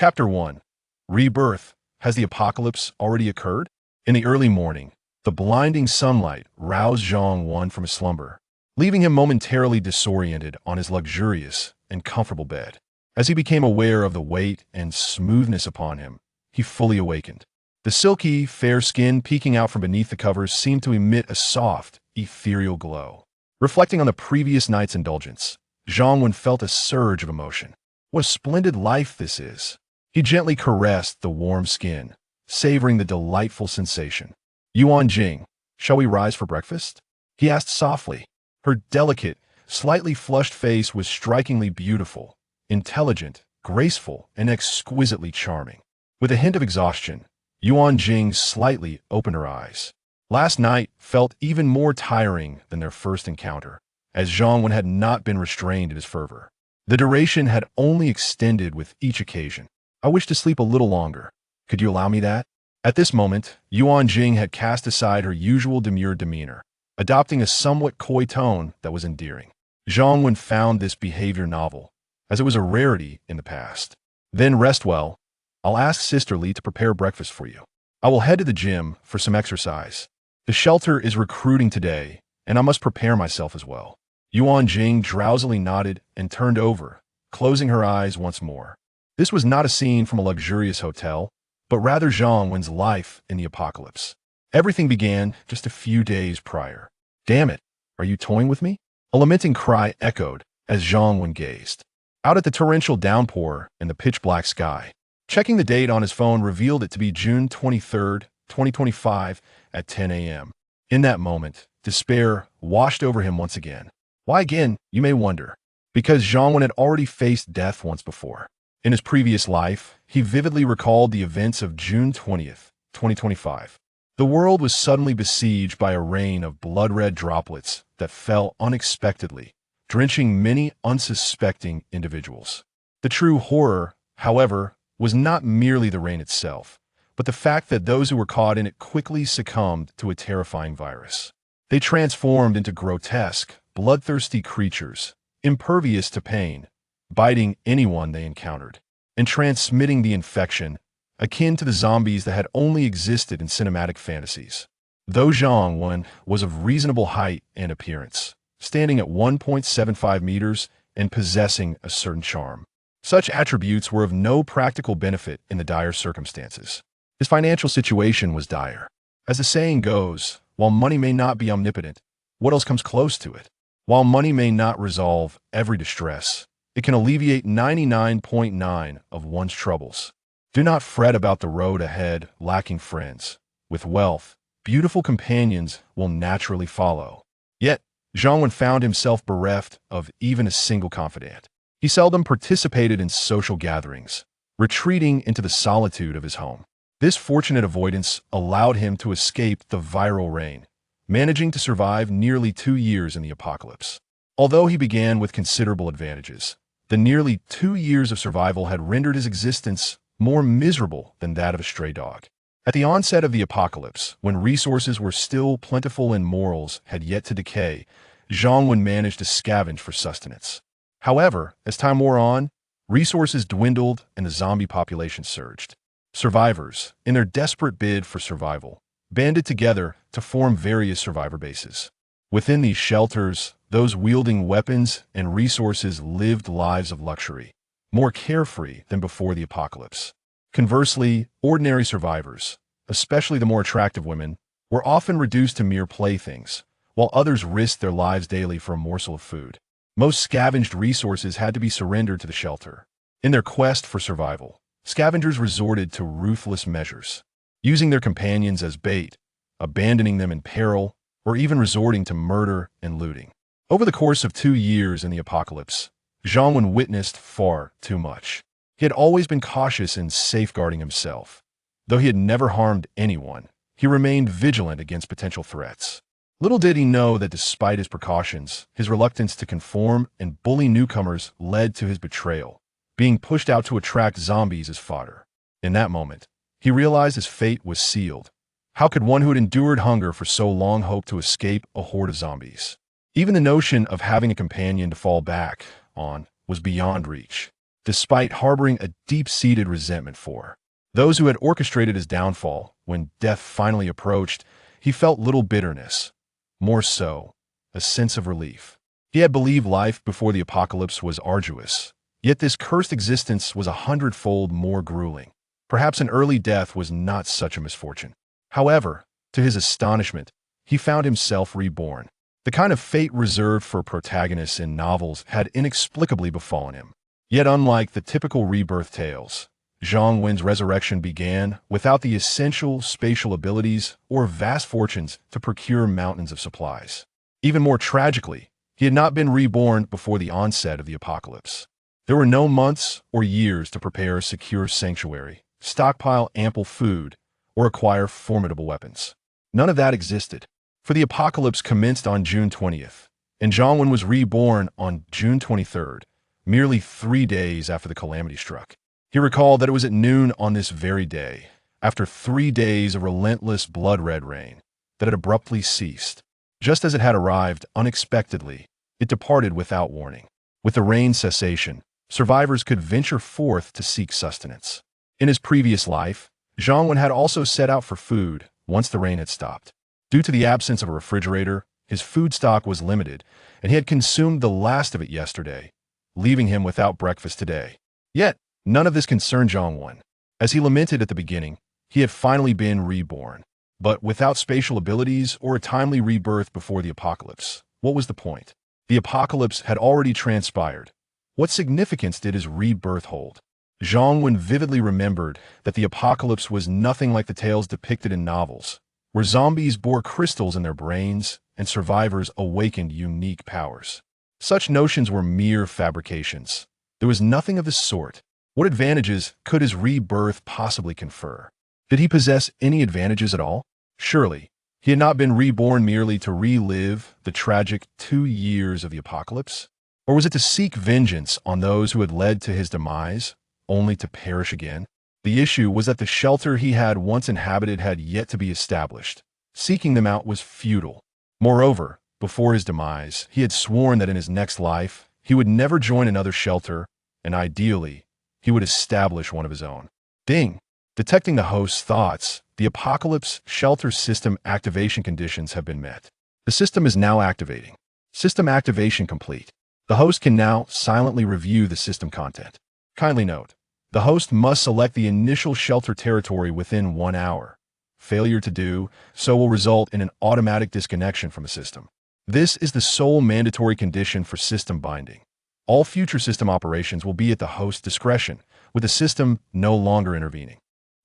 Chapter 1. Rebirth. Has the apocalypse already occurred? In the early morning, the blinding sunlight roused Zhang Wen from his slumber, leaving him momentarily disoriented on his luxurious and comfortable bed. As he became aware of the weight and smoothness upon him, he fully awakened. The silky, fair skin peeking out from beneath the covers seemed to emit a soft, ethereal glow. Reflecting on the previous night's indulgence, Zhang Wen felt a surge of emotion. What a splendid life this is. He gently caressed the warm skin, savoring the delightful sensation. Yuan Jing, shall we rise for breakfast? He asked softly. Her delicate, slightly flushed face was strikingly beautiful, intelligent, graceful, and exquisitely charming. With a hint of exhaustion, Yuan Jing slightly opened her eyes. Last night felt even more tiring than their first encounter, as Zhang Wen had not been restrained in his fervor. The duration had only extended with each occasion. I wish to sleep a little longer. Could you allow me that? At this moment, Yuan Jing had cast aside her usual demure demeanor, adopting a somewhat coy tone that was endearing. Zhang Wen found this behavior novel, as it was a rarity in the past. Then rest well. I'll ask Sister Li to prepare breakfast for you. I will head to the gym for some exercise. The shelter is recruiting today, and I must prepare myself as well. Yuan Jing drowsily nodded and turned over, closing her eyes once more. This was not a scene from a luxurious hotel, but rather Zhang Wen's life in the apocalypse. Everything began just a few days prior. Damn it, are you toying with me? A lamenting cry echoed as Zhang Wen gazed out at the torrential downpour and the pitch-black sky. Checking the date on his phone revealed it to be June 23, 2025 at 10 a.m. In that moment, despair washed over him once again. Why again, you may wonder? Because Zhang Wen had already faced death once before. In his previous life, he vividly recalled the events of June 20th, 2025. The world was suddenly besieged by a rain of blood-red droplets that fell unexpectedly, drenching many unsuspecting individuals. The true horror, however, was not merely the rain itself, but the fact that those who were caught in it quickly succumbed to a terrifying virus. They transformed into grotesque, bloodthirsty creatures, impervious to pain, biting anyone they encountered, and transmitting the infection, akin to the zombies that had only existed in cinematic fantasies. Though Zhang Wen was of reasonable height and appearance, standing at 1.75 meters and possessing a certain charm, such attributes were of no practical benefit in the dire circumstances. His financial situation was dire. As the saying goes, while money may not be omnipotent, what else comes close to it? While money may not resolve every distress, it can alleviate 99.9% of one's troubles. Do not fret about the road ahead lacking friends. With wealth, beautiful companions will naturally follow. Yet, Zhang Wen found himself bereft of even a single confidant. He seldom participated in social gatherings, retreating into the solitude of his home. This fortunate avoidance allowed him to escape the viral rain, managing to survive nearly 2 years in the apocalypse. Although he began with considerable advantages, the nearly 2 years of survival had rendered his existence more miserable than that of a stray dog. At the onset of the apocalypse, when resources were still plentiful and morals had yet to decay, Zhang Wen managed to scavenge for sustenance. However, as time wore on, resources dwindled and the zombie population surged. Survivors, in their desperate bid for survival, banded together to form various survivor bases. Within these shelters, those wielding weapons and resources lived lives of luxury, more carefree than before the apocalypse. Conversely, ordinary survivors, especially the more attractive women, were often reduced to mere playthings, while others risked their lives daily for a morsel of food. Most scavenged resources had to be surrendered to the shelter. In their quest for survival, scavengers resorted to ruthless measures, using their companions as bait, abandoning them in peril, or even resorting to murder and looting. Over the course of 2 years in the apocalypse, Zhang Wen witnessed far too much. He had always been cautious in safeguarding himself. Though he had never harmed anyone, he remained vigilant against potential threats. Little did he know that despite his precautions, his reluctance to conform and bully newcomers led to his betrayal, being pushed out to attract zombies as fodder. In that moment, he realized his fate was sealed. How could one who had endured hunger for so long hope to escape a horde of zombies? Even the notion of having a companion to fall back on was beyond reach. despite harboring a deep-seated resentment for those who had orchestrated his downfall. When death finally approached, he felt little bitterness. More so, a sense of relief. He had believed life before the apocalypse was arduous, yet this cursed existence was 100-fold more grueling. Perhaps an early death was not such a misfortune. However, to his astonishment, he found himself reborn. The kind of fate reserved for protagonists in novels had inexplicably befallen him. Yet unlike the typical rebirth tales, Zhang Wen's resurrection began without the essential spatial abilities or vast fortunes to procure mountains of supplies. Even more tragically, he had not been reborn before the onset of the apocalypse. There were no months or years to prepare a secure sanctuary, stockpile ample food, or acquire formidable weapons. None of that existed, for the apocalypse commenced on June 20th, and Zhang Wen was reborn on June 23rd, merely 3 days after the calamity struck. He recalled that it was at noon on this very day, after 3 days of relentless blood-red rain, that it abruptly ceased. Just as it had arrived unexpectedly, it departed without warning. With the rain cessation, survivors could venture forth to seek sustenance. In his previous life, Zhang Wen had also set out for food once the rain had stopped. Due to the absence of a refrigerator, his food stock was limited, and he had consumed the last of it yesterday, leaving him without breakfast today. Yet, none of this concerned Zhang Wen. As he lamented at the beginning, he had finally been reborn. But without spatial abilities or a timely rebirth before the apocalypse, what was the point? The apocalypse had already transpired. What significance did his rebirth hold? Zhang Wen vividly remembered that the apocalypse was nothing like the tales depicted in novels, where zombies bore crystals in their brains and survivors awakened unique powers. Such notions were mere fabrications. There was nothing of the sort. What advantages could his rebirth possibly confer? Did he possess any advantages at all? Surely, he had not been reborn merely to relive the tragic 2 years of the apocalypse? Or was it to seek vengeance on those who had led to his demise, only to perish again? The issue was that the shelter he had once inhabited had yet to be established. Seeking them out was futile. Moreover, before his demise, he had sworn that in his next life, he would never join another shelter, and ideally, he would establish one of his own. Ding! Detecting the host's thoughts, the Apocalypse Shelter System activation conditions have been met. The system is now activating. System activation complete. The host can now silently review the system content. Kindly note, the host must select the initial shelter territory within 1 hour. Failure to do so will result in an automatic disconnection from the system. This is the sole mandatory condition for system binding. All future system operations will be at the host's discretion, with the system no longer intervening.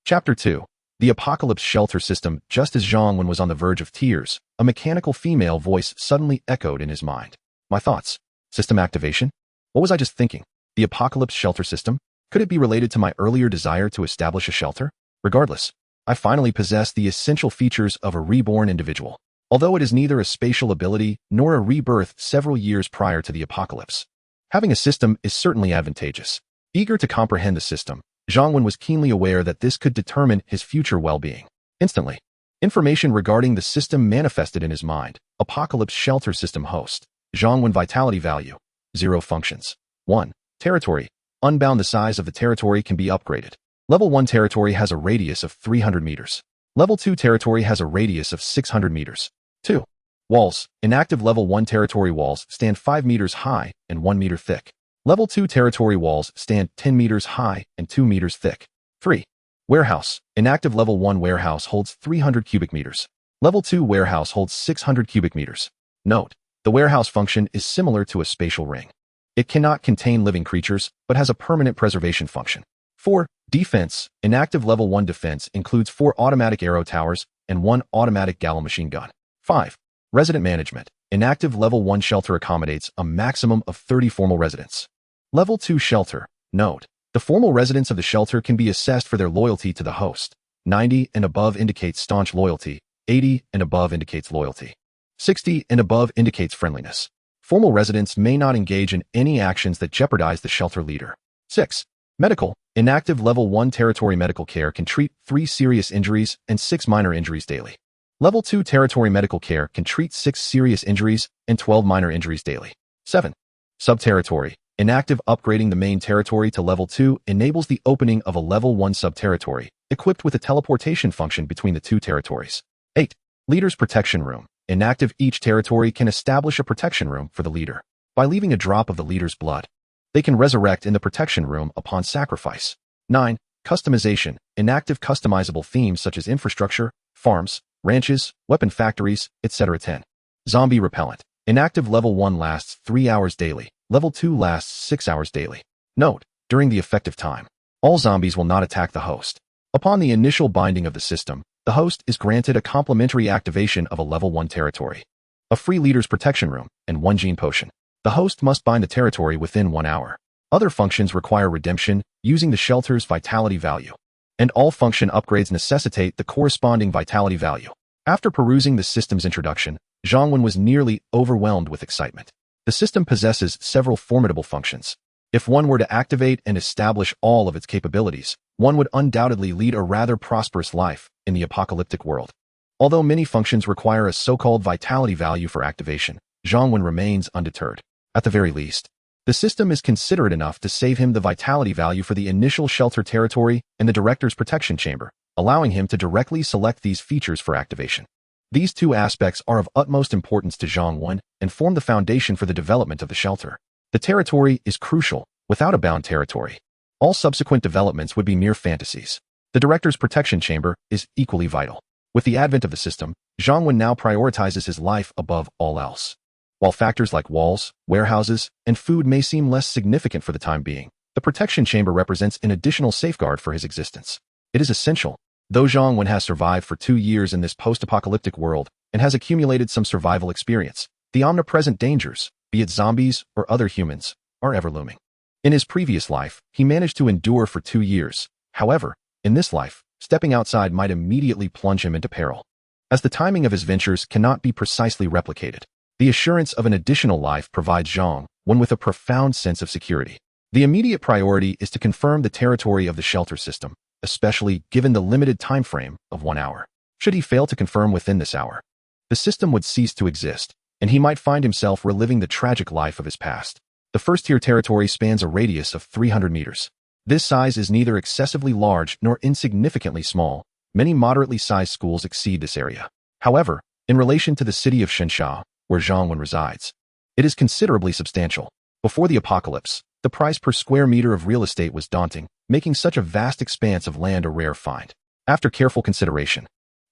Chapter 2. The Apocalypse Shelter System. Just as Zhang Wen was on the verge of tears, a mechanical female voice suddenly echoed in his mind. My thoughts. System activation? What was I just thinking? The Apocalypse Shelter System? Could it be related to my earlier desire to establish a shelter? Regardless, I finally possess the essential features of a reborn individual, although it is neither a spatial ability nor a rebirth several years prior to the apocalypse. Having a system is certainly advantageous. Eager to comprehend the system, Zhang Wen was keenly aware that this could determine his future well-being. Instantly, information regarding the system manifested in his mind. Apocalypse Shelter System Host. Zhang Wen Vitality Value. 0 Functions. 1. Territory. Unbound. The size of the territory can be upgraded. Level 1 territory has a radius of 300 meters. Level 2 territory has a radius of 600 meters. 2. Walls. Inactive Level 1 territory walls stand 5 meters high and 1 meter thick. Level 2 territory walls stand 10 meters high and 2 meters thick. 3. Warehouse. Inactive Level 1 warehouse holds 300 cubic meters. Level 2 warehouse holds 600 cubic meters. Note, the warehouse function is similar to a spatial ring. It cannot contain living creatures, but has a permanent preservation function. 4. Defense. Inactive Level 1 defense includes 4 automatic arrow towers and 1 automatic gallo machine gun. 5. Resident management. Inactive Level 1 shelter accommodates a maximum of 30 formal residents. Level 2 shelter. Note, the formal residents of the shelter can be assessed for their loyalty to the host. 90 and above indicates staunch loyalty. 80 and above indicates loyalty. 60 and above indicates friendliness. Formal residents may not engage in any actions that jeopardize the shelter leader. 6. Medical. Inactive Level 1 territory medical care can treat 3 serious injuries and 6 minor injuries daily. Level 2 territory medical care can treat 6 serious injuries and 12 minor injuries daily. 7. Sub-territory. Inactive upgrading the main territory to level 2 enables the opening of a level 1 sub-territory, equipped with a teleportation function between the two territories. 8. Leader's Protection Room. Inactive, each territory can establish a protection room for the leader. By leaving a drop of the leader's blood, they can resurrect in the protection room upon sacrifice. 9. Customization. Inactive customizable themes such as infrastructure, farms, ranches, weapon factories, etc. 10. Zombie Repellent. Inactive level 1 lasts 3 hours daily. Level 2 lasts 6 hours daily. Note: during the effective time, all zombies will not attack the host. Upon the initial binding of the system, the host is granted a complimentary activation of a level 1 territory, a free leader's protection room, and 1 gene potion. The host must bind the territory within 1 hour. Other functions require redemption using the shelter's vitality value, and all function upgrades necessitate the corresponding vitality value. After perusing the system's introduction, Zhang Wen was nearly overwhelmed with excitement. The system possesses several formidable functions. If one were to activate and establish all of its capabilities, one would undoubtedly lead a rather prosperous life in the apocalyptic world. Although many functions require a so-called vitality value for activation, Zhang Wen remains undeterred. At the very least, the system is considerate enough to save him the vitality value for the initial shelter territory and the director's protection chamber, allowing him to directly select these features for activation. These two aspects are of utmost importance to Zhang Wen and form the foundation for the development of the shelter. The territory is crucial. Without a bound territory, all subsequent developments would be mere fantasies. The director's protection chamber is equally vital. With the advent of the system, Zhang Wen now prioritizes his life above all else. While factors like walls, warehouses, and food may seem less significant for the time being, the protection chamber represents an additional safeguard for his existence. It is essential. Though Zhang Wen has survived for 2 years in this post-apocalyptic world and has accumulated some survival experience, the omnipresent dangers, be it zombies or other humans, are ever looming. In his previous life, he managed to endure for 2 years. However, in this life, stepping outside might immediately plunge him into peril. As the timing of his ventures cannot be precisely replicated, the assurance of an additional life provides Zhang Wen with a profound sense of security. The immediate priority is to confirm the territory of the shelter system, especially given the limited time frame of 1 hour. Should he fail to confirm within this hour, the system would cease to exist, and he might find himself reliving the tragic life of his past. The first-tier territory spans a radius of 300 meters. This size is neither excessively large nor insignificantly small. Many moderately sized schools exceed this area. However, in relation to the city of Shensha, where Zhang Wen resides, it is considerably substantial. Before the apocalypse, the price per square meter of real estate was daunting, making such a vast expanse of land a rare find. After careful consideration,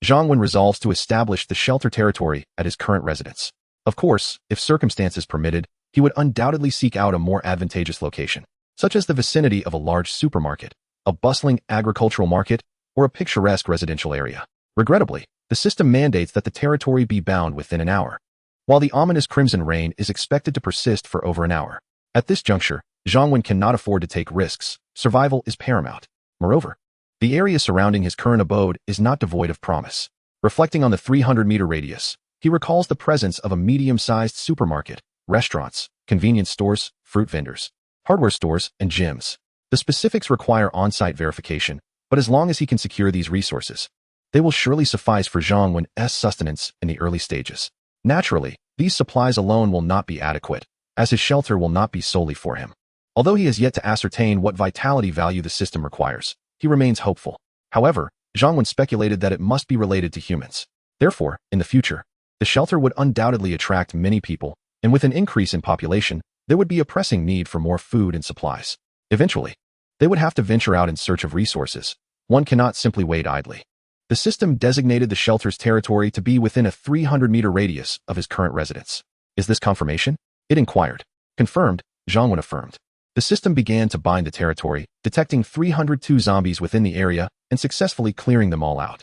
Zhang Wen resolves to establish the shelter territory at his current residence. Of course, if circumstances permitted, he would undoubtedly seek out a more advantageous location, such as the vicinity of a large supermarket, a bustling agricultural market, or a picturesque residential area. Regrettably, the system mandates that the territory be bound within an hour, while the ominous crimson rain is expected to persist for over an hour. At this juncture, Zhang Wen cannot afford to take risks. Survival is paramount. Moreover, the area surrounding his current abode is not devoid of promise. Reflecting on the 300-meter radius, he recalls the presence of a medium-sized supermarket, restaurants, convenience stores, fruit vendors, hardware stores, and gyms. The specifics require on-site verification, but as long as he can secure these resources, they will surely suffice for Zhang Wen's sustenance in the early stages. Naturally, these supplies alone will not be adequate, as his shelter will not be solely for him. Although he has yet to ascertain what vitality value the system requires, he remains hopeful. However, Zhang Wen speculated that it must be related to humans. Therefore, in the future, the shelter would undoubtedly attract many people, and with an increase in population, there would be a pressing need for more food and supplies. Eventually, they would have to venture out in search of resources. One cannot simply wait idly. The system designated the shelter's territory to be within a 300-meter radius of his current residence. Is this confirmation? It inquired. Confirmed, Zhang Wen affirmed. The system began to bind the territory, detecting 302 zombies within the area and successfully clearing them all out.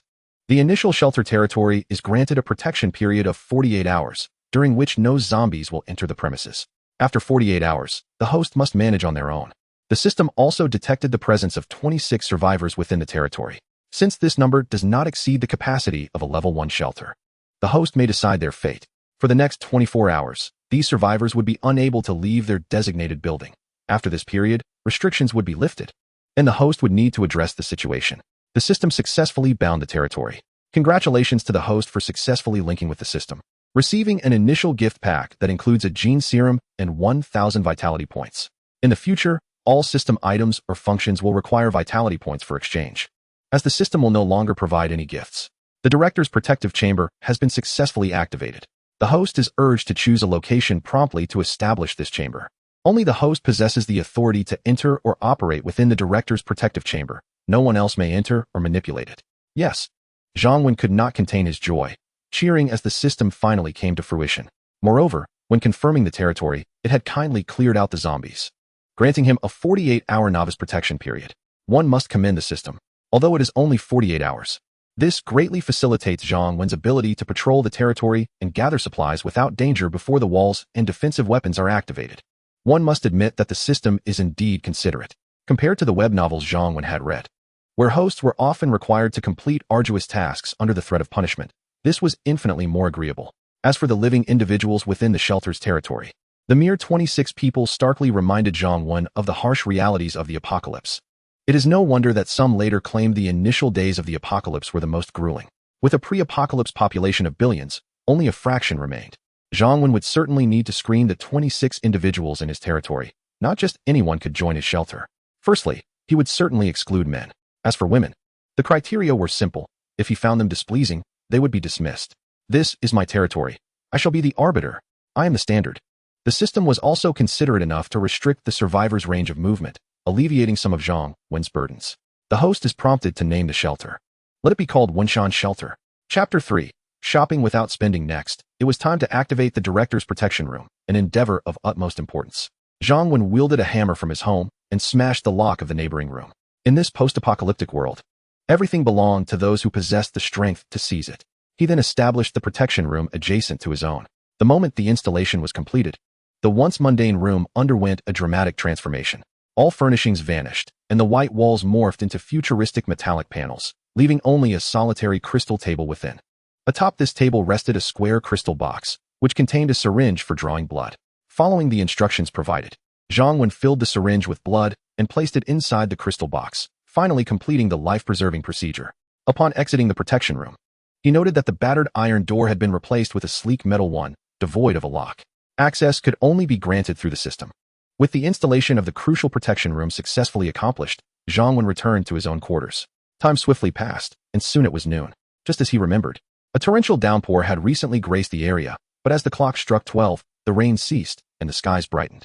The initial shelter territory is granted a protection period of 48 hours, during which no zombies will enter the premises. After 48 hours, the host must manage on their own. The system also detected the presence of 26 survivors within the territory. Since this number does not exceed the capacity of a level 1 shelter, the host may decide their fate. For the next 24 hours, these survivors would be unable to leave their designated building. After this period, restrictions would be lifted, and the host would need to address the situation. The system successfully bound the territory. Congratulations to the host for successfully linking with the system, receiving an initial gift pack that includes a gene serum and 1,000 vitality points. In the future, all system items or functions will require vitality points for exchange, as the system will no longer provide any gifts. The director's protective chamber has been successfully activated. The host is urged to choose a location promptly to establish this chamber. Only the host possesses the authority to enter or operate within the director's protective chamber. No one else may enter or manipulate it. Yes, Zhang Wen could not contain his joy, cheering as the system finally came to fruition. Moreover, when confirming the territory, it had kindly cleared out the zombies, granting him a 48-hour novice protection period. One must commend the system, although it is only 48 hours. This greatly facilitates Zhang Wen's ability to patrol the territory and gather supplies without danger before the walls and defensive weapons are activated. One must admit that the system is indeed considerate, compared to the web novels Zhang Wen had read, where hosts were often required to complete arduous tasks under the threat of punishment. This was infinitely more agreeable. As for the living individuals within the shelter's territory, the mere 26 people starkly reminded Zhang Wen of the harsh realities of the apocalypse. It is no wonder that some later claimed the initial days of the apocalypse were the most grueling. With a pre-apocalypse population of billions, only a fraction remained. Zhang Wen would certainly need to screen the 26 individuals in his territory. Not just anyone could join his shelter. Firstly, he would certainly exclude men. As for women, the criteria were simple. If he found them displeasing, they would be dismissed. This is my territory. I shall be the arbiter. I am the standard. The system was also considerate enough to restrict the survivor's range of movement, alleviating some of Zhang Wen's burdens. The host is prompted to name the shelter. Let it be called Wenshan Shelter. Chapter 3. Shopping without spending. Next, it was time to activate the director's protection room, an endeavor of utmost importance. Zhang Wen wielded a hammer from his home and smashed the lock of the neighboring room. In this post-apocalyptic world, everything belonged to those who possessed the strength to seize it. He then established the protection room adjacent to his own. The moment the installation was completed, the once mundane room underwent a dramatic transformation. All furnishings vanished, and the white walls morphed into futuristic metallic panels, leaving only a solitary crystal table within. Atop this table rested a square crystal box, which contained a syringe for drawing blood. Following the instructions provided, Zhang Wen filled the syringe with blood and placed it inside the crystal box, finally completing the life-preserving procedure. Upon exiting the protection room, he noted that the battered iron door had been replaced with a sleek metal one, devoid of a lock. Access could only be granted through the system. With the installation of the crucial protection room successfully accomplished, Zhang Wen returned to his own quarters. Time swiftly passed, and soon it was noon. Just as he remembered, a torrential downpour had recently graced the area, but as the clock struck 12, the rain ceased, and the skies brightened.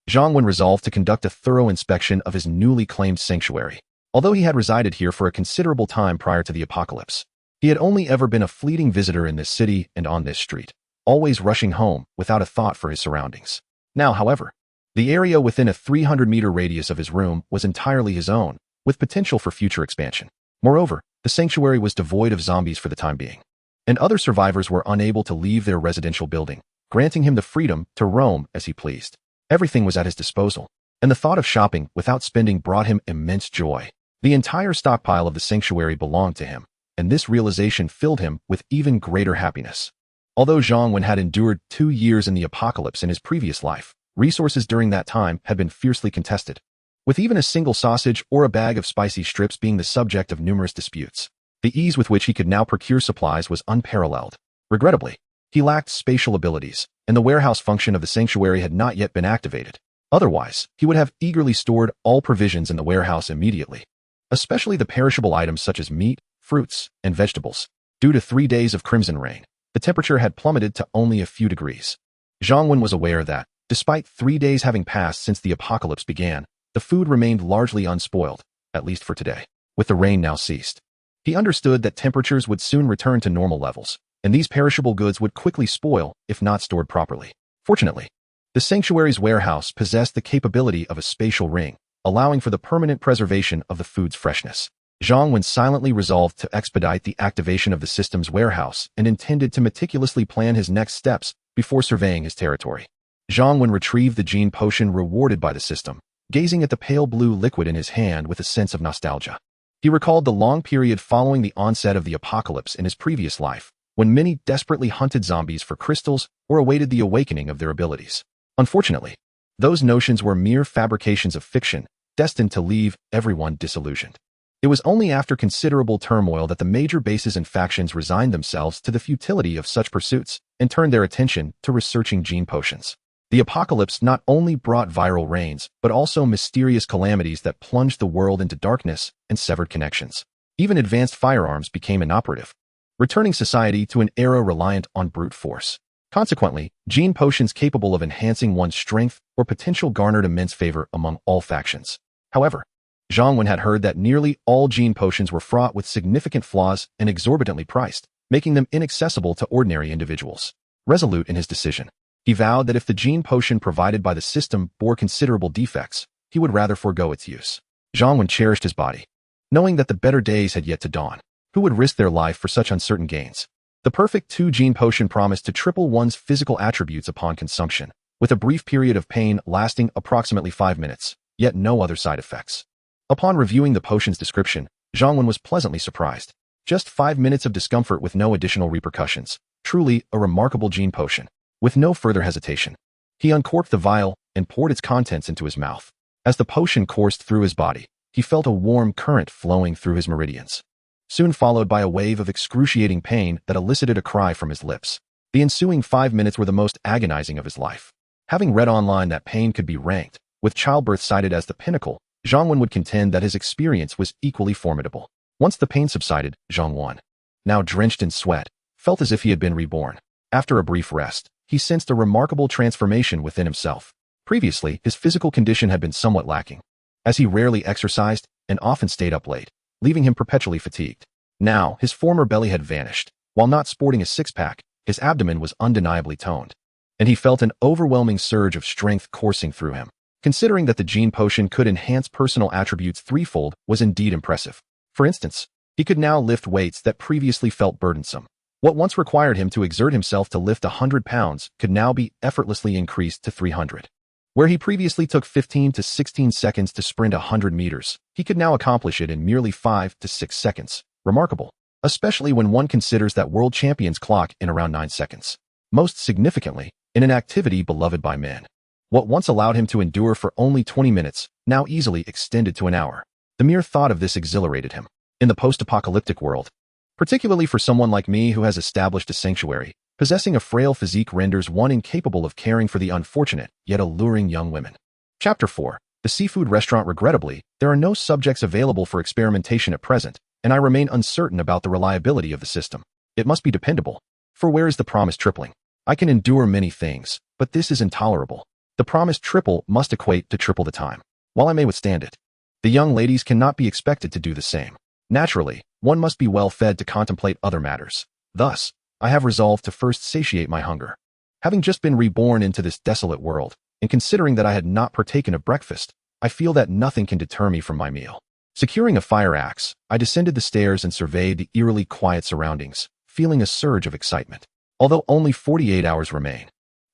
Zhang Wen resolved to conduct a thorough inspection of his newly claimed sanctuary. Although he had resided here for a considerable time prior to the apocalypse, he had only ever been a fleeting visitor in this city and on this street, always rushing home without a thought for his surroundings. Now, however, the area within a 300-meter radius of his room was entirely his own, with potential for future expansion. Moreover, the sanctuary was devoid of zombies for the time being, and other survivors were unable to leave their residential building, granting him the freedom to roam as he pleased. Everything was at his disposal, and the thought of shopping without spending brought him immense joy. The entire stockpile of the sanctuary belonged to him, and this realization filled him with even greater happiness. Although Zhang Wen had endured 2 years in the apocalypse in his previous life, resources during that time had been fiercely contested, with even a single sausage or a bag of spicy strips being the subject of numerous disputes. The ease with which he could now procure supplies was unparalleled. Regrettably, he lacked spatial abilities, and the warehouse function of the sanctuary had not yet been activated. Otherwise, he would have eagerly stored all provisions in the warehouse immediately, especially the perishable items such as meat, fruits, and vegetables. Due to 3 days of crimson rain, the temperature had plummeted to only a few degrees. Zhang Wen was aware that, despite 3 days having passed since the apocalypse began, the food remained largely unspoiled, at least for today. With the rain now ceased, he understood that temperatures would soon return to normal levels, and these perishable goods would quickly spoil if not stored properly. Fortunately, the sanctuary's warehouse possessed the capability of a spatial ring, allowing for the permanent preservation of the food's freshness. Zhang Wen silently resolved to expedite the activation of the system's warehouse and intended to meticulously plan his next steps before surveying his territory. Zhang Wen retrieved the gene potion rewarded by the system, gazing at the pale blue liquid in his hand with a sense of nostalgia. He recalled the long period following the onset of the apocalypse in his previous life, when many desperately hunted zombies for crystals or awaited the awakening of their abilities. Unfortunately, those notions were mere fabrications of fiction, destined to leave everyone disillusioned. It was only after considerable turmoil that the major bases and factions resigned themselves to the futility of such pursuits and turned their attention to researching gene potions. The apocalypse not only brought viral rains, but also mysterious calamities that plunged the world into darkness and severed connections. Even advanced firearms became inoperative, returning society to an era reliant on brute force. Consequently, gene potions capable of enhancing one's strength or potential garnered immense favor among all factions. However, Zhang Wen had heard that nearly all gene potions were fraught with significant flaws and exorbitantly priced, making them inaccessible to ordinary individuals. Resolute in his decision, he vowed that if the gene potion provided by the system bore considerable defects, he would rather forego its use. Zhang Wen cherished his body, knowing that the better days had yet to dawn. Who would risk their life for such uncertain gains? The perfect 2-gene potion promised to triple one's physical attributes upon consumption, with a brief period of pain lasting approximately 5 minutes, yet no other side effects. Upon reviewing the potion's description, Zhang Wen was pleasantly surprised. Just 5 minutes of discomfort with no additional repercussions. Truly a remarkable gene potion. With no further hesitation, he uncorked the vial and poured its contents into his mouth. As the potion coursed through his body, he felt a warm current flowing through his meridians, soon followed by a wave of excruciating pain that elicited a cry from his lips. The ensuing 5 minutes were the most agonizing of his life. Having read online that pain could be ranked, with childbirth cited as the pinnacle, Zhang Wen would contend that his experience was equally formidable. Once the pain subsided, Zhang Wen, now drenched in sweat, felt as if he had been reborn. After a brief rest, he sensed a remarkable transformation within himself. Previously, his physical condition had been somewhat lacking, as he rarely exercised and often stayed up late, leaving him perpetually fatigued. Now, his former belly had vanished. While not sporting a six-pack, his abdomen was undeniably toned, and he felt an overwhelming surge of strength coursing through him. Considering that the gene potion could enhance personal attributes threefold was indeed impressive. For instance, he could now lift weights that previously felt burdensome. What once required him to exert himself to lift 100 pounds could now be effortlessly increased to 300. Where he previously took 15 to 16 seconds to sprint 100 meters, he could now accomplish it in merely 5 to 6 seconds. Remarkable, especially when one considers that world champions clock in around 9 seconds. Most significantly, in an activity beloved by men. What once allowed him to endure for only 20 minutes, now easily extended to an hour. The mere thought of this exhilarated him. In the post-apocalyptic world, particularly for someone like me who has established a sanctuary, possessing a frail physique renders one incapable of caring for the unfortunate, yet alluring young women. Chapter 4. The Seafood Restaurant. Regrettably, there are no subjects available for experimentation at present, and I remain uncertain about the reliability of the system. It must be dependable. For where is the promised tripling? I can endure many things, but this is intolerable. The promised triple must equate to triple the time. While I may withstand it, the young ladies cannot be expected to do the same. Naturally, one must be well fed to contemplate other matters. Thus, I have resolved to first satiate my hunger. Having just been reborn into this desolate world, and considering that I had not partaken of breakfast, I feel that nothing can deter me from my meal. Securing a fire axe, I descended the stairs and surveyed the eerily quiet surroundings, feeling a surge of excitement. Although only 48 hours remain,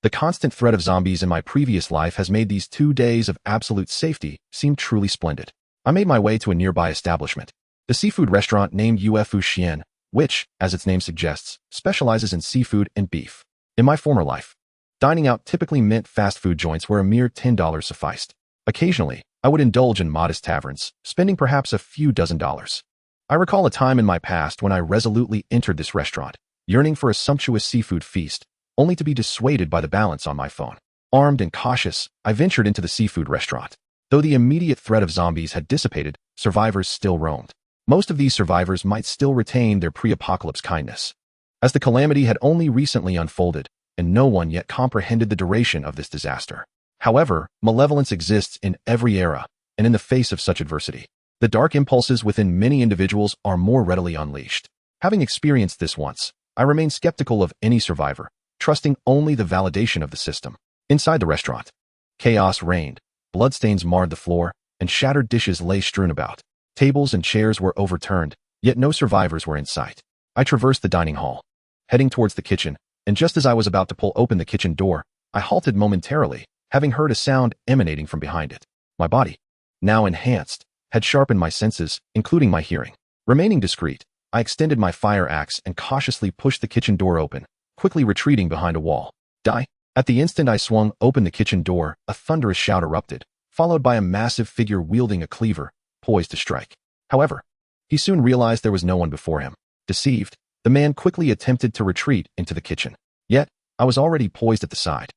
the constant threat of zombies in my previous life has made these 2 days of absolute safety seem truly splendid. I made my way to a nearby establishment, the seafood restaurant named Yuefu Xian, which, as its name suggests, specializes in seafood and beef. In my former life, dining out typically meant fast food joints where a mere $10 sufficed. Occasionally, I would indulge in modest taverns, spending perhaps a few dozen dollars. I recall a time in my past when I resolutely entered this restaurant, yearning for a sumptuous seafood feast, only to be dissuaded by the balance on my phone. Armed and cautious, I ventured into the seafood restaurant. Though the immediate threat of zombies had dissipated, survivors still roamed. Most of these survivors might still retain their pre-apocalypse kindness, as the calamity had only recently unfolded, and no one yet comprehended the duration of this disaster. However, malevolence exists in every era, and in the face of such adversity, the dark impulses within many individuals are more readily unleashed. Having experienced this once, I remain skeptical of any survivor, trusting only the validation of the system. Inside the restaurant, chaos reigned. Bloodstains marred the floor, and shattered dishes lay strewn about. Tables and chairs were overturned, yet no survivors were in sight. I traversed the dining hall, heading towards the kitchen, and just as I was about to pull open the kitchen door, I halted momentarily, having heard a sound emanating from behind it. My body, now enhanced, had sharpened my senses, including my hearing. Remaining discreet, I extended my fire axe and cautiously pushed the kitchen door open, quickly retreating behind a wall. Die! At the instant I swung open the kitchen door, a thunderous shout erupted, followed by a massive figure wielding a cleaver, poised to strike. However, he soon realized there was no one before him. Deceived, the man quickly attempted to retreat into the kitchen. Yet, I was already poised at the side.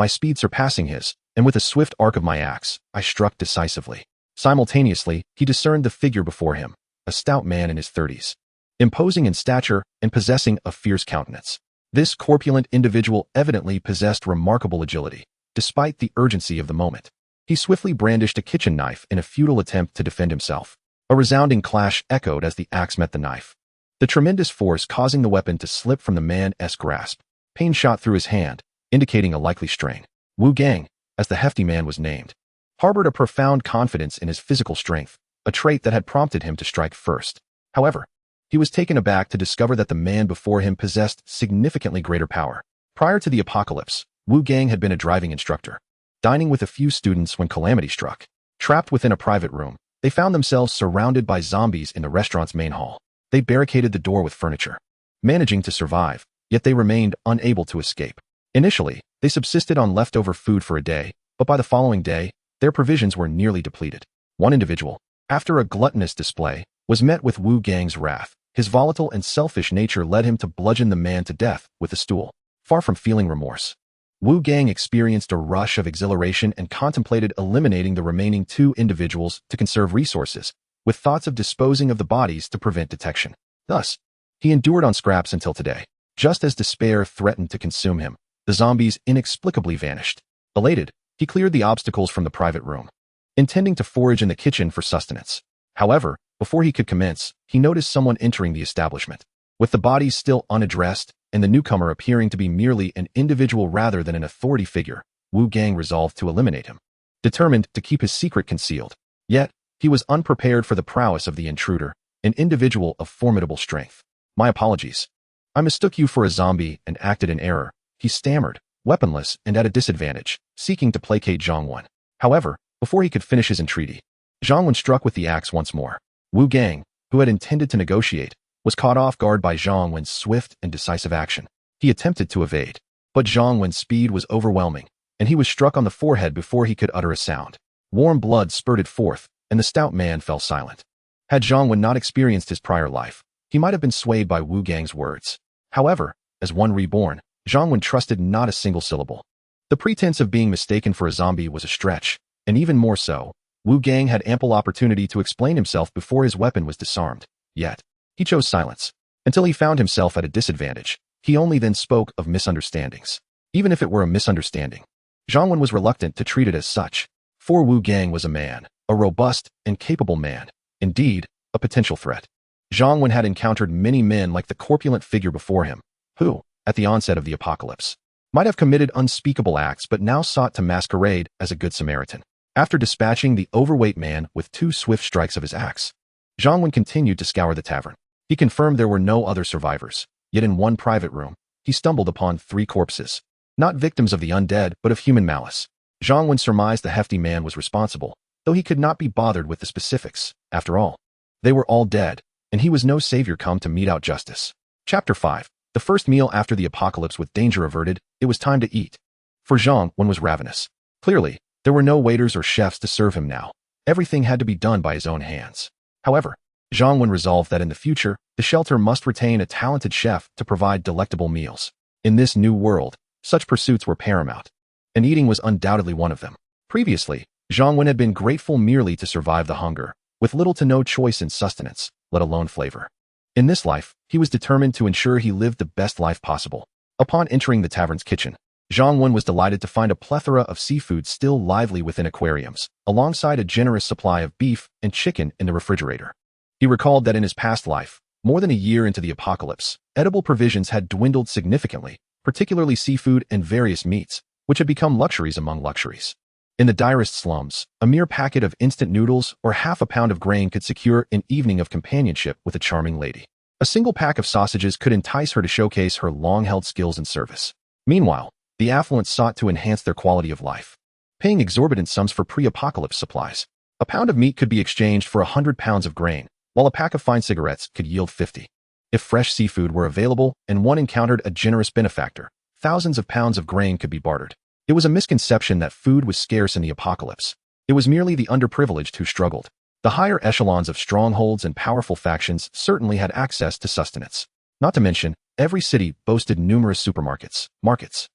my speed surpassing his, and with a swift arc of my axe, I struck decisively. Simultaneously, he discerned the figure before him, a stout man in his 30s, imposing in stature and possessing a fierce countenance. This corpulent individual evidently possessed remarkable agility, despite the urgency of the moment. He swiftly brandished a kitchen knife in a futile attempt to defend himself. A resounding clash echoed as the axe met the knife, the tremendous force causing the weapon to slip from the man's grasp. Pain shot through his hand, indicating a likely strain. Wu Gang, as the hefty man was named, harbored a profound confidence in his physical strength, a trait that had prompted him to strike first. However, he was taken aback to discover that the man before him possessed significantly greater power. Prior to the apocalypse, Wu Gang had been a driving instructor, dining with a few students when calamity struck. Trapped within a private room, they found themselves surrounded by zombies in the restaurant's main hall. They barricaded the door with furniture, managing to survive, yet they remained unable to escape. Initially, they subsisted on leftover food for a day, but by the following day, their provisions were nearly depleted. One individual, after a gluttonous display, was met with Wu Gang's wrath. His volatile and selfish nature led him to bludgeon the man to death with a stool. Far from feeling remorse, Wu Gang experienced a rush of exhilaration and contemplated eliminating the remaining two individuals to conserve resources, with thoughts of disposing of the bodies to prevent detection. Thus, he endured on scraps until today. Just as despair threatened to consume him, the zombies inexplicably vanished. Elated, he cleared the obstacles from the private room, intending to forage in the kitchen for sustenance. However, before he could commence, he noticed someone entering the establishment. With the bodies still unaddressed, and the newcomer appearing to be merely an individual rather than an authority figure, Wu Gang resolved to eliminate him, determined to keep his secret concealed. Yet, he was unprepared for the prowess of the intruder, an individual of formidable strength. "My apologies. I mistook you for a zombie and acted in error," he stammered, weaponless and at a disadvantage, seeking to placate Zhang Wen. However, before he could finish his entreaty, Zhang Wen struck with the axe once more. Wu Gang, who had intended to negotiate, was caught off guard by Zhang Wen's swift and decisive action. He attempted to evade, but Zhang Wen's speed was overwhelming, and he was struck on the forehead before he could utter a sound. Warm blood spurted forth, and the stout man fell silent. Had Zhang Wen not experienced his prior life, he might have been swayed by Wu Gang's words. However, as one reborn, Zhang Wen trusted not a single syllable. The pretense of being mistaken for a zombie was a stretch, and even more so, Wu Gang had ample opportunity to explain himself before his weapon was disarmed. Yet, he chose silence. Until he found himself at a disadvantage, he only then spoke of misunderstandings. Even if it were a misunderstanding, Zhang Wen was reluctant to treat it as such. For Wu Gang was a man, a robust and capable man, indeed, a potential threat. Zhang Wen had encountered many men like the corpulent figure before him, who, at the onset of the apocalypse, might have committed unspeakable acts but now sought to masquerade as a good Samaritan. After dispatching the overweight man with 2 swift strikes of his axe, Zhang Wen continued to scour the tavern. He confirmed there were no other survivors, yet in one private room, he stumbled upon 3 corpses, not victims of the undead but of human malice. Zhang Wen surmised the hefty man was responsible, though he could not be bothered with the specifics. After all, they were all dead, and he was no savior come to mete out justice. Chapter 5. The first meal after the apocalypse. With danger averted, it was time to eat. For Zhang Wen was ravenous. Clearly, there were no waiters or chefs to serve him now. Everything had to be done by his own hands. However, Zhang Wen resolved that in the future, the shelter must retain a talented chef to provide delectable meals. In this new world, such pursuits were paramount, and eating was undoubtedly one of them. Previously, Zhang Wen had been grateful merely to survive the hunger, with little to no choice in sustenance, let alone flavor. In this life, he was determined to ensure he lived the best life possible. Upon entering the tavern's kitchen, Zhang Wen was delighted to find a plethora of seafood still lively within aquariums, alongside a generous supply of beef and chicken in the refrigerator. He recalled that in his past life, more than a year into the apocalypse, edible provisions had dwindled significantly, particularly seafood and various meats, which had become luxuries among luxuries. In the direst slums, a mere packet of instant noodles or half a pound of grain could secure an evening of companionship with a charming lady. A single pack of sausages could entice her to showcase her long-held skills in service. Meanwhile, the affluent sought to enhance their quality of life, paying exorbitant sums for pre-apocalypse supplies. A pound of meat could be exchanged for 100 pounds of grain, while a pack of fine cigarettes could yield 50. If fresh seafood were available and one encountered a generous benefactor, thousands of pounds of grain could be bartered. It was a misconception that food was scarce in the apocalypse. It was merely the underprivileged who struggled. The higher echelons of strongholds and powerful factions certainly had access to sustenance. Not to mention, every city boasted numerous supermarkets, markets,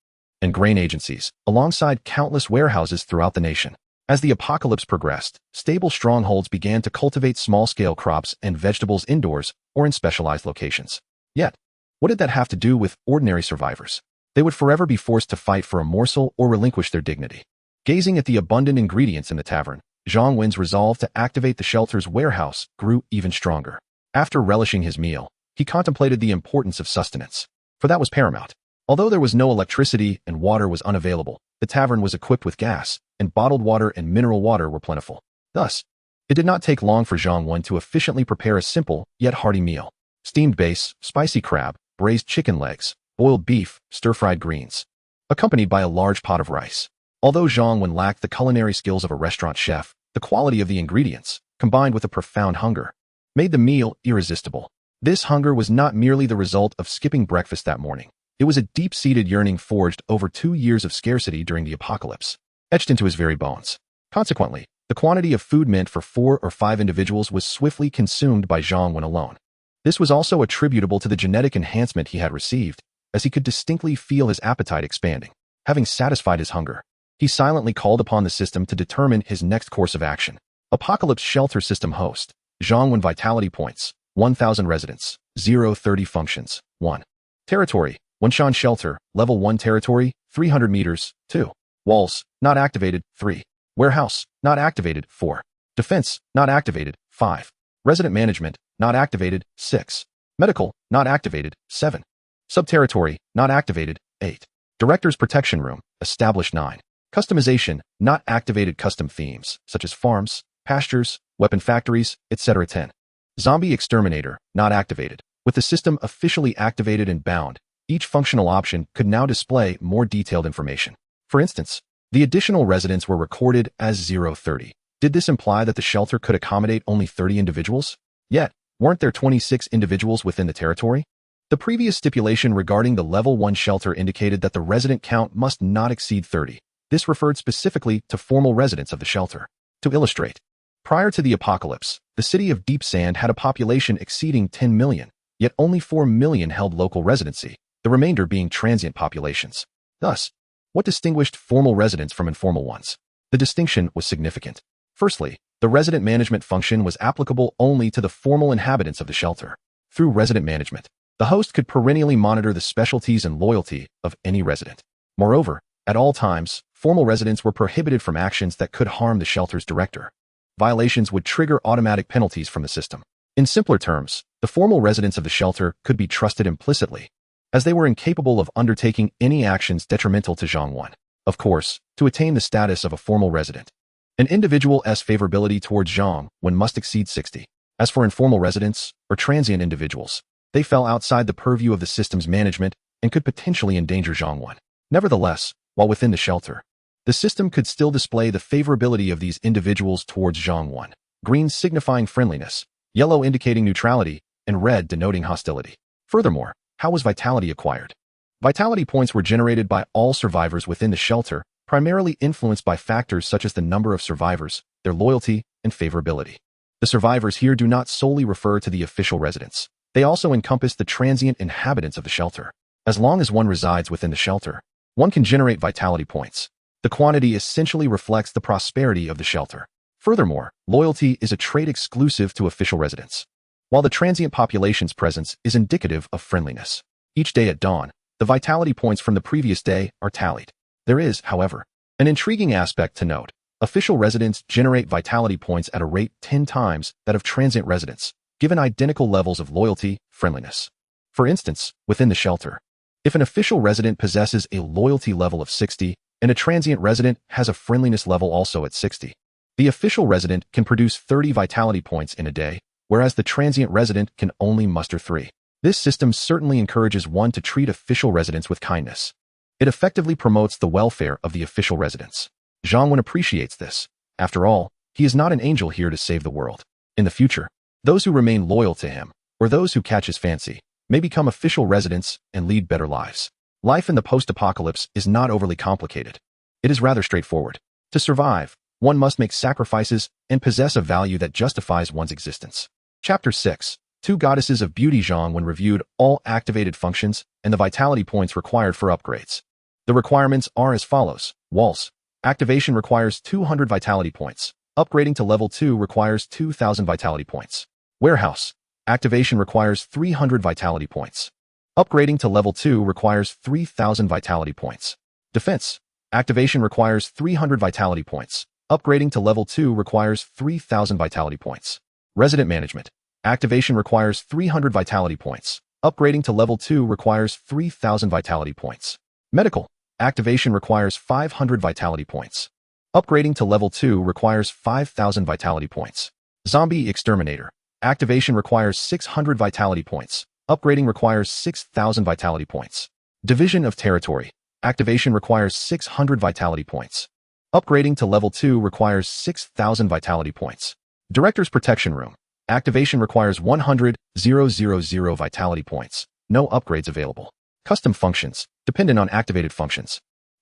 and grain agencies, alongside countless warehouses throughout the nation. As the apocalypse progressed, stable strongholds began to cultivate small-scale crops and vegetables indoors or in specialized locations. Yet, what did that have to do with ordinary survivors? They would forever be forced to fight for a morsel or relinquish their dignity. Gazing at the abundant ingredients in the tavern, Zhang Wen's resolve to activate the shelter's warehouse grew even stronger. After relishing his meal, he contemplated the importance of sustenance, for that was paramount. Although there was no electricity and water was unavailable, the tavern was equipped with gas, and bottled water and mineral water were plentiful. Thus, it did not take long for Zhang Wen to efficiently prepare a simple yet hearty meal. Steamed base, spicy crab, braised chicken legs, boiled beef, stir-fried greens, accompanied by a large pot of rice. Although Zhang Wen lacked the culinary skills of a restaurant chef, the quality of the ingredients, combined with a profound hunger, made the meal irresistible. This hunger was not merely the result of skipping breakfast that morning. It was a deep-seated yearning forged over 2 years of scarcity during the apocalypse, etched into his very bones. Consequently, the quantity of food meant for 4 or 5 individuals was swiftly consumed by Zhang Wen alone. This was also attributable to the genetic enhancement he had received, as he could distinctly feel his appetite expanding. Having satisfied his hunger, he silently called upon the system to determine his next course of action. Apocalypse Shelter System Host, Zhang Wen Vitality Points, 1,000 Residents, 030 Functions, 1. Territory, Wenshan Shelter, Level 1 Territory, 300 meters, 2. Walls, not activated, 3. Warehouse, not activated, 4. Defense, not activated, 5. Resident Management, not activated, 6. Medical, not activated, 7. Subterritory, not activated, 8. Director's Protection Room, established 9. Customization, not activated custom themes, such as farms, pastures, weapon factories, etc. 10. Zombie Exterminator, not activated. With the system officially activated and bound, each functional option could now display more detailed information. For instance, the additional residents were recorded as 030. Did this imply that the shelter could accommodate only 30 individuals? Yet, weren't there 26 individuals within the territory? The previous stipulation regarding the Level 1 shelter indicated that the resident count must not exceed 30. This referred specifically to formal residents of the shelter. To illustrate, prior to the apocalypse, the city of Deep Sand had a population exceeding 10 million, yet only 4 million held local residency, the remainder being transient populations. Thus, what distinguished formal residents from informal ones? The distinction was significant. Firstly, the resident management function was applicable only to the formal inhabitants of the shelter. Through resident management, the host could perennially monitor the specialties and loyalty of any resident. Moreover, at all times, formal residents were prohibited from actions that could harm the shelter's director. Violations would trigger automatic penalties from the system. In simpler terms, the formal residents of the shelter could be trusted implicitly, as they were incapable of undertaking any actions detrimental to Zhang Wen. Of course, to attain the status of a formal resident, an individual's favorability towards Zhang Wen must exceed 60. As for informal residents, or transient individuals, they fell outside the purview of the system's management and could potentially endanger Zhang Wen. Nevertheless, while within the shelter, the system could still display the favorability of these individuals towards Zhang Wen, green signifying friendliness, yellow indicating neutrality, and red denoting hostility. Furthermore, how was vitality acquired? Vitality points were generated by all survivors within the shelter, primarily influenced by factors such as the number of survivors, their loyalty, and favorability. The survivors here do not solely refer to the official residents. They also encompass the transient inhabitants of the shelter. As long as one resides within the shelter, one can generate vitality points. The quantity essentially reflects the prosperity of the shelter. Furthermore, loyalty is a trait exclusive to official residents, while the transient population's presence is indicative of friendliness. Each day at dawn, the vitality points from the previous day are tallied. There is, however, an intriguing aspect to note. Official residents generate vitality points at a rate 10 times that of transient residents, given identical levels of loyalty, friendliness. For instance, within the shelter, if an official resident possesses a loyalty level of 60 and a transient resident has a friendliness level also at 60, the official resident can produce 30 vitality points in a day, whereas the transient resident can only muster 3. This system certainly encourages one to treat official residents with kindness. It effectively promotes the welfare of the official residents. Zhang Wen appreciates this. After all, he is not an angel here to save the world. In the future, those who remain loyal to him, or those who catch his fancy, may become official residents and lead better lives. Life in the post-apocalypse is not overly complicated. It is rather straightforward. To survive, one must make sacrifices and possess a value that justifies one's existence. Chapter 6. 2 Goddesses of Beauty. Zhang Wen reviewed all activated functions and the vitality points required for upgrades. The requirements are as follows. Walls. Activation requires 200 vitality points. Upgrading to level 2 requires 2,000 vitality points. Warehouse. Activation requires 300 vitality points. Upgrading to level 2 requires 3,000 vitality points. Defense. Activation requires 300 vitality points. Upgrading to level 2 requires 3,000 vitality points. Resident Management. Activation requires 300 vitality points. Upgrading to level 2 requires 3,000 vitality points. Medical. Activation requires 500 vitality points. Upgrading to level 2 requires 5,000 vitality points. Zombie Exterminator. Activation requires 600 vitality points. Upgrading requires 6,000 vitality points. Division of Territory. Activation requires 600 vitality points. Upgrading to level 2 requires 6,000 vitality points. Director's Protection Room. Activation requires 100,000 vitality points. No upgrades available. Custom Functions. Dependent on activated functions.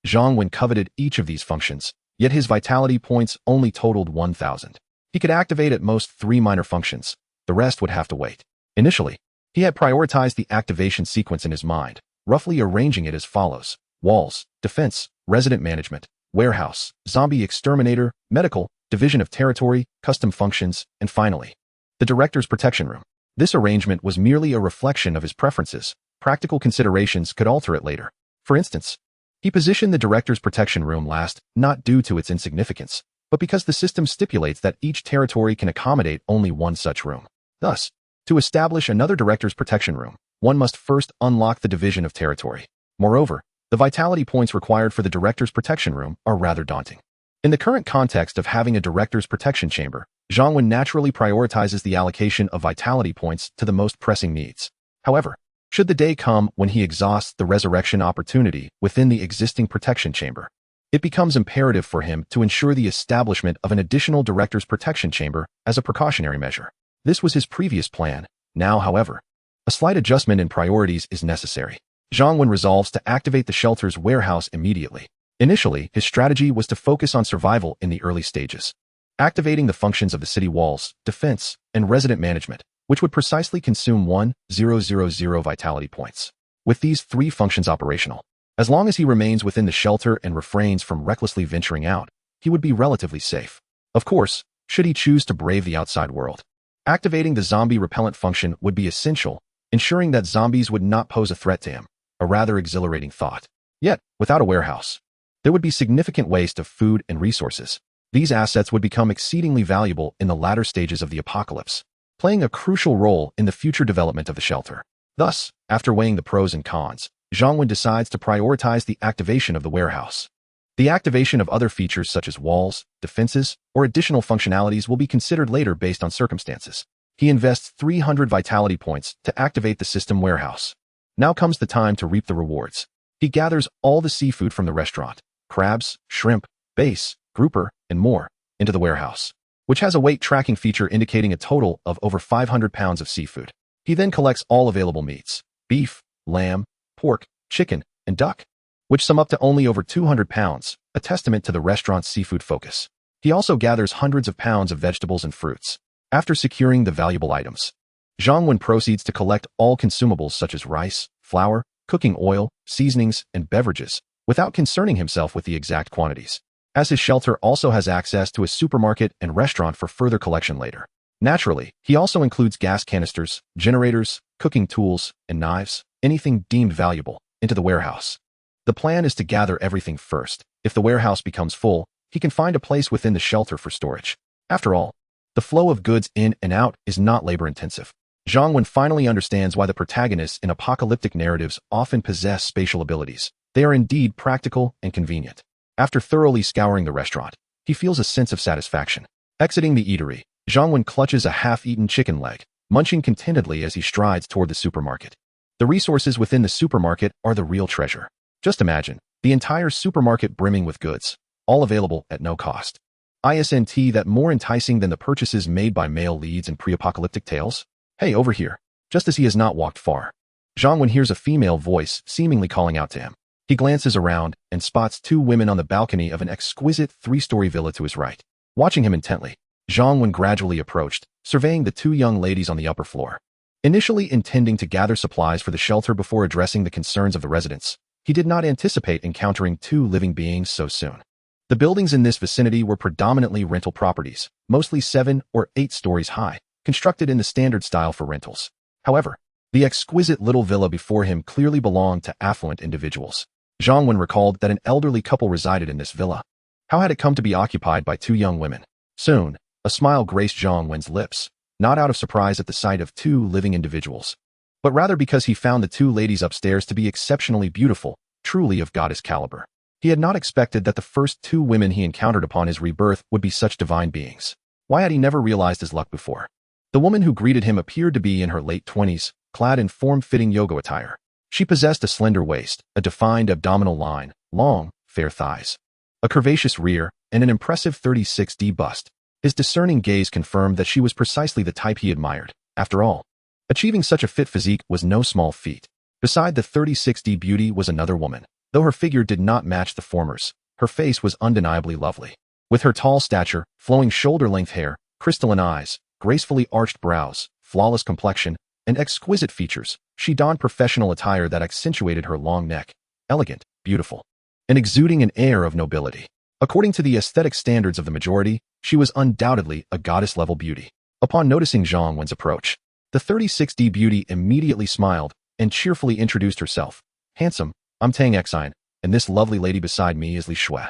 Zhang Wen coveted each of these functions, yet his vitality points only totaled 1,000. He could activate at most 3 minor functions. The rest would have to wait. Initially, he had prioritized the activation sequence in his mind, roughly arranging it as follows. Walls, Defense, Resident Management, Warehouse, Zombie Exterminator, Medical, Division of Territory, Custom Functions, and finally, the Director's Protection Room. This arrangement was merely a reflection of his preferences. Practical considerations could alter it later. For instance, he positioned the Director's Protection Room last, not due to its insignificance, but because the system stipulates that each territory can accommodate only one such room. Thus, to establish another Director's Protection Room, one must first unlock the Division of Territory. Moreover, the vitality points required for the Director's Protection Room are rather daunting. In the current context of having a Director's Protection Chamber, Zhang Wen naturally prioritizes the allocation of vitality points to the most pressing needs. However, should the day come when he exhausts the resurrection opportunity within the existing protection chamber, it becomes imperative for him to ensure the establishment of an additional Director's Protection Chamber as a precautionary measure. This was his previous plan. Now, however, a slight adjustment in priorities is necessary. Zhang Wen resolves to activate the shelter's warehouse immediately. Initially, his strategy was to focus on survival in the early stages, activating the functions of the city walls, defense, and resident management, which would precisely consume 1,000 vitality points. With these 3 functions operational, as long as he remains within the shelter and refrains from recklessly venturing out, he would be relatively safe. Of course, should he choose to brave the outside world, activating the zombie repellent function would be essential, ensuring that zombies would not pose a threat to him, a rather exhilarating thought. Yet, without a warehouse, there would be significant waste of food and resources. These assets would become exceedingly valuable in the latter stages of the apocalypse, playing a crucial role in the future development of the shelter. Thus, after weighing the pros and cons, Zhang Wen decides to prioritize the activation of the warehouse. The activation of other features such as walls, defenses, or additional functionalities will be considered later based on circumstances. He invests 300 vitality points to activate the system warehouse. Now comes the time to reap the rewards. He gathers all the seafood from the restaurant, crabs, shrimp, bass, grouper, and more, into the warehouse, which has a weight tracking feature indicating a total of over 500 pounds of seafood. He then collects all available meats, beef, lamb, pork, chicken, and duck, which sum up to only over 200 pounds, a testament to the restaurant's seafood focus. He also gathers hundreds of pounds of vegetables and fruits. After securing the valuable items, Zhang Wen proceeds to collect all consumables such as rice, flour, cooking oil, seasonings, and beverages, without concerning himself with the exact quantities, as his shelter also has access to a supermarket and restaurant for further collection later. Naturally, he also includes gas canisters, generators, cooking tools, and knives, anything deemed valuable, into the warehouse. The plan is to gather everything first. If the warehouse becomes full, he can find a place within the shelter for storage. After all, the flow of goods in and out is not labor-intensive. Zhang Wen finally understands why the protagonists in apocalyptic narratives often possess spatial abilities. They are indeed practical and convenient. After thoroughly scouring the restaurant, he feels a sense of satisfaction. Exiting the eatery, Zhang Wen clutches a half-eaten chicken leg, munching contentedly as he strides toward the supermarket. The resources within the supermarket are the real treasure. Just imagine, the entire supermarket brimming with goods, all available at no cost. Isn't that more enticing than the purchases made by male leads in pre-apocalyptic tales? Hey, over here. Just as he has not walked far, Zhang Wen hears a female voice seemingly calling out to him. He glances around and spots 2 women on the balcony of an exquisite 3-story villa to his right. Watching him intently, Zhang Wen gradually approached, surveying the 2 young ladies on the upper floor. Initially intending to gather supplies for the shelter before addressing the concerns of the residents, He did not anticipate encountering two living beings so soon. The buildings in this vicinity were predominantly rental properties, mostly 7 or 8 stories high, constructed in the standard style for rentals. However, the exquisite little villa before him clearly belonged to affluent individuals. Zhang Wen recalled that an elderly couple resided in this villa. How had it come to be occupied by two young women? Soon, a smile graced Zhang Wen's lips, not out of surprise at the sight of two living individuals, but rather because he found the two ladies upstairs to be exceptionally beautiful, truly of goddess caliber. He had not expected that the first two women he encountered upon his rebirth would be such divine beings. Why had he never realized his luck before? The woman who greeted him appeared to be in her late 20s, clad in form-fitting yoga attire. She possessed a slender waist, a defined abdominal line, long, fair thighs, a curvaceous rear, and an impressive 36D bust. His discerning gaze confirmed that she was precisely the type he admired. After all, achieving such a fit physique was no small feat. Beside the 36D beauty was another woman. Though her figure did not match the former's, her face was undeniably lovely. With her tall stature, flowing shoulder-length hair, crystalline eyes, gracefully arched brows, flawless complexion, and exquisite features, she donned professional attire that accentuated her long neck, elegant, beautiful, and exuding an air of nobility. According to the aesthetic standards of the majority, she was undoubtedly a goddess-level beauty. Upon noticing Zhang Wen's approach, the 36D beauty immediately smiled and cheerfully introduced herself. "Handsome, I'm Tang Xian, and this lovely lady beside me is Li Shui.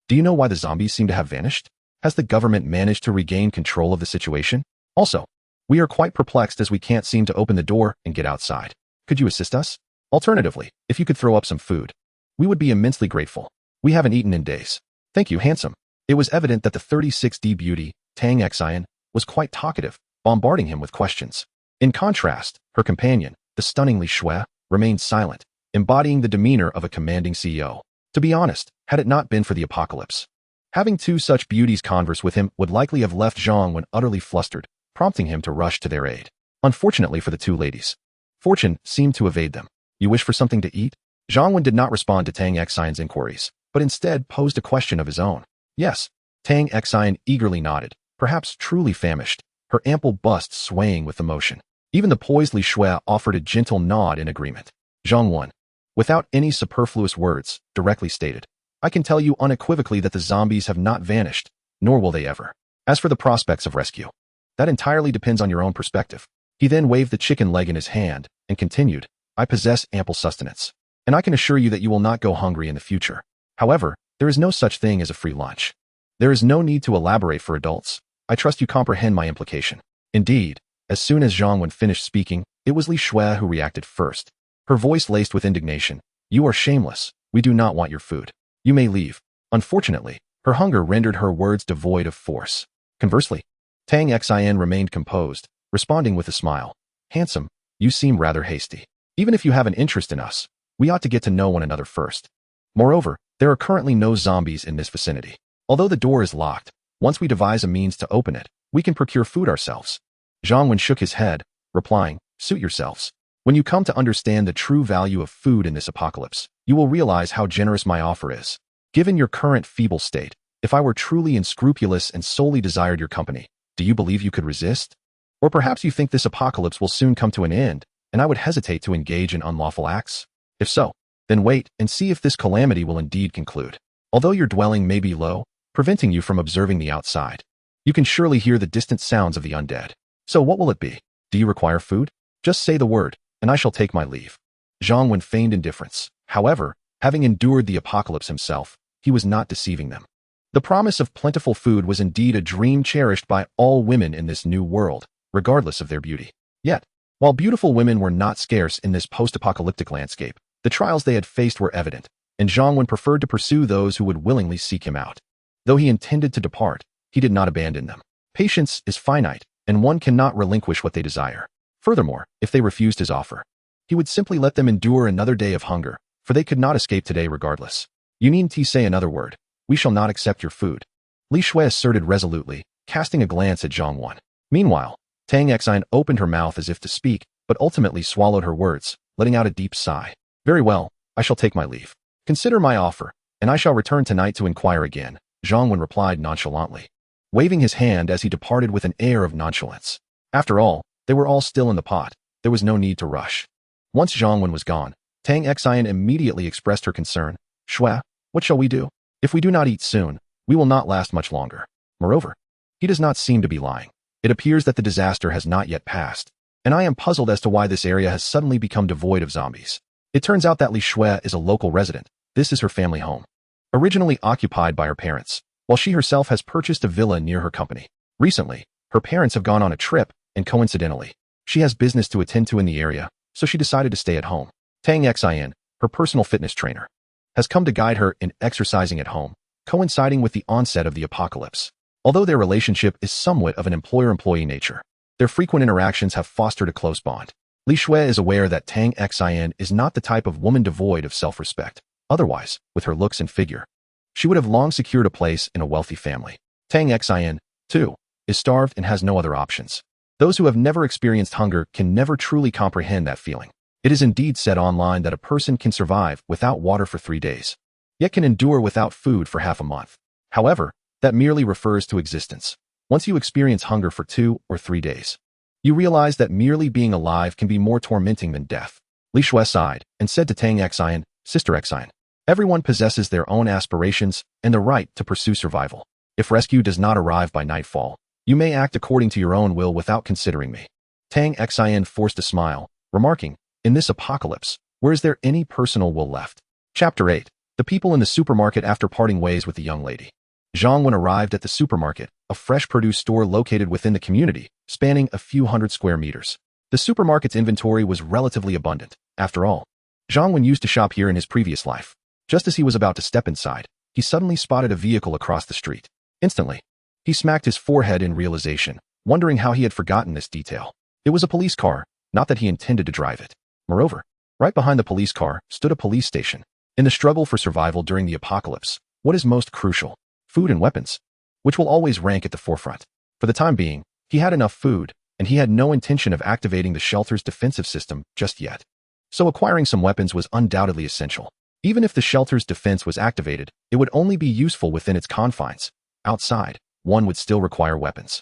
Do you know why the zombies seem to have vanished? Has the government managed to regain control of the situation? Also, we are quite perplexed as we can't seem to open the door and get outside. Could you assist us? Alternatively, if you could throw up some food, we would be immensely grateful. We haven't eaten in days." "Thank you, handsome." It was evident that the 36D beauty, Tang Xian, was quite talkative, bombarding him with questions. In contrast, her companion, the stunning Li Shui, remained silent, embodying the demeanor of a commanding CEO. To be honest, had it not been for the apocalypse, having two such beauties converse with him would likely have left Zhang Wen utterly flustered, prompting him to rush to their aid. Unfortunately for the two ladies, fortune seemed to evade them. "You wish for something to eat?" Zhang Wen did not respond to Tang Xian's inquiries, but instead posed a question of his own. "Yes." Tang Xian eagerly nodded, perhaps truly famished, her ample bust swaying with emotion. Even the poised Li Shui offered a gentle nod in agreement. Zhang Wen, without any superfluous words, directly stated, "I can tell you unequivocally that the zombies have not vanished, nor will they ever. As for the prospects of rescue, that entirely depends on your own perspective." He then waved the chicken leg in his hand and continued, "I possess ample sustenance, and I can assure you that you will not go hungry in the future. However, there is no such thing as a free lunch. There is no need to elaborate for adults. I trust you comprehend my implication." Indeed, as soon as Zhang Wen finished speaking, it was Li Shui who reacted first. Her voice laced with indignation. "You are shameless. We do not want your food. You may leave." Unfortunately, her hunger rendered her words devoid of force. Conversely, Tang Xian remained composed, responding with a smile. "Handsome, you seem rather hasty. Even if you have an interest in us, we ought to get to know one another first. Moreover, there are currently no zombies in this vicinity. Although the door is locked, once we devise a means to open it, we can procure food ourselves." Zhang Wen shook his head, replying, "Suit yourselves. When you come to understand the true value of food in this apocalypse, you will realize how generous my offer is. Given your current feeble state, if I were truly unscrupulous and solely desired your company, do you believe you could resist? Or perhaps you think this apocalypse will soon come to an end, and I would hesitate to engage in unlawful acts? If so, then wait and see if this calamity will indeed conclude. Although your dwelling may be low, preventing you from observing the outside, you can surely hear the distant sounds of the undead. So what will it be? Do you require food? Just say the word, and I shall take my leave." Zhang Wen feigned indifference. However, having endured the apocalypse himself, he was not deceiving them. The promise of plentiful food was indeed a dream cherished by all women in this new world, regardless of their beauty. Yet, while beautiful women were not scarce in this post-apocalyptic landscape, the trials they had faced were evident, and Zhang Wen preferred to pursue those who would willingly seek him out. Though he intended to depart, he did not abandon them. Patience is finite, and one cannot relinquish what they desire. Furthermore, if they refused his offer, he would simply let them endure another day of hunger, for they could not escape today regardless. "You needn't say another word. We shall not accept your food," Li Shui asserted resolutely, casting a glance at Zhang Wen. Meanwhile, Tang Xian opened her mouth as if to speak, but ultimately swallowed her words, letting out a deep sigh. "Very well, I shall take my leave. Consider my offer, and I shall return tonight to inquire again," Zhang Wen replied nonchalantly, waving his hand as he departed with an air of nonchalance. After all, they were all still in the pot. There was no need to rush. Once Zhang Wen was gone, Tang Xian immediately expressed her concern. Shui, what shall we do? If we do not eat soon, we will not last much longer. Moreover, he does not seem to be lying. It appears that the disaster has not yet passed, and I am puzzled as to why this area has suddenly become devoid of zombies. It turns out that Li Shui is a local resident. This is her family home, originally occupied by her parents, while she herself has purchased a villa near her company. Recently, her parents have gone on a trip, and coincidentally, she has business to attend to in the area, so she decided to stay at home. Tang Xian, her personal fitness trainer, has come to guide her in exercising at home, coinciding with the onset of the apocalypse. Although their relationship is somewhat of an employer-employee nature, their frequent interactions have fostered a close bond. Li Shui is aware that Tang Xian is not the type of woman devoid of self-respect. Otherwise, with her looks and figure, she would have long secured a place in a wealthy family. Tang Xian, too, is starved and has no other options. Those who have never experienced hunger can never truly comprehend that feeling. It is indeed said online that a person can survive without water for 3 days, yet can endure without food for half a month. However, that merely refers to existence. Once you experience hunger for 2 or 3 days, you realize that merely being alive can be more tormenting than death. Li Shui sighed and said to Tang Xian, Sister Xian, everyone possesses their own aspirations and the right to pursue survival. If rescue does not arrive by nightfall, you may act according to your own will without considering me. Tang Xian forced a smile, remarking, in this apocalypse, where is there any personal will left? Chapter 8. The people in the supermarket after parting ways with the young lady. Zhang Wen arrived at the supermarket, a fresh produce store located within the community, spanning a few hundred square meters. The supermarket's inventory was relatively abundant. After all, Zhang Wen used to shop here in his previous life. Just as he was about to step inside, he suddenly spotted a vehicle across the street. Instantly, he smacked his forehead in realization, wondering how he had forgotten this detail. It was a police car, not that he intended to drive it. Moreover, right behind the police car stood a police station. In the struggle for survival during the apocalypse, what is most crucial? Food and weapons, which will always rank at the forefront. For the time being, he had enough food, and he had no intention of activating the shelter's defensive system just yet. So acquiring some weapons was undoubtedly essential. Even if the shelter's defense was activated, it would only be useful within its confines. Outside, one would still require weapons.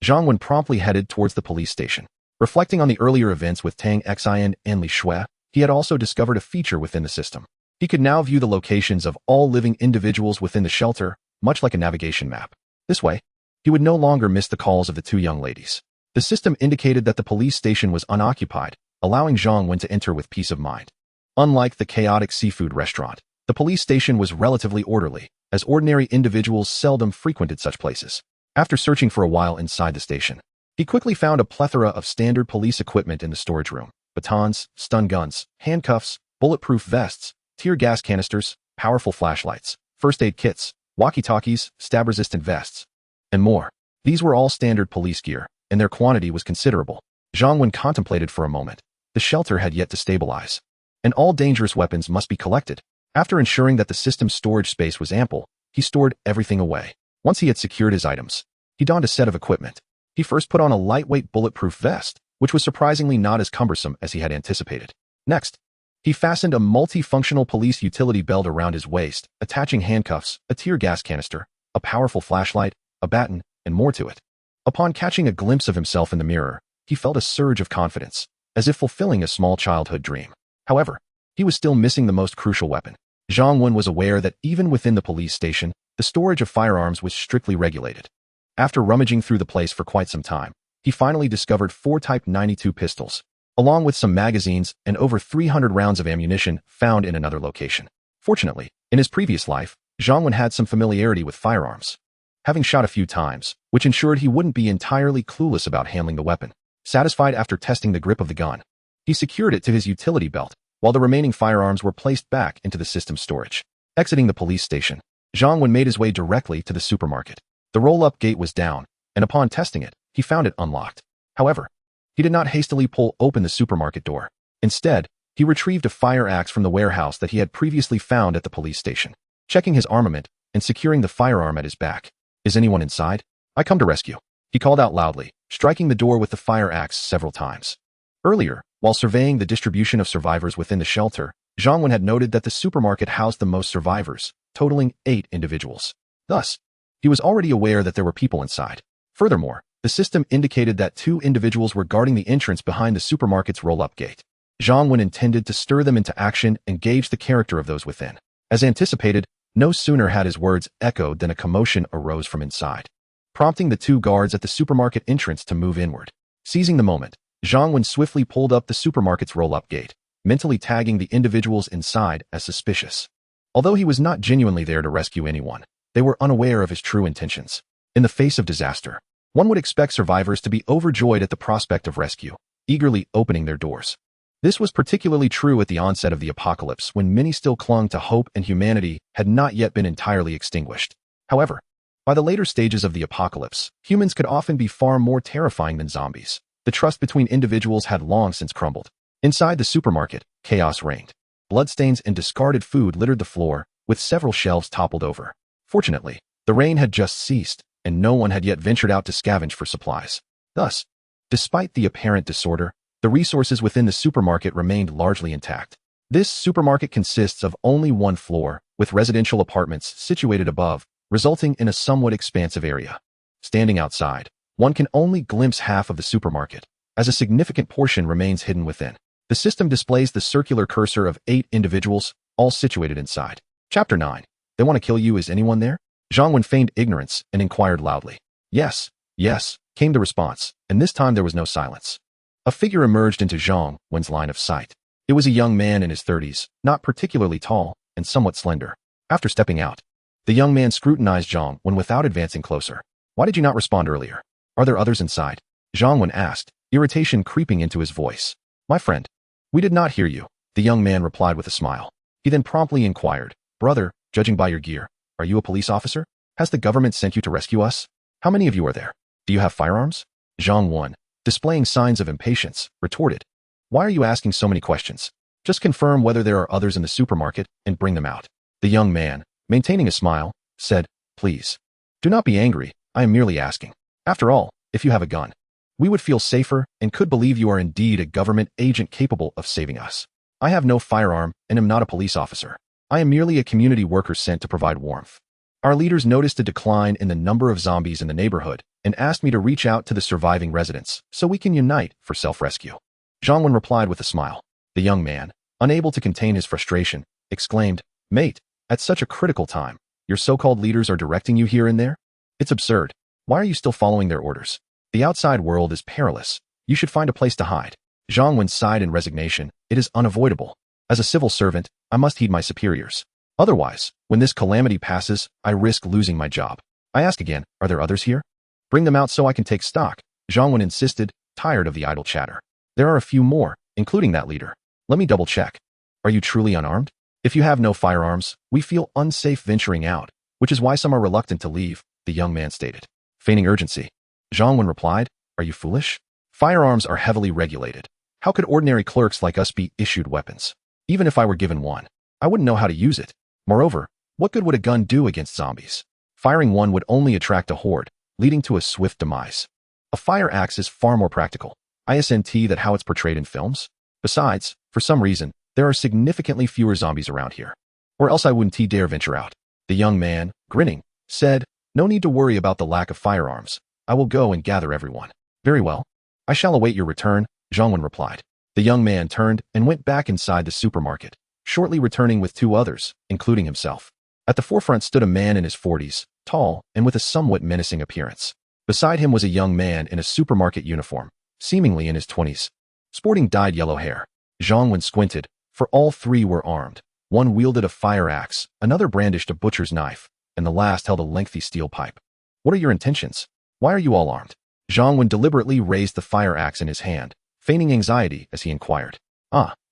Zhang Wen promptly headed towards the police station. Reflecting on the earlier events with Tang Xian and Li Shui, he had also discovered a feature within the system. He could now view the locations of all living individuals within the shelter, much like a navigation map. This way, he would no longer miss the calls of the 2 young ladies. The system indicated that the police station was unoccupied, allowing Zhang Wen to enter with peace of mind. Unlike the chaotic seafood restaurant, the police station was relatively orderly, as ordinary individuals seldom frequented such places. After searching for a while inside the station, he quickly found a plethora of standard police equipment in the storage room: batons, stun guns, handcuffs, bulletproof vests, tear gas canisters, powerful flashlights, first aid kits, walkie-talkies, stab-resistant vests, and more. These were all standard police gear, and their quantity was considerable. Zhang Wen contemplated for a moment. The shelter had yet to stabilize, and all dangerous weapons must be collected. After ensuring that the system's storage space was ample, he stored everything away. Once he had secured his items, he donned a set of equipment. He first put on a lightweight bulletproof vest, which was surprisingly not as cumbersome as he had anticipated. Next, he fastened a multifunctional police utility belt around his waist, attaching handcuffs, a tear gas canister, a powerful flashlight, a baton, and more to it. Upon catching a glimpse of himself in the mirror, he felt a surge of confidence, as if fulfilling a small childhood dream. However, he was still missing the most crucial weapon. Zhang Wen was aware that even within the police station, the storage of firearms was strictly regulated. After rummaging through the place for quite some time, he finally discovered 4 Type 92 pistols, along with some magazines and over 300 rounds of ammunition found in another location. Fortunately, in his previous life, Zhang Wen had some familiarity with firearms, having shot a few times, which ensured he wouldn't be entirely clueless about handling the weapon. Satisfied after testing the grip of the gun, he secured it to his utility belt, while the remaining firearms were placed back into the system's storage. Exiting the police station, Zhang Wen made his way directly to the supermarket. The roll-up gate was down, and upon testing it, he found it unlocked. However, he did not hastily pull open the supermarket door. Instead, he retrieved a fire axe from the warehouse that he had previously found at the police station. Checking his armament and securing the firearm at his back. Is anyone inside? I come to rescue, he called out loudly, striking the door with the fire axe several times. Earlier, while surveying the distribution of survivors within the shelter, Zhang Wen had noted that the supermarket housed the most survivors, totaling 8 individuals. Thus, he was already aware that there were people inside. Furthermore, the system indicated that 2 individuals were guarding the entrance behind the supermarket's roll-up gate. Zhang Wen intended to stir them into action and gauge the character of those within. As anticipated, no sooner had his words echoed than a commotion arose from inside, prompting the two guards at the supermarket entrance to move inward. Seizing the moment, Zhang Wen swiftly pulled up the supermarket's roll-up gate, mentally tagging the individuals inside as suspicious. Although he was not genuinely there to rescue anyone, they were unaware of his true intentions. In the face of disaster, one would expect survivors to be overjoyed at the prospect of rescue, eagerly opening their doors. This was particularly true at the onset of the apocalypse, when many still clung to hope and humanity had not yet been entirely extinguished. However, by the later stages of the apocalypse, humans could often be far more terrifying than zombies. The trust between individuals had long since crumbled. Inside the supermarket, chaos reigned. Bloodstains and discarded food littered the floor, with several shelves toppled over. Fortunately, the rain had just ceased, and no one had yet ventured out to scavenge for supplies. Thus, despite the apparent disorder, the resources within the supermarket remained largely intact. This supermarket consists of only one floor, with residential apartments situated above, resulting in a somewhat expansive area. Standing outside, one can only glimpse half of the supermarket, as a significant portion remains hidden within. The system displays the circular cursor of 8 individuals, all situated inside. Chapter 9. They want to kill you. Is anyone there? Zhang Wen feigned ignorance and inquired loudly. Yes, yes, came the response, and this time there was no silence. A figure emerged into Zhang Wen's line of sight. It was a young man in his 30s, not particularly tall, and somewhat slender. After stepping out, the young man scrutinized Zhang Wen without advancing closer. Why did you not respond earlier? Are there others inside? Zhang Wen asked, irritation creeping into his voice. My friend, we did not hear you, the young man replied with a smile. He then promptly inquired, Brother, judging by your gear, are you a police officer? Has the government sent you to rescue us? How many of you are there? Do you have firearms? Zhang Wen, displaying signs of impatience, retorted. Why are you asking so many questions? Just confirm whether there are others in the supermarket and bring them out. The young man, maintaining a smile, said, Please, do not be angry, I am merely asking. After all, if you have a gun, we would feel safer and could believe you are indeed a government agent capable of saving us. I have no firearm and am not a police officer. I am merely a community worker sent to provide warmth. Our leaders noticed a decline in the number of zombies in the neighborhood and asked me to reach out to the surviving residents so we can unite for self-rescue. Zhang Wen replied with a smile. The young man, unable to contain his frustration, exclaimed, Mate, at such a critical time, your so-called leaders are directing you here and there? It's absurd. Why are you still following their orders? The outside world is perilous. You should find a place to hide. Zhang Wen sighed in resignation. It is unavoidable. As a civil servant, I must heed my superiors. Otherwise, when this calamity passes, I risk losing my job. I ask again, are there others here? Bring them out so I can take stock, Zhang Wen insisted, tired of the idle chatter. There are a few more, including that leader. Let me double check. Are you truly unarmed? If you have no firearms, we feel unsafe venturing out, which is why some are reluctant to leave, the young man stated. Feigning urgency, Zhang Wen replied, Are you foolish? Firearms are heavily regulated. How could ordinary clerks like us be issued weapons? Even if I were given one, I wouldn't know how to use it. Moreover, what good would a gun do against zombies? Firing one would only attract a horde, leading to a swift demise. A fire axe is far more practical. Isn't that how it's portrayed in films? Besides, for some reason, there are significantly fewer zombies around here. Or else I wouldn't dare venture out. The young man, grinning, said, No need to worry about the lack of firearms. I will go and gather everyone. Very well. I shall await your return, Zhang Wen replied. The young man turned and went back inside the supermarket, shortly returning with 2 others, including himself. At the forefront stood a man in his 40s, tall and with a somewhat menacing appearance. Beside him was a young man in a supermarket uniform, seemingly in his 20s, sporting dyed yellow hair. Zhang Wen squinted, for all 3 were armed. One wielded a fire axe, another brandished a butcher's knife, and the last held a lengthy steel pipe. What are your intentions? Why are you all armed? Zhang Wen deliberately raised the fire axe in his hand, feigning anxiety as he inquired.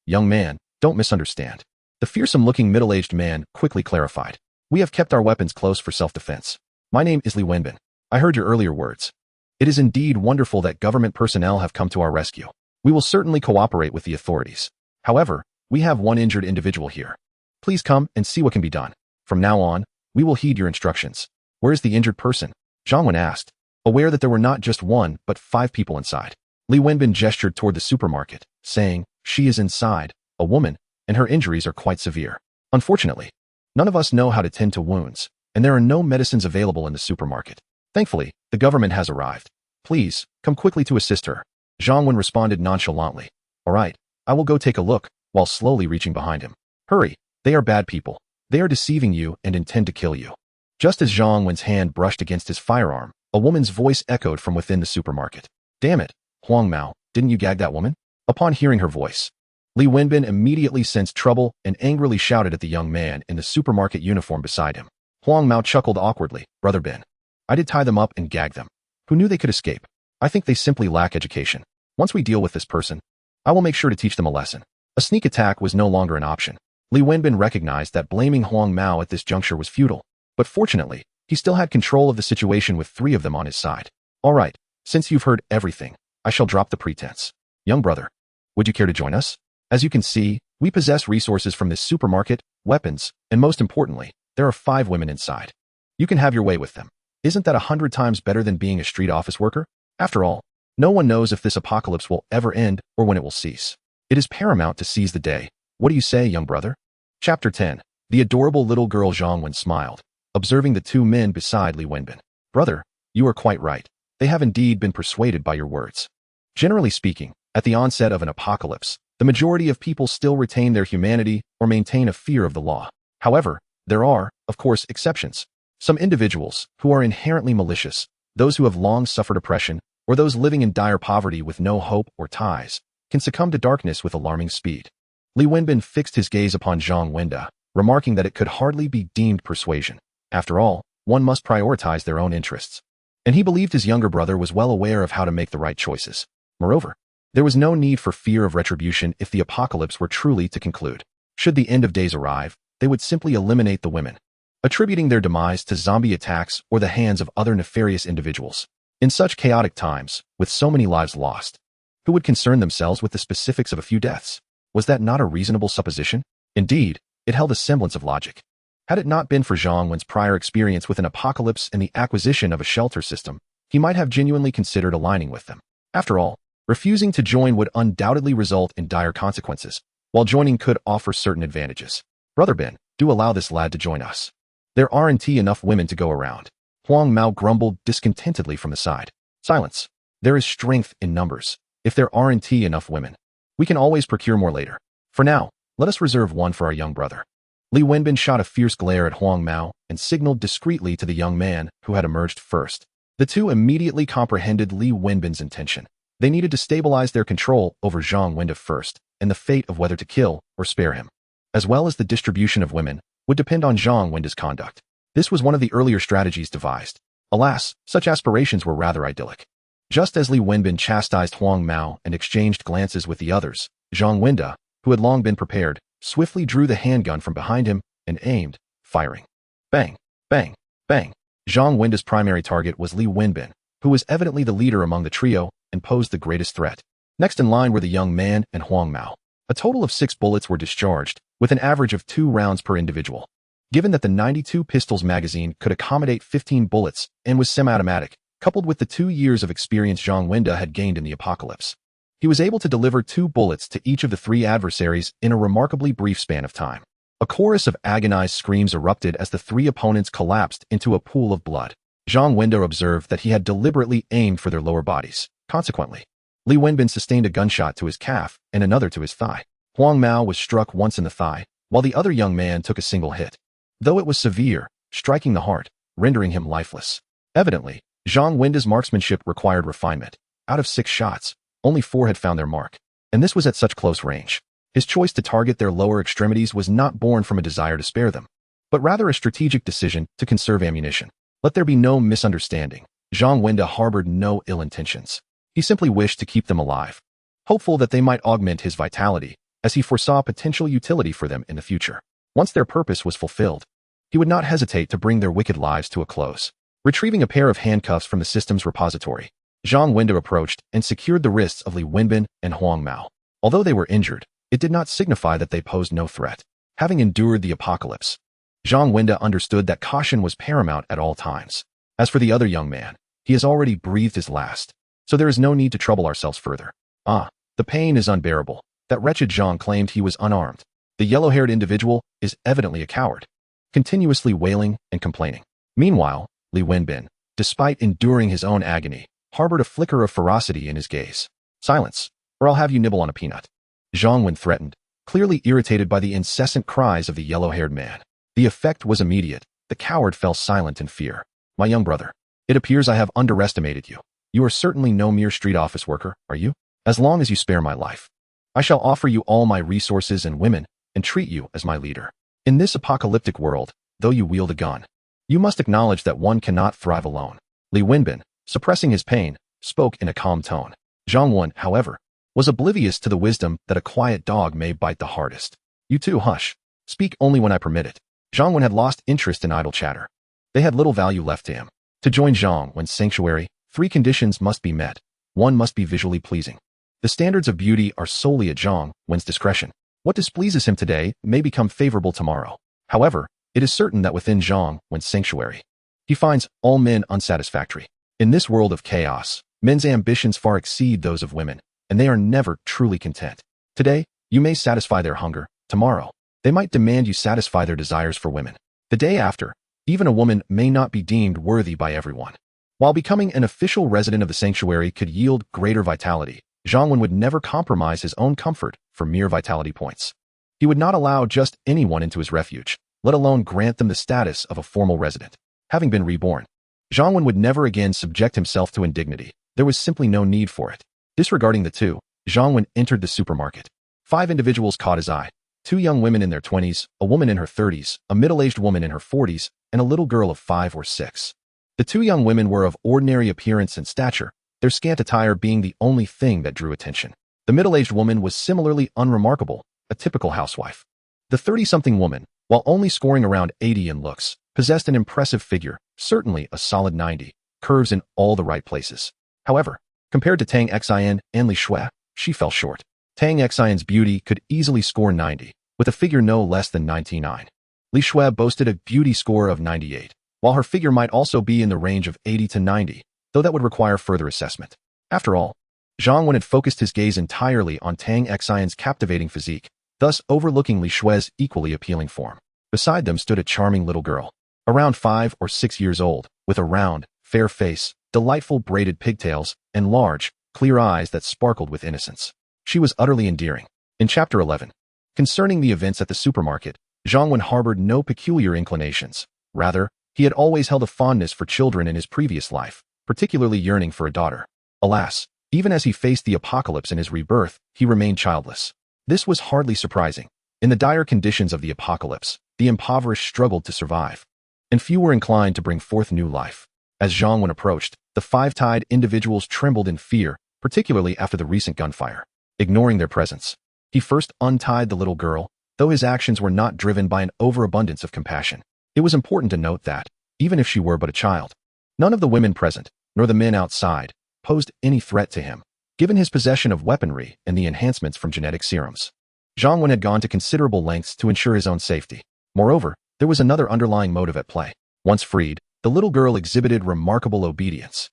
Young man, don't misunderstand. The fearsome-looking middle-aged man quickly clarified. We have kept our weapons close for self-defense. My name is Li Wenbin. I heard your earlier words. It is indeed wonderful that government personnel have come to our rescue. We will certainly cooperate with the authorities. However, we have one injured individual here. Please come and see what can be done. From now on, we will heed your instructions. Where is the injured person? Zhang Wen asked, aware that there were not just 1 but 5 people inside. Li Wenbin gestured toward the supermarket, saying, She is inside, a woman, and her injuries are quite severe. Unfortunately, none of us know how to tend to wounds, and there are no medicines available in the supermarket. Thankfully, the government has arrived. Please, come quickly to assist her. Zhang Wen responded nonchalantly. All right, I will go take a look, while slowly reaching behind him. Hurry, they are bad people. They are deceiving you and intend to kill you. Just as Zhang Wen's hand brushed against his firearm, a woman's voice echoed from within the supermarket. Damn it, Huang Mao, didn't you gag that woman? Upon hearing her voice, Li Wenbin immediately sensed trouble and angrily shouted at the young man in the supermarket uniform beside him. Huang Mao chuckled awkwardly. Brother Bin, I did tie them up and gag them. Who knew they could escape? I think they simply lack education. Once we deal with this person, I will make sure to teach them a lesson. A sneak attack was no longer an option. Li Wenbin recognized that blaming Huang Mao at this juncture was futile, but fortunately, he still had control of the situation with 3 of them on his side. All right, since you've heard everything, I shall drop the pretense. Young brother, would you care to join us? As you can see, we possess resources from this supermarket, weapons, and most importantly, there are 5 women inside. You can have your way with them. Isn't that 100 times better than being a street office worker? After all, no one knows if this apocalypse will ever end or when it will cease. It is paramount to seize the day. What do you say, young brother? Chapter 10. The adorable little girl Zhang Wen smiled, observing the 2 men beside Li Wenbin. Brother, you are quite right. They have indeed been persuaded by your words. Generally speaking, at the onset of an apocalypse, the majority of people still retain their humanity or maintain a fear of the law. However, there are, of course, exceptions. Some individuals who are inherently malicious, those who have long suffered oppression, or those living in dire poverty with no hope or ties, can succumb to darkness with alarming speed. Li Wenbin fixed his gaze upon Zhang Wenda, remarking that it could hardly be deemed persuasion. After all, one must prioritize their own interests. And he believed his younger brother was well aware of how to make the right choices. Moreover, there was no need for fear of retribution if the apocalypse were truly to conclude. Should the end of days arrive, they would simply eliminate the women, attributing their demise to zombie attacks or the hands of other nefarious individuals. In such chaotic times, with so many lives lost, who would concern themselves with the specifics of a few deaths? Was that not a reasonable supposition? Indeed, it held a semblance of logic. Had it not been for Zhang Wen's prior experience with an apocalypse and the acquisition of a shelter system, he might have genuinely considered aligning with them. After all, refusing to join would undoubtedly result in dire consequences, while joining could offer certain advantages. Brother Ben, do allow this lad to join us. There aren't enough women to go around. Huang Mao grumbled discontentedly from the side. Silence. There is strength in numbers. If there aren't enough women, we can always procure more later. For now, let us reserve one for our young brother. Li Wenbin shot a fierce glare at Huang Mao and signaled discreetly to the young man who had emerged first. The 2 immediately comprehended Li Wenbin's intention. They needed to stabilize their control over Zhang Wenda first, and the fate of whether to kill or spare him, as well as the distribution of women, would depend on Zhang Wenda's conduct. This was one of the earlier strategies devised. Alas, such aspirations were rather idyllic. Just as Li Wenbin chastised Huang Mao and exchanged glances with the others, Zhang Wenda, who had long been prepared, swiftly drew the handgun from behind him and aimed, firing. Bang, bang, bang. Zhang Wenda's primary target was Li Wenbin, who was evidently the leader among the trio and posed the greatest threat. Next in line were the young man and Huang Mao. A total of 6 bullets were discharged, with an average of 2 rounds per individual. Given that the 92 pistols magazine could accommodate 15 bullets and was semi-automatic, coupled with the 2 years of experience Zhang Wenda had gained in the apocalypse, he was able to deliver 2 bullets to each of the 3 adversaries in a remarkably brief span of time. A chorus of agonized screams erupted as the 3 opponents collapsed into a pool of blood. Zhang Wenda observed that he had deliberately aimed for their lower bodies. Consequently, Li Wenbin sustained a gunshot to his calf and another to his thigh. Huang Mao was struck once in the thigh, while the other young man took a single hit, though it was severe, striking the heart, rendering him lifeless. Evidently, Zhang Wenda's marksmanship required refinement. Out of 6 shots, only 4 had found their mark, and this was at such close range. His choice to target their lower extremities was not born from a desire to spare them, but rather a strategic decision to conserve ammunition. Let there be no misunderstanding. Zhang Wenda harbored no ill intentions. He simply wished to keep them alive, hopeful that they might augment his vitality, as he foresaw potential utility for them in the future. Once their purpose was fulfilled, he would not hesitate to bring their wicked lives to a close. Retrieving a pair of handcuffs from the system's repository, Zhang Wenda approached and secured the wrists of Li Wenbin and Huang Mao. Although they were injured, it did not signify that they posed no threat. Having endured the apocalypse, Zhang Wenda understood that caution was paramount at all times. As for the other young man, he has already breathed his last, so there is no need to trouble ourselves further. The pain is unbearable. That wretched Zhang claimed he was unarmed. The yellow-haired individual is evidently a coward, continuously wailing and complaining. Meanwhile, Li Wenbin, despite enduring his own agony, harbored a flicker of ferocity in his gaze. Silence, or I'll have you nibble on a peanut. Zhang Wen threatened, clearly irritated by the incessant cries of the yellow-haired man. The effect was immediate. The coward fell silent in fear. My young brother, it appears I have underestimated you. You are certainly no mere street office worker, are you? As long as you spare my life, I shall offer you all my resources and women and treat you as my leader. In this apocalyptic world, though you wield a gun, you must acknowledge that one cannot thrive alone. Li Wenbin, suppressing his pain, spoke in a calm tone. Zhang Wen, however, was oblivious to the wisdom that a quiet dog may bite the hardest. You too, hush. Speak only when I permit it. Zhang Wen had lost interest in idle chatter. They had little value left to him. To join Zhang Wen's sanctuary, 3 conditions must be met. 1 must be visually pleasing. The standards of beauty are solely at Zhang Wen's discretion. What displeases him today may become favorable tomorrow. However, it is certain that within Zhang Wen's sanctuary, he finds all men unsatisfactory. In this world of chaos, men's ambitions far exceed those of women, and they are never truly content. Today, you may satisfy their hunger. Tomorrow, they might demand you satisfy their desires for women. The day after, even a woman may not be deemed worthy by everyone. While becoming an official resident of the sanctuary could yield greater vitality, Zhang Wen would never compromise his own comfort for mere vitality points. He would not allow just anyone into his refuge, let alone grant them the status of a formal resident. Having been reborn, Zhang Wen would never again subject himself to indignity. There was simply no need for it. Disregarding the two, Zhang Wen entered the supermarket. 5 individuals caught his eye. 2 young women in their 20s, a woman in her 30s, a middle-aged woman in her 40s, and a little girl of 5 or 6. The 2 young women were of ordinary appearance and stature, their scant attire being the only thing that drew attention. The middle-aged woman was similarly unremarkable, a typical housewife. The 30-something woman, while only scoring around 80 in looks, possessed an impressive figure, certainly a solid 90, curves in all the right places. However, compared to Tang Xin and Li Shui, she fell short. Tang Xin's beauty could easily score 90, with a figure no less than 99. Li Shui boasted a beauty score of 98, while her figure might also be in the range of 80 to 90, though that would require further assessment. After all, Zhang Wen had focused his gaze entirely on Tang Xin's captivating physique, thus overlooking Li Shui's equally appealing form. Beside them stood a charming little girl, around 5 or 6 years old, with a round, fair face, delightful braided pigtails, and large, clear eyes that sparkled with innocence. She was utterly endearing. In Chapter 11, concerning the events at the supermarket, Zhang Wen harbored no peculiar inclinations. Rather, he had always held a fondness for children in his previous life, particularly yearning for a daughter. Alas, even as he faced the apocalypse in his rebirth, he remained childless. This was hardly surprising. In the dire conditions of the apocalypse, the impoverished struggled to survive, and few were inclined to bring forth new life. As Zhang Wen approached, the 5-tied individuals trembled in fear, particularly after the recent gunfire. Ignoring their presence, he first untied the little girl, though his actions were not driven by an overabundance of compassion. It was important to note that, even if she were but a child, none of the women present, nor the men outside, posed any threat to him, given his possession of weaponry and the enhancements from genetic serums. Zhang Wen had gone to considerable lengths to ensure his own safety. Moreover, there was another underlying motive at play. Once freed, the little girl exhibited remarkable obedience.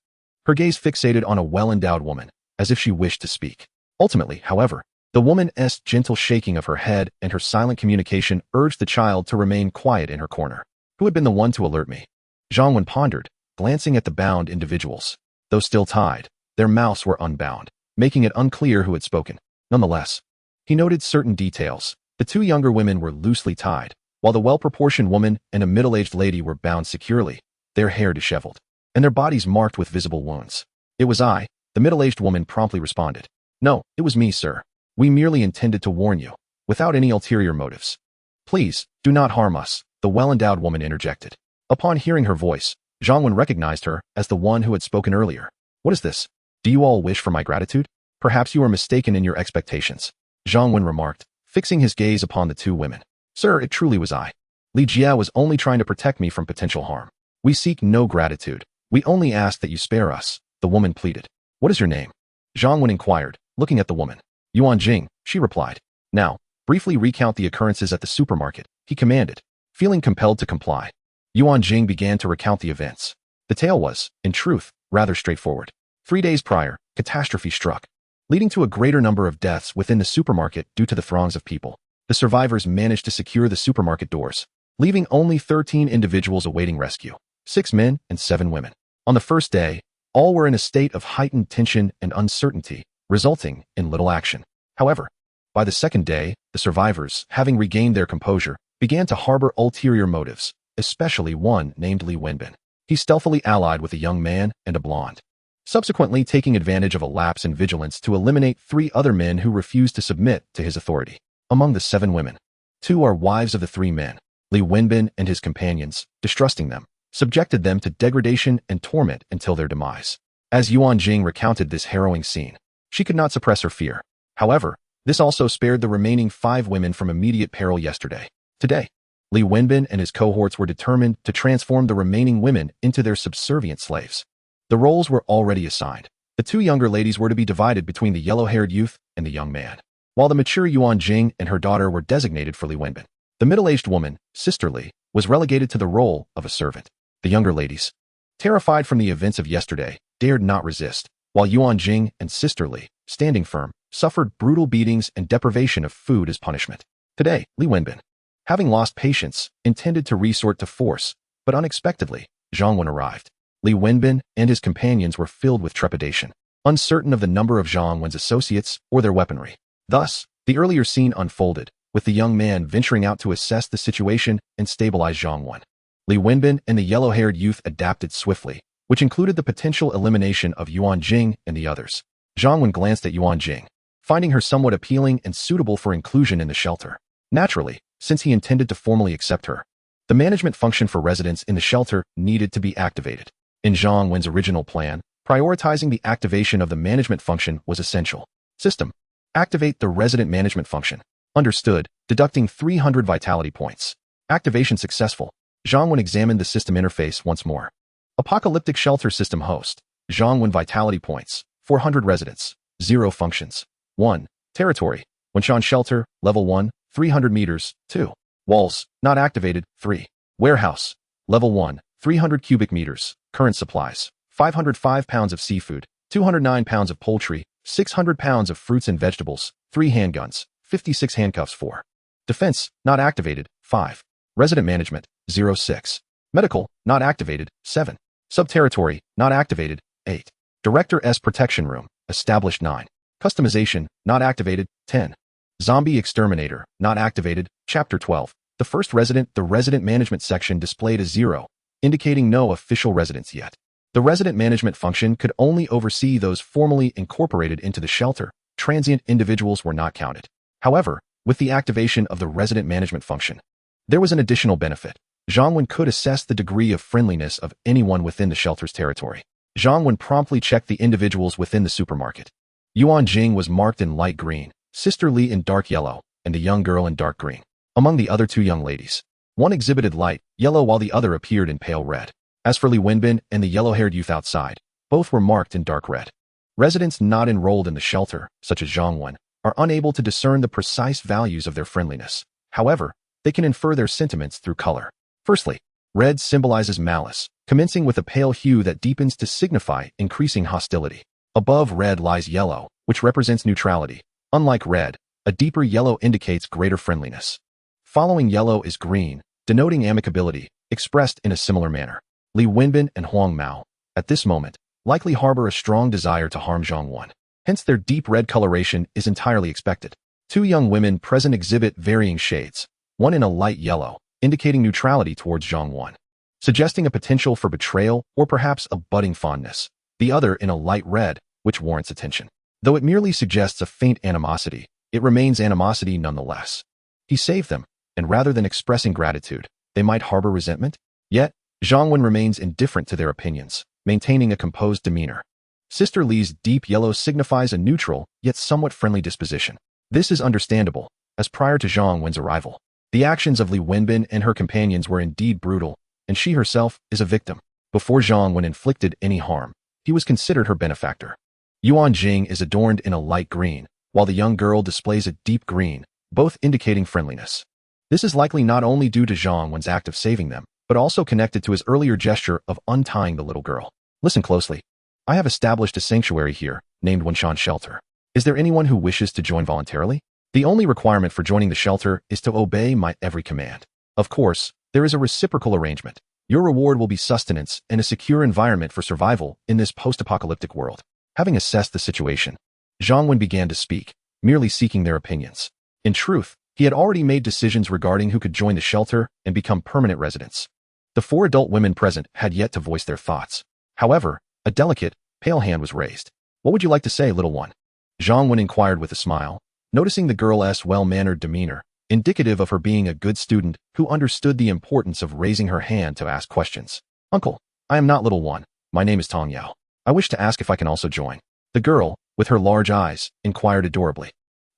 Her gaze fixated on a well-endowed woman, as if she wished to speak. Ultimately, however, the woman's gentle shaking of her head and her silent communication urged the child to remain quiet in her corner. Who had been the one to alert me? Zhang Wen pondered, glancing at the bound individuals. Though still tied, their mouths were unbound, making it unclear who had spoken. Nonetheless, he noted certain details. The 2 younger women were loosely tied, while the well-proportioned woman and a middle-aged lady were bound securely, their hair disheveled, and their bodies marked with visible wounds. It was I, the middle-aged woman promptly responded. No, it was me, sir. We merely intended to warn you, without any ulterior motives. Please, do not harm us, the well-endowed woman interjected. Upon hearing her voice, Zhang Wen recognized her as the one who had spoken earlier. What is this? Do you all wish for my gratitude? Perhaps you are mistaken in your expectations, Zhang Wen remarked, fixing his gaze upon the 2 women. Sir, it truly was I. Li Jia was only trying to protect me from potential harm. We seek no gratitude. We only ask that you spare us, the woman pleaded. What is your name? Zhang Wen inquired, looking at the woman. Yuan Jing, she replied. Now, briefly recount the occurrences at the supermarket, he commanded, feeling compelled to comply. Yuan Jing began to recount the events. The tale was, in truth, rather straightforward. 3 days prior, catastrophe struck, leading to a greater number of deaths within the supermarket due to the throngs of people. The survivors managed to secure the supermarket doors, leaving only 13 individuals awaiting rescue, 6 men and 7 women. On the first day, all were in a state of heightened tension and uncertainty, resulting in little action. However, By the second day, the survivors, having regained their composure, began to harbor ulterior motives, especially one named Li Wenbin. He stealthily allied with a young man and a blonde, subsequently taking advantage of a lapse in vigilance to eliminate 3 other men who refused to submit to his authority. Among the 7 women, 2 are wives of the 3 men. Li Wenbin and his companions, distrusting them, subjected them to degradation and torment until their demise. As Yuan Jing recounted this harrowing scene, she could not suppress her fear. However, this also spared the remaining 5 women from immediate peril yesterday. Today, Li Wenbin and his cohorts were determined to transform the remaining women into their subservient slaves. The roles were already assigned. The 2 younger ladies were to be divided between the yellow-haired youth and the young man, while the mature Yuan Jing and her daughter were designated for Li Wenbin. The middle-aged woman, Sister Li, was relegated to the role of a servant. The younger ladies, terrified from the events of yesterday, dared not resist, while Yuan Jing and Sister Li, standing firm, suffered brutal beatings and deprivation of food as punishment. Today, Li Wenbin, having lost patience, intended to resort to force, but unexpectedly, Zhang Wen arrived. Li Wenbin and his companions were filled with trepidation, uncertain of the number of Zhang Wen's associates or their weaponry. Thus, the earlier scene unfolded, with the young man venturing out to assess the situation and stabilize Zhang Wen. Li Wenbin and the yellow-haired youth adapted swiftly, which included the potential elimination of Yuan Jing and the others. Zhang Wen glanced at Yuan Jing, finding her somewhat appealing and suitable for inclusion in the shelter. Naturally, since he intended to formally accept her, the management function for residents in the shelter needed to be activated. In Zhang Wen's original plan, prioritizing the activation of the management function was essential. System: activate the resident management function. Understood, deducting 300 vitality points. Activation successful. Zhang Wen examined the system interface once more. Apocalyptic Shelter System Host. Zhang Wen vitality points. 400 residents. 0 functions. 1. Territory. Wenshan Shelter, Level 1, 300 meters. 2. Walls, not activated. 3. Warehouse. Level 1, 300 cubic meters. Current supplies. 505 pounds of seafood. 209 pounds of poultry. 600 pounds of fruits and vegetables. 3 handguns. 56 handcuffs. 4. Defense, not activated. 5. Resident Management. 06. Medical, not activated. 7. Subterritory, not activated. 8. Director-S Protection Room, established. 9. Customization, not activated. 10. Zombie Exterminator, not activated. Chapter 12. The first resident. The resident management section displayed a 0, indicating no official residents yet. The resident management function could only oversee those formally incorporated into the shelter. Transient individuals were not counted. However, with the activation of the resident management function, there was an additional benefit. Zhang Wen could assess the degree of friendliness of anyone within the shelter's territory. Zhang Wen promptly checked the individuals within the supermarket. Yuan Jing was marked in light green, Sister Li in dark yellow, and a young girl in dark green. Among the other 2 young ladies, one exhibited light yellow while the other appeared in pale red. As for Li Wenbin and the yellow-haired youth outside, both were marked in dark red. Residents not enrolled in the shelter, such as Zhang Wen, are unable to discern the precise values of their friendliness. However, they can infer their sentiments through color. Firstly, red symbolizes malice, commencing with a pale hue that deepens to signify increasing hostility. Above red lies yellow, which represents neutrality. Unlike red, a deeper yellow indicates greater friendliness. Following yellow is green, denoting amicability, expressed in a similar manner. Li Wenbin and Huang Mao, at this moment, likely harbor a strong desire to harm Zhang Wen. Hence their deep red coloration is entirely expected. 2 young women present exhibit varying shades, one in a light yellow, indicating neutrality towards Zhang Wen, suggesting a potential for betrayal or perhaps a budding fondness. The other in a light red, which warrants attention. Though it merely suggests a faint animosity, it remains animosity nonetheless. He saved them, and rather than expressing gratitude, they might harbor resentment. Yet, Zhang Wen remains indifferent to their opinions, maintaining a composed demeanor. Sister Li's deep yellow signifies a neutral, yet somewhat friendly disposition. This is understandable, as prior to Zhang Wen's arrival, the actions of Li Wenbin and her companions were indeed brutal, and she herself is a victim. Before Zhang Wen inflicted any harm, he was considered her benefactor. Yuan Jing is adorned in a light green, while the young girl displays a deep green, both indicating friendliness. This is likely not only due to Zhang Wen's act of saving them, but also connected to his earlier gesture of untying the little girl. Listen closely. I have established a sanctuary here, named Wenshan Shelter. Is there anyone who wishes to join voluntarily? The only requirement for joining the shelter is to obey my every command. Of course, there is a reciprocal arrangement. Your reward will be sustenance and a secure environment for survival in this post-apocalyptic world. Having assessed the situation, Zhang Wen began to speak, merely seeking their opinions. In truth, he had already made decisions regarding who could join the shelter and become permanent residents. The 4 adult women present had yet to voice their thoughts. However, a delicate, pale hand was raised. "What would you like to say, little one?" Zhang Wen inquired with a smile, noticing the girl's well-mannered demeanor, indicative of her being a good student who understood the importance of raising her hand to ask questions. "Uncle, I am not little one. My name is Tong Yao. I wish to ask if I can also join." The girl, with her large eyes, inquired adorably.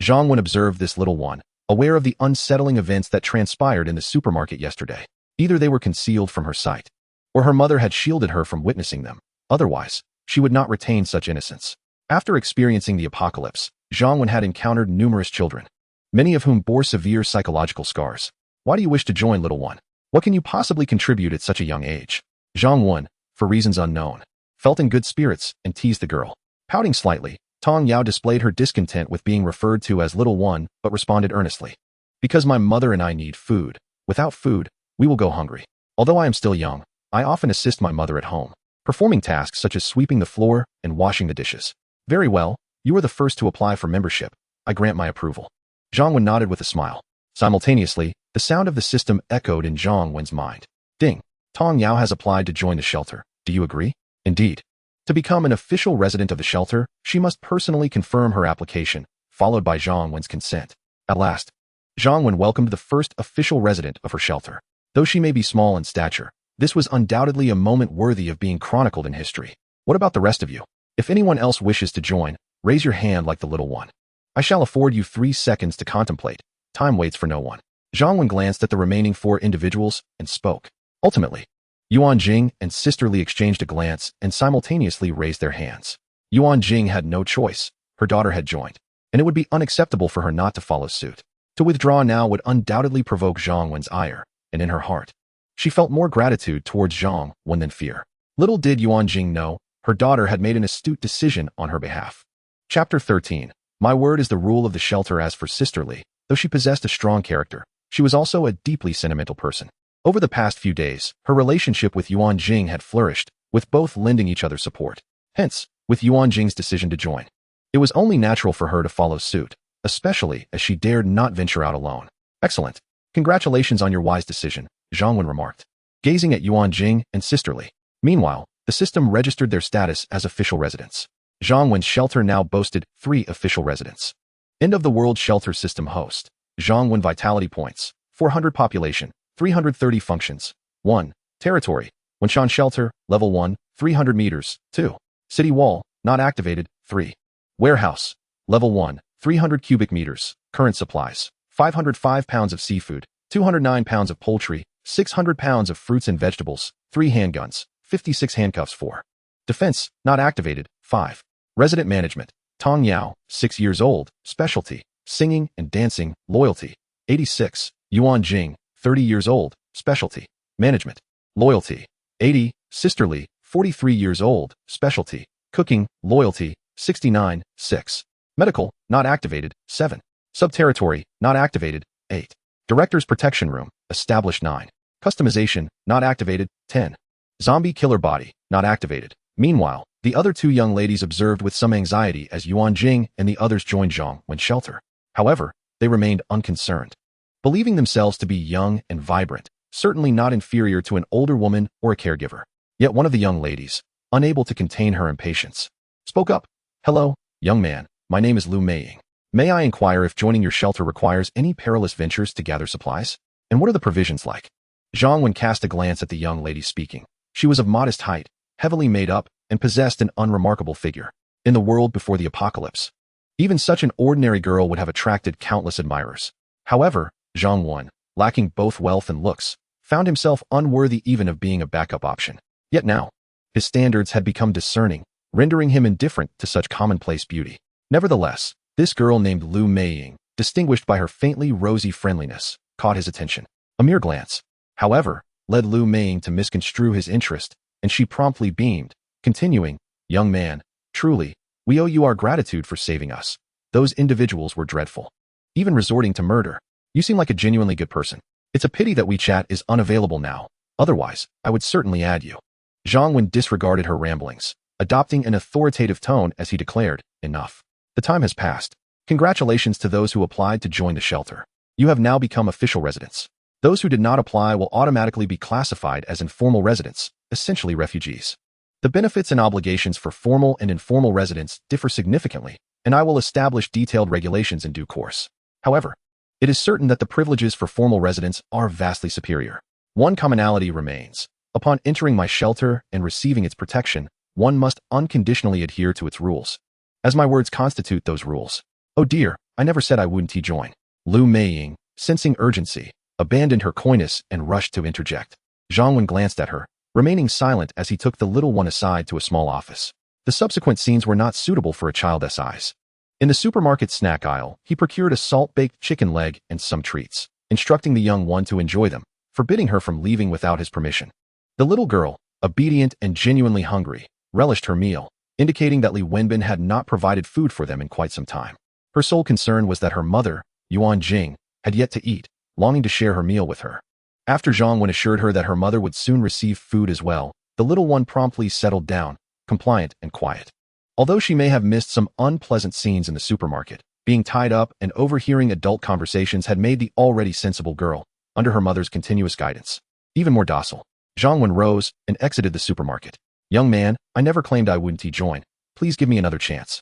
Zhang Wen observed this little one, aware of the unsettling events that transpired in the supermarket yesterday. Either they were concealed from her sight, or her mother had shielded her from witnessing them. Otherwise, she would not retain such innocence. After experiencing the apocalypse, Zhang Wen had encountered numerous children, many of whom bore severe psychological scars. "Why do you wish to join, little one? What can you possibly contribute at such a young age?" Zhang Wen, for reasons unknown, felt in good spirits and teased the girl. Pouting slightly, Tong Yao displayed her discontent with being referred to as little one, but responded earnestly. "Because my mother and I need food. Without food, we will go hungry. Although I am still young, I often assist my mother at home, performing tasks such as sweeping the floor and washing the dishes." "Very well, you are the first to apply for membership. I grant my approval." Zhang Wen nodded with a smile. Simultaneously, the sound of the system echoed in Zhang Wen's mind. "Ding! Tong Yao has applied to join the shelter. Do you agree?" "Indeed." To become an official resident of the shelter, she must personally confirm her application, followed by Zhang Wen's consent. At last, Zhang Wen welcomed the first official resident of her shelter. Though she may be small in stature, this was undoubtedly a moment worthy of being chronicled in history. "What about the rest of you? If anyone else wishes to join, raise your hand like the little one. I shall afford you 3 seconds to contemplate. Time waits for no one." Zhang Wen glanced at the remaining 4 individuals and spoke. Ultimately, Yuan Jing and Sister Li exchanged a glance and simultaneously raised their hands. Yuan Jing had no choice. Her daughter had joined, and it would be unacceptable for her not to follow suit. To withdraw now would undoubtedly provoke Zhang Wen's ire, and in her heart, she felt more gratitude towards Zhang Wen than fear. Little did Yuan Jing know, her daughter had made an astute decision on her behalf. Chapter 13. My word is the rule of the shelter. As for Sister Li, though she possessed a strong character, she was also a deeply sentimental person. Over the past few days, her relationship with Yuan Jing had flourished, with both lending each other support. Hence, with Yuan Jing's decision to join, it was only natural for her to follow suit, especially as she dared not venture out alone. "Excellent. Congratulations on your wise decision," Zhang Wen remarked, gazing at Yuan Jing and Sister Li. Meanwhile, the system registered their status as official residents. Zhang Wen's shelter now boasted 3 official residents. End of the world shelter system host. Zhang Wen vitality points, 400 population, 330 functions. 1. Territory. Wenshan Shelter, Level 1, 300 meters. 2. City Wall, not activated. 3. Warehouse. Level 1, 300 cubic meters. Current supplies. 505 pounds of seafood, 209 pounds of poultry, 600 pounds of fruits and vegetables, 3 handguns, 56 handcuffs. 4. Defense, not activated. 5. Resident Management. Tong Yao, 6 years old, specialty, singing and dancing, loyalty. 86. Yuan Jing, 30 years old, specialty, management, loyalty. 80. Sister Li, 43 years old, specialty, cooking, loyalty. 69. 6. Medical, not activated. 7. Subterritory, not activated. 8. Director's Protection Room, established. 9. Customization, not activated. 10. Zombie Killer Body, not activated. Meanwhile, the other 2 young ladies observed with some anxiety as Yuan Jing and the others joined Zhang Wen's shelter. However, they remained unconcerned, believing themselves to be young and vibrant, certainly not inferior to an older woman or a caregiver. Yet one of the young ladies, unable to contain her impatience, spoke up. "Hello, young man, my name is Lu Meiying. May I inquire if joining your shelter requires any perilous ventures to gather supplies? And what are the provisions like?" Zhang Wen cast a glance at the young lady speaking. She was of modest height, heavily made up, and possessed an unremarkable figure. In the world before the apocalypse, even such an ordinary girl would have attracted countless admirers. However, Zhang Wen, lacking both wealth and looks, found himself unworthy even of being a backup option. Yet now, his standards had become discerning, rendering him indifferent to such commonplace beauty. Nevertheless, this girl named Lu Meiying, distinguished by her faintly rosy friendliness, caught his attention. A mere glance, however, led Lu Meiying to misconstrue his interest, and she promptly beamed, continuing, "Young man, truly, we owe you our gratitude for saving us. Those individuals were dreadful, even resorting to murder. You seem like a genuinely good person. It's a pity that WeChat is unavailable now. Otherwise, I would certainly add you." Zhang Wen disregarded her ramblings, adopting an authoritative tone as he declared, "Enough. The time has passed. Congratulations to those who applied to join the shelter. You have now become official residents. Those who did not apply will automatically be classified as informal residents, essentially refugees. The benefits and obligations for formal and informal residents differ significantly, and I will establish detailed regulations in due course. However, it is certain that the privileges for formal residents are vastly superior. One commonality remains. Upon entering my shelter and receiving its protection, one must unconditionally adhere to its rules, as my words constitute those rules. Oh dear, I never said I wouldn't join. Lu Meiying, sensing urgency, abandoned her coyness and rushed to interject. Zhang Wen glanced at her, remaining silent as he took the little one aside to a small office. The subsequent scenes were not suitable for a child's eyes. In the supermarket snack aisle, he procured a salt-baked chicken leg and some treats, instructing the young one to enjoy them, forbidding her from leaving without his permission. The little girl, obedient and genuinely hungry, relished her meal, indicating that Li Wenbin had not provided food for them in quite some time. Her sole concern was that her mother, Yuan Jing, had yet to eat, longing to share her meal with her. After Zhang Wen assured her that her mother would soon receive food as well, the little one promptly settled down, compliant and quiet. Although she may have missed some unpleasant scenes in the supermarket, being tied up and overhearing adult conversations had made the already sensible girl, under her mother's continuous guidance, even more docile. Zhang Wen rose and exited the supermarket. Young man, I never claimed I wouldn't join. Please give me another chance.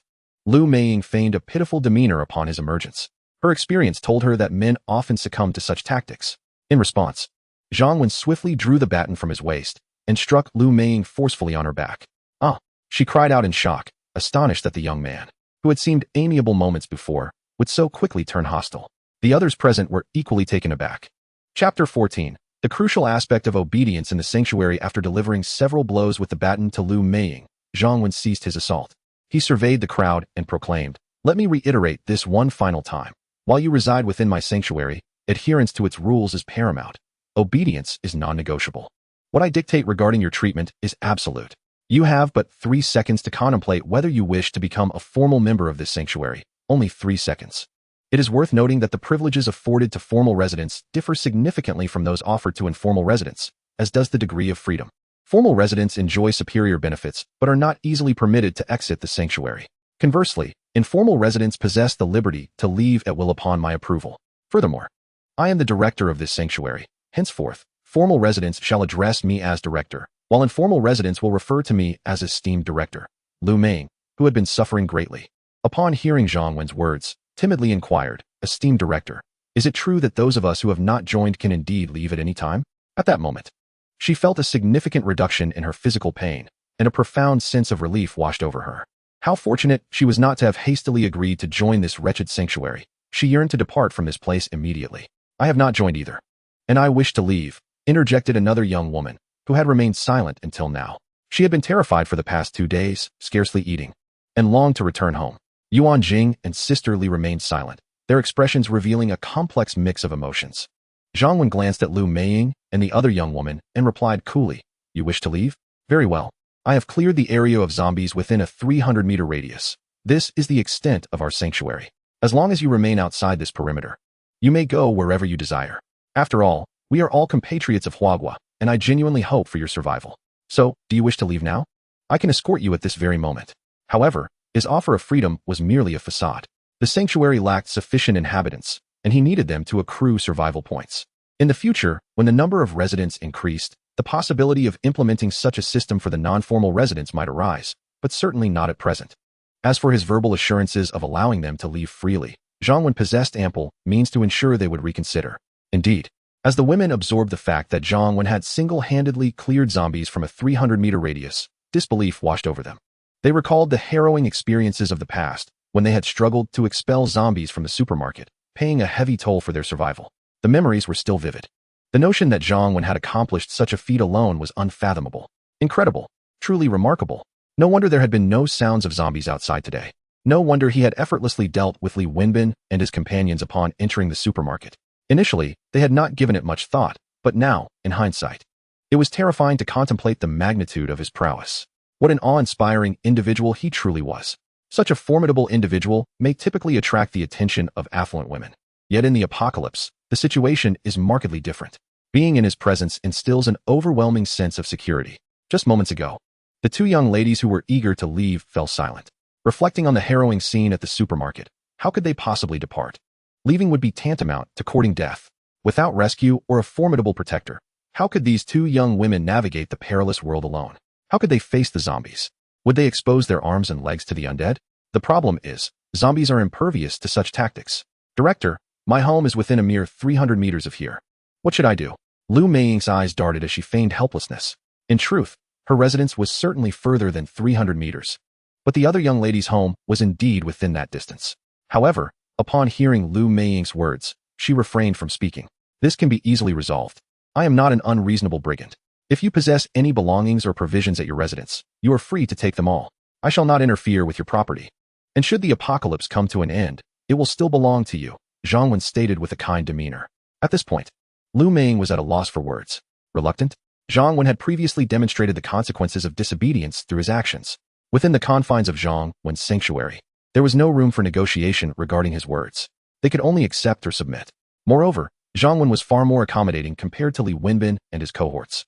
Lu Meiying feigned a pitiful demeanor upon his emergence. Her experience told her that men often succumb to such tactics. In response, Zhang Wen swiftly drew the baton from his waist and struck Lu Meiying forcefully on her back. Ah! She cried out in shock, astonished that the young man, who had seemed amiable moments before, would so quickly turn hostile. The others present were equally taken aback. Chapter 14. The crucial aspect of obedience in the sanctuary. After delivering several blows with the baton to Lu Meiying, Zhang Wen ceased his assault. He surveyed the crowd and proclaimed, "Let me reiterate this one final time. While you reside within my sanctuary, adherence to its rules is paramount. Obedience is non-negotiable. What I dictate regarding your treatment is absolute. You have but 3 seconds to contemplate whether you wish to become a formal member of this sanctuary. Only 3 seconds. It is worth noting that the privileges afforded to formal residents differ significantly from those offered to informal residents, as does the degree of freedom. Formal residents enjoy superior benefits, but are not easily permitted to exit the sanctuary. Conversely, informal residents possess the liberty to leave at will upon my approval. Furthermore, I am the director of this sanctuary. Henceforth, formal residents shall address me as director, while informal residents will refer to me as esteemed director. Lu Meiying, who had been suffering greatly, upon hearing Zhang Wen's words, timidly inquired, "Esteemed director, is it true that those of us who have not joined can indeed leave at any time?" At that moment, she felt a significant reduction in her physical pain, and a profound sense of relief washed over her. How fortunate she was not to have hastily agreed to join this wretched sanctuary. She yearned to depart from this place immediately. "I have not joined either. And I wish to leave," interjected another young woman, who had remained silent until now. She had been terrified for the past 2 days, scarcely eating, and longed to return home. Yuan Jing and Sister Li remained silent, their expressions revealing a complex mix of emotions. Zhang Wen glanced at Lu Meiying and the other young woman and replied coolly, "You wish to leave? Very well. I have cleared the area of zombies within a 300-meter radius. This is the extent of our sanctuary. As long as you remain outside this perimeter, you may go wherever you desire. After all, we are all compatriots of Huagua, and I genuinely hope for your survival. So, do you wish to leave now? I can escort you at this very moment." However, his offer of freedom was merely a facade. The sanctuary lacked sufficient inhabitants, and he needed them to accrue survival points. In the future, when the number of residents increased, the possibility of implementing such a system for the non-formal residents might arise, but certainly not at present. As for his verbal assurances of allowing them to leave freely, Zhang Wen possessed ample means to ensure they would reconsider. Indeed, as the women absorbed the fact that Zhang Wen had single-handedly cleared zombies from a 300-meter radius, disbelief washed over them. They recalled the harrowing experiences of the past, when they had struggled to expel zombies from the supermarket, paying a heavy toll for their survival. The memories were still vivid. The notion that Zhang Wen had accomplished such a feat alone was unfathomable. Incredible. Truly remarkable. No wonder there had been no sounds of zombies outside today. No wonder he had effortlessly dealt with Li Wenbin and his companions upon entering the supermarket. Initially, they had not given it much thought, but now, in hindsight, it was terrifying to contemplate the magnitude of his prowess. What an awe-inspiring individual he truly was. Such a formidable individual may typically attract the attention of affluent women. Yet in the apocalypse, the situation is markedly different. Being in his presence instills an overwhelming sense of security. Just moments ago, the 2 young ladies who were eager to leave fell silent. Reflecting on the harrowing scene at the supermarket, How could they possibly depart? Leaving would be tantamount to courting death. Without rescue or a formidable protector, how could these two young women navigate the perilous world alone? How could they face the zombies? Would they expose their arms and legs to the undead? The problem is, zombies are impervious to such tactics. Director, my home is within a mere 300 meters of here. What should I do? Lu Meiying's eyes darted as she feigned helplessness. In truth, her residence was certainly further than 300 meters. But the other young lady's home was indeed within that distance. However, upon hearing Lu Meiying's words, she refrained from speaking. This can be easily resolved. I am not an unreasonable brigand. If you possess any belongings or provisions at your residence, you are free to take them all. I shall not interfere with your property. And should the apocalypse come to an end, it will still belong to you, Zhang Wen stated with a kind demeanor. At this point, Lu Meiying was at a loss for words. Reluctant, Zhang Wen had previously demonstrated the consequences of disobedience through his actions. Within the confines of Zhang Wen's sanctuary, there was no room for negotiation regarding his words. They could only accept or submit. Moreover, Zhang Wen was far more accommodating compared to Li Wenbin and his cohorts,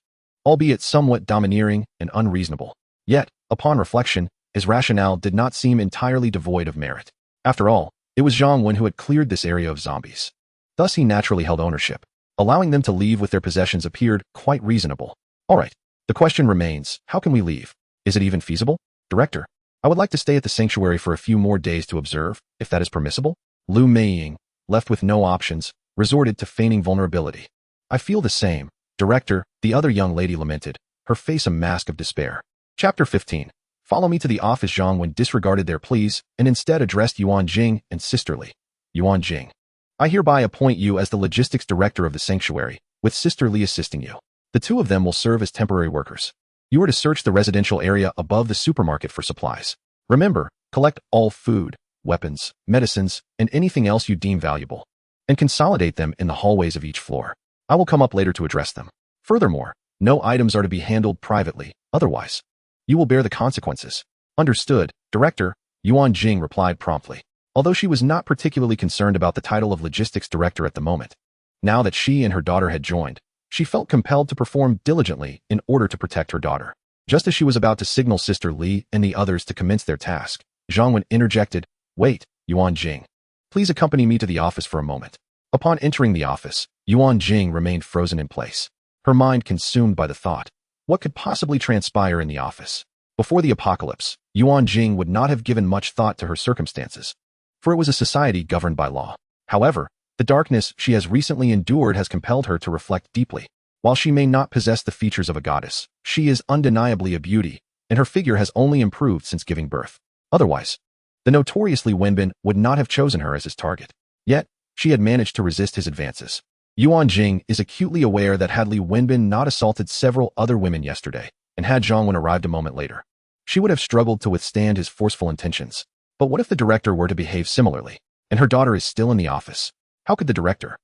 albeit somewhat domineering and unreasonable. Yet, upon reflection, his rationale did not seem entirely devoid of merit. After all, it was Zhang Wen who had cleared this area of zombies. Thus he naturally held ownership. Allowing them to leave with their possessions appeared quite reasonable. Alright, the question remains, how can we leave? Is it even feasible? Director, I would like to stay at the sanctuary for a few more days to observe, if that is permissible. Lu Meiying, left with no options, resorted to feigning vulnerability. I feel the same, Director, the other young lady lamented, her face a mask of despair. Chapter 15. Follow me to the office. Zhang Wen disregarded their pleas and instead addressed Yuan Jing and sisterly. Yuan Jing, I hereby appoint you as the logistics director of the sanctuary, with Sister Li assisting you. The two of them will serve as temporary workers. You are to search the residential area above the supermarket for supplies. Remember, collect all food, weapons, medicines, and anything else you deem valuable, and consolidate them in the hallways of each floor. I will come up later to address them. Furthermore, no items are to be handled privately, otherwise you will bear the consequences. Understood, Director, Yuan Jing replied promptly, although she was not particularly concerned about the title of logistics director at the moment. Now that she and her daughter had joined, she felt compelled to perform diligently in order to protect her daughter. Just as she was about to signal Sister Li and the others to commence their task, Zhang Wen interjected, Wait, Yuan Jing. Please accompany me to the office for a moment. Upon entering the office, Yuan Jing remained frozen in place, her mind consumed by the thought, what could possibly transpire in the office? Before the apocalypse, Yuan Jing would not have given much thought to her circumstances, for it was a society governed by law. However, the darkness she has recently endured has compelled her to reflect deeply. While she may not possess the features of a goddess, she is undeniably a beauty, and her figure has only improved since giving birth. Otherwise, the notorious Li Wenbin would not have chosen her as his target. Yet, she had managed to resist his advances. Yuan Jing is acutely aware that had Li Wenbin not assaulted several other women yesterday, and had Zhang Wen arrived a moment later, she would have struggled to withstand his forceful intentions. But what if the director were to behave similarly, and her daughter is still in the office? How could the director?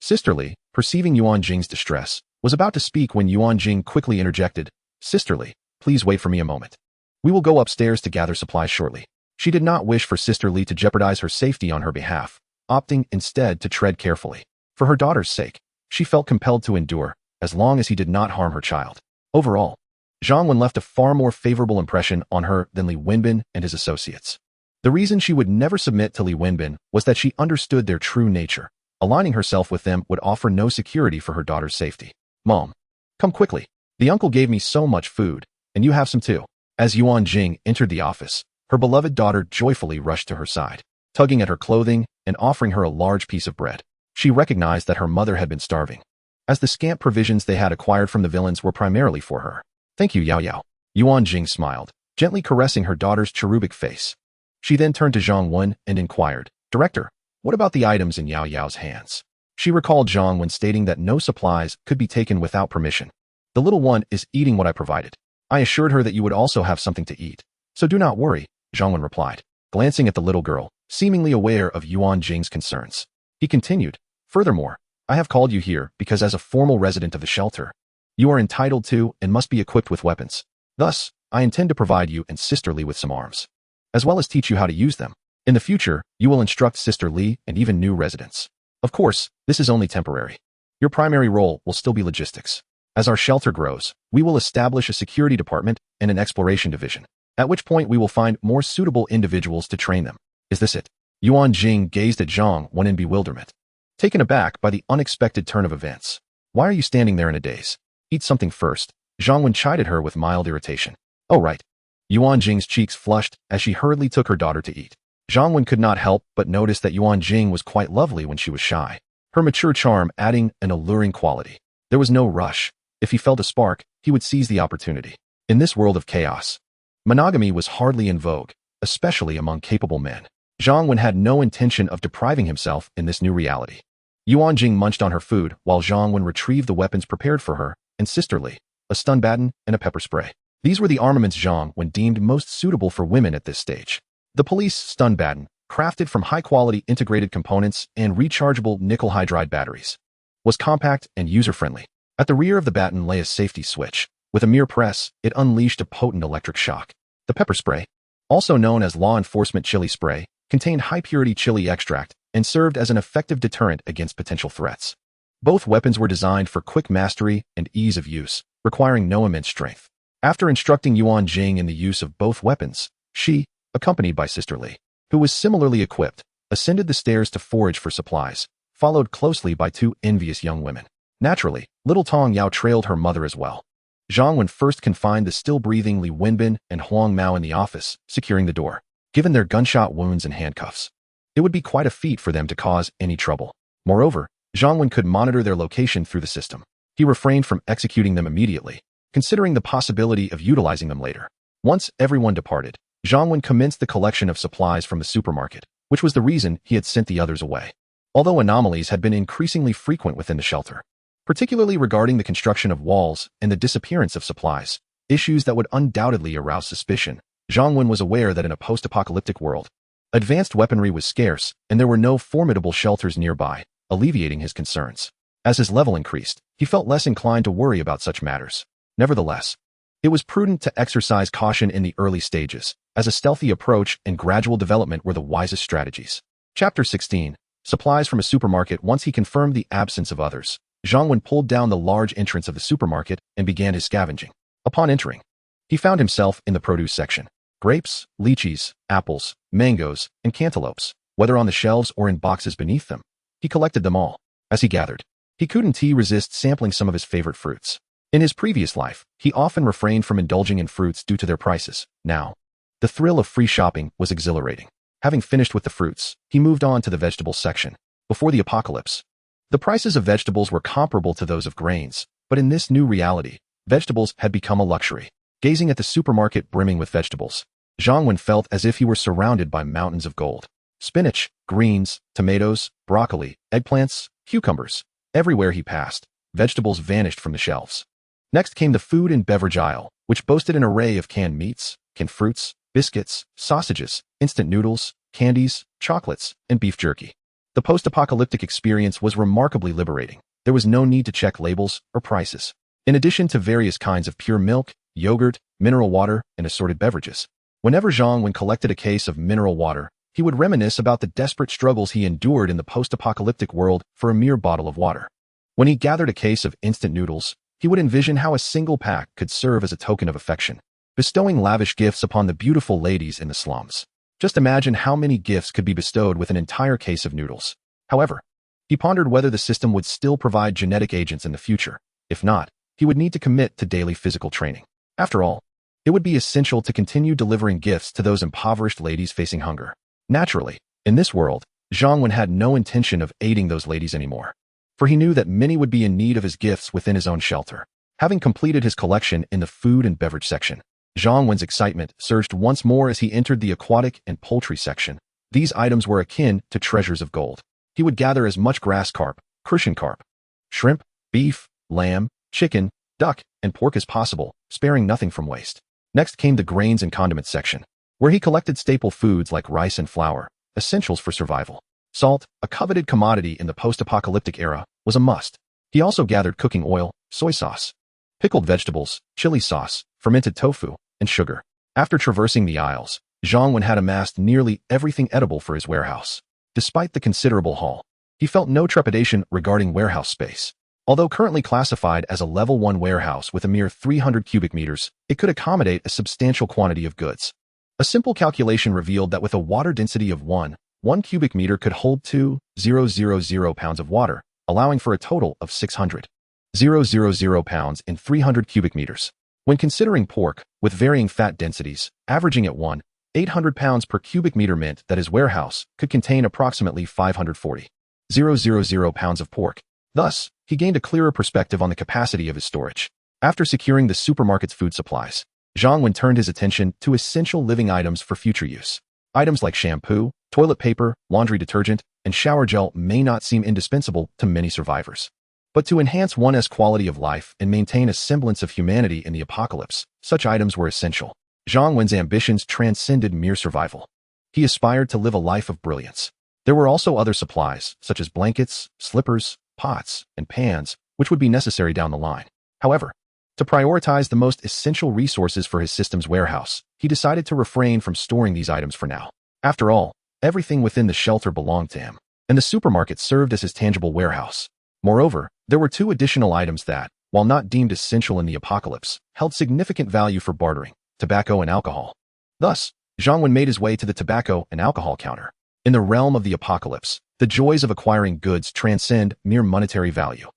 Sister Li, perceiving Yuan Jing's distress, was about to speak when Yuan Jing quickly interjected, Sister Li, please wait for me a moment. We will go upstairs to gather supplies shortly. She did not wish for Sister Li to jeopardize her safety on her behalf, opting instead to tread carefully. For her daughter's sake, she felt compelled to endure, as long as he did not harm her child. Overall, Zhang Wen left a far more favorable impression on her than Li Wenbin and his associates. The reason she would never submit to Li Wenbin was that she understood their true nature. Aligning herself with them would offer no security for her daughter's safety. Mom, come quickly. The uncle gave me so much food, and you have some too. As Yuan Jing entered the office, her beloved daughter joyfully rushed to her side, tugging at her clothing and offering her a large piece of bread. She recognized that her mother had been starving, as the scant provisions they had acquired from the villains were primarily for her. Thank you, Yao Yao. Yuan Jing smiled, gently caressing her daughter's cherubic face. She then turned to Zhang Wen and inquired, Director, what about the items in Yao Yao's hands? She recalled Zhang Wen stating that no supplies could be taken without permission. The little one is eating what I provided. I assured her that you would also have something to eat. So do not worry, Zhang Wen replied, glancing at the little girl, seemingly aware of Yuan Jing's concerns. He continued, Furthermore, I have called you here because as a formal resident of the shelter, you are entitled to and must be equipped with weapons. Thus, I intend to provide you and Sister Li with some arms, as well as teach you how to use them. In the future, you will instruct Sister Li and even new residents. Of course, this is only temporary. Your primary role will still be logistics. As our shelter grows, we will establish a security department and an exploration division, at which point we will find more suitable individuals to train them. Is this it? Yuan Jing gazed at Zhang Wen in bewilderment, taken aback by the unexpected turn of events. Why are you standing there in a daze? Eat something first. Zhang Wen chided her with mild irritation. Oh right. Yuan Jing's cheeks flushed as she hurriedly took her daughter to eat. Zhang Wen could not help but notice that Yuan Jing was quite lovely when she was shy, her mature charm adding an alluring quality. There was no rush. If he felt a spark, he would seize the opportunity. In this world of chaos, monogamy was hardly in vogue, especially among capable men. Zhang Wen had no intention of depriving himself in this new reality. Yuan Jing munched on her food while Zhang Wen retrieved the weapons prepared for her and sisterly, a stun baton and a pepper spray. These were the armaments Zhang Wen deemed most suitable for women at this stage. The police stun baton, crafted from high-quality integrated components and rechargeable nickel hydride batteries, was compact and user-friendly. At the rear of the baton lay a safety switch. With a mere press, it unleashed a potent electric shock. The pepper spray, also known as law enforcement chili spray, contained high-purity chili extract and served as an effective deterrent against potential threats. Both weapons were designed for quick mastery and ease of use, requiring no immense strength. After instructing Yuan Jing in the use of both weapons, she, accompanied by Sister Li, who was similarly equipped, ascended the stairs to forage for supplies, followed closely by two envious young women. Naturally, little Tong Yao trailed her mother as well. Zhang Wen first confined the still-breathing Li Wenbin and Huang Mao in the office, securing the door. Given their gunshot wounds and handcuffs, it would be quite a feat for them to cause any trouble. Moreover, Zhang Wen could monitor their location through the system. He refrained from executing them immediately, considering the possibility of utilizing them later. Once everyone departed, Zhang Wen commenced the collection of supplies from the supermarket, which was the reason he had sent the others away. Although anomalies had been increasingly frequent within the shelter, particularly regarding the construction of walls and the disappearance of supplies, issues that would undoubtedly arouse suspicion, Zhang Wen was aware that in a post-apocalyptic world, advanced weaponry was scarce and there were no formidable shelters nearby, alleviating his concerns. As his level increased, he felt less inclined to worry about such matters. Nevertheless, it was prudent to exercise caution in the early stages, as a stealthy approach and gradual development were the wisest strategies. Chapter 16. Supplies from a supermarket. Once he confirmed the absence of others, Zhang Wen pulled down the large entrance of the supermarket and began his scavenging. Upon entering, he found himself in the produce section. Grapes, lychees, apples, mangoes, and cantaloupes, whether on the shelves or in boxes beneath them, he collected them all. As he gathered, he couldn't resist sampling some of his favorite fruits. In his previous life, he often refrained from indulging in fruits due to their prices. Now, the thrill of free shopping was exhilarating. Having finished with the fruits, he moved on to the vegetables section. Before the apocalypse, the prices of vegetables were comparable to those of grains, but in this new reality, vegetables had become a luxury. Gazing at the supermarket brimming with vegetables, Zhang Wen felt as if he were surrounded by mountains of gold. Spinach, greens, tomatoes, broccoli, eggplants, cucumbers. Everywhere he passed, vegetables vanished from the shelves. Next came the food and beverage aisle, which boasted an array of canned meats, canned fruits, biscuits, sausages, instant noodles, candies, chocolates, and beef jerky. The post-apocalyptic experience was remarkably liberating. There was no need to check labels or prices. In addition to various kinds of pure milk, yogurt, mineral water, and assorted beverages, whenever Zhang Wen collected a case of mineral water, he would reminisce about the desperate struggles he endured in the post-apocalyptic world for a mere bottle of water. When he gathered a case of instant noodles, he would envision how a single pack could serve as a token of affection, bestowing lavish gifts upon the beautiful ladies in the slums. Just imagine how many gifts could be bestowed with an entire case of noodles. However, he pondered whether the system would still provide genetic agents in the future. If not, he would need to commit to daily physical training. After all, it would be essential to continue delivering gifts to those impoverished ladies facing hunger. Naturally, in this world, Zhang Wen had no intention of aiding those ladies anymore, for he knew that many would be in need of his gifts within his own shelter. Having completed his collection in the food and beverage section, Zhang Wen's excitement surged once more as he entered the aquatic and poultry section. These items were akin to treasures of gold. He would gather as much grass carp, crucian carp, shrimp, beef, lamb, chicken, duck, and pork as possible, sparing nothing from waste. Next came the grains and condiments section, where he collected staple foods like rice and flour, essentials for survival. Salt, a coveted commodity in the post-apocalyptic era, was a must. He also gathered cooking oil, soy sauce, pickled vegetables, chili sauce, fermented tofu, and sugar. After traversing the aisles, Zhang Wen had amassed nearly everything edible for his warehouse. Despite the considerable haul, he felt no trepidation regarding warehouse space. Although currently classified as a level 1 warehouse with a mere 300 cubic meters, it could accommodate a substantial quantity of goods. A simple calculation revealed that with a water density of 1, 1 cubic meter could hold 2,000 pounds of water, allowing for a total of 600,000 pounds in 300 cubic meters. When considering pork, with varying fat densities, averaging at 1,800 pounds per cubic meter meant that his warehouse could contain approximately 540,000 pounds of pork. Thus, he gained a clearer perspective on the capacity of his storage. After securing the supermarket's food supplies, Zhang Wen turned his attention to essential living items for future use. Items like shampoo, toilet paper, laundry detergent, and shower gel may not seem indispensable to many survivors. But to enhance one's quality of life and maintain a semblance of humanity in the apocalypse, such items were essential. Zhang Wen's ambitions transcended mere survival. He aspired to live a life of brilliance. There were also other supplies, such as blankets, slippers, pots, and pans, which would be necessary down the line. However, to prioritize the most essential resources for his system's warehouse, he decided to refrain from storing these items for now. After all, everything within the shelter belonged to him, and the supermarket served as his tangible warehouse. Moreover, there were 2 additional items that, while not deemed essential in the apocalypse, held significant value for bartering: tobacco and alcohol. Thus, Zhang Wen made his way to the tobacco and alcohol counter. In the realm of the apocalypse, the joys of acquiring goods transcend mere monetary value.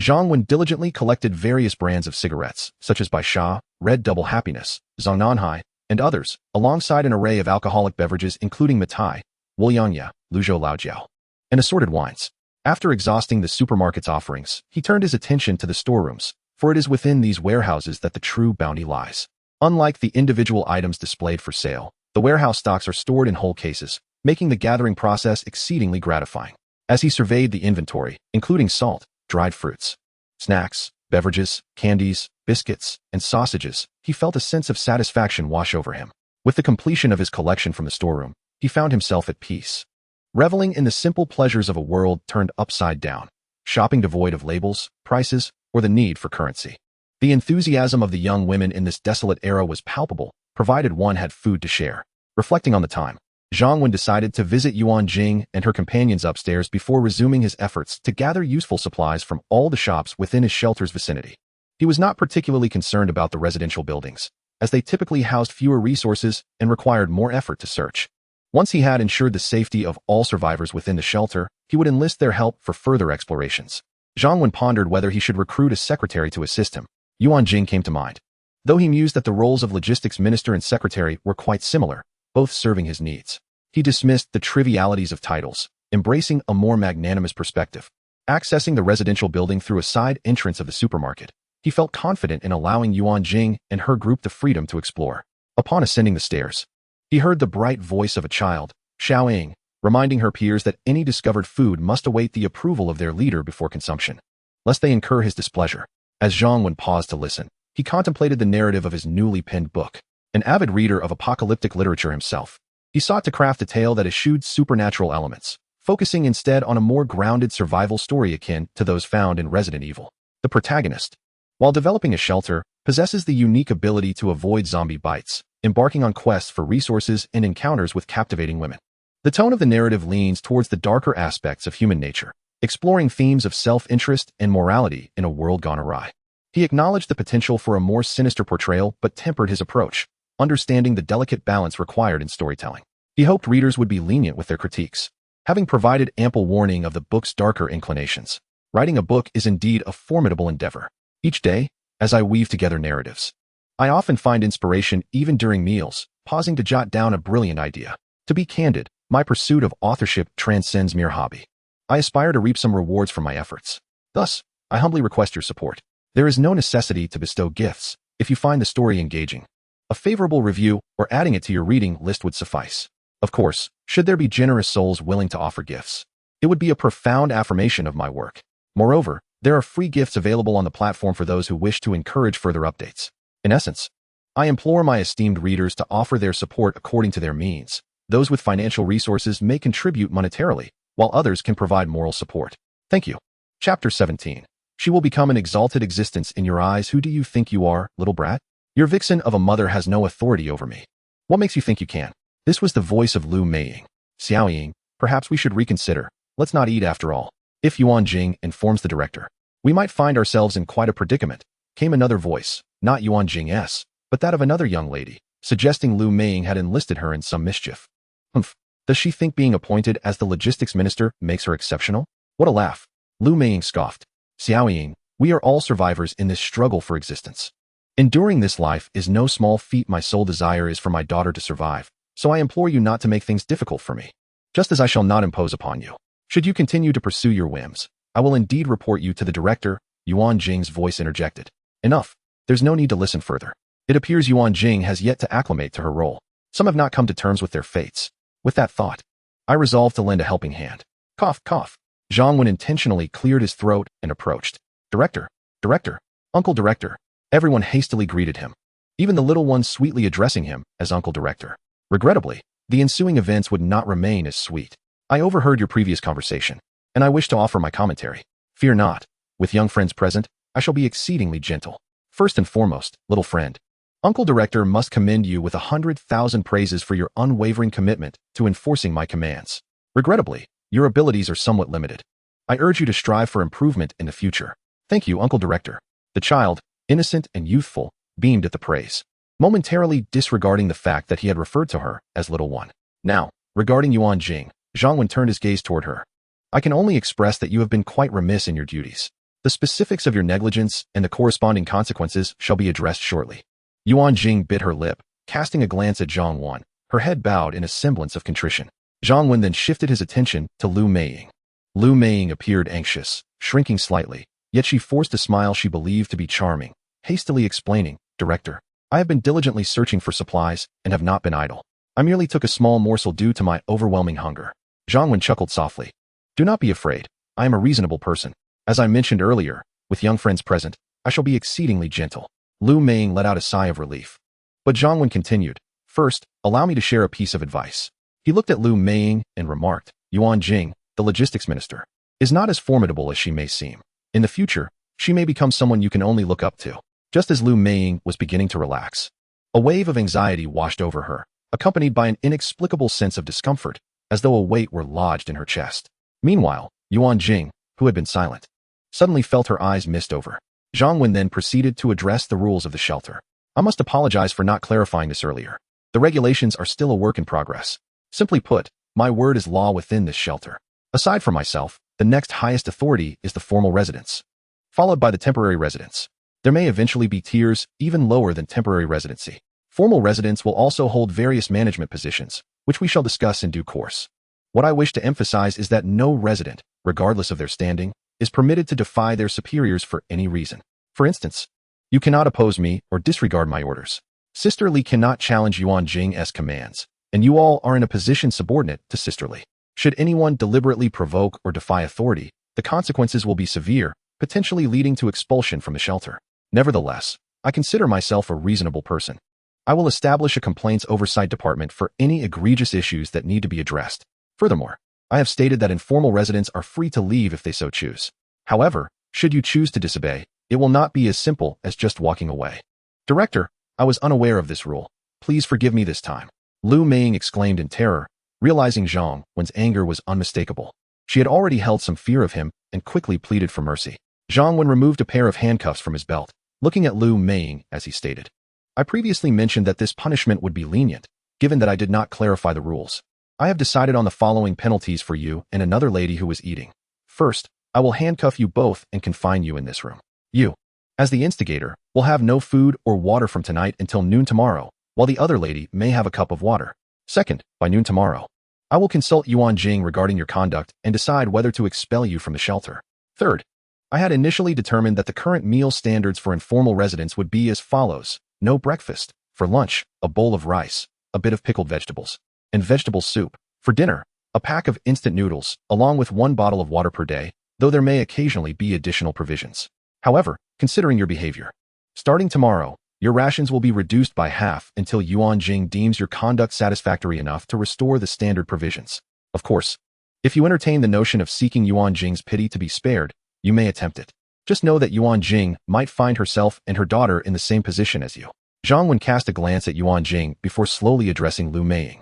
Zhang Wen diligently collected various brands of cigarettes, such as Bai Sha, Red Double Happiness, Zongnanhai, and others, alongside an array of alcoholic beverages including Matai, Wuliangya, Luzhou Laojiao, and assorted wines. After exhausting the supermarket's offerings, he turned his attention to the storerooms, for it is within these warehouses that the true bounty lies. Unlike the individual items displayed for sale, the warehouse stocks are stored in whole cases, making the gathering process exceedingly gratifying. As he surveyed the inventory, including salt, dried fruits, snacks, beverages, candies, biscuits, and sausages, he felt a sense of satisfaction wash over him. With the completion of his collection from the storeroom, he found himself at peace, reveling in the simple pleasures of a world turned upside down, shopping devoid of labels, prices, or the need for currency. The enthusiasm of the young women in this desolate era was palpable, provided one had food to share. Reflecting on the time, Zhang Wen decided to visit Yuan Jing and her companions upstairs before resuming his efforts to gather useful supplies from all the shops within his shelter's vicinity. He was not particularly concerned about the residential buildings, as they typically housed fewer resources and required more effort to search. Once he had ensured the safety of all survivors within the shelter, he would enlist their help for further explorations. Zhang Wen pondered whether he should recruit a secretary to assist him. Yuan Jing came to mind. Though he mused that the roles of logistics minister and secretary were quite similar, both serving his needs, he dismissed the trivialities of titles, embracing a more magnanimous perspective. Accessing the residential building through a side entrance of the supermarket, he felt confident in allowing Yuan Jing and her group the freedom to explore. Upon ascending the stairs, he heard the bright voice of a child, Xiao Ying, reminding her peers that any discovered food must await the approval of their leader before consumption, lest they incur his displeasure. As Zhang Wen paused to listen, he contemplated the narrative of his newly penned book. An avid reader of apocalyptic literature himself, he sought to craft a tale that eschewed supernatural elements, focusing instead on a more grounded survival story akin to those found in Resident Evil. The protagonist, while developing a shelter, possesses the unique ability to avoid zombie bites, embarking on quests for resources and encounters with captivating women. The tone of the narrative leans towards the darker aspects of human nature, exploring themes of self-interest and morality in a world gone awry. He acknowledged the potential for a more sinister portrayal but tempered his approach, understanding the delicate balance required in storytelling. He hoped readers would be lenient with their critiques. Having provided ample warning of the book's darker inclinations, writing a book is indeed a formidable endeavor. Each day, as I weave together narratives, I often find inspiration even during meals, pausing to jot down a brilliant idea. To be candid, my pursuit of authorship transcends mere hobby. I aspire to reap some rewards from my efforts. Thus, I humbly request your support. There is no necessity to bestow gifts if you find the story engaging. A favorable review or adding it to your reading list would suffice. Of course, should there be generous souls willing to offer gifts, it would be a profound affirmation of my work. Moreover, there are free gifts available on the platform for those who wish to encourage further updates. In essence, I implore my esteemed readers to offer their support according to their means. Those with financial resources may contribute monetarily, while others can provide moral support. Thank you. Chapter 17. She will become an exalted existence in your eyes. Who do you think you are, little brat? Your vixen of a mother has no authority over me. What makes you think you can? This was the voice of Lu Meiying. Xiao Ying, perhaps we should reconsider. Let's not eat after all. If Yuan Jing informs the director, we might find ourselves in quite a predicament. Came another voice, not Yuan Jing's, but that of another young lady, suggesting Lu Meiying had enlisted her in some mischief. Humph. Does she think being appointed as the logistics minister makes her exceptional? What a laugh. Lu Meiying scoffed. Xiaoying, we are all survivors in this struggle for existence. Enduring this life is no small feat. My sole desire is for my daughter to survive, so I implore you not to make things difficult for me, just as I shall not impose upon you. Should you continue to pursue your whims, I will indeed report you to the director. Yuan Jing's voice interjected. Enough. There's no need to listen further. It appears Yuan Jing has yet to acclimate to her role. Some have not come to terms with their fates. With that thought, I resolved to lend a helping hand. Cough, cough. Zhang Wen intentionally cleared his throat and approached. Director, director, uncle director. Everyone hastily greeted him, even the little ones sweetly addressing him as uncle director. Regrettably, the ensuing events would not remain as sweet. I overheard your previous conversation, and I wish to offer my commentary. Fear not. With young friends present, I shall be exceedingly gentle. First and foremost, little friend, Uncle Director must commend you with 100,000 praises for your unwavering commitment to enforcing my commands. Regrettably, your abilities are somewhat limited. I urge you to strive for improvement in the future. Thank you, Uncle Director. The child, innocent and youthful, beamed at the praise, momentarily disregarding the fact that he had referred to her as little one. Now, regarding Yuan Jing, Zhang Wen turned his gaze toward her. I can only express that you have been quite remiss in your duties. The specifics of your negligence and the corresponding consequences shall be addressed shortly. Yuan Jing bit her lip, casting a glance at Zhang Wen, her head bowed in a semblance of contrition. Zhang Wen then shifted his attention to Lu Meiying. Lu Meiying appeared anxious, shrinking slightly, yet she forced a smile she believed to be charming, hastily explaining, Director, I have been diligently searching for supplies and have not been idle. I merely took a small morsel due to my overwhelming hunger. Zhang Wen chuckled softly. Do not be afraid. I am a reasonable person. As I mentioned earlier, with young friends present, I shall be exceedingly gentle. Lu Meiying let out a sigh of relief. But Zhang Wen continued, First, allow me to share a piece of advice. He looked at Lu Meiying and remarked, Yuan Jing, the logistics minister, is not as formidable as she may seem. In the future, she may become someone you can only look up to. Just as Lu Meiying was beginning to relax, a wave of anxiety washed over her, accompanied by an inexplicable sense of discomfort, as though a weight were lodged in her chest. Meanwhile, Yuan Jing, who had been silent, suddenly felt her eyes mist over. Zhang Wen then proceeded to address the rules of the shelter. I must apologize for not clarifying this earlier. The regulations are still a work in progress. Simply put, my word is law within this shelter. Aside from myself, the next highest authority is the formal residence, followed by the temporary residence. There may eventually be tiers even lower than temporary residency. Formal residence will also hold various management positions, which we shall discuss in due course. What I wish to emphasize is that no resident, regardless of their standing, is permitted to defy their superiors for any reason. For instance, you cannot oppose me or disregard my orders. Sister Li cannot challenge Yuan Jing's commands, and you all are in a position subordinate to Sister Li. Should anyone deliberately provoke or defy authority, the consequences will be severe, potentially leading to expulsion from the shelter. Nevertheless, I consider myself a reasonable person. I will establish a complaints oversight department for any egregious issues that need to be addressed. Furthermore, I have stated that informal residents are free to leave if they so choose. However, should you choose to disobey, it will not be as simple as just walking away. Director, I was unaware of this rule. Please forgive me this time. Lu Meiying exclaimed in terror, realizing Zhang Wen's anger was unmistakable. She had already held some fear of him and quickly pleaded for mercy. Zhang Wen removed a pair of handcuffs from his belt, looking at Lu Meiying as he stated, I previously mentioned that this punishment would be lenient, given that I did not clarify the rules. I have decided on the following penalties for you and another lady who was eating. First, I will handcuff you both and confine you in this room. You, as the instigator, will have no food or water from tonight until noon tomorrow, while the other lady may have a cup of water. Second, by noon tomorrow, I will consult Yuan Jing regarding your conduct and decide whether to expel you from the shelter. Third, I had initially determined that the current meal standards for informal residents would be as follows. No breakfast. For lunch, a bowl of rice, a bit of pickled vegetables, and vegetable soup. For dinner, a pack of instant noodles, along with 1 bottle of water per day, though there may occasionally be additional provisions. However, considering your behavior, starting tomorrow, your rations will be reduced by half until Yuan Jing deems your conduct satisfactory enough to restore the standard provisions. Of course, if you entertain the notion of seeking Yuan Jing's pity to be spared, you may attempt it. Just know that Yuan Jing might find herself and her daughter in the same position as you. Zhang Wen cast a glance at Yuan Jing before slowly addressing Lu Meiying.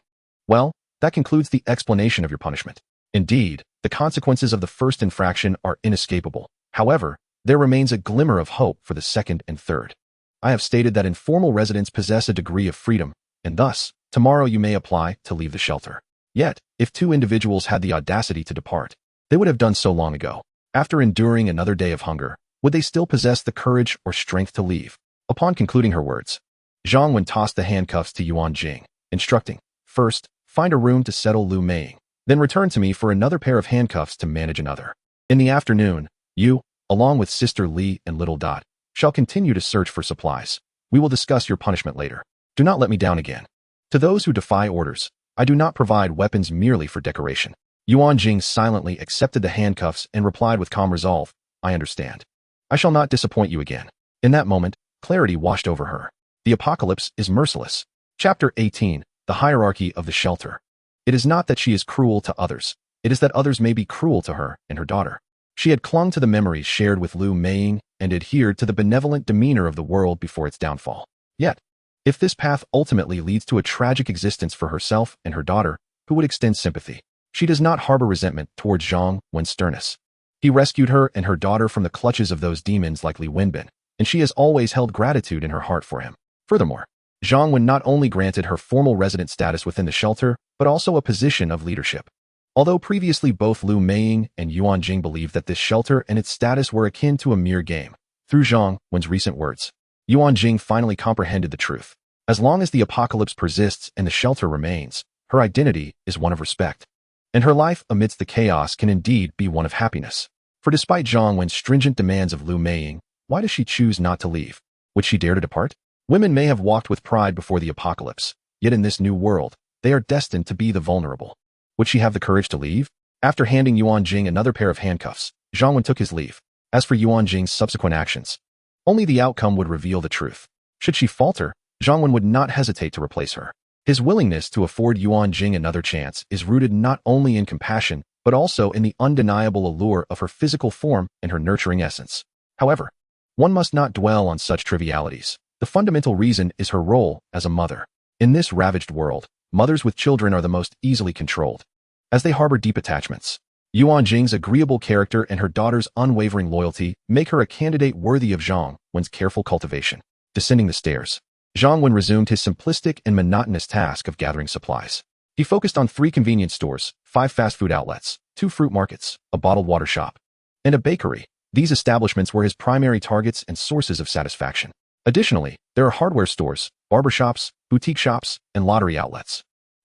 Well, that concludes the explanation of your punishment. Indeed, the consequences of the first infraction are inescapable. However, there remains a glimmer of hope for the second and third. I have stated that informal residents possess a degree of freedom, and thus, tomorrow you may apply to leave the shelter. Yet, If two individuals had the audacity to depart, they would have done so long ago. After enduring another day of hunger, would they still possess the courage or strength to leave? Upon concluding her words, Zhang Wen tossed the handcuffs to Yuan Jing, instructing, "First, find a room to settle Lu Meiying, then return to me for another pair of handcuffs to manage another. In the afternoon, you, along with Sister Li and Little Dot, shall continue to search for supplies. We will discuss your punishment later. Do not let me down again. To those who defy orders, I do not provide weapons merely for decoration." Yuan Jing silently accepted the handcuffs and replied with calm resolve, "I understand. I shall not disappoint you again." In that moment, clarity washed over her. The apocalypse is merciless. Chapter 18, The Hierarchy of the Shelter. It is not that she is cruel to others. It is that others may be cruel to her and her daughter. She had clung to the memories shared with Lu Meiying and adhered to the benevolent demeanor of the world before its downfall. Yet, if this path ultimately leads to a tragic existence for herself and her daughter, who would extend sympathy? She does not harbor resentment towards Zhang Wen's sternness. He rescued her and her daughter from the clutches of those demons like Li Wenbin, and she has always held gratitude in her heart for him. Furthermore, Zhang Wen not only granted her formal resident status within the shelter, but also a position of leadership. Although previously both Lu Meiying and Yuan Jing believed that this shelter and its status were akin to a mere game, through Zhang Wen's recent words, Yuan Jing finally comprehended the truth. As long as the apocalypse persists and the shelter remains, her identity is one of respect. And her life amidst the chaos can indeed be one of happiness. For despite Zhang Wen's stringent demands of Lu Meiying, why does she choose not to leave? Would she dare to depart? Women may have walked with pride before the apocalypse, yet in this new world, they are destined to be the vulnerable. Would she have the courage to leave? After handing Yuan Jing another pair of handcuffs, Zhang Wen took his leave. As for Yuan Jing's subsequent actions, only the outcome would reveal the truth. Should she falter, Zhang Wen would not hesitate to replace her. His willingness to afford Yuan Jing another chance is rooted not only in compassion, but also in the undeniable allure of her physical form and her nurturing essence. However, one must not dwell on such trivialities. The fundamental reason is her role as a mother. In this ravaged world, mothers with children are the most easily controlled, as they harbor deep attachments. Yuan Jing's agreeable character and her daughter's unwavering loyalty make her a candidate worthy of Zhang Wen's careful cultivation. Descending the stairs, Zhang Wen resumed his simplistic and monotonous task of gathering supplies. He focused on 3 convenience stores, 5 fast food outlets, 2 fruit markets, a bottled water shop, and a bakery. These establishments were his primary targets and sources of satisfaction. Additionally, there are hardware stores, barber shops, boutique shops, and lottery outlets.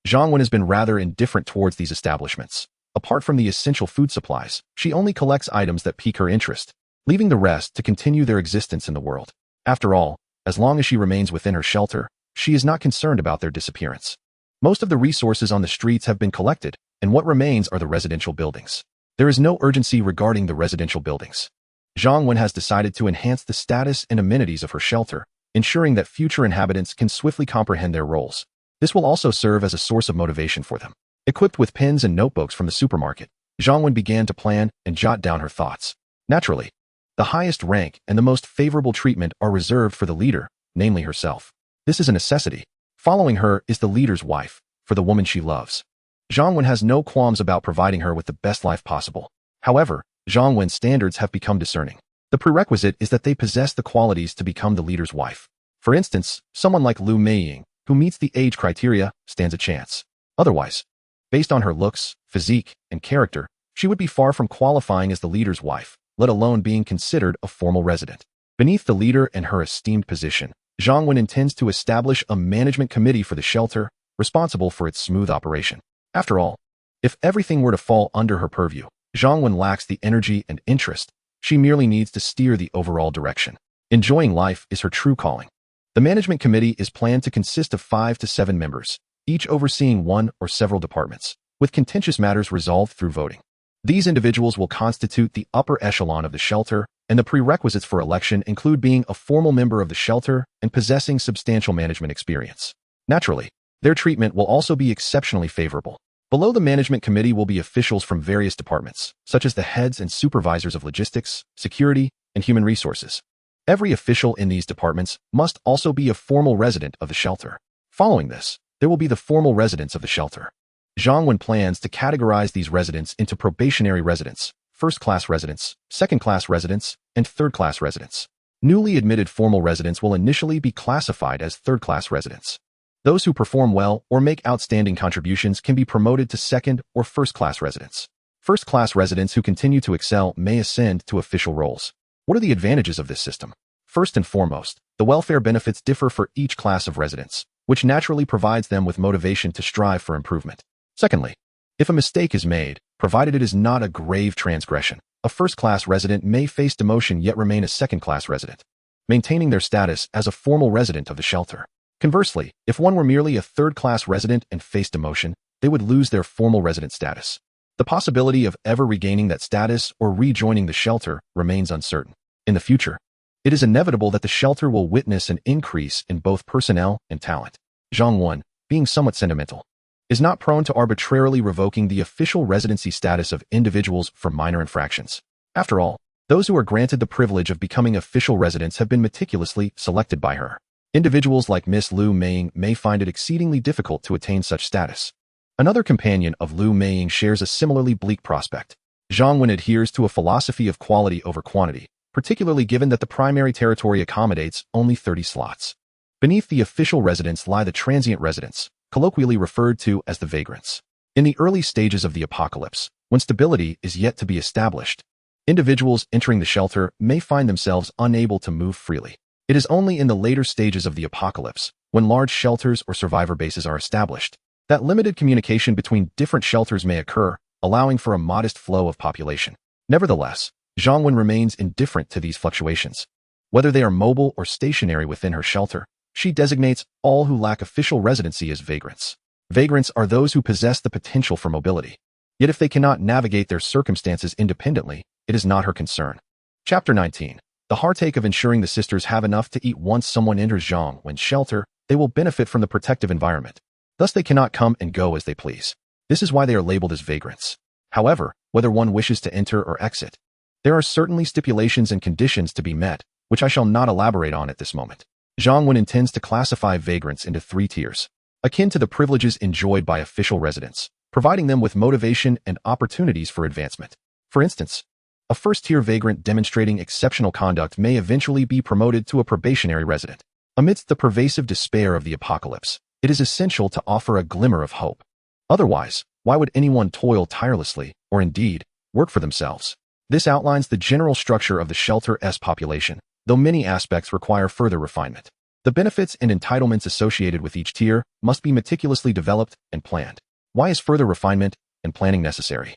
Zhang Wen has been rather indifferent towards these establishments. Apart from the essential food supplies, she only collects items that pique her interest, leaving the rest to continue their existence in the world. After all, as long as she remains within her shelter, she is not concerned about their disappearance. Most of the resources on the streets have been collected, and what remains are the residential buildings. There is no urgency regarding the residential buildings. Zhang Wen has decided to enhance the status and amenities of her shelter, ensuring that future inhabitants can swiftly comprehend their roles. This will also serve as a source of motivation for them. Equipped with pens and notebooks from the supermarket, Zhang Wen began to plan and jot down her thoughts. Naturally, the highest rank and the most favorable treatment are reserved for the leader, namely herself. This is a necessity. Following her is the leader's wife, for the woman she loves. Zhang Wen has no qualms about providing her with the best life possible. However, Zhang Wen's standards have become discerning. The prerequisite is that they possess the qualities to become the leader's wife. For instance, someone like Lu Meiying, who meets the age criteria, stands a chance. Otherwise, based on her looks, physique, and character, she would be far from qualifying as the leader's wife, let alone being considered a formal resident. Beneath the leader and her esteemed position, Zhang Wen intends to establish a management committee for the shelter, responsible for its smooth operation. After all, if everything were to fall under her purview, Zhang Wen lacks the energy and interest. She merely needs to steer the overall direction. Enjoying life is her true calling. The management committee is planned to consist of 5 to 7 members, each overseeing one or several departments, with contentious matters resolved through voting. These individuals will constitute the upper echelon of the shelter, and the prerequisites for election include being a formal member of the shelter and possessing substantial management experience. Naturally, their treatment will also be exceptionally favorable. Below the management committee will be officials from various departments, such as the heads and supervisors of logistics, security, and human resources. Every official in these departments must also be a formal resident of the shelter. Following this, there will be the formal residents of the shelter. Zhang Wen plans to categorize these residents into probationary residents, first-class residents, second-class residents, and third-class residents. Newly admitted formal residents will initially be classified as third-class residents. Those who perform well or make outstanding contributions can be promoted to second or first-class residents. First-class residents who continue to excel may ascend to official roles. What are the advantages of this system? First and foremost, the welfare benefits differ for each class of residents, which naturally provides them with motivation to strive for improvement. Secondly, if a mistake is made, provided it is not a grave transgression, a first-class resident may face demotion yet remain a second-class resident, maintaining their status as a formal resident of the shelter. Conversely, if one were merely a third-class resident and faced demotion, they would lose their formal resident status. The possibility of ever regaining that status or rejoining the shelter remains uncertain. In the future, it is inevitable that the shelter will witness an increase in both personnel and talent. Zhang Wen, being somewhat sentimental, is not prone to arbitrarily revoking the official residency status of individuals for minor infractions. After all, those who are granted the privilege of becoming official residents have been meticulously selected by her. Individuals like Miss Liu Meiying may find it exceedingly difficult to attain such status. Another companion of Liu Meiying shares a similarly bleak prospect. Zhang Wen adheres to a philosophy of quality over quantity, particularly given that the primary territory accommodates only 30 slots. Beneath the official residents lie the transient residents, colloquially referred to as the vagrants. In the early stages of the apocalypse, when stability is yet to be established, individuals entering the shelter may find themselves unable to move freely. It is only in the later stages of the apocalypse, when large shelters or survivor bases are established, that limited communication between different shelters may occur, allowing for a modest flow of population. Nevertheless, Zhang Wen remains indifferent to these fluctuations. Whether they are mobile or stationary within her shelter, she designates all who lack official residency as vagrants. Vagrants are those who possess the potential for mobility. Yet if they cannot navigate their circumstances independently, it is not her concern. Chapter 19. The heartache of ensuring the sisters have enough to eat. Once someone enters Zhang Wen's shelter, they will benefit from the protective environment. Thus they cannot come and go as they please. This is why they are labeled as vagrants. However, whether one wishes to enter or exit, there are certainly stipulations and conditions to be met, which I shall not elaborate on at this moment. Zhang Wen intends to classify vagrants into 3 tiers, akin to the privileges enjoyed by official residents, providing them with motivation and opportunities for advancement. For instance, a first-tier vagrant demonstrating exceptional conduct may eventually be promoted to a probationary resident. Amidst the pervasive despair of the apocalypse, it is essential to offer a glimmer of hope. Otherwise, why would anyone toil tirelessly, or indeed, work for themselves? This outlines the general structure of the shelter's population, though many aspects require further refinement. The benefits and entitlements associated with each tier must be meticulously developed and planned. Why is further refinement and planning necessary?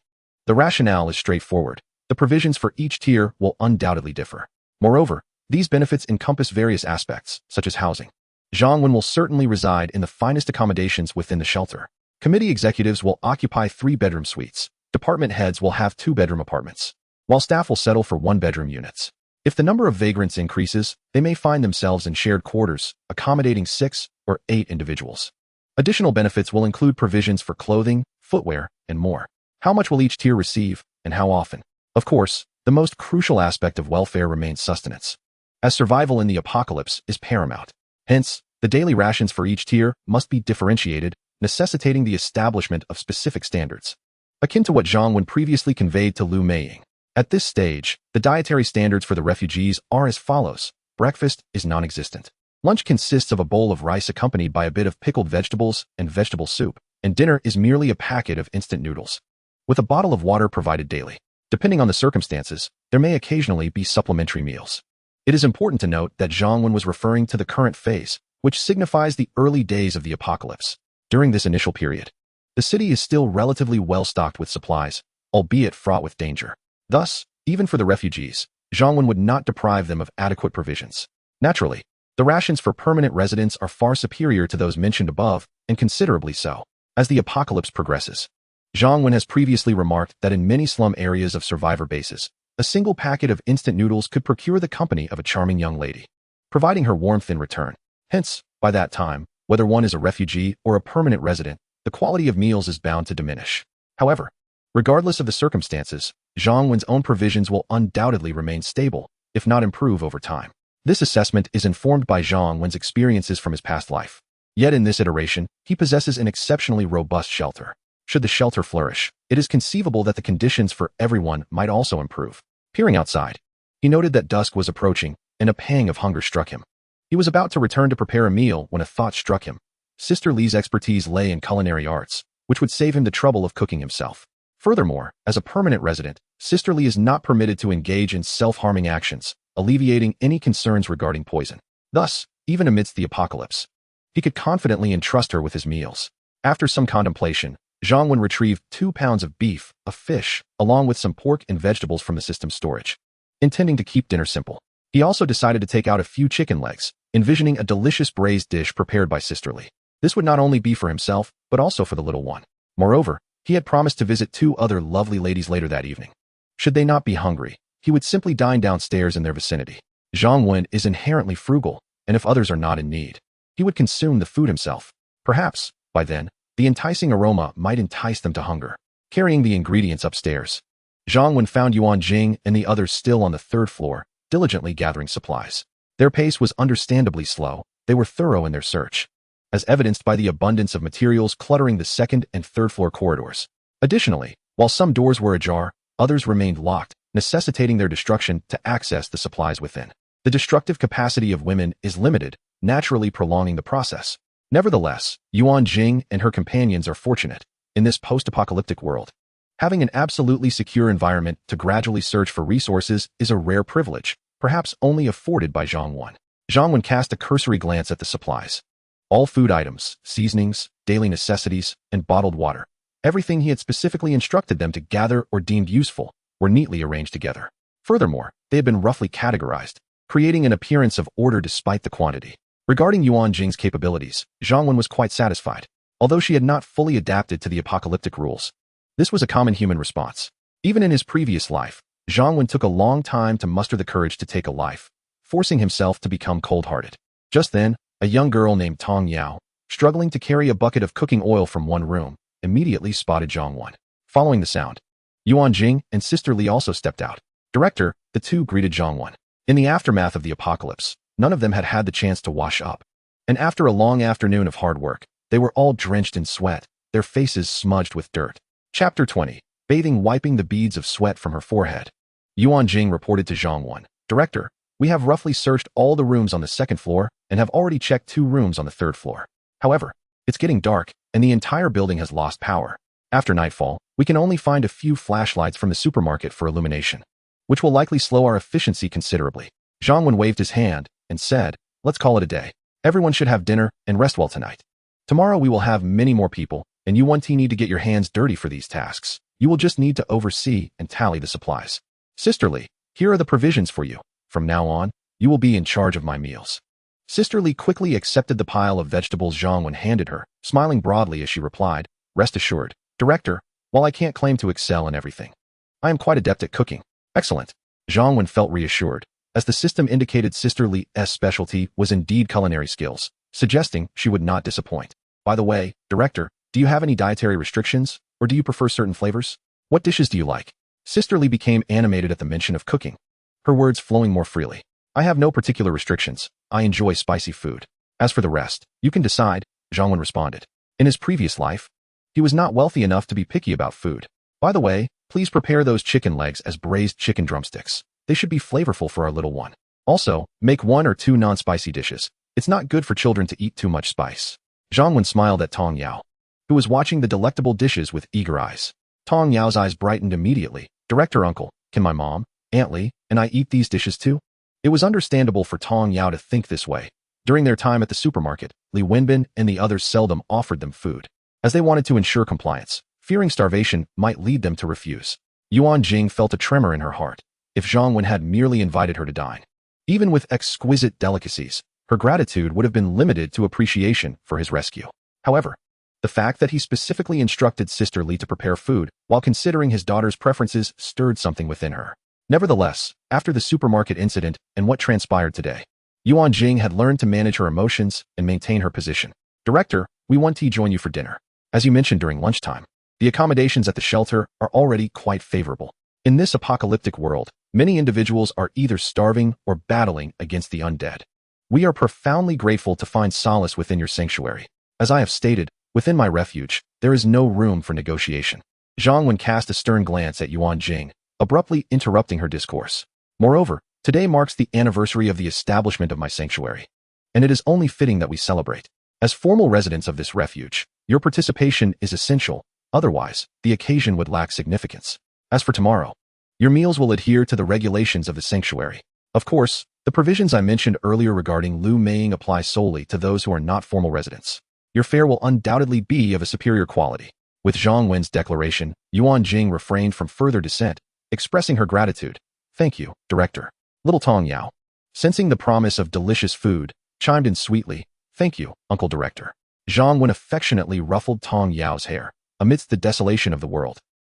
The rationale is straightforward. The provisions for each tier will undoubtedly differ. Moreover, these benefits encompass various aspects, such as housing. Zhang Wen will certainly reside in the finest accommodations within the shelter. Committee executives will occupy 3-bedroom suites. Department heads will have 2-bedroom apartments, while staff will settle for 1-bedroom units. If the number of vagrants increases, they may find themselves in shared quarters, accommodating 6 or 8 individuals. Additional benefits will include provisions for clothing, footwear, and more. How much will each tier receive, and how often? Of course, the most crucial aspect of welfare remains sustenance, as survival in the apocalypse is paramount. Hence, the daily rations for each tier must be differentiated, necessitating the establishment of specific standards, akin to what Zhang Wen previously conveyed to Liu Meiying. At this stage, the dietary standards for the refugees are as follows. Breakfast is non-existent. Lunch consists of a bowl of rice accompanied by a bit of pickled vegetables and vegetable soup, and dinner is merely a packet of instant noodles, with a bottle of water provided daily. Depending on the circumstances, there may occasionally be supplementary meals. It is important to note that Zhang Wen was referring to the current phase, which signifies the early days of the apocalypse. During this initial period, the city is still relatively well stocked with supplies, albeit fraught with danger. Thus, even for the refugees, Zhang Wen would not deprive them of adequate provisions. Naturally, the rations for permanent residents are far superior to those mentioned above, and considerably so. As the apocalypse progresses, Zhang Wen has previously remarked that in many slum areas of survivor bases, a single packet of instant noodles could procure the company of a charming young lady, providing her warmth in return. Hence, by that time, whether one is a refugee or a permanent resident, the quality of meals is bound to diminish. However, regardless of the circumstances, Zhang Wen's own provisions will undoubtedly remain stable, if not improve over time. This assessment is informed by Zhang Wen's experiences from his past life. Yet in this iteration, he possesses an exceptionally robust shelter. Should the shelter flourish, it is conceivable that the conditions for everyone might also improve. Peering outside, he noted that dusk was approaching, and a pang of hunger struck him. He was about to return to prepare a meal when a thought struck him. Sister Lee's expertise lay in culinary arts, which would save him the trouble of cooking himself. Furthermore, as a permanent resident, Sister Lee is not permitted to engage in self-harming actions, alleviating any concerns regarding poison. Thus, even amidst the apocalypse, he could confidently entrust her with his meals. After some contemplation, Zhang Wen retrieved 2 pounds of beef, a fish, along with some pork and vegetables from the system's storage. Intending to keep dinner simple, he also decided to take out a few chicken legs, envisioning a delicious braised dish prepared by Sister Lee. This would not only be for himself, but also for the little one. Moreover, he had promised to visit 2 other lovely ladies later that evening. Should they not be hungry, he would simply dine downstairs in their vicinity. Zhang Wen is inherently frugal, and if others are not in need, he would consume the food himself. Perhaps, by then, the enticing aroma might entice them to hunger. Carrying the ingredients upstairs, Zhang Wen found Yuan Jing and the others still on the 3rd floor, diligently gathering supplies. Their pace was understandably slow. They were thorough in their search, as evidenced by the abundance of materials cluttering the 2nd and 3rd floor corridors. Additionally, while some doors were ajar, others remained locked, necessitating their destruction to access the supplies within. The destructive capacity of women is limited, naturally prolonging the process. Nevertheless, Yuan Jing and her companions are fortunate. In this post-apocalyptic world, having an absolutely secure environment to gradually search for resources is a rare privilege, perhaps only afforded by Zhang Wen. Zhang Wen cast a cursory glance at the supplies. All food items, seasonings, daily necessities, and bottled water, everything he had specifically instructed them to gather or deemed useful, were neatly arranged together. Furthermore, they had been roughly categorized, creating an appearance of order despite the quantity. Regarding Yuan Jing's capabilities, Zhang Wen was quite satisfied. Although she had not fully adapted to the apocalyptic rules, this was a common human response. Even in his previous life, Zhang Wen took a long time to muster the courage to take a life, forcing himself to become cold-hearted. Just then, a young girl named Tong Yao, struggling to carry a bucket of cooking oil from one room, immediately spotted Zhang Wen. Following the sound, Yuan Jing and Sister Lee also stepped out. Director, the two greeted Zhang Wen. In the aftermath of the apocalypse, none of them had had the chance to wash up. And after a long afternoon of hard work, they were all drenched in sweat, their faces smudged with dirt. Chapter 20. Bathing wiping the beads of sweat from her forehead. Yuan Jing reported to Zhang Wen. Director, we have roughly searched all the rooms on the 2nd floor and have already checked 2 rooms on the 3rd floor. However, it's getting dark and the entire building has lost power. After nightfall, we can only find a few flashlights from the supermarket for illumination, which will likely slow our efficiency considerably. Zhang Wen waved his hand and said, let's call it a day. Everyone should have dinner and rest well tonight. Tomorrow we will have many more people, and you won't need to get your hands dirty for these tasks. You will just need to oversee and tally the supplies. Sister Lee, here are the provisions for you. From now on, you will be in charge of my meals. Sister Lee quickly accepted the pile of vegetables Zhang Wen handed her, smiling broadly as she replied, rest assured, Director, while I can't claim to excel in everything, I am quite adept at cooking. Excellent. Zhang Wen felt reassured, as the system indicated Sister Lee's specialty was indeed culinary skills, suggesting she would not disappoint. By the way, Director, do you have any dietary restrictions, or do you prefer certain flavors? What dishes do you like? Sister Lee became animated at the mention of cooking, her words flowing more freely. I have no particular restrictions. I enjoy spicy food. As for the rest, you can decide, Zhang Wen responded. In his previous life, he was not wealthy enough to be picky about food. By the way, please prepare those chicken legs as braised chicken drumsticks. They should be flavorful for our little one. Also, make 1 or 2 non-spicy dishes. It's not good for children to eat too much spice. Zhang Wen smiled at Tong Yao, who was watching the delectable dishes with eager eyes. Tong Yao's eyes brightened immediately. Director Uncle, can my mom, Aunt Lee, and I eat these dishes too? It was understandable for Tong Yao to think this way. During their time at the supermarket, Li Wenbin and the others seldom offered them food, as they wanted to ensure compliance, fearing starvation might lead them to refuse. Yuan Jing felt a tremor in her heart. If Zhang Wen had merely invited her to dine, even with exquisite delicacies, her gratitude would have been limited to appreciation for his rescue. However, the fact that he specifically instructed Sister Lee to prepare food while considering his daughter's preferences stirred something within her. Nevertheless, after the supermarket incident and what transpired today, Yuan Jing had learned to manage her emotions and maintain her position. Director, we want to join you for dinner. As you mentioned during lunchtime, the accommodations at the shelter are already quite favorable. In this apocalyptic world, many individuals are either starving or battling against the undead. We are profoundly grateful to find solace within your sanctuary. As I have stated, within my refuge, there is no room for negotiation. Zhang Wen cast a stern glance at Yuan Jing, abruptly interrupting her discourse. Moreover, today marks the anniversary of the establishment of my sanctuary, and it is only fitting that we celebrate. As formal residents of this refuge, your participation is essential, otherwise, the occasion would lack significance. As for tomorrow, your meals will adhere to the regulations of the sanctuary. Of course, the provisions I mentioned earlier regarding Lu Meiying apply solely to those who are not formal residents. Your fare will undoubtedly be of a superior quality. With Zhang Wen's declaration, Yuan Jing refrained from further dissent, expressing her gratitude. Thank you, Director. Little Tong Yao, sensing the promise of delicious food, chimed in sweetly. Thank you, Uncle Director. Zhang Wen affectionately ruffled Tong Yao's hair. Amidst the desolation of the world,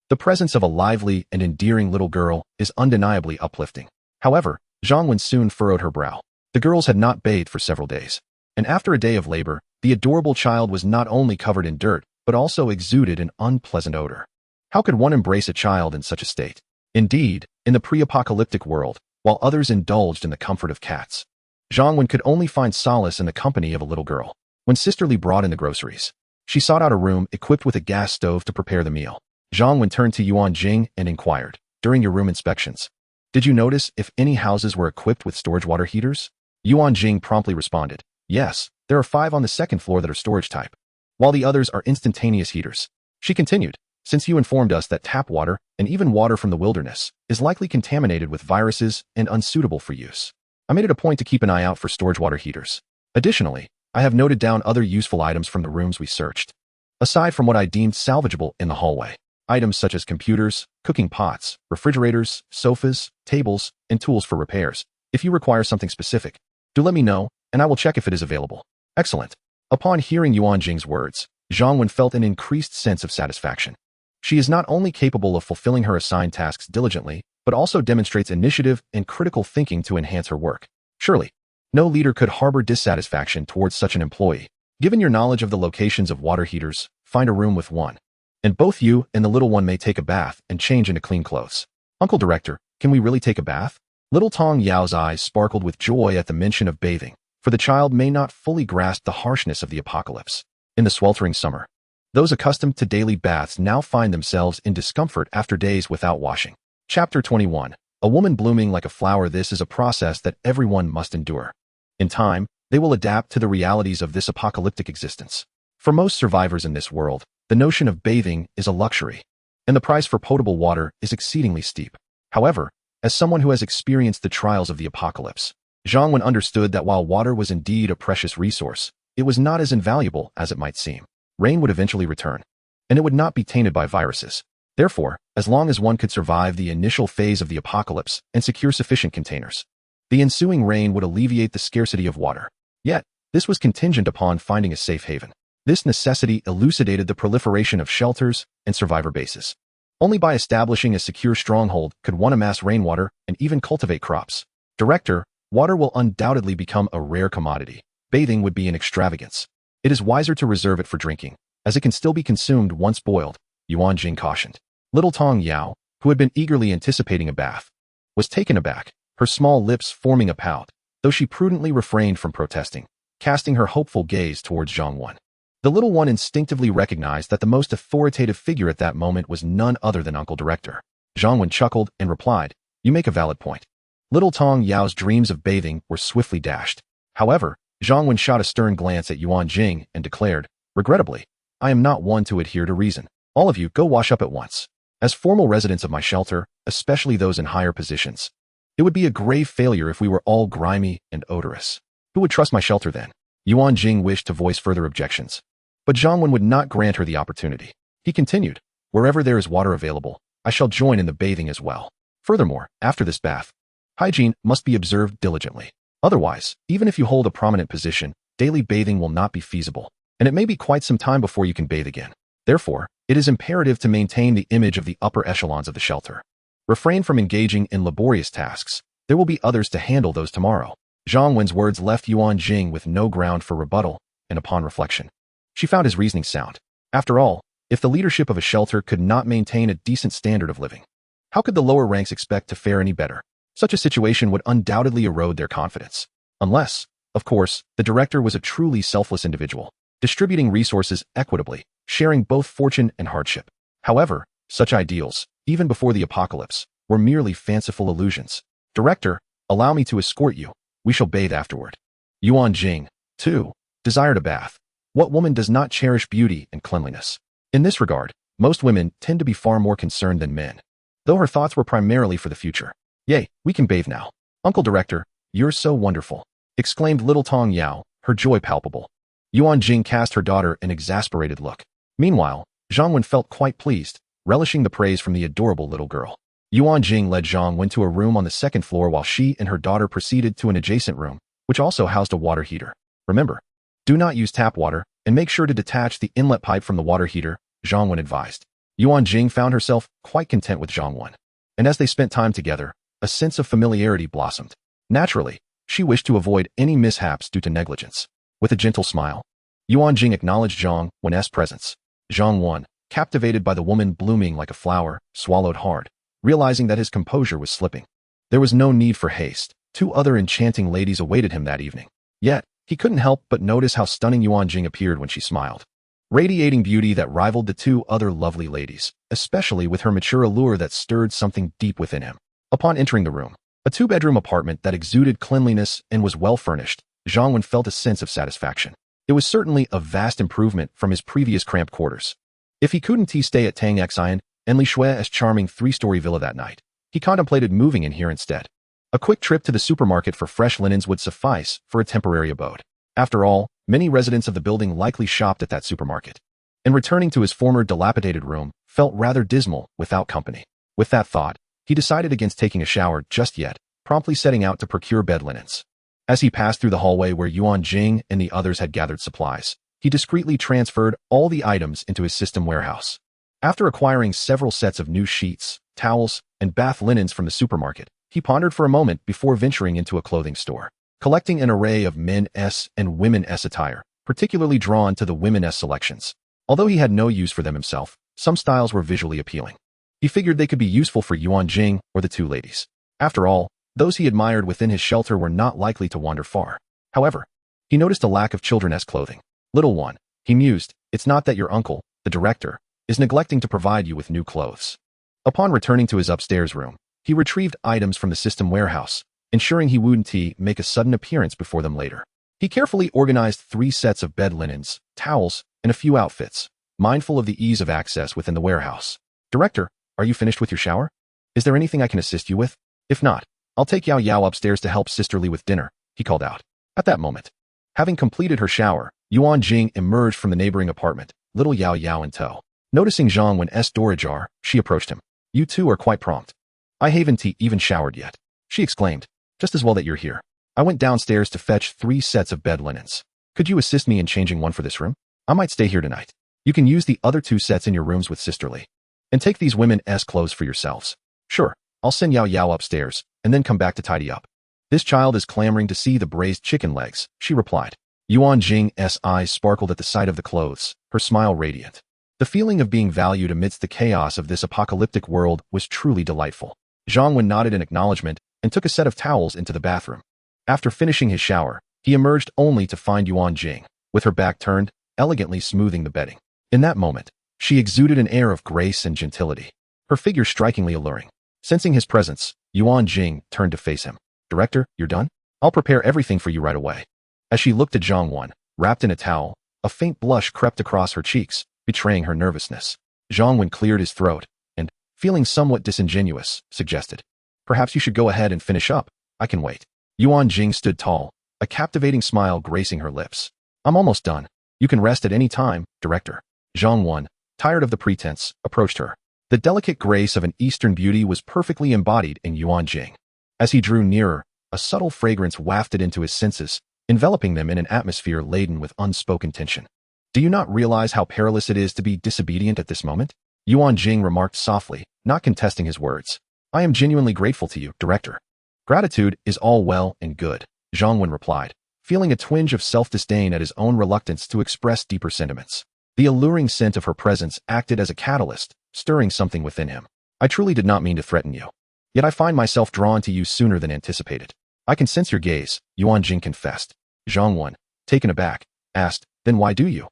the presence of a lively and endearing little girl is undeniably uplifting. However, Zhang Wen soon furrowed her brow. The girls had not bathed for several days, and after a day of labor, the adorable child was not only covered in dirt, but also exuded an unpleasant odor. How could one embrace a child in such a state? Indeed, in the pre-apocalyptic world, while others indulged in the comfort of cats, Zhang Wen could only find solace in the company of a little girl. When Sister Li brought in the groceries, she sought out a room equipped with a gas stove to prepare the meal. Zhang Wen turned to Yuan Jing and inquired, during your room inspections, did you notice if any houses were equipped with storage water heaters? Yuan Jing promptly responded, yes, there are 5 on the second floor that are storage type, while the others are instantaneous heaters. She continued, since you informed us that tap water, and even water from the wilderness, is likely contaminated with viruses and unsuitable for use, I made it a point to keep an eye out for storage water heaters. Additionally, I have noted down other useful items from the rooms we searched. Aside from what I deemed salvageable in the hallway, items such as computers, cooking pots, refrigerators, sofas, tables, and tools for repairs. If you require something specific, do let me know, and I will check if it is available. Excellent. Upon hearing Yuan Jing's words, Zhang Wen felt an increased sense of satisfaction. She is not only capable of fulfilling her assigned tasks diligently, but also demonstrates initiative and critical thinking to enhance her work. Surely, no leader could harbor dissatisfaction towards such an employee. Given your knowledge of the locations of water heaters, find a room with one, and both you and the little one may take a bath and change into clean clothes. Uncle Director, can we really take a bath? Little Tong Yao's eyes sparkled with joy at the mention of bathing, for the child may not fully grasp the harshness of the apocalypse. In the sweltering summer, those accustomed to daily baths now find themselves in discomfort after days without washing. Chapter 21. A woman blooming like a flower. This is a process that everyone must endure. In time, they will adapt to the realities of this apocalyptic existence. For most survivors in this world, the notion of bathing is a luxury, and the price for potable water is exceedingly steep. However, as someone who has experienced the trials of the apocalypse, Zhang Wen understood that while water was indeed a precious resource, it was not as invaluable as it might seem. Rain would eventually return, and it would not be tainted by viruses. Therefore, as long as one could survive the initial phase of the apocalypse and secure sufficient containers, the ensuing rain would alleviate the scarcity of water. Yet, this was contingent upon finding a safe haven. This necessity elucidated the proliferation of shelters and survivor bases. Only by establishing a secure stronghold could one amass rainwater and even cultivate crops. Director, water will undoubtedly become a rare commodity. Bathing would be an extravagance. It is wiser to reserve it for drinking, as it can still be consumed once boiled, Yuan Jing cautioned. Little Tong Yao, who had been eagerly anticipating a bath, was taken aback, her small lips forming a pout, though she prudently refrained from protesting, casting her hopeful gaze towards Zhang Wen. The little one instinctively recognized that the most authoritative figure at that moment was none other than Uncle Director. Zhang Wen chuckled and replied, you make a valid point. Little Tong Yao's dreams of bathing were swiftly dashed. However, Zhang Wen shot a stern glance at Yuan Jing and declared, regrettably, I am not one to adhere to reason. All of you go wash up at once. As formal residents of my shelter, especially those in higher positions, it would be a grave failure if we were all grimy and odorous. Who would trust my shelter then? Yuan Jing wished to voice further objections, but Zhang Wen would not grant her the opportunity. He continued, wherever there is water available, I shall join in the bathing as well. Furthermore, after this bath, hygiene must be observed diligently. Otherwise, even if you hold a prominent position, daily bathing will not be feasible, and it may be quite some time before you can bathe again. Therefore, it is imperative to maintain the image of the upper echelons of the shelter. Refrain from engaging in laborious tasks. There will be others to handle those tomorrow. Zhang Wen's words left Yuan Jing with no ground for rebuttal, and upon reflection, she found his reasoning sound. After all, if the leadership of a shelter could not maintain a decent standard of living, how could the lower ranks expect to fare any better? Such a situation would undoubtedly erode their confidence. Unless, of course, the director was a truly selfless individual, distributing resources equitably, sharing both fortune and hardship. However, such ideals, even before the apocalypse, were merely fanciful illusions. Director, allow me to escort you. We shall bathe afterward. Yuan Jing, too, desired a bath, What woman does not cherish beauty and cleanliness? In this regard, most women tend to be far more concerned than men, though her thoughts were primarily for the future. Yay, we can bathe now. Uncle Director, you're so wonderful, exclaimed little Tong Yao, her joy palpable. Yuan Jing cast her daughter an exasperated look. Meanwhile, Zhang Wen felt quite pleased, relishing the praise from the adorable little girl. Yuan Jing led Zhang Wen to a room on the second floor while she and her daughter proceeded to an adjacent room, which also housed a water heater. Remember, do not use tap water, and make sure to detach the inlet pipe from the water heater, Zhang Wen advised. Yuan Jing found herself quite content with Zhang Wen, and as they spent time together, a sense of familiarity blossomed. Naturally, she wished to avoid any mishaps due to negligence. With a gentle smile, Yuan Jing acknowledged Zhang Wen's presence. Zhang Wen, captivated by the woman blooming like a flower, swallowed hard, realizing that his composure was slipping. There was no need for haste. 2 other enchanting ladies awaited him that evening. Yet, he couldn't help but notice how stunning Yuan Jing appeared when she smiled, radiating beauty that rivaled the 2 other lovely ladies, especially with her mature allure that stirred something deep within him. Upon entering the room, a 2-bedroom apartment that exuded cleanliness and was well furnished, Zhang Wen felt a sense of satisfaction. It was certainly a vast improvement from his previous cramped quarters. If he couldn't stay at Tang Xian and Li Shui's charming 3-story villa that night, he contemplated moving in here instead. A quick trip to the supermarket for fresh linens would suffice for a temporary abode. After all, many residents of the building likely shopped at that supermarket. And returning to his former dilapidated room felt rather dismal without company. With that thought, he decided against taking a shower just yet, promptly setting out to procure bed linens. As he passed through the hallway where Yuan Jing and the others had gathered supplies, he discreetly transferred all the items into his system warehouse. After acquiring several sets of new sheets, towels, and bath linens from the supermarket, he pondered for a moment before venturing into a clothing store. Collecting an array of men's and women's attire, particularly drawn to the women's selections. Although he had no use for them himself, some styles were visually appealing. He figured they could be useful for Yuan Jing or the 2 ladies. After all, those he admired within his shelter were not likely to wander far. However, he noticed a lack of children's clothing. Little one, he mused, it's not that your uncle, the director, is neglecting to provide you with new clothes. Upon returning to his upstairs room, he retrieved items from the system warehouse, ensuring he wouldn't make a sudden appearance before them later. He carefully organized 3 sets of bed linens, towels, and a few outfits, mindful of the ease of access within the warehouse. Director, are you finished with your shower? Is there anything I can assist you with? If not, I'll take Yao Yao upstairs to help Sisterly with dinner, he called out. At that moment, having completed her shower, Yuan Jing emerged from the neighboring apartment, little Yao Yao in tow. Noticing Zhang Wen's door ajar, she approached him. You 2 are quite prompt. I haven't even showered yet, she exclaimed. Just as well that you're here. I went downstairs to fetch 3 sets of bed linens. Could you assist me in changing one for this room? I might stay here tonight. You can use the other 2 sets in your rooms with Sisterly. And take these women's clothes for yourselves. Sure, I'll send Yao Yao upstairs, and then come back to tidy up. This child is clamoring to see the braised chicken legs, she replied. Yuan Jing's eyes sparkled at the sight of the clothes, her smile radiant. The feeling of being valued amidst the chaos of this apocalyptic world was truly delightful. Zhang Wen nodded in acknowledgement and took a set of towels into the bathroom. After finishing his shower, he emerged only to find Yuan Jing, with her back turned, elegantly smoothing the bedding. In that moment, she exuded an air of grace and gentility, her figure strikingly alluring. Sensing his presence, Yuan Jing turned to face him. Director, you're done? I'll prepare everything for you right away. As she looked at Zhang Wen, wrapped in a towel, a faint blush crept across her cheeks, betraying her nervousness. Zhang Wen cleared his throat, and, feeling somewhat disingenuous, suggested, perhaps you should go ahead and finish up. I can wait. Yuan Jing stood tall, a captivating smile gracing her lips. I'm almost done. You can rest at any time, Director. Zhang Wen, tired of the pretense, approached her. The delicate grace of an Eastern beauty was perfectly embodied in Yuan Jing. As he drew nearer, a subtle fragrance wafted into his senses, enveloping them in an atmosphere laden with unspoken tension. Do you not realize how perilous it is to be disobedient at this moment? Yuan Jing remarked softly, not contesting his words. I am genuinely grateful to you, Director. Gratitude is all well and good, Zhang Wen replied, feeling a twinge of self-disdain at his own reluctance to express deeper sentiments. The alluring scent of her presence acted as a catalyst, stirring something within him. I truly did not mean to threaten you. Yet I find myself drawn to you sooner than anticipated. I can sense your gaze, Yuan Jing confessed. Zhang Wen, taken aback, asked, then why do you?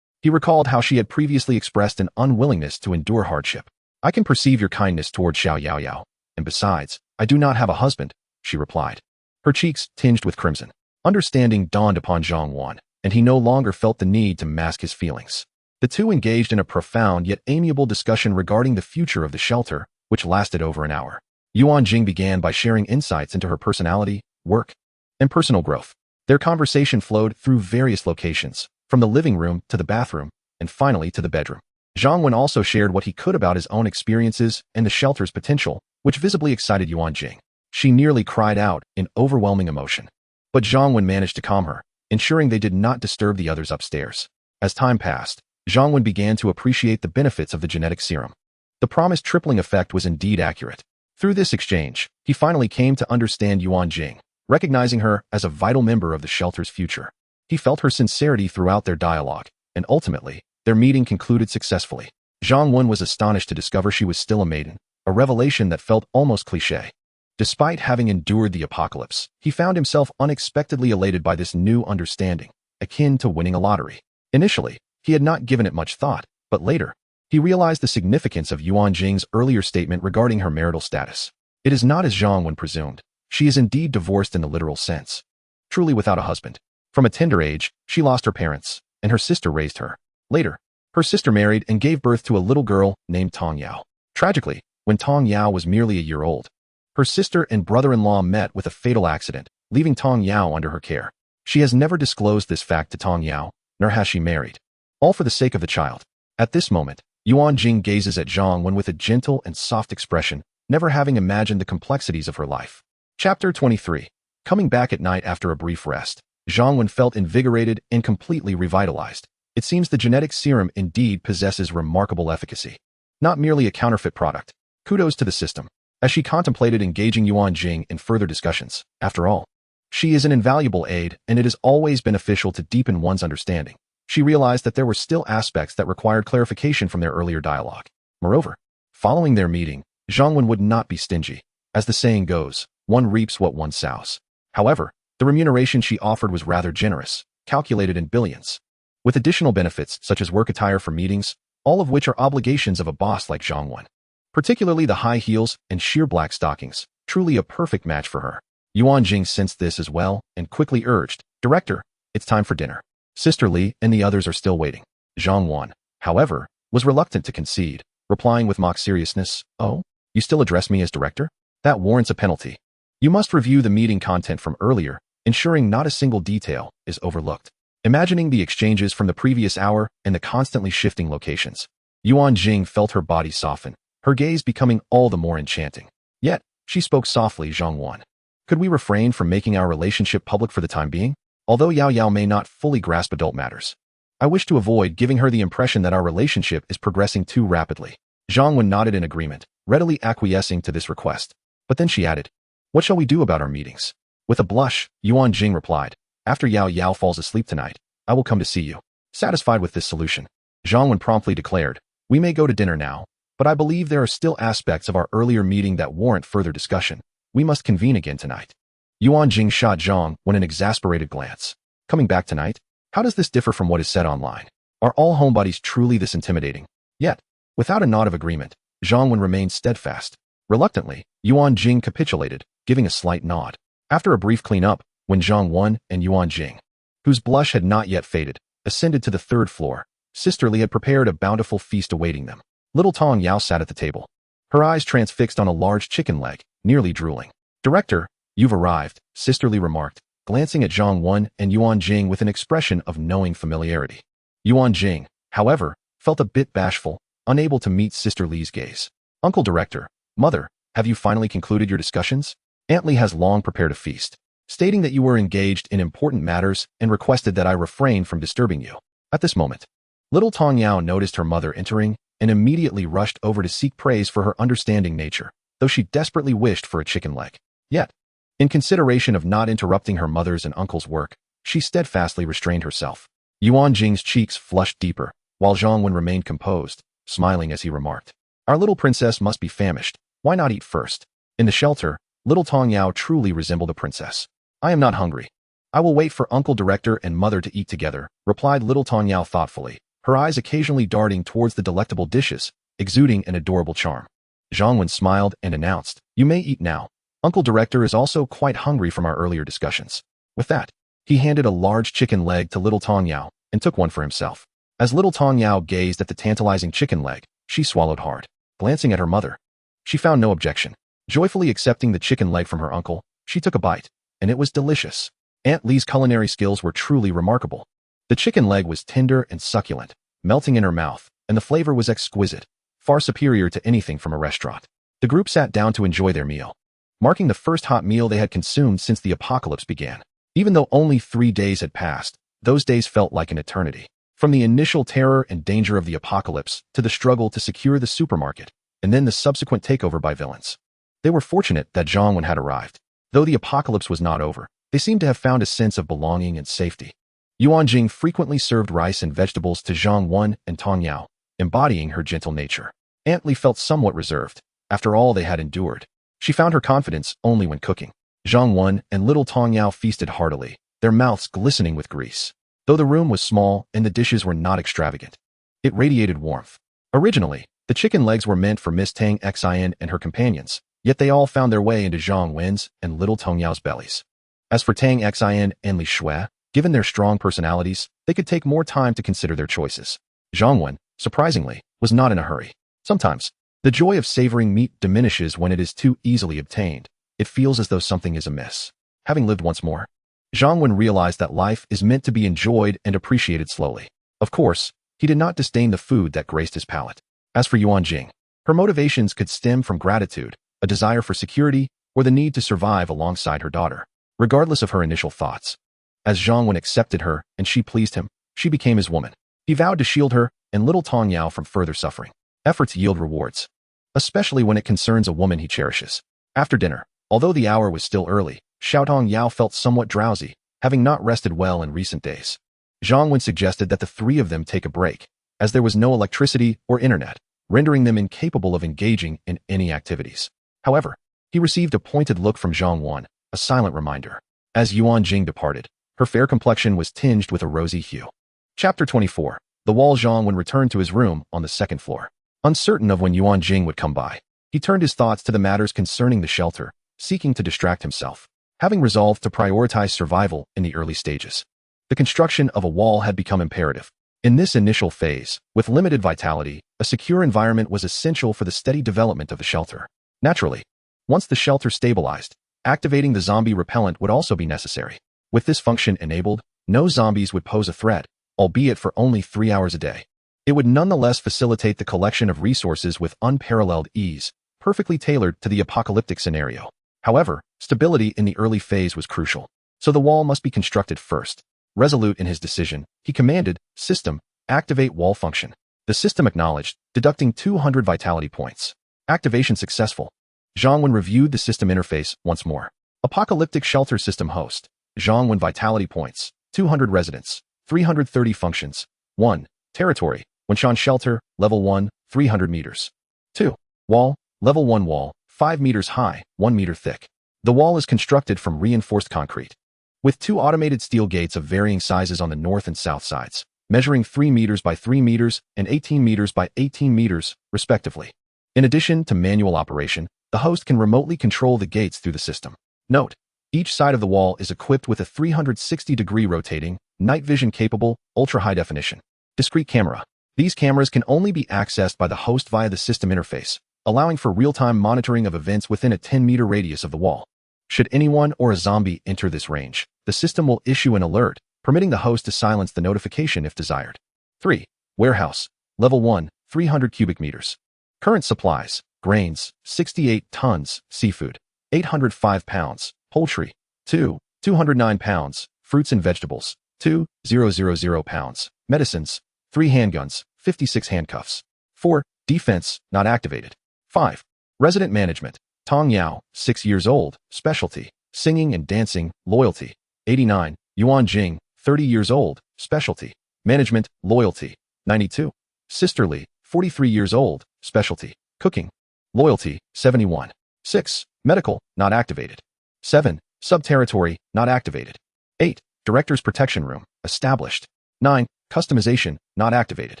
He recalled how she had previously expressed an unwillingness to endure hardship. I can perceive your kindness toward Xiao Yao Yao, and besides, I do not have a husband, she replied. Her cheeks tinged with crimson. Understanding dawned upon Zhang Wen, and he no longer felt the need to mask his feelings. The two engaged in a profound yet amiable discussion regarding the future of the shelter, which lasted over an hour. Yuan Jing began by sharing insights into her personality, work, and personal growth. Their conversation flowed through various locations, from the living room to the bathroom, and finally to the bedroom. Zhang Wen also shared what he could about his own experiences and the shelter's potential, which visibly excited Yuan Jing. She nearly cried out in overwhelming emotion. But Zhang Wen managed to calm her, ensuring they did not disturb the others upstairs. As time passed, Zhang Wen began to appreciate the benefits of the genetic serum. The promised tripling effect was indeed accurate. Through this exchange, he finally came to understand Yuan Jing, recognizing her as a vital member of the shelter's future. He felt her sincerity throughout their dialogue, and ultimately, their meeting concluded successfully. Zhang Wen was astonished to discover she was still a maiden, a revelation that felt almost cliché. Despite having endured the apocalypse, he found himself unexpectedly elated by this new understanding, akin to winning a lottery. Initially, he had not given it much thought, but later, he realized the significance of Yuan Jing's earlier statement regarding her marital status. It is not as Zhang Wen presumed. She is indeed divorced in the literal sense. Truly without a husband. From a tender age, she lost her parents, and her sister raised her. Later, her sister married and gave birth to a little girl named Tong Yao. Tragically, when Tong Yao was merely a year old, her sister and brother-in-law met with a fatal accident, leaving Tong Yao under her care. She has never disclosed this fact to Tong Yao, nor has she married. All for the sake of the child. At this moment, Yuan Jing gazes at Zhang Wen with a gentle and soft expression, never having imagined the complexities of her life. Chapter 23. Coming back at night after a brief rest, Zhang Wen felt invigorated and completely revitalized. It seems the genetic serum indeed possesses remarkable efficacy. Not merely a counterfeit product. Kudos to the system. As she contemplated engaging Yuan Jing in further discussions, after all, she is an invaluable aid, and it is always beneficial to deepen one's understanding. She realized that there were still aspects that required clarification from their earlier dialogue. Moreover, following their meeting, Zhang Wen would not be stingy. As the saying goes, one reaps what one sows. However, the remuneration she offered was rather generous, calculated in billions, with additional benefits such as work attire for meetings, all of which are obligations of a boss like Zhang Wen. Particularly the high heels and sheer black stockings, truly a perfect match for her. Yuan Jing sensed this as well and quickly urged, "Director, it's time for dinner. Sister Li and the others are still waiting." Zhang Wan, however, was reluctant to concede, replying with mock seriousness, "Oh, you still address me as director? That warrants a penalty. You must review the meeting content from earlier, ensuring not a single detail is overlooked." Imagining the exchanges from the previous hour and the constantly shifting locations, Yuan Jing felt her body soften, her gaze becoming all the more enchanting. Yet, she spoke softly, "Zhang Wan, could we refrain from making our relationship public for the time being? Although Yao Yao may not fully grasp adult matters, I wish to avoid giving her the impression that our relationship is progressing too rapidly." Zhang Wen nodded in agreement, readily acquiescing to this request. But then she added, "What shall we do about our meetings?" With a blush, Yuan Jing replied, "After Yao Yao falls asleep tonight, I will come to see you." Satisfied with this solution, Zhang Wen promptly declared, "We may go to dinner now, but I believe there are still aspects of our earlier meeting that warrant further discussion. We must convene again tonight." Yuan Jing shot Zhang Wen an exasperated glance. "Coming back tonight? How does this differ from what is said online? Are all homebodies truly this intimidating?" Yet, without a nod of agreement, Zhang Wen remained steadfast. Reluctantly, Yuan Jing capitulated, giving a slight nod. After a brief cleanup, when Zhang Wen and Yuan Jing, whose blush had not yet faded, ascended to the third floor, Sister Li had prepared a bountiful feast awaiting them. Little Tong Yao sat at the table, her eyes transfixed on a large chicken leg, nearly drooling. "Director, you've arrived," Sister Li remarked, glancing at Zhang Wen and Yuan Jing with an expression of knowing familiarity. Yuan Jing, however, felt a bit bashful, unable to meet Sister Li's gaze. "Uncle Director, Mother, have you finally concluded your discussions? Aunt Li has long prepared a feast, stating that you were engaged in important matters and requested that I refrain from disturbing you." At this moment, little Tong Yao noticed her mother entering and immediately rushed over to seek praise for her understanding nature, though she desperately wished for a chicken leg. Yet, in consideration of not interrupting her mother's and uncle's work, she steadfastly restrained herself. Yuan Jing's cheeks flushed deeper, while Zhang Wen remained composed, smiling as he remarked, "Our little princess must be famished. Why not eat first?" In the shelter, little Tong Yao truly resembled a princess. "I am not hungry. I will wait for Uncle Director and Mother to eat together," replied little Tong Yao thoughtfully, her eyes occasionally darting towards the delectable dishes, exuding an adorable charm. Zhang Wen smiled and announced, "You may eat now. Uncle Director is also quite hungry from our earlier discussions." With that, He handed a large chicken leg to little Tong Yao and took one for himself. As little Tong Yao gazed at the tantalizing chicken leg, she swallowed hard. Glancing at her mother, she found no objection. Joyfully accepting the chicken leg from her uncle, she took a bite, and it was delicious. Aunt Lee's culinary skills were truly remarkable. The chicken leg was tender and succulent, melting in her mouth, and the flavor was exquisite, far superior to anything from a restaurant. The group sat down to enjoy their meal, marking the first hot meal they had consumed since the apocalypse began. Even though only 3 days had passed, those days felt like an eternity. From the initial terror and danger of the apocalypse to the struggle to secure the supermarket, and then the subsequent takeover by villains. They were fortunate that Zhang Wen had arrived. Though the apocalypse was not over, they seemed to have found a sense of belonging and safety. Yuan Jing frequently served rice and vegetables to Zhang Wen and Tong Yao, embodying her gentle nature. Aunt Li felt somewhat reserved. After all they had endured, she found her confidence only when cooking. Zhang Wen and little Tong Yao feasted heartily, their mouths glistening with grease. Though the room was small and the dishes were not extravagant, it radiated warmth. Originally, the chicken legs were meant for Miss Tang Xin and her companions, yet they all found their way into Zhang Wen's and little Tong Yao's bellies. As for Tang Xin and Li Shui, given their strong personalities, they could take more time to consider their choices. Zhang Wen, surprisingly, was not in a hurry. Sometimes, the joy of savoring meat diminishes when it is too easily obtained. It feels as though something is amiss. Having lived once more, Zhang Wen realized that life is meant to be enjoyed and appreciated slowly. Of course, he did not disdain the food that graced his palate. As for Yuan Jing, her motivations could stem from gratitude, a desire for security, or the need to survive alongside her daughter, regardless of her initial thoughts. As Zhang Wen accepted her and she pleased him, she became his woman. He vowed to shield her and little Tong Yao from further suffering. Efforts yield rewards, especially when it concerns a woman he cherishes. After dinner, although the hour was still early, Tong Yao felt somewhat drowsy, having not rested well in recent days. Zhang Wen suggested that the three of them take a break, as there was no electricity or internet, rendering them incapable of engaging in any activities. However, he received a pointed look from Zhang Wen, a silent reminder. As Yuan Jing departed, her fair complexion was tinged with a rosy hue. Chapter 24. The Wall. Zhang Wen returned to his room on the second floor. Uncertain of when Yuan Jing would come by, he turned his thoughts to the matters concerning the shelter, seeking to distract himself. Having resolved to prioritize survival in the early stages, the construction of a wall had become imperative. In this initial phase, with limited vitality, a secure environment was essential for the steady development of the shelter. Naturally, once the shelter stabilized, activating the zombie repellent would also be necessary. With this function enabled, no zombies would pose a threat, albeit for only 3 hours a day. It would nonetheless facilitate the collection of resources with unparalleled ease, perfectly tailored to the apocalyptic scenario. However, stability in the early phase was crucial, so the wall must be constructed first. Resolute in his decision, he commanded, "System, activate wall function." The system acknowledged, deducting 200 vitality points. Activation successful. Zhang Wen reviewed the system interface once more. Apocalyptic shelter system host. Zhang Wen vitality points, 200 residents, 330 functions. 1. Territory, Wenshan shelter, level 1, 300 meters. 2. Wall, level 1 wall, 5 meters high, 1 meter thick. The wall is constructed from reinforced concrete, with 2 automated steel gates of varying sizes on the north and south sides, measuring 3 meters by 3 meters and 18 meters by 18 meters, respectively. In addition to manual operation, the host can remotely control the gates through the system. Note, each side of the wall is equipped with a 360-degree rotating, night vision capable, ultra-high definition, discrete camera. These cameras can only be accessed by the host via the system interface, allowing for real-time monitoring of events within a 10-meter radius of the wall. Should anyone or a zombie enter this range, the system will issue an alert, permitting the host to silence the notification if desired. 3. Warehouse, level 1, 300 cubic meters. Current supplies, grains, 68 tons, seafood, 805 pounds, poultry, 209 pounds, fruits and vegetables, 2,000 pounds, medicines, 3 handguns, 56 handcuffs. 4. Defense, not activated. 5. Resident management, Tong Yao, 6 years old, specialty, singing and dancing, loyalty, 89. Yuan Jing, 30 years old, specialty, management, loyalty, 92. Sister Li, 43 years old, specialty, cooking, loyalty, 71. 6. Medical, not activated. 7. Sub-territory, not activated. 8. Director's protection room, established. 9. Customization, not activated.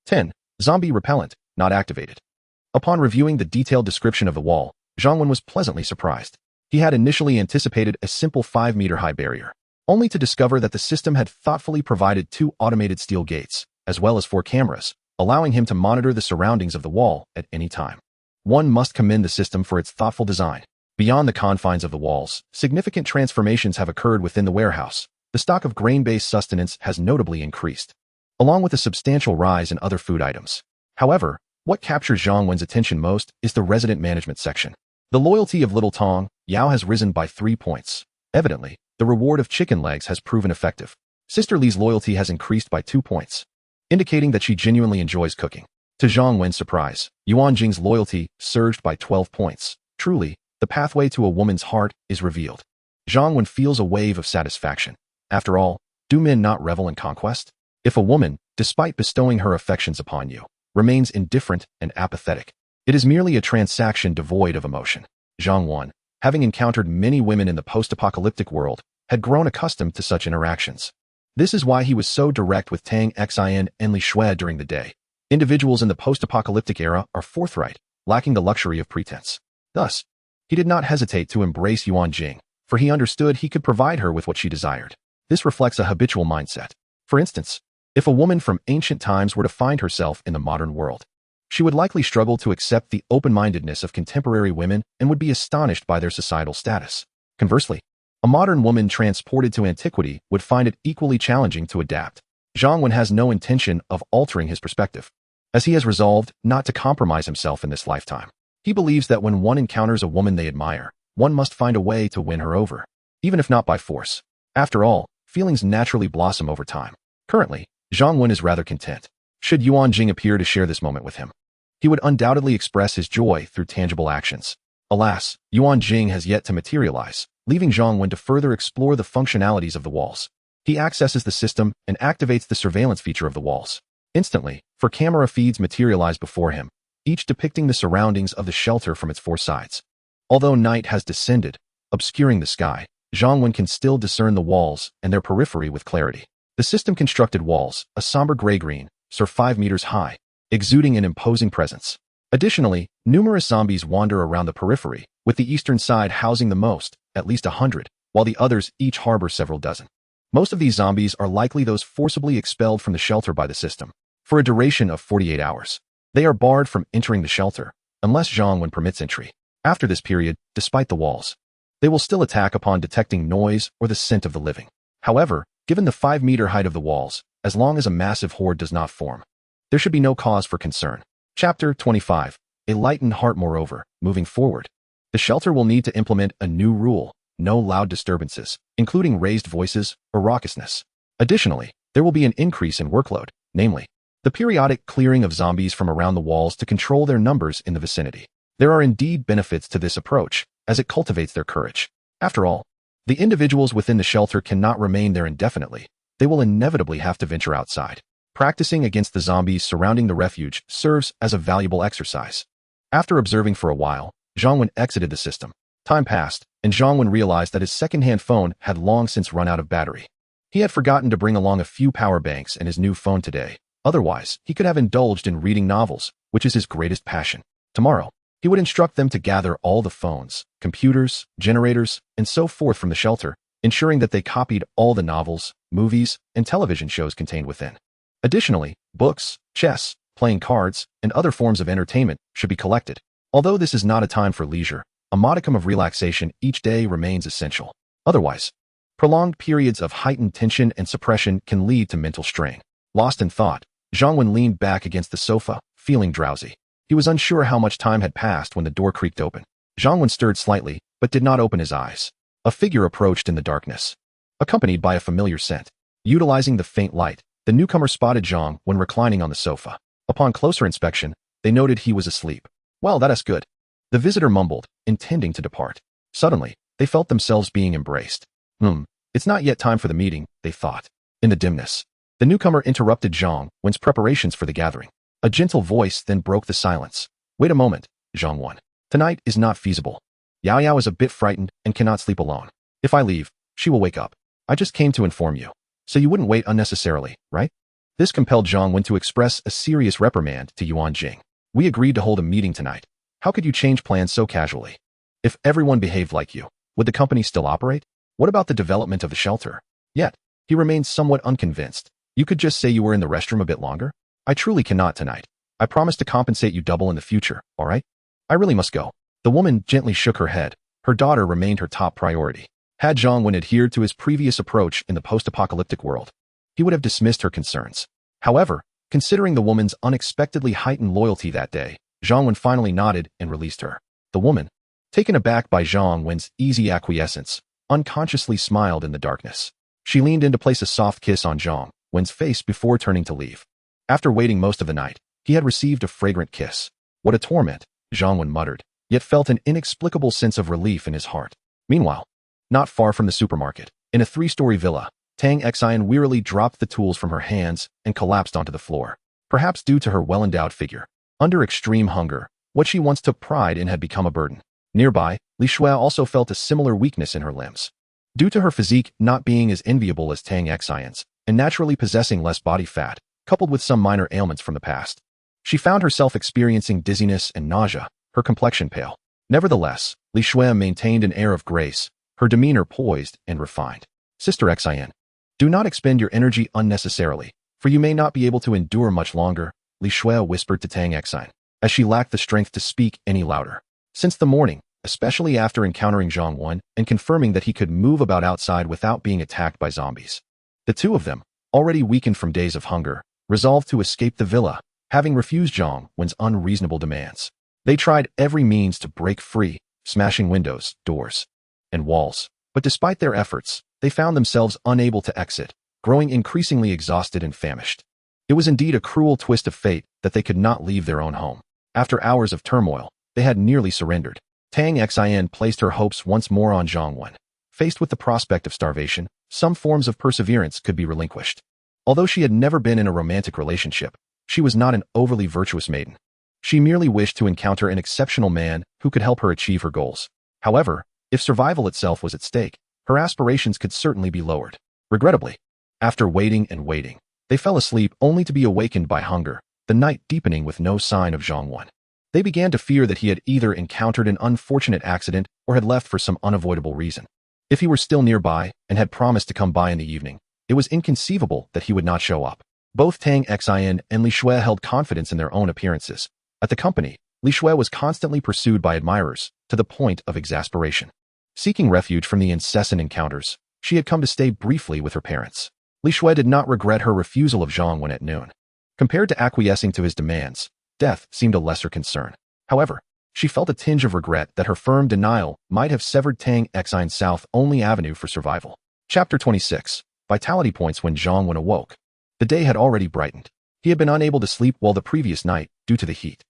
10. Zombie repellent, not activated. Upon reviewing the detailed description of the wall, Zhang Wen was pleasantly surprised. He had initially anticipated a simple 5-meter high barrier. only to discover that the system had thoughtfully provided 2 automated steel gates, as well as 4 cameras, allowing him to monitor the surroundings of the wall at any time. One must commend the system for its thoughtful design. Beyond the confines of the walls, significant transformations have occurred within the warehouse. The stock of grain-based sustenance has notably increased, along with a substantial rise in other food items. However, what captures Zhang Wen's attention most is the resident management section. The loyalty of Little Tong Yao has risen by 3 points. Evidently, the reward of chicken legs has proven effective. Sister Li's loyalty has increased by 2 points, indicating that she genuinely enjoys cooking. To Zhang Wen's surprise, Yuan Jing's loyalty surged by 12 points. Truly, the pathway to a woman's heart is revealed. Zhang Wen feels a wave of satisfaction. After all, do men not revel in conquest? If a woman, despite bestowing her affections upon you, remains indifferent and apathetic, it is merely a transaction devoid of emotion. Zhang Wen, having encountered many women in the post-apocalyptic world, had grown accustomed to such interactions. This is why he was so direct with Tang Xin and Li Shui during the day. Individuals in the post-apocalyptic era are forthright, lacking the luxury of pretense. Thus, he did not hesitate to embrace Yuan Jing, for he understood he could provide her with what she desired. This reflects a habitual mindset. For instance, if a woman from ancient times were to find herself in the modern world, she would likely struggle to accept the open-mindedness of contemporary women and would be astonished by their societal status. Conversely, a modern woman transported to antiquity would find it equally challenging to adapt. Zhang Wen has no intention of altering his perspective, as he has resolved not to compromise himself in this lifetime. He believes that when one encounters a woman they admire, one must find a way to win her over, even if not by force. After all, feelings naturally blossom over time. Currently, Zhang Wen is rather content. Should Yuan Jing appear to share this moment with him, he would undoubtedly express his joy through tangible actions. Alas, Yuan Jing has yet to materialize, leaving Zhang Wen to further explore the functionalities of the walls. He accesses the system and activates the surveillance feature of the walls. Instantly, 4 camera feeds materialize before him, each depicting the surroundings of the shelter from its 4 sides. Although night has descended, obscuring the sky, Zhang Wen can still discern the walls and their periphery with clarity. The system-constructed walls, a somber gray-green, soar 5 meters high, exuding an imposing presence. Additionally, numerous zombies wander around the periphery, with the eastern side housing the most, at least 100, while the others each harbor several dozen. Most of these zombies are likely those forcibly expelled from the shelter by the system. For a duration of 48 hours, they are barred from entering the shelter, unless Zhang Wen permits entry. After this period, despite the walls, they will still attack upon detecting noise or the scent of the living. However, given the 5-meter height of the walls, as long as a massive horde does not form, there should be no cause for concern. Chapter 25. A lightened heart. Moreover, moving forward, the shelter will need to implement a new rule: no loud disturbances, including raised voices or raucousness. Additionally, there will be an increase in workload, namely, the periodic clearing of zombies from around the walls to control their numbers in the vicinity. There are indeed benefits to this approach, as it cultivates their courage. After all, the individuals within the shelter cannot remain there indefinitely. They will inevitably have to venture outside. Practicing against the zombies surrounding the refuge serves as a valuable exercise. After observing for a while, Zhang Wen exited the system. Time passed, and Zhang Wen realized that his second-hand phone had long since run out of battery. He had forgotten to bring along a few power banks and his new phone today. Otherwise, he could have indulged in reading novels, which is his greatest passion. Tomorrow, he would instruct them to gather all the phones, computers, generators, and so forth from the shelter, ensuring that they copied all the novels, movies, and television shows contained within. Additionally, books, chess, playing cards, and other forms of entertainment should be collected. Although this is not a time for leisure, a modicum of relaxation each day remains essential. Otherwise, prolonged periods of heightened tension and suppression can lead to mental strain. Lost in thought, Zhang Wen leaned back against the sofa, feeling drowsy. He was unsure how much time had passed when the door creaked open. Zhang Wen stirred slightly, but did not open his eyes. A figure approached in the darkness, accompanied by a familiar scent. Utilizing the faint light, the newcomer spotted Zhang Wen reclining on the sofa. Upon closer inspection, they noted he was asleep. "Well, that is good," the visitor mumbled, intending to depart. Suddenly, they felt themselves being embraced. It's not yet time for the meeting, they thought. In the dimness, the newcomer interrupted Zhang Wen's preparations for the gathering. A gentle voice then broke the silence. "Wait a moment, Zhang Wen. Tonight is not feasible. Yao Yao is a bit frightened and cannot sleep alone. If I leave, she will wake up. I just came to inform you, so you wouldn't wait unnecessarily, right?" This compelled Zhang Wen to express a serious reprimand to Yuan Jing. "We agreed to hold a meeting tonight. How could you change plans so casually? If everyone behaved like you, would the company still operate? What about the development of the shelter? Yet, he remained somewhat unconvinced. You could just say you were in the restroom a bit longer? I truly cannot tonight. I promise to compensate you double in the future, all right? I really must go. The woman gently shook her head. Her daughter remained her top priority. Had Zhang Wen adhered to his previous approach in the post-apocalyptic world, he would have dismissed her concerns. However, considering the woman's unexpectedly heightened loyalty that day, Zhang Wen finally nodded and released her. The woman, taken aback by Zhang Wen's easy acquiescence, unconsciously smiled in the darkness. She leaned in to place a soft kiss on Zhang Wen's face before turning to leave. After waiting most of the night, he had received a fragrant kiss. What a torment, Zhang Wen muttered, yet felt an inexplicable sense of relief in his heart. Meanwhile, not far from the supermarket, in a 3-story villa, Tang Xian wearily dropped the tools from her hands and collapsed onto the floor. Perhaps due to her well-endowed figure, under extreme hunger, what she once took pride in had become a burden. Nearby, Li Shuai also felt a similar weakness in her limbs. Due to her physique not being as enviable as Tang Xian's, and naturally possessing less body fat, coupled with some minor ailments from the past, she found herself experiencing dizziness and nausea, her complexion pale. Nevertheless, Li Shuai maintained an air of grace, her demeanor poised and refined. Sister Xian, do not expend your energy unnecessarily, for you may not be able to endure much longer, Li Shuai whispered to Tang Xian, as she lacked the strength to speak any louder. Since the morning, especially after encountering Zhang Wen and confirming that he could move about outside without being attacked by zombies, the two of them, already weakened from days of hunger, resolved to escape the villa, having refused Zhang Wen's unreasonable demands. They tried every means to break free, smashing windows, doors, and walls, but despite their efforts, they found themselves unable to exit, growing increasingly exhausted and famished. It was indeed a cruel twist of fate that they could not leave their own home. After hours of turmoil, they had nearly surrendered. Tang Xian placed her hopes once more on Zhang Wen. Faced with the prospect of starvation, some forms of perseverance could be relinquished. Although she had never been in a romantic relationship, she was not an overly virtuous maiden. She merely wished to encounter an exceptional man who could help her achieve her goals. However, if survival itself was at stake, her aspirations could certainly be lowered. Regrettably, after waiting and waiting, they fell asleep only to be awakened by hunger, the night deepening with no sign of Zhang Wen. They began to fear that he had either encountered an unfortunate accident or had left for some unavoidable reason. If he were still nearby and had promised to come by in the evening, it was inconceivable that he would not show up. Both Tang Xian and Li Shuai held confidence in their own appearances. At the company, Li Shuai was constantly pursued by admirers, to the point of exasperation. Seeking refuge from the incessant encounters, she had come to stay briefly with her parents. Li Shuai did not regret her refusal of Zhang Wen at noon. Compared to acquiescing to his demands, death seemed a lesser concern. However, she felt a tinge of regret that her firm denial might have severed Tang Xian's south-only avenue for survival. Chapter 26. Vitality points when Zhang Wen awoke. The day had already brightened. He had been unable to sleep well the previous night due to the heat.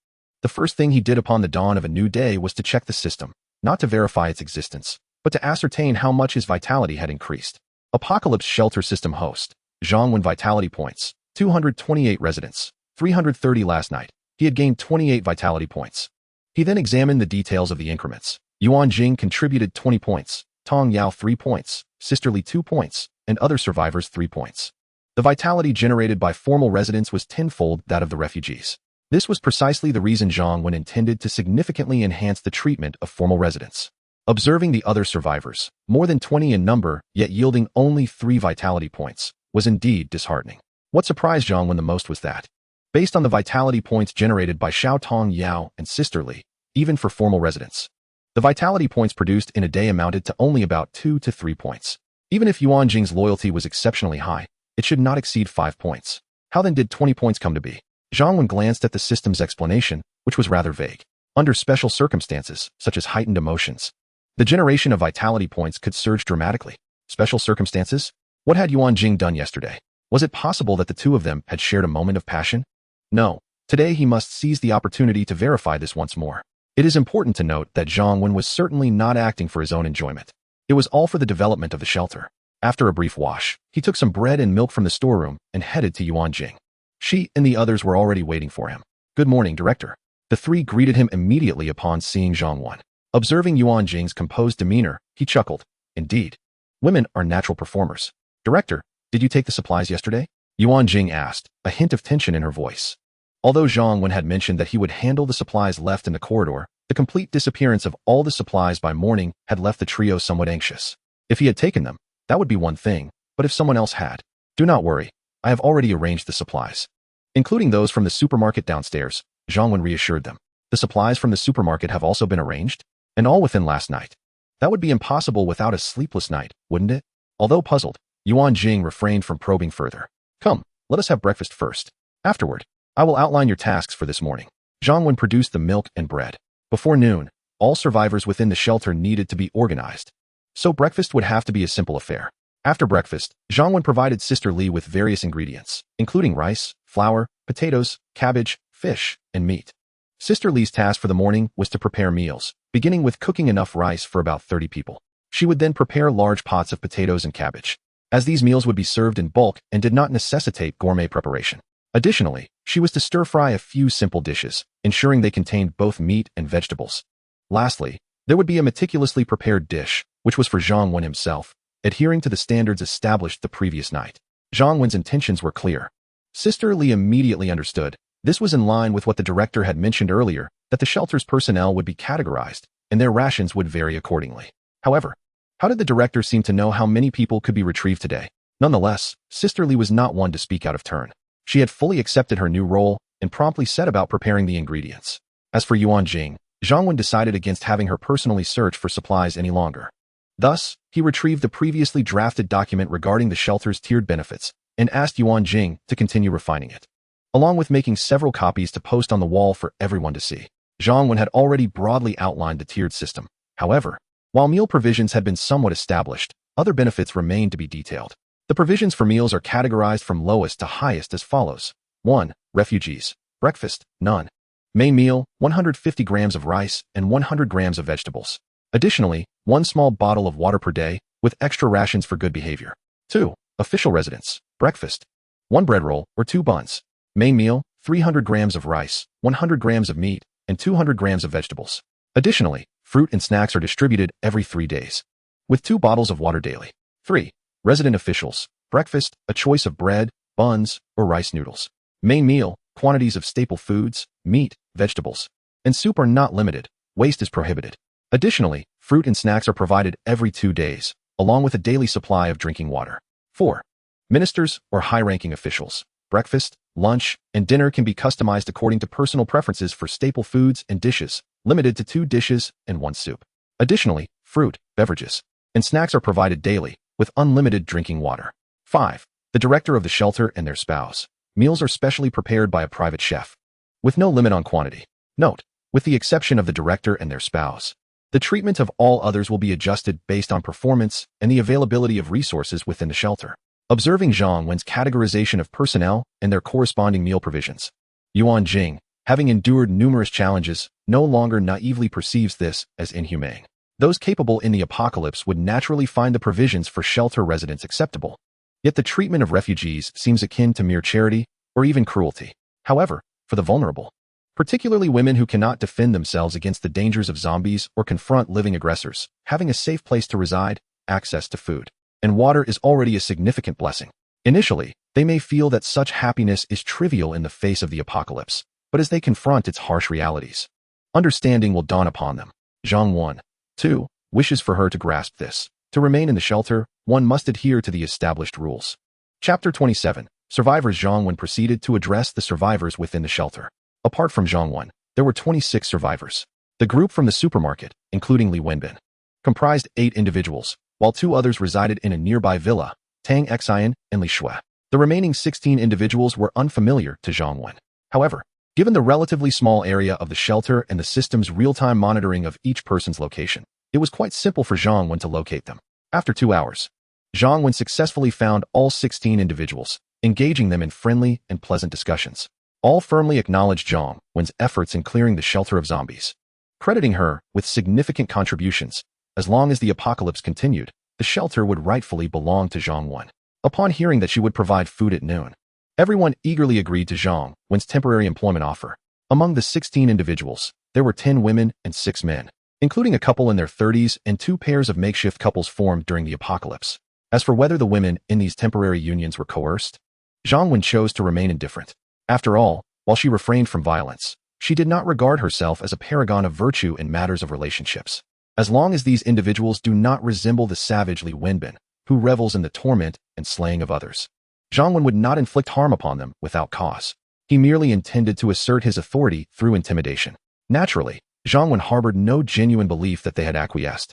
The first thing he did upon the dawn of a new day was to check the system, not to verify its existence, but to ascertain how much his vitality had increased. Apocalypse Shelter System Host. Zhang Wen Vitality Points. 228 residents. 330 last night. He had gained 28 vitality points. He then examined the details of the increments. Yuan Jing contributed 20 points, Tong Yao 3 points, Sister Li 2 points, and other survivors 3 points. The vitality generated by formal residents was tenfold that of the refugees. This was precisely the reason Zhang Wen intended to significantly enhance the treatment of formal residents. Observing the other survivors, more than 20 in number, yet yielding only 3 vitality points, was indeed disheartening. What surprised Zhang Wen the most was that, based on the vitality points generated by Xiao Tong Yao and Sister Li, even for formal residents, the vitality points produced in a day amounted to only about 2 to 3 points. Even if Yuan Jing's loyalty was exceptionally high, it should not exceed 5 points. How then did 20 points come to be? Zhang Wen glanced at the system's explanation, which was rather vague. Under special circumstances, such as heightened emotions, the generation of vitality points could surge dramatically. Special circumstances? What had Yuan Jing done yesterday? Was it possible that the two of them had shared a moment of passion? No. Today he must seize the opportunity to verify this once more. It is important to note that Zhang Wen was certainly not acting for his own enjoyment. It was all for the development of the shelter. After a brief wash, he took some bread and milk from the storeroom and headed to Yuan Jing. She and the others were already waiting for him. Good morning, Director. The three greeted him immediately upon seeing Zhang Wen. Observing Yuan Jing's composed demeanor, he chuckled. Indeed. Women are natural performers. Director, did you take the supplies yesterday? Yuan Jing asked, a hint of tension in her voice. Although Zhang Wen had mentioned that he would handle the supplies left in the corridor, the complete disappearance of all the supplies by morning had left the trio somewhat anxious. If he had taken them, that would be one thing, but if someone else had, do not worry. I have already arranged the supplies, including those from the supermarket downstairs. Zhang Wen reassured them. The supplies from the supermarket have also been arranged, and all within last night. That would be impossible without a sleepless night, wouldn't it? Although puzzled, Yuan Jing refrained from probing further. Come, let us have breakfast first. Afterward, I will outline your tasks for this morning. Zhang Wen produced the milk and bread. Before noon, all survivors within the shelter needed to be organized, so breakfast would have to be a simple affair. After breakfast, Zhang Wen provided Sister Li with various ingredients, including rice, flour, potatoes, cabbage, fish, and meat. Sister Li's task for the morning was to prepare meals, beginning with cooking enough rice for about 30 people. She would then prepare large pots of potatoes and cabbage, as these meals would be served in bulk and did not necessitate gourmet preparation. Additionally, she was to stir-fry a few simple dishes, ensuring they contained both meat and vegetables. Lastly, there would be a meticulously prepared dish, which was for Zhang Wen himself, adhering to the standards established the previous night. Zhang Wen's intentions were clear. Sister Li immediately understood. This was in line with what the director had mentioned earlier, that the shelter's personnel would be categorized, and their rations would vary accordingly. However, how did the director seem to know how many people could be retrieved today? Nonetheless, Sister Li was not one to speak out of turn. She had fully accepted her new role and promptly set about preparing the ingredients. As for Yuan Jing, Zhang Wen decided against having her personally search for supplies any longer. Thus, he retrieved the previously drafted document regarding the shelter's tiered benefits and asked Yuan Jing to continue refining it, along with making several copies to post on the wall for everyone to see. Zhang Wen had already broadly outlined the tiered system. However, while meal provisions had been somewhat established, other benefits remained to be detailed. The provisions for meals are categorized from lowest to highest as follows. 1. Refugees. Breakfast, none. Main meal, 150 grams of rice and 100 grams of vegetables. Additionally, 1 small bottle of water per day, with extra rations for good behavior. 2. Official residence. Breakfast, 1 bread roll or 2 buns. Main meal, 300 grams of rice, 100 grams of meat, and 200 grams of vegetables. Additionally, fruit and snacks are distributed every 3 days, with 2 bottles of water daily. 3. Resident officials. Breakfast, a choice of bread, buns, or rice noodles. Main meal, quantities of staple foods, meat, vegetables, and soup are not limited. Waste is prohibited. Additionally, fruit and snacks are provided every 2 days, along with a daily supply of drinking water. 4. Ministers or high-ranking officials. Breakfast, lunch, and dinner can be customized according to personal preferences for staple foods and dishes, limited to 2 dishes and 1 soup. Additionally, fruit, beverages, and snacks are provided daily, with unlimited drinking water. 5. The director of the shelter and their spouse. Meals are specially prepared by a private chef, with no limit on quantity. Note, with the exception of the director and their spouse, the treatment of all others will be adjusted based on performance and the availability of resources within the shelter. Observing Zhang Wen's categorization of personnel and their corresponding meal provisions, Yuan Jing, having endured numerous challenges, no longer naively perceives this as inhumane. Those capable in the apocalypse would naturally find the provisions for shelter residents acceptable. Yet the treatment of refugees seems akin to mere charity or even cruelty. However, for the vulnerable, particularly women who cannot defend themselves against the dangers of zombies or confront living aggressors, having a safe place to reside, access to food, and water is already a significant blessing. Initially, they may feel that such happiness is trivial in the face of the apocalypse, but as they confront its harsh realities, understanding will dawn upon them. Zhang Wen, 2, wishes for her to grasp this. To remain in the shelter, one must adhere to the established rules. Chapter 27. Survivors. Zhang Wen proceeded to address the survivors within the shelter. Apart from Zhang Wen, there were 26 survivors. The group from the supermarket, including Li Wenbin, comprised 8 individuals, while 2 others resided in a nearby villa, Tang Xian and Li Shui. The remaining 16 individuals were unfamiliar to Zhang Wen. However, given the relatively small area of the shelter and the system's real-time monitoring of each person's location, it was quite simple for Zhang Wen to locate them. After 2 hours, Zhang Wen successfully found all 16 individuals, engaging them in friendly and pleasant discussions. All firmly acknowledged Zhang Wen's efforts in clearing the shelter of zombies, crediting her with significant contributions. As long as the apocalypse continued, the shelter would rightfully belong to Zhang Wen. Upon hearing that she would provide food at noon, everyone eagerly agreed to Zhang Wen's temporary employment offer. Among the 16 individuals, there were 10 women and 6 men, including a couple in their 30s and 2 pairs of makeshift couples formed during the apocalypse. As for whether the women in these temporary unions were coerced, Zhang Wen chose to remain indifferent. After all, while she refrained from violence, she did not regard herself as a paragon of virtue in matters of relationships. As long as these individuals do not resemble the savage Li Wenbin, who revels in the torment and slaying of others. Zhang Wen would not inflict harm upon them without cause. He merely intended to assert his authority through intimidation. Naturally, Zhang Wen harbored no genuine belief that they had acquiesced,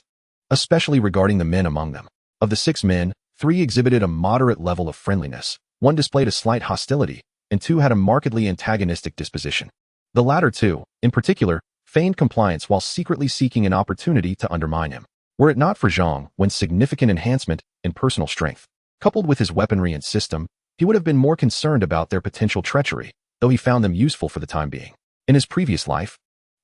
especially regarding the men among them. Of the 6 men, 3 exhibited a moderate level of friendliness, 1 displayed a slight hostility, and 2 had a markedly antagonistic disposition. The latter 2, in particular, feigned compliance while secretly seeking an opportunity to undermine him. Were it not for Zhang Wen's significant enhancement in personal strength, coupled with his weaponry and system, he would have been more concerned about their potential treachery, though he found them useful for the time being. In his previous life,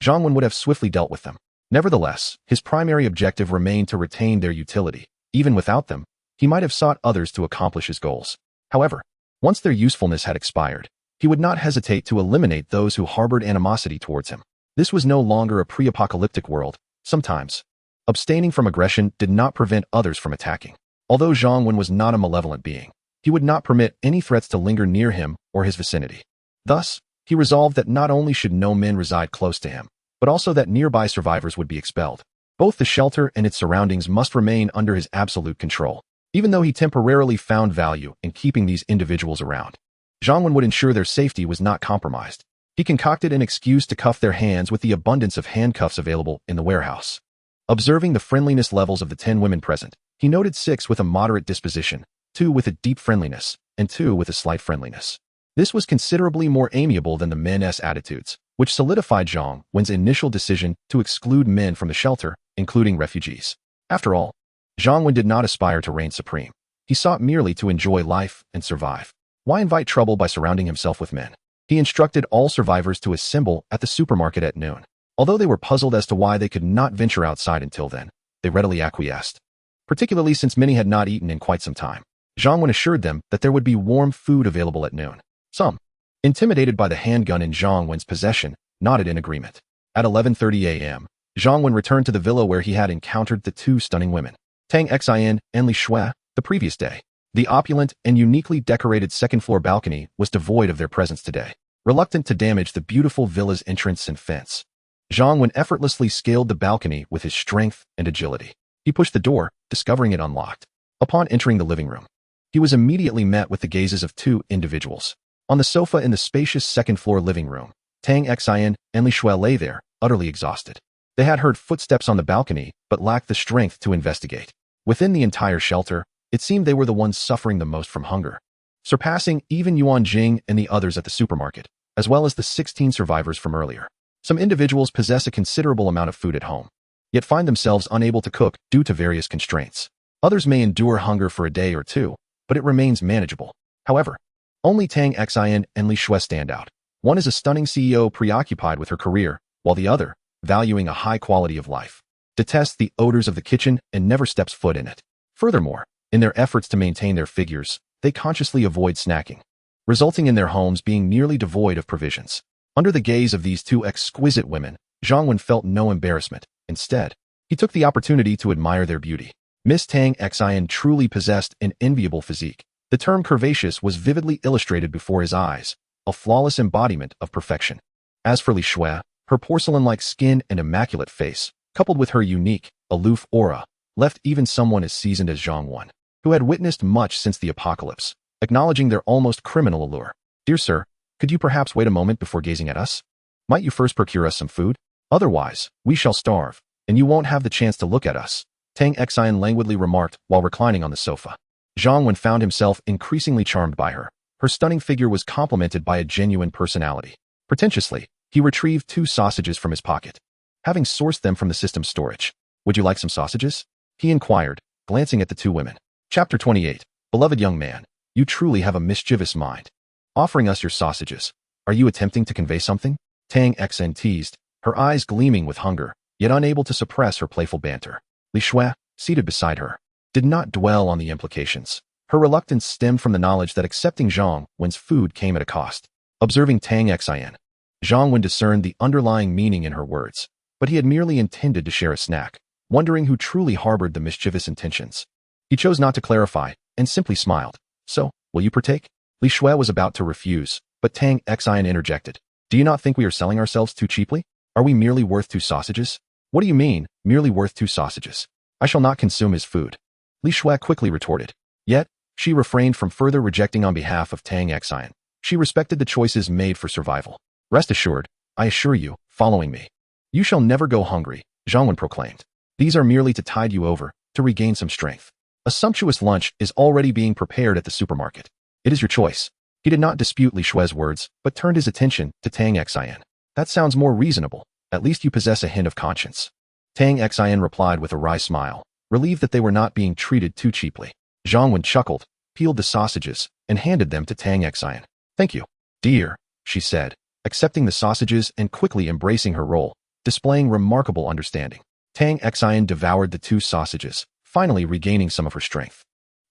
Zhang Wen would have swiftly dealt with them. Nevertheless, his primary objective remained to retain their utility. Even without them, he might have sought others to accomplish his goals. However, once their usefulness had expired, he would not hesitate to eliminate those who harbored animosity towards him. This was no longer a pre-apocalyptic world. Sometimes, abstaining from aggression did not prevent others from attacking. Although Zhang Wen was not a malevolent being, he would not permit any threats to linger near him or his vicinity. Thus, he resolved that not only should no men reside close to him, but also that nearby survivors would be expelled. Both the shelter and its surroundings must remain under his absolute control. Even though he temporarily found value in keeping these individuals around, Zhang Wen would ensure their safety was not compromised. He concocted an excuse to cuff their hands with the abundance of handcuffs available in the warehouse. Observing the friendliness levels of the 10 women present, he noted 6 with a moderate disposition, 2 with a deep friendliness, and 2 with a slight friendliness. This was considerably more amiable than the men's attitudes, which solidified Zhang Wen's initial decision to exclude men from the shelter, including refugees. After all, Zhang Wen did not aspire to reign supreme. He sought merely to enjoy life and survive. Why invite trouble by surrounding himself with men? He instructed all survivors to assemble at the supermarket at noon. Although they were puzzled as to why they could not venture outside until then, they readily acquiesced, particularly since many had not eaten in quite some time. Zhang Wen assured them that there would be warm food available at noon. Some, intimidated by the handgun in Zhang Wen's possession, nodded in agreement. At 11:30 a.m., Zhang Wen returned to the villa where he had encountered the 2 stunning women, Tang Xin and Li Shui, the previous day. The opulent and uniquely decorated second-floor balcony was devoid of their presence today. Reluctant to damage the beautiful villa's entrance and fence, Zhang Wen effortlessly scaled the balcony with his strength and agility. He pushed the door, discovering it unlocked. Upon entering the living room, he was immediately met with the gazes of 2 individuals. On the sofa in the spacious second-floor living room, Tang Xin and Li Shui lay there, utterly exhausted. They had heard footsteps on the balcony, but lacked the strength to investigate. Within the entire shelter, it seemed they were the ones suffering the most from hunger, surpassing even Yuan Jing and the others at the supermarket, as well as the 16 survivors from earlier. Some individuals possess a considerable amount of food at home, yet find themselves unable to cook due to various constraints. Others may endure hunger for a day or 2, but it remains manageable. However, only Tang Xin and Li Shui stand out. One is a stunning CEO preoccupied with her career, while the other, valuing a high quality of life, detests the odors of the kitchen and never steps foot in it. Furthermore, in their efforts to maintain their figures, they consciously avoid snacking, resulting in their homes being nearly devoid of provisions. Under the gaze of these 2 exquisite women, Zhang Wen felt no embarrassment. Instead, he took the opportunity to admire their beauty. Miss Tang Xin truly possessed an enviable physique. The term curvaceous was vividly illustrated before his eyes, a flawless embodiment of perfection. As for Li Shui, her porcelain-like skin and immaculate face, coupled with her unique, aloof aura, left even someone as seasoned as Zhang Wen, who had witnessed much since the apocalypse, acknowledging their almost criminal allure. "Dear sir, could you perhaps wait a moment before gazing at us? Might you first procure us some food? Otherwise, we shall starve, and you won't have the chance to look at us," Tang Xin languidly remarked while reclining on the sofa. Zhang Wen found himself increasingly charmed by her. Her stunning figure was complemented by a genuine personality. Pretentiously, he retrieved 2 sausages from his pocket, having sourced them from the system's storage. "Would you like some sausages?" he inquired, glancing at the 2 women. Chapter 28. Beloved young man, you truly have a mischievous mind. Offering us your sausages, are you attempting to convey something? Tang Xin teased, her eyes gleaming with hunger, yet unable to suppress her playful banter. Li Shui, seated beside her, did not dwell on the implications. Her reluctance stemmed from the knowledge that accepting Zhang Wen's food came at a cost. Observing Tang Xin, Zhang Wen discerned the underlying meaning in her words, but he had merely intended to share a snack, wondering who truly harbored the mischievous intentions. He chose not to clarify, and simply smiled. "So, will you partake?" Li Shui was about to refuse, but Tang Xin interjected. "Do you not think we are selling ourselves too cheaply? Are we merely worth 2 sausages?" "What do you mean, merely worth 2 sausages? I shall not consume his food." Li Shui quickly retorted. Yet, she refrained from further rejecting on behalf of Tang Xian. She respected the choices made for survival. Rest assured, I assure you, following me. You shall never go hungry, Zhang Wen proclaimed. These are merely to tide you over, to regain some strength. A sumptuous lunch is already being prepared at the supermarket. It is your choice. He did not dispute Li Shui's words, but turned his attention to Tang Xian. That sounds more reasonable. At least you possess a hint of conscience. Tang Xian replied with a wry smile, relieved that they were not being treated too cheaply. Zhang Wen chuckled, peeled the sausages, and handed them to Tang Xian. Thank you, dear, she said, accepting the sausages and quickly embracing her role, displaying remarkable understanding. Tang Xian devoured the 2 sausages, finally regaining some of her strength.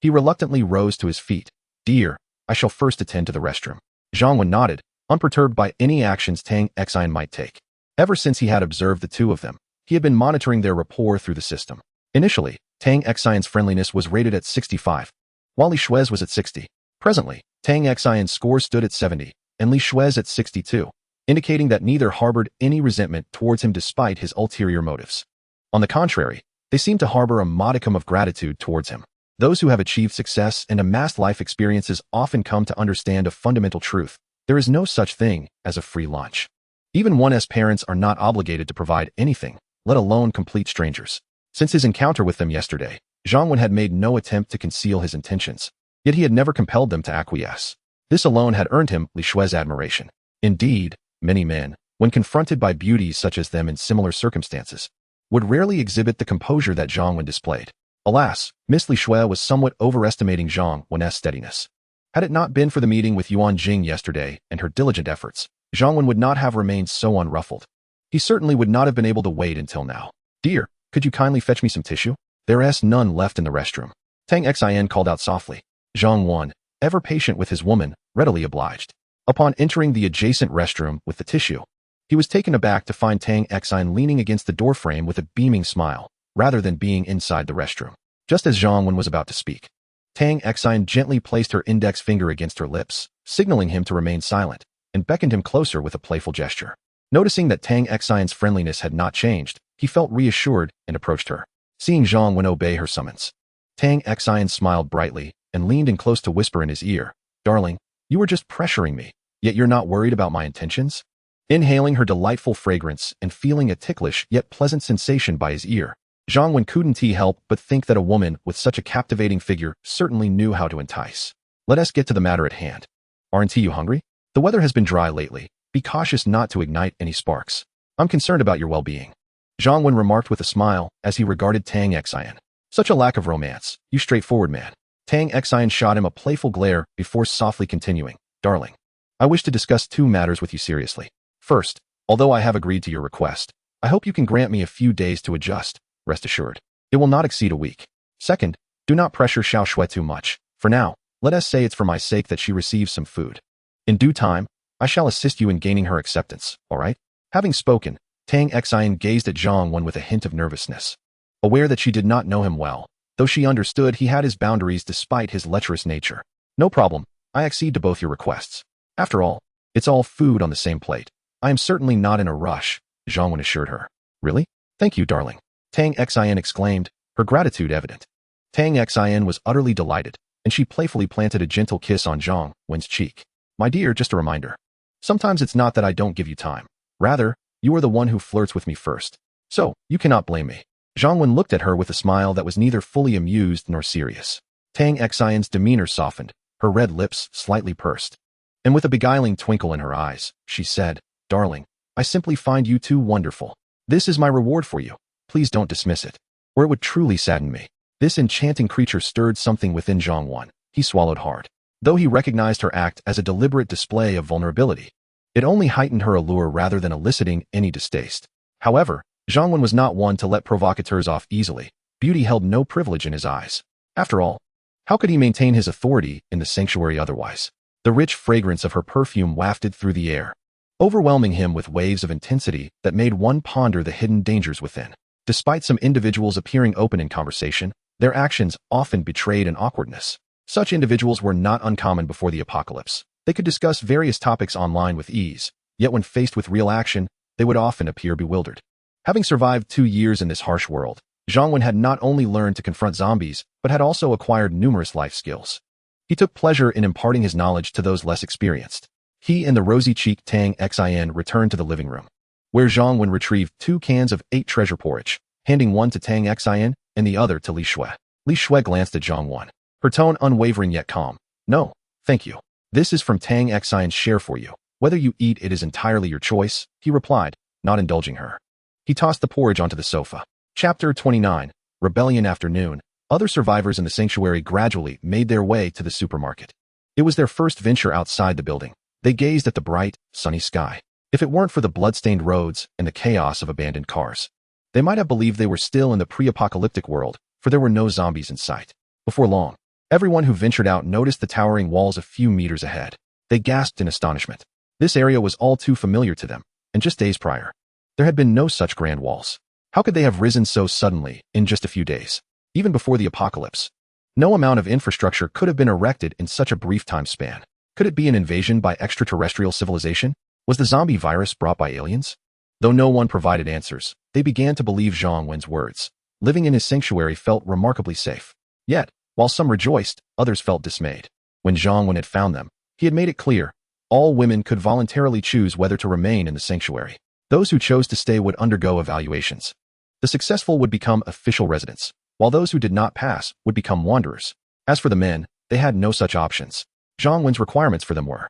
He reluctantly rose to his feet. Dear, I shall first attend to the restroom. Zhang Wen nodded, unperturbed by any actions Tang Xian might take. Ever since he had observed the 2 of them, he had been monitoring their rapport through the system. Initially, Tang Xian's friendliness was rated at 65, while Li Shui's was at 60. Presently, Tang Xian's score stood at 70, and Li Shui's at 62, indicating that neither harbored any resentment towards him despite his ulterior motives. On the contrary, they seemed to harbor a modicum of gratitude towards him. Those who have achieved success and amassed life experiences often come to understand a fundamental truth. There is no such thing as a free lunch. Even one's parents are not obligated to provide anything, let alone complete strangers. Since his encounter with them yesterday, Zhang Wen had made no attempt to conceal his intentions, yet he had never compelled them to acquiesce. This alone had earned him Li Shui's admiration. Indeed, many men, when confronted by beauties such as them in similar circumstances, would rarely exhibit the composure that Zhang Wen displayed. Alas, Miss Li Shui was somewhat overestimating Zhang Wen's steadiness. Had it not been for the meeting with Yuan Jing yesterday and her diligent efforts, Zhang Wen would not have remained so unruffled. He certainly would not have been able to wait until now. Dear, could you kindly fetch me some tissue? There is none left in the restroom. Tang Xian called out softly. Zhang Wen, ever patient with his woman, readily obliged. Upon entering the adjacent restroom with the tissue, he was taken aback to find Tang Xian leaning against the doorframe with a beaming smile, rather than being inside the restroom. Just as Zhang Wen was about to speak, Tang Xian gently placed her index finger against her lips, signaling him to remain silent, and beckoned him closer with a playful gesture. Noticing that Tang Xian's friendliness had not changed, he felt reassured and approached her. Seeing Zhang Wen obey her summons, Tang Xian smiled brightly and leaned in close to whisper in his ear, Darling, you were just pressuring me, yet you're not worried about my intentions? Inhaling her delightful fragrance and feeling a ticklish yet pleasant sensation by his ear, Zhang Wen couldn't help but think that a woman with such a captivating figure certainly knew how to entice. Let us get to the matter at hand. Aren't you hungry? The weather has been dry lately. Be cautious not to ignite any sparks. I'm concerned about your well-being. Zhang Wen remarked with a smile as he regarded Tang Xian. Such a lack of romance, you straightforward man. Tang Xian shot him a playful glare before softly continuing. Darling, I wish to discuss 2 matters with you seriously. First, although I have agreed to your request, I hope you can grant me a few days to adjust. Rest assured, it will not exceed a week. Second, do not pressure Xiao Shui too much. For now, let us say it's for my sake that she receives some food. In due time, I shall assist you in gaining her acceptance, all right? Having spoken, Tang Xian gazed at Zhang Wen with a hint of nervousness. Aware that she did not know him well, though she understood he had his boundaries despite his lecherous nature. No problem, I accede to both your requests. After all, it's all food on the same plate. I am certainly not in a rush, Zhang Wen assured her. Really? Thank you, darling. Tang Xian exclaimed, her gratitude evident. Tang Xian was utterly delighted, and she playfully planted a gentle kiss on Zhang Wen's cheek. My dear, just a reminder. Sometimes it's not that I don't give you time. Rather, you are the one who flirts with me first. So, you cannot blame me. Zhang Wen looked at her with a smile that was neither fully amused nor serious. Tang Xian's demeanor softened, her red lips slightly pursed. And with a beguiling twinkle in her eyes, she said, Darling, I simply find you too wonderful. This is my reward for you. Please don't dismiss it, or it would truly sadden me. This enchanting creature stirred something within Zhang Wen. He swallowed hard. Though he recognized her act as a deliberate display of vulnerability, it only heightened her allure rather than eliciting any distaste. However, Zhang Wen was not one to let provocateurs off easily. Beauty held no privilege in his eyes. After all, how could he maintain his authority in the sanctuary otherwise? The rich fragrance of her perfume wafted through the air, overwhelming him with waves of intensity that made one ponder the hidden dangers within. Despite some individuals appearing open in conversation, their actions often betrayed an awkwardness. Such individuals were not uncommon before the apocalypse. They could discuss various topics online with ease, yet when faced with real action, they would often appear bewildered. Having survived 2 years in this harsh world, Zhang Wen had not only learned to confront zombies, but had also acquired numerous life skills. He took pleasure in imparting his knowledge to those less experienced. He and the rosy-cheeked Tang Xin returned to the living room, where Zhang Wen retrieved 2 cans of 8 treasure porridge, handing one to Tang Xin and the other to Li Shui. Li Shui glanced at Zhang Wen, her tone unwavering yet calm. "No, thank you. This is from Tang Xion's share for you. Whether you eat it is entirely your choice," he replied, not indulging her. He tossed the porridge onto the sofa. Chapter 29, Rebellion Afternoon. Other survivors in the sanctuary gradually made their way to the supermarket. It was their first venture outside the building. They gazed at the bright, sunny sky. If it weren't for the blood-stained roads and the chaos of abandoned cars, they might have believed they were still in the pre-apocalyptic world, for there were no zombies in sight. Before long, everyone who ventured out noticed the towering walls a few meters ahead. They gasped in astonishment. This area was all too familiar to them, and just days prior, there had been no such grand walls. How could they have risen so suddenly in just a few days? Even before the apocalypse, no amount of infrastructure could have been erected in such a brief time span. Could it be an invasion by extraterrestrial civilization? Was the zombie virus brought by aliens? Though no one provided answers, they began to believe Zhang Wen's words. Living in his sanctuary felt remarkably safe. Yet, while some rejoiced, others felt dismayed. When Zhang Wen had found them, he had made it clear, all women could voluntarily choose whether to remain in the sanctuary. Those who chose to stay would undergo evaluations. The successful would become official residents, while those who did not pass would become wanderers. As for the men, they had no such options. Zhang Wen's requirements for them were: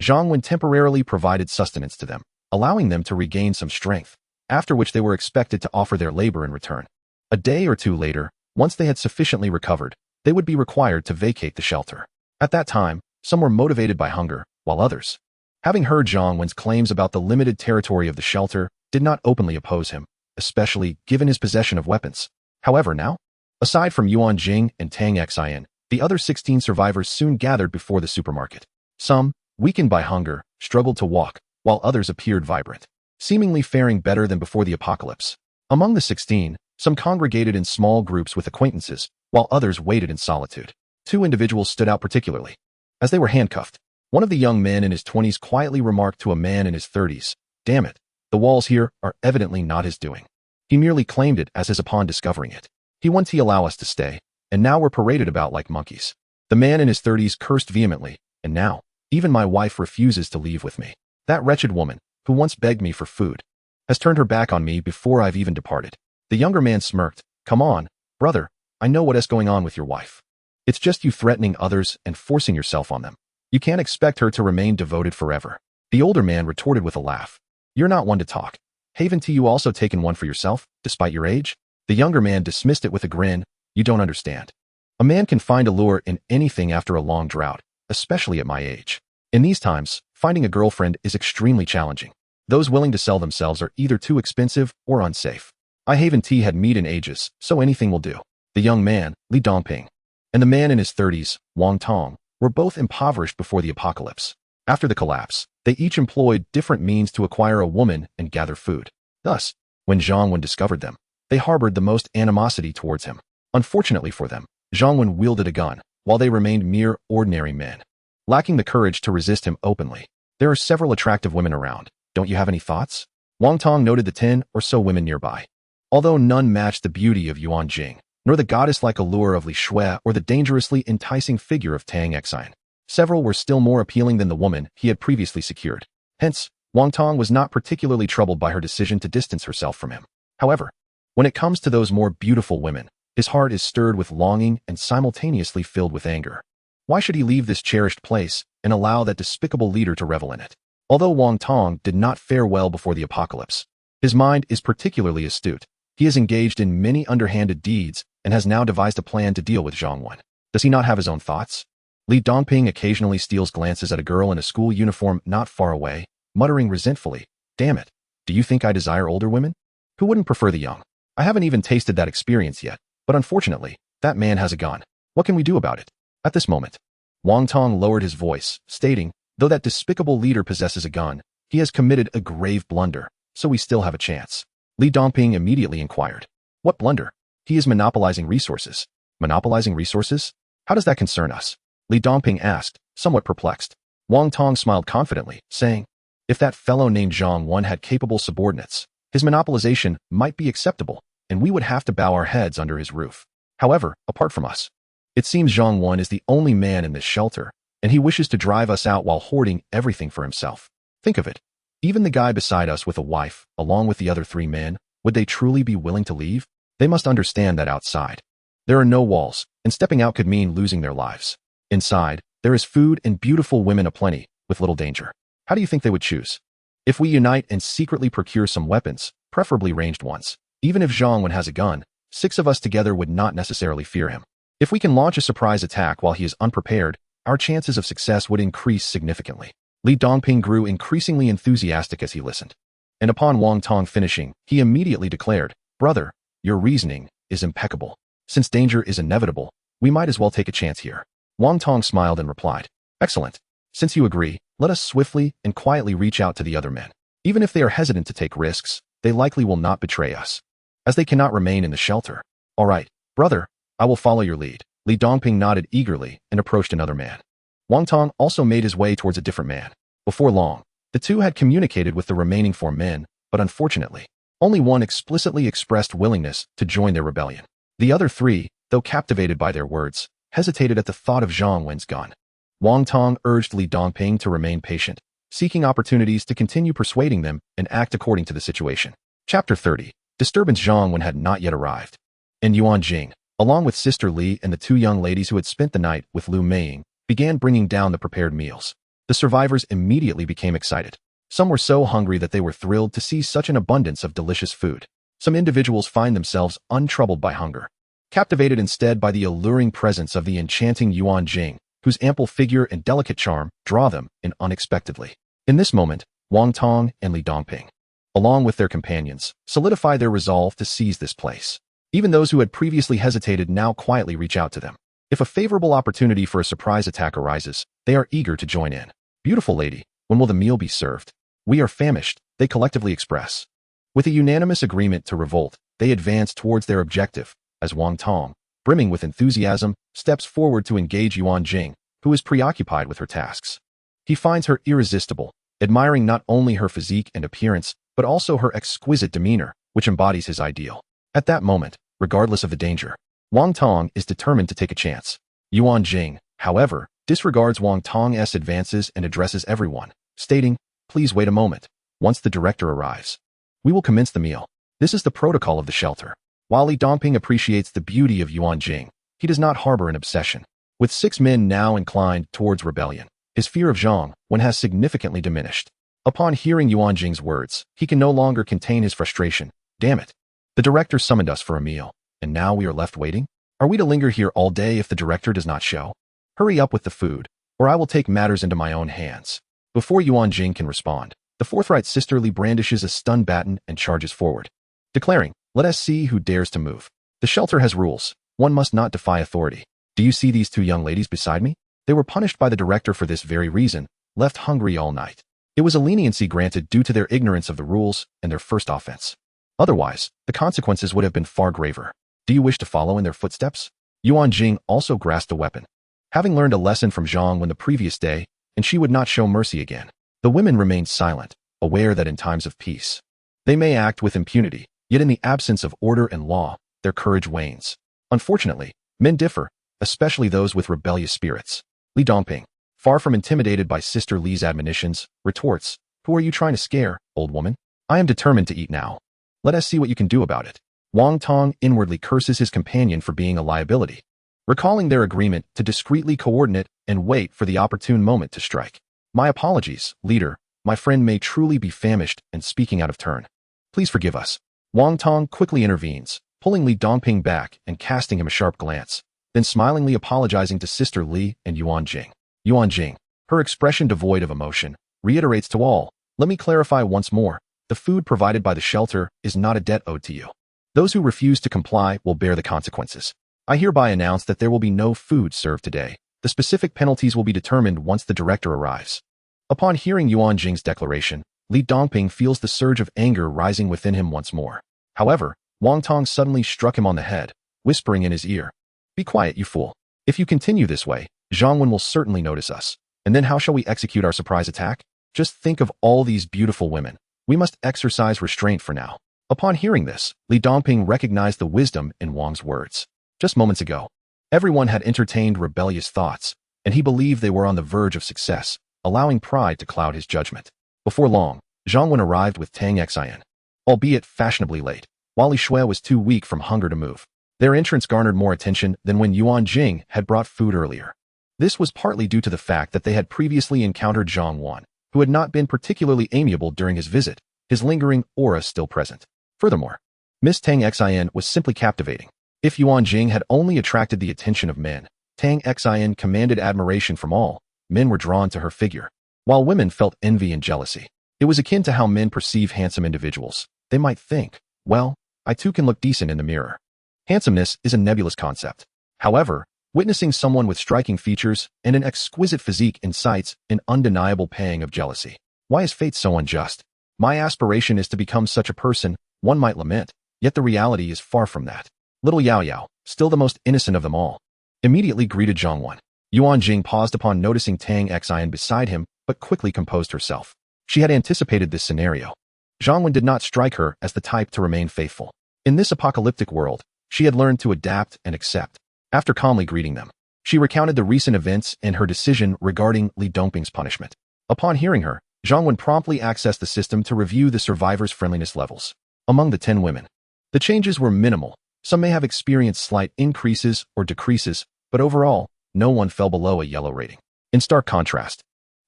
Zhang Wen temporarily provided sustenance to them, allowing them to regain some strength, after which they were expected to offer their labor in return. A day or two later, once they had sufficiently recovered, they would be required to vacate the shelter. At that time, some were motivated by hunger, while others, having heard Zhang Wen's claims about the limited territory of the shelter, did not openly oppose him, especially given his possession of weapons. However, now, aside from Yuan Jing and Tang Xian, the other 16 survivors soon gathered before the supermarket. Some, weakened by hunger, struggled to walk, while others appeared vibrant, seemingly faring better than before the apocalypse. Among the 16, some congregated in small groups with acquaintances, while others waited in solitude. 2 individuals stood out particularly. As they were handcuffed, one of the young men in his 20s quietly remarked to a man in his 30s, "Damn it, the walls here are evidently not his doing. He merely claimed it as his upon discovering it. He wants to allow us to stay, and now we're paraded about like monkeys." The man in his 30s cursed vehemently, "And now, even my wife refuses to leave with me. That wretched woman, who once begged me for food, has turned her back on me before I've even departed." The younger man smirked. "Come on, brother, I know what is going on with your wife. It's just you threatening others and forcing yourself on them. You can't expect her to remain devoted forever." The older man retorted with a laugh. "You're not one to talk. Haven't you also taken one for yourself, despite your age?" The younger man dismissed it with a grin. "You don't understand. A man can find allure in anything after a long drought, especially at my age. In these times, finding a girlfriend is extremely challenging. Those willing to sell themselves are either too expensive or unsafe. I haven't had meat in ages, so anything will do." The young man, Li Dongping, and the man in his 30s, Wang Tong, were both impoverished before the apocalypse. After the collapse, they each employed different means to acquire a woman and gather food. Thus, when Zhang Wen discovered them, they harbored the most animosity towards him. Unfortunately for them, Zhang Wen wielded a gun, while they remained mere ordinary men, lacking the courage to resist him openly. "There are several attractive women around. Don't you have any thoughts?" Wang Tong noted the 10 or so women nearby. Although none matched the beauty of Yuan Jing, nor the goddess-like allure of Li Shui or the dangerously enticing figure of Tang Xian, several were still more appealing than the woman he had previously secured. Hence, Wang Tong was not particularly troubled by her decision to distance herself from him. However, when it comes to those more beautiful women, his heart is stirred with longing and simultaneously filled with anger. Why should he leave this cherished place and allow that despicable leader to revel in it? Although Wang Tong did not fare well before the apocalypse, his mind is particularly astute. He is engaged in many underhanded deeds and has now devised a plan to deal with Zhang Wen. Does he not have his own thoughts? Li Dongping occasionally steals glances at a girl in a school uniform not far away, muttering resentfully, "Damn it, do you think I desire older women? Who wouldn't prefer the young? I haven't even tasted that experience yet, but unfortunately, that man has a gun. What can we do about it?" At this moment, Wang Tong lowered his voice, stating, "Though that despicable leader possesses a gun, he has committed a grave blunder, so we still have a chance." Li Dongping immediately inquired, "What blunder?" "He is monopolizing resources." "Monopolizing resources? How does that concern us?" Li Dongping asked, somewhat perplexed. Wang Tong smiled confidently, saying, "If that fellow named Zhang Wen had capable subordinates, his monopolization might be acceptable, and we would have to bow our heads under his roof. However, apart from us, it seems Zhang Wen is the only man in this shelter, and he wishes to drive us out while hoarding everything for himself. Think of it. Even the guy beside us with a wife, along with the other 3 men, would they truly be willing to leave? They must understand that outside there are no walls, and stepping out could mean losing their lives. Inside, there is food and beautiful women aplenty, with little danger. How do you think they would choose? If we unite and secretly procure some weapons, preferably ranged ones, even if Zhang Wen has a gun, 6 of us together would not necessarily fear him. If we can launch a surprise attack while he is unprepared, our chances of success would increase significantly. Li Dongping grew increasingly enthusiastic as he listened. And upon Wang Tong finishing, he immediately declared, "Brother, your reasoning is impeccable. Since danger is inevitable, we might as well take a chance here." Wang Tong smiled and replied, "Excellent. Since you agree, let us swiftly and quietly reach out to the other men. Even if they are hesitant to take risks, they likely will not betray us, as they cannot remain in the shelter." "All right, brother, I will follow your lead." Li Dongping nodded eagerly and approached another man. Wang Tong also made his way towards a different man. Before long, the 2 had communicated with the remaining 4 men, but unfortunately, only one explicitly expressed willingness to join their rebellion. The other 3, though captivated by their words, hesitated at the thought of Zhang Wen's gun. Wang Tong urged Li Dongping to remain patient, seeking opportunities to continue persuading them and act according to the situation. Chapter 30. Disturbance. Zhang Wen had not yet arrived. And Yuan Jing, along with Sister Li and the 2 young ladies who had spent the night with Lu Meiying, began bringing down the prepared meals. The survivors immediately became excited. Some were so hungry that they were thrilled to see such an abundance of delicious food. Some individuals find themselves untroubled by hunger, captivated instead by the alluring presence of the enchanting Yuan Jing, whose ample figure and delicate charm draw them in unexpectedly. In this moment, Wang Tong and Li Dongping, along with their companions, solidify their resolve to seize this place. Even those who had previously hesitated now quietly reach out to them. If a favorable opportunity for a surprise attack arises, they are eager to join in. "Beautiful lady, when will the meal be served? We are famished," they collectively express. With a unanimous agreement to revolt, they advance towards their objective, as Wang Tong, brimming with enthusiasm, steps forward to engage Yuan Jing, who is preoccupied with her tasks. He finds her irresistible, admiring not only her physique and appearance, but also her exquisite demeanor, which embodies his ideal. At that moment, regardless of the danger, Wang Tong is determined to take a chance. Yuan Jing, however, disregards Wang Tong's advances and addresses everyone, stating, "Please wait a moment. Once the director arrives, we will commence the meal." This is the protocol of the shelter. While Li Dongping appreciates the beauty of Yuan Jing, he does not harbor an obsession. With 6 men now inclined towards rebellion, his fear of Zhang Wen has significantly diminished. Upon hearing Yuan Jing's words, he can no longer contain his frustration. "Damn it. The director summoned us for a meal, and now we are left waiting? Are we to linger here all day if the director does not show? Hurry up with the food, or I will take matters into my own hands." Before Yuan Jing can respond, the forthright Sister Li brandishes a stun baton and charges forward, declaring, "Let us see who dares to move. The shelter has rules. One must not defy authority. Do you see these 2 young ladies beside me? They were punished by the director for this very reason, left hungry all night. It was a leniency granted due to their ignorance of the rules and their first offense. Otherwise, the consequences would have been far graver. Do you wish to follow in their footsteps?" Yuan Jing also grasped a weapon. Having learned a lesson from Zhang Wen the previous day, and she would not show mercy again, the women remained silent, aware that in times of peace, they may act with impunity, yet in the absence of order and law, their courage wanes. Unfortunately, men differ, especially those with rebellious spirits. Li Dongping, far from intimidated by Sister Li's admonitions, retorts, "Who are you trying to scare, old woman? I am determined to eat now. Let us see what you can do about it." Wang Tong inwardly curses his companion for being a liability, recalling their agreement to discreetly coordinate and wait for the opportune moment to strike. "My apologies, leader. My friend may truly be famished and speaking out of turn. Please forgive us." Wang Tong quickly intervenes, pulling Li Dongping back and casting him a sharp glance, then smilingly apologizing to Sister Li and Yuan Jing. Yuan Jing, her expression devoid of emotion, reiterates to all, "Let me clarify once more. The food provided by the shelter is not a debt owed to you. Those who refuse to comply will bear the consequences. I hereby announce that there will be no food served today. The specific penalties will be determined once the director arrives." Upon hearing Yuan Jing's declaration, Li Dongping feels the surge of anger rising within him once more. However, Wang Tong suddenly struck him on the head, whispering in his ear, "Be quiet, you fool. If you continue this way, Zhang Wen will certainly notice us. And then how shall we execute our surprise attack? Just think of all these beautiful women. We must exercise restraint for now." Upon hearing this, Li Dongping recognized the wisdom in Wang's words. Just moments ago, everyone had entertained rebellious thoughts, and he believed they were on the verge of success, allowing pride to cloud his judgment. Before long, Zhang Wen arrived with Tang Xian. Albeit fashionably late, Wally Shui was too weak from hunger to move. Their entrance garnered more attention than when Yuan Jing had brought food earlier. This was partly due to the fact that they had previously encountered Zhang Wan, who had not been particularly amiable during his visit, his lingering aura still present. Furthermore, Miss Tang Xian was simply captivating. If Yuan Jing had only attracted the attention of men, Tang Xian commanded admiration from all. Men were drawn to her figure, while women felt envy and jealousy. It was akin to how men perceive handsome individuals. They might think, well, I too can look decent in the mirror. Handsomeness is a nebulous concept. However, witnessing someone with striking features and an exquisite physique incites an undeniable pang of jealousy. Why is fate so unjust? My aspiration is to become such a person, one might lament, yet the reality is far from that. Little Yao Yao, still the most innocent of them all, immediately greeted Zhang Wan. Yuan Jing paused upon noticing Tang Xian beside him, but quickly composed herself. She had anticipated this scenario. Zhang Wan did not strike her as the type to remain faithful. In this apocalyptic world, she had learned to adapt and accept. After calmly greeting them, she recounted the recent events and her decision regarding Li Dongping's punishment. Upon hearing her, Zhang Wen promptly accessed the system to review the survivors' friendliness levels. Among the 10 women, the changes were minimal. Some may have experienced slight increases or decreases, but overall, no one fell below a yellow rating. In stark contrast,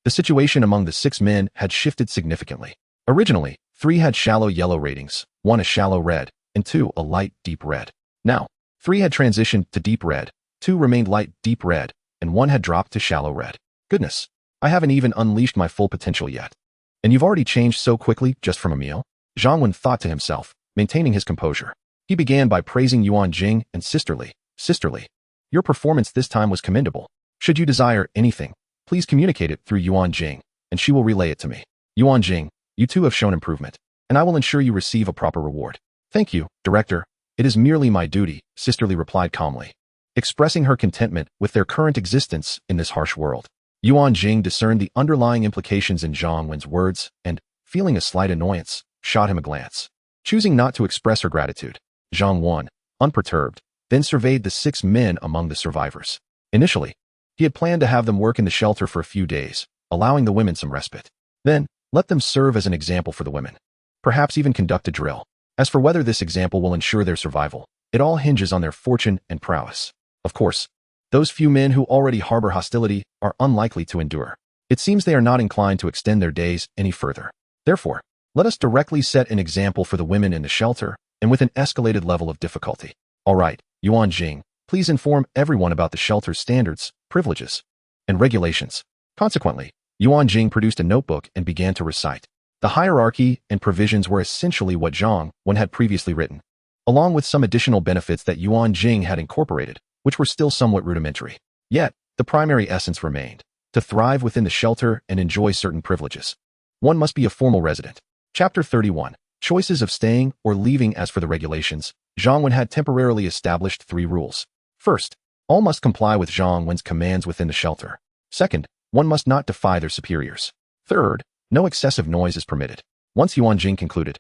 the situation among the 6 men had shifted significantly. Originally, 3 had shallow yellow ratings, 1 a shallow red, and 2 a light deep red. Now, 3 had transitioned to deep red, 2 remained light deep red, and 1 had dropped to shallow red. Goodness, I haven't even unleashed my full potential yet. And you've already changed so quickly just from a meal? Zhang Wen thought to himself, maintaining his composure. He began by praising Yuan Jing and sisterly. Your performance this time was commendable. Should you desire anything, please communicate it through Yuan Jing, and she will relay it to me. Yuan Jing, you too have shown improvement, and I will ensure you receive a proper reward. Thank you, Director. It is merely my duty, sisterly replied calmly, expressing her contentment with their current existence in this harsh world. Yuan Jing discerned the underlying implications in Zhang Wen's words and, feeling a slight annoyance, shot him a glance. Choosing not to express her gratitude, Zhang Wan, unperturbed, then surveyed the 6 men among the survivors. Initially, he had planned to have them work in the shelter for a few days, allowing the women some respite. Then, let them serve as an example for the women. Perhaps even conduct a drill. As for whether this example will ensure their survival, it all hinges on their fortune and prowess. Of course, those few men who already harbor hostility are unlikely to endure. It seems they are not inclined to extend their days any further. Therefore, let us directly set an example for the women in the shelter, and with an escalated level of difficulty. All right, Yuan Jing, please inform everyone about the shelter's standards, privileges, and regulations. Consequently, Yuan Jing produced a notebook and began to recite. The hierarchy and provisions were essentially what Zhang Wen had previously written, along with some additional benefits that Yuan Jing had incorporated, which were still somewhat rudimentary. Yet, the primary essence remained. To thrive within the shelter and enjoy certain privileges, one must be a formal resident. Chapter 31. Choices of staying or leaving. As for the regulations, Zhang Wen had temporarily established 3 rules. First, all must comply with Zhang Wen's commands within the shelter. Second, one must not defy their superiors. Third, no excessive noise is permitted. Once Yuan Jing concluded,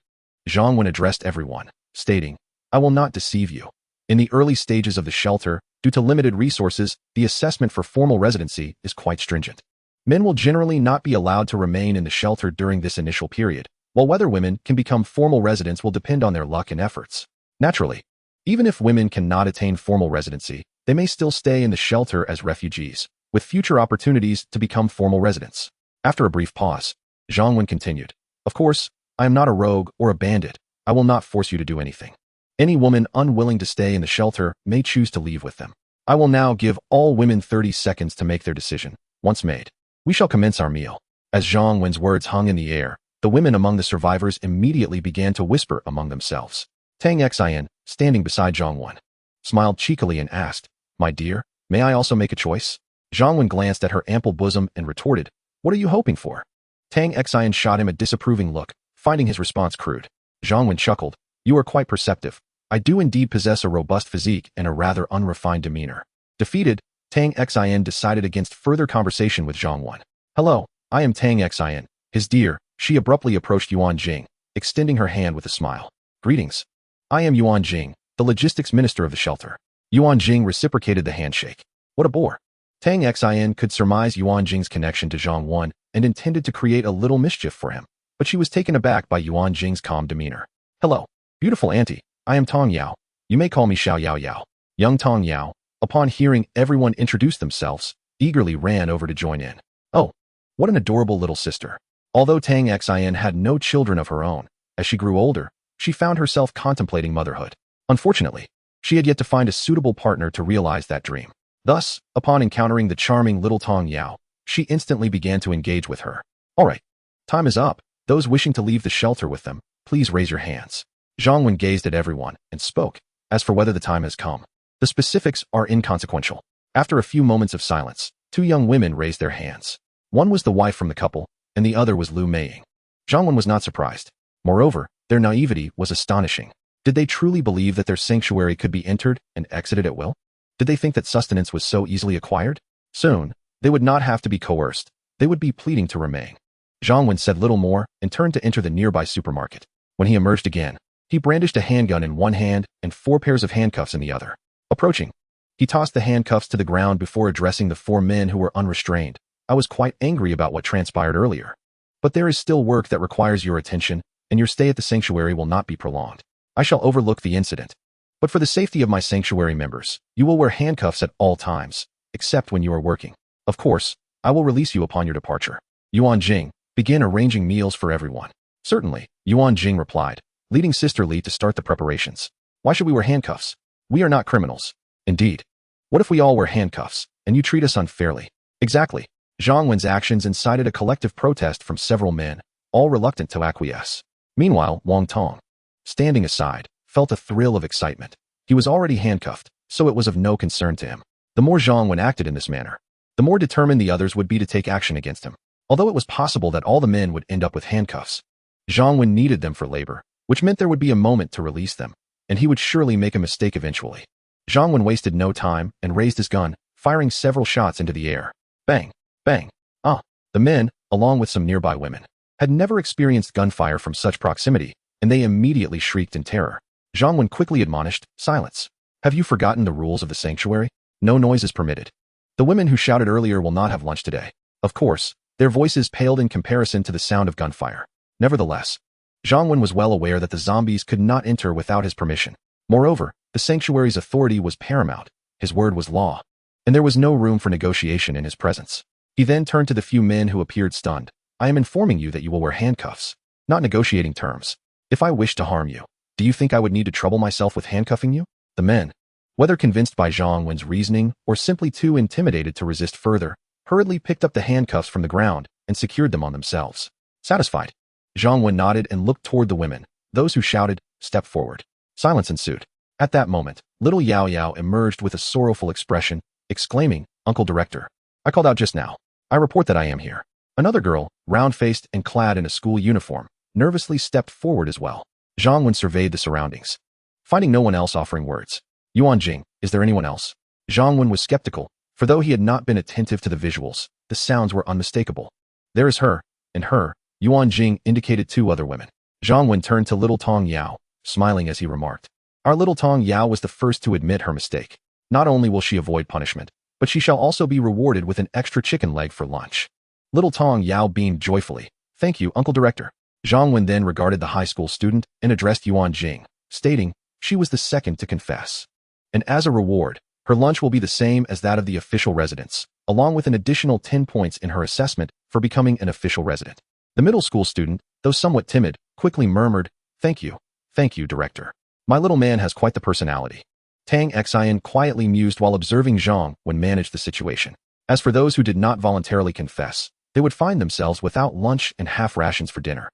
Zhang Wen addressed everyone, stating, I will not deceive you. In the early stages of the shelter, due to limited resources, the assessment for formal residency is quite stringent. Men will generally not be allowed to remain in the shelter during this initial period, while whether women can become formal residents will depend on their luck and efforts. Naturally, even if women cannot attain formal residency, they may still stay in the shelter as refugees, with future opportunities to become formal residents. After a brief pause, Zhang Wen continued, Of course, I am not a rogue or a bandit. I will not force you to do anything. Any woman unwilling to stay in the shelter may choose to leave with them. I will now give all women 30 seconds to make their decision. Once made, we shall commence our meal. As Zhang Wen's words hung in the air, the women among the survivors immediately began to whisper among themselves. Tang Xian, standing beside Zhang Wen, smiled cheekily and asked, My dear, may I also make a choice? Zhang Wen glanced at her ample bosom and retorted, What are you hoping for? Tang Xian shot him a disapproving look, finding his response crude. Zhang Wen chuckled, You are quite perceptive. I do indeed possess a robust physique and a rather unrefined demeanor. Defeated, Tang Xian decided against further conversation with Zhang Wen. Hello, I am Tang Xian, his dear. She abruptly approached Yuan Jing, extending her hand with a smile. Greetings. I am Yuan Jing, the logistics minister of the shelter. Yuan Jing reciprocated the handshake. What a bore. Tang Xin could surmise Yuan Jing's connection to Zhang Wan and intended to create a little mischief for him, but she was taken aback by Yuan Jing's calm demeanor. Hello, beautiful auntie. I am Tong Yao. You may call me Xiao Yao Yao. Young Tong Yao, upon hearing everyone introduce themselves, eagerly ran over to join in. Oh, what an adorable little sister. Although Tang Xin had no children of her own, as she grew older, she found herself contemplating motherhood. Unfortunately, she had yet to find a suitable partner to realize that dream. Thus, upon encountering the charming little Tong Yao, she instantly began to engage with her. All right, time is up. Those wishing to leave the shelter with them, please raise your hands. Zhang Wen gazed at everyone and spoke. As for whether the time has come, the specifics are inconsequential. After a few moments of silence, two young women raised their hands. One was the wife from the couple, and the other was Lu Meiying. Zhang Wen was not surprised. Moreover, their naivety was astonishing. Did they truly believe that their sanctuary could be entered and exited at will? Did they think that sustenance was so easily acquired? Soon, they would not have to be coerced. They would be pleading to remain. Zhang Wen said little more and turned to enter the nearby supermarket. When he emerged again, he brandished a handgun in one hand and 4 pairs of handcuffs in the other. Approaching, he tossed the handcuffs to the ground before addressing the 4 men who were unrestrained. I was quite angry about what transpired earlier. But there is still work that requires your attention, and your stay at the sanctuary will not be prolonged. I shall overlook the incident. But for the safety of my sanctuary members, you will wear handcuffs at all times, except when you are working. Of course, I will release you upon your departure. Yuan Jing, begin arranging meals for everyone. Certainly, Yuan Jing replied, leading Sister Li to start the preparations. Why should we wear handcuffs? We are not criminals. Indeed. What if we all wear handcuffs, and you treat us unfairly? Exactly. Zhang Wen's actions incited a collective protest from several men, all reluctant to acquiesce. Meanwhile, Wang Tong, standing aside, felt a thrill of excitement. He was already handcuffed, so it was of no concern to him. The more Zhang Wen acted in this manner, the more determined the others would be to take action against him. Although it was possible that all the men would end up with handcuffs, Zhang Wen needed them for labor, which meant there would be a moment to release them, and he would surely make a mistake eventually. Zhang Wen wasted no time and raised his gun, firing several shots into the air. Bang! Bang! Ah! The men, along with some nearby women, had never experienced gunfire from such proximity, and they immediately shrieked in terror. Zhang Wen quickly admonished, silence. Have you forgotten the rules of the sanctuary? No noise is permitted. The women who shouted earlier will not have lunch today. Of course, their voices paled in comparison to the sound of gunfire. Nevertheless, Zhang Wen was well aware that the zombies could not enter without his permission. Moreover, the sanctuary's authority was paramount. His word was law, and there was no room for negotiation in his presence. He then turned to the few men who appeared stunned. I am informing you that you will wear handcuffs, not negotiating terms. If I wish to harm you, do you think I would need to trouble myself with handcuffing you? The men, whether convinced by Zhang Wen's reasoning or simply too intimidated to resist further, hurriedly picked up the handcuffs from the ground and secured them on themselves. Satisfied, Zhang Wen nodded and looked toward the women. Those who shouted, stepped forward. Silence ensued. At that moment, little Yao Yao emerged with a sorrowful expression, exclaiming, Uncle Director, I called out just now. I report that I am here. Another girl, round-faced and clad in a school uniform, nervously stepped forward as well. Zhang Wen surveyed the surroundings, finding no one else offering words. Yuan Jing, is there anyone else? Zhang Wen was skeptical, for though he had not been attentive to the visuals, the sounds were unmistakable. There is her, and her. Yuan Jing indicated 2 other women. Zhang Wen turned to little Tong Yao, smiling as he remarked. Our little Tong Yao was the first to admit her mistake. Not only will she avoid punishment, but she shall also be rewarded with an extra chicken leg for lunch. Little Tong Yao beamed joyfully. Thank you, Uncle Director. Zhang Wen then regarded the high school student and addressed Yuan Jing, stating she was the second to confess. And as a reward, her lunch will be the same as that of the official residents, along with an additional 10 points in her assessment for becoming an official resident. The middle school student, though somewhat timid, quickly murmured, Thank you, Director. My little man has quite the personality. Tang Xin quietly mused while observing Zhang Wen manage the situation. As for those who did not voluntarily confess, they would find themselves without lunch and half rations for dinner.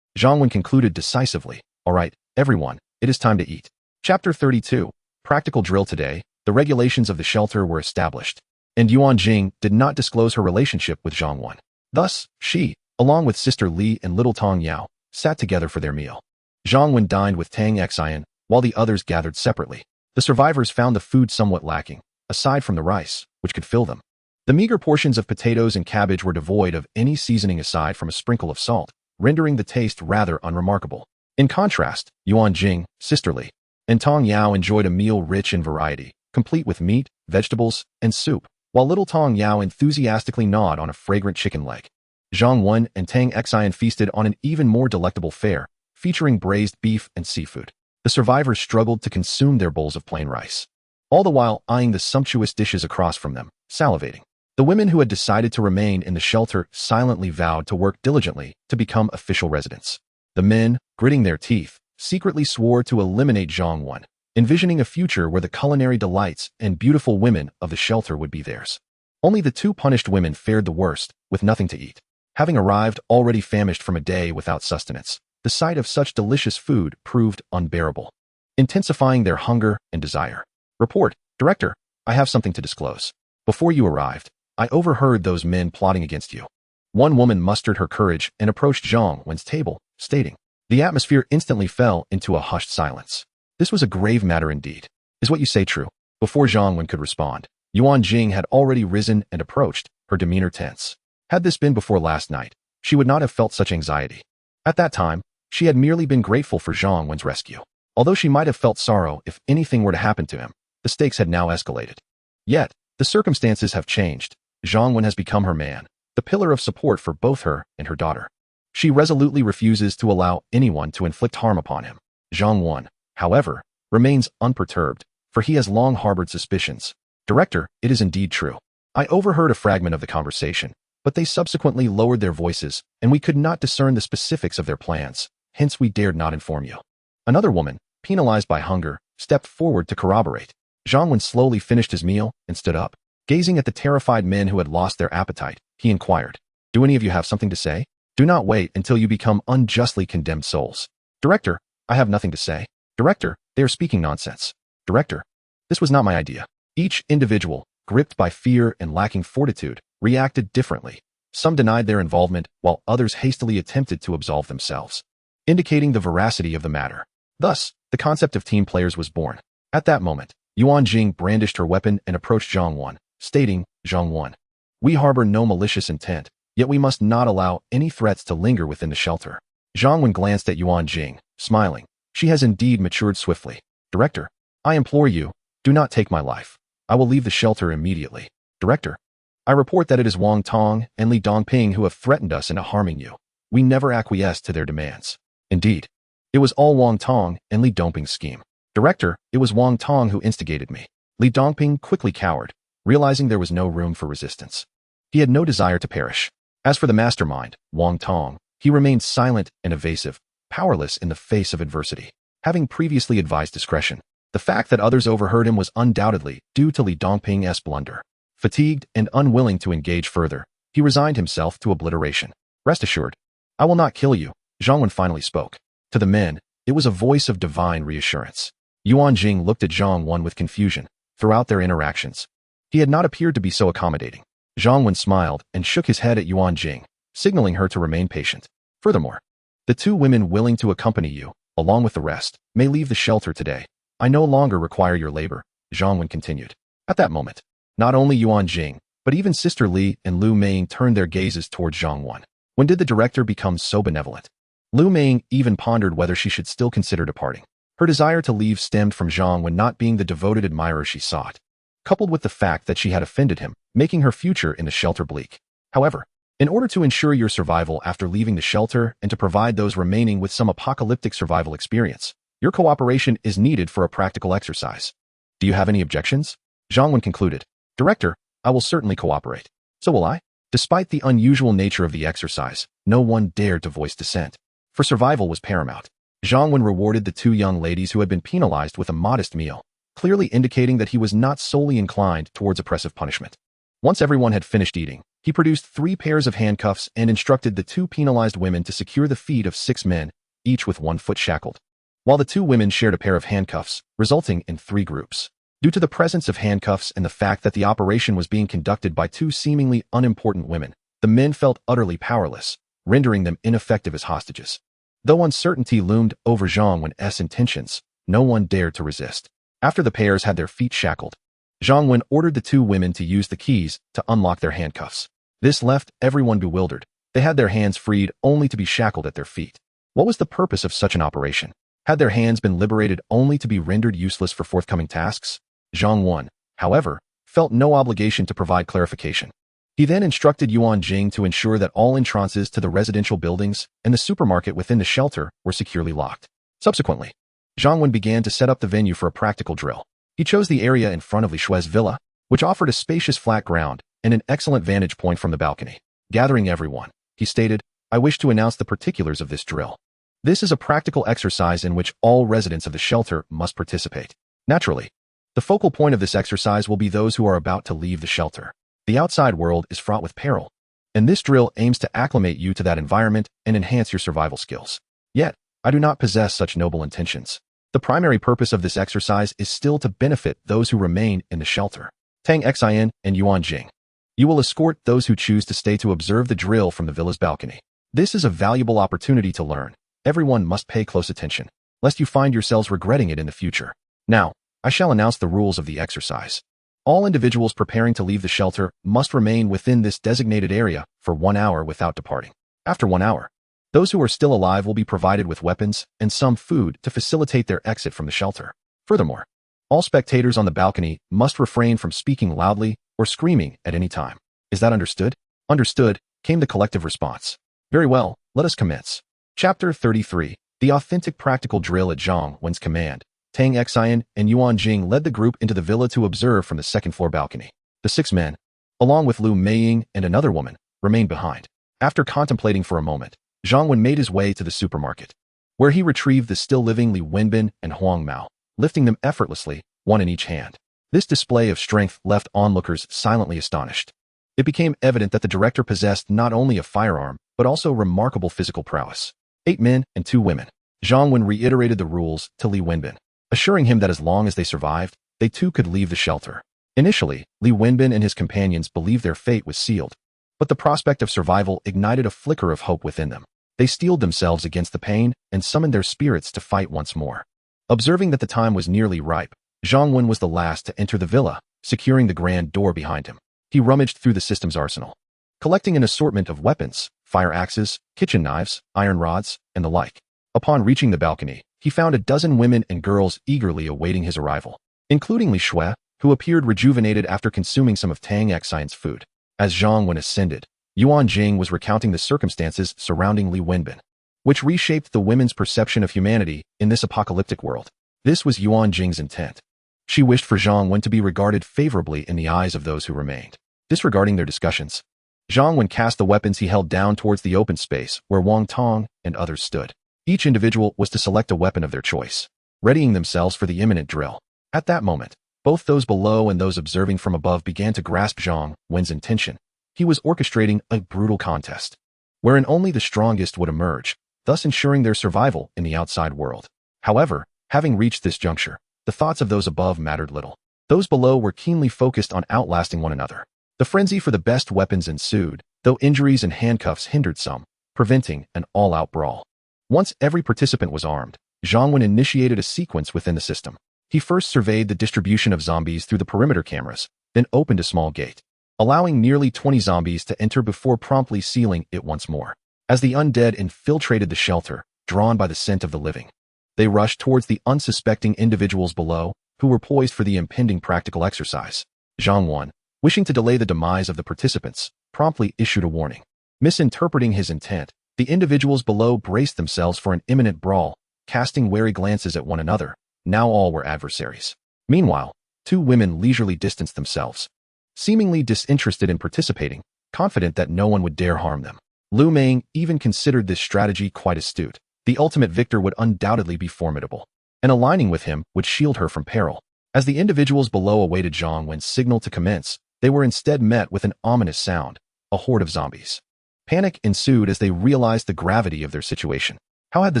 Zhang Wen concluded decisively, All right, everyone, it is time to eat. Chapter 32. Practical drill. Today, the regulations of the shelter were established, and Yuan Jing did not disclose her relationship with Zhang Wen. Thus, she, along with Sister Li and little Tong Yao, sat together for their meal. Zhang Wen dined with Tang Xin, while the others gathered separately. The survivors found the food somewhat lacking, aside from the rice, which could fill them. The meager portions of potatoes and cabbage were devoid of any seasoning aside from a sprinkle of salt, rendering the taste rather unremarkable. In contrast, Yuan Jing, Sister Li, and Tong Yao enjoyed a meal rich in variety, complete with meat, vegetables, and soup, while little Tong Yao enthusiastically gnawed on a fragrant chicken leg. Zhang Wen and Tang Xian feasted on an even more delectable fare, featuring braised beef and seafood. The survivors struggled to consume their bowls of plain rice, all the while eyeing the sumptuous dishes across from them, salivating. The women who had decided to remain in the shelter silently vowed to work diligently to become official residents. The men, gritting their teeth, secretly swore to eliminate Zhang Wen, envisioning a future where the culinary delights and beautiful women of the shelter would be theirs. Only the two punished women fared the worst, with nothing to eat. Having arrived already famished from a day without sustenance, the sight of such delicious food proved unbearable, intensifying their hunger and desire. Report, Director, I have something to disclose. Before you arrived, I overheard those men plotting against you. One woman mustered her courage and approached Zhang Wen's table, stating. The atmosphere instantly fell into a hushed silence. This was a grave matter indeed. Is what you say true? Before Zhang Wen could respond, Yuan Jing had already risen and approached, her demeanor tense. Had this been before last night, she would not have felt such anxiety. At that time, she had merely been grateful for Zhang Wen's rescue. Although she might have felt sorrow if anything were to happen to him, the stakes had now escalated. Yet, the circumstances have changed. Zhang Wen has become her man, the pillar of support for both her and her daughter. She resolutely refuses to allow anyone to inflict harm upon him. Zhang Wen, however, remains unperturbed, for he has long harbored suspicions. Director, it is indeed true. I overheard a fragment of the conversation, but they subsequently lowered their voices, and we could not discern the specifics of their plans, hence we dared not inform you. Another woman, penalized by hunger, stepped forward to corroborate. Zhang Wen slowly finished his meal and stood up. Gazing at the terrified men who had lost their appetite, he inquired, Do any of you have something to say? Do not wait until you become unjustly condemned souls. Director, I have nothing to say. Director, they are speaking nonsense. Director, this was not my idea. Each individual, gripped by fear and lacking fortitude, reacted differently. Some denied their involvement, while others hastily attempted to absolve themselves, indicating the veracity of the matter. Thus, the concept of team players was born. At that moment, Yuan Jing brandished her weapon and approached Zhang Wen, stating, Zhang Wen, we harbor no malicious intent, yet we must not allow any threats to linger within the shelter. Zhang Wen glanced at Yuan Jing, smiling. She has indeed matured swiftly. Director, I implore you, do not take my life. I will leave the shelter immediately. Director, I report that it is Wang Tong and Li Dongping who have threatened us into harming you. We never acquiesced to their demands. Indeed, it was all Wang Tong and Li Dongping's scheme. Director, it was Wang Tong who instigated me. Li Dongping quickly cowered, realizing there was no room for resistance. He had no desire to perish. As for the mastermind, Wang Tong, he remained silent and evasive, powerless in the face of adversity. Having previously advised discretion, the fact that others overheard him was undoubtedly due to Li Dongping's blunder. Fatigued and unwilling to engage further, he resigned himself to obliteration. Rest assured, I will not kill you, Zhang Wen finally spoke. To the men, it was a voice of divine reassurance. Yuan Jing looked at Zhang Wen with confusion. Throughout their interactions, he had not appeared to be so accommodating. Zhang Wen smiled and shook his head at Yuan Jing, signaling her to remain patient. Furthermore, the two women willing to accompany you, along with the rest, may leave the shelter today. I no longer require your labor, Zhang Wen continued. At that moment, not only Yuan Jing, but even Sister Li and Lu Ming turned their gazes towards Zhang Wen. When did the director become so benevolent? Lu Ming even pondered whether she should still consider departing. Her desire to leave stemmed from Zhang Wen not being the devoted admirer she sought, coupled with the fact that she had offended him, making her future in the shelter bleak. However, in order to ensure your survival after leaving the shelter and to provide those remaining with some apocalyptic survival experience, your cooperation is needed for a practical exercise. Do you have any objections? Zhang Wen concluded. Director, I will certainly cooperate. So will I. Despite the unusual nature of the exercise, no one dared to voice dissent. For survival was paramount. Zhang Wen rewarded the two young ladies who had been penalized with a modest meal, clearly indicating that he was not solely inclined towards oppressive punishment. Once everyone had finished eating, he produced 3 pairs of handcuffs and instructed the 2 penalized women to secure the feet of 6 men, each with 1 foot shackled, while the 2 women shared a pair of handcuffs, resulting in 3 groups. Due to the presence of handcuffs and the fact that the operation was being conducted by 2 seemingly unimportant women, the men felt utterly powerless, rendering them ineffective as hostages. Though uncertainty loomed over Zhang Wen's intentions, no one dared to resist. After the pairs had their feet shackled, Zhang Wen ordered the 2 women to use the keys to unlock their handcuffs. This left everyone bewildered. They had their hands freed only to be shackled at their feet. What was the purpose of such an operation? Had their hands been liberated only to be rendered useless for forthcoming tasks? Zhang Wen, however, felt no obligation to provide clarification. He then instructed Yuan Jing to ensure that all entrances to the residential buildings and the supermarket within the shelter were securely locked. Subsequently, Zhang Wen began to set up the venue for a practical drill. He chose the area in front of Li Shui's villa, which offered a spacious flat ground and an excellent vantage point from the balcony. Gathering everyone, he stated, "I wish to announce the particulars of this drill. This is a practical exercise in which all residents of the shelter must participate. Naturally, the focal point of this exercise will be those who are about to leave the shelter. The outside world is fraught with peril, and this drill aims to acclimate you to that environment and enhance your survival skills. Yet, I do not possess such noble intentions. The primary purpose of this exercise is still to benefit those who remain in the shelter. Tang Xin and Yuan Jing. You will escort those who choose to stay to observe the drill from the villa's balcony. This is a valuable opportunity to learn. Everyone must pay close attention, lest you find yourselves regretting it in the future. Now, I shall announce the rules of the exercise. All individuals preparing to leave the shelter must remain within this designated area for 1 hour without departing. After 1 hour, those who are still alive will be provided with weapons and some food to facilitate their exit from the shelter. Furthermore, all spectators on the balcony must refrain from speaking loudly or screaming at any time. Is that understood? Understood, came the collective response. Very well, let us commence. Chapter 33, The Authentic Practical Drill at Zhang Wen's command. Tang Xin and Yuan Jing led the group into the villa to observe from the second-floor balcony. The 6 men, along with Lu Meiying and another woman, remained behind. After contemplating for a moment, Zhang Wen made his way to the supermarket, where he retrieved the still-living Li Wenbin and Huang Mao, lifting them effortlessly, one in each hand. This display of strength left onlookers silently astonished. It became evident that the director possessed not only a firearm, but also remarkable physical prowess. 8 men and 2 women. Zhang Wen reiterated the rules to Li Wenbin, assuring him that as long as they survived, they too could leave the shelter. Initially, Li Wenbin and his companions believed their fate was sealed, but the prospect of survival ignited a flicker of hope within them. They steeled themselves against the pain and summoned their spirits to fight once more. Observing that the time was nearly ripe, Zhang Wen was the last to enter the villa, securing the grand door behind him. He rummaged through the system's arsenal, collecting an assortment of weapons, fire axes, kitchen knives, iron rods, and the like. Upon reaching the balcony, he found a dozen women and girls eagerly awaiting his arrival, including Li Shui, who appeared rejuvenated after consuming some of Tang Xin's food. As Zhang Wen ascended, Yuan Jing was recounting the circumstances surrounding Li Wenbin, which reshaped the women's perception of humanity in this apocalyptic world. This was Yuan Jing's intent. She wished for Zhang Wen to be regarded favorably in the eyes of those who remained. Disregarding their discussions, Zhang Wen cast the weapons he held down towards the open space where Wang Tong and others stood. Each individual was to select a weapon of their choice, readying themselves for the imminent drill. At that moment, both those below and those observing from above began to grasp Zhang Wen's intention. He was orchestrating a brutal contest, wherein only the strongest would emerge, thus ensuring their survival in the outside world. However, having reached this juncture, the thoughts of those above mattered little. Those below were keenly focused on outlasting one another. The frenzy for the best weapons ensued, though injuries and handcuffs hindered some, preventing an all-out brawl. Once every participant was armed, Zhang Wen initiated a sequence within the system. He first surveyed the distribution of zombies through the perimeter cameras, then opened a small gate, allowing nearly 20 zombies to enter before promptly sealing it once more. As the undead infiltrated the shelter, drawn by the scent of the living, they rushed towards the unsuspecting individuals below, who were poised for the impending practical exercise. Zhang Wen, wishing to delay the demise of the participants, promptly issued a warning. Misinterpreting his intent, the individuals below braced themselves for an imminent brawl, casting wary glances at one another. Now all were adversaries. Meanwhile, 2 women leisurely distanced themselves, seemingly disinterested in participating, confident that no one would dare harm them. Lu Meiying even considered this strategy quite astute. The ultimate victor would undoubtedly be formidable, and aligning with him would shield her from peril. As the individuals below awaited Zhang Wen's signal to commence, they were instead met with an ominous sound, a horde of zombies. Panic ensued as they realized the gravity of their situation. How had the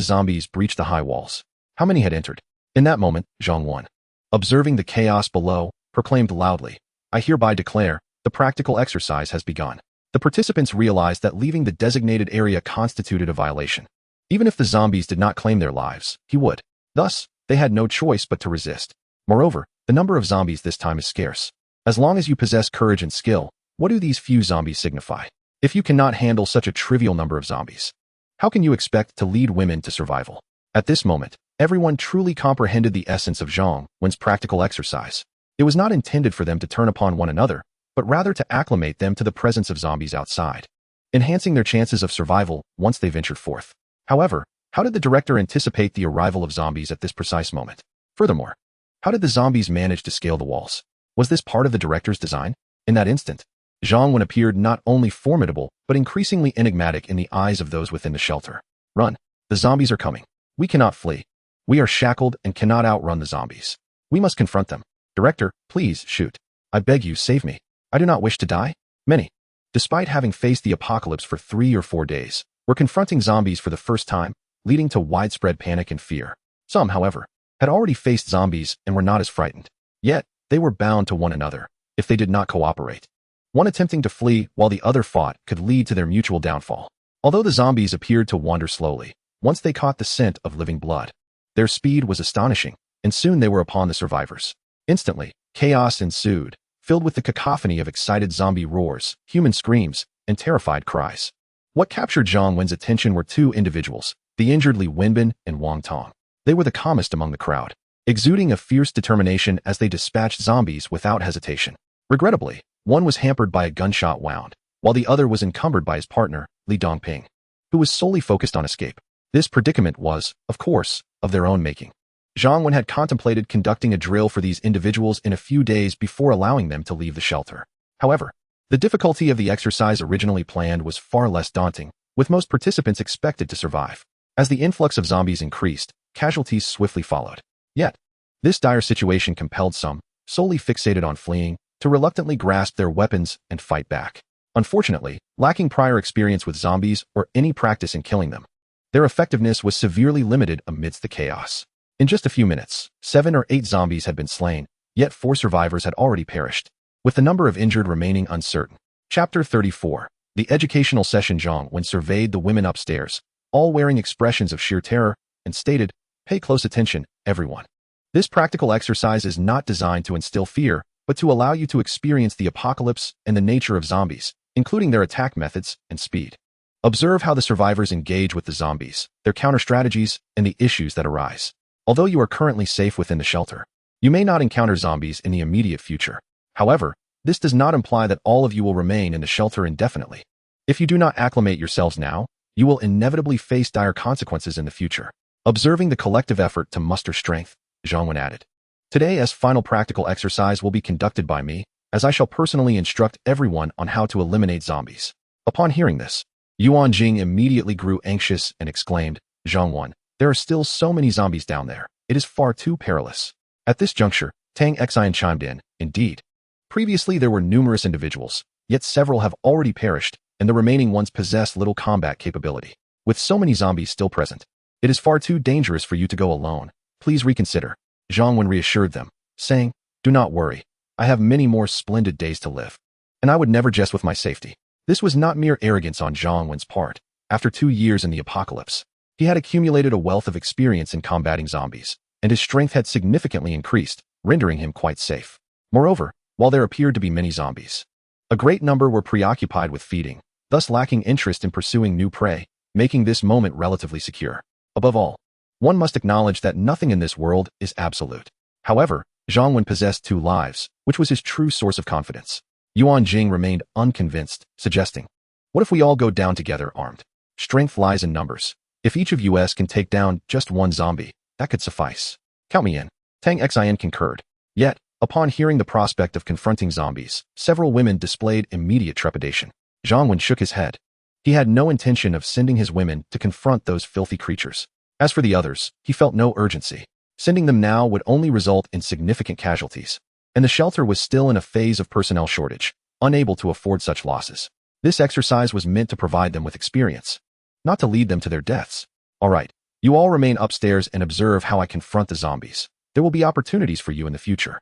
zombies breached the high walls? How many had entered? In that moment, Zhang Wen, observing the chaos below, proclaimed loudly, "I hereby declare, the practical exercise has begun." The participants realized that leaving the designated area constituted a violation. Even if the zombies did not claim their lives, he would. Thus, they had no choice but to resist. Moreover, the number of zombies this time is scarce. As long as you possess courage and skill, what do these few zombies signify? If you cannot handle such a trivial number of zombies, how can you expect to lead women to survival? At this moment, everyone truly comprehended the essence of Zhang Wen's practical exercise. It was not intended for them to turn upon one another, but rather to acclimate them to the presence of zombies outside, enhancing their chances of survival once they ventured forth. However, how did the director anticipate the arrival of zombies at this precise moment? Furthermore, how did the zombies manage to scale the walls? Was this part of the director's design? In that instant, Zhang Wen appeared not only formidable, but increasingly enigmatic in the eyes of those within the shelter. Run! The zombies are coming. We cannot flee. We are shackled and cannot outrun the zombies. We must confront them. Director, please shoot. I beg you, save me. I do not wish to die. Many, despite having faced the apocalypse for 3 or 4 days, were confronting zombies for the first time, leading to widespread panic and fear. Some, however, had already faced zombies and were not as frightened. Yet, they were bound to one another if they did not cooperate. One attempting to flee while the other fought could lead to their mutual downfall. Although the zombies appeared to wander slowly, once they caught the scent of living blood, their speed was astonishing, and soon they were upon the survivors. Instantly, chaos ensued, filled with the cacophony of excited zombie roars, human screams, and terrified cries. What captured Zhang Wen's attention were 2 individuals, the injured Li Wenbin and Wang Tong. They were the calmest among the crowd, exuding a fierce determination as they dispatched zombies without hesitation. Regrettably, one was hampered by a gunshot wound, while the other was encumbered by his partner, Li Dongping, who was solely focused on escape. This predicament was, of course, of their own making. Zhang Wen had contemplated conducting a drill for these individuals in a few days before allowing them to leave the shelter. However, the difficulty of the exercise originally planned was far less daunting, with most participants expected to survive. As the influx of zombies increased, casualties swiftly followed. Yet, this dire situation compelled some, solely fixated on fleeing, to reluctantly grasp their weapons and fight back. Unfortunately, lacking prior experience with zombies or any practice in killing them, their effectiveness was severely limited amidst the chaos. In just a few minutes, 7 or 8 zombies had been slain, yet 4 survivors had already perished, with the number of injured remaining uncertain. Chapter 34. The educational session. Zhang Wen surveyed the women upstairs, all wearing expressions of sheer terror, and stated, "Pay close attention, everyone. This practical exercise is not designed to instill fear, but to allow you to experience the apocalypse and the nature of zombies, including their attack methods and speed. Observe how the survivors engage with the zombies, their counter-strategies, and the issues that arise. Although you are currently safe within the shelter, you may not encounter zombies in the immediate future. However, this does not imply that all of you will remain in the shelter indefinitely. If you do not acclimate yourselves now, you will inevitably face dire consequences in the future." Observing the collective effort to muster strength, Zhang Wen added, "Today, as final practical exercise will be conducted by me, as I shall personally instruct everyone on how to eliminate zombies." Upon hearing this, Yuan Jing immediately grew anxious and exclaimed, "Zhang Wen, there are still so many zombies down there. It is far too perilous." At this juncture, Tang Xian chimed in, "Indeed. Previously there were numerous individuals, yet several have already perished, and the remaining ones possess little combat capability. With so many zombies still present, it is far too dangerous for you to go alone. Please reconsider." Zhang Wen reassured them, saying, "Do not worry. I have many more splendid days to live, and I would never jest with my safety." This was not mere arrogance on Zhang Wen's part. After 2 years in the apocalypse, he had accumulated a wealth of experience in combating zombies, and his strength had significantly increased, rendering him quite safe. Moreover, while there appeared to be many zombies, a great number were preoccupied with feeding, thus lacking interest in pursuing new prey, making this moment relatively secure. Above all, one must acknowledge that nothing in this world is absolute. However, Zhang Wen possessed 2 lives, which was his true source of confidence. Yuan Jing remained unconvinced, suggesting, "What if we all go down together armed? Strength lies in numbers. If each of us can take down just 1 zombie, that could suffice. Count me in." Tang Xian concurred. Yet, upon hearing the prospect of confronting zombies, several women displayed immediate trepidation. Zhang Wen shook his head. He had no intention of sending his women to confront those filthy creatures. As for the others, he felt no urgency. Sending them now would only result in significant casualties, and the shelter was still in a phase of personnel shortage, unable to afford such losses. This exercise was meant to provide them with experience, not to lead them to their deaths. "All right, you all remain upstairs and observe how I confront the zombies. There will be opportunities for you in the future."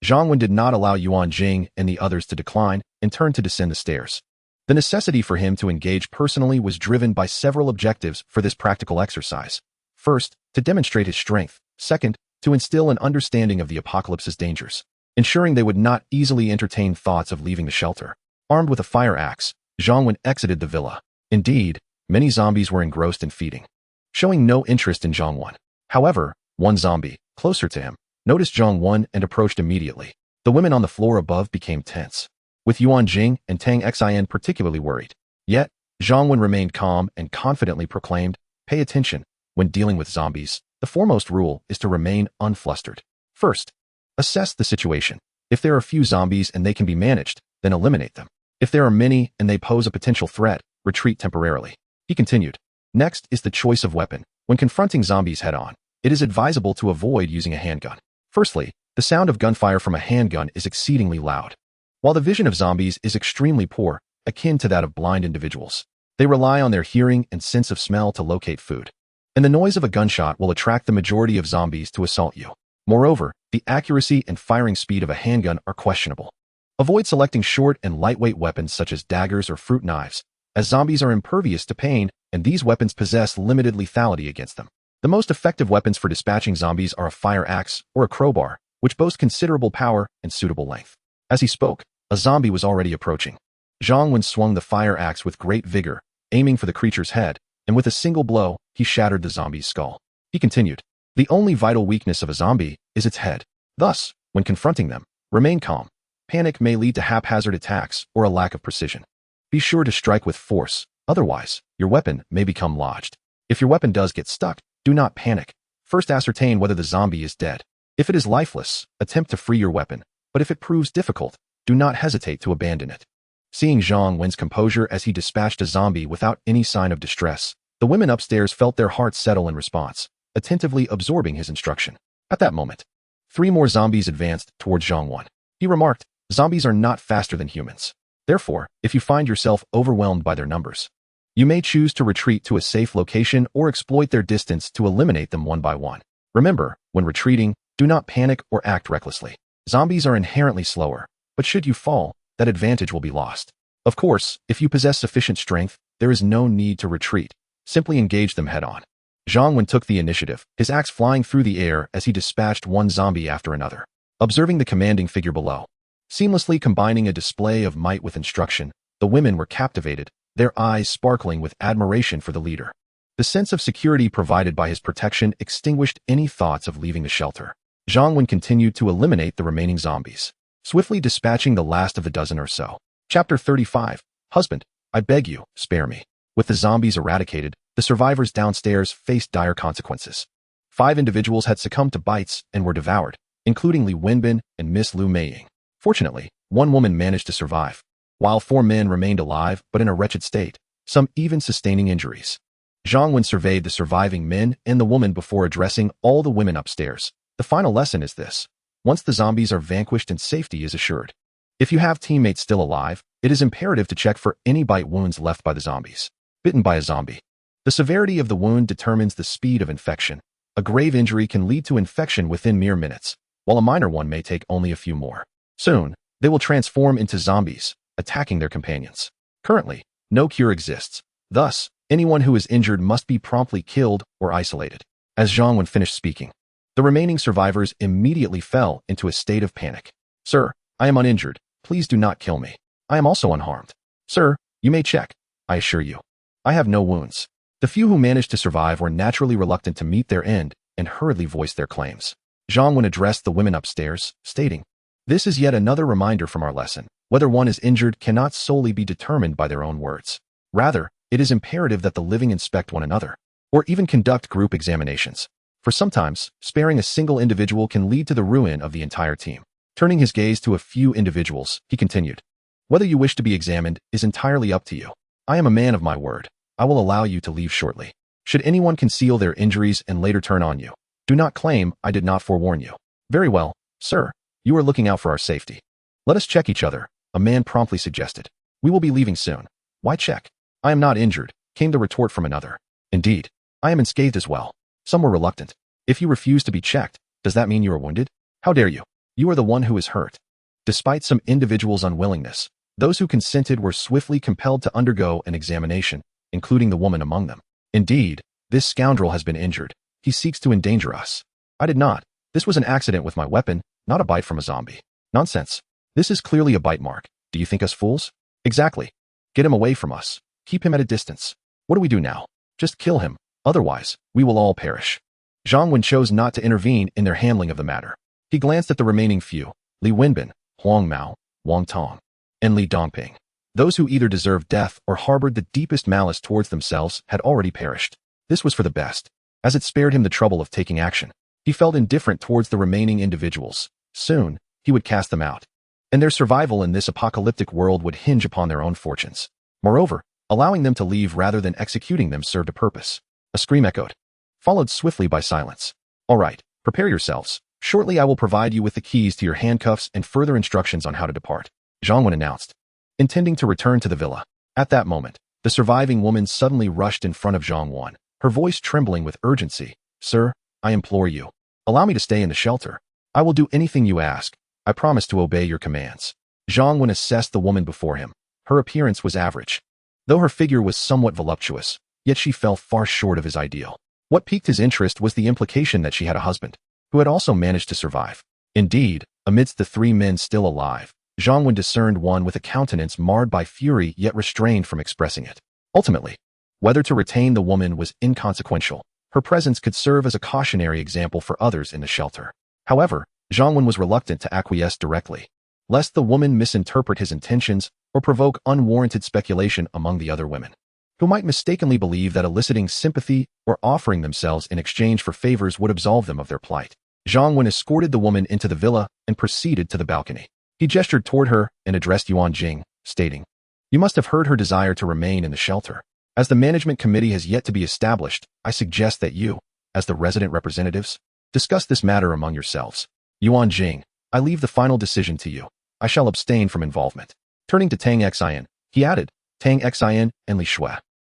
Zhang Wen did not allow Yuan Jing and the others to decline and turned to descend the stairs. The necessity for him to engage personally was driven by several objectives for this practical exercise. First, to demonstrate his strength. Second, to instill an understanding of the apocalypse's dangers, ensuring they would not easily entertain thoughts of leaving the shelter. Armed with a fire axe, Zhang Wen exited the villa. Indeed, many zombies were engrossed in feeding, showing no interest in Zhang Wen. However, one zombie, closer to him, noticed Zhang Wen and approached immediately. The women on the floor above became tense, with Yuan Jing and Tang Xin particularly worried. Yet, Zhang Wen remained calm and confidently proclaimed, "Pay attention. When dealing with zombies, the foremost rule is to remain unflustered. First, assess the situation. If there are few zombies and they can be managed, then eliminate them. If there are many and they pose a potential threat, retreat temporarily." He continued. Next is the choice of weapon. When confronting zombies head-on, it is advisable to avoid using a handgun. Firstly, the sound of gunfire from a handgun is exceedingly loud. While the vision of zombies is extremely poor, akin to that of blind individuals, they rely on their hearing and sense of smell to locate food. And the noise of a gunshot will attract the majority of zombies to assault you. Moreover, the accuracy and firing speed of a handgun are questionable. Avoid selecting short and lightweight weapons such as daggers or fruit knives, as zombies are impervious to pain and these weapons possess limited lethality against them. The most effective weapons for dispatching zombies are a fire axe or a crowbar, which boast considerable power and suitable length. As he spoke, a zombie was already approaching. Zhang Wen swung the fire axe with great vigor, aiming for the creature's head, and with a single blow, he shattered the zombie's skull. He continued, "The only vital weakness of a zombie is its head. Thus, when confronting them, remain calm. Panic may lead to haphazard attacks or a lack of precision. Be sure to strike with force, otherwise, your weapon may become lodged. If your weapon does get stuck, do not panic. First ascertain whether the zombie is dead. If it is lifeless, attempt to free your weapon, but if it proves difficult, do not hesitate to abandon it." Seeing Zhang Wen's composure as he dispatched a zombie without any sign of distress, the women upstairs felt their hearts settle in response, attentively absorbing his instruction. At that moment, 3 more zombies advanced towards Zhang Wen. He remarked, "Zombies are not faster than humans. Therefore, if you find yourself overwhelmed by their numbers, you may choose to retreat to a safe location or exploit their distance to eliminate them one by one. Remember, when retreating, do not panic or act recklessly. Zombies are inherently slower, but should you fall, that advantage will be lost. Of course, if you possess sufficient strength, there is no need to retreat. Simply engage them head-on." Zhang Wen took the initiative, his axe flying through the air as he dispatched one zombie after another. Observing the commanding figure below, seamlessly combining a display of might with instruction, the women were captivated, their eyes sparkling with admiration for the leader. The sense of security provided by his protection extinguished any thoughts of leaving the shelter. Zhang Wen continued to eliminate the remaining zombies, swiftly dispatching the last of the dozen or so. Chapter 35. Husband, I beg you, spare me. With the zombies eradicated, the survivors downstairs faced dire consequences. 5 individuals had succumbed to bites and were devoured, including Li Wenbin and Miss Lu Meiying. Fortunately, 1 woman managed to survive, while 4 men remained alive but in a wretched state, some even sustaining injuries. Zhang Wen surveyed the surviving men and the woman before addressing all the women upstairs. The final lesson is this: once the zombies are vanquished and safety is assured, if you have teammates still alive, it is imperative to check for any bite wounds left by the zombies. Bitten by a zombie. The severity of the wound determines the speed of infection. A grave injury can lead to infection within mere minutes, while a minor one may take only a few more. Soon, they will transform into zombies, attacking their companions. Currently, no cure exists. Thus, anyone who is injured must be promptly killed or isolated. As Zhang Wen finished speaking, the remaining survivors immediately fell into a state of panic. "Sir, I am uninjured. Please do not kill me. I am also unharmed. Sir, you may check. I assure you, I have no wounds." The few who managed to survive were naturally reluctant to meet their end and hurriedly voiced their claims. Zhang Wen addressed the women upstairs, stating, "This is yet another reminder from our lesson. Whether one is injured cannot solely be determined by their own words. Rather, it is imperative that the living inspect one another, or even conduct group examinations. For sometimes, sparing a single individual can lead to the ruin of the entire team." Turning his gaze to a few individuals, he continued, "Whether you wish to be examined is entirely up to you. I am a man of my word. I will allow you to leave shortly. Should anyone conceal their injuries and later turn on you, do not claim I did not forewarn you." "Very well, sir. You are looking out for our safety. Let us check each other," a man promptly suggested. "We will be leaving soon." "Why check? I am not injured," came the retort from another. "Indeed, I am unscathed as well." Some were reluctant. "If you refuse to be checked, does that mean you are wounded? How dare you? You are the one who is hurt." Despite some individuals' unwillingness, those who consented were swiftly compelled to undergo an examination, including the woman among them. "Indeed, this scoundrel has been injured. He seeks to endanger us." "I did not. This was an accident with my weapon, not a bite from a zombie." "Nonsense. This is clearly a bite mark. Do you think us fools?" "Exactly. Get him away from us. Keep him at a distance. What do we do now? Just kill him. Otherwise, we will all perish." Zhang Wen chose not to intervene in their handling of the matter. He glanced at the remaining few. Li Wenbin, Huang Mao, Wang Tong, and Li Dongping. Those who either deserved death or harbored the deepest malice towards themselves had already perished. This was for the best, as it spared him the trouble of taking action. He felt indifferent towards the remaining individuals. Soon, he would cast them out, and their survival in this apocalyptic world would hinge upon their own fortunes. Moreover, allowing them to leave rather than executing them served a purpose. A scream echoed, followed swiftly by silence. All right, prepare yourselves. Shortly I will provide you with the keys to your handcuffs and further instructions on how to depart, Zhang Wen announced, intending to return to the villa. At that moment, the surviving woman suddenly rushed in front of Zhang Wen, her voice trembling with urgency. Sir, I implore you, allow me to stay in the shelter. I will do anything you ask. I promise to obey your commands. Zhang Wen assessed the woman before him. Her appearance was average. Though her figure was somewhat voluptuous, yet she fell far short of his ideal. What piqued his interest was the implication that she had a husband, who had also managed to survive. Indeed, amidst the three men still alive, Zhang Wen discerned one with a countenance marred by fury yet restrained from expressing it. Ultimately, whether to retain the woman was inconsequential. Her presence could serve as a cautionary example for others in the shelter. However, Zhang Wen was reluctant to acquiesce directly, lest the woman misinterpret his intentions or provoke unwarranted speculation among the other women, who might mistakenly believe that eliciting sympathy or offering themselves in exchange for favors would absolve them of their plight. Zhang Wen escorted the woman into the villa and proceeded to the balcony. He gestured toward her and addressed Yuan Jing, stating, You must have heard her desire to remain in the shelter. As the management committee has yet to be established, I suggest that you, as the resident representatives, discuss this matter among yourselves. Yuan Jing, I leave the final decision to you. I shall abstain from involvement. Turning to Tang Xian, he added, Tang Xian and Li Shui,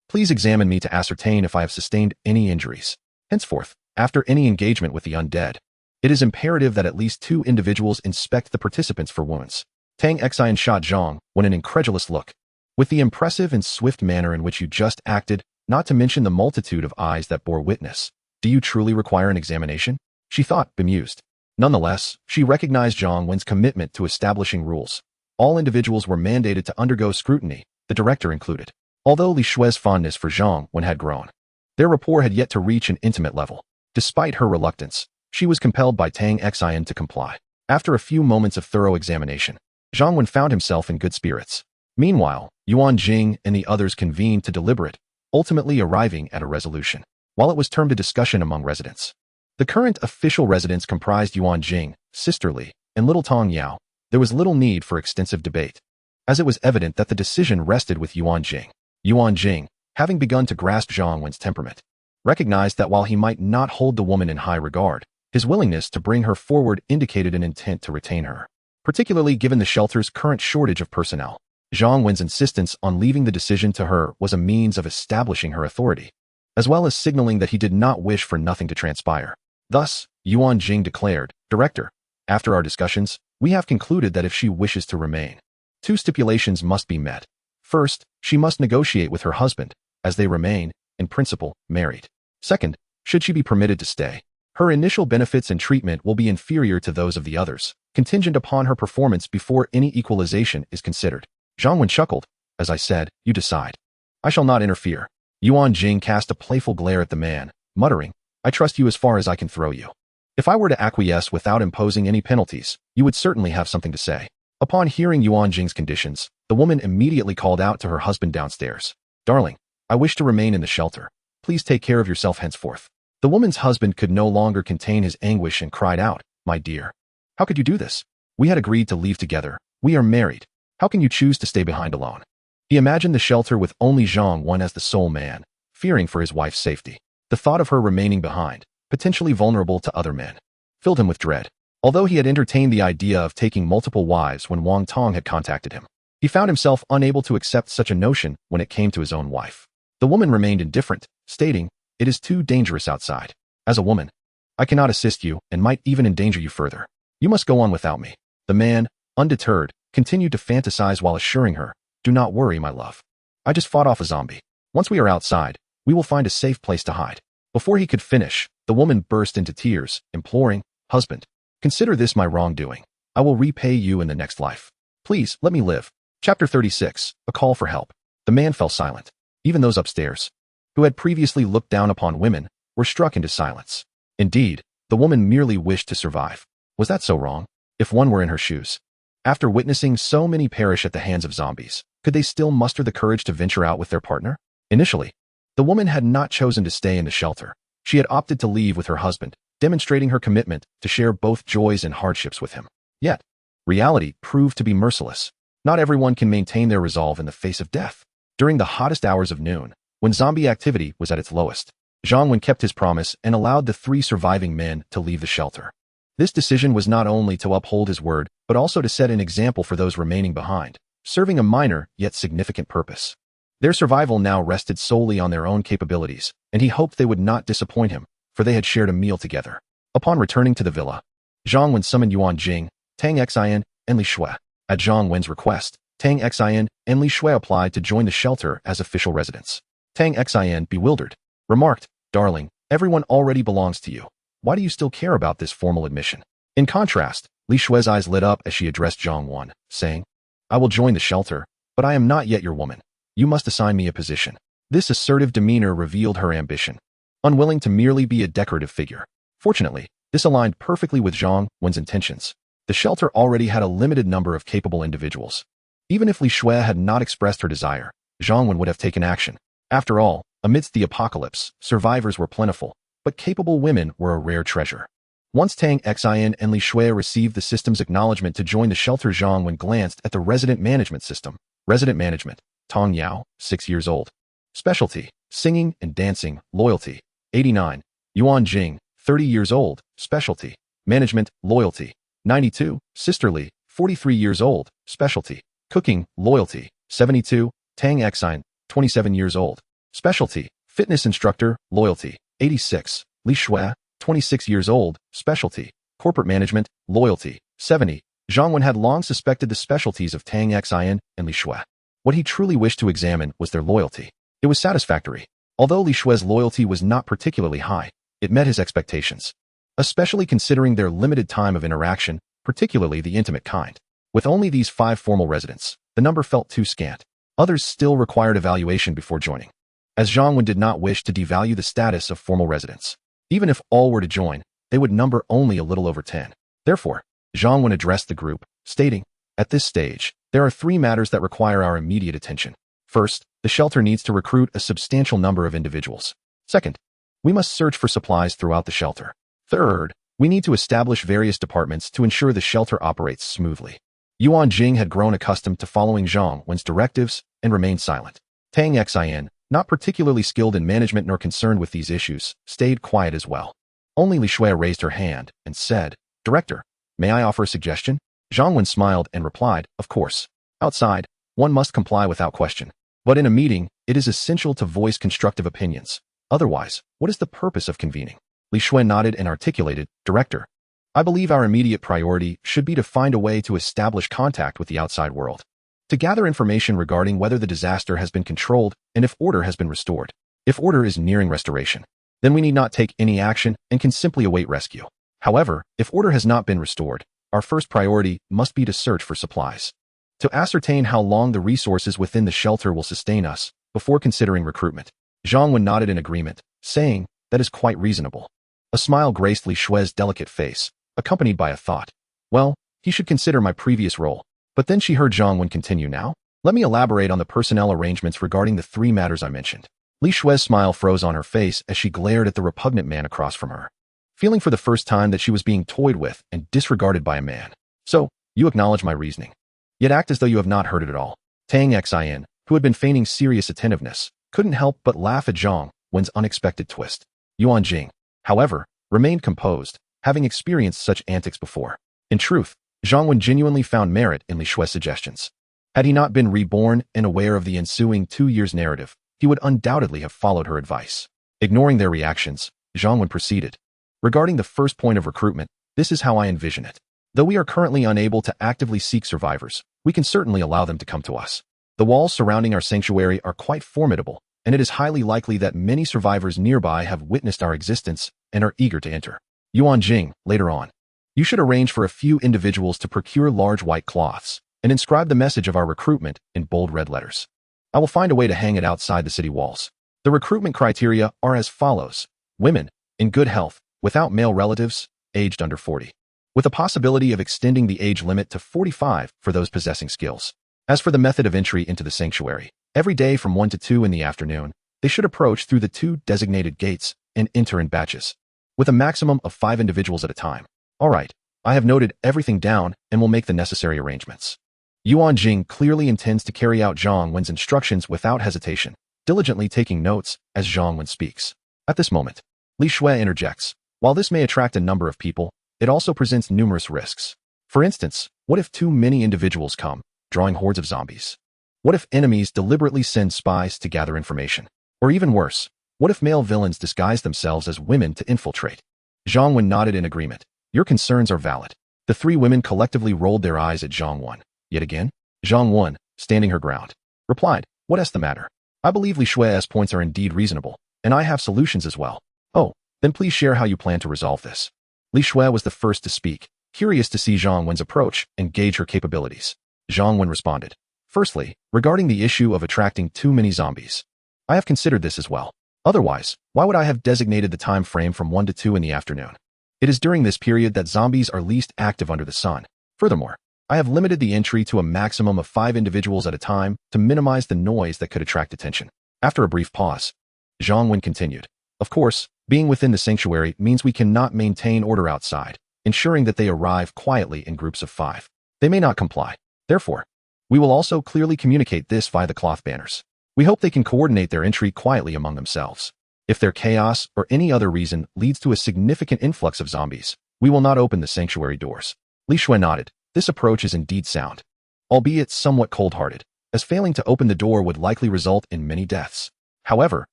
please examine me to ascertain if I have sustained any injuries. Henceforth, after any engagement with the undead, it is imperative that at least 2 individuals inspect the participants for wounds. Tang Xian shot Zhang Wen an incredulous look. With the impressive and swift manner in which you just acted, not to mention the multitude of eyes that bore witness, do you truly require an examination? She thought, bemused. Nonetheless, she recognized Zhang Wen's commitment to establishing rules. All individuals were mandated to undergo scrutiny, the director included. Although Li Shui's fondness for Zhang Wen had grown, their rapport had yet to reach an intimate level. Despite her reluctance, she was compelled by Tang Xian to comply. After a few moments of thorough examination, Zhang Wen found himself in good spirits. Meanwhile, Yuan Jing and the others convened to deliberate, ultimately arriving at a resolution. While it was termed a discussion among residents, the current official residents comprised Yuan Jing, Sister Li, and Little Tong Yao. There was little need for extensive debate, as it was evident that the decision rested with Yuan Jing. Yuan Jing, having begun to grasp Zhang Wen's temperament, recognized that while he might not hold the woman in high regard, his willingness to bring her forward indicated an intent to retain her, particularly given the shelter's current shortage of personnel. Zhang Wen's insistence on leaving the decision to her was a means of establishing her authority, as well as signaling that he did not wish for nothing to transpire. Thus, Yuan Jing declared, Director, after our discussions, we have concluded that if she wishes to remain, 2 stipulations must be met. First, she must negotiate with her husband, as they remain, in principle, married. Second, should she be permitted to stay, her initial benefits and treatment will be inferior to those of the others, contingent upon her performance before any equalization is considered. Zhang Wen chuckled. As I said, you decide. I shall not interfere. Yuan Jing cast a playful glare at the man, muttering, I trust you as far as I can throw you. If I were to acquiesce without imposing any penalties, you would certainly have something to say. Upon hearing Yuan Jing's conditions, the woman immediately called out to her husband downstairs. Darling, I wish to remain in the shelter. Please take care of yourself henceforth. The woman's husband could no longer contain his anguish and cried out, My dear, how could you do this? We had agreed to leave together. We are married. How can you choose to stay behind alone? He imagined the shelter with only Zhang Wen as the sole man, fearing for his wife's safety. The thought of her remaining behind, potentially vulnerable to other men, filled him with dread. Although he had entertained the idea of taking multiple wives when Wang Tong had contacted him, he found himself unable to accept such a notion when it came to his own wife. The woman remained indifferent, stating, It is too dangerous outside. As a woman, I cannot assist you and might even endanger you further. You must go on without me. The man, undeterred, continued to fantasize while assuring her, Do not worry, my love. I just fought off a zombie. Once we are outside, we will find a safe place to hide. Before he could finish, the woman burst into tears, imploring, Husband, consider this my wrongdoing. I will repay you in the next life. Please, let me live. Chapter 36, A Call for Help. The man fell silent. Even those upstairs, who had previously looked down upon women, were struck into silence. Indeed, the woman merely wished to survive. Was that so wrong? If one were in her shoes, After witnessing so many perish at the hands of zombies, could they still muster the courage to venture out with their partner? Initially, the woman had not chosen to stay in the shelter. She had opted to leave with her husband, demonstrating her commitment to share both joys and hardships with him. Yet, reality proved to be merciless. Not everyone can maintain their resolve in the face of death. During the hottest hours of noon, when zombie activity was at its lowest, Zhang Wen kept his promise and allowed the 3 surviving men to leave the shelter. This decision was not only to uphold his word, but also to set an example for those remaining behind, serving a minor yet significant purpose. Their survival now rested solely on their own capabilities, and he hoped they would not disappoint him, for they had shared a meal together. Upon returning to the villa, Zhang Wen summoned Yuan Jing, Tang Xian, and Li Shui. At Zhang Wen's request, Tang Xian and Li Shui applied to join the shelter as official residents. Tang Xian, bewildered, remarked, "Darling, everyone already belongs to you. Why do you still care about this formal admission?" In contrast, Li Shui's eyes lit up as she addressed Zhang Wen, saying, "I will join the shelter, but I am not yet your woman. You must assign me a position." This assertive demeanor revealed her ambition, unwilling to merely be a decorative figure. Fortunately, this aligned perfectly with Zhang Wen's intentions. The shelter already had a limited number of capable individuals. Even if Li Shui had not expressed her desire, Zhang Wen would have taken action. After all, amidst the apocalypse, survivors were plentiful, but capable women were a rare treasure. Once Tang Xian and Li Shui received the system's acknowledgement to join the shelter, Zhang Wen glanced at the resident management system. Resident management, Tong Yao, 6 years old. Specialty, singing and dancing, loyalty, 89. Yuan Jing, 30 years old, specialty, management, loyalty, 92. Sisterly, 43 years old, specialty, cooking, loyalty, 72. Tang Xian, 27 years old, specialty, fitness instructor, loyalty, 86. Li Shui, 26 years old, specialty, corporate management, loyalty, 70. Zhang Wen had long suspected the specialties of Tang Xian and Li Shui. What he truly wished to examine was their loyalty. It was satisfactory. Although Li Shui's loyalty was not particularly high, it met his expectations, especially considering their limited time of interaction, particularly the intimate kind. With only these 5 formal residents, the number felt too scant. Others still required evaluation before joining, as Zhang Wen did not wish to devalue the status of formal residents. Even if all were to join, they would number only a little over 10. Therefore, Zhang Wen addressed the group, stating, "At this stage, there are 3 matters that require our immediate attention. First, the shelter needs to recruit a substantial number of individuals. Second, we must search for supplies throughout the shelter. Third, we need to establish various departments to ensure the shelter operates smoothly." Yuan Jing had grown accustomed to following Zhang Wen's directives and remained silent. Tang Xian, not particularly skilled in management nor concerned with these issues, stayed quiet as well. Only Li Shui raised her hand and said, "Director, may I offer a suggestion?" Zhang Wen smiled and replied, "Of course. Outside, one must comply without question. But in a meeting, it is essential to voice constructive opinions. Otherwise, what is the purpose of convening?" Li Shui nodded and articulated, "Director, I believe our immediate priority should be to find a way to establish contact with the outside world, to gather information regarding whether the disaster has been controlled and if order has been restored. If order is nearing restoration, then we need not take any action and can simply await rescue. However, if order has not been restored, our first priority must be to search for supplies, to ascertain how long the resources within the shelter will sustain us before considering recruitment." Zhang Wen nodded in agreement, saying, "That is quite reasonable." A smile graced Li Shui's delicate face, accompanied by a thought, "Well, he should consider my previous role." But then she heard Zhang Wen continue, "Now, let me elaborate on the personnel arrangements regarding the 3 matters I mentioned." Li Shui's smile froze on her face as she glared at the repugnant man across from her, feeling for the first time that she was being toyed with and disregarded by a man. "So, you acknowledge my reasoning, yet act as though you have not heard it at all." Tang Xian, who had been feigning serious attentiveness, couldn't help but laugh at Zhang Wen's unexpected twist. Yuan Jing, however, remained composed, having experienced such antics before. In truth, Zhang Wen genuinely found merit in Li Shui's suggestions. Had he not been reborn and aware of the ensuing 2 years narrative, he would undoubtedly have followed her advice. Ignoring their reactions, Zhang Wen proceeded, "Regarding the first point of recruitment, this is how I envision it. Though we are currently unable to actively seek survivors, we can certainly allow them to come to us. The walls surrounding our sanctuary are quite formidable, and it is highly likely that many survivors nearby have witnessed our existence and are eager to enter. Yuan Jing, later on, you should arrange for a few individuals to procure large white cloths and inscribe the message of our recruitment in bold red letters. I will find a way to hang it outside the city walls. The recruitment criteria are as follows: women, in good health, without male relatives, aged under 40. with a possibility of extending the age limit to 45 for those possessing skills. As for the method of entry into the sanctuary, every day from 1 to 2 in the afternoon, they should approach through the 2 designated gates and enter in batches, with a maximum of 5 individuals at a time. All right, I have noted everything down and will make the necessary arrangements. Yuan Jing clearly intends to carry out Zhang Wen's instructions without hesitation, diligently taking notes as Zhang Wen speaks. At this moment, Li Shui interjects. While this may attract a number of people, it also presents numerous risks. For instance, what if too many individuals come, drawing hordes of zombies? What if enemies deliberately send spies to gather information? Or even worse, what if male villains disguise themselves as women to infiltrate? Zhang Wen nodded in agreement. Your concerns are valid. The 3 women collectively rolled their eyes at Zhang Wen. Yet again, Zhang Wen, standing her ground, replied, what is the matter? I believe Li Shui's points are indeed reasonable, and I have solutions as well. Oh, then please share how you plan to resolve this. Li Shui was the first to speak, curious to see Zhang Wen's approach and gauge her capabilities. Zhang Wen responded. Firstly, regarding the issue of attracting too many zombies. I have considered this as well. Otherwise, why would I have designated the time frame from 1 to 2 in the afternoon? It is during this period that zombies are least active under the sun. Furthermore, I have limited the entry to a maximum of 5 individuals at a time to minimize the noise that could attract attention. After a brief pause, Zhang Wen continued. Of course, being within the sanctuary means we cannot maintain order outside, ensuring that they arrive quietly in groups of 5. They may not comply. Therefore, we will also clearly communicate this via the cloth banners. We hope they can coordinate their entry quietly among themselves. If their chaos or any other reason leads to a significant influx of zombies, we will not open the sanctuary doors. Li Shui nodded. This approach is indeed sound, albeit somewhat cold-hearted, as failing to open the door would likely result in many deaths. However,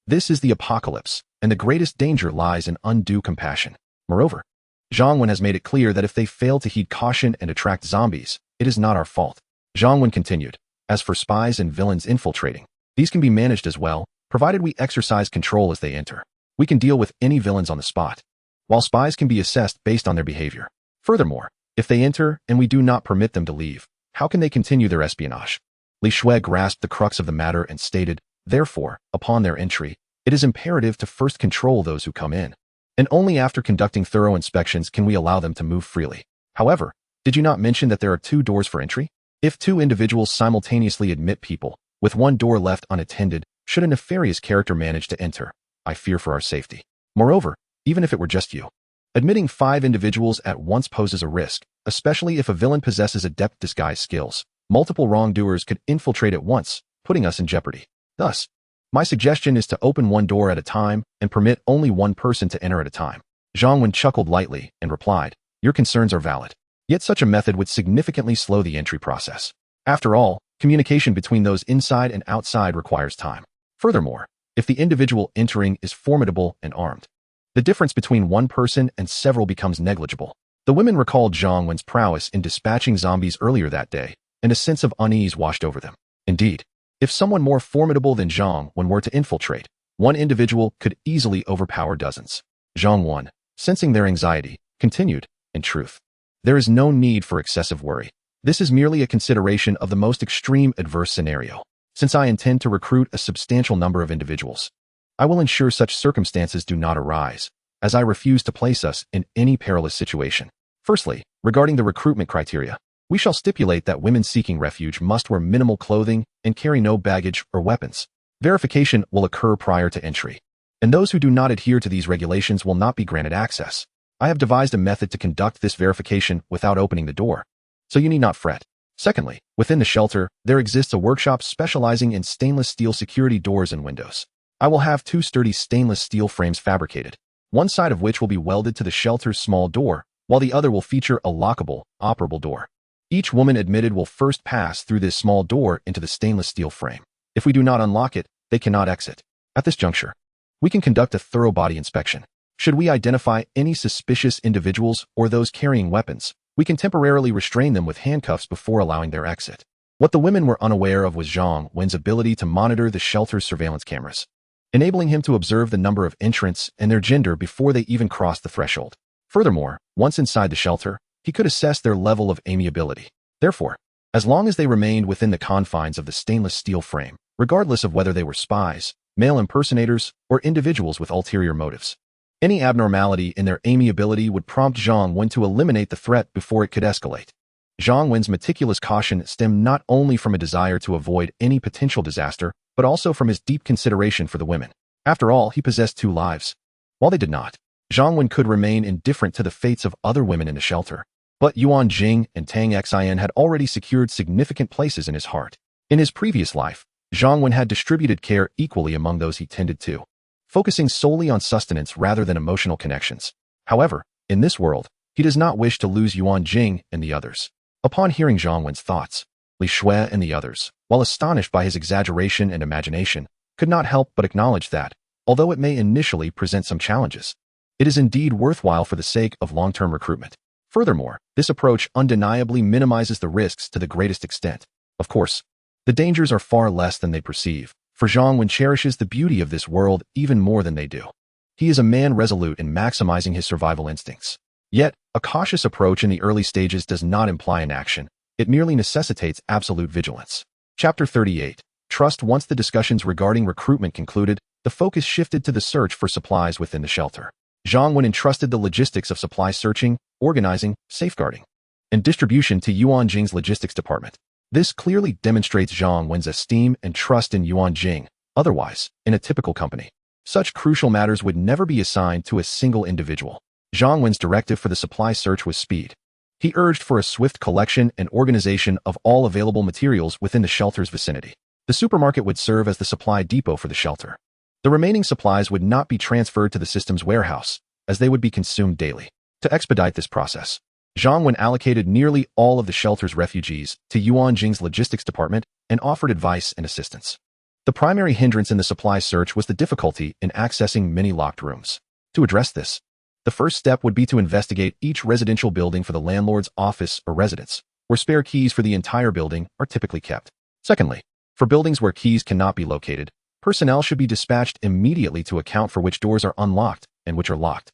this is the apocalypse, and the greatest danger lies in undue compassion. Moreover, Zhang Wen has made it clear that if they fail to heed caution and attract zombies, it is not our fault. Zhang Wen continued. As for spies and villains infiltrating, these can be managed as well, provided we exercise control as they enter. We can deal with any villains on the spot, while spies can be assessed based on their behavior. Furthermore, if they enter and we do not permit them to leave, how can they continue their espionage? Li Shui grasped the crux of the matter and stated, therefore, upon their entry, it is imperative to first control those who come in, and only after conducting thorough inspections can we allow them to move freely. However, did you not mention that there are 2 doors for entry? If 2 individuals simultaneously admit people, with 1 door left unattended, should a nefarious character manage to enter, I fear for our safety. Moreover, even if it were just you, admitting 5 individuals at once poses a risk, especially if a villain possesses adept disguise skills. Multiple wrongdoers could infiltrate at once, putting us in jeopardy. Thus, my suggestion is to open 1 door at a time and permit only 1 person to enter at a time. Zhang Wen chuckled lightly and replied, your concerns are valid. Yet such a method would significantly slow the entry process. After all, communication between those inside and outside requires time. Furthermore, if the individual entering is formidable and armed, the difference between 1 person and several becomes negligible. The women recalled Zhang Wen's prowess in dispatching zombies earlier that day, and a sense of unease washed over them. Indeed, if someone more formidable than Zhang Wen were to infiltrate, 1 individual could easily overpower dozens. Zhang Wen, sensing their anxiety, continued, in truth, there is no need for excessive worry. This is merely a consideration of the most extreme adverse scenario. Since I intend to recruit a substantial number of individuals, I will ensure such circumstances do not arise, as I refuse to place us in any perilous situation. Firstly, regarding the recruitment criteria, we shall stipulate that women seeking refuge must wear minimal clothing and carry no baggage or weapons. Verification will occur prior to entry, and those who do not adhere to these regulations will not be granted access. I have devised a method to conduct this verification without opening the door, so you need not fret. Secondly, within the shelter, there exists a workshop specializing in stainless steel security doors and windows. I will have 2 sturdy stainless steel frames fabricated, one side of which will be welded to the shelter's small door, while the other will feature a lockable, operable door. Each woman admitted will first pass through this small door into the stainless steel frame. If we do not unlock it, they cannot exit. At this juncture, we can conduct a thorough body inspection. Should we identify any suspicious individuals or those carrying weapons, we can temporarily restrain them with handcuffs before allowing their exit. What the women were unaware of was Zhang Wen's ability to monitor the shelter's surveillance cameras, enabling him to observe the number of entrants and their gender before they even crossed the threshold. Furthermore, once inside the shelter, he could assess their level of amiability. Therefore, as long as they remained within the confines of the stainless steel frame, regardless of whether they were spies, male impersonators, or individuals with ulterior motives, Any abnormality in their amiability would prompt Zhang Wen to eliminate the threat before it could escalate. Zhang Wen's meticulous caution stemmed not only from a desire to avoid any potential disaster, but also from his deep consideration for the women. After all, he possessed 2 lives. While they did not, Zhang Wen could remain indifferent to the fates of other women in the shelter. But Yuan Jing and Tang Xin had already secured significant places in his heart. In his previous life, Zhang Wen had distributed care equally among those he tended to, focusing solely on sustenance rather than emotional connections. However, in this world, he does not wish to lose Yuan Jing and the others. Upon hearing Zhang Wen's thoughts, Li Shui and the others, while astonished by his exaggeration and imagination, could not help but acknowledge that, although it may initially present some challenges, it is indeed worthwhile for the sake of long-term recruitment. Furthermore, this approach undeniably minimizes the risks to the greatest extent. Of course, the dangers are far less than they perceive, for Zhang Wen cherishes the beauty of this world even more than they do. He is a man resolute in maximizing his survival instincts. Yet, a cautious approach in the early stages does not imply inaction. It merely necessitates absolute vigilance. Chapter 38. Trust. Once the discussions regarding recruitment concluded, the focus shifted to the search for supplies within the shelter. Zhang Wen entrusted the logistics of supply searching, organizing, safeguarding, and distribution to Yuan Jing's logistics department. This clearly demonstrates Zhang Wen's esteem and trust in Yuan Jing. Otherwise, in a typical company, such crucial matters would never be assigned to a single individual. Zhang Wen's directive for the supply search was speed. He urged for a swift collection and organization of all available materials within the shelter's vicinity. The supermarket would serve as the supply depot for the shelter. The remaining supplies would not be transferred to the system's warehouse, as they would be consumed daily. To expedite this process, Zhang Wen allocated nearly all of the shelter's refugees to Yuan Jing's logistics department and offered advice and assistance. The primary hindrance in the supply search was the difficulty in accessing many locked rooms. To address this, the first step would be to investigate each residential building for the landlord's office or residence, where spare keys for the entire building are typically kept. Secondly, for buildings where keys cannot be located, personnel should be dispatched immediately to account for which doors are unlocked and which are locked.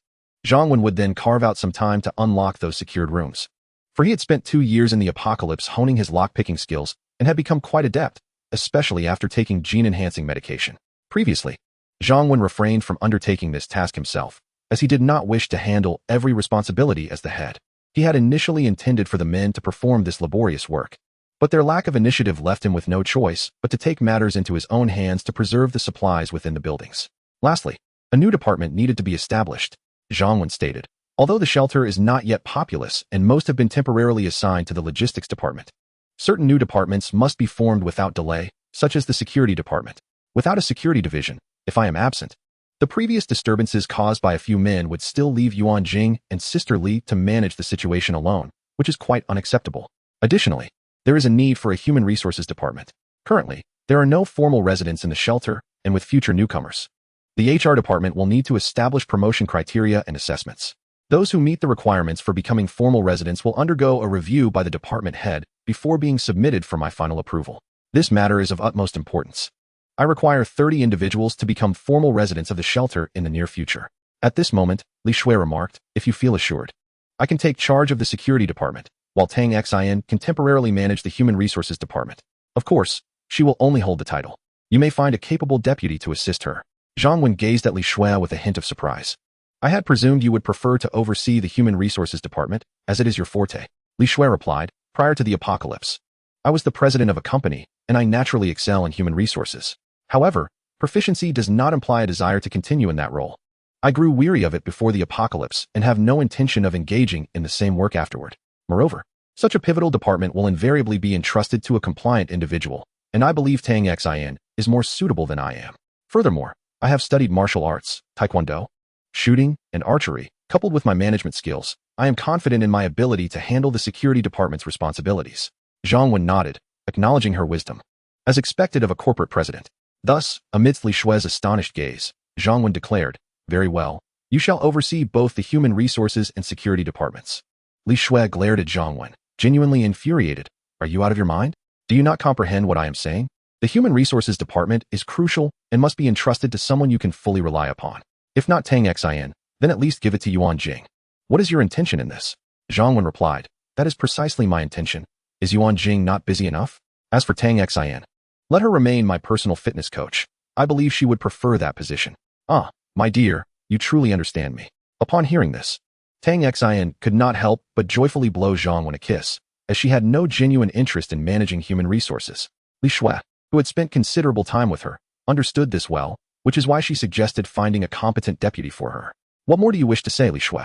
Zhang Wen would then carve out some time to unlock those secured rooms. For he had spent 2 years in the apocalypse honing his lockpicking skills and had become quite adept, especially after taking gene-enhancing medication. Previously, Zhang Wen refrained from undertaking this task himself, as he did not wish to handle every responsibility as the head. He had initially intended for the men to perform this laborious work, but their lack of initiative left him with no choice but to take matters into his own hands to preserve the supplies within the buildings. Lastly, a new department needed to be established, Zhang Wen stated. Although the shelter is not yet populous and most have been temporarily assigned to the logistics department, certain new departments must be formed without delay, such as the security department. Without a security division, if I am absent, the previous disturbances caused by a few men would still leave Yuan Jing and Sister Li to manage the situation alone, which is quite unacceptable. Additionally, there is a need for a human resources department. Currently, there are no formal residents in the shelter, and with future newcomers, the HR department will need to establish promotion criteria and assessments. Those who meet the requirements for becoming formal residents will undergo a review by the department head before being submitted for my final approval. This matter is of utmost importance. I require 30 individuals to become formal residents of the shelter in the near future. At this moment, Li Shui remarked, if you feel assured, I can take charge of the security department, while Tang Xin can temporarily manage the human resources department. Of course, she will only hold the title. You may find a capable deputy to assist her. Zhang Wen gazed at Li Shui with a hint of surprise. I had presumed you would prefer to oversee the human resources department, as it is your forte. Li Shui replied, prior to the apocalypse, I was the president of a company, and I naturally excel in human resources. However, proficiency does not imply a desire to continue in that role. I grew weary of it before the apocalypse and have no intention of engaging in the same work afterward. Moreover, such a pivotal department will invariably be entrusted to a compliant individual, and I believe Tang Xin is more suitable than I am. Furthermore, I have studied martial arts, taekwondo, shooting, and archery. Coupled with my management skills, I am confident in my ability to handle the security department's responsibilities. Zhang Wen nodded, acknowledging her wisdom, as expected of a corporate president. Thus, amidst Li Shui's astonished gaze, Zhang Wen declared, very well, you shall oversee both the human resources and security departments. Li Shui glared at Zhang Wen, genuinely infuriated. Are you out of your mind? Do you not comprehend what I am saying? The human resources department is crucial and must be entrusted to someone you can fully rely upon. If not Tang Xin, then at least give it to Yuan Jing. What is your intention in this? Zhang Wen replied, that is precisely my intention. Is Yuan Jing not busy enough? As for Tang Xin, let her remain my personal fitness coach. I believe she would prefer that position. Ah, my dear, you truly understand me. Upon hearing this, Tang Xin could not help but joyfully blow Zhang Wen a kiss, as she had no genuine interest in managing human resources. Li Shui, who had spent considerable time with her, understood this well, which is why she suggested finding a competent deputy for her. What more do you wish to say, Li Shui?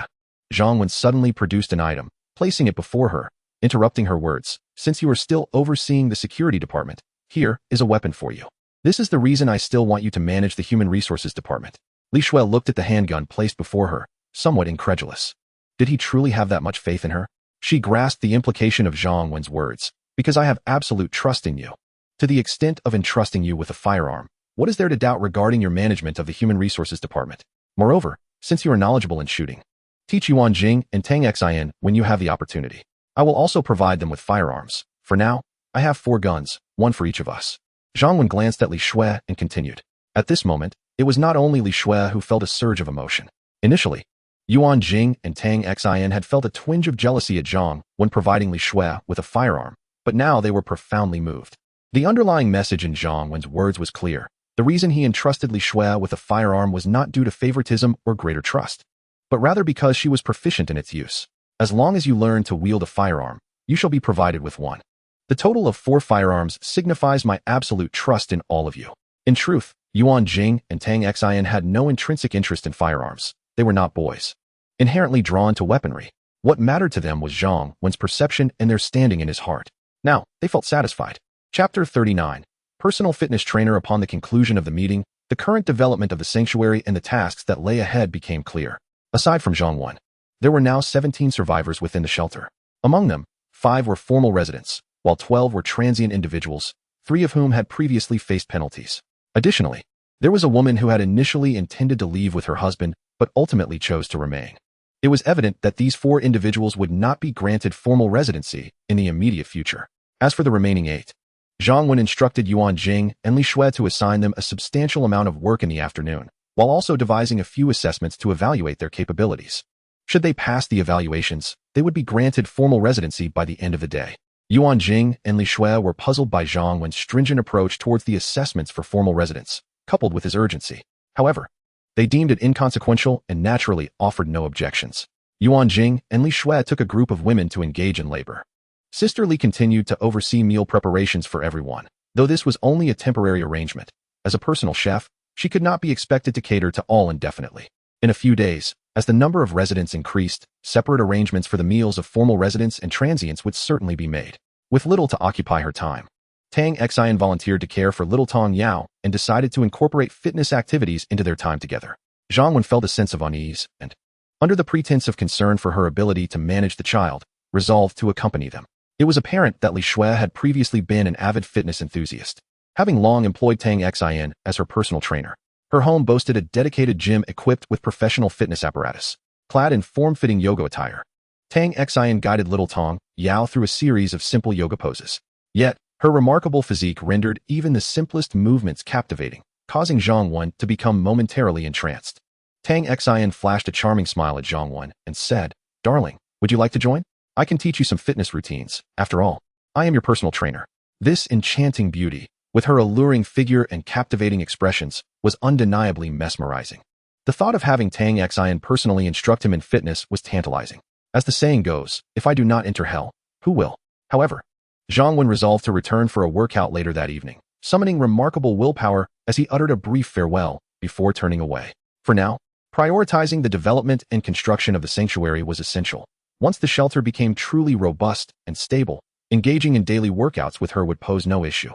Zhang Wen suddenly produced an item, placing it before her, interrupting her words. Since you are still overseeing the security department, here is a weapon for you. This is the reason I still want you to manage the human resources department. Li Shui looked at the handgun placed before her, somewhat incredulous. Did he truly have that much faith in her? She grasped the implication of Zhang Wen's words, because I have absolute trust in you. To the extent of entrusting you with a firearm, what is there to doubt regarding your management of the human resources department? Moreover, since you are knowledgeable in shooting, teach Yuan Jing and Tang Xin when you have the opportunity. I will also provide them with firearms. For now, I have 4 guns, one for each of us. Zhang Wen glanced at Li Shui and continued. At this moment, it was not only Li Shui who felt a surge of emotion. Initially, Yuan Jing and Tang Xin had felt a twinge of jealousy at Zhang when providing Li Shui with a firearm, but now they were profoundly moved. The underlying message in Zhang Wen's words was clear. The reason he entrusted Li Shui with a firearm was not due to favoritism or greater trust, but rather because she was proficient in its use. As long as you learn to wield a firearm, you shall be provided with one. The total of 4 firearms signifies my absolute trust in all of you. In truth, Yuan Jing and Tang Xin had no intrinsic interest in firearms. They were not boys, inherently drawn to weaponry. What mattered to them was Zhang Wen's perception and their standing in his heart. Now, they felt satisfied. Chapter 39. Personal Fitness Trainer. Upon the conclusion of the meeting, the current development of the sanctuary and the tasks that lay ahead became clear. Aside from Zhang Wen, there were now 17 survivors within the shelter. Among them, 5 were formal residents, while 12 were transient individuals, 3 of whom had previously faced penalties. Additionally, there was a woman who had initially intended to leave with her husband, but ultimately chose to remain. It was evident that these 4 individuals would not be granted formal residency in the immediate future. As for the remaining 8, Zhang Wen instructed Yuan Jing and Li Shui to assign them a substantial amount of work in the afternoon, while also devising a few assessments to evaluate their capabilities. Should they pass the evaluations, they would be granted formal residency by the end of the day. Yuan Jing and Li Shui were puzzled by Zhang Wen's stringent approach towards the assessments for formal residence, coupled with his urgency. However, they deemed it inconsequential and naturally offered no objections. Yuan Jing and Li Shui took a group of women to engage in labor. Sister Li continued to oversee meal preparations for everyone, though this was only a temporary arrangement. As a personal chef, she could not be expected to cater to all indefinitely. In a few days, as the number of residents increased, separate arrangements for the meals of formal residents and transients would certainly be made. With little to occupy her time, Tang Xin volunteered to care for little Tong Yao and decided to incorporate fitness activities into their time together. Zhang Wen felt a sense of unease and, under the pretense of concern for her ability to manage the child, resolved to accompany them. It was apparent that Li Shui had previously been an avid fitness enthusiast, having long employed Tang Xin as her personal trainer. Her home boasted a dedicated gym equipped with professional fitness apparatus. Clad in form-fitting yoga attire, Tang Xin guided little Tong Yao through a series of simple yoga poses. Yet, her remarkable physique rendered even the simplest movements captivating, causing Zhang Wen to become momentarily entranced. Tang Xin flashed a charming smile at Zhang Wen and said, "Darling, would you like to join? I can teach you some fitness routines. After all, I am your personal trainer." This enchanting beauty, with her alluring figure and captivating expressions, was undeniably mesmerizing. The thought of having Tang Xin personally instruct him in fitness was tantalizing. As the saying goes, if I do not enter hell, who will? However, Zhang Wen resolved to return for a workout later that evening, summoning remarkable willpower as he uttered a brief farewell before turning away. For now, prioritizing the development and construction of the sanctuary was essential. Once the shelter became truly robust and stable, engaging in daily workouts with her would pose no issue.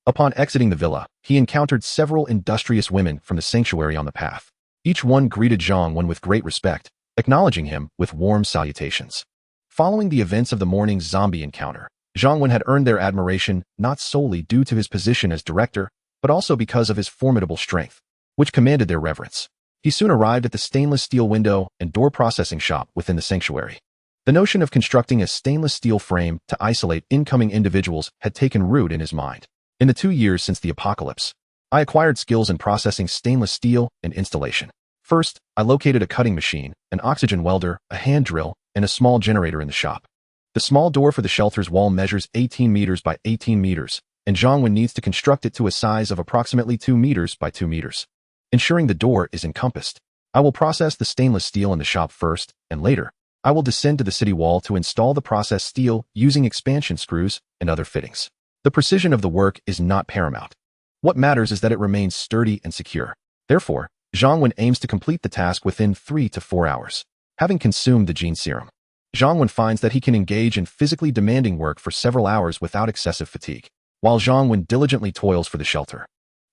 Upon exiting the villa, he encountered several industrious women from the sanctuary on the path. Each one greeted Zhang Wen with great respect, acknowledging him with warm salutations. Following the events of the morning's zombie encounter, Zhang Wen had earned their admiration not solely due to his position as director, but also because of his formidable strength, which commanded their reverence. He soon arrived at the stainless steel window and door processing shop within the sanctuary. The notion of constructing a stainless steel frame to isolate incoming individuals had taken root in his mind. In the 2 years since the apocalypse, I acquired skills in processing stainless steel and installation. First, I located a cutting machine, an oxygen welder, a hand drill, and a small generator in the shop. The small door for the shelter's wall measures 18 meters by 18 meters, and Zhang Wen needs to construct it to a size of approximately 2 meters by 2 meters, ensuring the door is encompassed. I will process the stainless steel in the shop first, and later, I will descend to the city wall to install the processed steel using expansion screws and other fittings. The precision of the work is not paramount. What matters is that it remains sturdy and secure. Therefore, Zhang Wen aims to complete the task within 3 to 4 hours. Having consumed the gene serum, Zhang Wen finds that he can engage in physically demanding work for several hours without excessive fatigue. While Zhang Wen diligently toils for the shelter,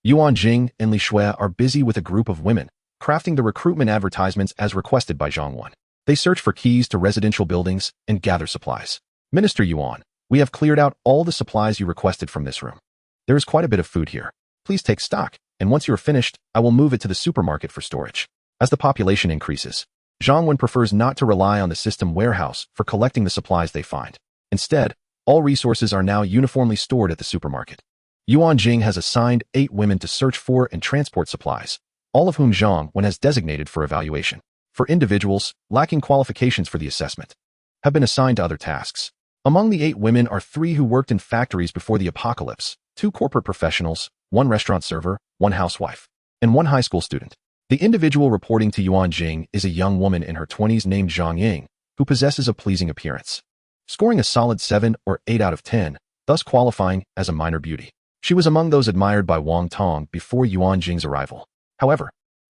Yuan Jing and Li Shui are busy with a group of women, crafting the recruitment advertisements as requested by Zhang Wen. They search for keys to residential buildings and gather supplies. Minister Yuan, we have cleared out all the supplies you requested from this room. There is quite a bit of food here. Please take stock, and once you are finished, I will move it to the supermarket for storage. As the population increases, Zhang Wen prefers not to rely on the system warehouse for collecting the supplies they find. Instead, all resources are now uniformly stored at the supermarket. Yuan Jing has assigned 8 women to search for and transport supplies, all of whom Zhang Wen has designated for evaluation. For individuals lacking qualifications for the assessment, have been assigned to other tasks. Among the 8 women are 3 who worked in factories before the apocalypse, 2 corporate professionals, 1 restaurant server, 1 housewife, and 1 high school student. The individual reporting to Yuan Jing is a young woman in her 20s named Zhang Ying, who possesses a pleasing appearance, scoring a solid 7 or 8 out of 10, thus qualifying as a minor beauty. She was among those admired by Wang Tong before Yuan Jing's arrival. However,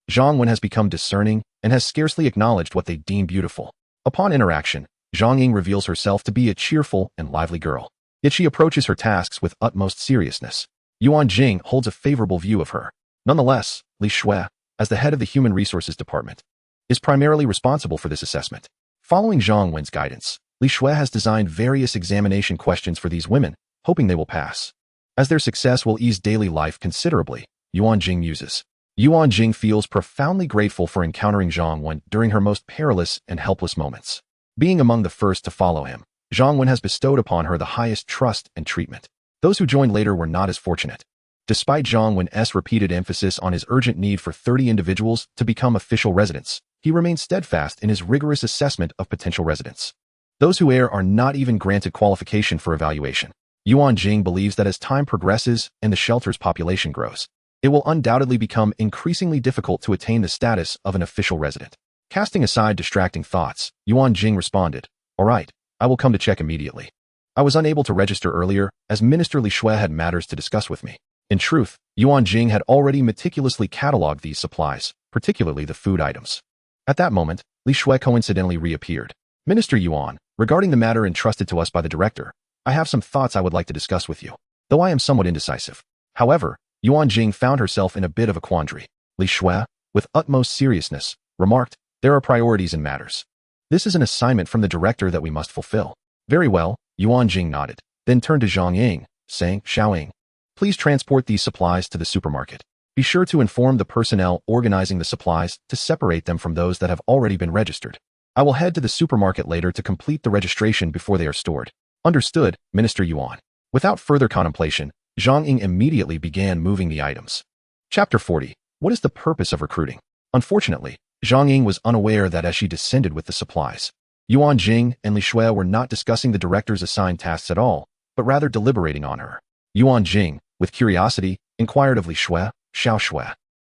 Zhang Wen has become discerning and has scarcely acknowledged what they deem beautiful. Upon interaction, Zhang Ying reveals herself to be a cheerful and lively girl. Yet she approaches her tasks with utmost seriousness. Yuan Jing holds a favorable view of her. Nonetheless, Li Shui, as the head of the Human Resources Department, is primarily responsible for this assessment. Following Zhang Wen's guidance, Li Shui has designed various examination questions for these women, hoping they will pass. As their success will ease daily life considerably, Yuan Jing muses. Yuan Jing feels profoundly grateful for encountering Zhang Wen during her most perilous and helpless moments. Being among the first to follow him, Zhang Wen has bestowed upon her the highest trust and treatment. Those who joined later were not as fortunate. Despite Zhang Wen's repeated emphasis on his urgent need for 30 individuals to become official residents, he remained steadfast in his rigorous assessment of potential residents. Those who err are not even granted qualification for evaluation. Yuan Jing believes that as time progresses and the shelter's population grows, it will undoubtedly become increasingly difficult to attain the status of an official resident. Casting aside distracting thoughts, Yuan Jing responded, "All right, I will come to check immediately. I was unable to register earlier as Minister Li Shui had matters to discuss with me." In truth, Yuan Jing had already meticulously catalogued these supplies, particularly the food items. At that moment, Li Shui coincidentally reappeared. "Minister Yuan, regarding the matter entrusted to us by the director, I have some thoughts I would like to discuss with you, though I am somewhat indecisive." However, Yuan Jing found herself in a bit of a quandary. Li Shui, with utmost seriousness, remarked, "There are priorities in matters. This is an assignment from the director that we must fulfill." "Very well," Yuan Jing nodded, then turned to Zhang Ying, saying, "Xiaoying, please transport these supplies to the supermarket. Be sure to inform the personnel organizing the supplies to separate them from those that have already been registered. I will head to the supermarket later to complete the registration before they are stored." "Understood, Minister Yuan." Without further contemplation, Zhang Ying immediately began moving the items. Chapter 40. What is the purpose of recruiting? Unfortunately, Zhang Ying was unaware that as she descended with the supplies, Yuan Jing and Li Shui were not discussing the director's assigned tasks at all, but rather deliberating on her. Yuan Jing, with curiosity, inquired of Li Shui, "Xiao Shui,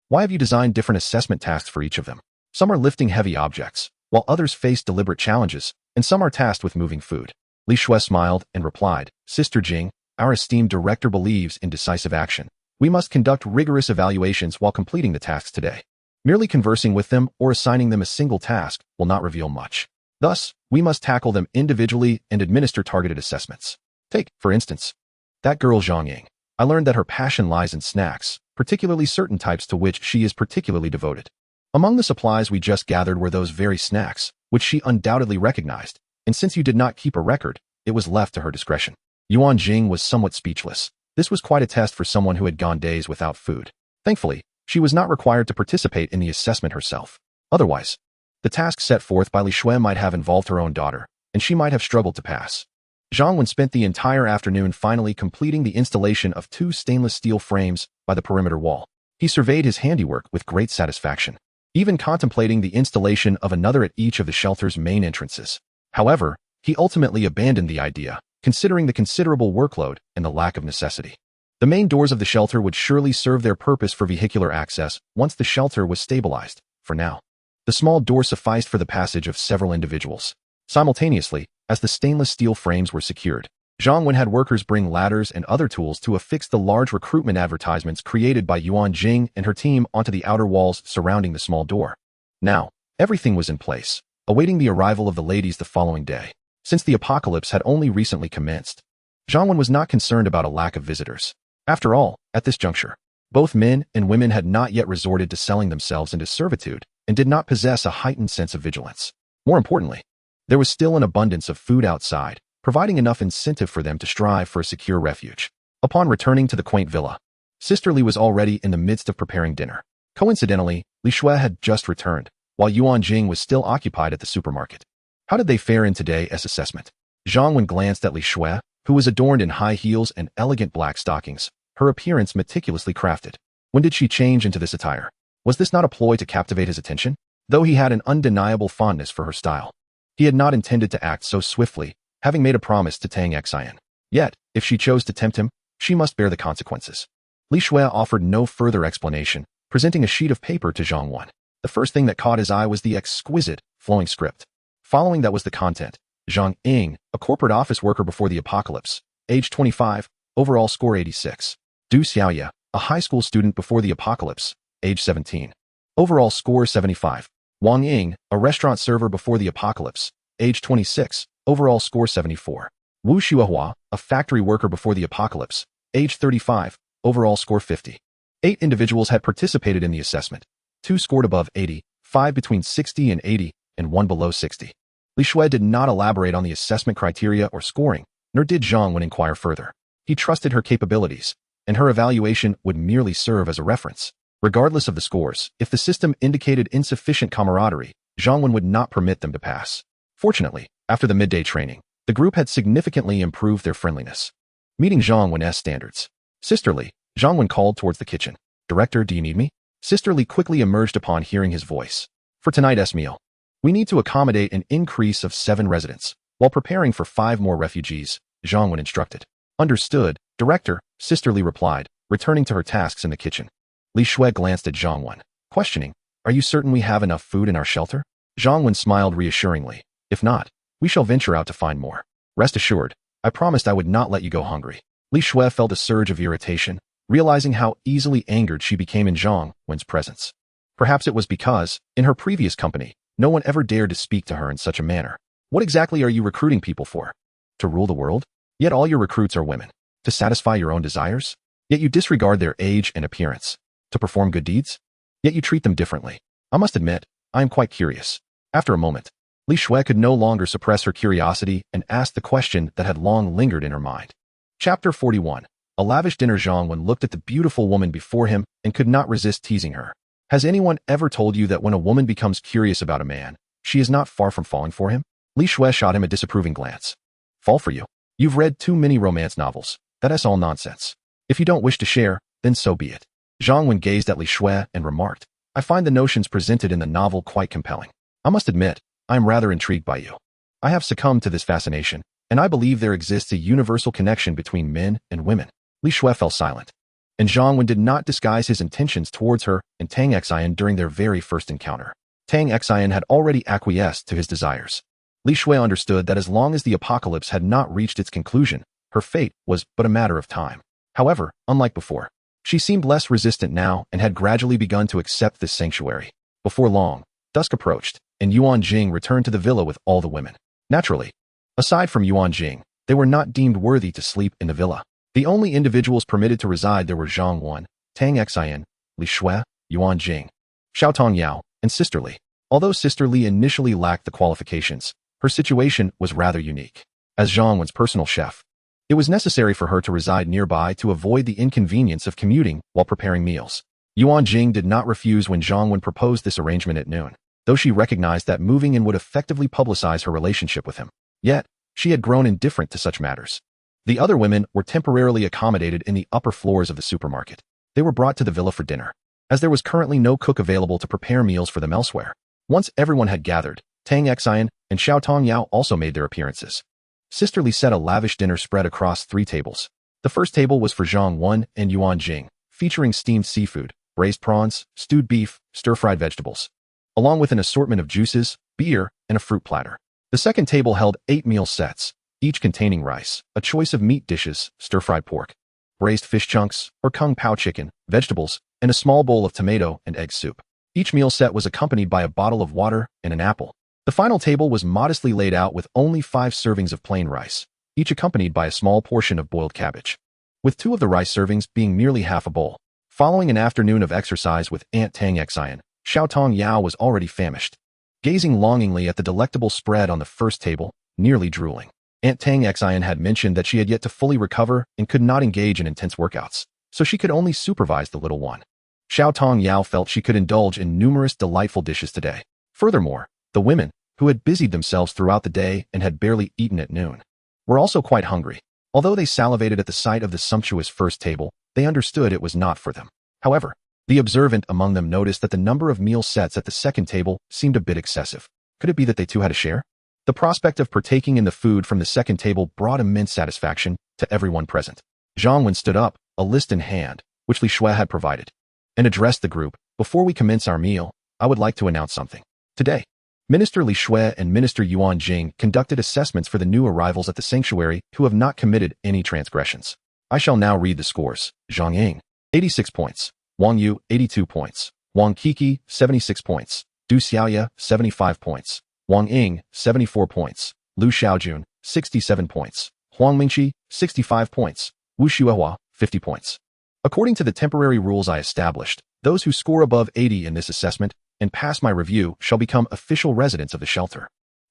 why have you designed different assessment tasks for each of them? Some are lifting heavy objects, while others face deliberate challenges, and some are tasked with moving food." Li Shui smiled and replied, "Sister Jing, our esteemed director believes in decisive action. We must conduct rigorous evaluations while completing the tasks today. Merely conversing with them or assigning them a single task will not reveal much. Thus, we must tackle them individually and administer targeted assessments. Take, for instance, that girl Zhang Ying. I learned that her passion lies in snacks, particularly certain types to which she is particularly devoted. Among the supplies we just gathered were those very snacks, which she undoubtedly recognized, and since you did not keep a record, it was left to her discretion." Yuan Jing was somewhat speechless. This was quite a test for someone who had gone days without food. Thankfully, she was not required to participate in the assessment herself. Otherwise, the task set forth by Li Shui might have involved her own daughter, and she might have struggled to pass. Zhang Wen spent the entire afternoon finally completing the installation of 2 stainless steel frames by the perimeter wall. He surveyed his handiwork with great satisfaction, even contemplating the installation of another at each of the shelter's main entrances. However, he ultimately abandoned the idea, considering the considerable workload and the lack of necessity. The main doors of the shelter would surely serve their purpose for vehicular access once the shelter was stabilized. For now, The small door sufficed for the passage of several individuals. Simultaneously, as the stainless steel frames were secured, Zhang Wen had workers bring ladders and other tools to affix the large recruitment advertisements created by Yuan Jing and her team onto the outer walls surrounding the small door. Now, everything was in place, awaiting the arrival of the ladies the following day. Since the apocalypse had only recently commenced, Zhang Wen was not concerned about a lack of visitors. After all, at this juncture, both men and women had not yet resorted to selling themselves into servitude and did not possess a heightened sense of vigilance. More importantly, there was still an abundance of food outside, providing enough incentive for them to strive for a secure refuge. Upon returning to the quaint villa, Sister Li was already in the midst of preparing dinner. Coincidentally, Li Shui had just returned, while Yuan Jing was still occupied at the supermarket. How did they fare in today's assessment? Zhang Wen glanced at Li Shui, who was adorned in high heels and elegant black stockings, her appearance meticulously crafted. When did she change into this attire? Was this not a ploy to captivate his attention? Though he had an undeniable fondness for her style, he had not intended to act so swiftly, having made a promise to Tang Xian. Yet, if she chose to tempt him, she must bear the consequences. Li Shui offered no further explanation, presenting a sheet of paper to Zhang Wen. The first thing that caught his eye was the exquisite, flowing script. Following that was the content. Zhang Ying, a corporate office worker before the apocalypse, age 25, overall score 86. Du Xiaoya, a high school student before the apocalypse, age 17. Overall score 75. Wang Ying, a restaurant server before the apocalypse, age 26, overall score 74. Wu Xuehua, a factory worker before the apocalypse, age 35, overall score 50. 8 individuals had participated in the assessment. 2 scored above 80, 5 between 60 and 80, and 1 below 60. Li Shui did not elaborate on the assessment criteria or scoring, nor did Zhang Wen inquire further. He trusted her capabilities, and her evaluation would merely serve as a reference. Regardless of the scores, if the system indicated insufficient camaraderie, Zhang Wen would not permit them to pass. Fortunately, after the midday training, the group had significantly improved their friendliness, meeting Zhang Wen's standards. Sister Li, Zhang Wen called towards the kitchen. Director, do you need me? Sister Li quickly emerged upon hearing his voice. For tonight's meal, we need to accommodate an increase of 7 residents, while preparing for 5 more refugees, Zhang Wen instructed. Understood, Director, Sister Li replied, returning to her tasks in the kitchen. Li Shui glanced at Zhang Wen, questioning, are you certain we have enough food in our shelter? Zhang Wen smiled reassuringly. If not, we shall venture out to find more. Rest assured, I promised I would not let you go hungry. Li Shui felt a surge of irritation, realizing how easily angered she became in Zhang Wen's presence. Perhaps it was because, in her previous company, no one ever dared to speak to her in such a manner. What exactly are you recruiting people for? To rule the world? Yet all your recruits are women. To satisfy your own desires? Yet you disregard their age and appearance. To perform good deeds? Yet you treat them differently. I must admit, I am quite curious. After a moment, Li Shui could no longer suppress her curiosity and asked the question that had long lingered in her mind. Chapter 41. A lavish dinner. Zhang Wen looked at the beautiful woman before him and could not resist teasing her. Has anyone ever told you that when a woman becomes curious about a man, she is not far from falling for him? Li Shui shot him a disapproving glance. Fall for you? You've read too many romance novels. That's all nonsense. If you don't wish to share, then so be it. Zhang Wen gazed at Li Shui and remarked, I find the notions presented in the novel quite compelling. I must admit, I am rather intrigued by you. I have succumbed to this fascination, and I believe there exists a universal connection between men and women. Li Shui fell silent, and Zhang Wen did not disguise his intentions towards her and Tang Xian during their very first encounter. Tang Xian had already acquiesced to his desires. Li Shui understood that as long as the apocalypse had not reached its conclusion, her fate was but a matter of time. However, unlike before, she seemed less resistant now and had gradually begun to accept this sanctuary. Before long, dusk approached, and Yuan Jing returned to the villa with all the women. Naturally, aside from Yuan Jing, they were not deemed worthy to sleep in the villa. The only individuals permitted to reside there were Zhang Wen, Tang Xian, Li Shui, Yuan Jing, Xiaotong Yao, and Sister Li. Although Sister Li initially lacked the qualifications, her situation was rather unique. As Zhang Wen's personal chef, it was necessary for her to reside nearby to avoid the inconvenience of commuting while preparing meals. Yuan Jing did not refuse when Zhang Wen proposed this arrangement at noon, though she recognized that moving in would effectively publicize her relationship with him. Yet, she had grown indifferent to such matters. The other women were temporarily accommodated in the upper floors of the supermarket. They were brought to the villa for dinner, as there was currently no cook available to prepare meals for them elsewhere. Once everyone had gathered, Tang Xian and Xiaotong Yao also made their appearances. Sister Li set a lavish dinner spread across 3 tables. The first table was for Zhang Wen and Yuan Jing, featuring steamed seafood, braised prawns, stewed beef, stir-fried vegetables. along with an assortment of juices, beer, and a fruit platter. The second table held 8 meal sets, each containing rice, a choice of meat dishes, stir-fried pork, braised fish chunks, or kung pao chicken, vegetables, and a small bowl of tomato and egg soup. Each meal set was accompanied by a bottle of water and an apple. The final table was modestly laid out with only 5 servings of plain rice, each accompanied by a small portion of boiled cabbage, with 2 of the rice servings being merely half a bowl. Following an afternoon of exercise with Aunt Tang Xian, Xiao Tong Yao was already famished, gazing longingly at the delectable spread on the first table, nearly drooling. Aunt Tang Xian had mentioned that she had yet to fully recover and could not engage in intense workouts, so she could only supervise the little one. Xiao Tong Yao felt she could indulge in numerous delightful dishes today. Furthermore, the women, who had busied themselves throughout the day and had barely eaten at noon, were also quite hungry. Although they salivated at the sight of the sumptuous first table, they understood it was not for them. However, the observant among them noticed that the number of meal sets at the second table seemed a bit excessive. Could it be that they too had a share? The prospect of partaking in the food from the second table brought immense satisfaction to everyone present. Zhang Wen stood up, a list in hand, which Li Shui had provided, and addressed the group. Before we commence our meal, I would like to announce something. Today, Minister Li Shui and Minister Yuan Jing conducted assessments for the new arrivals at the sanctuary who have not committed any transgressions. I shall now read the scores. Zhang Ying, 86 points. Wang Yu, 82 points. Wang Kiki, 76 points. Du Xiaoya, 75 points. Wang Ying, 74 points. Lu Xiaojun, 67 points. Huang Mingqi, 65 points. Wu Xuehua, 50 points. According to the temporary rules I established, those who score above 80 in this assessment and pass my review shall become official residents of the shelter.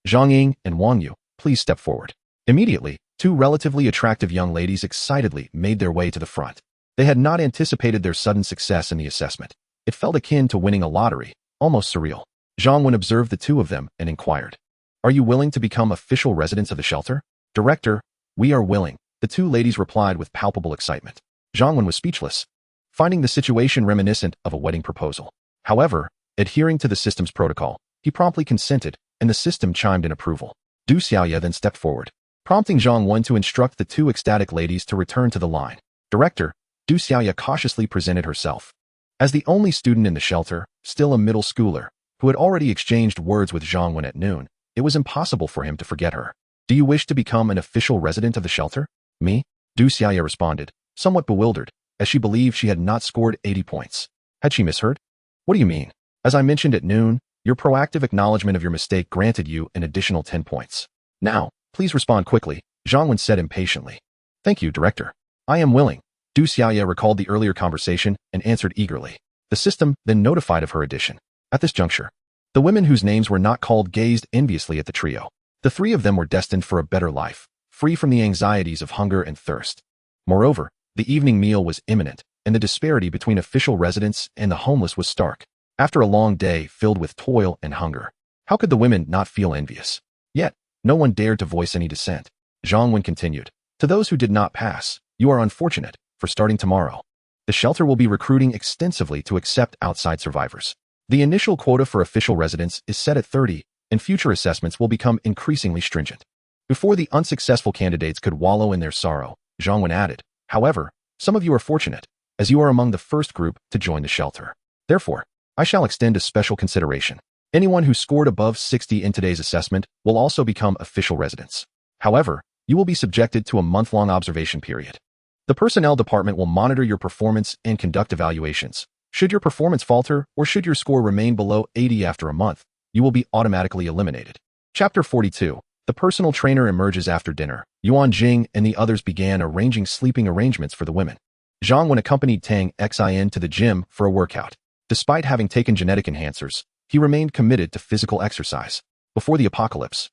Zhang Ying and Wang Yu, please step forward. Immediately, 2 relatively attractive young ladies excitedly made their way to the front. They had not anticipated their sudden success in the assessment. It felt akin to winning a lottery, almost surreal. Zhang Wen observed the 2 of them and inquired, "Are you willing to become official residents of the shelter?" "Director, we are willing," the 2 ladies replied with palpable excitement. Zhang Wen was speechless, finding the situation reminiscent of a wedding proposal. However, adhering to the system's protocol, he promptly consented, and the system chimed in approval. Du Xiaoya then stepped forward, prompting Zhang Wen to instruct the 2 ecstatic ladies to return to the line. "Director," Du Xiaoya cautiously presented herself. As the only student in the shelter, still a middle schooler, who had already exchanged words with Zhang Wen at noon, it was impossible for him to forget her. "Do you wish to become an official resident of the shelter?" "Me?" Du Xiaoya responded, somewhat bewildered, as she believed she had not scored 80 points. Had she misheard? "What do you mean? As I mentioned at noon, your proactive acknowledgement of your mistake granted you an additional 10 points. Now, please respond quickly," Zhang Wen said impatiently. "Thank you, Director. I am willing." Du Xiaoya recalled the earlier conversation and answered eagerly. The system then notified of her addition. At this juncture, the women whose names were not called gazed enviously at the trio. The 3 of them were destined for a better life, free from the anxieties of hunger and thirst. Moreover, the evening meal was imminent, and the disparity between official residents and the homeless was stark. After a long day filled with toil and hunger, how could the women not feel envious? Yet, no one dared to voice any dissent. Zhang Wen continued, "To those who did not pass, you are unfortunate, for starting tomorrow, the shelter will be recruiting extensively to accept outside survivors. The initial quota for official residents is set at 30, and future assessments will become increasingly stringent." Before the unsuccessful candidates could wallow in their sorrow, Zhang Wen added, "However, some of you are fortunate, as you are among the first group to join the shelter. Therefore, I shall extend a special consideration. Anyone who scored above 60 in today's assessment will also become official residents. However, you will be subjected to a month-long observation period. The personnel department will monitor your performance and conduct evaluations. Should your performance falter or should your score remain below 80 after a month, you will be automatically eliminated." Chapter 42. The personal trainer emerges after dinner. Yuan Jing and the others began arranging sleeping arrangements for the women. Zhang Wen accompanied Tang Xian to the gym for a workout. Despite having taken genetic enhancers, he remained committed to physical exercise. Before the apocalypse,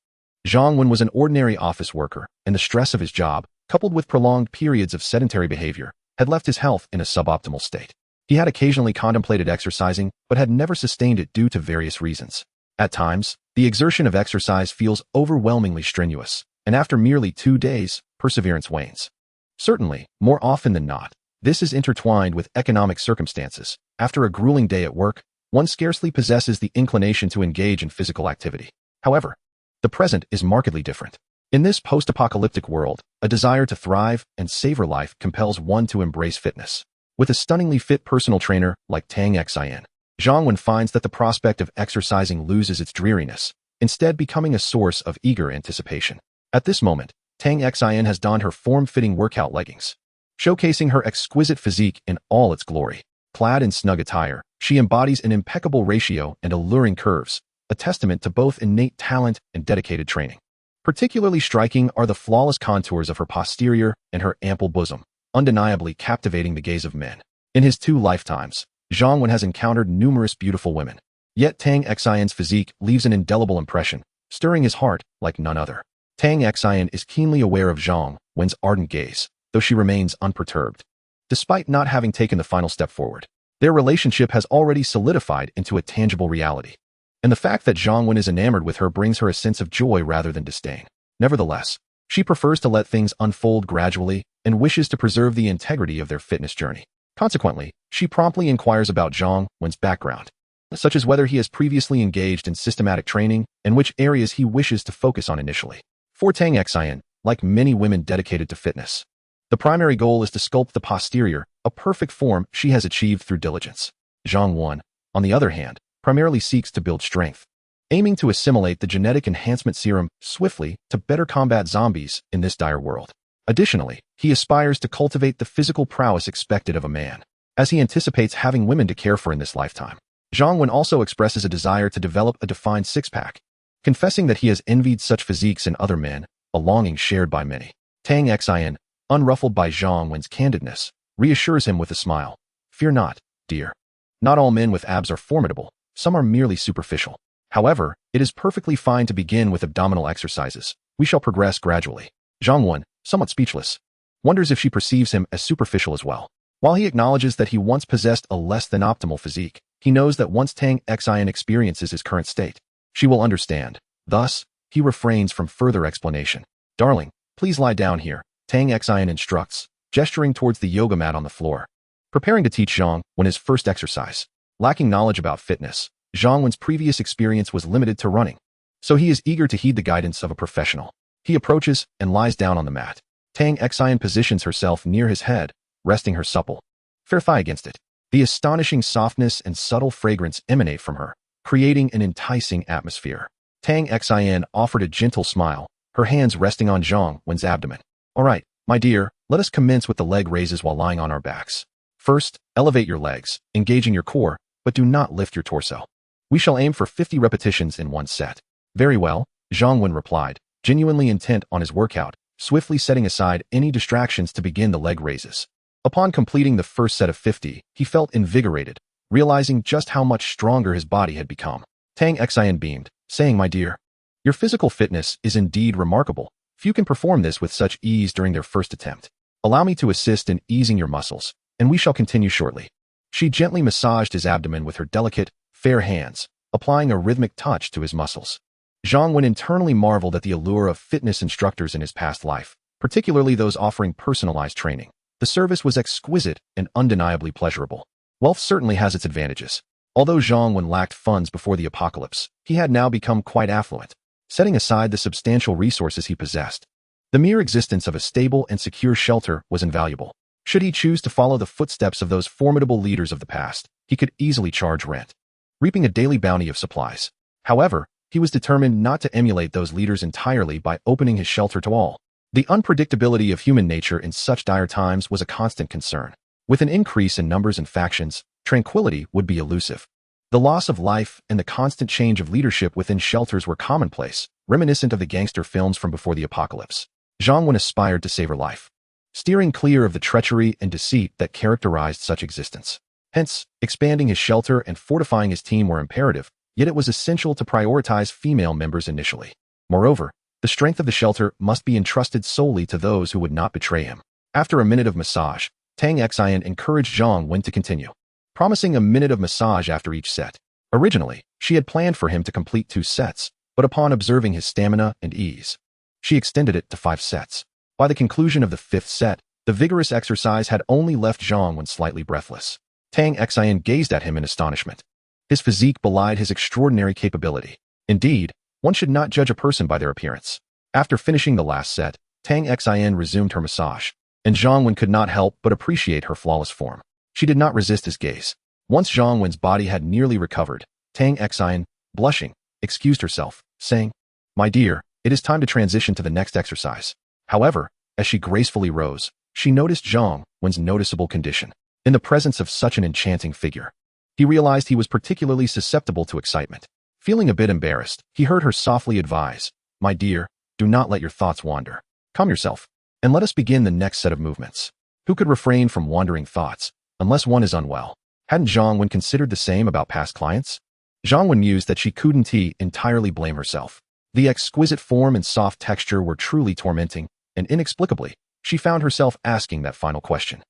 Zhang Wen was an ordinary office worker, and the stress of his job, coupled with prolonged periods of sedentary behavior, had left his health in a suboptimal state. He had occasionally contemplated exercising, but had never sustained it due to various reasons. At times, the exertion of exercise feels overwhelmingly strenuous, and after merely 2 days, perseverance wanes. Certainly, more often than not, this is intertwined with economic circumstances. After a grueling day at work, one scarcely possesses the inclination to engage in physical activity. However, the present is markedly different. In this post-apocalyptic world, a desire to thrive and savor life compels one to embrace fitness. With a stunningly fit personal trainer like Tang Xian, Zhang Wen finds that the prospect of exercising loses its dreariness, instead becoming a source of eager anticipation. At this moment, Tang Xin has donned her form-fitting workout leggings, showcasing her exquisite physique in all its glory. Clad in snug attire, she embodies an impeccable ratio and alluring curves, a testament to both innate talent and dedicated training. Particularly striking are the flawless contours of her posterior and her ample bosom, undeniably captivating the gaze of men. In his 2 lifetimes, Zhang Wen has encountered numerous beautiful women. Yet Tang Xin's physique leaves an indelible impression, stirring his heart like none other. Tang Xin is keenly aware of Zhang Wen's ardent gaze, though she remains unperturbed. Despite not having taken the final step forward, their relationship has already solidified into a tangible reality. And the fact that Zhang Wen is enamored with her brings her a sense of joy rather than disdain. Nevertheless, she prefers to let things unfold gradually and wishes to preserve the integrity of their fitness journey. Consequently, she promptly inquires about Zhang Wen's background, such as whether he has previously engaged in systematic training and which areas he wishes to focus on initially. For Tang Xin, like many women dedicated to fitness, the primary goal is to sculpt the posterior, a perfect form she has achieved through diligence. Zhang Wen, on the other hand, primarily seeks to build strength, aiming to assimilate the genetic enhancement serum swiftly to better combat zombies in this dire world. Additionally, he aspires to cultivate the physical prowess expected of a man, as he anticipates having women to care for in this lifetime. Zhang Wen also expresses a desire to develop a defined six-pack, confessing that he has envied such physiques in other men, a longing shared by many. Tang Xin, unruffled by Zhang Wen's candidness, reassures him with a smile. Fear not, dear. Not all men with abs are formidable, some are merely superficial. However, it is perfectly fine to begin with abdominal exercises. We shall progress gradually. Zhang Wen, somewhat speechless, wonders if she perceives him as superficial as well. While he acknowledges that he once possessed a less than optimal physique, he knows that once Tang Xin experiences his current state, she will understand. Thus, he refrains from further explanation. Darling, please lie down here, Tang Xin instructs, gesturing towards the yoga mat on the floor. Preparing to teach Zhang Wen his first exercise. Lacking knowledge about fitness, Zhang Wen's previous experience was limited to running, so he is eager to heed the guidance of a professional. He approaches and lies down on the mat. Tang Xin positions herself near his head, resting her supple, fair thigh against it. The astonishing softness and subtle fragrance emanate from her, creating an enticing atmosphere. Tang Xin offered a gentle smile, her hands resting on Zhang Wen's abdomen. All right, my dear, let us commence with the leg raises while lying on our backs. First, elevate your legs, engaging your core, but do not lift your torso. We shall aim for 50 repetitions in one set. Very well, Zhang Wen replied, genuinely intent on his workout, swiftly setting aside any distractions to begin the leg raises. Upon completing the first set of 50, he felt invigorated, realizing just how much stronger his body had become. Tang Xin beamed, saying, my dear, your physical fitness is indeed remarkable. Few can perform this with such ease during their first attempt. Allow me to assist in easing your muscles, and we shall continue shortly. She gently massaged his abdomen with her delicate, fair hands, applying a rhythmic touch to his muscles. Zhang Wen internally marveled at the allure of fitness instructors in his past life, particularly those offering personalized training. The service was exquisite and undeniably pleasurable. Wealth certainly has its advantages. Although Zhang Wen lacked funds before the apocalypse, he had now become quite affluent. Setting aside the substantial resources he possessed, the mere existence of a stable and secure shelter was invaluable. Should he choose to follow the footsteps of those formidable leaders of the past, he could easily charge rent, reaping a daily bounty of supplies. However, he was determined not to emulate those leaders entirely by opening his shelter to all. The unpredictability of human nature in such dire times was a constant concern. With an increase in numbers and factions, tranquility would be elusive. The loss of life and the constant change of leadership within shelters were commonplace, reminiscent of the gangster films from before the apocalypse. Zhang Wen aspired to save her life, steering clear of the treachery and deceit that characterized such existence. Hence, expanding his shelter and fortifying his team were imperative, yet it was essential to prioritize female members initially. Moreover, the strength of the shelter must be entrusted solely to those who would not betray him. After a minute of massage, Tang Xin encouraged Zhang Wen to continue, promising a minute of massage after each set. Originally, she had planned for him to complete 2 sets, but upon observing his stamina and ease, she extended it to 5 sets. By the conclusion of the 5th set, the vigorous exercise had only left Zhang Wen slightly breathless. Tang Xin gazed at him in astonishment. His physique belied his extraordinary capability. Indeed, one should not judge a person by their appearance. After finishing the last set, Tang Xin resumed her massage, and Zhang Wen could not help but appreciate her flawless form. She did not resist his gaze. Once Zhang Wen's body had nearly recovered, Tang Xian, blushing, excused herself, saying, "My dear, it is time to transition to the next exercise." However, as she gracefully rose, she noticed Zhang Wen's noticeable condition. In the presence of such an enchanting figure, he realized he was particularly susceptible to excitement. Feeling a bit embarrassed, he heard her softly advise, "My dear, do not let your thoughts wander. Calm yourself, and let us begin the next set of movements." Who could refrain from wandering thoughts, unless one is unwell? Hadn't Zhang Wen considered the same about past clients? Zhang Wen mused that she couldn't entirely blame herself. The exquisite form and soft texture were truly tormenting, and inexplicably, she found herself asking that final question.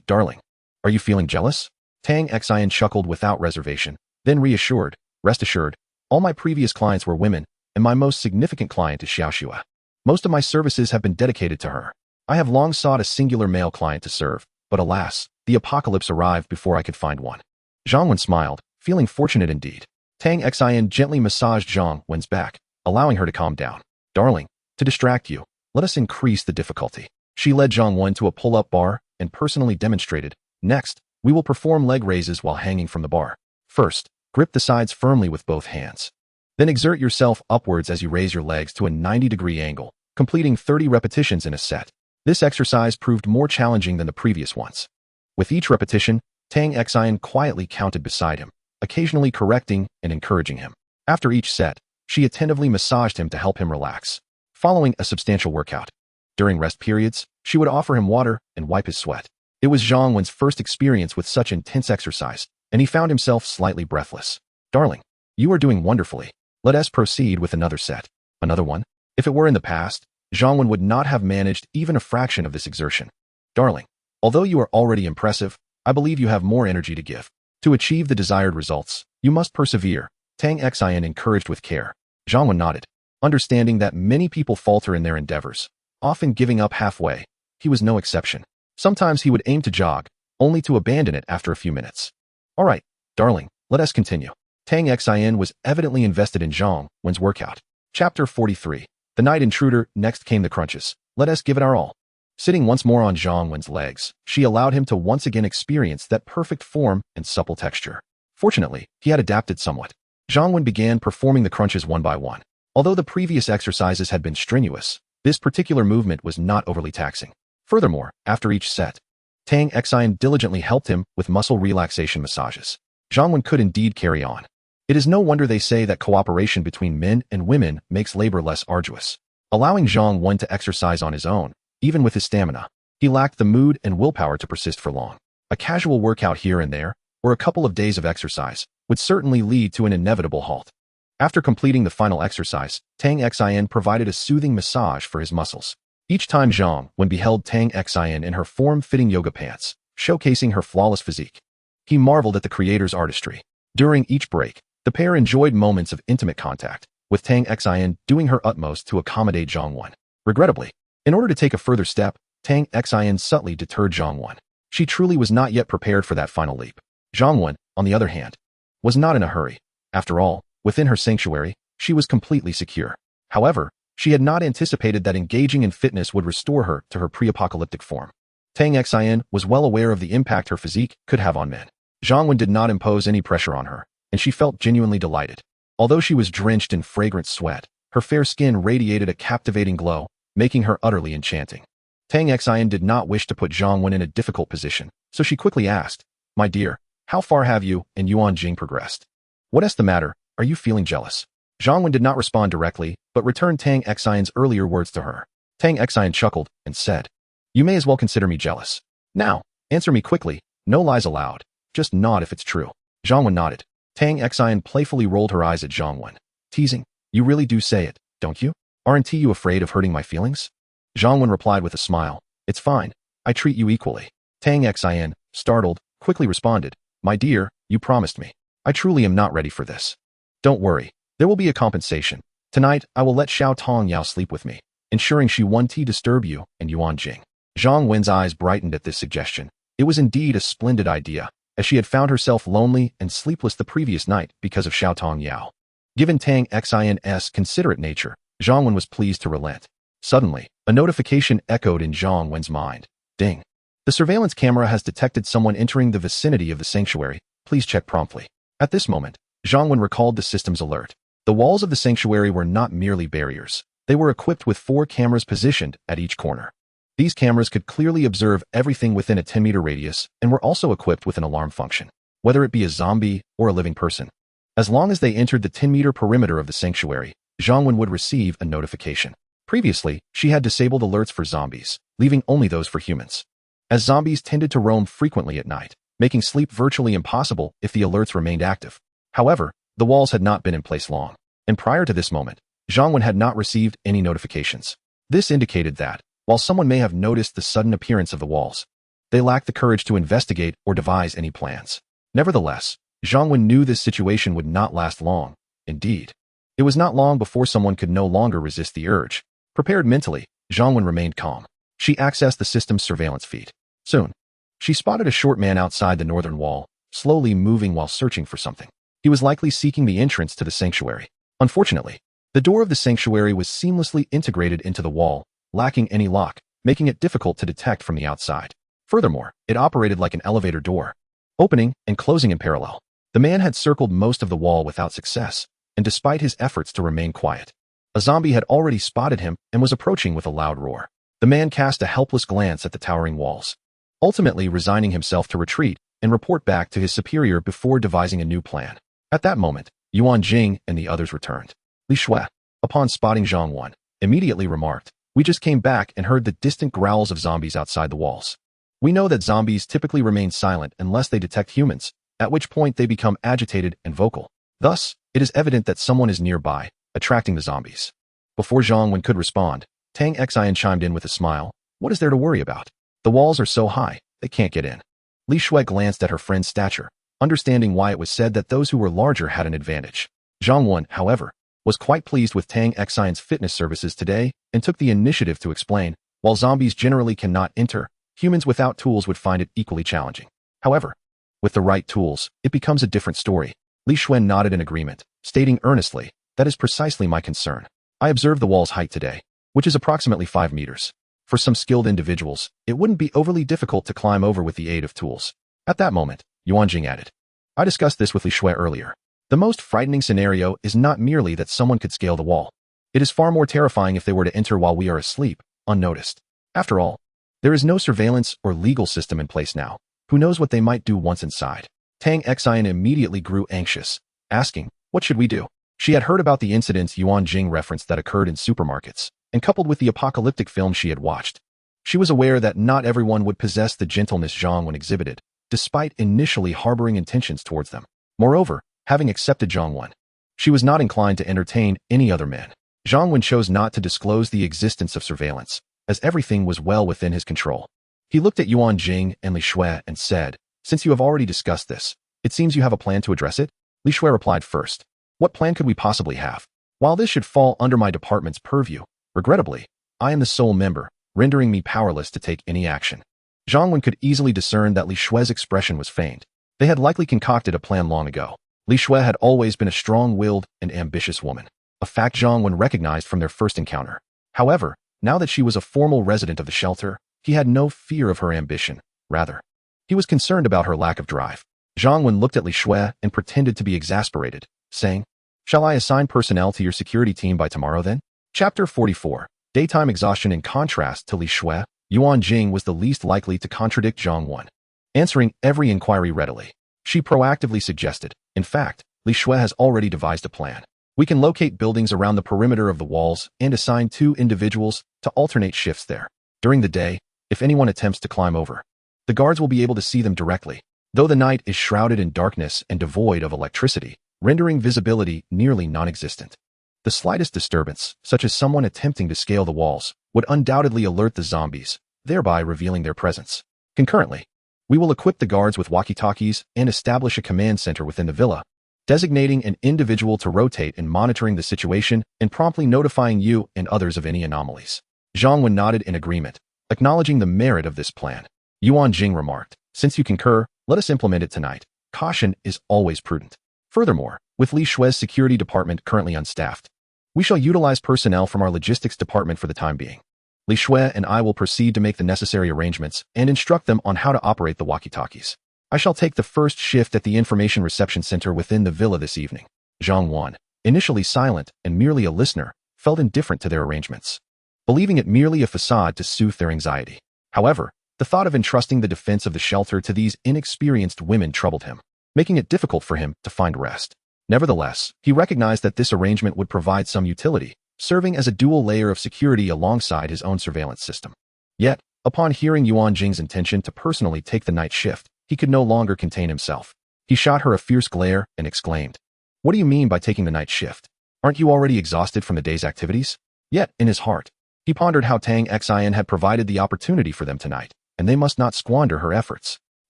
Darling, are you feeling jealous?" Tang Xian chuckled without reservation, then reassured, "Rest assured, all my previous clients were women, and my most significant client is Xiaoxua. Most of my services have been dedicated to her. I have long sought a singular male client to serve, but alas, the apocalypse arrived before I could find one." Zhang Wen smiled, feeling fortunate indeed. Tang Xian gently massaged Zhang Wen's back, allowing her to calm down. "Darling, to distract you, let us increase the difficulty." She led Zhang Wen to a pull-up bar and personally demonstrated, "Next, we will perform leg raises while hanging from the bar. First, grip the sides firmly with both hands. Then exert yourself upwards as you raise your legs to a 90-degree angle, completing 30 repetitions in a set." This exercise proved more challenging than the previous ones. With each repetition, Tang Xian quietly counted beside him, occasionally correcting and encouraging him. After each set, she attentively massaged him to help him relax. Following a substantial workout, during rest periods, she would offer him water and wipe his sweat. It was Zhang Wen's first experience with such intense exercise, and he found himself slightly breathless. "Darling, you are doing wonderfully. Let us proceed with another set." Another one? If it were in the past, Zhang Wen would not have managed even a fraction of this exertion. "Darling, although you are already impressive, I believe you have more energy to give. To achieve the desired results, you must persevere," Tang Xian encouraged with care. Zhang Wen nodded, understanding that many people falter in their endeavors, often giving up halfway. He was no exception. Sometimes he would aim to jog, only to abandon it after a few minutes. "All right, darling, let us continue." Tang Xian was evidently invested in Zhang Wen's workout. Chapter 43. The night intruder. Next came the crunches. Let us give it our all. Sitting once more on Zhang Wen's legs, she allowed him to once again experience that perfect form and supple texture. Fortunately, he had adapted somewhat. Zhang Wen began performing the crunches one by one. Although the previous exercises had been strenuous, this particular movement was not overly taxing. Furthermore, after each set, Tang Xian diligently helped him with muscle relaxation massages. Zhang Wen could indeed carry on. It is no wonder they say that cooperation between men and women makes labor less arduous. Allowing Zhang Wen to exercise on his own, even with his stamina, he lacked the mood and willpower to persist for long. A casual workout here and there, or a couple of days of exercise, would certainly lead to an inevitable halt. After completing the final exercise, Tang Xian provided a soothing massage for his muscles. Each time Zhang Wen beheld Tang Xian in her form-fitting yoga pants, showcasing her flawless physique, he marveled at the creator's artistry. During each break, the pair enjoyed moments of intimate contact, with Tang Xian doing her utmost to accommodate Zhang Wen. Regrettably, in order to take a further step, Tang Xian subtly deterred Zhang Wen. She truly was not yet prepared for that final leap. Zhang Wen, on the other hand, was not in a hurry. After all, within her sanctuary, she was completely secure. However, she had not anticipated that engaging in fitness would restore her to her pre-apocalyptic form. Tang Xian was well aware of the impact her physique could have on men. Zhang Wen did not impose any pressure on her, and she felt genuinely delighted. Although she was drenched in fragrant sweat, her fair skin radiated a captivating glow, making her utterly enchanting. Tang Xian did not wish to put Zhang Wen in a difficult position, so she quickly asked, "My dear, how far have you and Yuan Jing progressed? What is the matter? Are you feeling jealous?" Zhang Wen did not respond directly, but returned Tang Xian's earlier words to her. Tang Xian chuckled and said, "You may as well consider me jealous. Now, answer me quickly, no lies allowed. Just nod if it's true." Zhang Wen nodded. Tang Xian playfully rolled her eyes at Zhang Wen, teasing, "You really do say it, don't you? Aren't you afraid of hurting my feelings?" Zhang Wen replied with a smile, "It's fine. I treat you equally." Tang Xian, startled, quickly responded, "My dear, you promised me. I truly am not ready for this. Don't worry. There will be a compensation. Tonight, I will let Xiao Tong Yao sleep with me, ensuring she won't disturb you and Yuan Jing." Zhang Wen's eyes brightened at this suggestion. It was indeed a splendid idea, as she had found herself lonely and sleepless the previous night because of Xiao Tong Yao. Given Tang Xian's considerate nature, Zhang Wen was pleased to relent. Suddenly, a notification echoed in Zhang Wen's mind. Ding. The surveillance camera has detected someone entering the vicinity of the sanctuary. Please check promptly. At this moment, Zhang Wen recalled the system's alert. The walls of the sanctuary were not merely barriers. They were equipped with 4 cameras positioned at each corner. These cameras could clearly observe everything within a 10-meter radius and were also equipped with an alarm function, whether it be a zombie or a living person. As long as they entered the 10-meter perimeter of the sanctuary, Zhang Wen would receive a notification. Previously, she had disabled alerts for zombies, leaving only those for humans, as zombies tended to roam frequently at night, making sleep virtually impossible if the alerts remained active. However, the walls had not been in place long, and prior to this moment, Zhang Wen had not received any notifications. This indicated that, while someone may have noticed the sudden appearance of the walls, they lacked the courage to investigate or devise any plans. Nevertheless, Zhang Wen knew this situation would not last long. Indeed, it was not long before someone could no longer resist the urge. Prepared mentally, Zhang Wen remained calm. She accessed the system's surveillance feed. Soon, she spotted a short man outside the northern wall, slowly moving while searching for something. He was likely seeking the entrance to the sanctuary. Unfortunately, the door of the sanctuary was seamlessly integrated into the wall, lacking any lock, making it difficult to detect from the outside. Furthermore, it operated like an elevator door, opening and closing in parallel. The man had circled most of the wall without success, and despite his efforts to remain quiet, a zombie had already spotted him and was approaching with a loud roar. The man cast a helpless glance at the towering walls, ultimately resigning himself to retreat and report back to his superior before devising a new plan. At that moment, Yuan Jing and the others returned. Li Shui, upon spotting Zhang Wen, immediately remarked, "We just came back and heard the distant growls of zombies outside the walls. We know that zombies typically remain silent unless they detect humans, at which point they become agitated and vocal. Thus, it is evident that someone is nearby, attracting the zombies." Before Zhang Wen could respond, Tang Xian chimed in with a smile. "What is there to worry about? The walls are so high, they can't get in." Li Shui glanced at her friend's stature, understanding why it was said that those who were larger had an advantage. Zhang Wen, however, was quite pleased with Tang Xian's fitness services today and took the initiative to explain, while zombies generally cannot enter, humans without tools would find it equally challenging. However, with the right tools, it becomes a different story. Li Shui nodded in agreement, stating earnestly, "That is precisely my concern. I observed the wall's height today, which is approximately 5 meters. For some skilled individuals, it wouldn't be overly difficult to climb over with the aid of tools." At that moment, Yuan Jing added, "I discussed this with Li Shui earlier. The most frightening scenario is not merely that someone could scale the wall. It is far more terrifying if they were to enter while we are asleep, unnoticed. After all, there is no surveillance or legal system in place now. Who knows what they might do once inside?" Tang Xian immediately grew anxious, asking, "What should we do?" She had heard about the incidents Yuan Jing referenced that occurred in supermarkets, and coupled with the apocalyptic film she had watched, she was aware that not everyone would possess the gentleness Zhang Wen exhibited, despite initially harboring intentions towards them. Moreover, having accepted Zhang Wen, she was not inclined to entertain any other men. Zhang Wen chose not to disclose the existence of surveillance, as everything was well within his control. He looked at Yuan Jing and Li Shui and said, "Since you have already discussed this, it seems you have a plan to address it?" Li Shui replied first, "What plan could we possibly have? While this should fall under my department's purview, regrettably, I am the sole member, rendering me powerless to take any action." Zhang Wen could easily discern that Li Shui's expression was feigned. They had likely concocted a plan long ago. Li Shui had always been a strong-willed and ambitious woman, a fact Zhang Wen recognized from their first encounter. However, now that she was a formal resident of the shelter, he had no fear of her ambition. Rather, he was concerned about her lack of drive. Zhang Wen looked at Li Shui and pretended to be exasperated, saying, "Shall I assign personnel to your security team by tomorrow then?" Chapter 44. Daytime exhaustion. In contrast to Li Shui, Yuan Jing was the least likely to contradict Zhang Wen, answering every inquiry readily. She proactively suggested, "In fact, Li Shui has already devised a plan. We can locate buildings around the perimeter of the walls and assign 2 individuals to alternate shifts there. During the day, if anyone attempts to climb over, the guards will be able to see them directly, though the night is shrouded in darkness and devoid of electricity, rendering visibility nearly non-existent. The slightest disturbance, such as someone attempting to scale the walls, would undoubtedly alert the zombies, thereby revealing their presence. Concurrently, we will equip the guards with walkie-talkies and establish a command center within the villa, designating an individual to rotate in monitoring the situation and promptly notifying you and others of any anomalies." Zhang Wen nodded in agreement, acknowledging the merit of this plan. Yuan Jing remarked, "Since you concur, let us implement it tonight. Caution is always prudent. Furthermore, with Li Shui's security department currently unstaffed, we shall utilize personnel from our logistics department for the time being. Li Shui and I will proceed to make the necessary arrangements and instruct them on how to operate the walkie-talkies. I shall take the first shift at the information reception center within the villa this evening. Zhang Wan, initially silent and merely a listener, felt indifferent to their arrangements, believing it merely a facade to soothe their anxiety. However, the thought of entrusting the defense of the shelter to these inexperienced women troubled him, making it difficult for him to find rest. Nevertheless, he recognized that this arrangement would provide some utility, serving as a dual layer of security alongside his own surveillance system. Yet, upon hearing Yuan Jing's intention to personally take the night shift, he could no longer contain himself. He shot her a fierce glare and exclaimed, "What do you mean by taking the night shift? Aren't you already exhausted from the day's activities?" Yet, in his heart, he pondered how Tang Xian had provided the opportunity for them tonight, and they must not squander her efforts.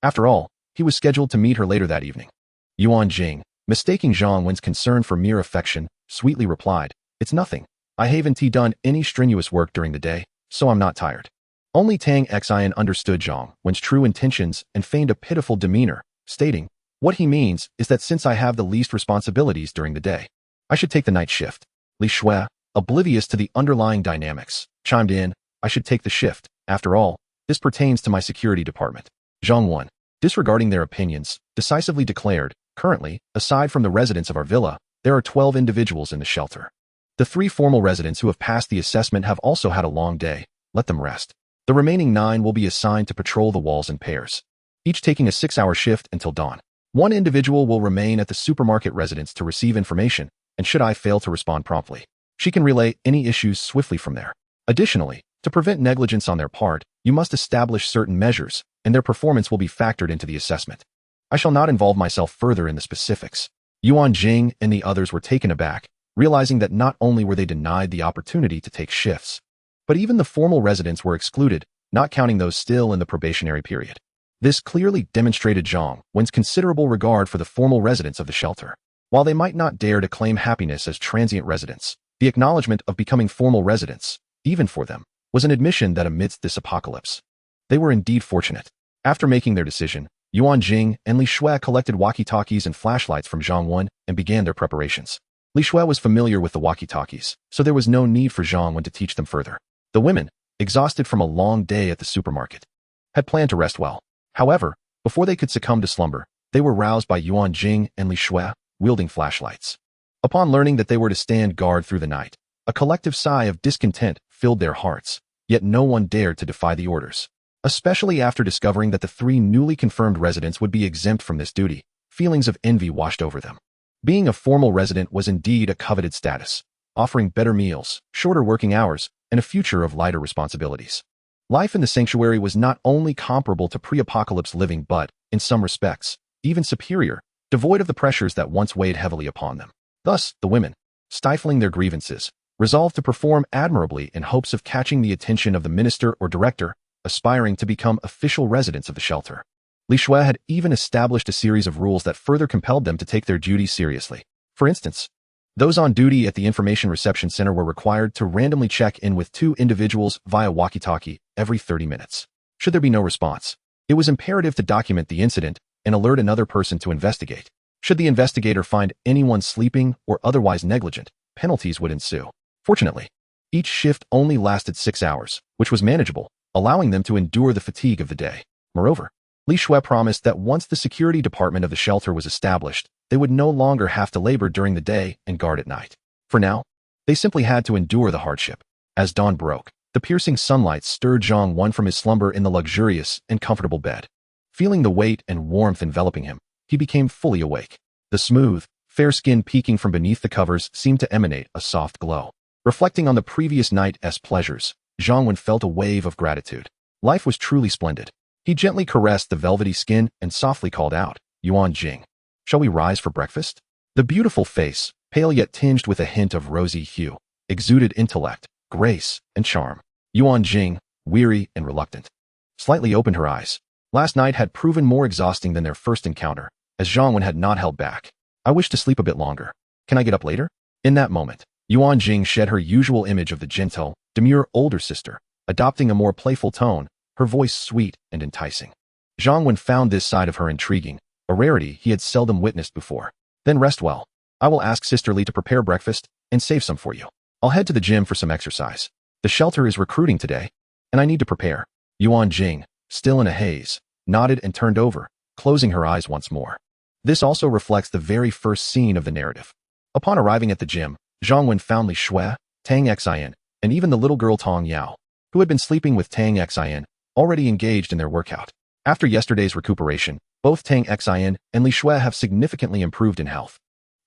After all, he was scheduled to meet her later that evening. Yuan Jing, mistaking Zhang Wen's concern for mere affection, sweetly replied, "It's nothing. I haven't done any strenuous work during the day, so I'm not tired." Only Tang Xian understood Zhang Wen's true intentions and feigned a pitiful demeanor, stating, "What he means is that since I have the least responsibilities during the day, I should take the night shift." Li Shui, oblivious to the underlying dynamics, chimed in, "I should take the shift. After all, this pertains to my security department." Zhang Wan, disregarding their opinions, decisively declared, "Currently, aside from the residents of our villa, there are 12 individuals in the shelter. The 3 formal residents who have passed the assessment have also had a long day. Let them rest. The remaining 9 will be assigned to patrol the walls in pairs, each taking a 6-hour shift until dawn. One individual will remain at the supermarket residence to receive information, and should I fail to respond promptly, she can relay any issues swiftly from there. Additionally, to prevent negligence on their part, you must establish certain measures, and their performance will be factored into the assessment. I shall not involve myself further in the specifics." Yuan Jing and the others were taken aback, realizing that not only were they denied the opportunity to take shifts, but even the formal residents were excluded, not counting those still in the probationary period. This clearly demonstrated Zhang Wen's considerable regard for the formal residents of the shelter. While they might not dare to claim happiness as transient residents, the acknowledgement of becoming formal residents, even for them, was an admission that amidst this apocalypse, they were indeed fortunate. After making their decision, Yuan Jing and Li Shui collected walkie-talkies and flashlights from Zhang Wen and began their preparations. Li Shui was familiar with the walkie-talkies, so there was no need for Zhang Wen to teach them further. The women, exhausted from a long day at the supermarket, had planned to rest well. However, before they could succumb to slumber, they were roused by Yuan Jing and Li Shui, wielding flashlights. Upon learning that they were to stand guard through the night, a collective sigh of discontent filled their hearts, yet no one dared to defy the orders. Especially after discovering that the 3 newly confirmed residents would be exempt from this duty, feelings of envy washed over them. Being a formal resident was indeed a coveted status, offering better meals, shorter working hours, and a future of lighter responsibilities. Life in the sanctuary was not only comparable to pre-apocalypse living but, in some respects, even superior, devoid of the pressures that once weighed heavily upon them. Thus, the women, stifling their grievances, resolved to perform admirably in hopes of catching the attention of the minister or director, aspiring to become official residents of the shelter. Li Shui had even established a series of rules that further compelled them to take their duties seriously. For instance, those on duty at the information reception center were required to randomly check in with 2 individuals via walkie-talkie every 30 minutes. Should there be no response, it was imperative to document the incident and alert another person to investigate. Should the investigator find anyone sleeping or otherwise negligent, penalties would ensue. Fortunately, each shift only lasted 6 hours, which was manageable, allowing them to endure the fatigue of the day. Moreover, Li Shui promised that once the security department of the shelter was established, they would no longer have to labor during the day and guard at night. For now, they simply had to endure the hardship. As dawn broke, the piercing sunlight stirred Zhang Wen from his slumber in the luxurious and comfortable bed. Feeling the weight and warmth enveloping him, he became fully awake. The smooth, fair skin peeking from beneath the covers seemed to emanate a soft glow. Reflecting on the previous night's pleasures, Zhang Wen felt a wave of gratitude. Life was truly splendid. He gently caressed the velvety skin and softly called out, "Yuan Jing, shall we rise for breakfast?" The beautiful face, pale yet tinged with a hint of rosy hue, exuded intellect, grace, and charm. Yuan Jing, weary and reluctant, slightly opened her eyes. Last night had proven more exhausting than their first encounter, as Zhang Wen had not held back. "I wish to sleep a bit longer. Can I get up later?" In that moment, Yuan Jing shed her usual image of the gentle, demure older sister, adopting a more playful tone, her voice sweet and enticing. Zhang Wen found this side of her intriguing, a rarity he had seldom witnessed before. "Then rest well. I will ask Sister Li to prepare breakfast and save some for you. I'll head to the gym for some exercise. The shelter is recruiting today, and I need to prepare." Yuan Jing, still in a haze, nodded and turned over, closing her eyes once more. This also reflects the very first scene of the narrative. Upon arriving at the gym, Zhang Wen found Li Shui, Tang Xian, and even the little girl Tong Yao, who had been sleeping with Tang Xian, already engaged in their workout. After yesterday's recuperation, both Tang Xian and Li Shui have significantly improved in health.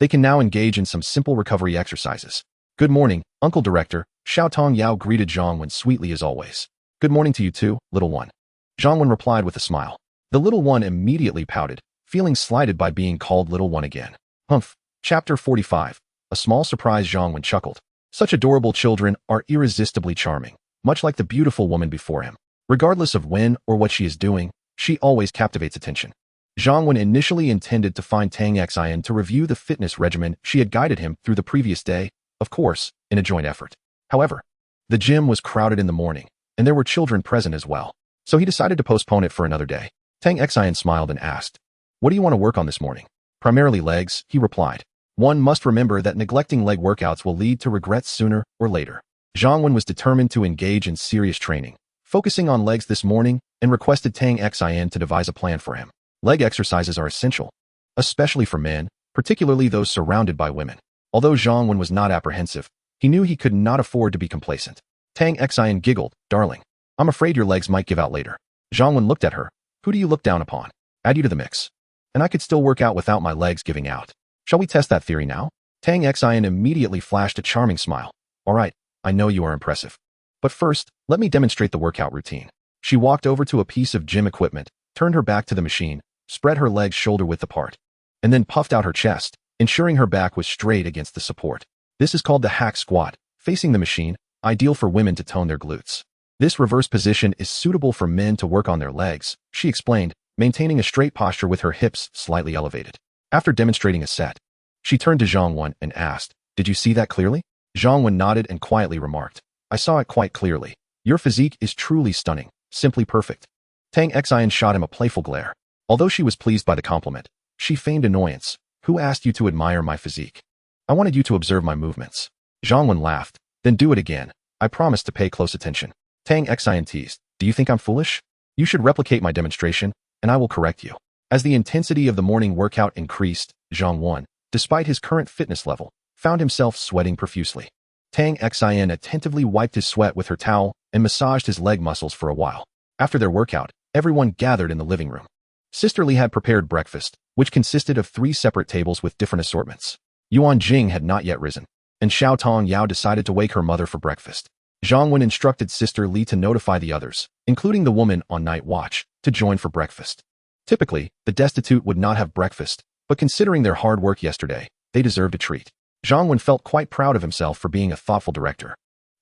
They can now engage in some simple recovery exercises. Good morning, Uncle Director, Xiao Tong Yao greeted Zhang Wen sweetly as always. Good morning to you too, little one. Zhang Wen replied with a smile. The little one immediately pouted, feeling slighted by being called little one again. Humph. Chapter 45. A small surprise. Zhang Wen chuckled. Such adorable children are irresistibly charming, much like the beautiful woman before him. Regardless of when or what she is doing, she always captivates attention. Zhang Wen initially intended to find Tang Xian to review the fitness regimen she had guided him through the previous day, of course, in a joint effort. However, the gym was crowded in the morning, and there were children present as well, so he decided to postpone it for another day. Tang Xian smiled and asked, "What do you want to work on this morning?" "Primarily legs," he replied. One must remember that neglecting leg workouts will lead to regrets sooner or later. Zhang Wen was determined to engage in serious training, focusing on legs this morning, and requested Tang Xian to devise a plan for him. Leg exercises are essential, especially for men, particularly those surrounded by women. Although Zhang Wen was not apprehensive, he knew he could not afford to be complacent. Tang Xian giggled, "Darling, I'm afraid your legs might give out later." Zhang Wen looked at her. "Who do you look down upon? Add you to the mix. And I could still work out without my legs giving out. Shall we test that theory now?" Tang Xian immediately flashed a charming smile. "All right, I know you are impressive. But first, let me demonstrate the workout routine." She walked over to a piece of gym equipment, turned her back to the machine, spread her legs shoulder-width apart, and then puffed out her chest, ensuring her back was straight against the support. This is called the hack squat, facing the machine, ideal for women to tone their glutes. This reverse position is suitable for men to work on their legs, she explained, maintaining a straight posture with her hips slightly elevated. After demonstrating a set, she turned to Zhang Wen and asked, "Did you see that clearly?" Zhang Wen nodded and quietly remarked, "I saw it quite clearly. Your physique is truly stunning, simply perfect." Tang Xian shot him a playful glare. Although she was pleased by the compliment, she feigned annoyance. "Who asked you to admire my physique? I wanted you to observe my movements." Zhang Wen laughed. "Then do it again. I promise to pay close attention." Tang Xian teased, "Do you think I'm foolish? You should replicate my demonstration, and I will correct you." As the intensity of the morning workout increased, Zhang Wen, despite his current fitness level, found himself sweating profusely. Tang Xian attentively wiped his sweat with her towel and massaged his leg muscles for a while. After their workout, everyone gathered in the living room. Sister Li had prepared breakfast, which consisted of 3 separate tables with different assortments. Yuan Jing had not yet risen, and Xiao Tong Yao decided to wake her mother for breakfast. Zhang Wen instructed Sister Li to notify the others, including the woman on night watch, to join for breakfast. Typically, the destitute would not have breakfast, but considering their hard work yesterday, they deserved a treat. Zhang Wen felt quite proud of himself for being a thoughtful director,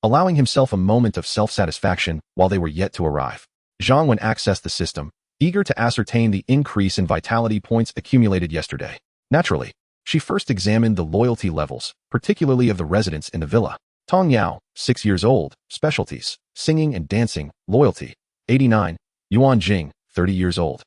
allowing himself a moment of self-satisfaction while they were yet to arrive. Zhang Wen accessed the system, eager to ascertain the increase in vitality points accumulated yesterday. Naturally, she first examined the loyalty levels, particularly of the residents in the villa. Tong Yao, 6 years old, specialties, singing and dancing, loyalty, 89. Yuan Jing, 30 years old.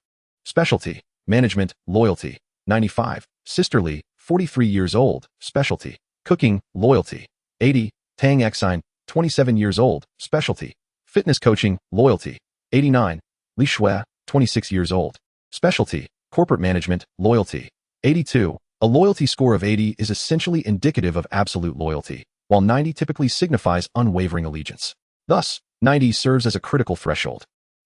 Specialty, management, loyalty, 95. Sister Li, 43 years old, specialty, cooking, loyalty, 80. Tang Xian, 27 years old, specialty, fitness coaching, loyalty, 89. Li Shui, 26 years old, specialty, corporate management, loyalty, 82. A loyalty score of 80 is essentially indicative of absolute loyalty, while 90 typically signifies unwavering allegiance. Thus, 90 serves as a critical threshold.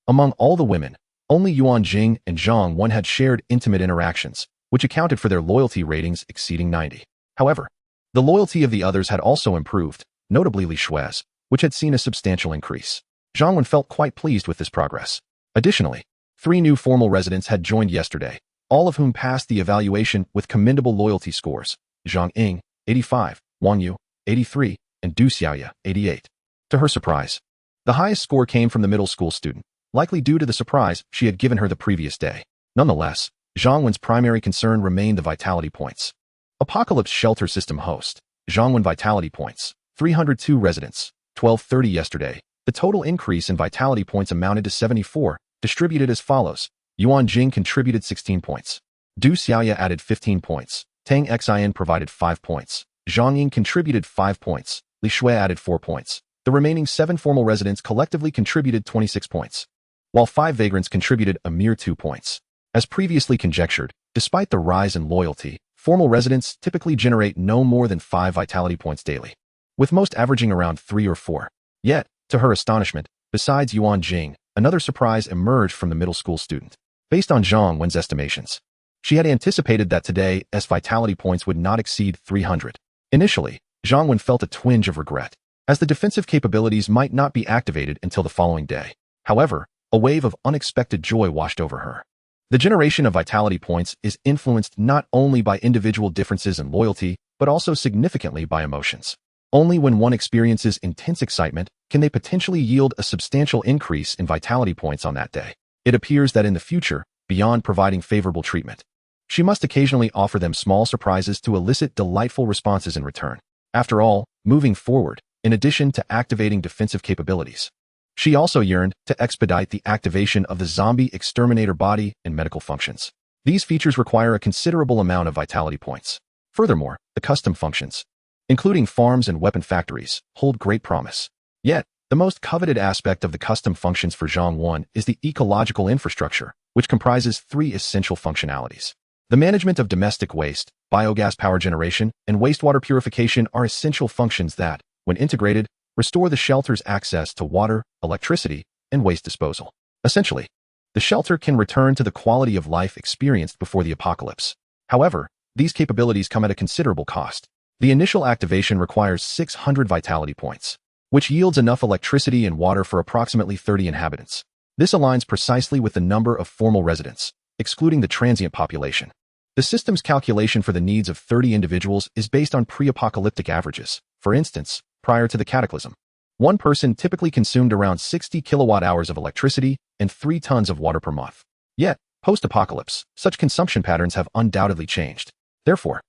Among all the women, only Yuan Jing and Zhang Wen had shared intimate interactions, which accounted for their loyalty ratings exceeding 90. However, the loyalty of the others had also improved, notably Li Shui's, which had seen a substantial increase. Zhang Wen felt quite pleased with this progress. Additionally, 3 new formal residents had joined yesterday, all of whom passed the evaluation with commendable loyalty scores. Zhang Ying, 85, Wang Yu, 83, and Du Xiaoya, 88. To her surprise, the highest score came from the middle school student, likely due to the surprise she had given her the previous day. Nonetheless, Zhang Wen's primary concern remained the vitality points. Apocalypse Shelter System host, Zhang Wen vitality points, 302 residents, 1230 yesterday. The total increase in vitality points amounted to 74, distributed as follows. Yuan Jing contributed 16 points. Du Xiaoya added 15 points. Tang Xian provided 5 points. Zhang Ying contributed 5 points. Li Shui added 4 points. The remaining 7 formal residents collectively contributed 26 points, while 5 vagrants contributed a mere 2 points. As previously conjectured, despite the rise in loyalty, formal residents typically generate no more than 5 vitality points daily, with most averaging around 3 or 4. Yet, to her astonishment, besides Yuan Jing, another surprise emerged from the middle school student. Based on Zhang Wen's estimations, she had anticipated that today's vitality points would not exceed 300. Initially, Zhang Wen felt a twinge of regret, as the defensive capabilities might not be activated until the following day. However, a wave of unexpected joy washed over her. The generation of vitality points is influenced not only by individual differences in loyalty, but also significantly by emotions. Only when one experiences intense excitement can they potentially yield a substantial increase in vitality points on that day. It appears that in the future, beyond providing favorable treatment, she must occasionally offer them small surprises to elicit delightful responses in return. After all, moving forward, in addition to activating defensive capabilities, she also yearned to expedite the activation of the zombie exterminator body and medical functions. These features require a considerable amount of vitality points. Furthermore, the custom functions, including farms and weapon factories, hold great promise. Yet, the most coveted aspect of the custom functions for Zhang Wen is the ecological infrastructure, which comprises 3 essential functionalities. The management of domestic waste, biogas power generation, and wastewater purification are essential functions that, when integrated, restore the shelter's access to water, electricity, and waste disposal. Essentially, the shelter can return to the quality of life experienced before the apocalypse. However, these capabilities come at a considerable cost. The initial activation requires 600 vitality points, which yields enough electricity and water for approximately 30 inhabitants. This aligns precisely with the number of formal residents, excluding the transient population. The system's calculation for the needs of 30 individuals is based on pre-apocalyptic averages. For instance, prior to the cataclysm, one person typically consumed around 60 kilowatt-hours of electricity and 3 tons of water per month. Yet, post-apocalypse, such consumption patterns have undoubtedly changed. Therefore,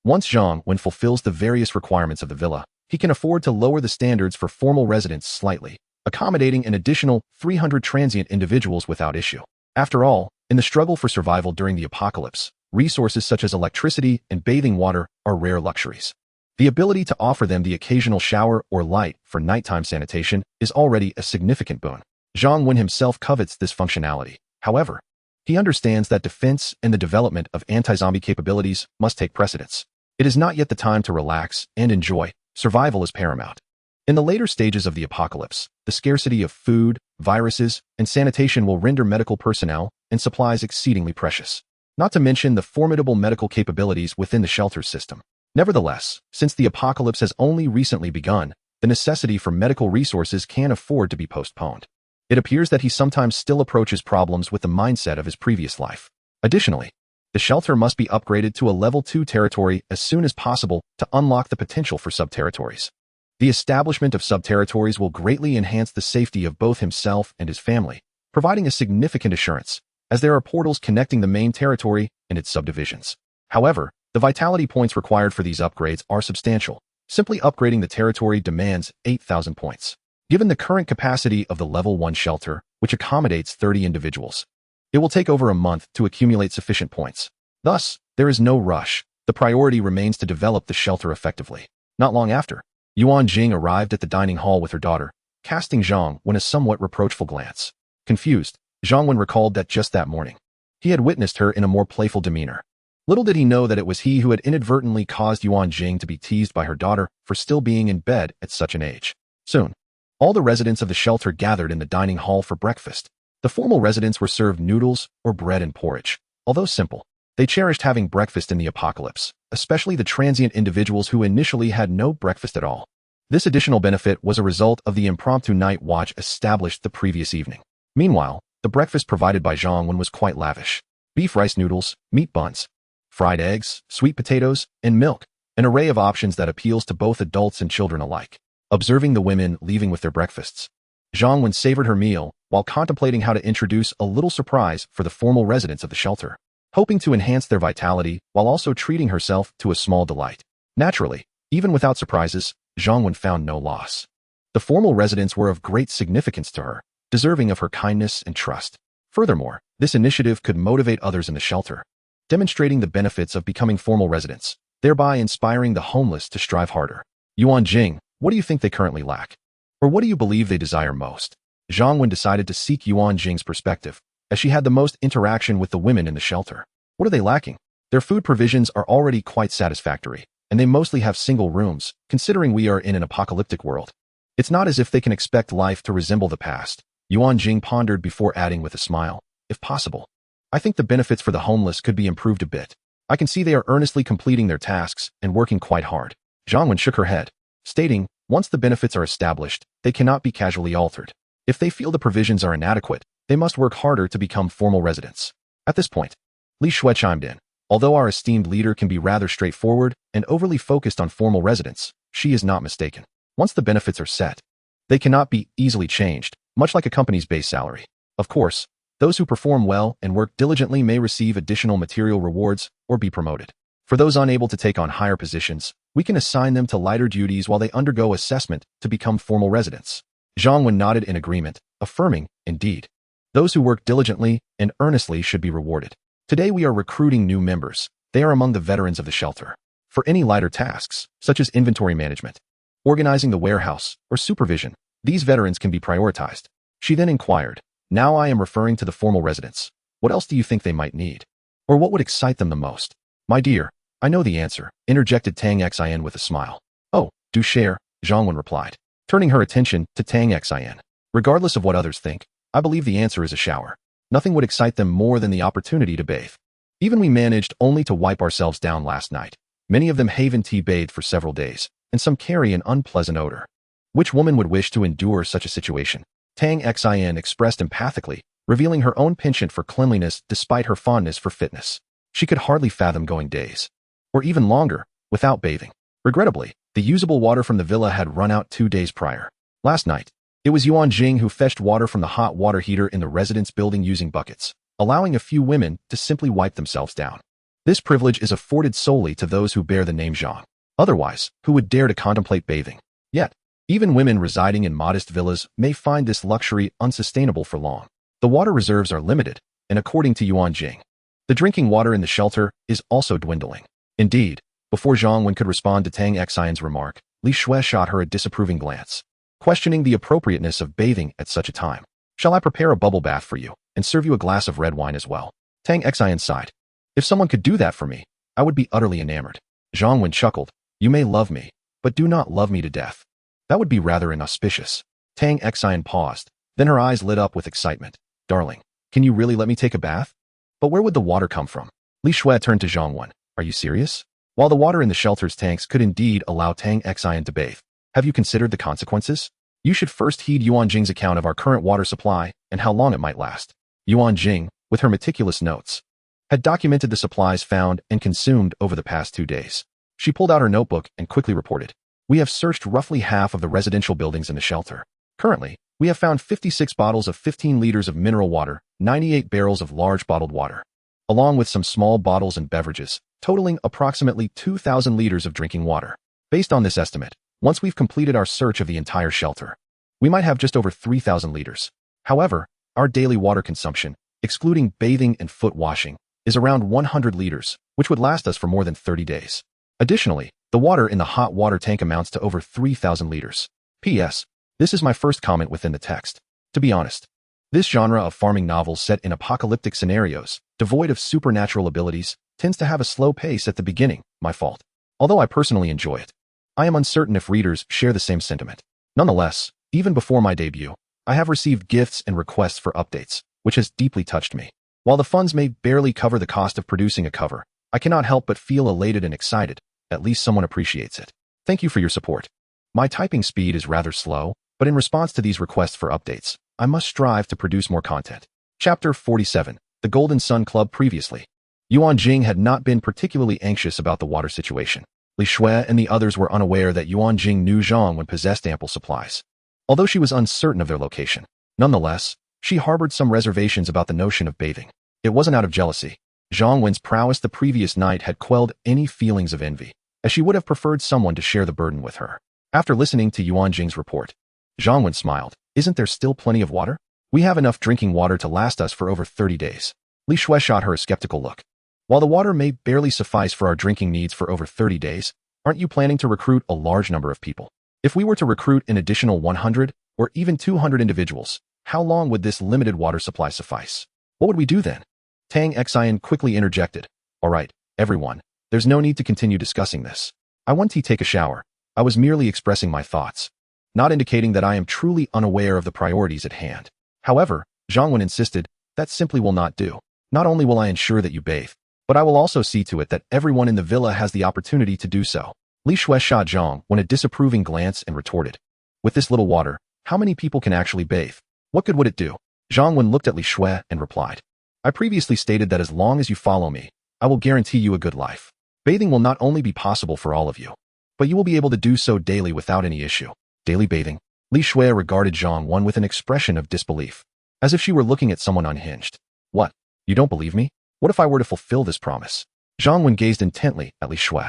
once Zhang Wen fulfills the various requirements of the villa, he can afford to lower the standards for formal residents slightly, accommodating an additional 300 transient individuals without issue. After all, in the struggle for survival during the apocalypse, resources such as electricity and bathing water are rare luxuries. The ability to offer them the occasional shower or light for nighttime sanitation is already a significant boon. Zhang Wen himself covets this functionality. However, he understands that defense and the development of anti-zombie capabilities must take precedence. It is not yet the time to relax and enjoy. Survival is paramount. In the later stages of the apocalypse, the scarcity of food, viruses, and sanitation will render medical personnel and supplies exceedingly precious, not to mention the formidable medical capabilities within the shelter system. Nevertheless, since the apocalypse has only recently begun, the necessity for medical resources can afford to be postponed. It appears that he sometimes still approaches problems with the mindset of his previous life. Additionally, the shelter must be upgraded to a level 2 territory as soon as possible to unlock the potential for sub-territories. The establishment of sub-territories will greatly enhance the safety of both himself and his family, providing a significant assurance, as there are portals connecting the main territory and its subdivisions. However, the vitality points required for these upgrades are substantial. Simply upgrading the territory demands 8,000 points. Given the current capacity of the level 1 shelter, which accommodates 30 individuals, it will take over a month to accumulate sufficient points. Thus, there is no rush. The priority remains to develop the shelter effectively. Not long after, Yuan Jing arrived at the dining hall with her daughter, casting Zhang Wen a somewhat reproachful glance. Confused, Zhang Wen recalled that just that morning, he had witnessed her in a more playful demeanor. Little did he know that it was he who had inadvertently caused Yuan Jing to be teased by her daughter for still being in bed at such an age. Soon, all the residents of the shelter gathered in the dining hall for breakfast. The formal residents were served noodles or bread and porridge. Although simple, they cherished having breakfast in the apocalypse, especially the transient individuals who initially had no breakfast at all. This additional benefit was a result of the impromptu night watch established the previous evening. Meanwhile, the breakfast provided by Zhang Wen was quite lavish. Beef rice noodles, meat buns, fried eggs, sweet potatoes, and milk, an array of options that appeals to both adults and children alike. Observing the women leaving with their breakfasts, Zhang Wen savored her meal while contemplating how to introduce a little surprise for the formal residents of the shelter, hoping to enhance their vitality while also treating herself to a small delight. Naturally, even without surprises, Zhang Wen found no loss. The formal residents were of great significance to her, deserving of her kindness and trust. Furthermore, this initiative could motivate others in the shelter, demonstrating the benefits of becoming formal residents, thereby inspiring the homeless to strive harder. Yuan Jing, what do you think they currently lack? Or what do you believe they desire most? Zhang Wen decided to seek Yuan Jing's perspective, as she had the most interaction with the women in the shelter. What are they lacking? Their food provisions are already quite satisfactory, and they mostly have single rooms, considering we are in an apocalyptic world. It's not as if they can expect life to resemble the past, Yuan Jing pondered before adding with a smile. If possible, I think the benefits for the homeless could be improved a bit. I can see they are earnestly completing their tasks and working quite hard. Zhang Wen shook her head, stating, once the benefits are established, they cannot be casually altered. If they feel the provisions are inadequate, they must work harder to become formal residents. At this point, Li Shui chimed in. Although our esteemed leader can be rather straightforward and overly focused on formal residents, she is not mistaken. Once the benefits are set, they cannot be easily changed, much like a company's base salary. Of course, those who perform well and work diligently may receive additional material rewards or be promoted. For those unable to take on higher positions, we can assign them to lighter duties while they undergo assessment to become formal residents. Zhang Wen nodded in agreement, affirming, indeed, those who work diligently and earnestly should be rewarded. Today we are recruiting new members. They are among the veterans of the shelter. For any lighter tasks, such as inventory management, organizing the warehouse, or supervision, these veterans can be prioritized. She then inquired, now I am referring to the formal residents. What else do you think they might need? Or what would excite them the most? My dear, I know the answer, interjected Tang Xin with a smile. Oh, do share, Zhang Wen replied, turning her attention to Tang Xin. Regardless of what others think, I believe the answer is a shower. Nothing would excite them more than the opportunity to bathe. Even we managed only to wipe ourselves down last night. Many of them haven tea bathed for several days, and some carry an unpleasant odor. Which woman would wish to endure such a situation? Tang Xin expressed empathically, revealing her own penchant for cleanliness despite her fondness for fitness. She could hardly fathom going days, or even longer, without bathing. Regrettably, the usable water from the villa had run out 2 days prior. Last night, it was Yuan Jing who fetched water from the hot water heater in the residence building using buckets, allowing a few women to simply wipe themselves down. This privilege is afforded solely to those who bear the name Zhang. Otherwise, who would dare to contemplate bathing? Yet, even women residing in modest villas may find this luxury unsustainable for long. The water reserves are limited, and according to Yuan Jing, the drinking water in the shelter is also dwindling. Indeed, before Zhang Wen could respond to Tang Xion's remark, Li Shui shot her a disapproving glance, questioning the appropriateness of bathing at such a time. Shall I prepare a bubble bath for you, and serve you a glass of red wine as well? Tang Xion sighed. If someone could do that for me, I would be utterly enamored. Zhang Wen chuckled. You may love me, but do not love me to death. That would be rather inauspicious. Tang Xion paused, then her eyes lit up with excitement. Darling, can you really let me take a bath? But where would the water come from? Li Shui turned to Zhang Wen. Are you serious? While the water in the shelter's tanks could indeed allow Tang Xion to bathe, have you considered the consequences? You should first heed Yuan Jing's account of our current water supply and how long it might last. Yuan Jing, with her meticulous notes, had documented the supplies found and consumed over the past 2 days. She pulled out her notebook and quickly reported, we have searched roughly half of the residential buildings in the shelter. Currently, we have found 56 bottles of 15 liters of mineral water, 98 barrels of large bottled water, along with some small bottles and beverages, totaling approximately 2,000 liters of drinking water. Based on this estimate, once we've completed our search of the entire shelter, we might have just over 3,000 liters. However, our daily water consumption, excluding bathing and foot washing, is around 100 liters, which would last us for more than 30 days. Additionally, the water in the hot water tank amounts to over 3,000 liters. P.S. This is my first comment within the text. To be honest, this genre of farming novels set in apocalyptic scenarios, devoid of supernatural abilities, tends to have a slow pace at the beginning, my fault. Although I personally enjoy it, I am uncertain if readers share the same sentiment. Nonetheless, even before my debut, I have received gifts and requests for updates, which has deeply touched me. While the funds may barely cover the cost of producing a cover, I cannot help but feel elated and excited. At least someone appreciates it. Thank you for your support. My typing speed is rather slow, but in response to these requests for updates, I must strive to produce more content. Chapter 47. The Golden Sun Club. Previously, Yuan Jing had not been particularly anxious about the water situation. Li Shui and the others were unaware that Yuan Jing knew Zhang Wen possessed ample supplies. Although she was uncertain of their location, nonetheless, she harbored some reservations about the notion of bathing. It wasn't out of jealousy. Zhang Wen's prowess the previous night had quelled any feelings of envy, as she would have preferred someone to share the burden with her. After listening to Yuan Jing's report, Zhang Wen smiled. Isn't there still plenty of water? We have enough drinking water to last us for over 30 days. Li Shui shot her a skeptical look. While the water may barely suffice for our drinking needs for over 30 days, aren't you planning to recruit a large number of people? If we were to recruit an additional 100 or even 200 individuals, how long would this limited water supply suffice? What would we do then? Tang Xian quickly interjected. All right, everyone, there's no need to continue discussing this. I want to take a shower. I was merely expressing my thoughts, not indicating that I am truly unaware of the priorities at hand. However, Zhang Wen insisted, that simply will not do. Not only will I ensure that you bathe, but I will also see to it that everyone in the villa has the opportunity to do so. Li Shui shot Zhang Wen a disapproving glance and retorted. With this little water, how many people can actually bathe? What good would it do? Zhang Wen looked at Li Shui and replied. I previously stated that as long as you follow me, I will guarantee you a good life. Bathing will not only be possible for all of you, but you will be able to do so daily without any issue. Daily bathing? Li Shui regarded Zhang Wen with an expression of disbelief, as if she were looking at someone unhinged. What? You don't believe me? What if I were to fulfill this promise? Zhang Wen gazed intently at Li Shui.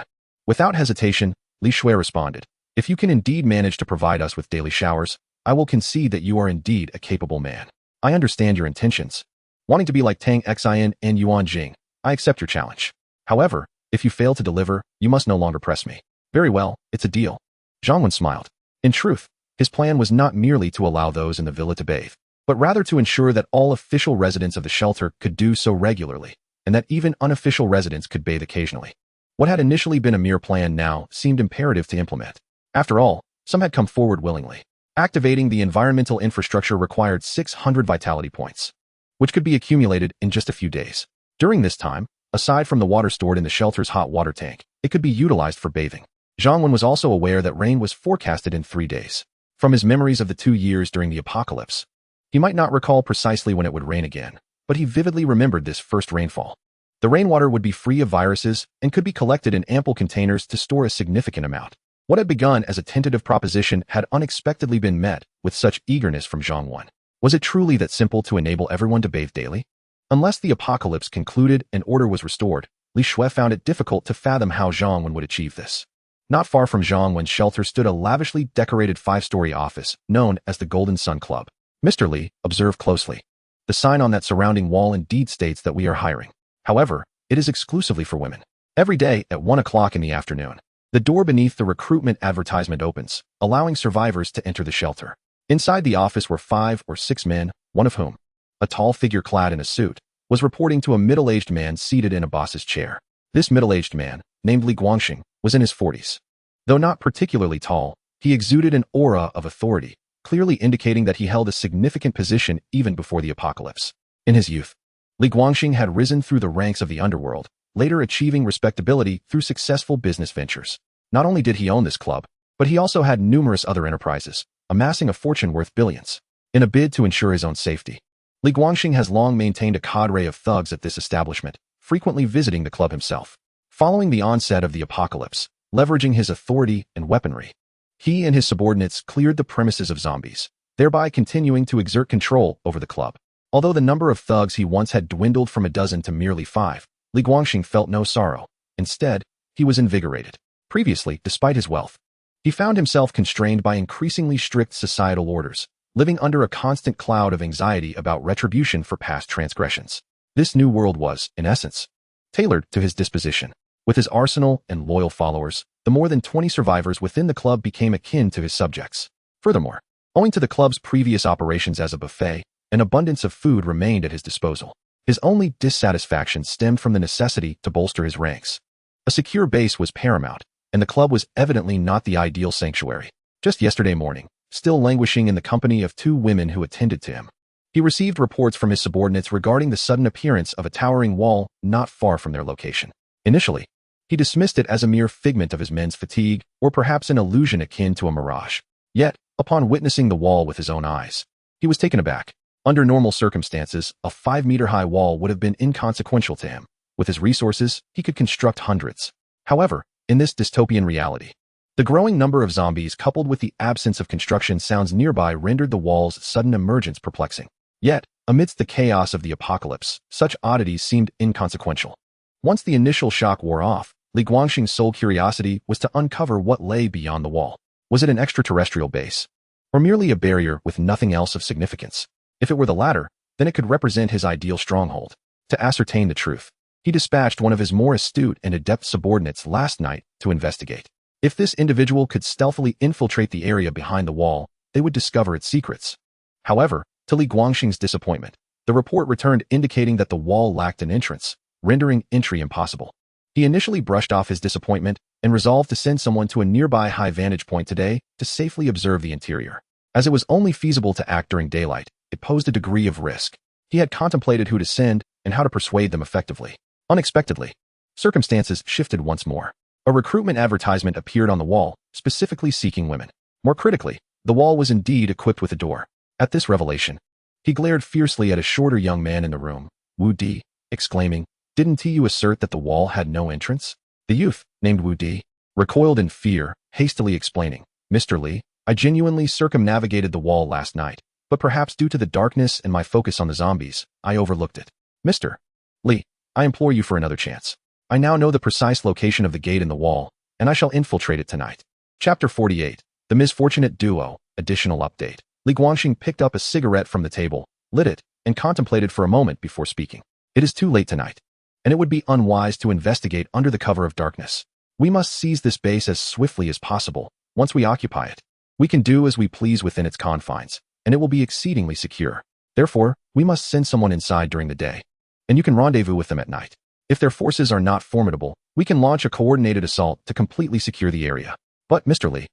Without hesitation, Li Shui responded, if you can indeed manage to provide us with daily showers, I will concede that you are indeed a capable man. I understand your intentions. Wanting to be like Tang Xian and Yuan Jing, I accept your challenge. However, if you fail to deliver, you must no longer press me. Very well, it's a deal. Zhang Wen smiled. In truth, his plan was not merely to allow those in the villa to bathe, but rather to ensure that all official residents of the shelter could do so regularly, and that even unofficial residents could bathe occasionally. What had initially been a mere plan now seemed imperative to implement. After all, some had come forward willingly. Activating the environmental infrastructure required 600 vitality points, which could be accumulated in just a few days. During this time, aside from the water stored in the shelter's hot water tank, it could be utilized for bathing. Zhang Wen was also aware that rain was forecasted in 3 days. From his memories of the 2 years during the apocalypse, he might not recall precisely when it would rain again, but he vividly remembered this first rainfall. The rainwater would be free of viruses and could be collected in ample containers to store a significant amount. What had begun as a tentative proposition had unexpectedly been met with such eagerness from Zhang Wen. Was it truly that simple to enable everyone to bathe daily? Unless the apocalypse concluded and order was restored, Li Shui found it difficult to fathom how Zhang Wen would achieve this. Not far from Zhang Wen's shelter stood a lavishly decorated 5-story office known as the Golden Sun Club. Mr. Li, observe closely. The sign on that surrounding wall indeed states that we are hiring. However, it is exclusively for women. Every day at 1 o'clock in the afternoon, the door beneath the recruitment advertisement opens, allowing survivors to enter the shelter. Inside the office were 5 or 6 men, one of whom, a tall figure clad in a suit, was reporting to a middle-aged man seated in a boss's chair. This middle-aged man, named Li Guangxing, was in his 40s. Though not particularly tall, he exuded an aura of authority, clearly indicating that he held a significant position even before the apocalypse. In his youth, Li Guangxing had risen through the ranks of the underworld, later achieving respectability through successful business ventures. Not only did he own this club, but he also had numerous other enterprises, amassing a fortune worth billions. In a bid to ensure his own safety, Li Guangxing has long maintained a cadre of thugs at this establishment, frequently visiting the club himself. Following the onset of the apocalypse, leveraging his authority and weaponry, he and his subordinates cleared the premises of zombies, thereby continuing to exert control over the club. Although the number of thugs he once had dwindled from a dozen to merely 5, Li Guangxing felt no sorrow. Instead, he was invigorated. Previously, despite his wealth, he found himself constrained by increasingly strict societal orders, living under a constant cloud of anxiety about retribution for past transgressions. This new world was, in essence, tailored to his disposition. With his arsenal and loyal followers, the more than 20 survivors within the club became akin to his subjects. Furthermore, owing to the club's previous operations as a buffet, an abundance of food remained at his disposal. His only dissatisfaction stemmed from the necessity to bolster his ranks. A secure base was paramount, and the club was evidently not the ideal sanctuary. Just yesterday morning, still languishing in the company of 2 women who attended to him, he received reports from his subordinates regarding the sudden appearance of a towering wall not far from their location. Initially, he dismissed it as a mere figment of his men's fatigue, or perhaps an illusion akin to a mirage. Yet, upon witnessing the wall with his own eyes, he was taken aback. Under normal circumstances, a 5-meter-high wall would have been inconsequential to him. With his resources, he could construct hundreds. However, in this dystopian reality, the growing number of zombies coupled with the absence of construction sounds nearby rendered the wall's sudden emergence perplexing. Yet, amidst the chaos of the apocalypse, such oddities seemed inconsequential. Once the initial shock wore off, Li Guangxing's sole curiosity was to uncover what lay beyond the wall. Was it an extraterrestrial base, or merely a barrier with nothing else of significance? If it were the latter, then it could represent his ideal stronghold. To ascertain the truth, he dispatched one of his more astute and adept subordinates last night to investigate. If this individual could stealthily infiltrate the area behind the wall, they would discover its secrets. However, to Li Guangxing's disappointment, The report returned indicating that the wall lacked an entrance, rendering entry impossible. He initially brushed off his disappointment and resolved to send someone to a nearby high vantage point today to safely observe the interior. As it was only feasible to act during daylight, it posed a degree of risk. He had contemplated who to send and how to persuade them effectively. Unexpectedly, circumstances shifted once more. A recruitment advertisement appeared on the wall, specifically seeking women. More critically, the wall was indeed equipped with a door. At this revelation, he glared fiercely at a shorter young man in the room, Wu Di, exclaiming, "Didn't you assert that the wall had no entrance?" The youth, named Wu Di, recoiled in fear, hastily explaining, "Mr. Li, I genuinely circumnavigated the wall last night, but perhaps due to the darkness and my focus on the zombies, I overlooked it. Mr. Li, I implore you for another chance. I now know the precise location of the gate in the wall, and I shall infiltrate it tonight." Chapter 48, The Misfortunate Duo, Additional Update. Li Guangxing picked up a cigarette from the table, lit it, and contemplated for a moment before speaking. "It is too late tonight, and it would be unwise to investigate under the cover of darkness. We must seize this base as swiftly as possible. Once we occupy it, we can do as we please within its confines, and it will be exceedingly secure. Therefore, we must send someone inside during the day, and you can rendezvous with them at night. If their forces are not formidable, we can launch a coordinated assault to completely secure the area." "But, Mr. Li,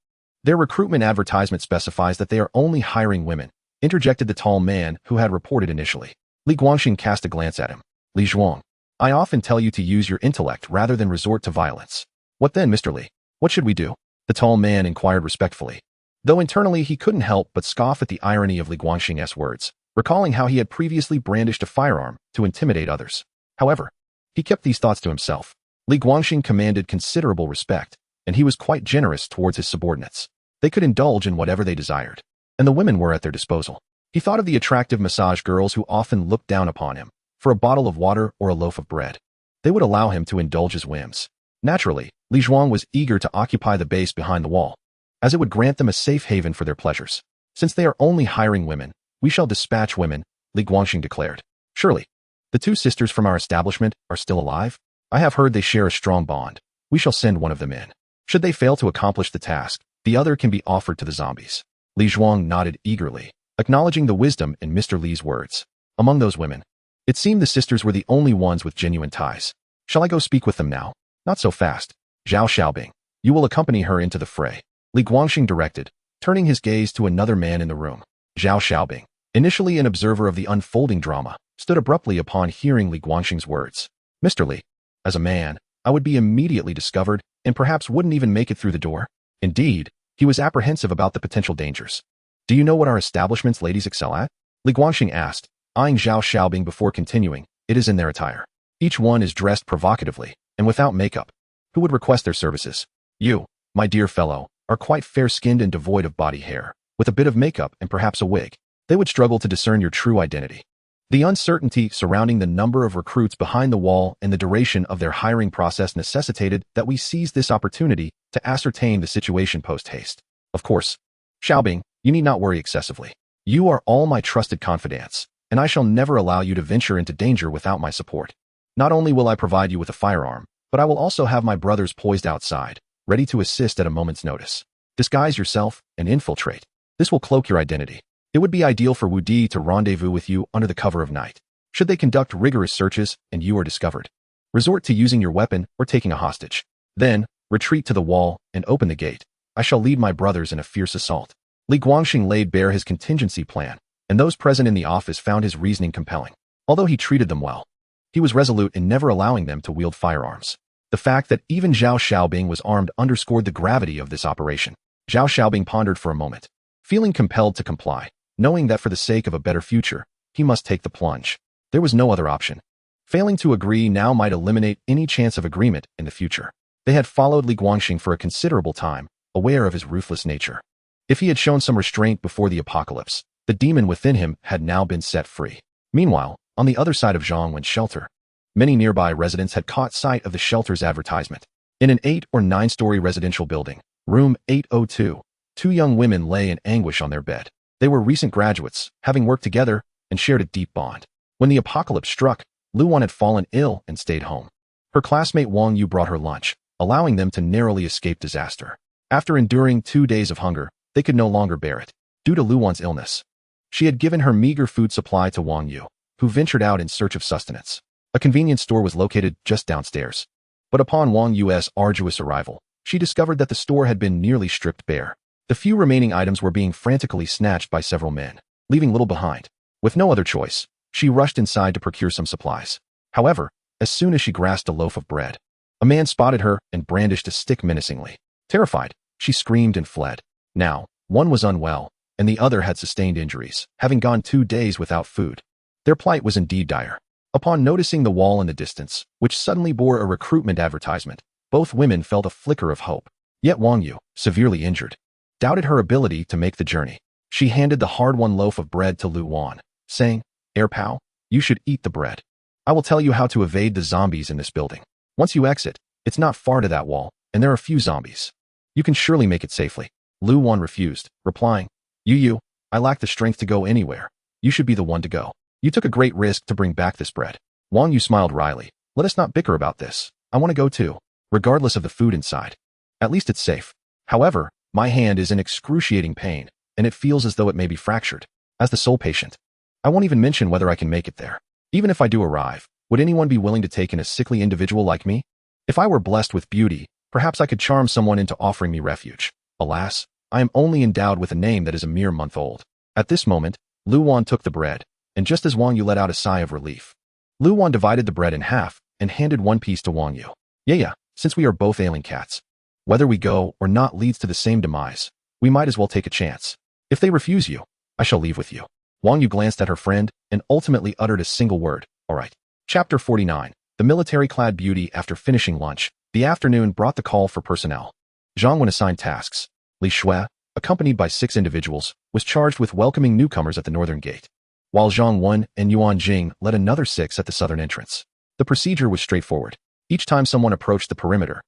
their recruitment advertisement specifies that they are only hiring women," interjected the tall man who had reported initially. Li Guangxing cast a glance at him. "Li Zhuang, I often tell you to use your intellect rather than resort to violence." "What then, Mr. Li? What should we do?" the tall man inquired respectfully. Though internally he couldn't help but scoff at the irony of Li Guangxing's words, recalling how he had previously brandished a firearm to intimidate others. However, he kept these thoughts to himself. Li Guangxing commanded considerable respect, and he was quite generous towards his subordinates. They could indulge in whatever they desired, and the women were at their disposal. He thought of the attractive massage girls who often looked down upon him for a bottle of water or a loaf of bread. They would allow him to indulge his whims. Naturally, Li Zhuang was eager to occupy the base behind the wall, as it would grant them a safe haven for their pleasures. "Since they are only hiring women, we shall dispatch women," Li Guangxing declared. "Surely, the two sisters from our establishment are still alive? I have heard they share a strong bond. We shall send one of them in. Should they fail to accomplish the task, the other can be offered to the zombies." Li Zhuang nodded eagerly, acknowledging the wisdom in Mr. Li's words. Among those women, it seemed the sisters were the only ones with genuine ties. "Shall I go speak with them now?" "Not so fast. Zhao Xiaobing, you will accompany her into the fray," Li Guangxing directed, turning his gaze to another man in the room. Zhao Xiaobing, initially an observer of the unfolding drama, stood abruptly upon hearing Li Guangxing's words. "Mr. Li, as a man, I would be immediately discovered and perhaps wouldn't even make it through the door." Indeed, he was apprehensive about the potential dangers. "Do you know what our establishment's ladies excel at?" Li Guangxing asked, eyeing Zhao Xiaobing before continuing. "It is in their attire. Each one is dressed provocatively and without makeup. Who would request their services? You, my dear fellow, are quite fair-skinned and devoid of body hair, with a bit of makeup and perhaps a wig. They would struggle to discern your true identity." The uncertainty surrounding the number of recruits behind the wall and the duration of their hiring process necessitated that we seize this opportunity to ascertain the situation post-haste. "Of course, Xiaobing, you need not worry excessively. You are all my trusted confidants, and I shall never allow you to venture into danger without my support. Not only will I provide you with a firearm, but I will also have my brothers poised outside, ready to assist at a moment's notice. Disguise yourself and infiltrate. This will cloak your identity. It would be ideal for Wu Di to rendezvous with you under the cover of night. Should they conduct rigorous searches and you are discovered, resort to using your weapon or taking a hostage. Then, retreat to the wall and open the gate. I shall lead my brothers in a fierce assault." Li Guangxing laid bare his contingency plan, and those present in the office found his reasoning compelling. Although he treated them well, he was resolute in never allowing them to wield firearms. The fact that even Zhao Xiaobing was armed underscored the gravity of this operation. Zhao Xiaobing pondered for a moment, feeling compelled to comply, knowing that for the sake of a better future, he must take the plunge. There was no other option. Failing to agree now might eliminate any chance of agreement in the future. They had followed Li Guangxing for a considerable time, aware of his ruthless nature. If he had shown some restraint before the apocalypse, the demon within him had now been set free. Meanwhile, on the other side of Zhongwen's shelter, many nearby residents had caught sight of the shelter's advertisement. In an 8- or 9-story residential building, room 802, two young women lay in anguish on their bed. They were recent graduates, having worked together and shared a deep bond. When the apocalypse struck, Luan had fallen ill and stayed home. Her classmate Wang Yu brought her lunch, allowing them to narrowly escape disaster. After enduring 2 days of hunger, they could no longer bear it. Due to Luan's illness, she had given her meager food supply to Wang Yu. who ventured out in search of sustenance. A convenience store was located just downstairs. But upon Wang Yu's arduous arrival, she discovered that the store had been nearly stripped bare. The few remaining items were being frantically snatched by several men, leaving little behind. With no other choice, she rushed inside to procure some supplies. However, as soon as she grasped a loaf of bread, a man spotted her and brandished a stick menacingly. Terrified, she screamed and fled. Now, one was unwell, and the other had sustained injuries, having gone 2 days without food. Their plight was indeed dire. Upon noticing the wall in the distance, which suddenly bore a recruitment advertisement, both women felt a flicker of hope. Yet Wang Yu, severely injured, doubted her ability to make the journey. She handed the hard-won loaf of bread to Lu Wan, saying, "Air pal, you should eat the bread. I will tell you how to evade the zombies in this building. Once you exit, it's not far to that wall, and there are few zombies. You can surely make it safely." Lu Wan refused, replying, "Yu, I lack the strength to go anywhere. You should be the one to go. You took a great risk to bring back this bread." Wang Yu smiled wryly. "Let us not bicker about this. I want to go too, regardless of the food inside. At least it's safe. However, my hand is in excruciating pain, and it feels as though it may be fractured. As the sole patient, I won't even mention whether I can make it there. Even if I do arrive, would anyone be willing to take in a sickly individual like me? If I were blessed with beauty, perhaps I could charm someone into offering me refuge. Alas, I am only endowed with a name that is a mere month old." At this moment, Lu Wan took the bread, and just as Wang Yu let out a sigh of relief, Lu Wan divided the bread in half and handed one piece to Wang Yu. Yeah, since we are both ailing cats, whether we go or not leads to the same demise, we might as well take a chance. If they refuse you, I shall leave with you." Wang Yu glanced at her friend and ultimately uttered a single word, "All right." Chapter 49. The military-clad beauty. After finishing lunch, the afternoon brought the call for personnel. Zhang Wen assigned tasks. Li Shui, accompanied by 6 individuals, was charged with welcoming newcomers at the northern gate, while Zhang Wen and Yuan Jing led another 6 at the southern entrance. The procedure was straightforward. Each time someone approached the perimeter,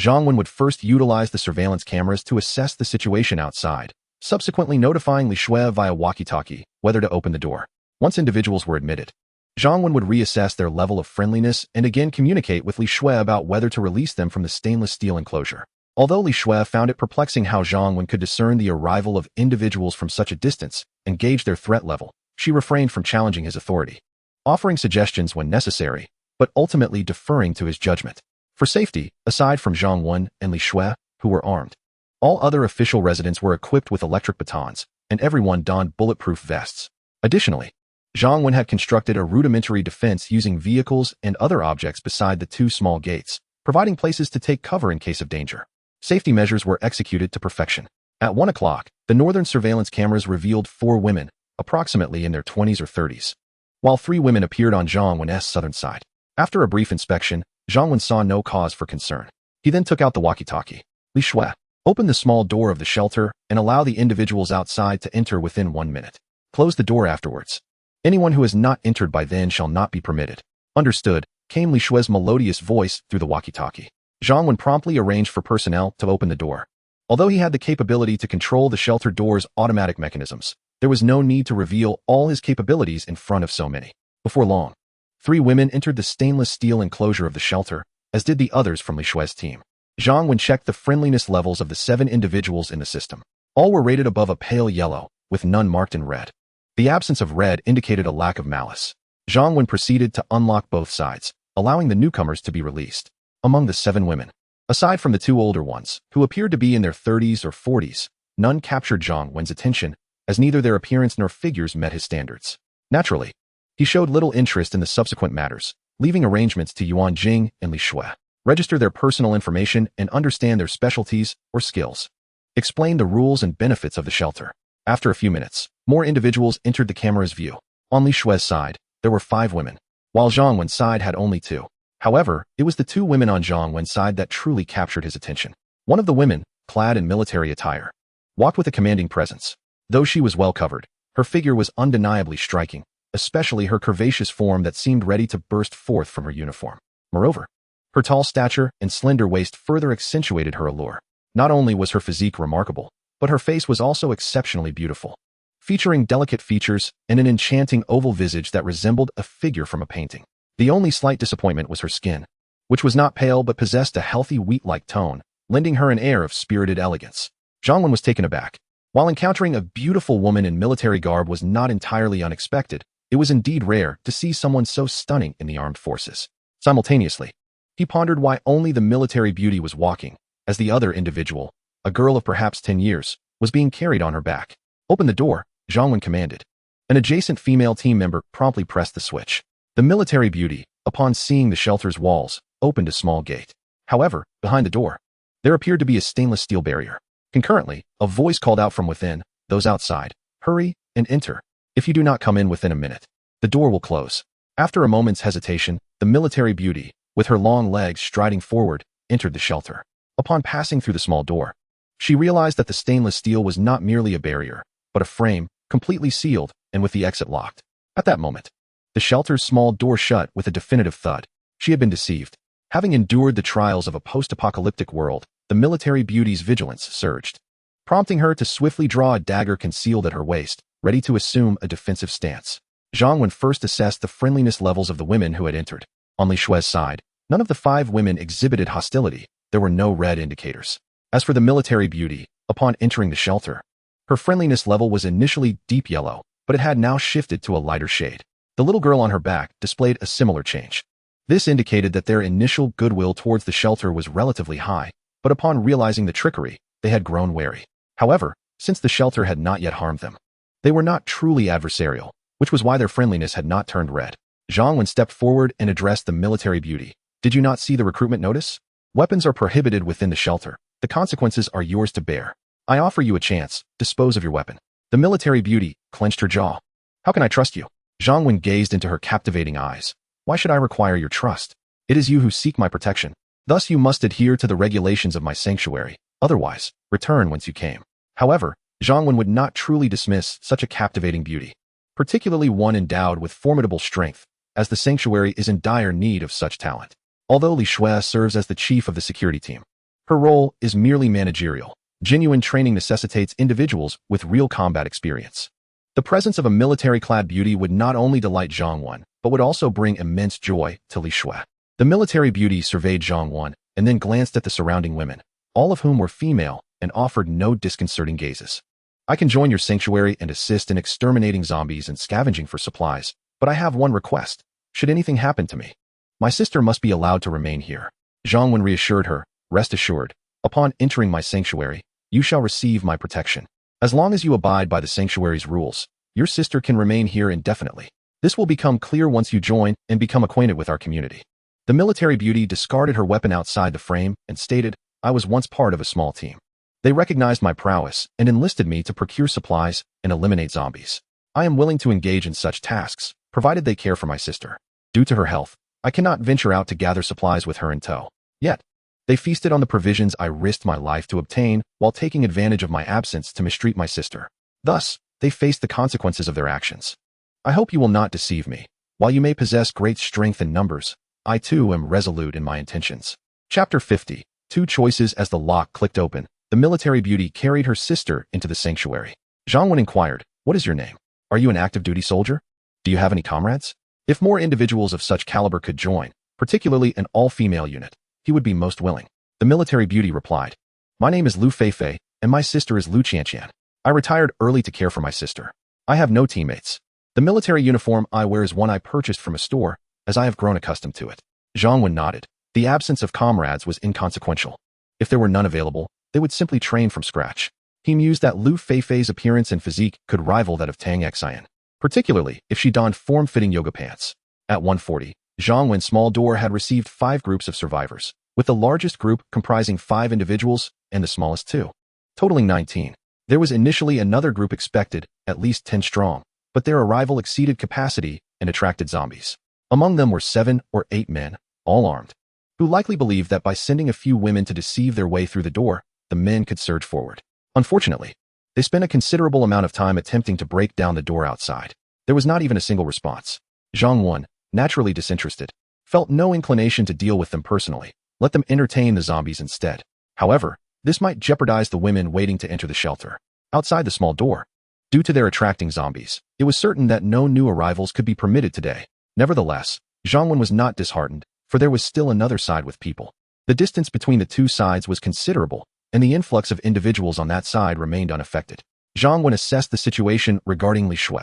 Zhang Wen would first utilize the surveillance cameras to assess the situation outside, subsequently notifying Li Shui via walkie-talkie whether to open the door. Once individuals were admitted, Zhang Wen would reassess their level of friendliness and again communicate with Li Shui about whether to release them from the stainless steel enclosure. Although Li Shui found it perplexing how Zhang Wen could discern the arrival of individuals from such a distance and gauge their threat level, she refrained from challenging his authority, offering suggestions when necessary, but ultimately deferring to his judgment. For safety, aside from Zhang Wen and Li Shui, who were armed, all other official residents were equipped with electric batons, and everyone donned bulletproof vests. Additionally, Zhang Wen had constructed a rudimentary defense using vehicles and other objects beside the 2 small gates, providing places to take cover in case of danger. Safety measures were executed to perfection. At 1 o'clock, the northern surveillance cameras revealed 4 women, approximately in their 20s or 30s, while 3 women appeared on Zhang Wen's southern side. After a brief inspection, Zhang Wen saw no cause for concern. He then took out the walkie-talkie. "Li Shui, open the small door of the shelter and allow the individuals outside to enter within 1 minute. Close the door afterwards. Anyone who has not entered by then shall not be permitted." "Understood," came Li Shui's melodious voice through the walkie-talkie. Zhang Wen promptly arranged for personnel to open the door. Although he had the capability to control the shelter door's automatic mechanisms, there was no need to reveal all his capabilities in front of so many. Before long, 3 women entered the stainless steel enclosure of the shelter, as did the others from Li Shui's team. Zhang Wen checked the friendliness levels of the 7 individuals in the system. All were rated above a pale yellow, with none marked in red. The absence of red indicated a lack of malice. Zhang Wen proceeded to unlock both sides, allowing the newcomers to be released. Among the 7 women, aside from the 2 older ones, who appeared to be in their 30s or 40s, none captured Zhang Wen's attention, as neither their appearance nor figures met his standards. Naturally, he showed little interest in the subsequent matters, leaving arrangements to Yuan Jing and Li Shui. Register their personal information and understand their specialties or skills. Explain the rules and benefits of the shelter. After a few minutes, more individuals entered the camera's view. On Li Shui's side, there were 5 women, while Zhang Wen's side had only 2. However, it was the 2 women on Zhang Wen's side that truly captured his attention. One of the women, clad in military attire, walked with a commanding presence. Though she was well covered, her figure was undeniably striking, especially her curvaceous form that seemed ready to burst forth from her uniform. Moreover, her tall stature and slender waist further accentuated her allure. Not only was her physique remarkable, but her face was also exceptionally beautiful, featuring delicate features and an enchanting oval visage that resembled a figure from a painting. The only slight disappointment was her skin, which was not pale but possessed a healthy wheat-like tone, lending her an air of spirited elegance. Zhang Wen was taken aback. While encountering a beautiful woman in military garb was not entirely unexpected, It was indeed rare to see someone so stunning in the armed forces. Simultaneously, he pondered why only the military beauty was walking, as the other individual, a girl of perhaps 10 years, was being carried on her back. "Open the door," Zhang Wen commanded. An adjacent female team member promptly pressed the switch. The military beauty, upon seeing the shelter's walls, opened a small gate. However, behind the door, there appeared to be a stainless steel barrier. Concurrently, a voice called out from within, "Those outside, hurry and enter. If you do not come in within a minute, the door will close." After a moment's hesitation, the military beauty, with her long legs striding forward, entered the shelter. Upon passing through the small door, she realized that the stainless steel was not merely a barrier, but a frame, completely sealed and with the exit locked. At that moment, the shelter's small door shut with a definitive thud. She had been deceived. Having endured the trials of a post-apocalyptic world, the military beauty's vigilance surged, prompting her to swiftly draw a dagger concealed at her waist, ready to assume a defensive stance. Zhang Wen first assessed the friendliness levels of the women who had entered. On Li Shue's side, none of the 5 women exhibited hostility. There were no red indicators. As for the military beauty, upon entering the shelter, her friendliness level was initially deep yellow, but it had now shifted to a lighter shade. The little girl on her back displayed a similar change. This indicated that their initial goodwill towards the shelter was relatively high, but upon realizing the trickery, they had grown wary. However, since the shelter had not yet harmed them, they were not truly adversarial, which was why their friendliness had not turned red. Zhang Wen stepped forward and addressed the military beauty. "Did you not see the recruitment notice? Weapons are prohibited within the shelter. The consequences are yours to bear. I offer you a chance. Dispose of your weapon." The military beauty clenched her jaw. "How can I trust you?" Zhang Wen gazed into her captivating eyes. "Why should I require your trust? It is you who seek my protection. Thus you must adhere to the regulations of my sanctuary. Otherwise, return whence you came." However, Zhang Wen would not truly dismiss such a captivating beauty, particularly one endowed with formidable strength, as the sanctuary is in dire need of such talent. Although Li Shue serves as the chief of the security team, her role is merely managerial. Genuine training necessitates individuals with real combat experience. The presence of a military-clad beauty would not only delight Zhang Wen, but would also bring immense joy to Li Shue. The military beauty surveyed Zhang Wen and then glanced at the surrounding women, all of whom were female, and offered no disconcerting gazes. "I can join your sanctuary and assist in exterminating zombies and scavenging for supplies, but I have one request. Should anything happen to me, my sister must be allowed to remain here." Zhang Wen reassured her, "Rest assured, upon entering my sanctuary, you shall receive my protection. As long as you abide by the sanctuary's rules, your sister can remain here indefinitely. This will become clear once you join and become acquainted with our community." The military beauty discarded her weapon outside the frame and stated, "I was once part of a small team. They recognized my prowess and enlisted me to procure supplies and eliminate zombies. I am willing to engage in such tasks, provided they care for my sister. Due to her health, I cannot venture out to gather supplies with her in tow. Yet, they feasted on the provisions I risked my life to obtain while taking advantage of my absence to mistreat my sister. Thus, they faced the consequences of their actions. I hope you will not deceive me. While you may possess great strength in numbers, I too am resolute in my intentions." Chapter 50. 2 choices. As the lock clicked open, the military beauty carried her sister into the sanctuary. Zhang Wen inquired, "What is your name? Are you an active duty soldier? Do you have any comrades?" If more individuals of such caliber could join, particularly an all-female unit, he would be most willing. The military beauty replied, "My name is Lu Feifei, and my sister is Lu Qianqian. I retired early to care for my sister. I have no teammates. The military uniform I wear is one I purchased from a store, as I have grown accustomed to it." Zhang Wen nodded. The absence of comrades was inconsequential. If there were none available, they would simply train from scratch. He mused that Lu Feifei's appearance and physique could rival that of Tang Xian, particularly if she donned form-fitting yoga pants. At 140, Zhang Wen's small door had received 5 groups of survivors, with the largest group comprising 5 individuals and the smallest 2, totaling 19. There was initially another group expected, at least 10 strong, but their arrival exceeded capacity and attracted zombies. Among them were 7 or 8 men, all armed, who likely believed that by sending a few women to deceive their way through the door, the men could surge forward. Unfortunately, they spent a considerable amount of time attempting to break down the door outside. There was not even a single response. Zhang Wen, naturally disinterested, felt no inclination to deal with them personally. Let them entertain the zombies instead. However, this might jeopardize the women waiting to enter the shelter. Outside the small door, due to their attracting zombies, it was certain that no new arrivals could be permitted today. Nevertheless, Zhang Wen was not disheartened, for there was still another side with people. The distance between the 2 sides was considerable, and the influx of individuals on that side remained unaffected. Zhang Wen assessed the situation regarding Li Shue.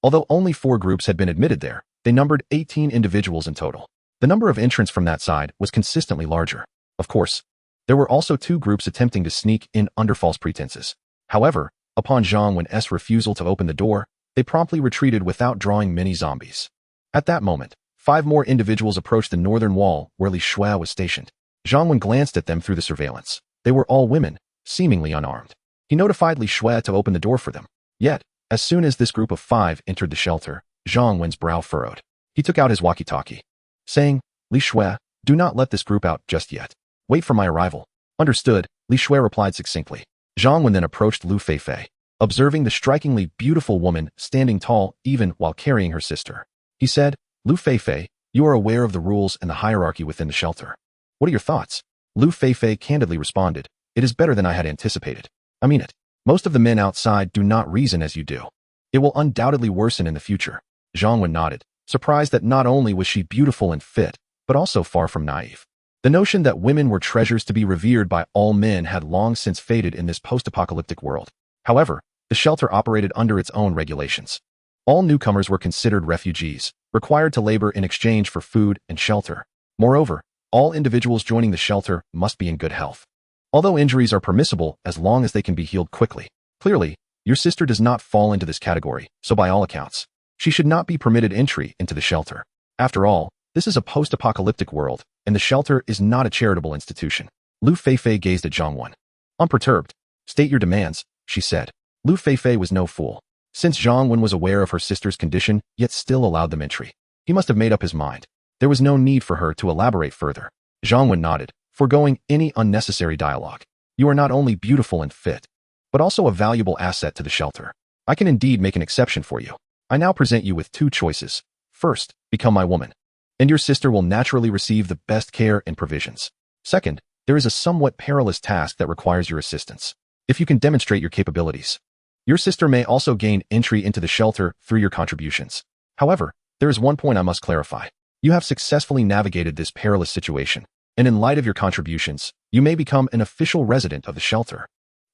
Although only 4 groups had been admitted there, they numbered 18 individuals in total. The number of entrants from that side was consistently larger. Of course, there were also 2 groups attempting to sneak in under false pretenses. However, upon Zhang Wen's refusal to open the door, they promptly retreated without drawing many zombies. At that moment, 5 more individuals approached the northern wall where Li Shui was stationed. Zhang Wen glanced at them through the surveillance. They were all women, seemingly unarmed. He notified Li Shui to open the door for them. Yet, as soon as this group of 5 entered the shelter, Zhang Wen's brow furrowed. He took out his walkie-talkie, saying, "Li Shui, do not let this group out just yet. Wait for my arrival." "Understood," Li Shui replied succinctly. Zhang Wen then approached Lu Feifei, observing the strikingly beautiful woman standing tall even while carrying her sister. He said, "Lu Feifei, you are aware of the rules and the hierarchy within the shelter. What are your thoughts?" Lu Feifei candidly responded, "It is better than I had anticipated. I mean it. Most of the men outside do not reason as you do. It will undoubtedly worsen in the future." Zhang Wen nodded, surprised that not only was she beautiful and fit, but also far from naive. The notion that women were treasures to be revered by all men had long since faded in this post-apocalyptic world. However, the shelter operated under its own regulations. All newcomers were considered refugees, required to labor in exchange for food and shelter. Moreover, all individuals joining the shelter must be in good health. Although injuries are permissible as long as they can be healed quickly. Clearly, your sister does not fall into this category, so by all accounts, she should not be permitted entry into the shelter. After all, this is a post-apocalyptic world, and the shelter is not a charitable institution. Lu Feifei gazed at Zhang Wen. Unperturbed, "State your demands," she said. Lu Feifei was no fool. Since Zhang Wen was aware of her sister's condition, yet still allowed them entry, he must have made up his mind. There was no need for her to elaborate further. Zhang Wen nodded, foregoing any unnecessary dialogue. "You are not only beautiful and fit, but also a valuable asset to the shelter. I can indeed make an exception for you. I now present you with 2 choices. First, become my woman, and your sister will naturally receive the best care and provisions. Second, there is a somewhat perilous task that requires your assistance. If you can demonstrate your capabilities, your sister may also gain entry into the shelter through your contributions. However, there is one point I must clarify. You have successfully navigated this perilous situation, and in light of your contributions, you may become an official resident of the shelter.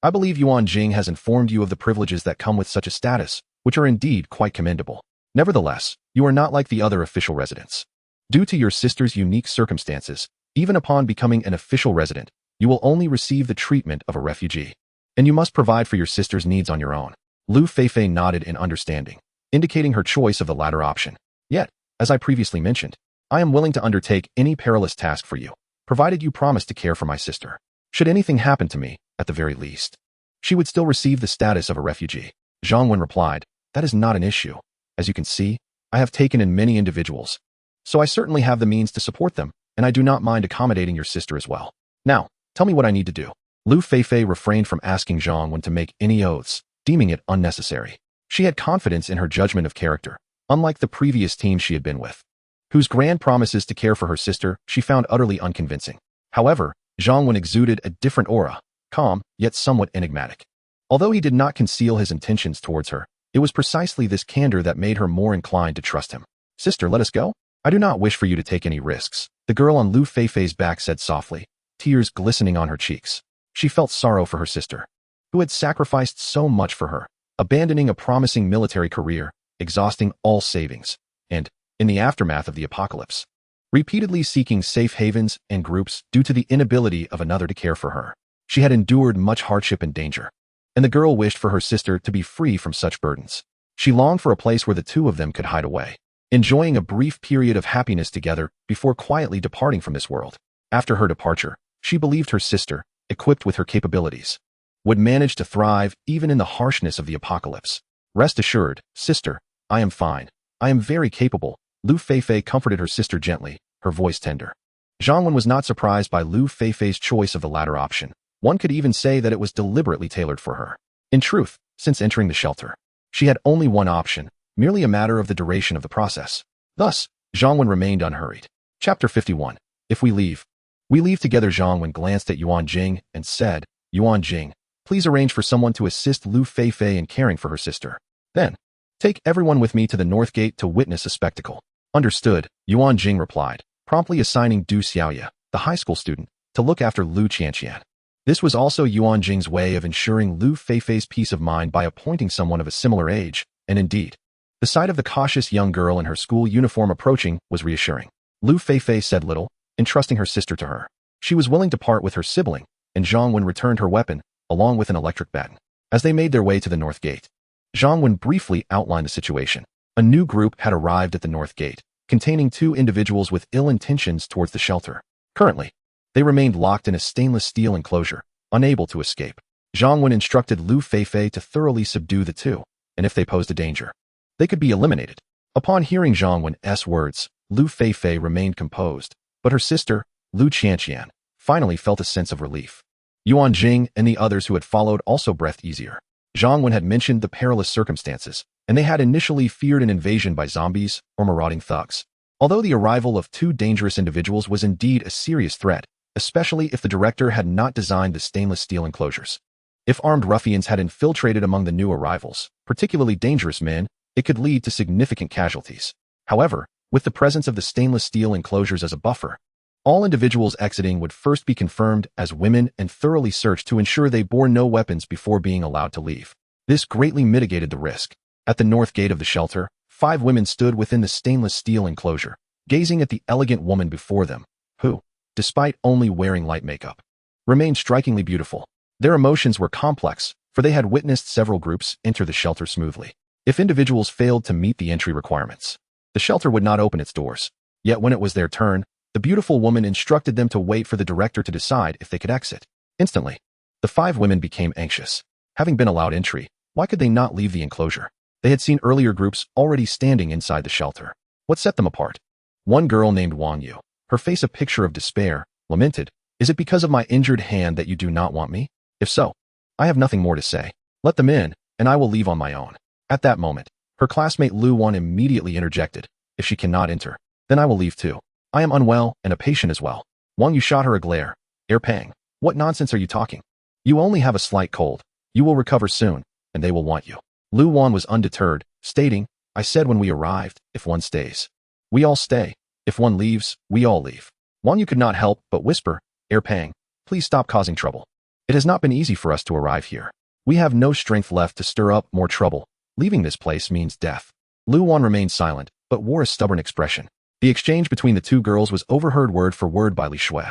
I believe Yuan Jing has informed you of the privileges that come with such a status, which are indeed quite commendable. Nevertheless, you are not like the other official residents. Due to your sister's unique circumstances, even upon becoming an official resident, you will only receive the treatment of a refugee, and you must provide for your sister's needs on your own." Lu Feifei nodded in understanding, indicating her choice of the latter option. "Yet, as I previously mentioned, I am willing to undertake any perilous task for you, provided you promise to care for my sister. Should anything happen to me, at the very least, she would still receive the status of a refugee." Zhang Wen replied, "That is not an issue. As you can see, I have taken in many individuals, so I certainly have the means to support them, and I do not mind accommodating your sister as well. Now, tell me what I need to do." Lu Feifei refrained from asking Zhang Wen to make any oaths, deeming it unnecessary. She had confidence in her judgment of character, unlike the previous team she had been with, whose grand promises to care for her sister she found utterly unconvincing. However, Zhang Wen exuded a different aura, calm, yet somewhat enigmatic. Although he did not conceal his intentions towards her, it was precisely this candor that made her more inclined to trust him. "Sister, let us go? I do not wish for you to take any risks," the girl on Lu Feifei's back said softly, tears glistening on her cheeks. She felt sorrow for her sister, who had sacrificed so much for her, abandoning a promising military career, exhausting all savings, and, in the aftermath of the apocalypse, repeatedly seeking safe havens and groups due to the inability of another to care for her. She had endured much hardship and danger, and the girl wished for her sister to be free from such burdens. She longed for a place where the 2 of them could hide away, enjoying a brief period of happiness together before quietly departing from this world. After her departure, she believed her sister, equipped with her capabilities, would manage to thrive even in the harshness of the apocalypse. "Rest assured, sister, I am fine. I am very capable," Lu Feifei comforted her sister gently, her voice tender. Zhang Wen was not surprised by Lu Feifei's choice of the latter option. One could even say that it was deliberately tailored for her. In truth, since entering the shelter, she had only one option, merely a matter of the duration of the process. Thus, Zhang Wen remained unhurried. Chapter 51. If we leave. We leave together. Zhang Wen glanced at Yuan Jing and said, "Yuan Jing, please arrange for someone to assist Lu Feifei in caring for her sister. Then, take everyone with me to the north gate to witness a spectacle." "Understood," Yuan Jing replied, promptly assigning Du Xiaoye, the high school student, to look after Lu Qianqian. This was also Yuan Jing's way of ensuring Lu Feifei's peace of mind by appointing someone of a similar age, and indeed, The sight of the cautious young girl in her school uniform approaching was reassuring. Lu Feifei said little, entrusting her sister to her. She was willing to part with her sibling, and Zhang Wen returned her weapon, along with an electric baton. As they made their way to the north gate, Zhang Wen briefly outlined the situation. A new group had arrived at the north gate, containing 2 individuals with ill intentions towards the shelter. Currently, they remained locked in a stainless steel enclosure, unable to escape. Zhang Wen instructed Lu Feifei to thoroughly subdue the 2, and if they posed a danger, they could be eliminated. Upon hearing Zhang Wen's words, Lu Feifei remained composed, but her sister, Lu Qianqian, finally felt a sense of relief. Yuan Jing and the others who had followed also breathed easier. Zhang Wen had mentioned the perilous circumstances, and they had initially feared an invasion by zombies or marauding thugs. Although the arrival of 2 dangerous individuals was indeed a serious threat, especially if the director had not designed the stainless steel enclosures. If armed ruffians had infiltrated among the new arrivals, particularly dangerous men, it could lead to significant casualties. However, with the presence of the stainless steel enclosures as a buffer, all individuals exiting would first be confirmed as women and thoroughly searched to ensure they bore no weapons before being allowed to leave. This greatly mitigated the risk. At the north gate of the shelter, 5 women stood within the stainless steel enclosure, gazing at the elegant woman before them, who, despite only wearing light makeup, remained strikingly beautiful. Their emotions were complex, for they had witnessed several groups enter the shelter smoothly. If individuals failed to meet the entry requirements, the shelter would not open its doors. Yet when it was their turn, the beautiful woman instructed them to wait for the director to decide if they could exit. Instantly, the 5 women became anxious. Having been allowed entry, why could they not leave the enclosure? They had seen earlier groups already standing inside the shelter. What set them apart? One girl named Wang Yu, her face a picture of despair, lamented, "Is it because of my injured hand that you do not want me? If so, I have nothing more to say. Let them in, and I will leave on my own." At that moment, her classmate Lu Wan immediately interjected, "If she cannot enter, then I will leave too. I am unwell and a patient as well." Wang Yu shot her a glare. Pang, what nonsense are you talking? You only have a slight cold. You will recover soon, and they will want you. Lu Wan was undeterred, stating, "I said when we arrived, if one stays, we all stay. If one leaves, we all leave." Wang Yu could not help but whisper, Pang, please stop causing trouble. It has not been easy for us to arrive here. We have no strength left to stir up more trouble. Leaving this place means death. Lu Wan remained silent, but wore a stubborn expression. The exchange between the 2 girls was overheard word for word by Li Shui,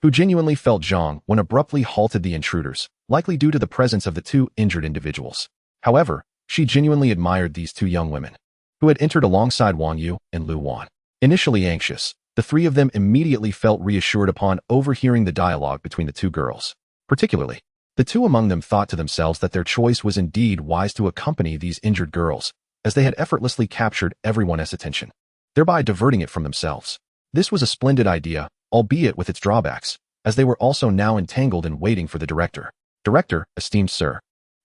who genuinely felt Zhang Wen abruptly halted the intruders, likely due to the presence of the 2 injured individuals. However, she genuinely admired these 2 young women, who had entered alongside Wang Yu and Lu Wan. Initially anxious, the 3 of them immediately felt reassured upon overhearing the dialogue between the 2 girls. Particularly, the 2 among them thought to themselves that their choice was indeed wise to accompany these injured girls, as they had effortlessly captured everyone's attention, thereby diverting it from themselves. This was a splendid idea, albeit with its drawbacks, as they were also now entangled in waiting for the director. "Director, esteemed sir."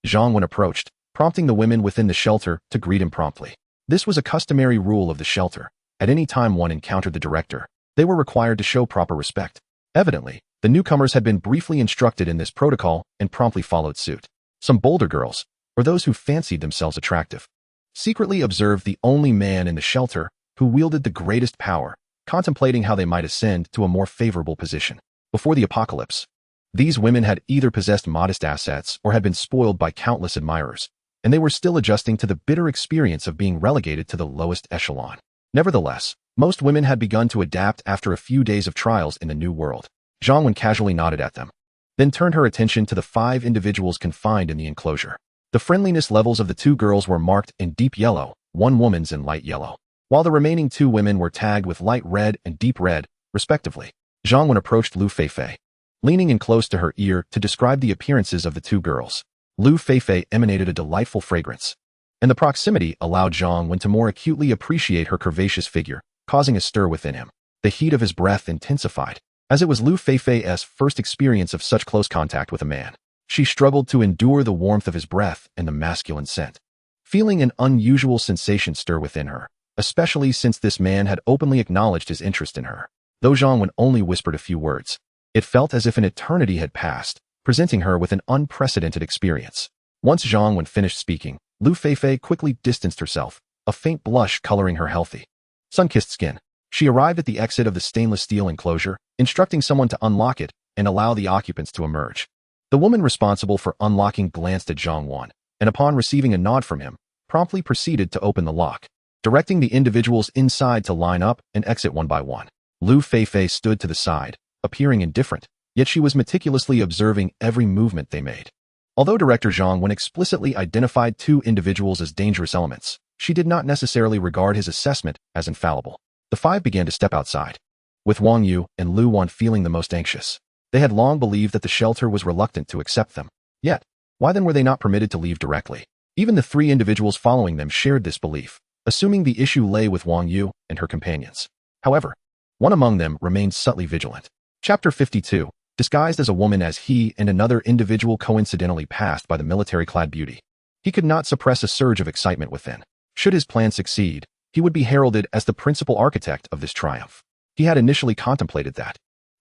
Zhang Wen approached, prompting the women within the shelter to greet him promptly. This was a customary rule of the shelter. At any time one encountered the director, they were required to show proper respect. Evidently, the newcomers had been briefly instructed in this protocol and promptly followed suit. Some bolder girls, or those who fancied themselves attractive, secretly observed the only man in the shelter who wielded the greatest power, contemplating how they might ascend to a more favorable position. Before the apocalypse, these women had either possessed modest assets or had been spoiled by countless admirers, and they were still adjusting to the bitter experience of being relegated to the lowest echelon. Nevertheless, most women had begun to adapt after a few days of trials in the new world. Zhang Wen casually nodded at them, then turned her attention to the 5 individuals confined in the enclosure. The friendliness levels of the 2 girls were marked in deep yellow, one woman's in light yellow, while the remaining 2 women were tagged with light red and deep red, respectively. Zhang Wen approached Lu Feifei, leaning in close to her ear to describe the appearances of the 2 girls. Lu Feifei emanated a delightful fragrance, and the proximity allowed Zhang Wen to more acutely appreciate her curvaceous figure, causing a stir within him. The heat of his breath intensified, as it was Lu Feifei's first experience of such close contact with a man. She struggled to endure the warmth of his breath and the masculine scent, feeling an unusual sensation stir within her, especially since this man had openly acknowledged his interest in her. Though Zhang Wen only whispered a few words, it felt as if an eternity had passed, presenting her with an unprecedented experience. Once Zhang Wen finished speaking, Lu Feifei quickly distanced herself, a faint blush coloring her healthy, sun-kissed skin. She arrived at the exit of the stainless steel enclosure, instructing someone to unlock it and allow the occupants to emerge. The woman responsible for unlocking glanced at Zhang Wen, and upon receiving a nod from him, promptly proceeded to open the lock, directing the individuals inside to line up and exit one by one. Lu Feifei stood to the side, appearing indifferent, yet she was meticulously observing every movement they made. Although Director Zhang Wen explicitly identified 2 individuals as dangerous elements, she did not necessarily regard his assessment as infallible. The 5 began to step outside, with Wang Yu and Lu Wan feeling the most anxious. They had long believed that the shelter was reluctant to accept them. Yet, why then were they not permitted to leave directly? Even the 3 individuals following them shared this belief, assuming the issue lay with Wang Yu and her companions. However, one among them remained subtly vigilant. Chapter 52. Disguised as a woman as he and another individual coincidentally passed by the military-clad beauty. He could not suppress a surge of excitement within. Should his plan succeed, he would be heralded as the principal architect of this triumph. He had initially contemplated that,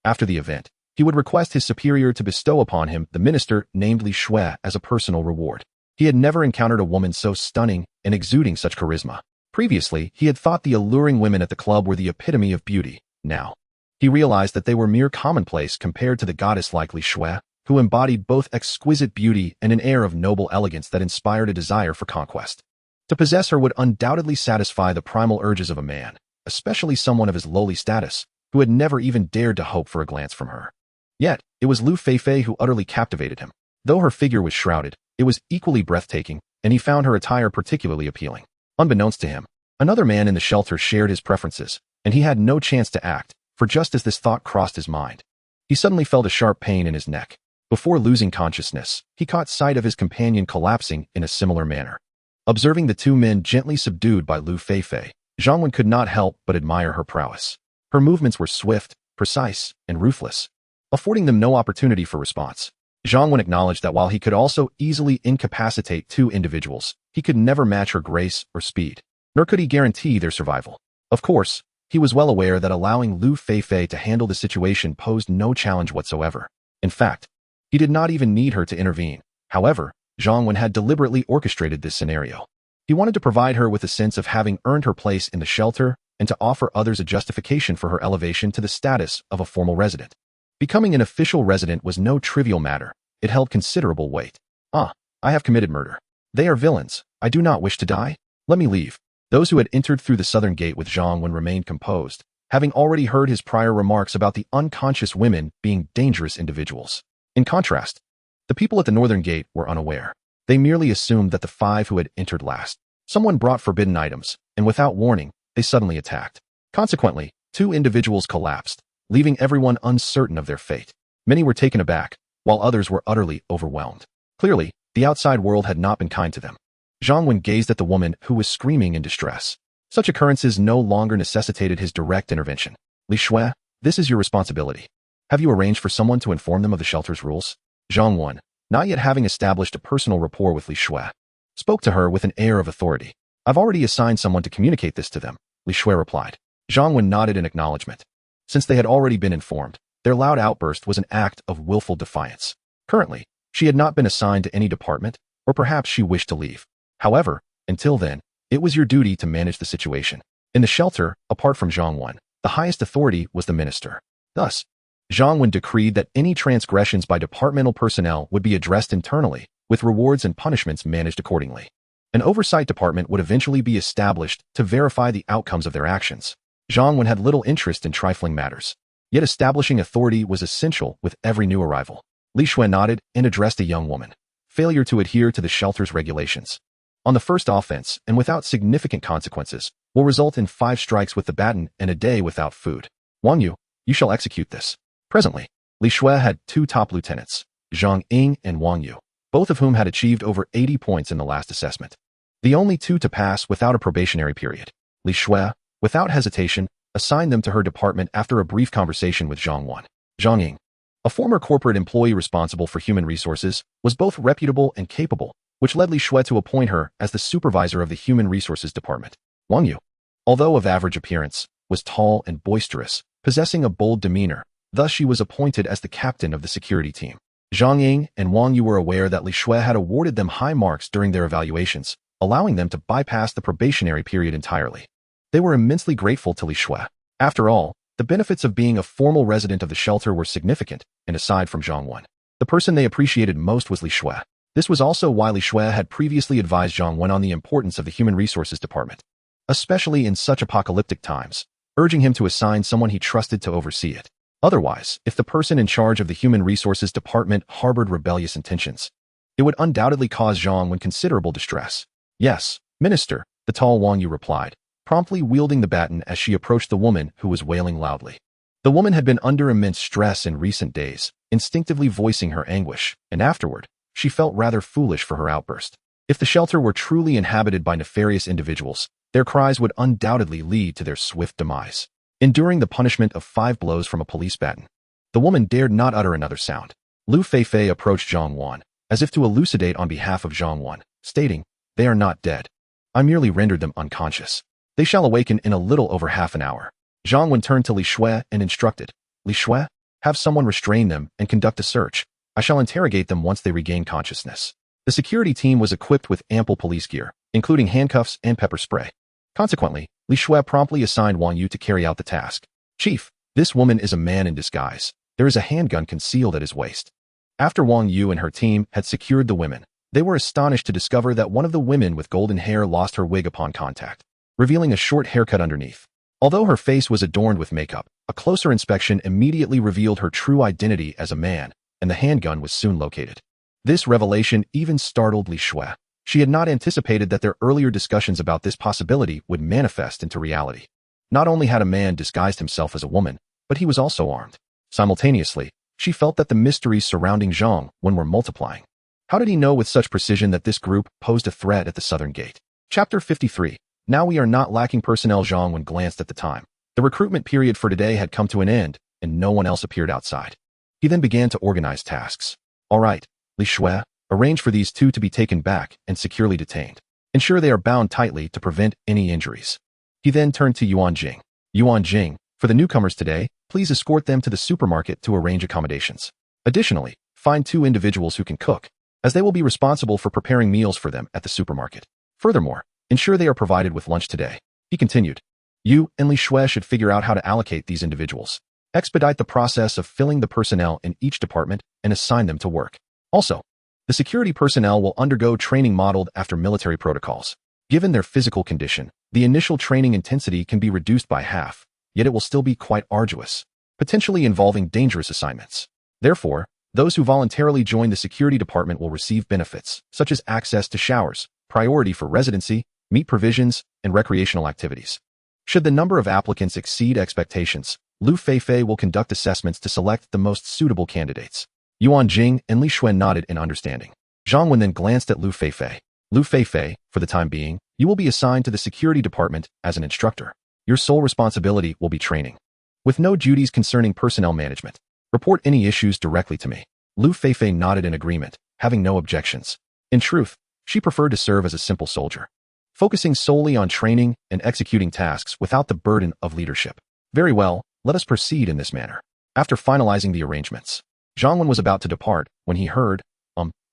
after the event, he would request his superior to bestow upon him the minister named Li Shui as a personal reward. He had never encountered a woman so stunning and exuding such charisma. Previously, he had thought the alluring women at the club were the epitome of beauty. Now, he realized that they were mere commonplace compared to the goddess-like Li Shui, who embodied both exquisite beauty and an air of noble elegance that inspired a desire for conquest. To possess her would undoubtedly satisfy the primal urges of a man, especially someone of his lowly status, who had never even dared to hope for a glance from her. Yet, it was Lu Feifei who utterly captivated him. Though her figure was shrouded, it was equally breathtaking, and he found her attire particularly appealing. Unbeknownst to him, another man in the shelter shared his preferences, and he had no chance to act, for just as this thought crossed his mind, he suddenly felt a sharp pain in his neck. Before losing consciousness, he caught sight of his companion collapsing in a similar manner. Observing the 2 men gently subdued by Lu Feifei, Zhang Wen could not help but admire her prowess. Her movements were swift, precise, and ruthless, affording them no opportunity for response. Zhang Wen acknowledged that while he could also easily incapacitate 2 individuals, he could never match her grace or speed, nor could he guarantee their survival. Of course, he was well aware that allowing Lu Feifei to handle the situation posed no challenge whatsoever. In fact, he did not even need her to intervene. However, Zhang Wen had deliberately orchestrated this scenario. He wanted to provide her with a sense of having earned her place in the shelter and to offer others a justification for her elevation to the status of a formal resident. Becoming an official resident was no trivial matter. It held considerable weight. I have committed murder. They are villains. I do not wish to die. Let me leave. Those who had entered through the southern gate with Zhang Wen remained composed, having already heard his prior remarks about the unconscious women being dangerous individuals. In contrast, the people at the northern gate were unaware. They merely assumed that the 5 who had entered last. Someone brought forbidden items, and without warning, they suddenly attacked. Consequently, 2 individuals collapsed, leaving everyone uncertain of their fate. Many were taken aback, while others were utterly overwhelmed. Clearly, the outside world had not been kind to them. Zhang Wen gazed at the woman who was screaming in distress. Such occurrences no longer necessitated his direct intervention. Li Shui, this is your responsibility. Have you arranged for someone to inform them of the shelter's rules? Zhang Wen, not yet having established a personal rapport with Li Shui, spoke to her with an air of authority. I've already assigned someone to communicate this to them, Li Shui replied. Zhang Wen nodded in acknowledgement. Since they had already been informed, their loud outburst was an act of willful defiance. Currently, she had not been assigned to any department, or perhaps she wished to leave. However, until then, it was your duty to manage the situation. In the shelter, apart from Zhang Wen, the highest authority was the minister. Thus, Zhang Wen decreed that any transgressions by departmental personnel would be addressed internally, with rewards and punishments managed accordingly. An oversight department would eventually be established to verify the outcomes of their actions. Zhang Wen had little interest in trifling matters, yet establishing authority was essential with every new arrival. Li Shui nodded and addressed a young woman. Failure to adhere to the shelter's regulations on the first offense and without significant consequences will result in 5 strikes with the baton and a day without food. Wang Yu, you shall execute this. Presently, Li Shui had 2 top lieutenants, Zhang Ying and Wang Yu, both of whom had achieved over 80 points in the last assessment. The only 2 to pass without a probationary period. Li Shui, without hesitation, assigned them to her department after a brief conversation with Zhang Wan. Zhang Ying, a former corporate employee responsible for human resources, was both reputable and capable, which led Li Shui to appoint her as the supervisor of the human resources department. Wang Yu, although of average appearance, was tall and boisterous, possessing a bold demeanor. Thus she was appointed as the captain of the security team. Zhang Ying and Wang Yu were aware that Li Shui had awarded them high marks during their evaluations, allowing them to bypass the probationary period entirely. They were immensely grateful to Li Shui. After all, the benefits of being a formal resident of the shelter were significant, and aside from Zhang Wan, the person they appreciated most was Li Shui. This was also why Li Shui had previously advised Zhang Wen on the importance of the Human Resources Department, especially in such apocalyptic times, urging him to assign someone he trusted to oversee it. Otherwise, if the person in charge of the Human Resources Department harbored rebellious intentions, it would undoubtedly cause Zhang Wen considerable distress. Yes, Minister, the tall Wang Yu replied, promptly wielding the baton as she approached the woman who was wailing loudly. The woman had been under immense stress in recent days, instinctively voicing her anguish, and afterward, she felt rather foolish for her outburst. If the shelter were truly inhabited by nefarious individuals, their cries would undoubtedly lead to their swift demise. Enduring the punishment of 5 blows from a police baton, the woman dared not utter another sound. Lu Feifei approached Zhang Wan, as if to elucidate on behalf of Zhang Wan, stating, "They are not dead. I merely rendered them unconscious. They shall awaken in a little over half an hour." Zhang Wan turned to Li Shui and instructed, "Li Shui, have someone restrain them and conduct a search. I shall interrogate them once they regain consciousness." The security team was equipped with ample police gear, including handcuffs and pepper spray. Consequently, Li Shui promptly assigned Wang Yu to carry out the task. "Chief, this woman is a man in disguise. There is a handgun concealed at his waist." After Wang Yu and her team had secured the women, they were astonished to discover that one of the women with golden hair lost her wig upon contact, revealing a short haircut underneath. Although her face was adorned with makeup, a closer inspection immediately revealed her true identity as a man, and the handgun was soon located. This revelation even startled Li Shui. She had not anticipated that their earlier discussions about this possibility would manifest into reality. Not only had a man disguised himself as a woman, but he was also armed. Simultaneously, she felt that the mysteries surrounding Zhang Wen were multiplying. How did he know with such precision that this group posed a threat at the southern gate? Chapter 53. Now we are not lacking personnel. Zhang Wen glanced at the time. The recruitment period for today had come to an end, and no one else appeared outside. He then began to organize tasks. All right, Li Shui, arrange for these 2 to be taken back and securely detained. Ensure they are bound tightly to prevent any injuries. He then turned to Yuan Jing. Yuan Jing, for the newcomers today, please escort them to the supermarket to arrange accommodations. Additionally, find 2 individuals who can cook, as they will be responsible for preparing meals for them at the supermarket. Furthermore, ensure they are provided with lunch today. He continued. You and Li Shui should figure out how to allocate these individuals. Expedite the process of filling the personnel in each department and assign them to work. Also, the security personnel will undergo training modeled after military protocols. Given their physical condition, the initial training intensity can be reduced by half, yet it will still be quite arduous, potentially involving dangerous assignments. Therefore, those who voluntarily join the security department will receive benefits, such as access to showers, priority for residency, meat provisions, and recreational activities. Should the number of applicants exceed expectations, Lu Feifei will conduct assessments to select the most suitable candidates. Yuan Jing and Li Shui nodded in understanding. Zhang Wen then glanced at Lu Feifei. Lu Feifei, for the time being, you will be assigned to the security department as an instructor. Your sole responsibility will be training, with no duties concerning personnel management. Report any issues directly to me. Lu Feifei nodded in agreement, having no objections. In truth, she preferred to serve as a simple soldier, focusing solely on training and executing tasks without the burden of leadership. Very well, let us proceed in this manner. After finalizing the arrangements, Zhang Wen was about to depart when he heard,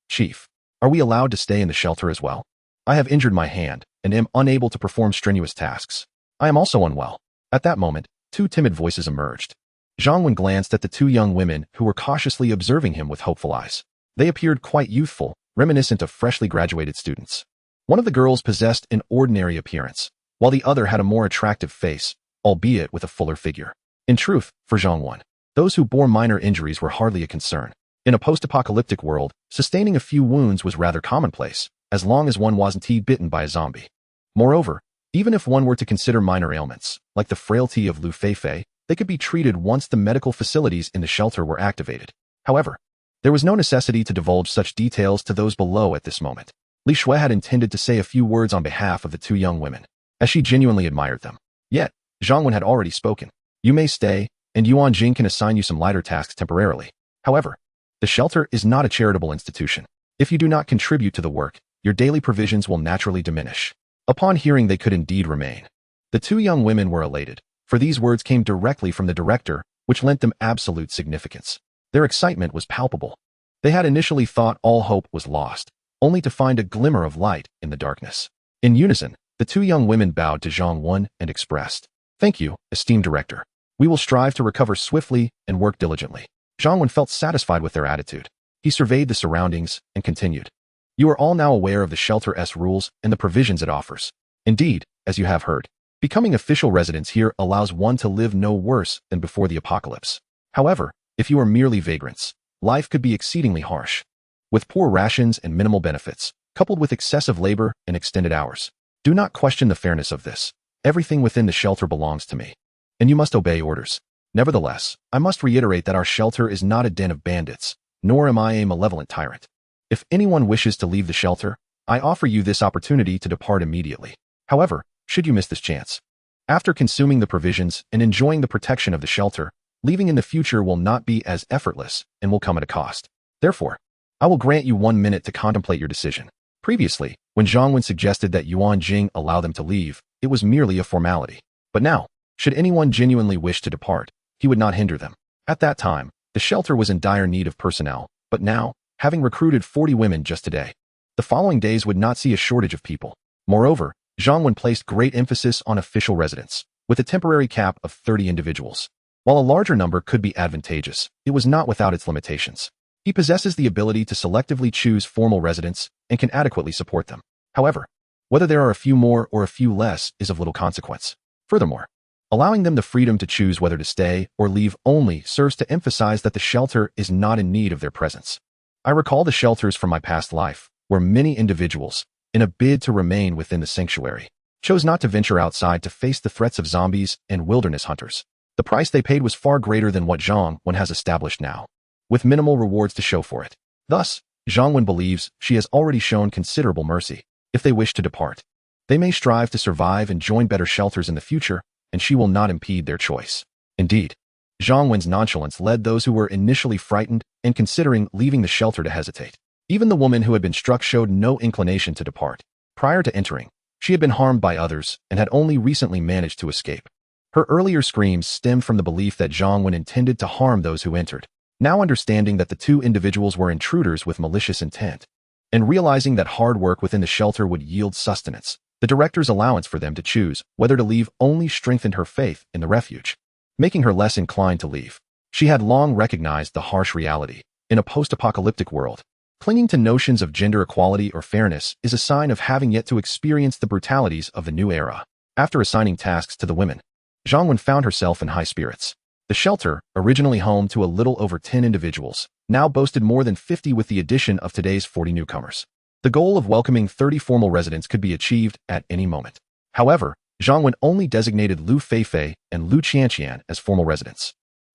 Chief, are we allowed to stay in the shelter as well? I have injured my hand and am unable to perform strenuous tasks. I am also unwell. At that moment, 2 timid voices emerged. Zhang Wen glanced at the 2 young women who were cautiously observing him with hopeful eyes. They appeared quite youthful, reminiscent of freshly graduated students. One of the girls possessed an ordinary appearance, while the other had a more attractive face, albeit with a fuller figure. In truth, for Zhang Wen, those who bore minor injuries were hardly a concern. In a post-apocalyptic world, sustaining a few wounds was rather commonplace, as long as one wasn't bitten by a zombie. Moreover, even if one were to consider minor ailments, like the frailty of Lu Feifei, they could be treated once the medical facilities in the shelter were activated. However, there was no necessity to divulge such details to those below at this moment. Li Shui had intended to say a few words on behalf of the 2 young women, as she genuinely admired them. Yet, Zhang Wen had already spoken. You may stay, and Yuan Jing can assign you some lighter tasks temporarily. However, the shelter is not a charitable institution. If you do not contribute to the work, your daily provisions will naturally diminish. Upon hearing they could indeed remain, the 2 young women were elated, for these words came directly from the director, which lent them absolute significance. Their excitement was palpable. They had initially thought all hope was lost, only to find a glimmer of light in the darkness. In unison, the 2 young women bowed to Zhang Wen and expressed, "Thank you, esteemed director. We will strive to recover swiftly and work diligently." Zhang Wen felt satisfied with their attitude. He surveyed the surroundings and continued, You are all now aware of the shelter's rules and the provisions it offers. Indeed, as you have heard, becoming official residents here allows one to live no worse than before the apocalypse. However, if you are merely vagrants, life could be exceedingly harsh, with poor rations and minimal benefits, coupled with excessive labor and extended hours. Do not question the fairness of this. Everything within the shelter belongs to me, and you must obey orders. Nevertheless, I must reiterate that our shelter is not a den of bandits, nor am I a malevolent tyrant. If anyone wishes to leave the shelter, I offer you this opportunity to depart immediately. However, should you miss this chance, after consuming the provisions and enjoying the protection of the shelter, leaving in the future will not be as effortless and will come at a cost. Therefore, I will grant you 1 minute to contemplate your decision. Previously, when Zhang Wen suggested that Yuan Jing allow them to leave, it was merely a formality. But now, should anyone genuinely wish to depart, he would not hinder them. At that time, the shelter was in dire need of personnel, but now, having recruited 40 women just today, the following days would not see a shortage of people. Moreover, Zhang Wen placed great emphasis on official residents, with a temporary cap of 30 individuals. While a larger number could be advantageous, it was not without its limitations. He possesses the ability to selectively choose formal residents and can adequately support them. However, whether there are a few more or a few less is of little consequence. Furthermore, allowing them the freedom to choose whether to stay or leave only serves to emphasize that the shelter is not in need of their presence. I recall the shelters from my past life, where many individuals, in a bid to remain within the sanctuary, chose not to venture outside to face the threats of zombies and wilderness hunters. The price they paid was far greater than what Zhang Wen has established now, with minimal rewards to show for it. Thus, Zhang Wen believes she has already shown considerable mercy. If they wish to depart, they may strive to survive and join better shelters in the future, and she will not impede their choice. Indeed, Zhang Wen's nonchalance led those who were initially frightened and considering leaving the shelter to hesitate. Even the woman who had been struck showed no inclination to depart. Prior to entering, she had been harmed by others and had only recently managed to escape. Her earlier screams stemmed from the belief that Zhang Wen intended to harm those who entered. Now understanding that the two individuals were intruders with malicious intent, and realizing that hard work within the shelter would yield sustenance, the director's allowance for them to choose whether to leave only strengthened her faith in the refuge, making her less inclined to leave. She had long recognized the harsh reality. In a post-apocalyptic world, clinging to notions of gender equality or fairness is a sign of having yet to experience the brutalities of the new era. After assigning tasks to the women, Zhang Wen found herself in high spirits. The shelter, originally home to a little over 10 individuals, now boasted more than 50 with the addition of today's 40 newcomers. The goal of welcoming 30 formal residents could be achieved at any moment. However, Zhang Wen only designated Lu Feifei and Lu Qianqian as formal residents.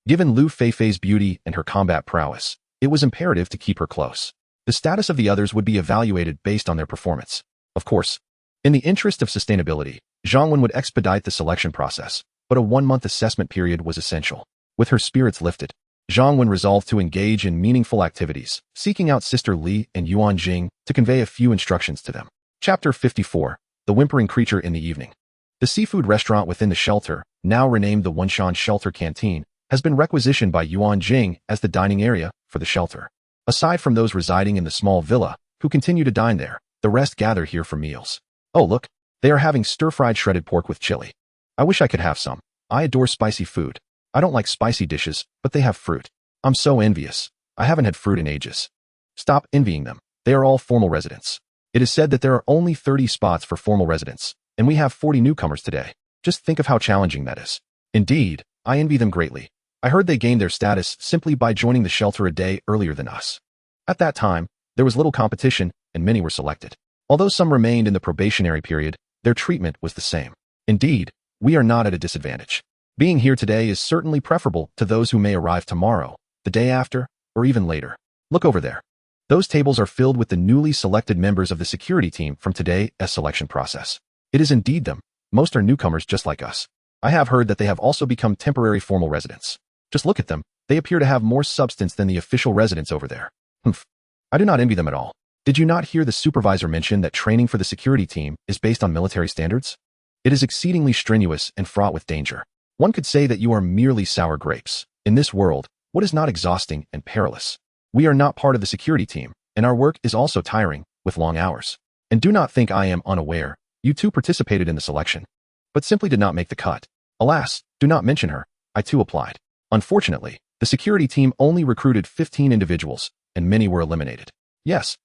Given Lu Feifei's beauty and her combat prowess, it was imperative to keep her close. The status of the others would be evaluated based on their performance. Of course, in the interest of sustainability, Zhang Wen would expedite the selection process, but a 1-month assessment period was essential. With her spirits lifted, Zhang Wen resolved to engage in meaningful activities, seeking out Sister Li and Yuan Jing to convey a few instructions to them. Chapter 54. The Whimpering Creature in the Evening. The seafood restaurant within the shelter, now renamed the Wenshan Shelter Canteen, has been requisitioned by Yuan Jing as the dining area for the shelter. Aside from those residing in the small villa, who continue to dine there, the rest gather here for meals. Oh look, they are having stir-fried shredded pork with chili. I wish I could have some. I adore spicy food. I don't like spicy dishes, but they have fruit. I'm so envious. I haven't had fruit in ages. Stop envying them. They are all formal residents. It is said that there are only 30 spots for formal residents, and we have 40 newcomers today. Just think of how challenging that is. Indeed, I envy them greatly. I heard they gained their status simply by joining the shelter a day earlier than us. At that time, there was little competition, and many were selected. Although some remained in the probationary period, their treatment was the same. Indeed, we are not at a disadvantage. Being here today is certainly preferable to those who may arrive tomorrow, the day after, or even later. Look over there. Those tables are filled with the newly selected members of the security team from today's selection process. It is indeed them. Most are newcomers just like us. I have heard that they have also become temporary formal residents. Just look at them. They appear to have more substance than the official residents over there. Humph. I do not envy them at all. Did you not hear the supervisor mention that training for the security team is based on military standards? It is exceedingly strenuous and fraught with danger. One could say that you are merely sour grapes. In this world, what is not exhausting and perilous? We are not part of the security team, and our work is also tiring, with long hours. And do not think I am unaware. You too participated in the selection, but simply did not make the cut. Alas, do not mention her. I too applied. Unfortunately, the security team only recruited 15 individuals, and many were eliminated. Yes,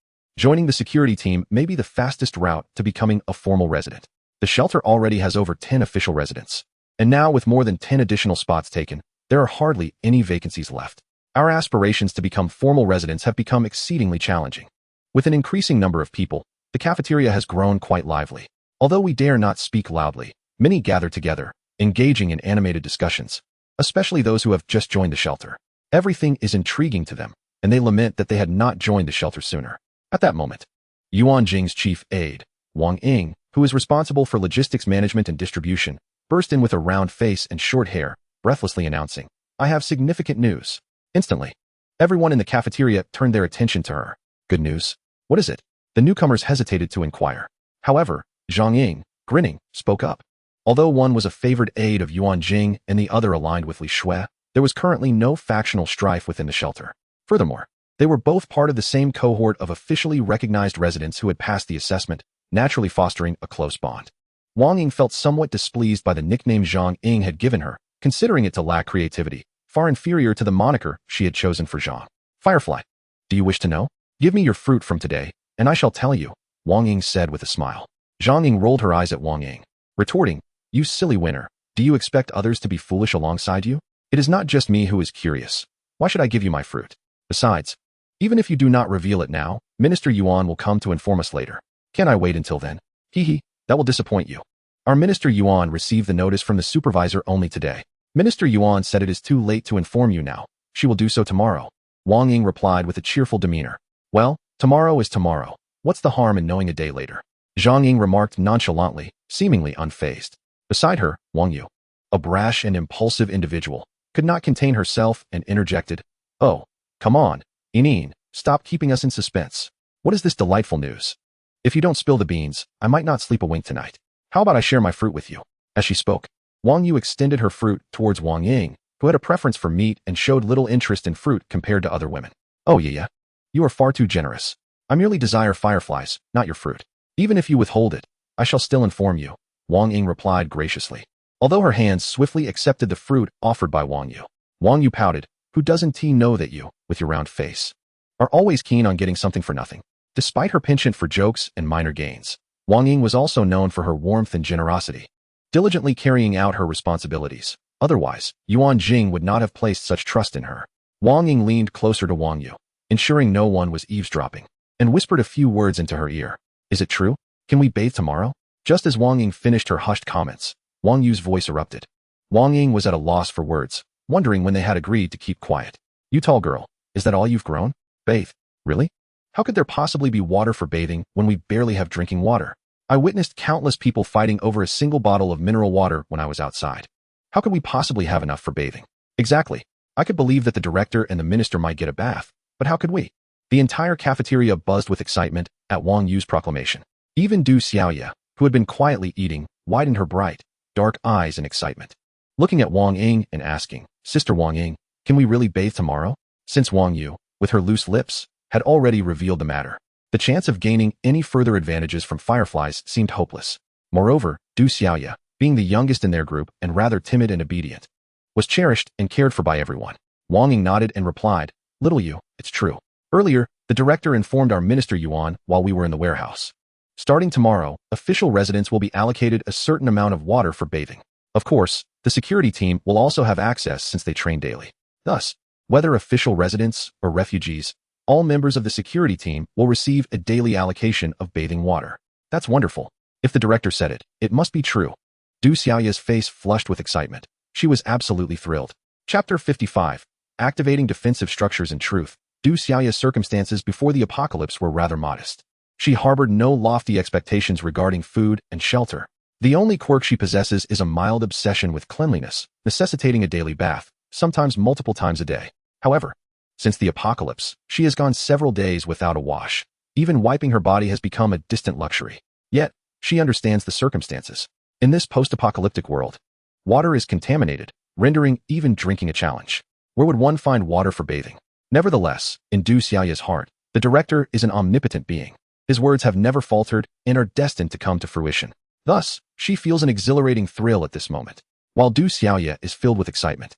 Joining the security team may be the fastest route to becoming a formal resident. The shelter already has over 10 official residents. And now, with more than 10 additional spots taken, there are hardly any vacancies left. Our aspirations to become formal residents have become exceedingly challenging. With an increasing number of people, the cafeteria has grown quite lively. Although we dare not speak loudly, many gather together, engaging in animated discussions, especially those who have just joined the shelter. Everything is intriguing to them, and they lament that they had not joined the shelter sooner. At that moment, Yuan Jing's chief aide, Wang Ying, who is responsible for logistics management and distribution, burst in with a round face and short hair, breathlessly announcing, "I have significant news." Instantly, everyone in the cafeteria turned their attention to her. "Good news? What is it?" The newcomers hesitated to inquire. However, Zhang Ying, grinning, spoke up. Although one was a favored aide of Yuan Jing and the other aligned with Li Shui, there was currently no factional strife within the shelter. Furthermore, they were both part of the same cohort of officially recognized residents who had passed the assessment, naturally fostering a close bond. Wang Ying felt somewhat displeased by the nickname Zhang Ying had given her, considering it to lack creativity, far inferior to the moniker she had chosen for Zhang. "Firefly, do you wish to know? Give me your fruit from today, and I shall tell you," Wang Ying said with a smile. Zhang Ying rolled her eyes at Wang Ying, retorting, "You silly winner, do you expect others to be foolish alongside you? It is not just me who is curious. Why should I give you my fruit? Besides, even if you do not reveal it now, Minister Yuan will come to inform us later. Can I wait until then? Hee, that will disappoint you. Our Minister Yuan received the notice from the supervisor only today. Minister Yuan said it is too late to inform you now. She will do so tomorrow." Wang Ying replied with a cheerful demeanor. "Well, tomorrow is tomorrow. What's the harm in knowing a day later?" Zhang Ying remarked nonchalantly, seemingly unfazed. Beside her, Wang Yu, a brash and impulsive individual, could not contain herself and interjected, "Oh, come on, Inin, stop keeping us in suspense. What is this delightful news? If you don't spill the beans, I might not sleep a wink tonight. How about I share my fruit with you?" As she spoke, Wang Yu extended her fruit towards Wang Ying, who had a preference for meat and showed little interest in fruit compared to other women. "Oh yeah, you are far too generous. I merely desire fireflies, not your fruit. Even if you withhold it, I shall still inform you," Wang Ying replied graciously. Although her hands swiftly accepted the fruit offered by Wang Yu pouted, "Who doesn't he know that you, with your round face, are always keen on getting something for nothing?" Despite her penchant for jokes and minor gains, Wang Ying was also known for her warmth and generosity, diligently carrying out her responsibilities. Otherwise, Yuan Jing would not have placed such trust in her. Wang Ying leaned closer to Wang Yu, ensuring no one was eavesdropping, and whispered a few words into her ear. "Is it true? Can we bathe tomorrow?" Just as Wang Ying finished her hushed comments, Wang Yu's voice erupted. Wang Ying was at a loss for words, wondering when they had agreed to keep quiet. "You tall girl, is that all you've grown? Bathe? Really? How could there possibly be water for bathing when we barely have drinking water? I witnessed countless people fighting over a single bottle of mineral water when I was outside. How could we possibly have enough for bathing?" "Exactly. I could believe that the director and the minister might get a bath, but how could we?" The entire cafeteria buzzed with excitement at Wang Yu's proclamation. Even Du Xiaoye, who had been quietly eating, widened her bright, dark eyes in excitement, looking at Wang Ying and asking, "Sister Wang Ying, can we really bathe tomorrow?" Since Wang Yu, with her loose lips, had already revealed the matter, the chance of gaining any further advantages from fireflies seemed hopeless. Moreover, Du Xiaoye, being the youngest in their group and rather timid and obedient, was cherished and cared for by everyone. Wang Ying nodded and replied, "Little Yu, it's true. Earlier, the director informed our Minister Yuan while we were in the warehouse. Starting tomorrow, official residents will be allocated a certain amount of water for bathing. Of course, the security team will also have access since they train daily. Thus, whether official residents or refugees, all members of the security team will receive a daily allocation of bathing water." "That's wonderful. If the director said it, it must be true." Du Xiaoye's face flushed with excitement. She was absolutely thrilled. Chapter 55. Activating Defensive Structures. In truth, Du Xiaoye's circumstances before the apocalypse were rather modest. She harbored no lofty expectations regarding food and shelter. The only quirk she possesses is a mild obsession with cleanliness, necessitating a daily bath, sometimes multiple times a day. However, since the apocalypse, she has gone several days without a wash. Even wiping her body has become a distant luxury. Yet, she understands the circumstances. In this post-apocalyptic world, water is contaminated, rendering even drinking a challenge. Where would one find water for bathing? Nevertheless, in Du Xiaoye's heart, the director is an omnipotent being. His words have never faltered and are destined to come to fruition. Thus, she feels an exhilarating thrill at this moment. While Du Xiaoye is filled with excitement,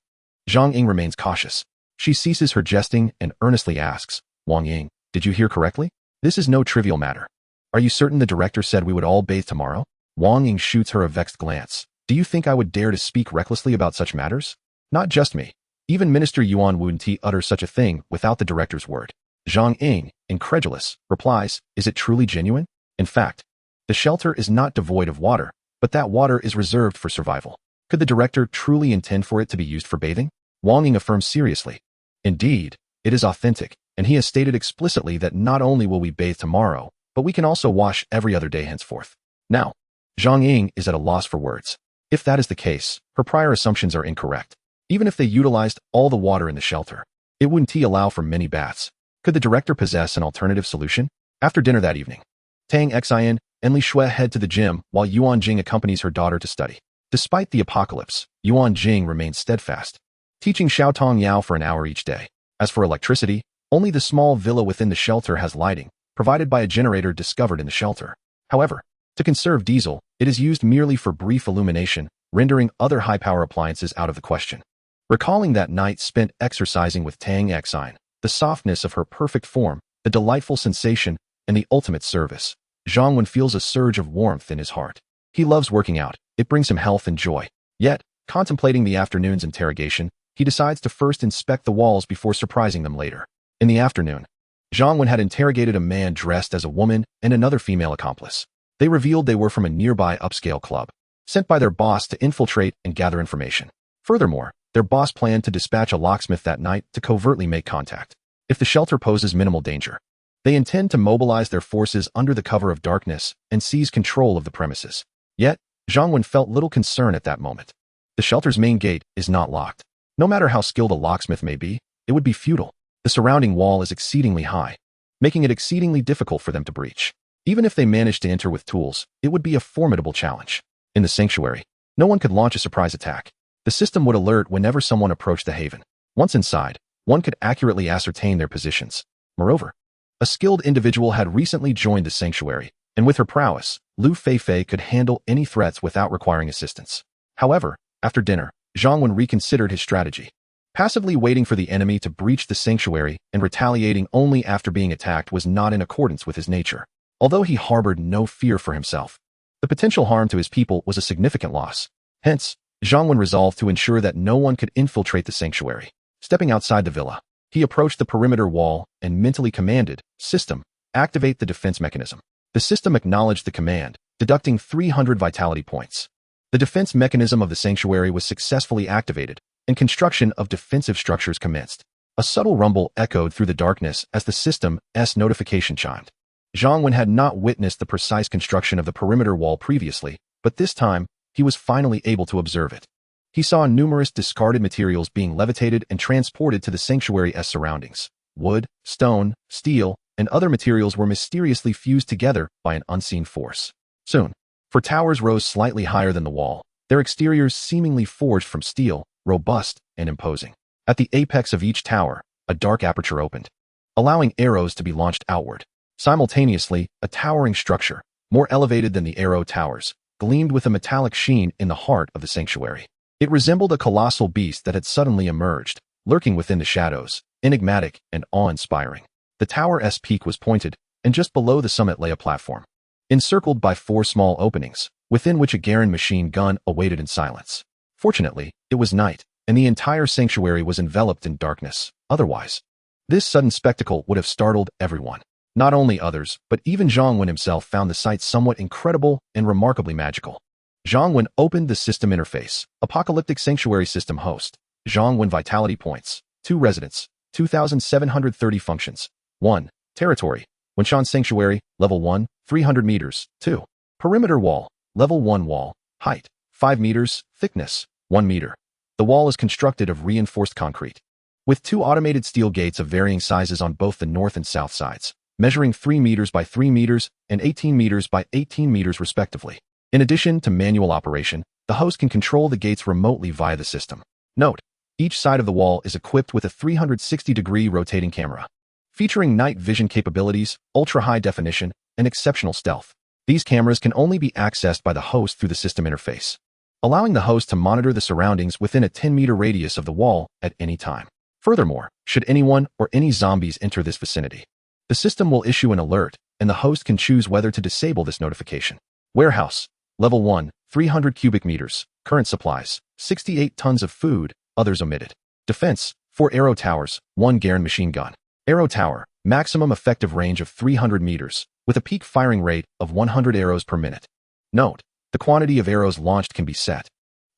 Zhang Ying remains cautious. She ceases her jesting and earnestly asks, "Wang Ying, did you hear correctly? This is no trivial matter. Are you certain the director said we would all bathe tomorrow? Wang Ying shoots her a vexed glance. Do you think I would dare to speak recklessly about such matters? Not just me. Even Minister Yuan Wunti utters such a thing without the director's word. Zhang Ying, incredulous, replies, is it truly genuine? In fact, the shelter is not devoid of water, but that water is reserved for survival. Could the director truly intend for it to be used for bathing? Wang Ying affirms seriously. Indeed, it is authentic, and he has stated explicitly that not only will we bathe tomorrow, but we can also wash every other day henceforth. Now, Zhang Ying is at a loss for words. If that is the case, her prior assumptions are incorrect. Even if they utilized all the water in the shelter, it wouldn't allow for many baths. Could the director possess an alternative solution? After dinner that evening, Tang Xian and Li Shui head to the gym while Yuan Jing accompanies her daughter to study. Despite the apocalypse, Yuan Jing remains steadfast, teaching Xiaotong Yao for an hour each day. As for electricity, only the small villa within the shelter has lighting, provided by a generator discovered in the shelter. However, to conserve diesel, it is used merely for brief illumination, rendering other high-power appliances out of the question. Recalling that night spent exercising with Tang Xian, the softness of her perfect form, the delightful sensation, and the ultimate service, Zhang Wen feels a surge of warmth in his heart. He loves working out, it brings him health and joy. Yet, contemplating the afternoon's interrogation, he decides to first inspect the walls before surprising them later. In the afternoon, Zhang Wen had interrogated a man dressed as a woman and another female accomplice. They revealed they were from a nearby upscale club, sent by their boss to infiltrate and gather information. Furthermore, their boss planned to dispatch a locksmith that night to covertly make contact. If the shelter poses minimal danger, they intend to mobilize their forces under the cover of darkness and seize control of the premises. Yet, Zhang Wen felt little concern at that moment. The shelter's main gate is not locked. No matter how skilled a locksmith may be, it would be futile. The surrounding wall is exceedingly high, making it exceedingly difficult for them to breach. Even if they managed to enter with tools, it would be a formidable challenge. In the sanctuary, no one could launch a surprise attack. The system would alert whenever someone approached the haven. Once inside, one could accurately ascertain their positions. Moreover, a skilled individual had recently joined the sanctuary, and with her prowess, Lu Feifei could handle any threats without requiring assistance. However, after dinner, Zhang Wen reconsidered his strategy. Passively waiting for the enemy to breach the sanctuary and retaliating only after being attacked was not in accordance with his nature. Although he harbored no fear for himself, the potential harm to his people was a significant loss. Hence, Zhang Wen resolved to ensure that no one could infiltrate the sanctuary. Stepping outside the villa, he approached the perimeter wall and mentally commanded, "System, activate the defense mechanism." The system acknowledged the command, deducting 300 vitality points. The defense mechanism of the sanctuary was successfully activated, and construction of defensive structures commenced. A subtle rumble echoed through the darkness as the system's notification chimed. Zhang Wen had not witnessed the precise construction of the perimeter wall previously, but this time, he was finally able to observe it. He saw numerous discarded materials being levitated and transported to the sanctuary's surroundings. Wood, stone, steel, and other materials were mysteriously fused together by an unseen force. Soon, four towers rose slightly higher than the wall, their exteriors seemingly forged from steel, robust and imposing. At the apex of each tower, a dark aperture opened, allowing arrows to be launched outward. Simultaneously, a towering structure, more elevated than the arrow towers, gleamed with a metallic sheen in the heart of the sanctuary. It resembled a colossal beast that had suddenly emerged, lurking within the shadows, enigmatic and awe-inspiring. The tower's peak was pointed, and just below the summit lay a platform, encircled by 4 small openings, within which a Garen machine gun awaited in silence. Fortunately, it was night, and the entire sanctuary was enveloped in darkness. Otherwise, this sudden spectacle would have startled everyone. Not only others, but even Zhang Wen himself found the sight somewhat incredible and remarkably magical. Zhang Wen opened the system interface. Apocalyptic Sanctuary System Host. Zhang Wen Vitality Points. 2 Residents. 2,730 Functions. 1. Territory. Wenshan Sanctuary. Level 1. 300 meters. 2. Perimeter Wall. Level 1 Wall. Height. 5 meters. Thickness. 1 meter. The wall is constructed of reinforced concrete, with 2 automated steel gates of varying sizes on both the north and south sides, measuring 3 meters by 3 meters and 18 meters by 18 meters respectively. In addition to manual operation, the host can control the gates remotely via the system. Note, each side of the wall is equipped with a 360-degree rotating camera, featuring night vision capabilities, ultra-high definition, and exceptional stealth. These cameras can only be accessed by the host through the system interface, allowing the host to monitor the surroundings within a 10-meter radius of the wall at any time. Furthermore, should anyone or any zombies enter this vicinity, The system will issue an alert, and the host can choose whether to disable this notification. Warehouse. Level 1, 300 cubic meters. Current supplies, 68 tons of food, others omitted. Defense, 4 arrow towers, 1 Garen machine gun. Arrow tower, maximum effective range of 300 meters, with a peak firing rate of 100 arrows per minute. Note, the quantity of arrows launched can be set,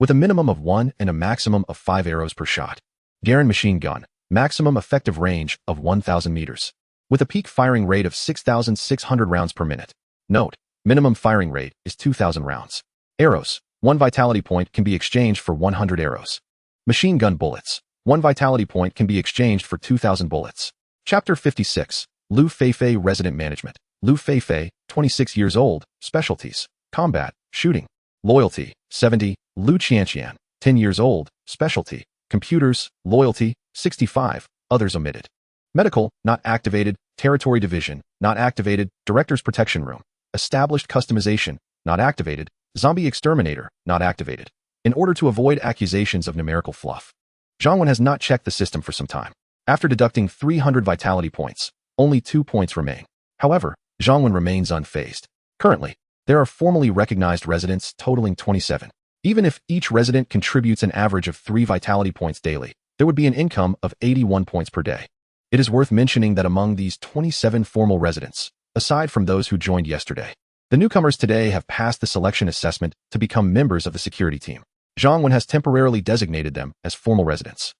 with a minimum of 1 and a maximum of 5 arrows per shot. Garen machine gun, maximum effective range of 1,000 meters, with a peak firing rate of 6,600 rounds per minute. Note, minimum firing rate is 2,000 rounds. Arrows, 1 vitality point can be exchanged for 100 arrows. Machine gun bullets, 1 vitality point can be exchanged for 2,000 bullets. Chapter 56, Lu Feifei Resident Management. Lu Feifei, 26 years old, specialties, combat, shooting. Loyalty, 70, Lu Qianqian, 10 years old, specialty, computers, loyalty, 65, others omitted. Medical, not activated. Territory division, not activated. Director's protection room. Established customization, not activated. Zombie exterminator, not activated. In order to avoid accusations of numerical fluff, Zhangwen has not checked the system for some time. After deducting 300 vitality points, only 2 points remain. However, Zhangwen remains unfazed. Currently, there are formally recognized residents totaling 27. Even if each resident contributes an average of 3 vitality points daily, there would be an income of 81 points per day. It is worth mentioning that among these 27 formal residents, aside from those who joined yesterday, the newcomers today have passed the selection assessment to become members of the security team. Zhangwen has temporarily designated them as formal residents.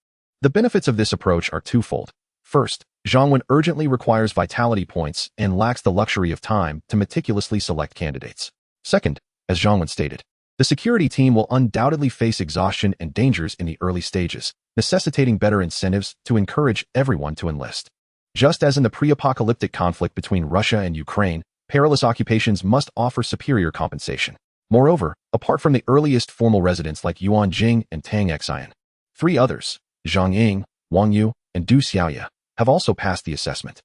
The benefits of this approach are twofold. First, Zhangwen urgently requires vitality points and lacks the luxury of time to meticulously select candidates. Second, as Zhangwen stated, the security team will undoubtedly face exhaustion and dangers in the early stages, necessitating better incentives to encourage everyone to enlist. Just as in the pre-apocalyptic conflict between Russia and Ukraine, perilous occupations must offer superior compensation. Moreover, apart from the earliest formal residents like Yuan Jing and Tang Xian, 3 others, Zhang Ying, Wang Yu, and Du Xiaoya, have also passed the assessment.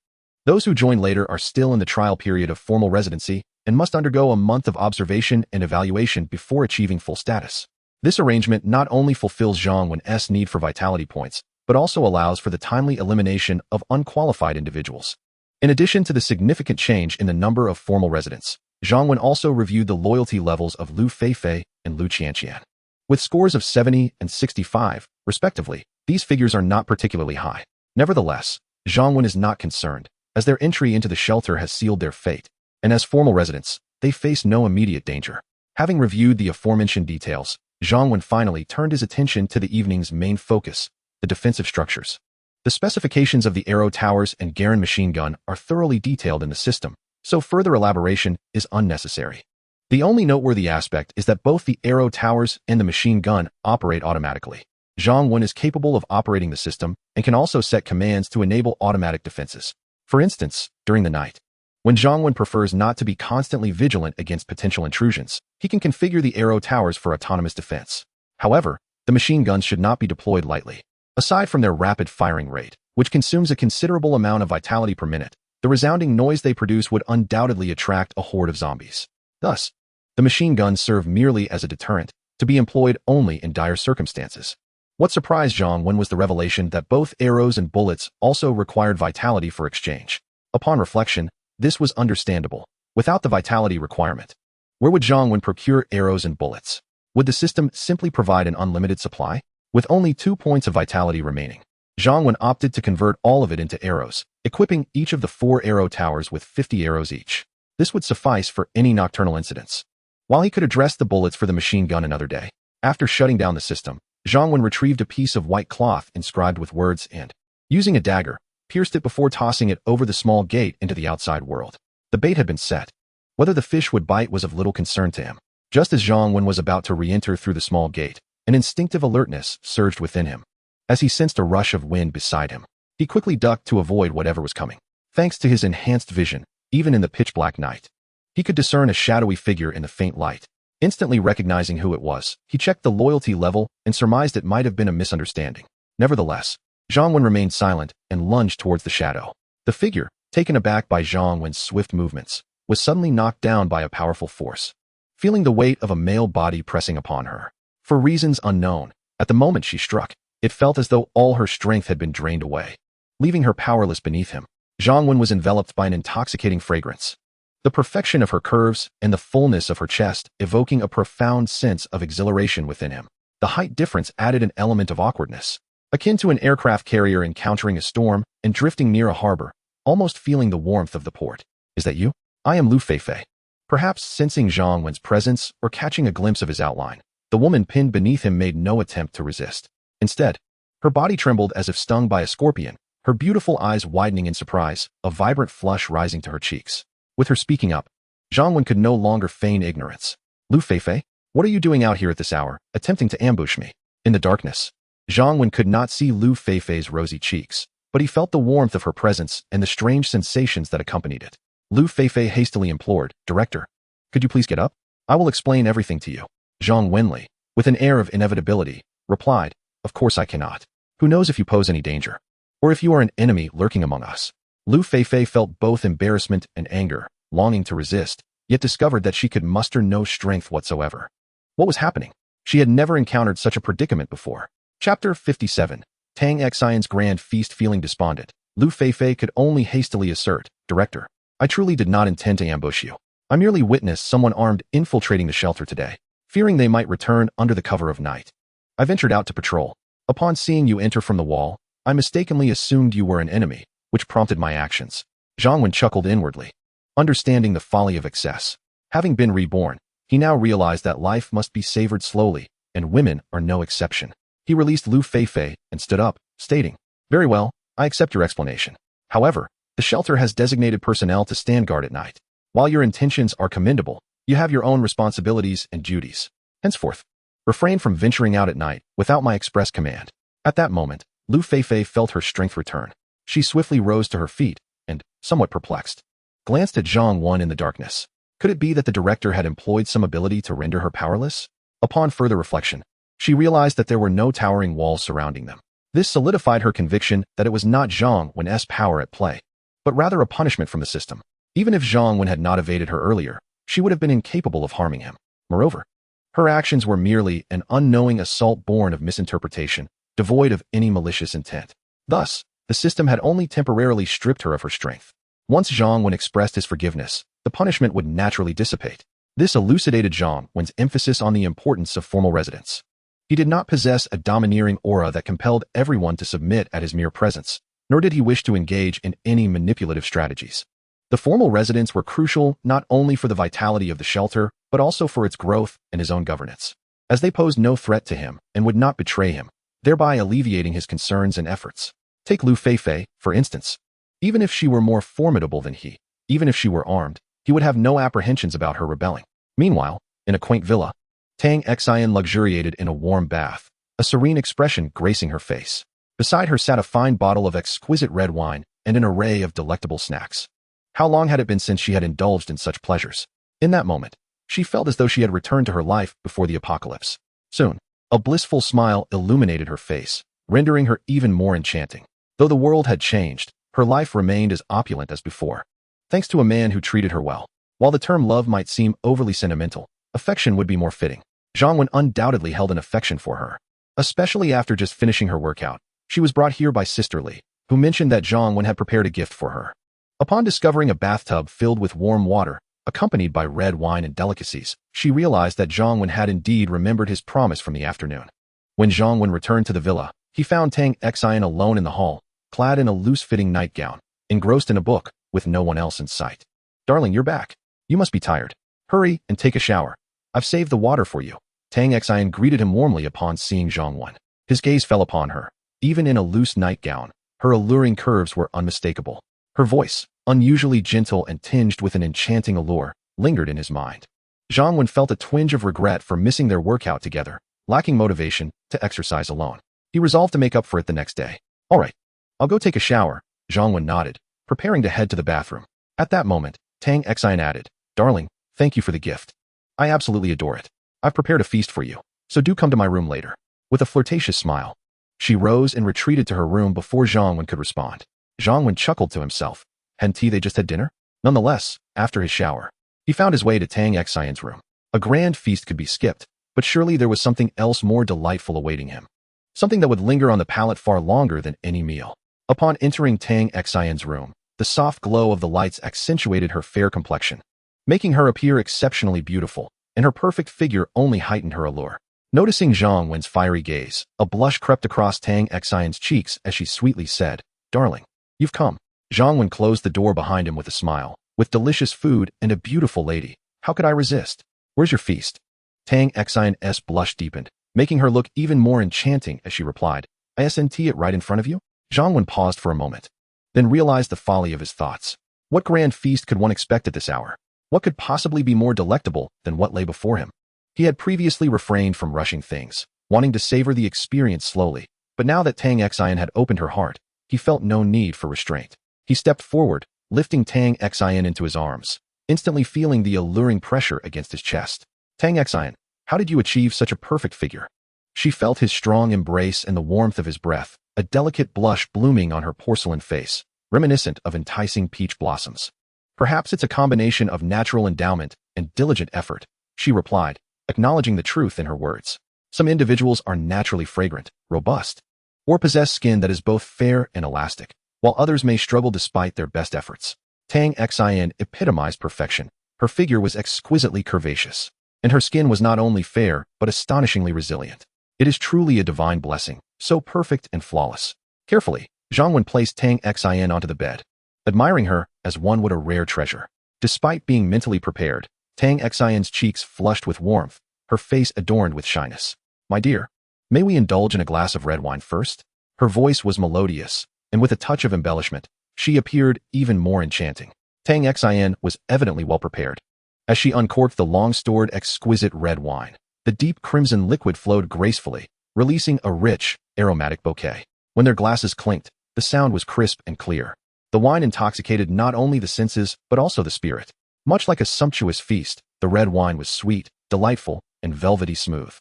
Those who join later are still in the trial period of formal residency and must undergo a month of observation and evaluation before achieving full status. This arrangement not only fulfills Zhangwen's need for vitality points, but also allows for the timely elimination of unqualified individuals. In addition to the significant change in the number of formal residents, Zhangwen also reviewed the loyalty levels of Lu Feifei and Lu Qianqian. With scores of 70 and 65, respectively, these figures are not particularly high. Nevertheless, Zhangwen is not concerned, as their entry into the shelter has sealed their fate, and as formal residents, they face no immediate danger. Having reviewed the aforementioned details, Zhangwen finally turned his attention to the evening's main focus, the defensive structures. The specifications of the arrow towers and Garen machine gun are thoroughly detailed in the system, so further elaboration is unnecessary. The only noteworthy aspect is that both the arrow towers and the machine gun operate automatically. Zhangwen is capable of operating the system and can also set commands to enable automatic defenses. For instance, during the night, when Zhangwen prefers not to be constantly vigilant against potential intrusions, he can configure the arrow towers for autonomous defense. However, the machine guns should not be deployed lightly. Aside from their rapid firing rate, which consumes a considerable amount of vitality per minute, the resounding noise they produce would undoubtedly attract a horde of zombies. Thus, the machine guns serve merely as a deterrent, to be employed only in dire circumstances. What surprised Zhangwen was the revelation that both arrows and bullets also required vitality for exchange. Upon reflection, this was understandable. Without the vitality requirement, where would Zhangwen procure arrows and bullets? Would the system simply provide an unlimited supply? With only 2 points of vitality remaining, Zhangwen opted to convert all of it into arrows, equipping each of the 4 arrow towers with 50 arrows each. This would suffice for any nocturnal incidents. While he could address the bullets for the machine gun another day, after shutting down the system, Zhangwen retrieved a piece of white cloth inscribed with words and, using a dagger, pierced it before tossing it over the small gate into the outside world. The bait had been set. Whether the fish would bite was of little concern to him. Just as Zhangwen was about to re-enter through the small gate, an instinctive alertness surged within him. As he sensed a rush of wind beside him, he quickly ducked to avoid whatever was coming. Thanks to his enhanced vision, even in the pitch-black night, he could discern a shadowy figure in the faint light. Instantly recognizing who it was, he checked the loyalty level and surmised it might have been a misunderstanding. Nevertheless, Zhangwen remained silent and lunged towards the shadow. The figure, taken aback by Zhangwen's swift movements, was suddenly knocked down by a powerful force. Feeling the weight of a male body pressing upon her, for reasons unknown, at the moment she struck, it felt as though all her strength had been drained away, leaving her powerless beneath him. Zhang Wen was enveloped by an intoxicating fragrance. The perfection of her curves and the fullness of her chest evoking a profound sense of exhilaration within him. The height difference added an element of awkwardness, akin to an aircraft carrier encountering a storm and drifting near a harbor, almost feeling the warmth of the port. Is that you? I am Lu Feifei. Perhaps sensing Zhang Wen's presence or catching a glimpse of his outline, the woman pinned beneath him made no attempt to resist. Instead, her body trembled as if stung by a scorpion, her beautiful eyes widening in surprise, a vibrant flush rising to her cheeks. With her speaking up, Zhang Wen could no longer feign ignorance. Lu Feifei, what are you doing out here at this hour, attempting to ambush me? In the darkness, Zhang Wen could not see Lu Feifei's rosy cheeks, but he felt the warmth of her presence and the strange sensations that accompanied it. Lu Feifei hastily implored, Director, could you please get up? I will explain everything to you. Zhang Wenli, with an air of inevitability, replied, Of course I cannot. Who knows if you pose any danger? Or if you are an enemy lurking among us? Lu Feifei felt both embarrassment and anger, longing to resist, yet discovered that she could muster no strength whatsoever. What was happening? She had never encountered such a predicament before. Chapter 57. Tang Xian's grand feast. Feeling despondent, Lu Feifei could only hastily assert, Director, I truly did not intend to ambush you. I merely witnessed someone armed infiltrating the shelter today, fearing they might return under the cover of night. I ventured out to patrol. Upon seeing you enter from the wall, I mistakenly assumed you were an enemy, which prompted my actions. Zhang Wen chuckled inwardly, understanding the folly of excess. Having been reborn, he now realized that life must be savored slowly, and women are no exception. He released Lu Feifei and stood up, stating, Very well, I accept your explanation. However, the shelter has designated personnel to stand guard at night. While your intentions are commendable, you have your own responsibilities and duties. Henceforth, refrain from venturing out at night without my express command. At that moment, Lu Feifei felt her strength return. She swiftly rose to her feet and, somewhat perplexed, glanced at Zhang Wen in the darkness. Could it be that the director had employed some ability to render her powerless? Upon further reflection, she realized that there were no towering walls surrounding them. This solidified her conviction that it was not Zhang Wen's power at play, but rather a punishment from the system. Even if Zhang Wen had not evaded her earlier, she would have been incapable of harming him. Moreover, her actions were merely an unknowing assault born of misinterpretation, devoid of any malicious intent. Thus, the system had only temporarily stripped her of her strength. Once Zhang Wen expressed his forgiveness, the punishment would naturally dissipate. This elucidated Zhang Wen's emphasis on the importance of formal residence. He did not possess a domineering aura that compelled everyone to submit at his mere presence, nor did he wish to engage in any manipulative strategies. The formal residents were crucial not only for the vitality of the shelter, but also for its growth and his own governance, as they posed no threat to him and would not betray him, thereby alleviating his concerns and efforts. Take Lu Feifei, for instance. Even if she were more formidable than he, even if she were armed, he would have no apprehensions about her rebelling. Meanwhile, in a quaint villa, Tang Xian luxuriated in a warm bath, a serene expression gracing her face. Beside her sat a fine bottle of exquisite red wine and an array of delectable snacks. How long had it been since she had indulged in such pleasures? In that moment, she felt as though she had returned to her life before the apocalypse. Soon, a blissful smile illuminated her face, rendering her even more enchanting. Though the world had changed, her life remained as opulent as before, thanks to a man who treated her well. While the term love might seem overly sentimental, affection would be more fitting. Zhang Wen undoubtedly held an affection for her. Especially after just finishing her workout, she was brought here by Sister Li, who mentioned that Zhang Wen had prepared a gift for her. Upon discovering a bathtub filled with warm water, accompanied by red wine and delicacies, she realized that Zhang Wen had indeed remembered his promise from the afternoon. When Zhang Wen returned to the villa, he found Tang Xian alone in the hall, clad in a loose-fitting nightgown, engrossed in a book, with no one else in sight. Darling, you're back. You must be tired. Hurry and take a shower. I've saved the water for you. Tang Xian greeted him warmly upon seeing Zhang Wen. His gaze fell upon her. Even in a loose nightgown, her alluring curves were unmistakable. Her voice, unusually gentle and tinged with an enchanting allure, lingered in his mind. Zhang Wen felt a twinge of regret for missing their workout together, lacking motivation to exercise alone. He resolved to make up for it the next day. All right, I'll go take a shower. Zhang Wen nodded, preparing to head to the bathroom. At that moment, Tang Xian added, Darling, thank you for the gift. I absolutely adore it. I've prepared a feast for you, so do come to my room later. With a flirtatious smile, she rose and retreated to her room before Zhang Wen could respond. Zhang Wen chuckled to himself. Hadn't they just had dinner? Nonetheless, after his shower, he found his way to Tang Xian's room. A grand feast could be skipped, but surely there was something else more delightful awaiting him. Something that would linger on the palate far longer than any meal. Upon entering Tang Xian's room, The soft glow of the lights accentuated her fair complexion, making her appear exceptionally beautiful, and her perfect figure only heightened her allure. Noticing Zhang Wen's fiery gaze, a blush crept across Tang Xian's cheeks as she sweetly said, "Darling, you've come." Zhang Wen closed the door behind him with a smile. "With delicious food and a beautiful lady, how could I resist? Where's your feast?" Tang Xian's blush deepened, making her look even more enchanting as she replied, "Isn't it right in front of you?" Zhang Wen paused for a moment, then realized the folly of his thoughts. What grand feast could one expect at this hour? What could possibly be more delectable than what lay before him? He had previously refrained from rushing things, wanting to savor the experience slowly, but now that Tang Xian had opened her heart, he felt no need for restraint. He stepped forward, lifting Tang Xian into his arms, instantly feeling the alluring pressure against his chest. "Tang Xian, how did you achieve such a perfect figure?" She felt his strong embrace and the warmth of his breath, a delicate blush blooming on her porcelain face, reminiscent of enticing peach blossoms. "Perhaps it's a combination of natural endowment and diligent effort," she replied, acknowledging the truth in her words. Some individuals are naturally fragrant, robust, or possess skin that is both fair and elastic, while others may struggle despite their best efforts. Tang Xian epitomized perfection. Her figure was exquisitely curvaceous, and her skin was not only fair, but astonishingly resilient. It is truly a divine blessing, so perfect and flawless. Carefully, Zhang Wen placed Tang Xian onto the bed, admiring her as one would a rare treasure. Despite being mentally prepared, Tang Xian's cheeks flushed with warmth, her face adorned with shyness. "My dear, may we indulge in a glass of red wine first?" Her voice was melodious, and with a touch of embellishment, she appeared even more enchanting. Tang Xian was evidently well prepared. As she uncorked the long-stored exquisite red wine, the deep crimson liquid flowed gracefully, releasing a rich, aromatic bouquet. When their glasses clinked, the sound was crisp and clear. The wine intoxicated not only the senses, but also the spirit. Much like a sumptuous feast, the red wine was sweet, delightful, and velvety smooth.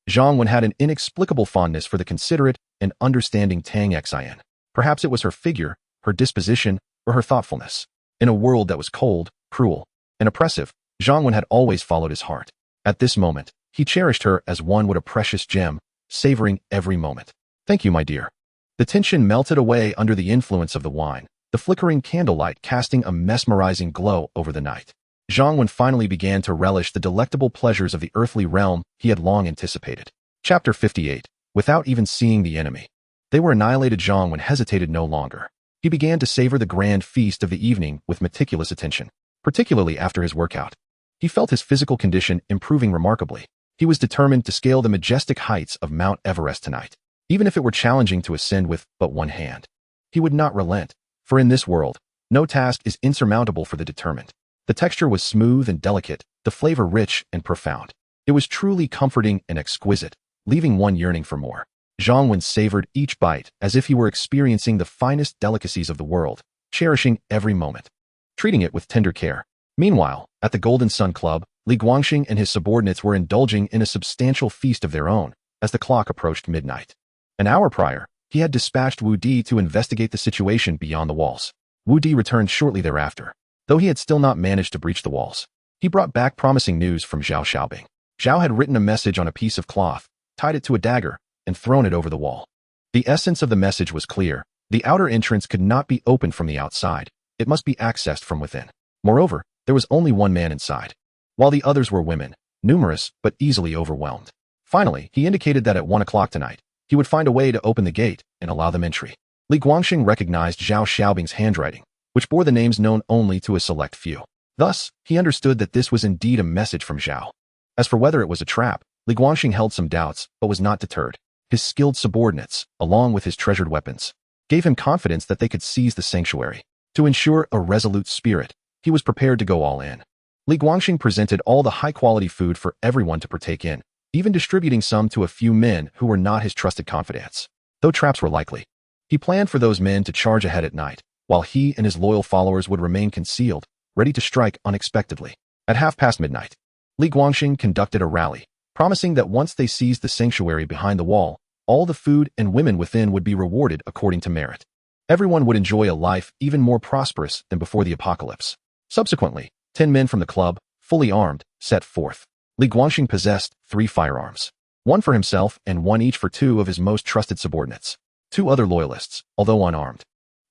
Zhang Wen had an inexplicable fondness for the considerate and understanding Tang Xian. Perhaps it was her figure, her disposition, or her thoughtfulness. In a world that was cold, cruel, and oppressive, Zhang Wen had always followed his heart. At this moment, he cherished her as one would a precious gem, savoring every moment. "Thank you, my dear." The tension melted away under the influence of the wine, the flickering candlelight casting a mesmerizing glow over the night. Zhang Wen finally began to relish the delectable pleasures of the earthly realm he had long anticipated. Chapter 58. Without even seeing the enemy. They were annihilated. Zhang Wen hesitated no longer. He began to savor the grand feast of the evening with meticulous attention, particularly after his workout. He felt his physical condition improving remarkably. He was determined to scale the majestic heights of Mount Everest tonight, even if it were challenging to ascend with but one hand. He would not relent, for in this world, no task is insurmountable for the determined. The texture was smooth and delicate, the flavor rich and profound. It was truly comforting and exquisite, leaving one yearning for more. Zhang Wen savored each bite as if he were experiencing the finest delicacies of the world, cherishing every moment, treating it with tender care. Meanwhile, at the Golden Sun Club, Li Guangxing and his subordinates were indulging in a substantial feast of their own as the clock approached midnight. An hour prior, he had dispatched Wu Di to investigate the situation beyond the walls. Wu Di returned shortly thereafter. Though he had still not managed to breach the walls, he brought back promising news from Zhao Xiaobing. Zhao had written a message on a piece of cloth, tied it to a dagger, and thrown it over the wall. The essence of the message was clear. The outer entrance could not be opened from the outside. It must be accessed from within. Moreover, there was only one man inside, while the others were women, numerous but easily overwhelmed. Finally, he indicated that at 1 o'clock tonight, he would find a way to open the gate and allow them entry. Li Guangxing recognized Zhao Xiaobing's handwriting, which bore the names known only to a select few. Thus, he understood that this was indeed a message from Zhao. As for whether it was a trap, Li Guangxing held some doubts, but was not deterred. His skilled subordinates, along with his treasured weapons, gave him confidence that they could seize the sanctuary. To ensure a resolute spirit, he was prepared to go all in. Li Guangxing presented all the high-quality food for everyone to partake in, even distributing some to a few men who were not his trusted confidants. Though traps were likely, he planned for those men to charge ahead at night, while he and his loyal followers would remain concealed, ready to strike unexpectedly. At midnight, Li Guangxing conducted a rally, promising that once they seized the sanctuary behind the wall, all the food and women within would be rewarded according to merit. Everyone would enjoy a life even more prosperous than before the apocalypse. Subsequently, 10 men from the club, fully armed, set forth. Li Guangxing possessed 3 firearms, one for himself and one each for 2 of his most trusted subordinates. 2 other loyalists, although unarmed,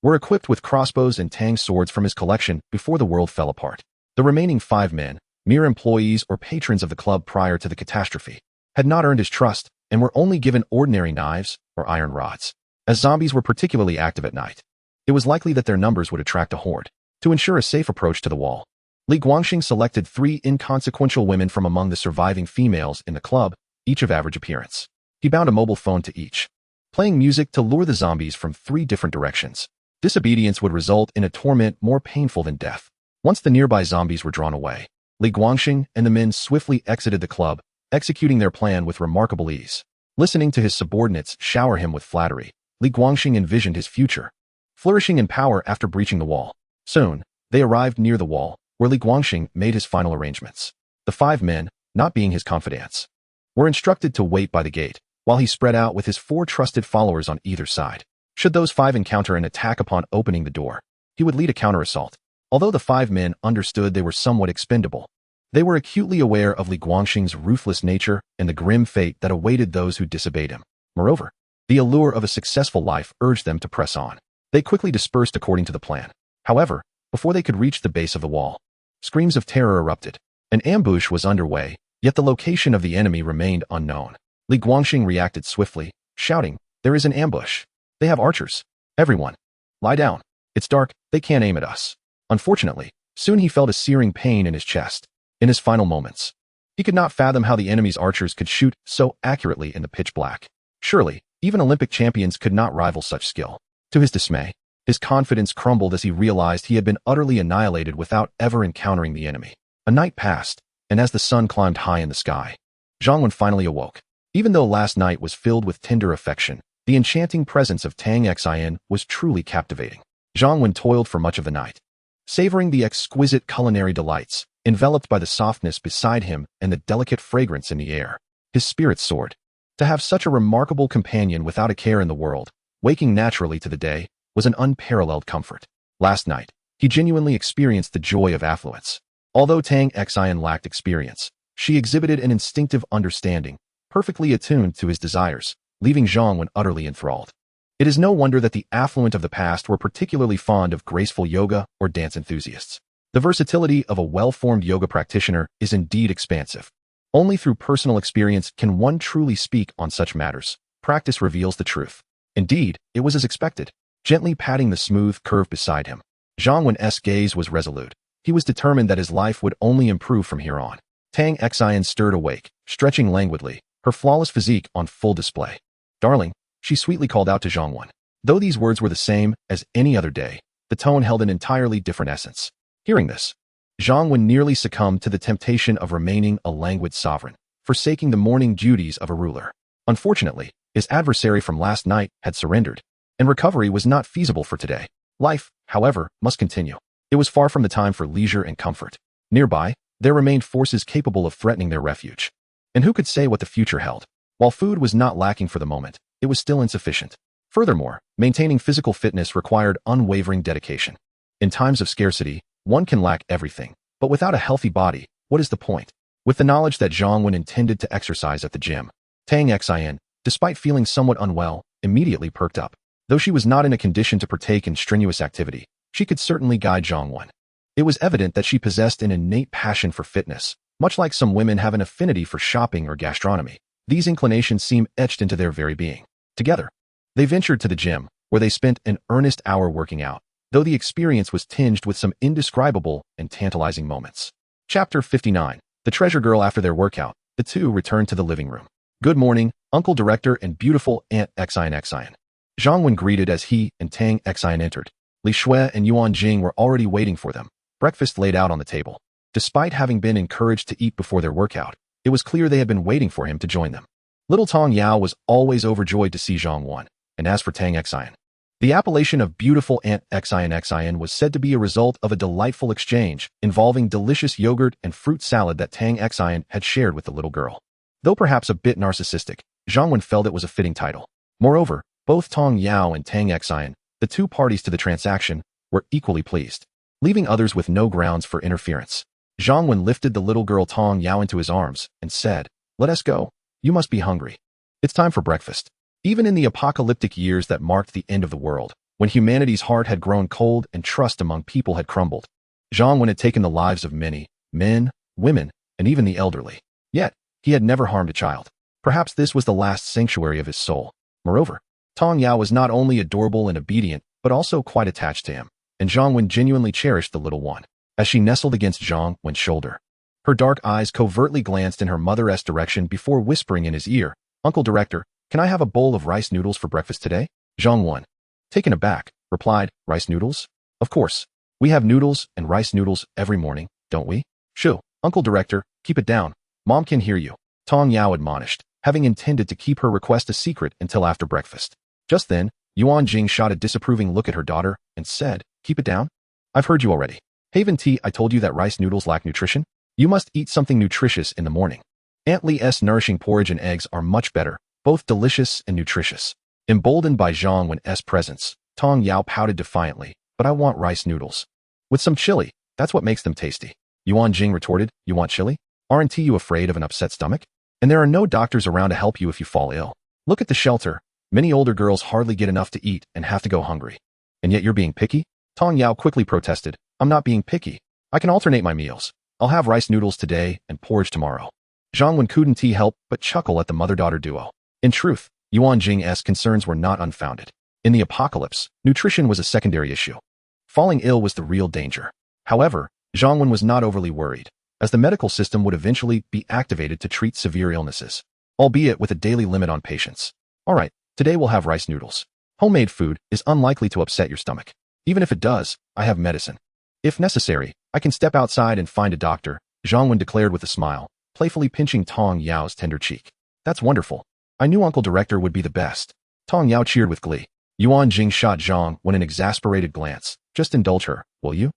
were equipped with crossbows and Tang swords from his collection before the world fell apart. The remaining 5 men, mere employees or patrons of the club prior to the catastrophe, had not earned his trust and were only given ordinary knives or iron rods. As zombies were particularly active at night, it was likely that their numbers would attract a horde. To ensure a safe approach to the wall, Li Guangxing selected 3 inconsequential women from among the surviving females in the club, each of average appearance. He bound a mobile phone to each, playing music to lure the zombies from 3 different directions. Disobedience would result in a torment more painful than death. Once the nearby zombies were drawn away, Li Guangxing and the men swiftly exited the club, executing their plan with remarkable ease. Listening to his subordinates shower him with flattery, Li Guangxing envisioned his future, flourishing in power after breaching the wall. Soon, they arrived near the wall, where Li Guangxing made his final arrangements. The 5 men, not being his confidants, were instructed to wait by the gate, while he spread out with his 4 trusted followers on either side. Should those 5 encounter an attack upon opening the door, he would lead a counter-assault. Although the 5 men understood they were somewhat expendable, they were acutely aware of Li Guangxing's ruthless nature and the grim fate that awaited those who disobeyed him. Moreover, the allure of a successful life urged them to press on. They quickly dispersed according to the plan. However, before they could reach the base of the wall, screams of terror erupted. An ambush was underway, yet the location of the enemy remained unknown. Li Guangxing reacted swiftly, shouting, "There is an ambush. They have archers. Everyone, lie down. It's dark, they can't aim at us." Unfortunately, soon he felt a searing pain in his chest. In his final moments, he could not fathom how the enemy's archers could shoot so accurately in the pitch black. Surely, even Olympic champions could not rival such skill. To his dismay, his confidence crumbled as he realized he had been utterly annihilated without ever encountering the enemy. A night passed, and as the sun climbed high in the sky, Zhang Wen finally awoke. Even though last night was filled with tender affection, the enchanting presence of Tang Xin was truly captivating. Zhang Wen toiled for much of the night, savoring the exquisite culinary delights, enveloped by the softness beside him and the delicate fragrance in the air. His spirits soared. To have such a remarkable companion without a care in the world, waking naturally to the day, was an unparalleled comfort. Last night, he genuinely experienced the joy of affluence. Although Tang Xin lacked experience, she exhibited an instinctive understanding, perfectly attuned to his desires, leaving Zhang Wen utterly enthralled. It is no wonder that the affluent of the past were particularly fond of graceful yoga or dance enthusiasts. The versatility of a well-formed yoga practitioner is indeed expansive. Only through personal experience can one truly speak on such matters. Practice reveals the truth. Indeed, it was as expected. Gently patting the smooth curve beside him, Zhang Wen's gaze was resolute. He was determined that his life would only improve from here on. Tang Xin stirred awake, stretching languidly, her flawless physique on full display. "Darling," she sweetly called out to Zhang Wen. Though these words were the same as any other day, the tone held an entirely different essence. Hearing this, Zhang Wen nearly succumbed to the temptation of remaining a languid sovereign, forsaking the morning duties of a ruler. Unfortunately, his adversary from last night had surrendered, and recovery was not feasible for today. Life, however, must continue. It was far from the time for leisure and comfort. Nearby, there remained forces capable of threatening their refuge. And who could say what the future held? While food was not lacking for the moment, it was still insufficient. Furthermore, maintaining physical fitness required unwavering dedication. In times of scarcity, one can lack everything, but without a healthy body, what is the point? With the knowledge that Zhang Wen intended to exercise at the gym, Tang Xin, despite feeling somewhat unwell, immediately perked up. Though she was not in a condition to partake in strenuous activity, she could certainly guide Zhang Wen. It was evident that she possessed an innate passion for fitness, much like some women have an affinity for shopping or gastronomy. These inclinations seem etched into their very being. Together, they ventured to the gym, where they spent an earnest hour working out, though the experience was tinged with some indescribable and tantalizing moments. Chapter 59. The Treasure Girl. After their workout, the two returned to the living room. "Good morning, Uncle Director and beautiful Aunt Xin. Zhang Wen greeted as he and Tang Xin entered. Li Shui and Yuan Jing were already waiting for them, breakfast laid out on the table. Despite having been encouraged to eat before their workout, it was clear they had been waiting for him to join them. Little Tong Yao was always overjoyed to see Zhang Wen, and as for Tang Xin, the appellation of beautiful Aunt Xin was said to be a result of a delightful exchange involving delicious yogurt and fruit salad that Tang Xin had shared with the little girl. Though perhaps a bit narcissistic, Zhang Wen felt it was a fitting title. Moreover, both Tong Yao and Tang Xin, the two parties to the transaction, were equally pleased. Leaving others with no grounds for interference, Zhang Wen lifted the little girl Tong Yao into his arms and said, "Let us go. You must be hungry. It's time for breakfast." Even in the apocalyptic years that marked the end of the world, when humanity's heart had grown cold and trust among people had crumbled. Zhang Wen had taken the lives of many, men, women, and even the elderly. Yet, he had never harmed a child. Perhaps this was the last sanctuary of his soul. Moreover, Tong Yao was not only adorable and obedient, but also quite attached to him, and Zhang Wen genuinely cherished the little one. As she nestled against Zhang Wen's shoulder, her dark eyes covertly glanced in her mother's direction before whispering in his ear, "Uncle Director, can I have a bowl of rice noodles for breakfast today?" Zhang Wen, taken aback, replied, "Rice noodles? Of course. We have noodles and rice noodles every morning, don't we?" "Shoo, Uncle Director, keep it down. Mom can hear you," Tong Yao admonished, having intended to keep her request a secret until after breakfast. Just then, Yuan Jing shot a disapproving look at her daughter and said, "Keep it down? I've heard you already. Haven Tea, I told you that rice noodles lack nutrition? You must eat something nutritious in the morning. Aunt Lee's nourishing porridge and eggs are much better, both delicious and nutritious." Emboldened by Zhang Wen's presence, Tong Yao pouted defiantly, "But I want rice noodles. With some chili, that's what makes them tasty." Yuan Jing retorted, "You want chili? Aren't you afraid of an upset stomach? And there are no doctors around to help you if you fall ill. Look at the shelter. Many older girls hardly get enough to eat and have to go hungry. And yet you're being picky?" Tong Yao quickly protested, "I'm not being picky. I can alternate my meals. I'll have rice noodles today and porridge tomorrow." Zhang Wen couldn't help but chuckle at the mother-daughter duo. In truth, Yuan Jing's concerns were not unfounded. In the apocalypse, nutrition was a secondary issue. Falling ill was the real danger. However, Zhang Wen was not overly worried, as the medical system would eventually be activated to treat severe illnesses, albeit with a daily limit on patients. "All right, today we'll have rice noodles. Homemade food is unlikely to upset your stomach. Even if it does, I have medicine. If necessary, I can step outside and find a doctor," Zhang Wen declared with a smile, playfully pinching Tong Yao's tender cheek. "That's wonderful. I knew Uncle Director would be the best." Tong Yao cheered with glee. Yuan Jing shot Zhang Wen an exasperated glance. "Just indulge her, will you?"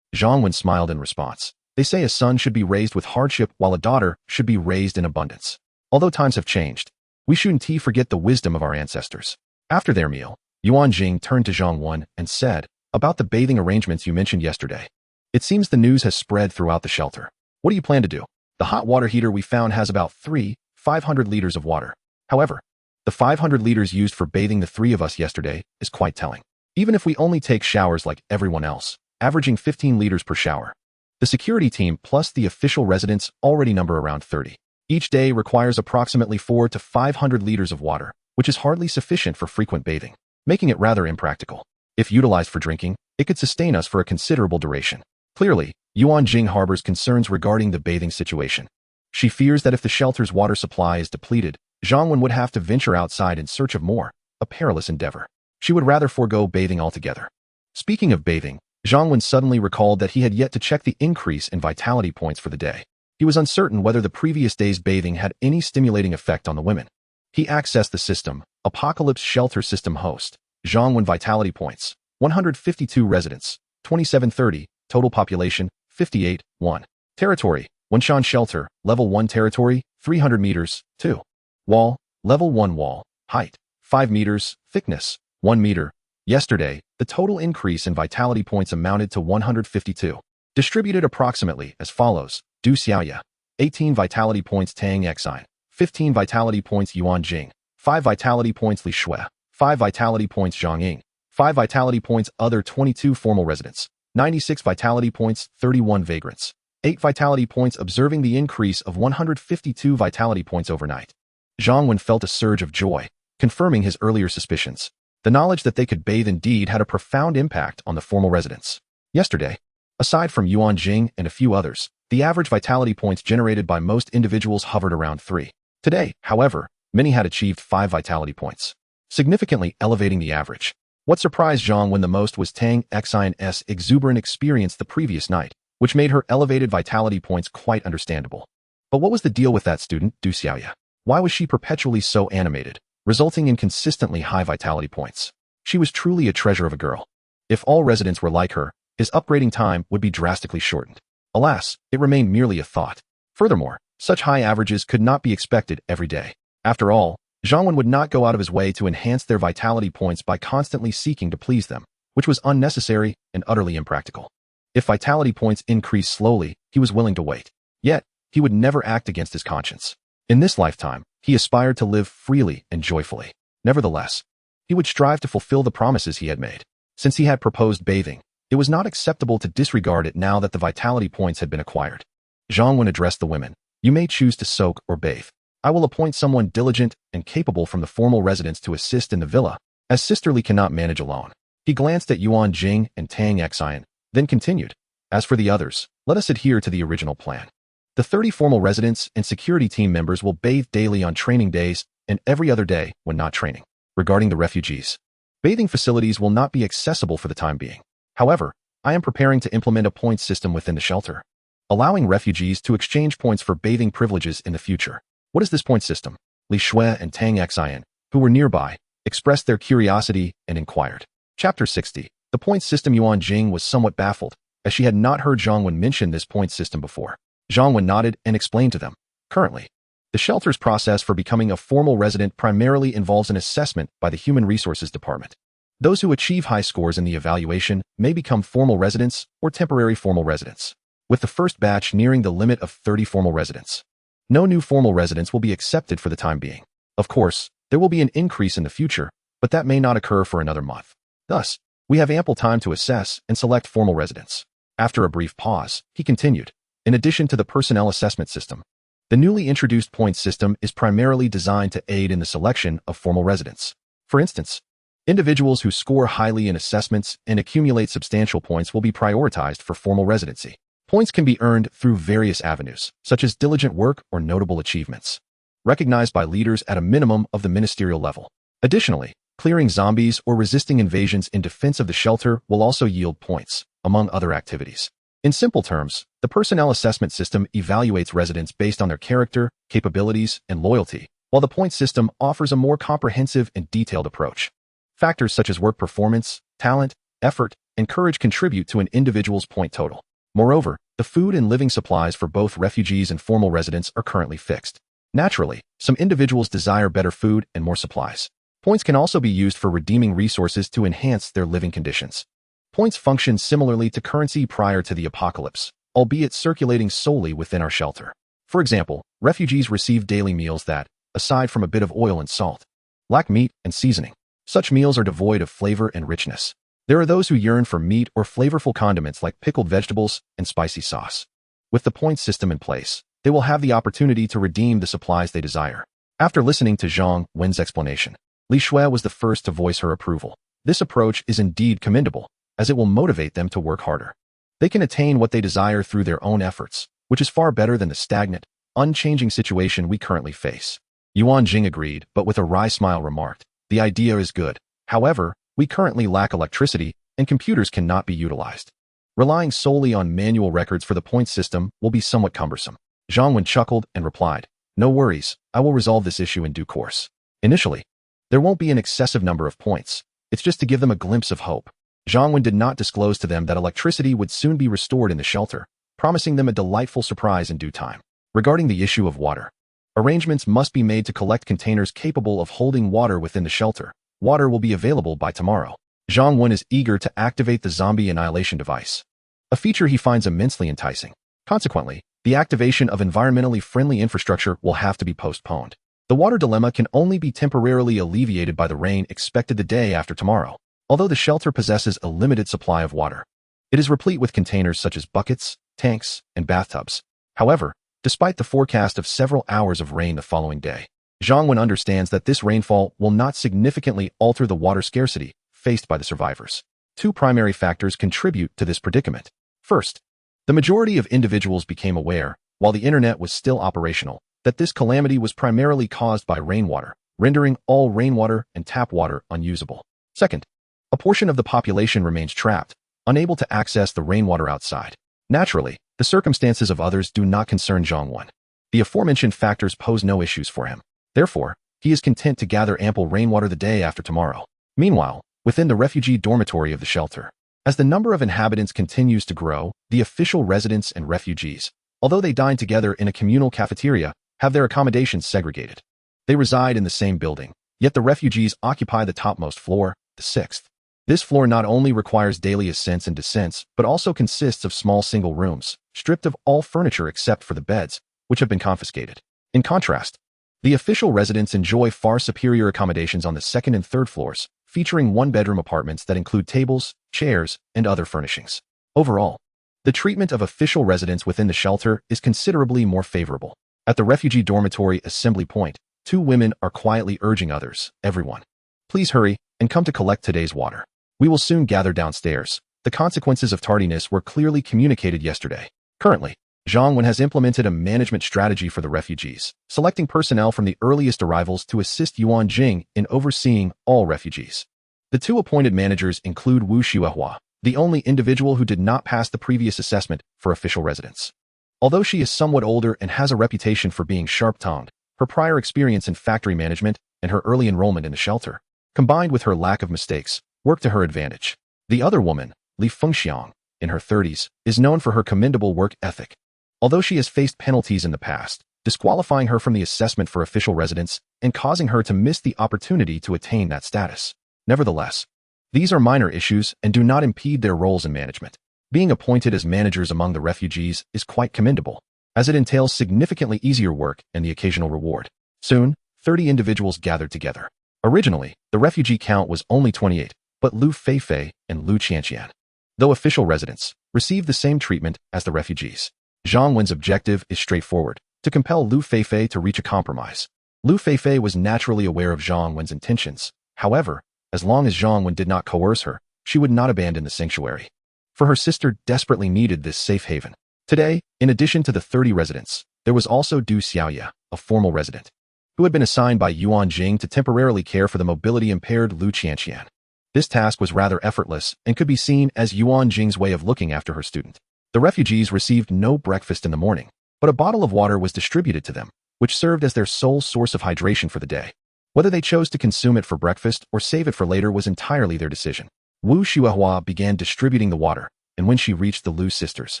Zhang Wen smiled in response. "They say a son should be raised with hardship while a daughter should be raised in abundance. Although times have changed, we shouldn't forget the wisdom of our ancestors." After their meal, Yuan Jing turned to Zhang Wen and said, "About the bathing arrangements you mentioned yesterday. It seems the news has spread throughout the shelter. What do you plan to do? The hot water heater we found has about 500 liters of water. However, the 500 liters used for bathing the three of us yesterday is quite telling. Even if we only take showers like everyone else, averaging 15 liters per shower. The security team plus the official residents already number around 30. Each day requires approximately 400 to 500 liters of water, which is hardly sufficient for frequent bathing, making it rather impractical. If utilized for drinking, it could sustain us for a considerable duration." Clearly, Yuan Jing harbors concerns regarding the bathing situation. She fears that if the shelter's water supply is depleted, Zhang Wen would have to venture outside in search of more, a perilous endeavor. She would rather forego bathing altogether. Speaking of bathing, Zhang Wen suddenly recalled that he had yet to check the increase in vitality points for the day. He was uncertain whether the previous day's bathing had any stimulating effect on the women. He accessed the system, Apocalypse Shelter System Host, Zhang Wen vitality points, 152 residents, 2730, total population, 58, 1. Territory, Wenshan Shelter, Level 1 Territory, 300 meters, 2. Wall, Level 1 Wall, height, 5 meters, thickness, 1 meter. Yesterday, the total increase in vitality points amounted to 152. Distributed approximately as follows: Du Xiaoya, 18 vitality points Tang Xine, 15 vitality points Yuan Jing, 5 vitality points Li Shui, 5 vitality points Zhang Ying, 5 vitality points other 22 formal residents, 96 vitality points 31 vagrants, 8 vitality points observing the increase of 152 vitality points overnight. Zhang Wen felt a surge of joy, confirming his earlier suspicions. The knowledge that they could bathe indeed had a profound impact on the formal residents. Yesterday, aside from Yuan Jing and a few others, the average vitality points generated by most individuals hovered around 3. Today, however, many had achieved 5 vitality points, significantly elevating the average. What surprised Zhang Wen the most was Tang Xine's exuberant experience the previous night, which made her elevated vitality points quite understandable. But what was the deal with that student, Du Xiaoya? Why was she perpetually so animated, resulting in consistently high vitality points? She was truly a treasure of a girl. If all residents were like her, his upgrading time would be drastically shortened. Alas, it remained merely a thought. Furthermore, such high averages could not be expected every day. After all, Zhang Wen would not go out of his way to enhance their vitality points by constantly seeking to please them, which was unnecessary and utterly impractical. If vitality points increased slowly, he was willing to wait. Yet, he would never act against his conscience. In this lifetime, he aspired to live freely and joyfully. Nevertheless, he would strive to fulfill the promises he had made. Since he had proposed bathing, it was not acceptable to disregard it now that the vitality points had been acquired. Zhang Wen addressed the women. You may choose to soak or bathe. I will appoint someone diligent and capable from the formal residence to assist in the villa, as Sisterly cannot manage alone. He glanced at Yuan Jing and Tang Xian, then continued. As for the others, let us adhere to the original plan. The 30 formal residents and security team members will bathe daily on training days and every other day when not training. Regarding the refugees, bathing facilities will not be accessible for the time being. However, I am preparing to implement a points system within the shelter, allowing refugees to exchange points for bathing privileges in the future. What is this point system? Li Shui and Tang Xian, who were nearby, expressed their curiosity and inquired. Chapter 60. The point system. Yuan Jing was somewhat baffled, as she had not heard Zhang Wen mention this point system before. Zhang Wen nodded and explained to them. Currently, the shelter's process for becoming a formal resident primarily involves an assessment by the Human Resources Department. Those who achieve high scores in the evaluation may become formal residents or temporary formal residents, with the first batch nearing the limit of 30 formal residents. No new formal residents will be accepted for the time being. Of course, there will be an increase in the future, but that may not occur for another month. Thus, we have ample time to assess and select formal residents. After a brief pause, he continued. In addition to the personnel assessment system, the newly introduced points system is primarily designed to aid in the selection of formal residents. For instance, individuals who score highly in assessments and accumulate substantial points will be prioritized for formal residency. Points can be earned through various avenues, such as diligent work or notable achievements, recognized by leaders at a minimum of the ministerial level. Additionally, clearing zombies or resisting invasions in defense of the shelter will also yield points, among other activities. In simple terms, the personnel assessment system evaluates residents based on their character, capabilities, and loyalty, while the point system offers a more comprehensive and detailed approach. Factors such as work performance, talent, effort, and courage contribute to an individual's point total. Moreover, the food and living supplies for both refugees and formal residents are currently fixed. Naturally, some individuals desire better food and more supplies. Points can also be used for redeeming resources to enhance their living conditions. Points function similarly to currency prior to the apocalypse, albeit circulating solely within our shelter. For example, refugees receive daily meals that, aside from a bit of oil and salt, lack meat and seasoning. Such meals are devoid of flavor and richness. There are those who yearn for meat or flavorful condiments like pickled vegetables and spicy sauce. With the points system in place, they will have the opportunity to redeem the supplies they desire. After listening to Zhang Wen's explanation, Li Shui was the first to voice her approval. This approach is indeed commendable, as it will motivate them to work harder. They can attain what they desire through their own efforts, which is far better than the stagnant, unchanging situation we currently face. Yuan Jing agreed, but with a wry smile remarked, the idea is good. However, we currently lack electricity, and computers cannot be utilized. Relying solely on manual records for the point system will be somewhat cumbersome. Zhang Wen chuckled and replied, no worries, I will resolve this issue in due course. Initially, there won't be an excessive number of points. It's just to give them a glimpse of hope. Zhang Wen did not disclose to them that electricity would soon be restored in the shelter, promising them a delightful surprise in due time. Regarding the issue of water, arrangements must be made to collect containers capable of holding water within the shelter. Water will be available by tomorrow. Zhang Wen is eager to activate the zombie annihilation device, a feature he finds immensely enticing. Consequently, the activation of environmentally friendly infrastructure will have to be postponed. The water dilemma can only be temporarily alleviated by the rain expected the day after tomorrow. Although the shelter possesses a limited supply of water, it is replete with containers such as buckets, tanks, and bathtubs. However, despite the forecast of several hours of rain the following day, Zhang Wen understands that this rainfall will not significantly alter the water scarcity faced by the survivors. Two primary factors contribute to this predicament. First, the majority of individuals became aware, while the internet was still operational, that this calamity was primarily caused by rainwater, rendering all rainwater and tap water unusable. Second, a portion of the population remains trapped, unable to access the rainwater outside. Naturally, the circumstances of others do not concern Zhang Wen. The aforementioned factors pose no issues for him. Therefore, he is content to gather ample rainwater the day after tomorrow. Meanwhile, within the refugee dormitory of the shelter, as the number of inhabitants continues to grow, the official residents and refugees, although they dine together in a communal cafeteria, have their accommodations segregated. They reside in the same building, yet the refugees occupy the topmost floor, the sixth. This floor not only requires daily ascents and descents, but also consists of small single rooms, stripped of all furniture except for the beds, which have been confiscated. In contrast, the official residents enjoy far superior accommodations on the second and third floors, featuring one-bedroom apartments that include tables, chairs, and other furnishings. Overall, the treatment of official residents within the shelter is considerably more favorable. At the refugee dormitory assembly point, two women are quietly urging others, "Everyone, please hurry and come to collect today's water. We will soon gather downstairs." The consequences of tardiness were clearly communicated yesterday. Currently, Zhang Wen has implemented a management strategy for the refugees, selecting personnel from the earliest arrivals to assist Yuan Jing in overseeing all refugees. The two appointed managers include Wu Xuehua, the only individual who did not pass the previous assessment for official residence. Although she is somewhat older and has a reputation for being sharp-tongued, her prior experience in factory management and her early enrollment in the shelter, combined with her lack of mistakes, work to her advantage. The other woman, Li Fengxiang, in her 30s, is known for her commendable work ethic. Although she has faced penalties in the past, disqualifying her from the assessment for official residence and causing her to miss the opportunity to attain that status. Nevertheless, these are minor issues and do not impede their roles in management. Being appointed as managers among the refugees is quite commendable, as it entails significantly easier work and the occasional reward. Soon, 30 individuals gathered together. Originally, the refugee count was only 28, but Lu Feifei and Lu Qianqian, though official residents, received the same treatment as the refugees. Zhang Wen's objective is straightforward: to compel Lu Feifei to reach a compromise. Lu Feifei was naturally aware of Zhang Wen's intentions. However, as long as Zhang Wen did not coerce her, she would not abandon the sanctuary. For her sister desperately needed this safe haven. Today, in addition to the 30 residents, there was also Du Xiaoya, a formal resident, who had been assigned by Yuan Jing to temporarily care for the mobility-impaired Lu Qianqian. This task was rather effortless and could be seen as Yuan Jing's way of looking after her student. The refugees received no breakfast in the morning, but a bottle of water was distributed to them, which served as their sole source of hydration for the day. Whether they chose to consume it for breakfast or save it for later was entirely their decision. Wu Xuehua began distributing the water, and when she reached the Lu sisters,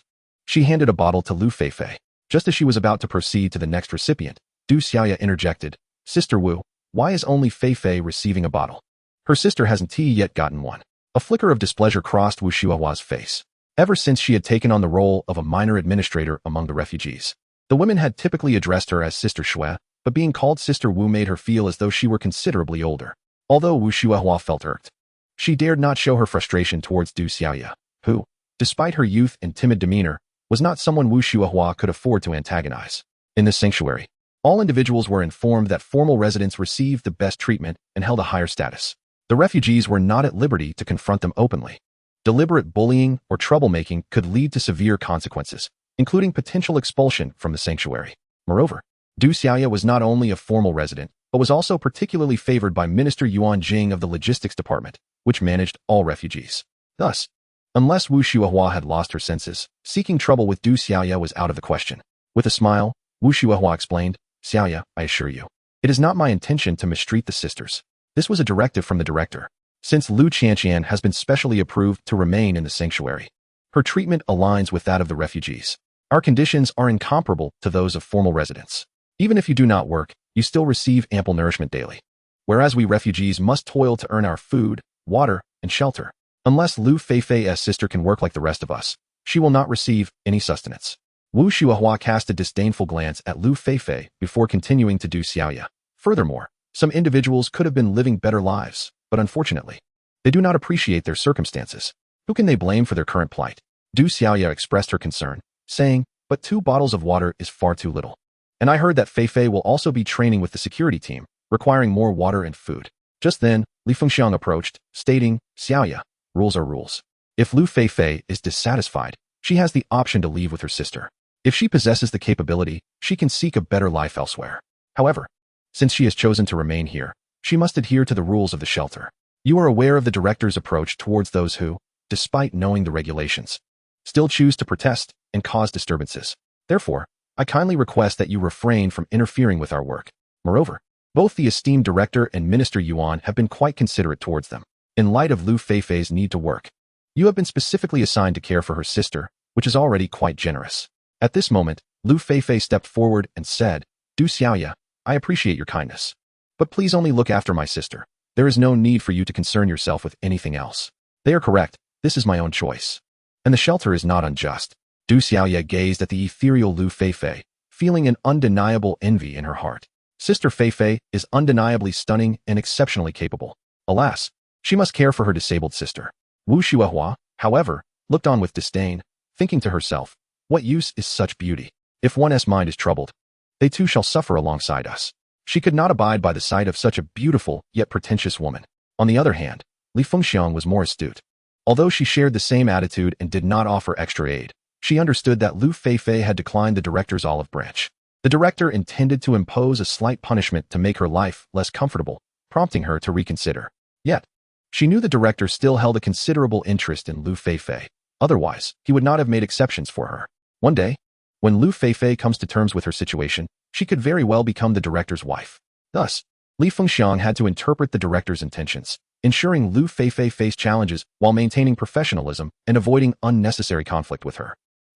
she handed a bottle to Lu Feifei. Just as she was about to proceed to the next recipient, Du Xiaoya interjected, "Sister Wu, why is only Feifei receiving a bottle? Her sister hasn't yet gotten one." A flicker of displeasure crossed Wu Xuehua's face. Ever since she had taken on the role of a minor administrator among the refugees, the women had typically addressed her as Sister Shui, but being called Sister Wu made her feel as though she were considerably older. Although Wu Xuehua felt irked, she dared not show her frustration towards Du Xiaoya, who, despite her youth and timid demeanor, was not someone Wu Xuehua could afford to antagonize. In this sanctuary, all individuals were informed that formal residents received the best treatment and held a higher status. The refugees were not at liberty to confront them openly. Deliberate bullying or troublemaking could lead to severe consequences, including potential expulsion from the sanctuary. Moreover, Du Xiaoya was not only a formal resident, but was also particularly favored by Minister Yuan Jing of the Logistics Department, which managed all refugees. Thus, unless Wu Xuehua had lost her senses, seeking trouble with Du Xiaoya was out of the question. With a smile, Wu Xuehua explained, "Xiaoya, I assure you, it is not my intention to mistreat the sisters. This was a directive from the director. Since Lu Qianqian has been specially approved to remain in the sanctuary, her treatment aligns with that of the refugees. Our conditions are incomparable to those of formal residents. Even if you do not work, you still receive ample nourishment daily. Whereas we refugees must toil to earn our food, water, and shelter. Unless Lu Feifei's sister can work like the rest of us, she will not receive any sustenance." Wu Xuehua cast a disdainful glance at Lu Feifei before continuing to Du Xiaoya. Furthermore, some individuals could have been living better lives, but unfortunately, they do not appreciate their circumstances. Who can they blame for their current plight? Du Xiaoya expressed her concern, saying, "But 2 bottles of water is far too little. And I heard that Feifei will also be training with the security team, requiring more water and food." Just then, Li Fengxiang approached, stating, "Xiaoya, rules are rules. If Lu Feifei is dissatisfied, she has the option to leave with her sister. If she possesses the capability, she can seek a better life elsewhere. However, since she has chosen to remain here, she must adhere to the rules of the shelter. You are aware of the director's approach towards those who, despite knowing the regulations, still choose to protest and cause disturbances. Therefore, I kindly request that you refrain from interfering with our work." Moreover, both the esteemed director and Minister Yuan have been quite considerate towards them. In light of Lu Feifei's need to work, you have been specifically assigned to care for her sister, which is already quite generous. At this moment, Lu Feifei stepped forward and said, "Du Xiaoya, I appreciate your kindness. But please only look after my sister. There is no need for you to concern yourself with anything else." "They are correct. This is my own choice. And the shelter is not unjust." Du Xiaoya gazed at the ethereal Lu Feifei, feeling an undeniable envy in her heart. Sister Feifei is undeniably stunning and exceptionally capable. Alas, She must care for her disabled sister. Wu Xuehua, however, looked on with disdain, thinking to herself, what use is such beauty? If one's mind is troubled, they too shall suffer alongside us. She could not abide by the sight of such a beautiful yet pretentious woman. On the other hand, Li Fengxiang was more astute. Although she shared the same attitude and did not offer extra aid, she understood that Lu Feifei had declined the director's olive branch. The director intended to impose a slight punishment to make her life less comfortable, prompting her to reconsider. Yet, she knew the director still held a considerable interest in Lu Feifei. Otherwise, he would not have made exceptions for her. One day, when Lu Feifei comes to terms with her situation, she could very well become the director's wife. Thus, Li Fengxiang had to interpret the director's intentions, ensuring Lu Feifei faced challenges while maintaining professionalism and avoiding unnecessary conflict with her.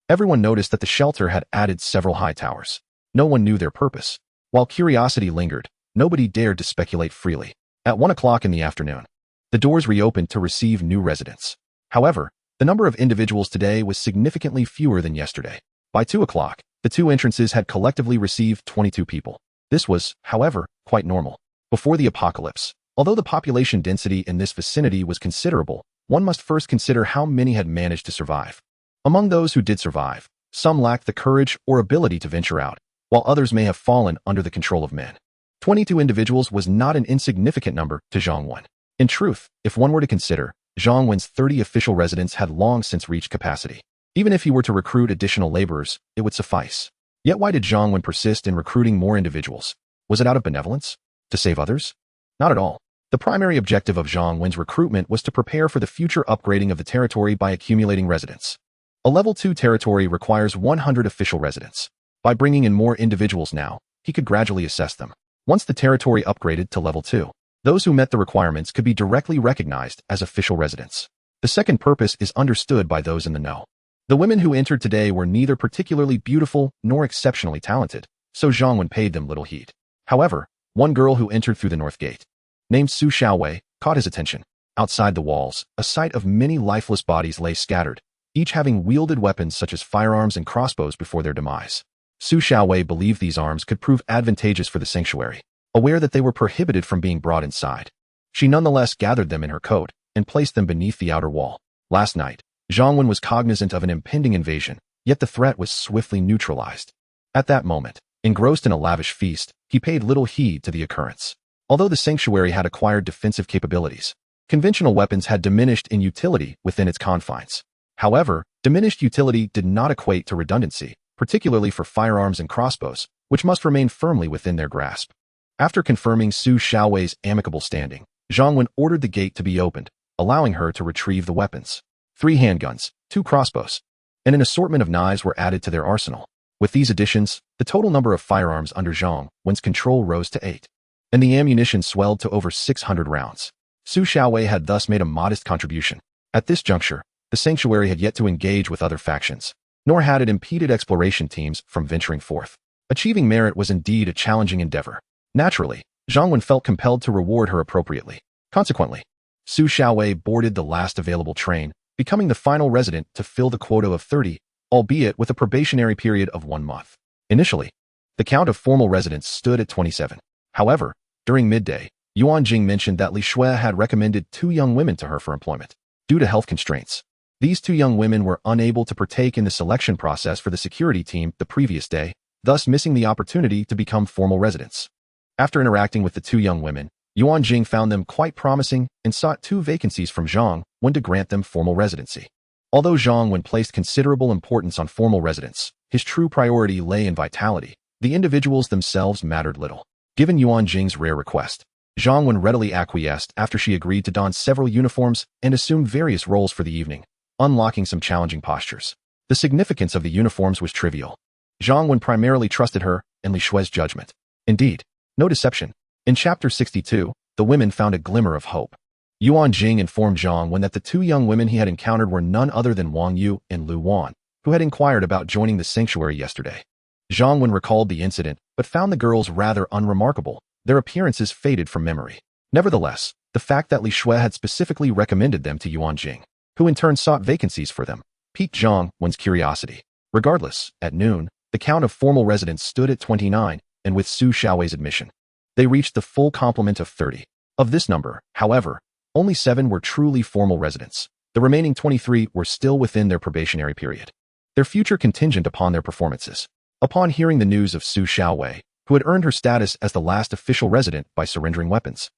Everyone noticed that the shelter had added several high towers. No one knew their purpose. While curiosity lingered, nobody dared to speculate freely. At 1 o'clock in the afternoon, the doors reopened to receive new residents. However, the number of individuals today was significantly fewer than yesterday. By 2 o'clock, the two entrances had collectively received 22 people. This was, however, quite normal. Before the apocalypse, although the population density in this vicinity was considerable, one must first consider how many had managed to survive. Among those who did survive, some lacked the courage or ability to venture out, while others may have fallen under the control of men. 22 individuals was not an insignificant number to Zhang Wen. In truth, if one were to consider, Zhang Wen's 30 official residents had long since reached capacity. Even if he were to recruit additional laborers, it would suffice. Yet why did Zhang Wen persist in recruiting more individuals? Was it out of benevolence? To save others? Not at all. The primary objective of Zhang Wen's recruitment was to prepare for the future upgrading of the territory by accumulating residents. A level 2 territory requires 100 official residents. By bringing in more individuals now, he could gradually assess them. Once the territory upgraded to level 2, those who met the requirements could be directly recognized as official residents. The second purpose is understood by those in the know. The women who entered today were neither particularly beautiful nor exceptionally talented, so Zhang Wen paid them little heed. However, one girl who entered through the north gate, named Su Xiaowei, caught his attention. Outside the walls, a sight of many lifeless bodies lay scattered, each having wielded weapons such as firearms and crossbows before their demise. Su Xiaowei believed these arms could prove advantageous for the sanctuary. Aware that they were prohibited from being brought inside, she nonetheless gathered them in her coat and placed them beneath the outer wall. Last night, Zhang Wen was cognizant of an impending invasion, yet the threat was swiftly neutralized. At that moment, engrossed in a lavish feast, he paid little heed to the occurrence. Although the sanctuary had acquired defensive capabilities, conventional weapons had diminished in utility within its confines. However, diminished utility did not equate to redundancy, particularly for firearms and crossbows, which must remain firmly within their grasp. After confirming Su Xiaowei's amicable standing, Zhang Wen ordered the gate to be opened, allowing her to retrieve the weapons. 3 handguns, 2 crossbows, and an assortment of knives were added to their arsenal. With these additions, the total number of firearms under Zhang Wen's control rose to 8, and the ammunition swelled to over 600 rounds. Su Xiaowei had thus made a modest contribution. At this juncture, the sanctuary had yet to engage with other factions, nor had it impeded exploration teams from venturing forth. Achieving merit was indeed a challenging endeavor. Naturally, Zhang Wen felt compelled to reward her appropriately. Consequently, Su Xiaowei boarded the last available train, becoming the final resident to fill the quota of 30, albeit with a probationary period of 1 month. Initially, the count of formal residents stood at 27. However, during midday, Yuan Jing mentioned that Li Shui had recommended 2 young women to her for employment. Due to health constraints, these 2 young women were unable to partake in the selection process for the security team the previous day, thus missing the opportunity to become formal residents. After interacting with the 2 young women, Yuan Jing found them quite promising and sought 2 vacancies from Zhang Wen to grant them formal residency. Although Zhang Wen placed considerable importance on formal residence, his true priority lay in vitality. The individuals themselves mattered little. Given Yuan Jing's rare request, Zhang Wen readily acquiesced after she agreed to don several uniforms and assume various roles for the evening, unlocking some challenging postures. The significance of the uniforms was trivial. Zhang Wen primarily trusted her and Li Shui's judgment. Indeed, no deception. In Chapter 62, the women found a glimmer of hope. Yuan Jing informed Zhang Wen that the 2 young women he had encountered were none other than Wang Yu and Lu Wan, who had inquired about joining the sanctuary yesterday. Zhang Wen recalled the incident, but found the girls rather unremarkable. Their appearances faded from memory. Nevertheless, the fact that Li Shui had specifically recommended them to Yuan Jing, who in turn sought vacancies for them, piqued Zhang Wen's curiosity. Regardless, at noon, the count of formal residents stood at 29, and with Su Xiaowei's admission, they reached the full complement of 30. Of this number, however, Only 7 were truly formal residents. The remaining 23 were still within their probationary period. Their future contingent upon their performances. Upon hearing the news of Su Xiaowei, who had earned her status as the last official resident by surrendering weapons,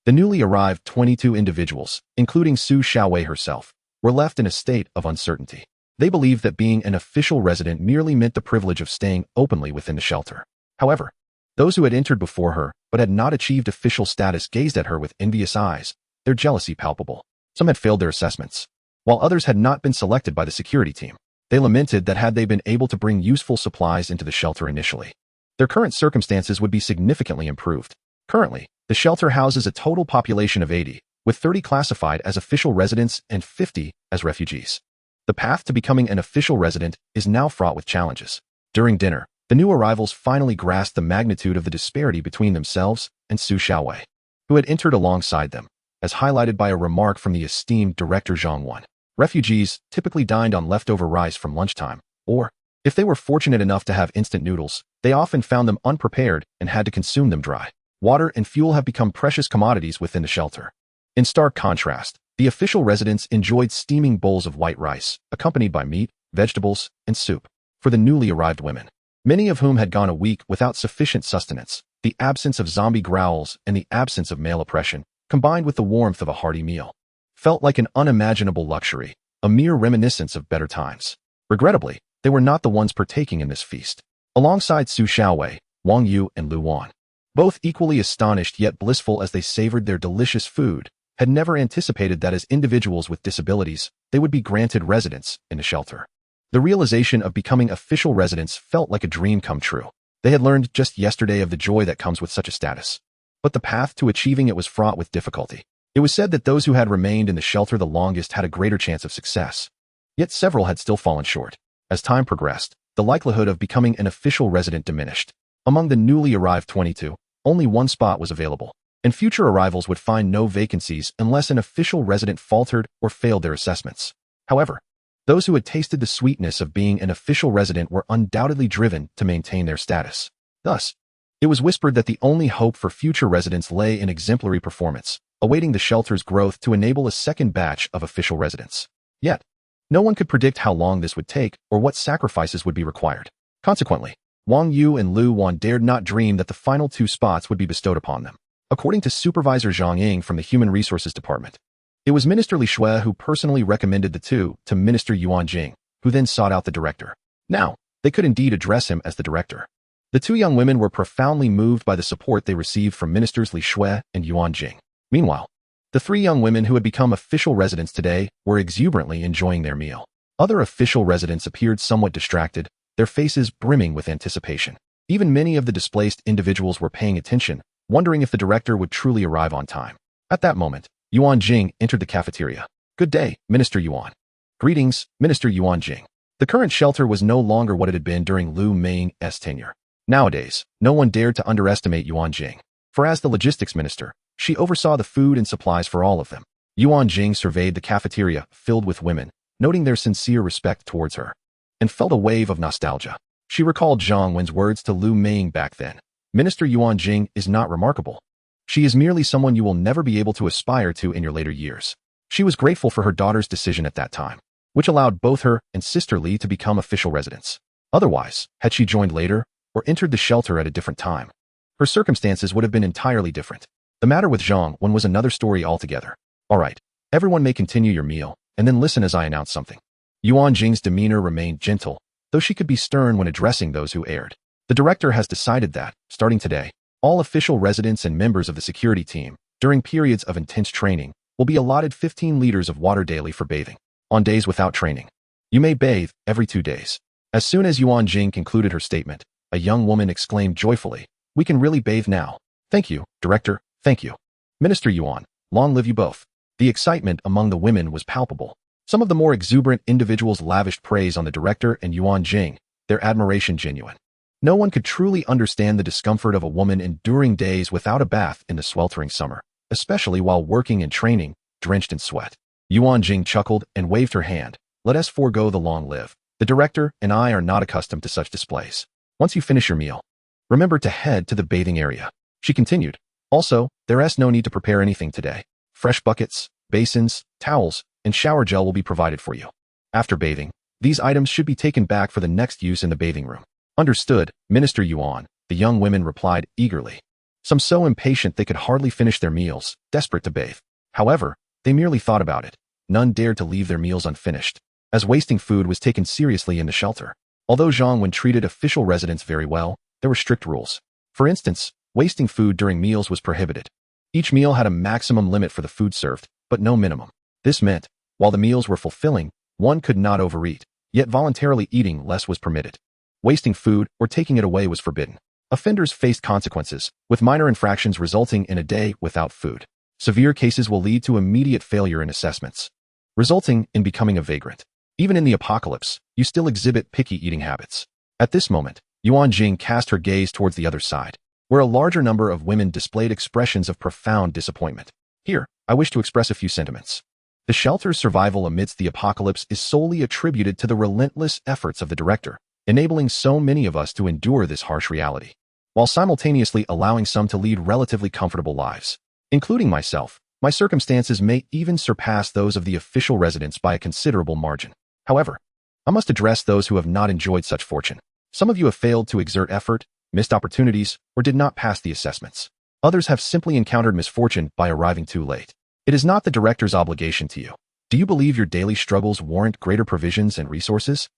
the newly arrived 22 individuals, including Su Xiaowei herself, were left in a state of uncertainty. They believed that being an official resident merely meant the privilege of staying openly within the shelter. However, those who had entered before her but had not achieved official status gazed at her with envious eyes, their jealousy palpable. Some had failed their assessments, while others had not been selected by the security team. They lamented that had they been able to bring useful supplies into the shelter initially, their current circumstances would be significantly improved. Currently, the shelter houses a total population of 80, with 30 classified as official residents and 50 as refugees. The path to becoming an official resident is now fraught with challenges. During dinner, the new arrivals finally grasped the magnitude of the disparity between themselves and Su Xiaowei, who had entered alongside them, as highlighted by a remark from the esteemed director Zhang Wan. Refugees typically dined on leftover rice from lunchtime, or, if they were fortunate enough to have instant noodles, they often found them unprepared and had to consume them dry. Water and fuel have become precious commodities within the shelter. In stark contrast, the official residents enjoyed steaming bowls of white rice, accompanied by meat, vegetables, and soup. For the newly arrived women, many of whom had gone a week without sufficient sustenance, the absence of zombie growls and the absence of male oppression, combined with the warmth of a hearty meal, felt like an unimaginable luxury, a mere reminiscence of better times. Regrettably, they were not the ones partaking in this feast. Alongside Su Xiaowei, Wang Yu and Lu Wan, both equally astonished yet blissful as they savored their delicious food, had never anticipated that as individuals with disabilities, they would be granted residence in the shelter. The realization of becoming official residents felt like a dream come true. They had learned just yesterday of the joy that comes with such a status. But the path to achieving it was fraught with difficulty. It was said that those who had remained in the shelter the longest had a greater chance of success. Yet several had still fallen short. As time progressed, the likelihood of becoming an official resident diminished. Among the newly arrived 22, only 1 spot was available, and future arrivals would find no vacancies unless an official resident faltered or failed their assessments. However, those who had tasted the sweetness of being an official resident were undoubtedly driven to maintain their status. Thus, it was whispered that the only hope for future residents lay in exemplary performance, awaiting the shelter's growth to enable a second batch of official residents. Yet, no one could predict how long this would take or what sacrifices would be required. Consequently, Wang Yu and Lu Wan dared not dream that the final 2 spots would be bestowed upon them. According to Supervisor Zhang Ying from the Human Resources Department, it was Minister Li Shui who personally recommended the 2 to Minister Yuan Jing, who then sought out the director. Now, they could indeed address him as the director. The 2 young women were profoundly moved by the support they received from Ministers Li Shui and Yuan Jing. Meanwhile, the 3 young women who had become official residents today were exuberantly enjoying their meal. Other official residents appeared somewhat distracted, their faces brimming with anticipation. Even many of the displaced individuals were paying attention, wondering if the director would truly arrive on time. At that moment, Yuan Jing entered the cafeteria. "Good day, Minister Yuan." "Greetings, Minister Yuan Jing." The current shelter was no longer what it had been during Lu Meng's tenure. Nowadays, no one dared to underestimate Yuan Jing, for as the logistics minister, she oversaw the food and supplies for all of them. Yuan Jing surveyed the cafeteria filled with women, noting their sincere respect towards her, and felt a wave of nostalgia. She recalled Zhang Wen's words to Lu Meng back then. "Minister Yuan Jing is not remarkable. She is merely someone you will never be able to aspire to in your later years." She was grateful for her daughter's decision at that time, which allowed both her and Sister Li to become official residents. Otherwise, had she joined later or entered the shelter at a different time, her circumstances would have been entirely different. The matter with Zhang Wen was another story altogether. "All right, everyone may continue your meal, and then listen as I announce something." Yuan Jing's demeanor remained gentle, though she could be stern when addressing those who erred. "The director has decided that, starting today, all official residents and members of the security team, during periods of intense training, will be allotted 15 liters of water daily for bathing. On days without training, you may bathe every 2 days." As soon as Yuan Jing concluded her statement, a young woman exclaimed joyfully, "We can really bathe now. Thank you, Director, thank you. Minister Yuan, long live you both." The excitement among the women was palpable. Some of the more exuberant individuals lavished praise on the director and Yuan Jing, their admiration genuine. No one could truly understand the discomfort of a woman enduring days without a bath in the sweltering summer, especially while working and training, drenched in sweat. Yuan Jing chuckled and waved her hand. "Let us forego the long live. The director and I are not accustomed to such displays. Once you finish your meal, remember to head to the bathing area." She continued, "Also, there is no need to prepare anything today. Fresh buckets, Basins, towels, and shower gel will be provided for you. After bathing, these items should be taken back for the next use in the bathing room. Understood, Minister Yuan, the young women replied eagerly. Some so impatient they could hardly finish their meals, desperate to bathe. However, they merely thought about it. None dared to leave their meals unfinished, as wasting food was taken seriously in the shelter. Although Zhang Wen treated official residents very well, there were strict rules. For instance, wasting food during meals was prohibited. Each meal had a maximum limit for the food served, but no minimum. This meant, while the meals were fulfilling, one could not overeat, yet voluntarily eating less was permitted. Wasting food or taking it away was forbidden. Offenders faced consequences, with minor infractions resulting in a day without food. Severe cases will lead to immediate failure in assessments, resulting in becoming a vagrant. Even in the apocalypse, you still exhibit picky eating habits. At this moment, Yuan Jing cast her gaze towards the other side, where a larger number of women displayed expressions of profound disappointment. Here, I wish to express a few sentiments. The shelter's survival amidst the apocalypse is solely attributed to the relentless efforts of the director, enabling so many of us to endure this harsh reality, while simultaneously allowing some to lead relatively comfortable lives. Including myself, my circumstances may even surpass those of the official residents by a considerable margin. However, I must address those who have not enjoyed such fortune. Some of you have failed to exert effort, missed opportunities, or did not pass the assessments. Others have simply encountered misfortune by arriving too late. It is not the director's obligation to you. Do you believe your daily struggles warrant greater provisions and resources?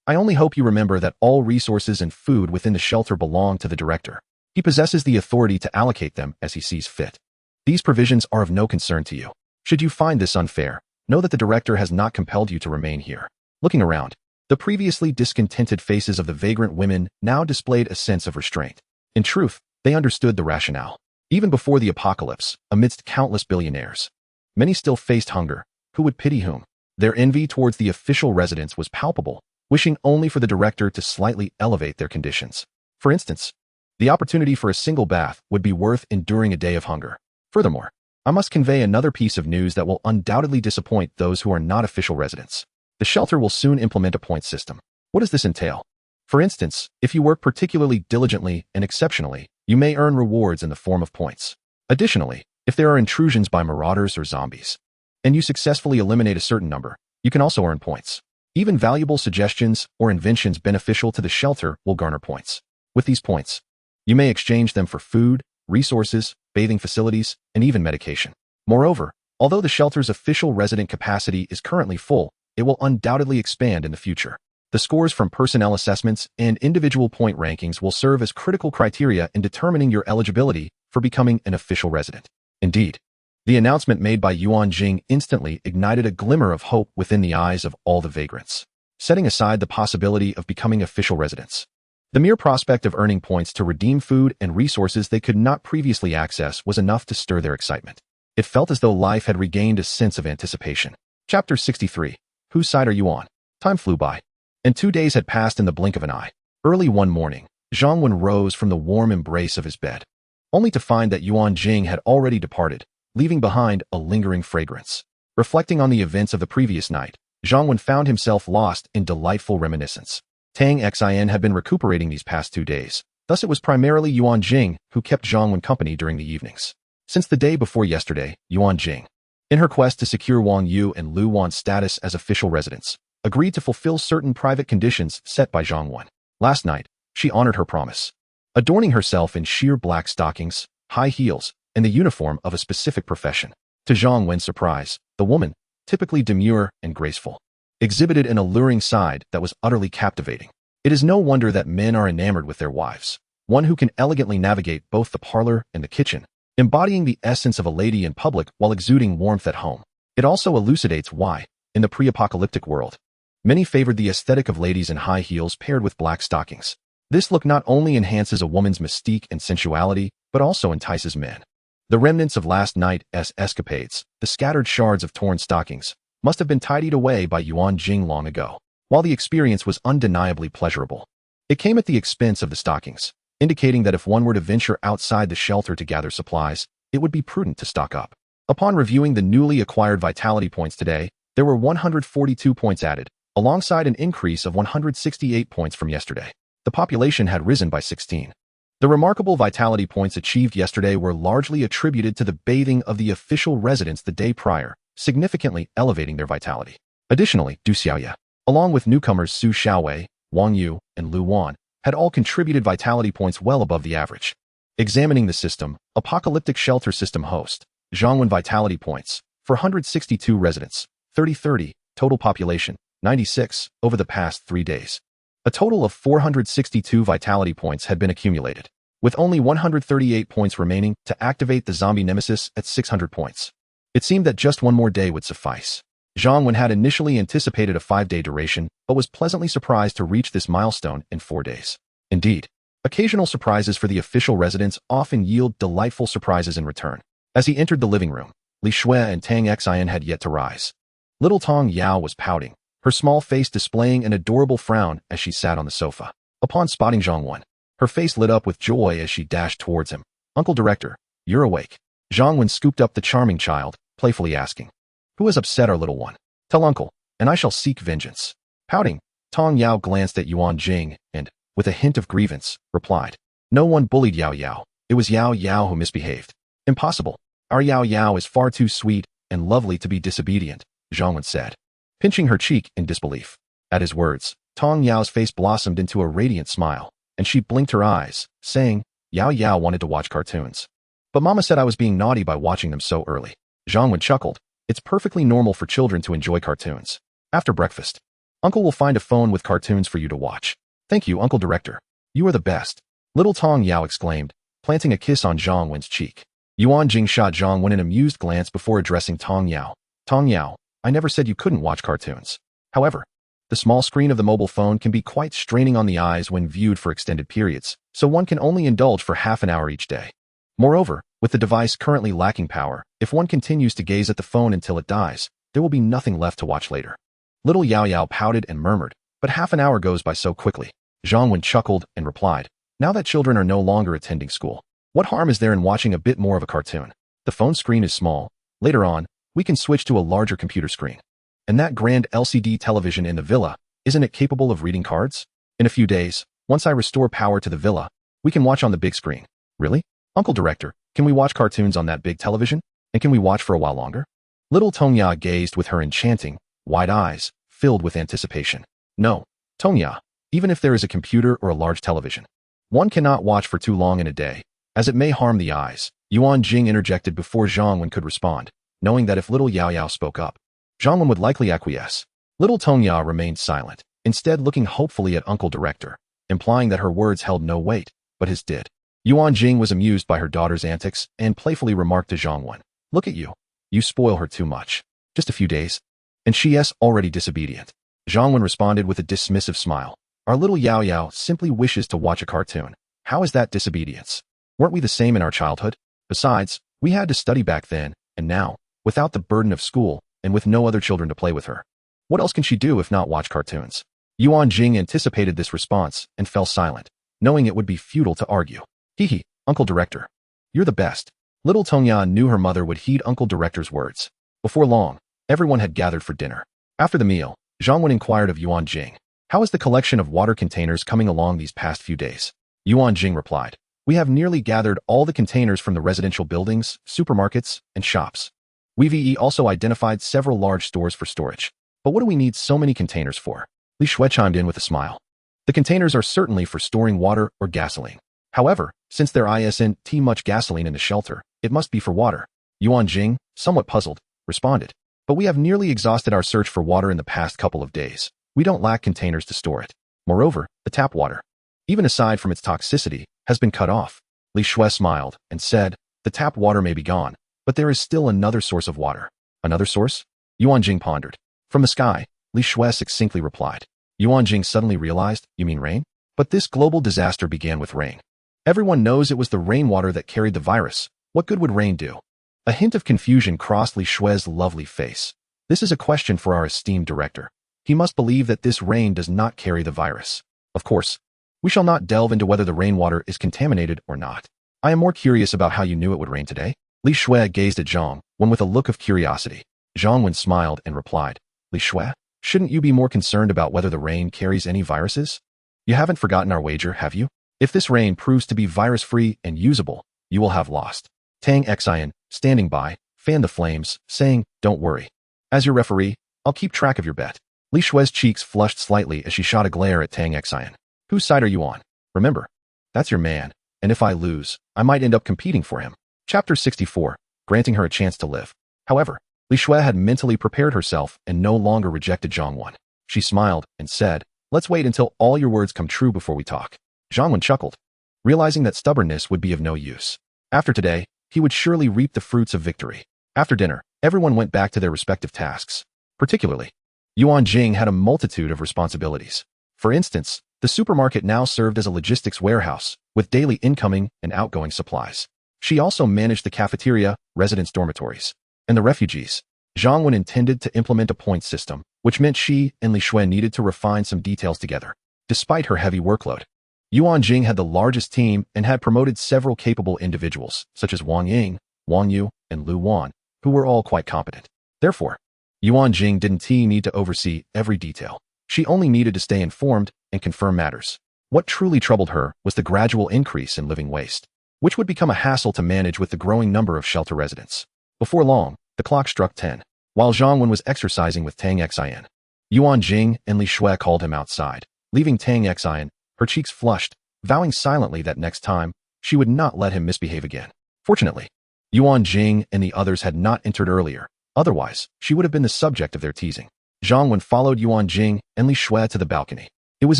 I only hope you remember that all resources and food within the shelter belong to the director. He possesses the authority to allocate them as he sees fit. These provisions are of no concern to you. Should you find this unfair, know that the director has not compelled you to remain here. Looking around, the previously discontented faces of the vagrant women now displayed a sense of restraint. In truth, they understood the rationale. Even before the apocalypse, amidst countless billionaires, many still faced hunger. Who would pity whom? Their envy towards the official residents was palpable, wishing only for the director to slightly elevate their conditions. For instance, the opportunity for a single bath would be worth enduring a day of hunger. Furthermore, I must convey another piece of news that will undoubtedly disappoint those who are not official residents. The shelter will soon implement a point system. What does this entail? For instance, if you work particularly diligently and exceptionally, you may earn rewards in the form of points. Additionally, if there are intrusions by marauders or zombies, and you successfully eliminate a certain number, you can also earn points. Even valuable suggestions or inventions beneficial to the shelter will garner points. With these points, you may exchange them for food, resources, bathing facilities, and even medication. Moreover, although the shelter's official resident capacity is currently full, it will undoubtedly expand in the future. The scores from personnel assessments and individual point rankings will serve as critical criteria in determining your eligibility for becoming an official resident. Indeed, the announcement made by Yuan Jing instantly ignited a glimmer of hope within the eyes of all the vagrants. Setting aside the possibility of becoming official residents, the mere prospect of earning points to redeem food and resources they could not previously access was enough to stir their excitement. It felt as though life had regained a sense of anticipation. Chapter 63. Whose side are you on? Time flew by, and 2 days had passed in the blink of an eye. Early one morning, Zhang Wen rose from the warm embrace of his bed, only to find that Yuan Jing had already departed, leaving behind a lingering fragrance. Reflecting on the events of the previous night, Zhang Wen found himself lost in delightful reminiscence. Tang Xin had been recuperating these past 2 days, thus it was primarily Yuan Jing who kept Zhang Wen company during the evenings. Since the day before yesterday, Yuan Jing, in her quest to secure Wang Yu and Lu Wan's status as official residents, agreed to fulfill certain private conditions set by Zhang Wen. Last night, she honored her promise, adorning herself in sheer black stockings, high heels, and the uniform of a specific profession. To Zhang Wen's surprise, the woman, typically demure and graceful, exhibited an alluring side that was utterly captivating. It is no wonder that men are enamored with their wives, one who can elegantly navigate both the parlor and the kitchen, embodying the essence of a lady in public while exuding warmth at home. It also elucidates why, in the pre-apocalyptic world, many favored the aesthetic of ladies in high heels paired with black stockings. This look not only enhances a woman's mystique and sensuality, but also entices men. The remnants of last night's escapades, the scattered shards of torn stockings, must have been tidied away by Yuan Jing long ago. While the experience was undeniably pleasurable, it came at the expense of the stockings, indicating that if one were to venture outside the shelter to gather supplies, it would be prudent to stock up. Upon reviewing the newly acquired vitality points today, there were 142 points added, alongside an increase of 168 points from yesterday. The population had risen by 16. The remarkable vitality points achieved yesterday were largely attributed to the bathing of the official residents the day prior, significantly elevating their vitality. Additionally, Du Xiaoye, along with newcomers Su Xiaowei, Wang Yu, and Lu Wan, had all contributed vitality points well above the average. Examining the system, Apocalyptic Shelter System host, Zhongwen vitality points, 462 residents, 3030, total population, 96, over the past 3 days. A total of 462 vitality points had been accumulated, with only 138 points remaining to activate the zombie nemesis at 600 points. It seemed that just one more day would suffice. Zhongwen had initially anticipated a 5-day duration, but was pleasantly surprised to reach this milestone in 4 days. Indeed, occasional surprises for the official residents often yield delightful surprises in return. As he entered the living room, Li Shui and Tang Xian had yet to rise. Little Tong Yao was pouting, her small face displaying an adorable frown as she sat on the sofa. Upon spotting Zhongwen, her face lit up with joy as she dashed towards him. "Uncle Director, you're awake." Zhongwen scooped up the charming child, playfully asking, "Who has upset our little one? Tell Uncle, and I shall seek vengeance." Pouting, Tong Yao glanced at Yuan Jing and, with a hint of grievance, replied, "No one bullied Yao Yao. It was Yao Yao who misbehaved." "Impossible. Our Yao Yao is far too sweet and lovely to be disobedient," Zhongwen said, pinching her cheek in disbelief. At his words, Tong Yao's face blossomed into a radiant smile, and she blinked her eyes, saying, "Yao Yao wanted to watch cartoons. But Mama said I was being naughty by watching them so early." Zhongwen chuckled. "It's perfectly normal for children to enjoy cartoons. After breakfast, Uncle will find a phone with cartoons for you to watch." "Thank you, Uncle Director. You are the best," little Tong Yao exclaimed, planting a kiss on Zhongwen's cheek. Yuan Jing shot Zhongwen an amused glance before addressing Tong Yao. "Tong Yao, I never said you couldn't watch cartoons. However, the small screen of the mobile phone can be quite straining on the eyes when viewed for extended periods, so one can only indulge for half an hour each day. Moreover, with the device currently lacking power, if one continues to gaze at the phone until it dies, there will be nothing left to watch later." Little Yao Yao pouted and murmured, "But half an hour goes by so quickly." Zhongwen chuckled and replied, "Now that children are no longer attending school, what harm is there in watching a bit more of a cartoon? The phone screen is small. Later on, we can switch to a larger computer screen. And that grand LCD television in the villa, isn't it capable of reading cards? In a few days, once I restore power to the villa, we can watch on the big screen." "Really? Uncle Director, can we watch cartoons on that big television? And can we watch for a while longer?" Little Tongya gazed with her enchanting, wide eyes, filled with anticipation. "No, Tongya, even if there is a computer or a large television, one cannot watch for too long in a day, as it may harm the eyes." Yuan Jing interjected before Zhongwen could respond, knowing that if little Yao Yao spoke up, Zhongwen would likely acquiesce. Little Tongya remained silent, instead looking hopefully at Uncle Director, implying that her words held no weight, but his did. Yuan Jing was amused by her daughter's antics and playfully remarked to Zhongwen, "Look at you. You spoil her too much. Just a few days, and she is already disobedient." Zhongwen responded with a dismissive smile. "Our little Yao Yao simply wishes to watch a cartoon. How is that disobedience? Weren't we the same in our childhood? Besides, we had to study back then, and now, without the burden of school, and with no other children to play with her, what else can she do if not watch cartoons?" Yuan Jing anticipated this response and fell silent, knowing it would be futile to argue. "Hee, Uncle Director. You're the best." Little Tongya knew her mother would heed Uncle Director's words. Before long, everyone had gathered for dinner. After the meal, Zhongwen inquired of Yuan Jing, "How is the collection of water containers coming along these past few days?" Yuan Jing replied, "We have nearly gathered all the containers from the residential buildings, supermarkets, and shops. We've also identified several large stores for storage. But what do we need so many containers for?" Li Shui chimed in with a smile. "The containers are certainly for storing water or gasoline. However, since there isn't much gasoline in the shelter, it must be for water." Yuan Jing, somewhat puzzled, responded, "But we have nearly exhausted our search for water in the past couple of days. We don't lack containers to store it. Moreover, the tap water, even aside from its toxicity, has been cut off." Li Shui smiled and said, "The tap water may be gone, but there is still another source of water." "Another source?" Yuan Jing pondered. "From the sky," Li Shui succinctly replied. Yuan Jing suddenly realized, "You mean rain?" But this global disaster began with rain. Everyone knows it was the rainwater that carried the virus. What good would rain do? A hint of confusion crossed Li Shui's lovely face. "This is a question for our esteemed director. He must believe that this rain does not carry the virus. Of course, we shall not delve into whether the rainwater is contaminated or not. I am more curious about how you knew it would rain today." Li Shui gazed at Zhong, one with a look of curiosity. Zhongwen smiled and replied, "Li Shui, shouldn't you be more concerned about whether the rain carries any viruses? You haven't forgotten our wager, have you? If this rain proves to be virus-free and usable, you will have lost." Tang Xian, standing by, fanned the flames, saying, "Don't worry. As your referee, I'll keep track of your bet." Li Shue's cheeks flushed slightly as she shot a glare at Tang Xian. "Whose side are you on? Remember, that's your man, and if I lose, I might end up competing for him." Chapter 64, granting her a chance to live. However, Li Shue had mentally prepared herself and no longer rejected Zhang Wen. She smiled and said, "Let's wait until all your words come true before we talk." Zhang Wen chuckled, realizing that stubbornness would be of no use. After today, he would surely reap the fruits of victory. After dinner, everyone went back to their respective tasks. Particularly, Yuan Jing had a multitude of responsibilities. For instance, the supermarket now served as a logistics warehouse, with daily incoming and outgoing supplies. She also managed the cafeteria, residence dormitories, and the refugees. Zhang Wen intended to implement a points system, which meant she and Li Shue needed to refine some details together. Despite her heavy workload, Yuan Jing had the largest team and had promoted several capable individuals, such as Wang Ying, Wang Yu, and Lu Wan, who were all quite competent. Therefore, Yuan Jing didn't need to oversee every detail. She only needed to stay informed and confirm matters. What truly troubled her was the gradual increase in living waste, which would become a hassle to manage with the growing number of shelter residents. Before long, the clock struck 10. While Zhang Wen was exercising with Tang Xian, Yuan Jing and Li Shue called him outside, leaving Tang Xian, her cheeks flushed, vowing silently that next time, she would not let him misbehave again. Fortunately, Yuan Jing and the others had not entered earlier, otherwise, she would have been the subject of their teasing. Zhang Wen followed Yuan Jing and Li Shue to the balcony. It was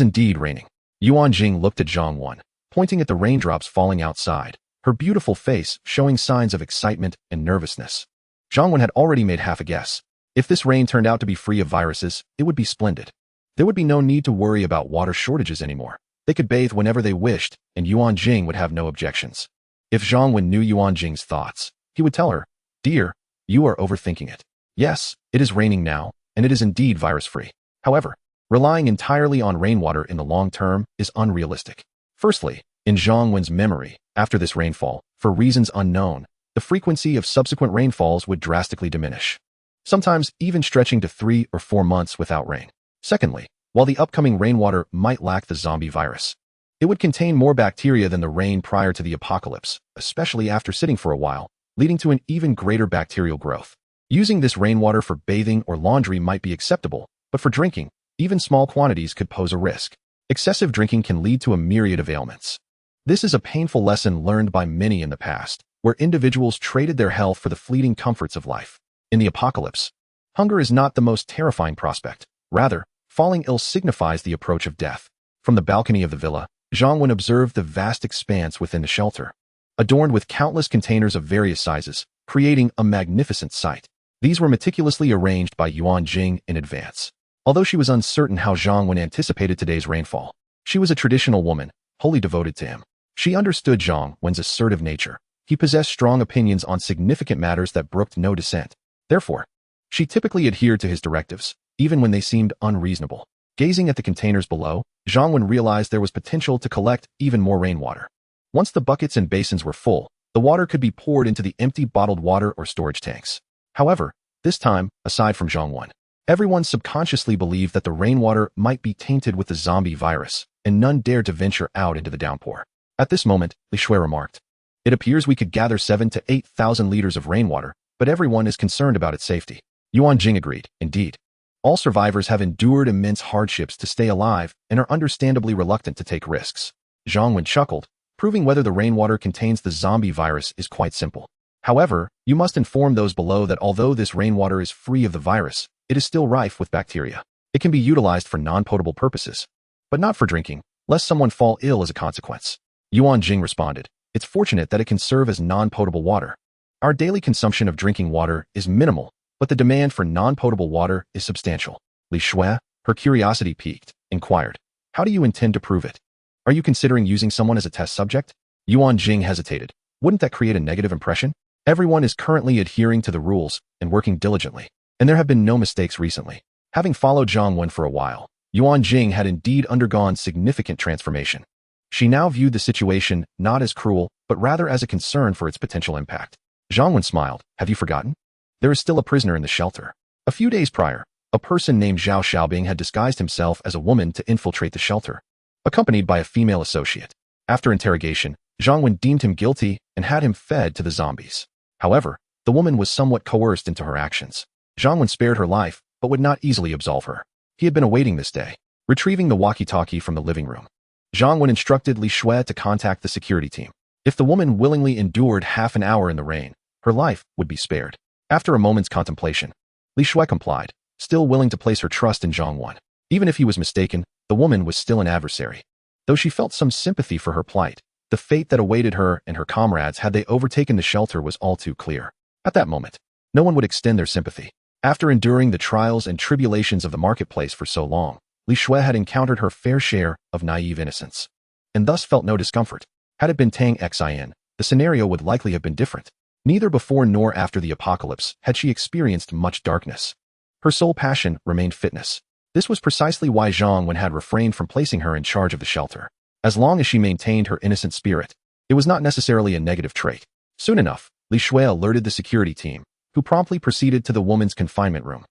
indeed raining. Yuan Jing looked at Zhang Wen, pointing at the raindrops falling outside, her beautiful face showing signs of excitement and nervousness. Zhang Wen had already made half a guess. If this rain turned out to be free of viruses, it would be splendid. There would be no need to worry about water shortages anymore. They could bathe whenever they wished, and Yuan Jing would have no objections. If Zhang Wen knew Yuan Jing's thoughts, he would tell her, "Dear, you are overthinking it. Yes, it is raining now, and it is indeed virus-free. However, relying entirely on rainwater in the long term is unrealistic." Firstly, in Zhang Wen's memory, after this rainfall, for reasons unknown, the frequency of subsequent rainfalls would drastically diminish, sometimes even stretching to 3 or 4 months without rain. Secondly, while the upcoming rainwater might lack the zombie virus, it would contain more bacteria than the rain prior to the apocalypse, especially after sitting for a while, leading to an even greater bacterial growth. Using this rainwater for bathing or laundry might be acceptable, but for drinking, even small quantities could pose a risk. Excessive drinking can lead to a myriad of ailments. This is a painful lesson learned by many in the past, where individuals traded their health for the fleeting comforts of life. In the apocalypse, hunger is not the most terrifying prospect. Rather, falling ill signifies the approach of death. From the balcony of the villa, Zhang Wen observed the vast expanse within the shelter, adorned with countless containers of various sizes, creating a magnificent sight. These were meticulously arranged by Yuan Jing in advance. Although she was uncertain how Zhang Wen anticipated today's rainfall, she was a traditional woman, wholly devoted to him. She understood Zhang Wen's assertive nature. He possessed strong opinions on significant matters that brooked no dissent. Therefore, she typically adhered to his directives, even when they seemed unreasonable. Gazing at the containers below, Zhang Wen realized there was potential to collect even more rainwater. Once the buckets and basins were full, the water could be poured into the empty bottled water or storage tanks. However, this time, aside from Zhang Wen, everyone subconsciously believed that the rainwater might be tainted with the zombie virus, and none dared to venture out into the downpour. At this moment, Li Shue remarked, "It appears we could gather 7,000 to 8,000 liters of rainwater, but everyone is concerned about its safety." Yuan Jing agreed. Indeed, all survivors have endured immense hardships to stay alive and are understandably reluctant to take risks. Zhang Wen chuckled, proving whether the rainwater contains the zombie virus is quite simple. However, you must inform those below that although this rainwater is free of the virus, it is still rife with bacteria. It can be utilized for non-potable purposes, but not for drinking, lest someone fall ill as a consequence. Yuan Jing responded, "It's fortunate that it can serve as non-potable water. Our daily consumption of drinking water is minimal, but the demand for non-potable water is substantial." Li Shue, her curiosity piqued, inquired, "How do you intend to prove it? Are you considering using someone as a test subject?" Yuan Jing hesitated. "Wouldn't that create a negative impression? Everyone is currently adhering to the rules and working diligently, and there have been no mistakes recently." Having followed Zhang Wen for a while, Yuan Jing had indeed undergone significant transformation. She now viewed the situation not as cruel, but rather as a concern for its potential impact. Zhang Wen smiled. "Have you forgotten? There is still a prisoner in the shelter." A few days prior, a person named Zhao Xiaobing had disguised himself as a woman to infiltrate the shelter, accompanied by a female associate. After interrogation, Zhang Wen deemed him guilty and had him fed to the zombies. However, the woman was somewhat coerced into her actions. Zhang Wen spared her life, but would not easily absolve her. He had been awaiting this day. Retrieving the walkie-talkie from the living room, Zhang Wen instructed Li Shui to contact the security team. If the woman willingly endured half an hour in the rain, her life would be spared. After a moment's contemplation, Li Shui complied, still willing to place her trust in Zhang Wen. Even if he was mistaken, the woman was still an adversary. Though she felt some sympathy for her plight, the fate that awaited her and her comrades had they overtaken the shelter was all too clear. At that moment, no one would extend their sympathy. After enduring the trials and tribulations of the marketplace for so long, Li Shui had encountered her fair share of naive innocence, and thus felt no discomfort. Had it been Tang Xin, the scenario would likely have been different. Neither before nor after the apocalypse had she experienced much darkness. Her sole passion remained fitness. This was precisely why Zhang Wen had refrained from placing her in charge of the shelter. As long as she maintained her innocent spirit, it was not necessarily a negative trait. Soon enough, Li Shui alerted the security team, who promptly proceeded to the woman's confinement room.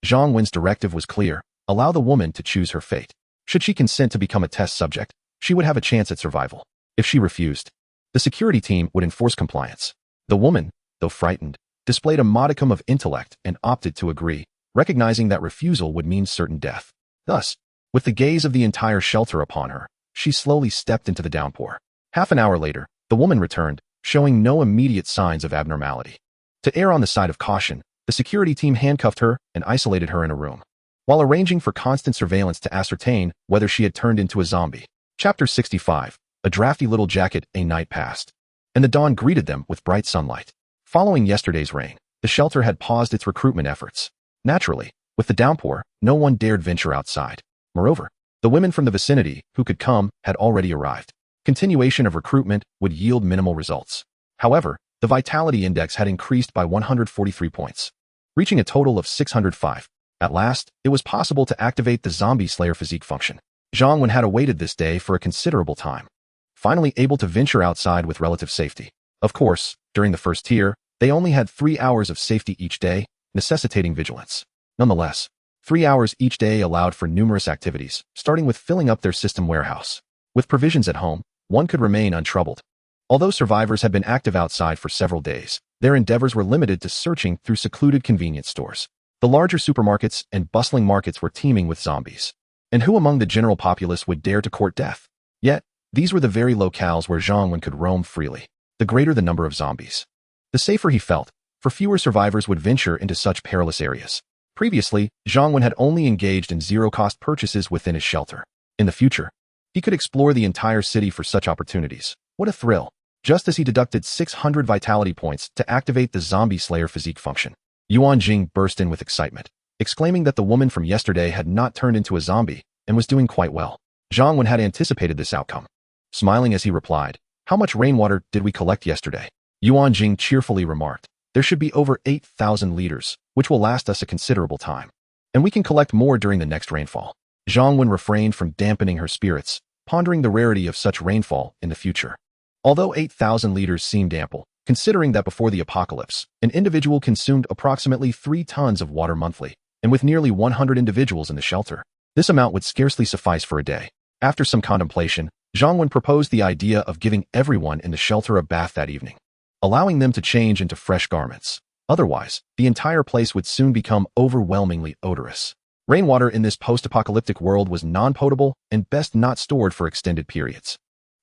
Zhang Wen's directive was clear: allow the woman to choose her fate. Should she consent to become a test subject, she would have a chance at survival. If she refused, the security team would enforce compliance. The woman, though frightened, displayed a modicum of intellect and opted to agree, recognizing that refusal would mean certain death. Thus, with the gaze of the entire shelter upon her, she slowly stepped into the downpour. Half an hour later, the woman returned, showing no immediate signs of abnormality. To err on the side of caution, the security team handcuffed her and isolated her in a room, while arranging for constant surveillance to ascertain whether she had turned into a zombie. Chapter 65. A drafty little jacket. A night passed, and the dawn greeted them with bright sunlight. Following yesterday's rain, the shelter had paused its recruitment efforts. Naturally, with the downpour, no one dared venture outside. Moreover, the women from the vicinity who could come had already arrived. Continuation of recruitment would yield minimal results. However, the vitality index had increased by 143 points, reaching a total of 605. At last, it was possible to activate the zombie slayer physique function. Zhang Wen had awaited this day for a considerable time, finally able to venture outside with relative safety. Of course, during the first tier, they only had 3 hours of safety each day, necessitating vigilance. Nonetheless, 3 hours each day allowed for numerous activities, starting with filling up their system warehouse. With provisions at home, one could remain untroubled. Although survivors had been active outside for several days, their endeavors were limited to searching through secluded convenience stores. The larger supermarkets and bustling markets were teeming with zombies. And who among the general populace would dare to court death? Yet, these were the very locales where Zhang Wen could roam freely. The greater the number of zombies, the safer he felt, for fewer survivors would venture into such perilous areas. Previously, Zhang Wen had only engaged in zero-cost purchases within his shelter. In the future, he could explore the entire city for such opportunities. What a thrill! Just as he deducted 600 vitality points to activate the zombie slayer physique function, Yuan Jing burst in with excitement, exclaiming that the woman from yesterday had not turned into a zombie and was doing quite well. Zhang Wen had anticipated this outcome, smiling as he replied, "How much rainwater did we collect yesterday?" Yuan Jing cheerfully remarked, "There should be over 8,000 liters, which will last us a considerable time. And we can collect more during the next rainfall." Zhang Wen refrained from dampening her spirits, pondering the rarity of such rainfall in the future. Although 8,000 liters seemed ample, considering that before the apocalypse, an individual consumed approximately 3 tons of water monthly, and with nearly 100 individuals in the shelter, this amount would scarcely suffice for a day. After some contemplation, Zhang Wen proposed the idea of giving everyone in the shelter a bath that evening, allowing them to change into fresh garments. Otherwise, the entire place would soon become overwhelmingly odorous. Rainwater in this post-apocalyptic world was non-potable and best not stored for extended periods.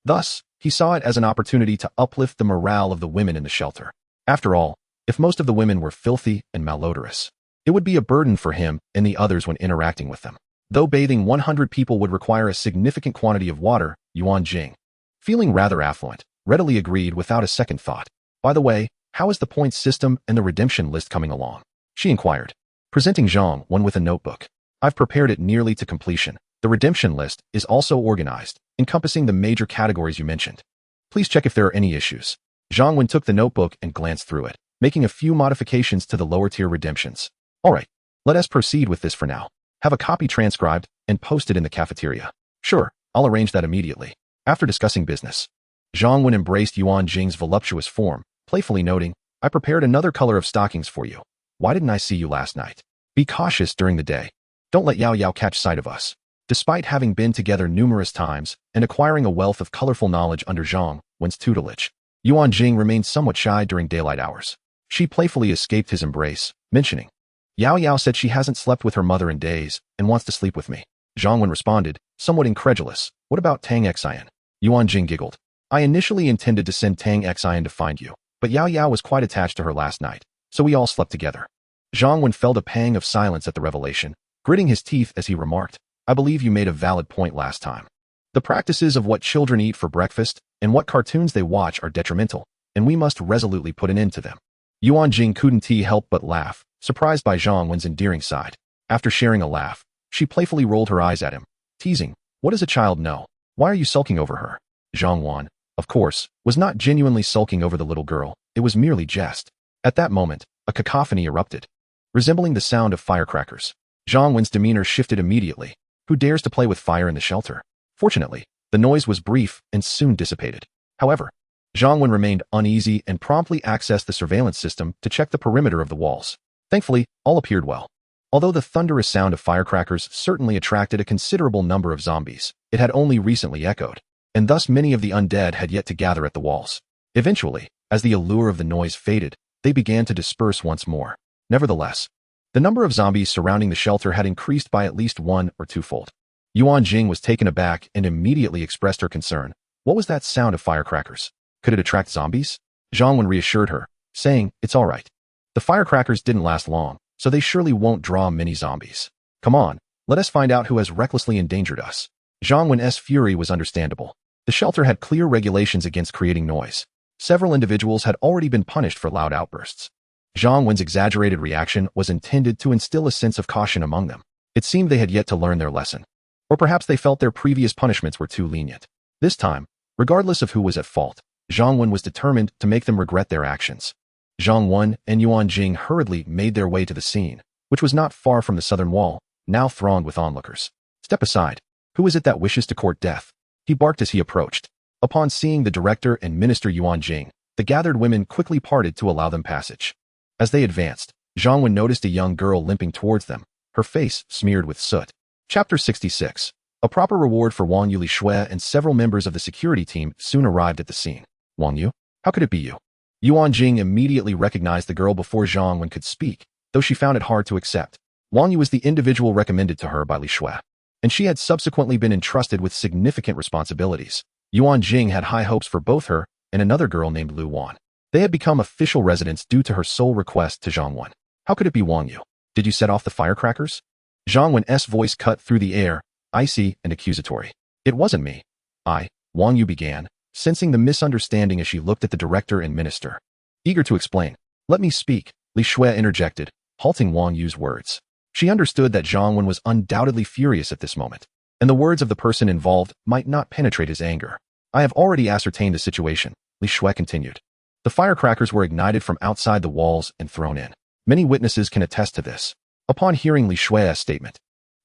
Thus, he saw it as an opportunity to uplift the morale of the women in the shelter. After all, if most of the women were filthy and malodorous, it would be a burden for him and the others when interacting with them. Though bathing 100 people would require a significant quantity of water, Yuan Jing, feeling rather affluent, readily agreed without a second thought. "By the way, how is the points system and the redemption list coming along?" she inquired, presenting Zhang Wen with a notebook. "I've prepared it nearly to completion. The redemption list is also organized, encompassing the major categories you mentioned. Please check if there are any issues." Zhang Wen took the notebook and glanced through it, making a few modifications to the lower-tier redemptions. "All right, let us proceed with this for now. Have a copy transcribed and posted in the cafeteria." "Sure, I'll arrange that immediately." After discussing business, Zhang Wen embraced Yuan Jing's voluptuous form, playfully noting, "I prepared another color of stockings for you. Why didn't I see you last night? Be cautious during the day. Don't let Yao Yao catch sight of us." Despite having been together numerous times and acquiring a wealth of colorful knowledge under Zhang Wen's tutelage, Yuan Jing remained somewhat shy during daylight hours. She playfully escaped his embrace, mentioning, Yao Yao said she hasn't slept with her mother in days and wants to sleep with me. Zhang Wen responded, somewhat incredulous, what about Tang Xian? Yuan Jing giggled. I initially intended to send Tang Xian to find you, but Yao Yao was quite attached to her last night, so we all slept together. Zhang Wen felt a pang of silence at the revelation, gritting his teeth as he remarked, I believe you made a valid point last time. The practices of what children eat for breakfast and what cartoons they watch are detrimental, and we must resolutely put an end to them. Yuan Jing couldn't help but laugh, surprised by Zhang Wen's endearing side. After sharing a laugh, she playfully rolled her eyes at him, teasing, what does a child know? Why are you sulking over her? Zhang Wan, of course, was not genuinely sulking over the little girl, it was merely jest. At that moment, a cacophony erupted, resembling the sound of firecrackers. Zhang Wen's demeanor shifted immediately. Who dares to play with fire in the shelter? Fortunately, the noise was brief and soon dissipated. However, Zhang Wen remained uneasy and promptly accessed the surveillance system to check the perimeter of the walls. Thankfully, all appeared well. Although the thunderous sound of firecrackers certainly attracted a considerable number of zombies, it had only recently echoed, and thus many of the undead had yet to gather at the walls. Eventually, as the allure of the noise faded, they began to disperse once more. Nevertheless, the number of zombies surrounding the shelter had increased by at least 1 or 2-fold. Yuan Jing was taken aback and immediately expressed her concern. What was that sound of firecrackers? Could it attract zombies? Zhang Wen reassured her, saying, it's all right. The firecrackers didn't last long, so they surely won't draw many zombies. Come on, let us find out who has recklessly endangered us. Zhang Wen's fury was understandable. The shelter had clear regulations against creating noise. Several individuals had already been punished for loud outbursts. Zhang Wen's exaggerated reaction was intended to instill a sense of caution among them. It seemed they had yet to learn their lesson. Or perhaps they felt their previous punishments were too lenient. This time, regardless of who was at fault, Zhang Wen was determined to make them regret their actions. Zhang Wen and Yuan Jing hurriedly made their way to the scene, which was not far from the southern wall, now thronged with onlookers. Step aside. Who is it that wishes to court death? He barked as he approached. Upon seeing the director and minister Yuan Jing, the gathered women quickly parted to allow them passage. As they advanced, Zhang Wen noticed a young girl limping towards them, her face smeared with soot. Chapter 66. A proper reward for Wang Yu. Li Shui and several members of the security team soon arrived at the scene. Wang Yu? How could it be you? Yuan Jing immediately recognized the girl before Zhang Wen could speak, though she found it hard to accept. Wang Yu was the individual recommended to her by Li Shui, and she had subsequently been entrusted with significant responsibilities. Yuan Jing had high hopes for both her and another girl named Lu Wan. They had become official residents due to her sole request to Zhang Wen. How could it be Wang Yu? Did you set off the firecrackers? Zhang Wen's voice cut through the air, icy and accusatory. It wasn't me. Wang Yu began, sensing the misunderstanding as she looked at the director and minister. Eager to explain, let me speak, Li Shui interjected, halting Wang Yu's words. She understood that Zhang Wen was undoubtedly furious at this moment, and the words of the person involved might not penetrate his anger. I have already ascertained the situation, Li Shui continued. The firecrackers were ignited from outside the walls and thrown in. Many witnesses can attest to this. Upon hearing Li Shui's statement,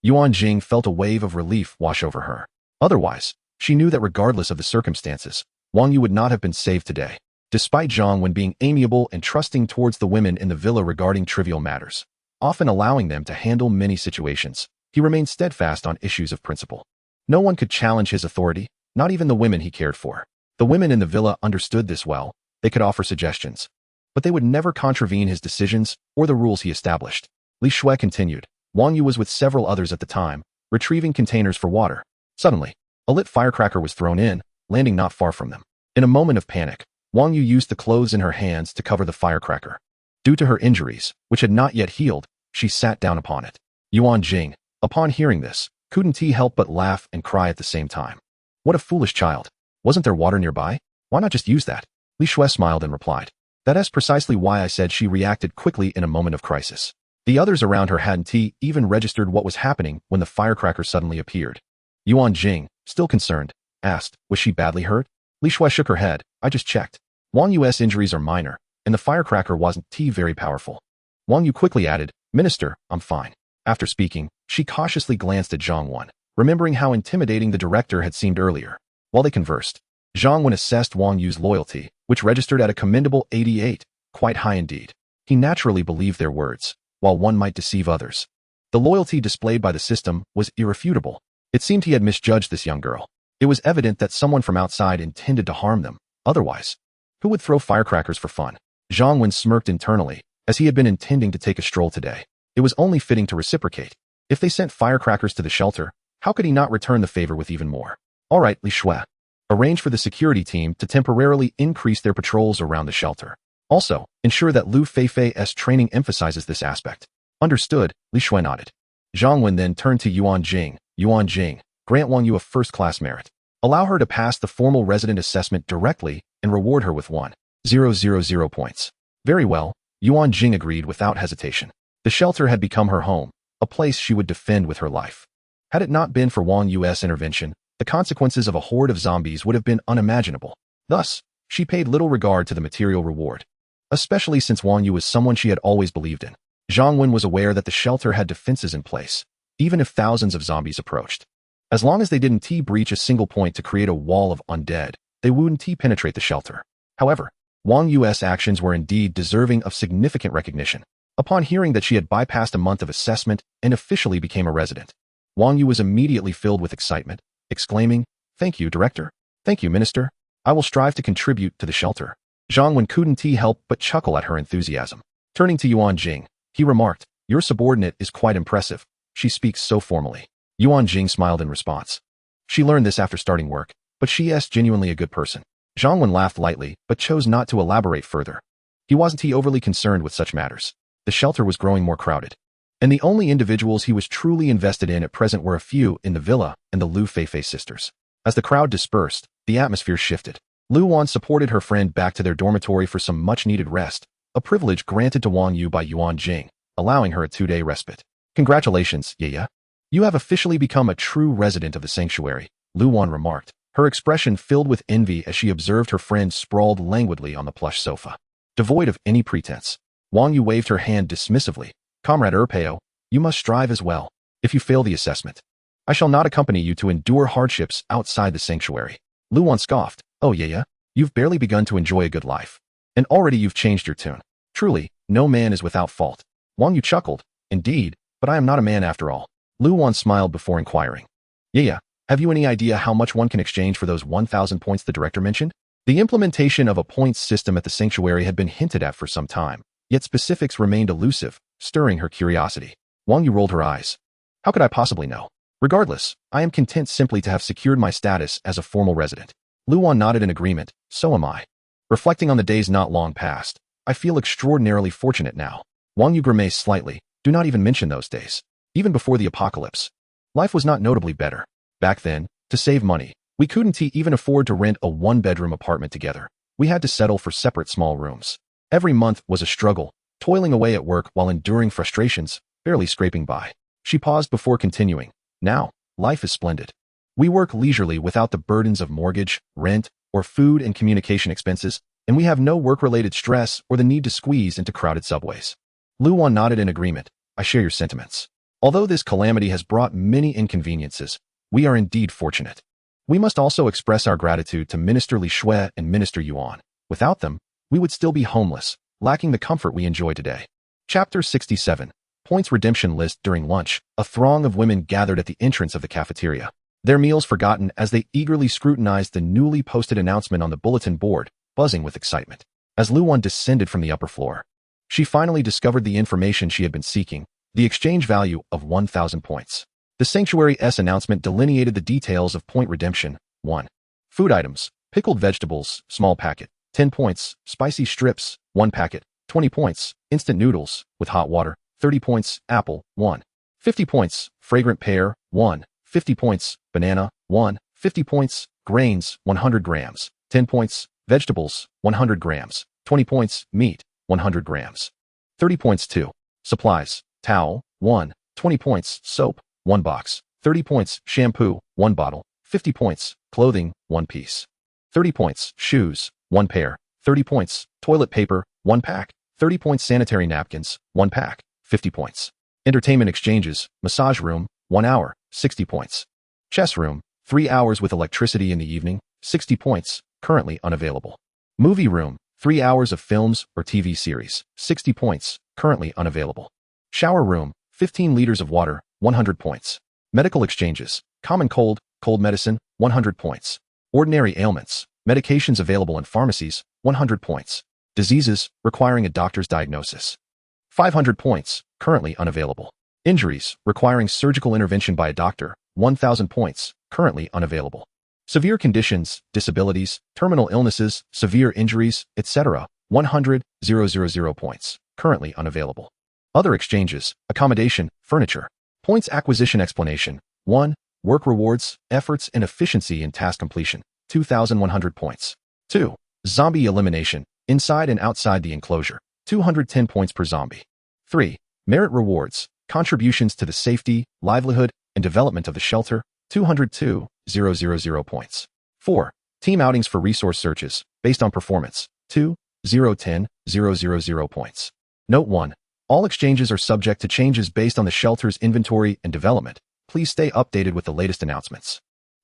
Yuan Jing felt a wave of relief wash over her. Otherwise, she knew that regardless of the circumstances, Wang Yu would not have been saved today. Despite Zhang Wen being amiable and trusting towards the women in the villa regarding trivial matters, often allowing them to handle many situations, he remained steadfast on issues of principle. No one could challenge his authority, not even the women he cared for. The women in the villa understood this well. They could offer suggestions, but they would never contravene his decisions or the rules he established. Li Shui continued. Wang Yu was with several others at the time, retrieving containers for water. Suddenly, a lit firecracker was thrown in, landing not far from them. In a moment of panic, Wang Yu used the clothes in her hands to cover the firecracker. Due to her injuries, which had not yet healed, she sat down upon it. Yuan Jing, upon hearing this, couldn't help but laugh and cry at the same time. What a foolish child. Wasn't there water nearby? Why not just use that? Li Shui smiled and replied. That's precisely why I said she reacted quickly in a moment of crisis. The others around her hadn't even registered what was happening when the firecracker suddenly appeared. Yuan Jing, still concerned, asked, was she badly hurt? Li Shui shook her head. I just checked. Wang Yu's injuries are minor, and the firecracker wasn't very powerful. Wang Yu quickly added, Minister, I'm fine. After speaking, she cautiously glanced at Zhang Wen, remembering how intimidating the director had seemed earlier. While they conversed, Zhang Wen assessed Wang Yu's loyalty, which registered at a commendable 88, quite high indeed. He naturally believed their words, while one might deceive others. The loyalty displayed by the system was irrefutable. It seemed he had misjudged this young girl. It was evident that someone from outside intended to harm them. Otherwise, who would throw firecrackers for fun? Zhang Wen smirked internally, as he had been intending to take a stroll today. It was only fitting to reciprocate. If they sent firecrackers to the shelter, how could he not return the favor with even more? All right, Li Shui. Arrange for the security team to temporarily increase their patrols around the shelter. Also, ensure that Lu Feifei's training emphasizes this aspect. Understood, Li Shui nodded. Zhang Wen then turned to Yuan Jing. Yuan Jing, grant Wang Yu a first-class merit. Allow her to pass the formal resident assessment directly and reward her with 1,000 points. Very well, Yuan Jing agreed without hesitation. The shelter had become her home, a place she would defend with her life. Had it not been for Wang Yu's intervention, the consequences of a horde of zombies would have been unimaginable. Thus, she paid little regard to the material reward, especially since Wang Yu was someone she had always believed in. Zhang Wen was aware that the shelter had defenses in place, even if thousands of zombies approached. As long as they didn't breach a single point to create a wall of undead, they wouldn't penetrate the shelter. However, Wang Yu's actions were indeed deserving of significant recognition. Upon hearing that she had bypassed a month of assessment and officially became a resident, Wang Yu was immediately filled with excitement, exclaiming, "Thank you, Director. Thank you, Minister. I will strive to contribute to the shelter." Zhang Wen couldn't help but chuckle at her enthusiasm. Turning to Yuan Jing, he remarked, "Your subordinate is quite impressive. She speaks so formally." Yuan Jing smiled in response. She learned this after starting work, but she is genuinely a good person. Zhang Wen laughed lightly, but chose not to elaborate further. He wasn't overly concerned with such matters. The shelter was growing more crowded, and the only individuals he was truly invested in at present were a few in the villa and the Lu Feifei sisters. As the crowd dispersed, the atmosphere shifted. Lu Wan supported her friend back to their dormitory for some much-needed rest, a privilege granted to Wang Yu by Yuan Jing, allowing her a 2-day respite. "Congratulations, Ye. You have officially become a true resident of the sanctuary," Lu Wan remarked, her expression filled with envy as she observed her friend sprawled languidly on the plush sofa. Devoid of any pretense, Wang Yu waved her hand dismissively. "Comrade Erpeo, you must strive as well. If you fail the assessment, I shall not accompany you to endure hardships outside the sanctuary." Lu Wan scoffed. "Oh Ye, you've barely begun to enjoy a good life, and already you've changed your tune. Truly, no man is without fault." Wang Yu chuckled. "Indeed, but I am not a man after all." Lu Wan smiled before inquiring, "Ye, have you any idea how much one can exchange for those 1,000 points the director mentioned?" The implementation of a points system at the sanctuary had been hinted at for some time, yet specifics remained elusive, stirring her curiosity. Wang Yu rolled her eyes. "How could I possibly know? Regardless, I am content simply to have secured my status as a formal resident." Lu Wan nodded in agreement. "So am I. Reflecting on the days not long past, I feel extraordinarily fortunate now." Wang Yu grimaced slightly. "Do not even mention those days. Even before the apocalypse, life was not notably better. Back then, to save money, we couldn't even afford to rent a 1-bedroom apartment together. We had to settle for separate small rooms. Every month was a struggle, toiling away at work while enduring frustrations, barely scraping by." She paused before continuing. "Now, life is splendid. We work leisurely without the burdens of mortgage, rent, or food and communication expenses, and we have no work-related stress or the need to squeeze into crowded subways." Lu Wan nodded in agreement. "I share your sentiments. Although this calamity has brought many inconveniences, we are indeed fortunate. We must also express our gratitude to Minister Li Shui and Minister Yuan. Without them, we would still be homeless, lacking the comfort we enjoy today." Chapter 67. Points Redemption List. During lunch, a throng of women gathered at the entrance of the cafeteria, their meals forgotten as they eagerly scrutinized the newly posted announcement on the bulletin board, buzzing with excitement. As Lu Wan descended from the upper floor, she finally discovered the information she had been seeking: the exchange value of 1,000 points. The Sanctuary's announcement delineated the details of point redemption. 1. Food items: pickled vegetables, small packet, 10 points; spicy strips, 1 packet, 20 points; instant noodles, with hot water, 30 points; apple, 1. 50 points; fragrant pear, 1. 50 points; banana, 1. 50 points; grains, 100 grams, 10 points; vegetables, 100 grams, 20 points; meat, 100 grams, 30 points. 2. Supplies: towel, 1. 20 points; soap, 1 box, 30 points; shampoo, 1 bottle, 50 points; clothing, 1 piece, 30 points; shoes, 1 pair, 30 points; toilet paper, 1 pack, 30 points; sanitary napkins, 1 pack, 50 points. Entertainment exchanges: massage room, 1 hour, 60 points. Chess room, 3 hours with electricity in the evening, 60 points, currently unavailable. Movie room, 3 hours of films or TV series, 60 points, currently unavailable. Shower room, 15 liters of water, 100 points. Medical exchanges: common cold, cold medicine, 100 points. Ordinary ailments, medications available in pharmacies, 100 points. Diseases requiring a doctor's diagnosis. 500 points, currently unavailable. Injuries requiring surgical intervention by a doctor. 1,000 points, currently unavailable. Severe conditions, disabilities, terminal illnesses, severe injuries, etc. 100,000 points, currently unavailable. Other exchanges, accommodation, furniture. Points acquisition explanation. 1. Work rewards, efforts and efficiency in task completion. 2,100 points. 2. Zombie elimination, inside and outside the enclosure. 210 points per zombie. 3. Merit rewards, contributions to the safety, livelihood, and development of the shelter. 202,000 points. 4. Team outings for resource searches, based on performance. 2,010,000 points. Note 1. All exchanges are subject to changes based on the shelter's inventory and development. Please stay updated with the latest announcements.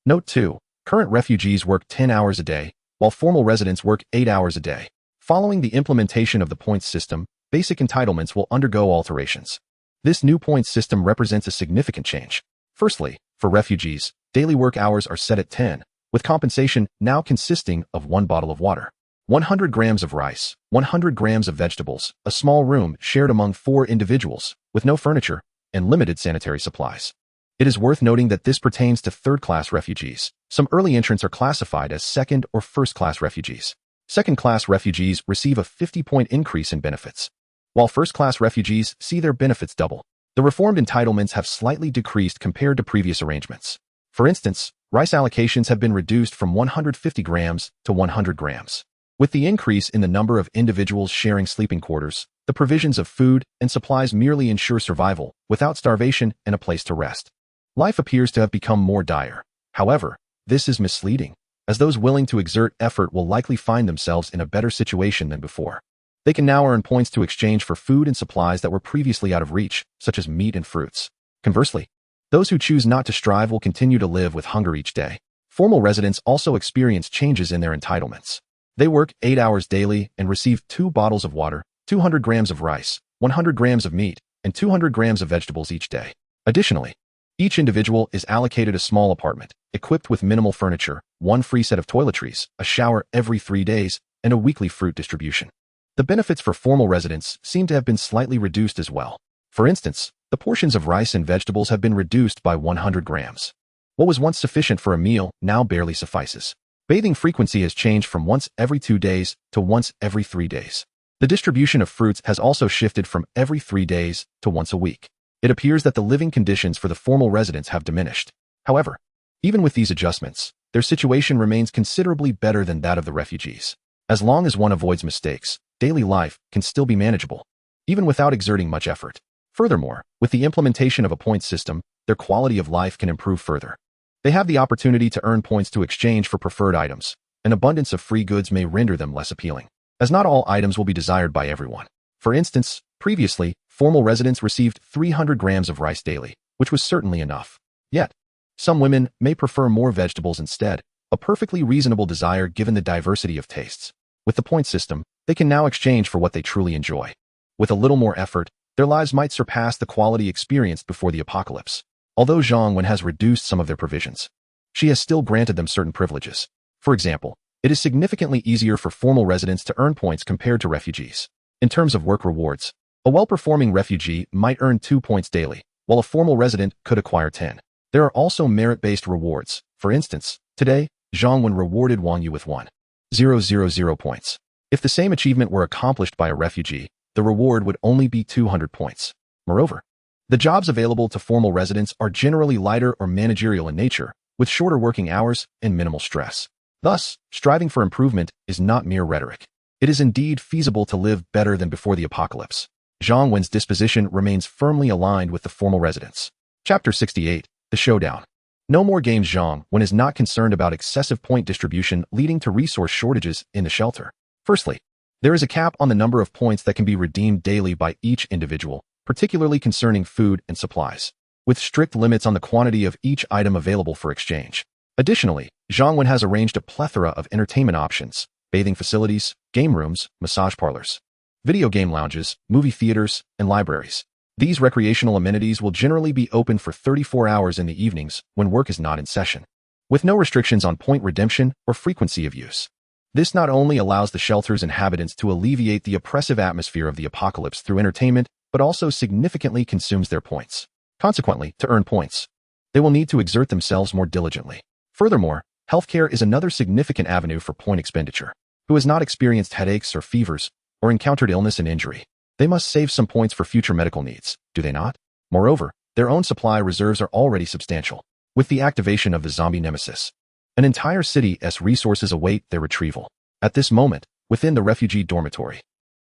Note 2. Current refugees work 10 hours a day, while formal residents work 8 hours a day. Following the implementation of the points system, basic entitlements will undergo alterations. This new points system represents a significant change. Firstly, for refugees, daily work hours are set at 10, with compensation now consisting of 1 bottle of water, 100 grams of rice, 100 grams of vegetables, a small room shared among 4 individuals, with no furniture, and limited sanitary supplies. It is worth noting that this pertains to third-class refugees. Some early entrants are classified as second- or first-class refugees. Second-class refugees receive a 50-point increase in benefits, while first-class refugees see their benefits double. The reformed entitlements have slightly decreased compared to previous arrangements. For instance, rice allocations have been reduced from 150 grams to 100 grams. With the increase in the number of individuals sharing sleeping quarters, the provisions of food and supplies merely ensure survival, without starvation and a place to rest. Life appears to have become more dire. However, this is misleading, as those willing to exert effort will likely find themselves in a better situation than before. They can now earn points to exchange for food and supplies that were previously out of reach, such as meat and fruits. Conversely, those who choose not to strive will continue to live with hunger each day. Formal residents also experience changes in their entitlements. They work 8 hours daily and receive 2 bottles of water, 200 grams of rice, 100 grams of meat, and 200 grams of vegetables each day. Additionally, each individual is allocated a small apartment, equipped with minimal furniture, 1 free set of toiletries, a shower every 3 days, and a weekly fruit distribution. The benefits for formal residents seem to have been slightly reduced as well. For instance, the portions of rice and vegetables have been reduced by 100 grams. What was once sufficient for a meal now barely suffices. Bathing frequency has changed from once every 2 days to once every 3 days. The distribution of fruits has also shifted from every 3 days to once a week. It appears that the living conditions for the formal residents have diminished. However, even with these adjustments, their situation remains considerably better than that of the refugees. As long as one avoids mistakes, daily life can still be manageable, even without exerting much effort. Furthermore, with the implementation of a points system, their quality of life can improve further. They have the opportunity to earn points to exchange for preferred items. An abundance of free goods may render them less appealing, as not all items will be desired by everyone. For instance, previously, formal residents received 300 grams of rice daily, which was certainly enough. Yet, some women may prefer more vegetables instead, a perfectly reasonable desire given the diversity of tastes. With the point system, they can now exchange for what they truly enjoy. With a little more effort, their lives might surpass the quality experienced before the apocalypse. Although Zhang Wen has reduced some of their provisions, she has still granted them certain privileges. For example, it is significantly easier for formal residents to earn points compared to refugees. In terms of work rewards, a well-performing refugee might earn 2 points daily, while a formal resident could acquire 10. There are also merit-based rewards. For instance, today, Zhang Wen rewarded Wang Yu with 1,000 points. If the same achievement were accomplished by a refugee, the reward would only be 200 points. Moreover, the jobs available to formal residents are generally lighter or managerial in nature, with shorter working hours and minimal stress. Thus, striving for improvement is not mere rhetoric. It is indeed feasible to live better than before the apocalypse. Zhang Wen's disposition remains firmly aligned with the formal residents. Chapter 68, The Showdown. No more games. Zhang Wen is not concerned about excessive point distribution leading to resource shortages in the shelter. Firstly, there is a cap on the number of points that can be redeemed daily by each individual, particularly concerning food and supplies, with strict limits on the quantity of each item available for exchange. Additionally, Zhang Wen has arranged a plethora of entertainment options, bathing facilities, game rooms, massage parlors, video game lounges, movie theaters, and libraries. These recreational amenities will generally be open for 34 hours in the evenings when work is not in session, with no restrictions on point redemption or frequency of use. This not only allows the shelter's inhabitants to alleviate the oppressive atmosphere of the apocalypse through entertainment, but also significantly consumes their points. Consequently, to earn points, they will need to exert themselves more diligently. Furthermore, healthcare is another significant avenue for point expenditure. Who has not experienced headaches or fevers, or encountered illness and injury? They must save some points for future medical needs, do they not? Moreover, their own supply reserves are already substantial. With the activation of the zombie nemesis, an entire city's resources await their retrieval. At this moment, within the refugee dormitory,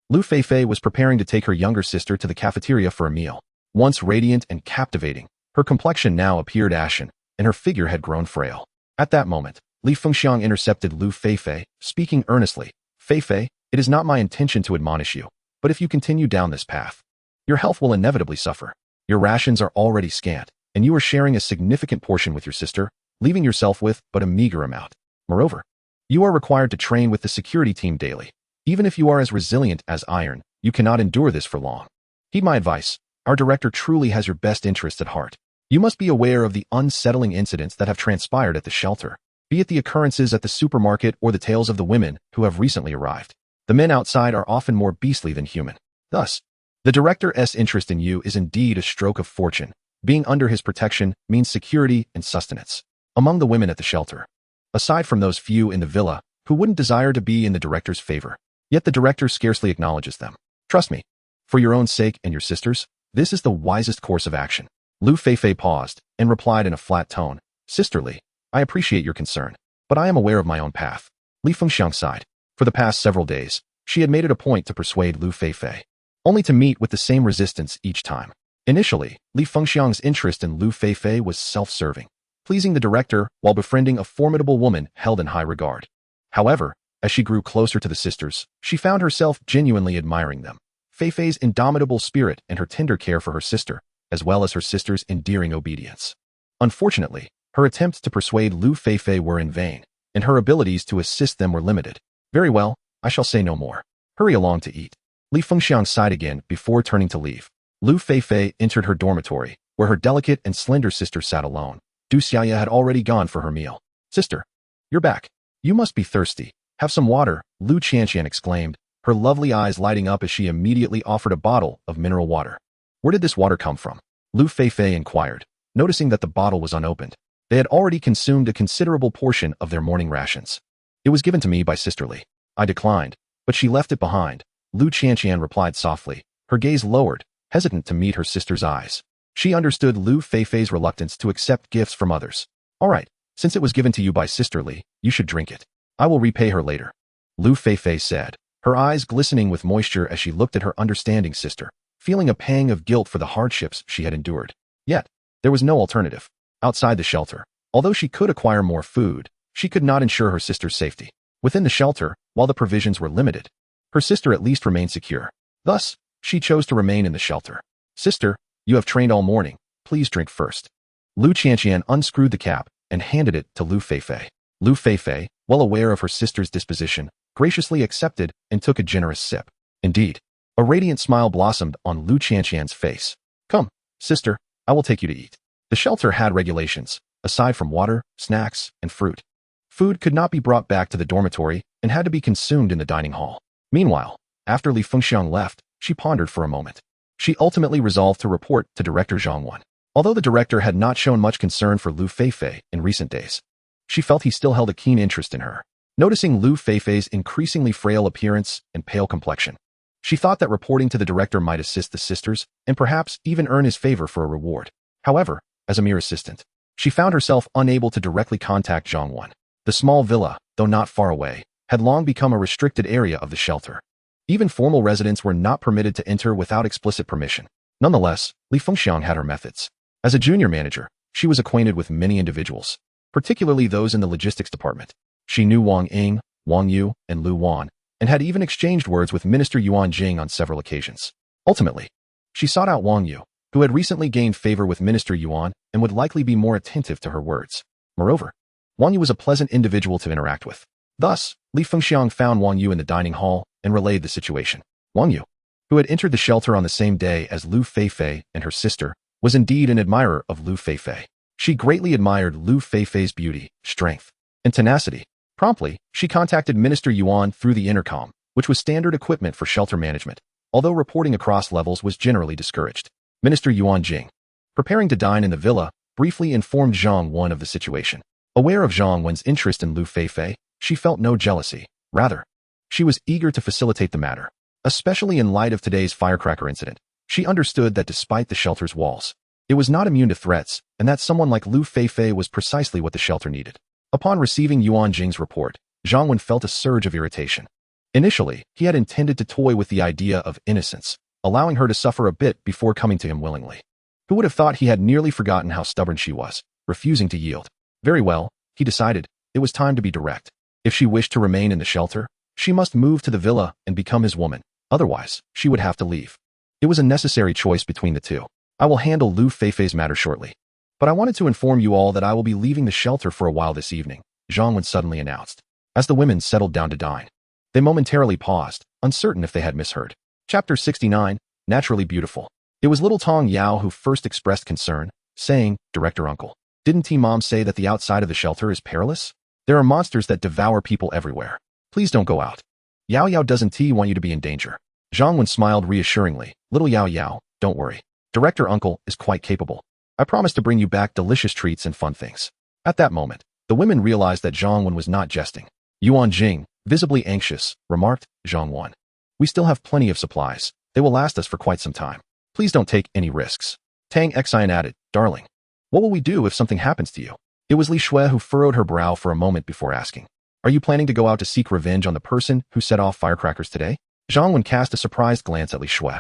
Lu Feifei was preparing to take her younger sister to the cafeteria for a meal. Once radiant and captivating, her complexion now appeared ashen, and her figure had grown frail. At that moment, Li Fengxiang intercepted Lu Feifei, speaking earnestly. Feifei, it is not my intention to admonish you, but if you continue down this path, your health will inevitably suffer. Your rations are already scant, and you are sharing a significant portion with your sister, leaving yourself with but a meager amount. Moreover, you are required to train with the security team daily. Even if you are as resilient as iron, you cannot endure this for long. Heed my advice. Our director truly has your best interest at heart. You must be aware of the unsettling incidents that have transpired at the shelter, be it the occurrences at the supermarket or the tales of the women who have recently arrived. The men outside are often more beastly than human. Thus, the director's interest in you is indeed a stroke of fortune. Being under his protection means security and sustenance. Among the women at the shelter, aside from those few in the villa who wouldn't desire to be in the director's favor, yet the director scarcely acknowledges them. Trust me, for your own sake and your sister's, this is the wisest course of action. Lu Feifei paused and replied in a flat tone, Sisterly, I appreciate your concern, but I am aware of my own path. Li Fengxiang sighed. For the past several days, she had made it a point to persuade Lu Feifei, only to meet with the same resistance each time. Initially, Li Fengxiang's interest in Lu Feifei was self-serving, pleasing the director while befriending a formidable woman held in high regard. However, as she grew closer to the sisters, she found herself genuinely admiring them. Feifei's indomitable spirit and her tender care for her sister, as well as her sister's endearing obedience. Unfortunately, her attempts to persuade Lu Feifei were in vain, and her abilities to assist them were limited. Very well, I shall say no more. Hurry along to eat. Li Fengxiang sighed again before turning to leave. Lu Feifei entered her dormitory, where her delicate and slender sister sat alone. Du Xiaya had already gone for her meal. Sister, you're back. You must be thirsty. Have some water, Lu Qianqian exclaimed, her lovely eyes lighting up as she immediately offered a bottle of mineral water. Where did this water come from? Lu Feifei inquired, noticing that the bottle was unopened. They had already consumed a considerable portion of their morning rations. It was given to me by Sister Li. I declined, but she left it behind. Lu Qianqian replied softly, her gaze lowered, hesitant to meet her sister's eyes. She understood Lu Feifei's reluctance to accept gifts from others. All right, since it was given to you by Sister Li, you should drink it. I will repay her later. Lu Feifei said, her eyes glistening with moisture as she looked at her understanding sister, feeling a pang of guilt for the hardships she had endured. Yet, there was no alternative. Outside the shelter, although she could acquire more food, she could not ensure her sister's safety. Within the shelter, while the provisions were limited, her sister at least remained secure. Thus, she chose to remain in the shelter. Sister, you have trained all morning. Please drink first. Lu Qianqian unscrewed the cap and handed it to Lu Feifei. Lu Feifei, well aware of her sister's disposition, graciously accepted and took a generous sip. Indeed, a radiant smile blossomed on Lu Qianqian's face. Come, sister, I will take you to eat. The shelter had regulations, aside from water, snacks, and fruit. Food could not be brought back to the dormitory and had to be consumed in the dining hall. Meanwhile, after Li Fengxiang left, she pondered for a moment. She ultimately resolved to report to Director Zhang Wan. Although the director had not shown much concern for Lu Feifei in recent days, she felt he still held a keen interest in her. Noticing Lu Feifei's increasingly frail appearance and pale complexion, she thought that reporting to the director might assist the sisters and perhaps even earn his favor for a reward. However, as a mere assistant, she found herself unable to directly contact Zhang Wan. The small villa, though not far away, had long become a restricted area of the shelter. Even formal residents were not permitted to enter without explicit permission. Nonetheless, Li Fengxiang had her methods. As a junior manager, she was acquainted with many individuals, particularly those in the logistics department. She knew Wang Ying, Wang Yu, and Lu Wan, and had even exchanged words with Minister Yuan Jing on several occasions. Ultimately, she sought out Wang Yu, who had recently gained favor with Minister Yuan and would likely be more attentive to her words. Moreover, Wang Yu was a pleasant individual to interact with. Thus, Li Fengxiang found Wang Yu in the dining hall and relayed the situation. Wang Yu, who had entered the shelter on the same day as Lu Feifei and her sister, was indeed an admirer of Lu Feifei. She greatly admired Lu Feifei's beauty, strength, and tenacity, Promptly, she contacted Minister Yuan through the intercom, which was standard equipment for shelter management, although reporting across levels was generally discouraged. Minister Yuan Jing, preparing to dine in the villa, briefly informed Zhang Wen of the situation. Aware of Zhang Wen's interest in Lu Feifei, she felt no jealousy. Rather, she was eager to facilitate the matter. Especially in light of today's firecracker incident, she understood that despite the shelter's walls, it was not immune to threats, and that someone like Lu Feifei was precisely what the shelter needed. Upon receiving Yuan Jing's report, Zhang Wen felt a surge of irritation. Initially, he had intended to toy with the idea of innocence, allowing her to suffer a bit before coming to him willingly. Who would have thought he had nearly forgotten how stubborn she was, refusing to yield? Very well, he decided, it was time to be direct. If she wished to remain in the shelter, she must move to the villa and become his woman. Otherwise, she would have to leave. It was a necessary choice between the two. I will handle Lu Feifei's matter shortly. But I wanted to inform you all that I will be leaving the shelter for a while this evening, Zhang Wen suddenly announced. As the women settled down to dine, they momentarily paused, uncertain if they had misheard. Chapter 69, Naturally Beautiful. It was little Tong Yao who first expressed concern, saying, Director Uncle, didn't T-Mom say that the outside of the shelter is perilous? There are monsters that devour people everywhere. Please don't go out. Yao Yao doesn't T want you to be in danger. Zhang Wen smiled reassuringly. Little Yao Yao, don't worry. Director Uncle is quite capable. I promise to bring you back delicious treats and fun things. At that moment, the women realized that Zhang Wen was not jesting. Yuan Jing, visibly anxious, remarked, Zhang Wen, we still have plenty of supplies. They will last us for quite some time. Please don't take any risks. Tang Xian added, darling, what will we do if something happens to you? It was Li Shui who furrowed her brow for a moment before asking, are you planning to go out to seek revenge on the person who set off firecrackers today? Zhang Wen cast a surprised glance at Li Shui,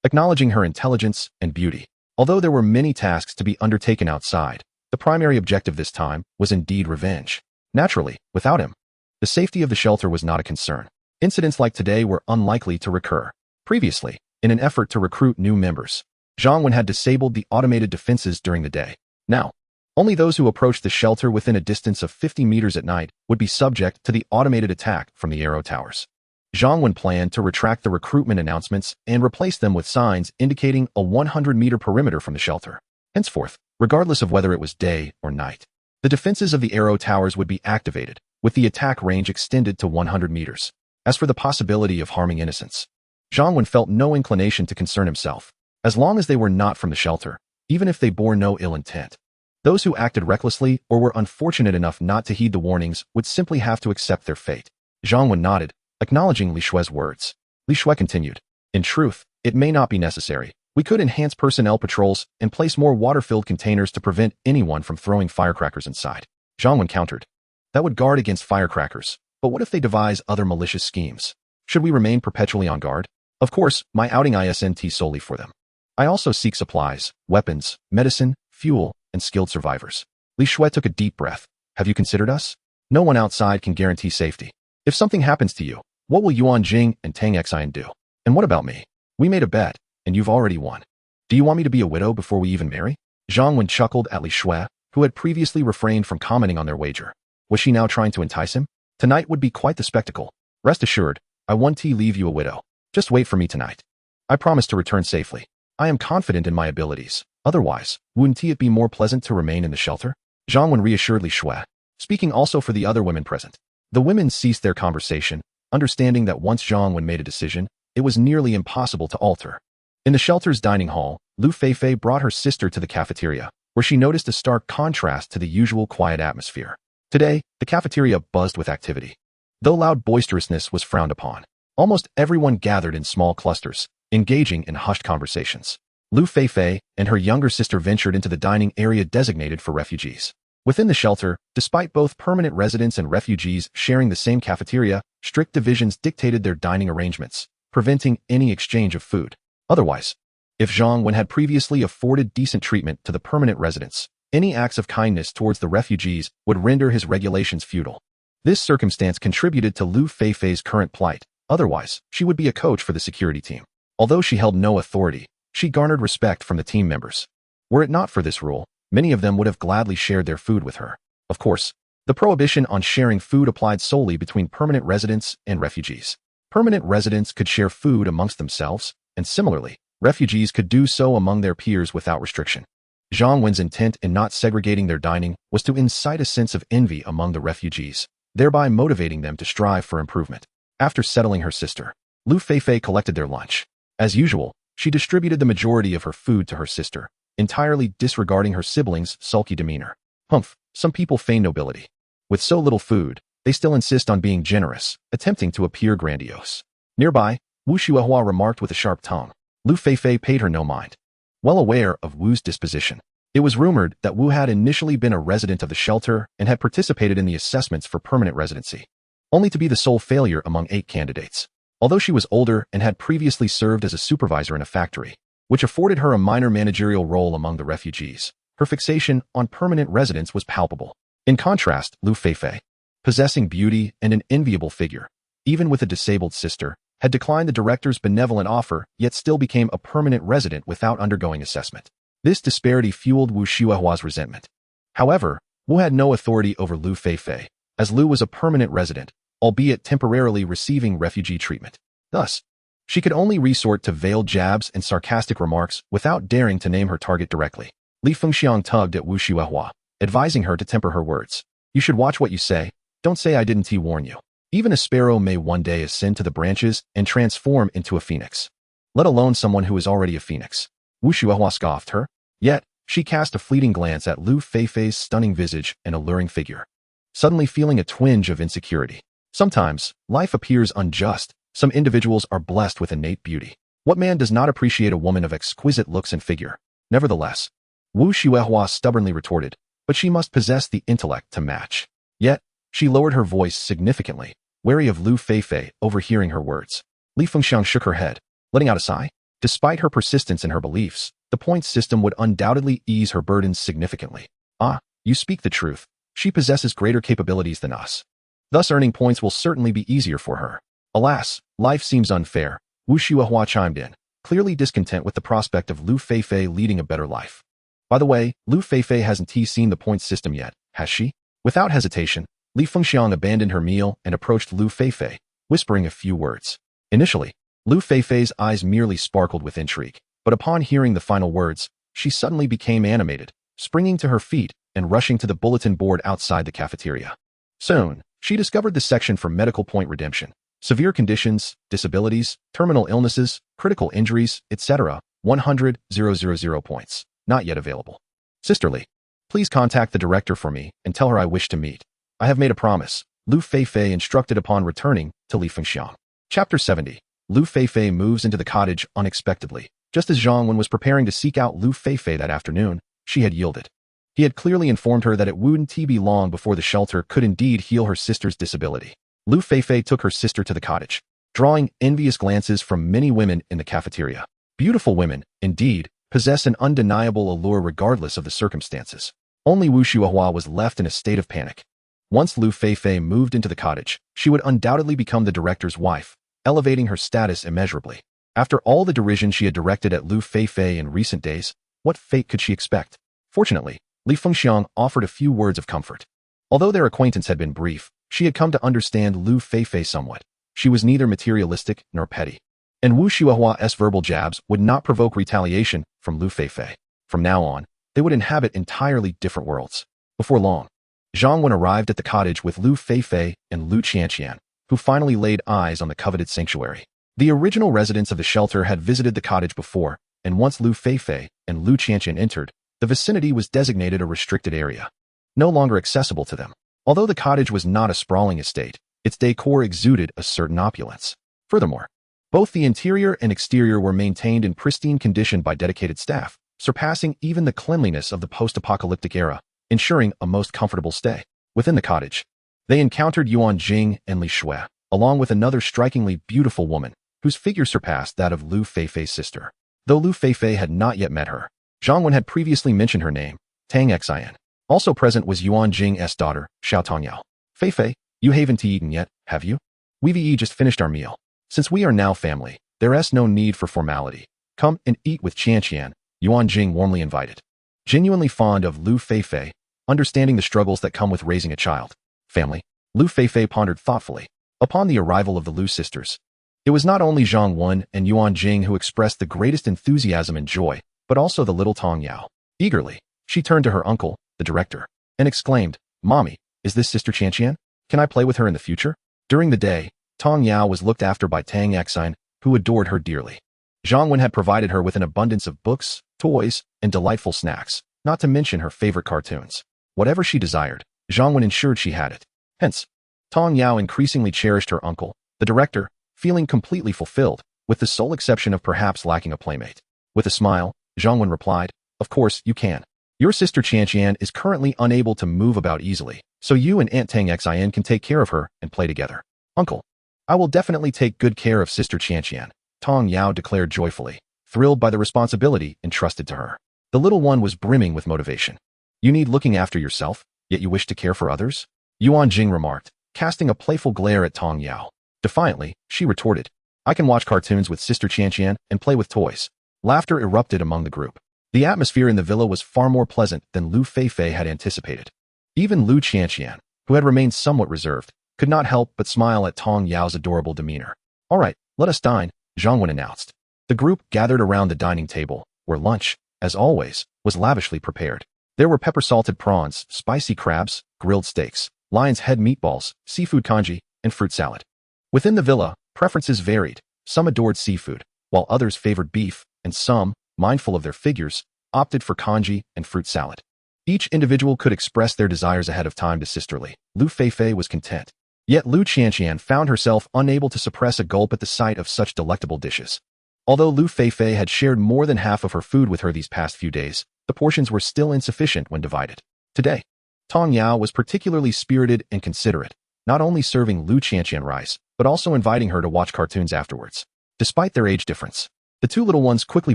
acknowledging her intelligence and beauty. Although there were many tasks to be undertaken outside, the primary objective this time was indeed revenge. Naturally, without him, the safety of the shelter was not a concern. Incidents like today were unlikely to recur. Previously, in an effort to recruit new members, Zhang Wen had disabled the automated defenses during the day. Now, only those who approached the shelter within a distance of 50 meters at night would be subject to the automated attack from the arrow towers. Zhang Wen planned to retract the recruitment announcements and replace them with signs indicating a 100-meter perimeter from the shelter. Henceforth, regardless of whether it was day or night, the defenses of the arrow towers would be activated, with the attack range extended to 100 meters. As for the possibility of harming innocents, Zhang Wen felt no inclination to concern himself, as long as they were not from the shelter, even if they bore no ill intent. Those who acted recklessly or were unfortunate enough not to heed the warnings would simply have to accept their fate. Zhang Wen nodded, acknowledging Li Shui's words. Li Shui continued, in truth, it may not be necessary. We could enhance personnel patrols and place more water-filled containers to prevent anyone from throwing firecrackers inside. Zhang Wen countered, that would guard against firecrackers, but what if they devise other malicious schemes? Should we remain perpetually on guard? Of course, my outing isn't solely for them. I also seek supplies, weapons, medicine, fuel, and skilled survivors. Li Shui took a deep breath. Have you considered us? No one outside can guarantee safety. If something happens to you, what will Yuan Jing and Tang Xian do? And what about me? We made a bet, and you've already won. Do you want me to be a widow before we even marry? Zhang Wen chuckled at Li Shui, who had previously refrained from commenting on their wager. Was she now trying to entice him? Tonight would be quite the spectacle. Rest assured, I won't leave you a widow. Just wait for me tonight. I promise to return safely. I am confident in my abilities. Otherwise, wouldn't it be more pleasant to remain in the shelter? Zhang Wen reassured Li Shui, speaking also for the other women present. The women ceased their conversation, understanding that once Zhang Wen made a decision, it was nearly impossible to alter. In the shelter's dining hall, Lu Feifei brought her sister to the cafeteria, where she noticed a stark contrast to the usual quiet atmosphere. Today, the cafeteria buzzed with activity. Though loud boisterousness was frowned upon, almost everyone gathered in small clusters, engaging in hushed conversations. Lu Feifei and her younger sister ventured into the dining area designated for refugees. Within the shelter, despite both permanent residents and refugees sharing the same cafeteria, strict divisions dictated their dining arrangements, preventing any exchange of food. Otherwise, if Zhang Wen had previously afforded decent treatment to the permanent residents, any acts of kindness towards the refugees would render his regulations futile. This circumstance contributed to Lu Feifei's current plight. Otherwise, she would be a coach for the security team. Although she held no authority, she garnered respect from the team members. Were it not for this rule, many of them would have gladly shared their food with her. Of course, the prohibition on sharing food applied solely between permanent residents and refugees. Permanent residents could share food amongst themselves, and similarly, refugees could do so among their peers without restriction. Zhang Wen's intent in not segregating their dining was to incite a sense of envy among the refugees. thereby motivating them to strive for improvement. After settling her sister, Lu Feifei collected their lunch. As usual, she distributed the majority of her food to her sister, entirely disregarding her siblings' sulky demeanor. Humph, some people feign nobility. With so little food, they still insist on being generous, attempting to appear grandiose. Nearby, Wu Xuehua remarked with a sharp tongue. Lu Feifei paid her no mind. Well aware of Wu's disposition, it was rumored that Wu had initially been a resident of the shelter and had participated in the assessments for permanent residency, only to be the sole failure among 8 candidates. Although she was older and had previously served as a supervisor in a factory, which afforded her a minor managerial role among the refugees, her fixation on permanent residence was palpable. In contrast, Lu Feifei, possessing beauty and an enviable figure, even with a disabled sister, had declined the director's benevolent offer, yet still became a permanent resident without undergoing assessment. This disparity fueled Wu Xuehua's resentment. However, Wu had no authority over Lu Feifei, as Lu was a permanent resident, albeit temporarily receiving refugee treatment. Thus, she could only resort to veiled jabs and sarcastic remarks without daring to name her target directly. Li Fengxiang tugged at Wu Xuehua, advising her to temper her words. You should watch what you say. Don't say I didn't warn you. Even a sparrow may one day ascend to the branches and transform into a phoenix, let alone someone who is already a phoenix. Wu Xuehua scoffed her, yet she cast a fleeting glance at Lu Feifei's stunning visage and alluring figure, suddenly feeling a twinge of insecurity. Sometimes, life appears unjust. Some individuals are blessed with innate beauty. What man does not appreciate a woman of exquisite looks and figure? Nevertheless, Wu Xuehua stubbornly retorted, but she must possess the intellect to match. Yet, she lowered her voice significantly, wary of Lu Feifei overhearing her words. Li Fengxiang shook her head, letting out a sigh. Despite her persistence in her beliefs, the points system would undoubtedly ease her burdens significantly. Ah, you speak the truth. She possesses greater capabilities than us. Thus earning points will certainly be easier for her. Alas, life seems unfair, Wu Xuehua chimed in, clearly discontent with the prospect of Lu Feifei leading a better life. By the way, Lu Feifei hasn't seen the points system yet, has she? Without hesitation, Li Fengxiang abandoned her meal and approached Lu Feifei, whispering a few words. Initially, Lu Feifei's eyes merely sparkled with intrigue, but upon hearing the final words, she suddenly became animated, springing to her feet and rushing to the bulletin board outside the cafeteria. Soon, she discovered the section for medical point redemption. Severe conditions, disabilities, terminal illnesses, critical injuries, etc. 100,000 points. Not yet available. Sisterly, please contact the director for me and tell her I wish to meet. I have made a promise, Lu Feifei instructed upon returning to Li Fengxiang. Chapter 70. Lu Feifei moves into the cottage unexpectedly. Just as Zhang Wen was preparing to seek out Lu Feifei that afternoon, she had yielded. He had clearly informed her that it wouldn't be long before the shelter could indeed heal her sister's disability. Lu Feifei took her sister to the cottage, drawing envious glances from many women in the cafeteria. Beautiful women, indeed, possess an undeniable allure regardless of the circumstances. Only Wu Xuehua was left in a state of panic. Once Lu Feifei moved into the cottage, she would undoubtedly become the director's wife, elevating her status immeasurably. After all the derision she had directed at Lu Feifei in recent days, what fate could she expect? Fortunately, Li Fengxiang offered a few words of comfort. Although their acquaintance had been brief, she had come to understand Lu Feifei somewhat. She was neither materialistic nor petty. And Wu Xuehua's verbal jabs would not provoke retaliation from Lu Feifei. From now on, they would inhabit entirely different worlds. Before long, Zhang Wen arrived at the cottage with Lu Feifei and Lu Qianqian, who finally laid eyes on the coveted sanctuary. The original residents of the shelter had visited the cottage before, and once Lu Feifei and Lu Qianqian entered, the vicinity was designated a restricted area, no longer accessible to them. Although the cottage was not a sprawling estate, its decor exuded a certain opulence. Furthermore, both the interior and exterior were maintained in pristine condition by dedicated staff, surpassing even the cleanliness of the post-apocalyptic era, ensuring a most comfortable stay. Within the cottage, they encountered Yuan Jing and Li Shui, along with another strikingly beautiful woman, whose figure surpassed that of Lu Feifei's sister. Though Lu Feifei had not yet met her, Zhang Wen had previously mentioned her name, Tang Xin. Also present was Yuan Jing's daughter, Xiao Tongyao. Feifei, you haven't eaten yet, have you? We've just finished our meal. Since we are now family, there's no need for formality. Come and eat with Qianqian, Yuan Jing warmly invited. Genuinely fond of Lu Feifei, understanding the struggles that come with raising a child. Family, Lu Feifei pondered thoughtfully. Upon the arrival of the Lu sisters, it was not only Zhang Wen and Yuan Jing who expressed the greatest enthusiasm and joy, but also the little Tong Yao. Eagerly, she turned to her uncle, the director, and exclaimed, Mommy, is this Sister Qianqian? Can I play with her in the future? During the day, Tong Yao was looked after by Tang Xine, who adored her dearly. Zhang Wen had provided her with an abundance of books, toys, and delightful snacks, not to mention her favorite cartoons. Whatever she desired, Zhang Wen ensured she had it. Hence, Tong Yao increasingly cherished her uncle, the director, feeling completely fulfilled, with the sole exception of perhaps lacking a playmate. With a smile, Zhang Wen replied, "Of course, you can. Your sister Qianqian is currently unable to move about easily, so you and Aunt Tang Xin can take care of her and play together." "Uncle, I will definitely take good care of Sister Qianqian," Tong Yao declared joyfully, thrilled by the responsibility entrusted to her. The little one was brimming with motivation. "You need looking after yourself, yet you wish to care for others?" Yuan Jing remarked, casting a playful glare at Tong Yao. Defiantly, she retorted, "I can watch cartoons with Sister Qianqian and play with toys." Laughter erupted among the group. The atmosphere in the villa was far more pleasant than Lu Feifei had anticipated. Even Lu Qianqian, who had remained somewhat reserved, could not help but smile at Tong Yao's adorable demeanor. "All right, let us dine," Zhang Wen announced. The group gathered around the dining table, where lunch, as always, was lavishly prepared. There were pepper-salted prawns, spicy crabs, grilled steaks, lion's head meatballs, seafood congee, and fruit salad. Within the villa, preferences varied. Some adored seafood, while others favored beef, and some, mindful of their figures, opted for congee and fruit salad. Each individual could express their desires ahead of time to sisterly. Lu Feifei was content. Yet Lu Qianqian found herself unable to suppress a gulp at the sight of such delectable dishes. Although Lu Feifei had shared more than half of her food with her these past few days, the portions were still insufficient when divided. Today, Tong Yao was particularly spirited and considerate, not only serving Lu Qianqian rice, but also inviting her to watch cartoons afterwards. Despite their age difference, the two little ones quickly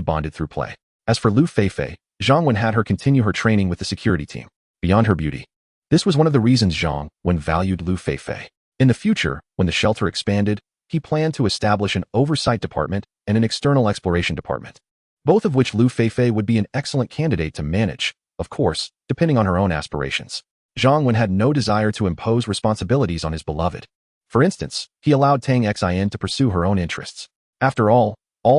bonded through play. As for Lu Feifei, Zhang Wen had her continue her training with the security team. Beyond her beauty, this was one of the reasons Zhang Wen valued Lu Feifei. In the future, when the shelter expanded, he planned to establish an oversight department and an external exploration department, both of which Lu Feifei would be an excellent candidate to manage, of course, depending on her own aspirations. Zhang Wen had no desire to impose responsibilities on his beloved. For instance, he allowed Tang Xin to pursue her own interests. After all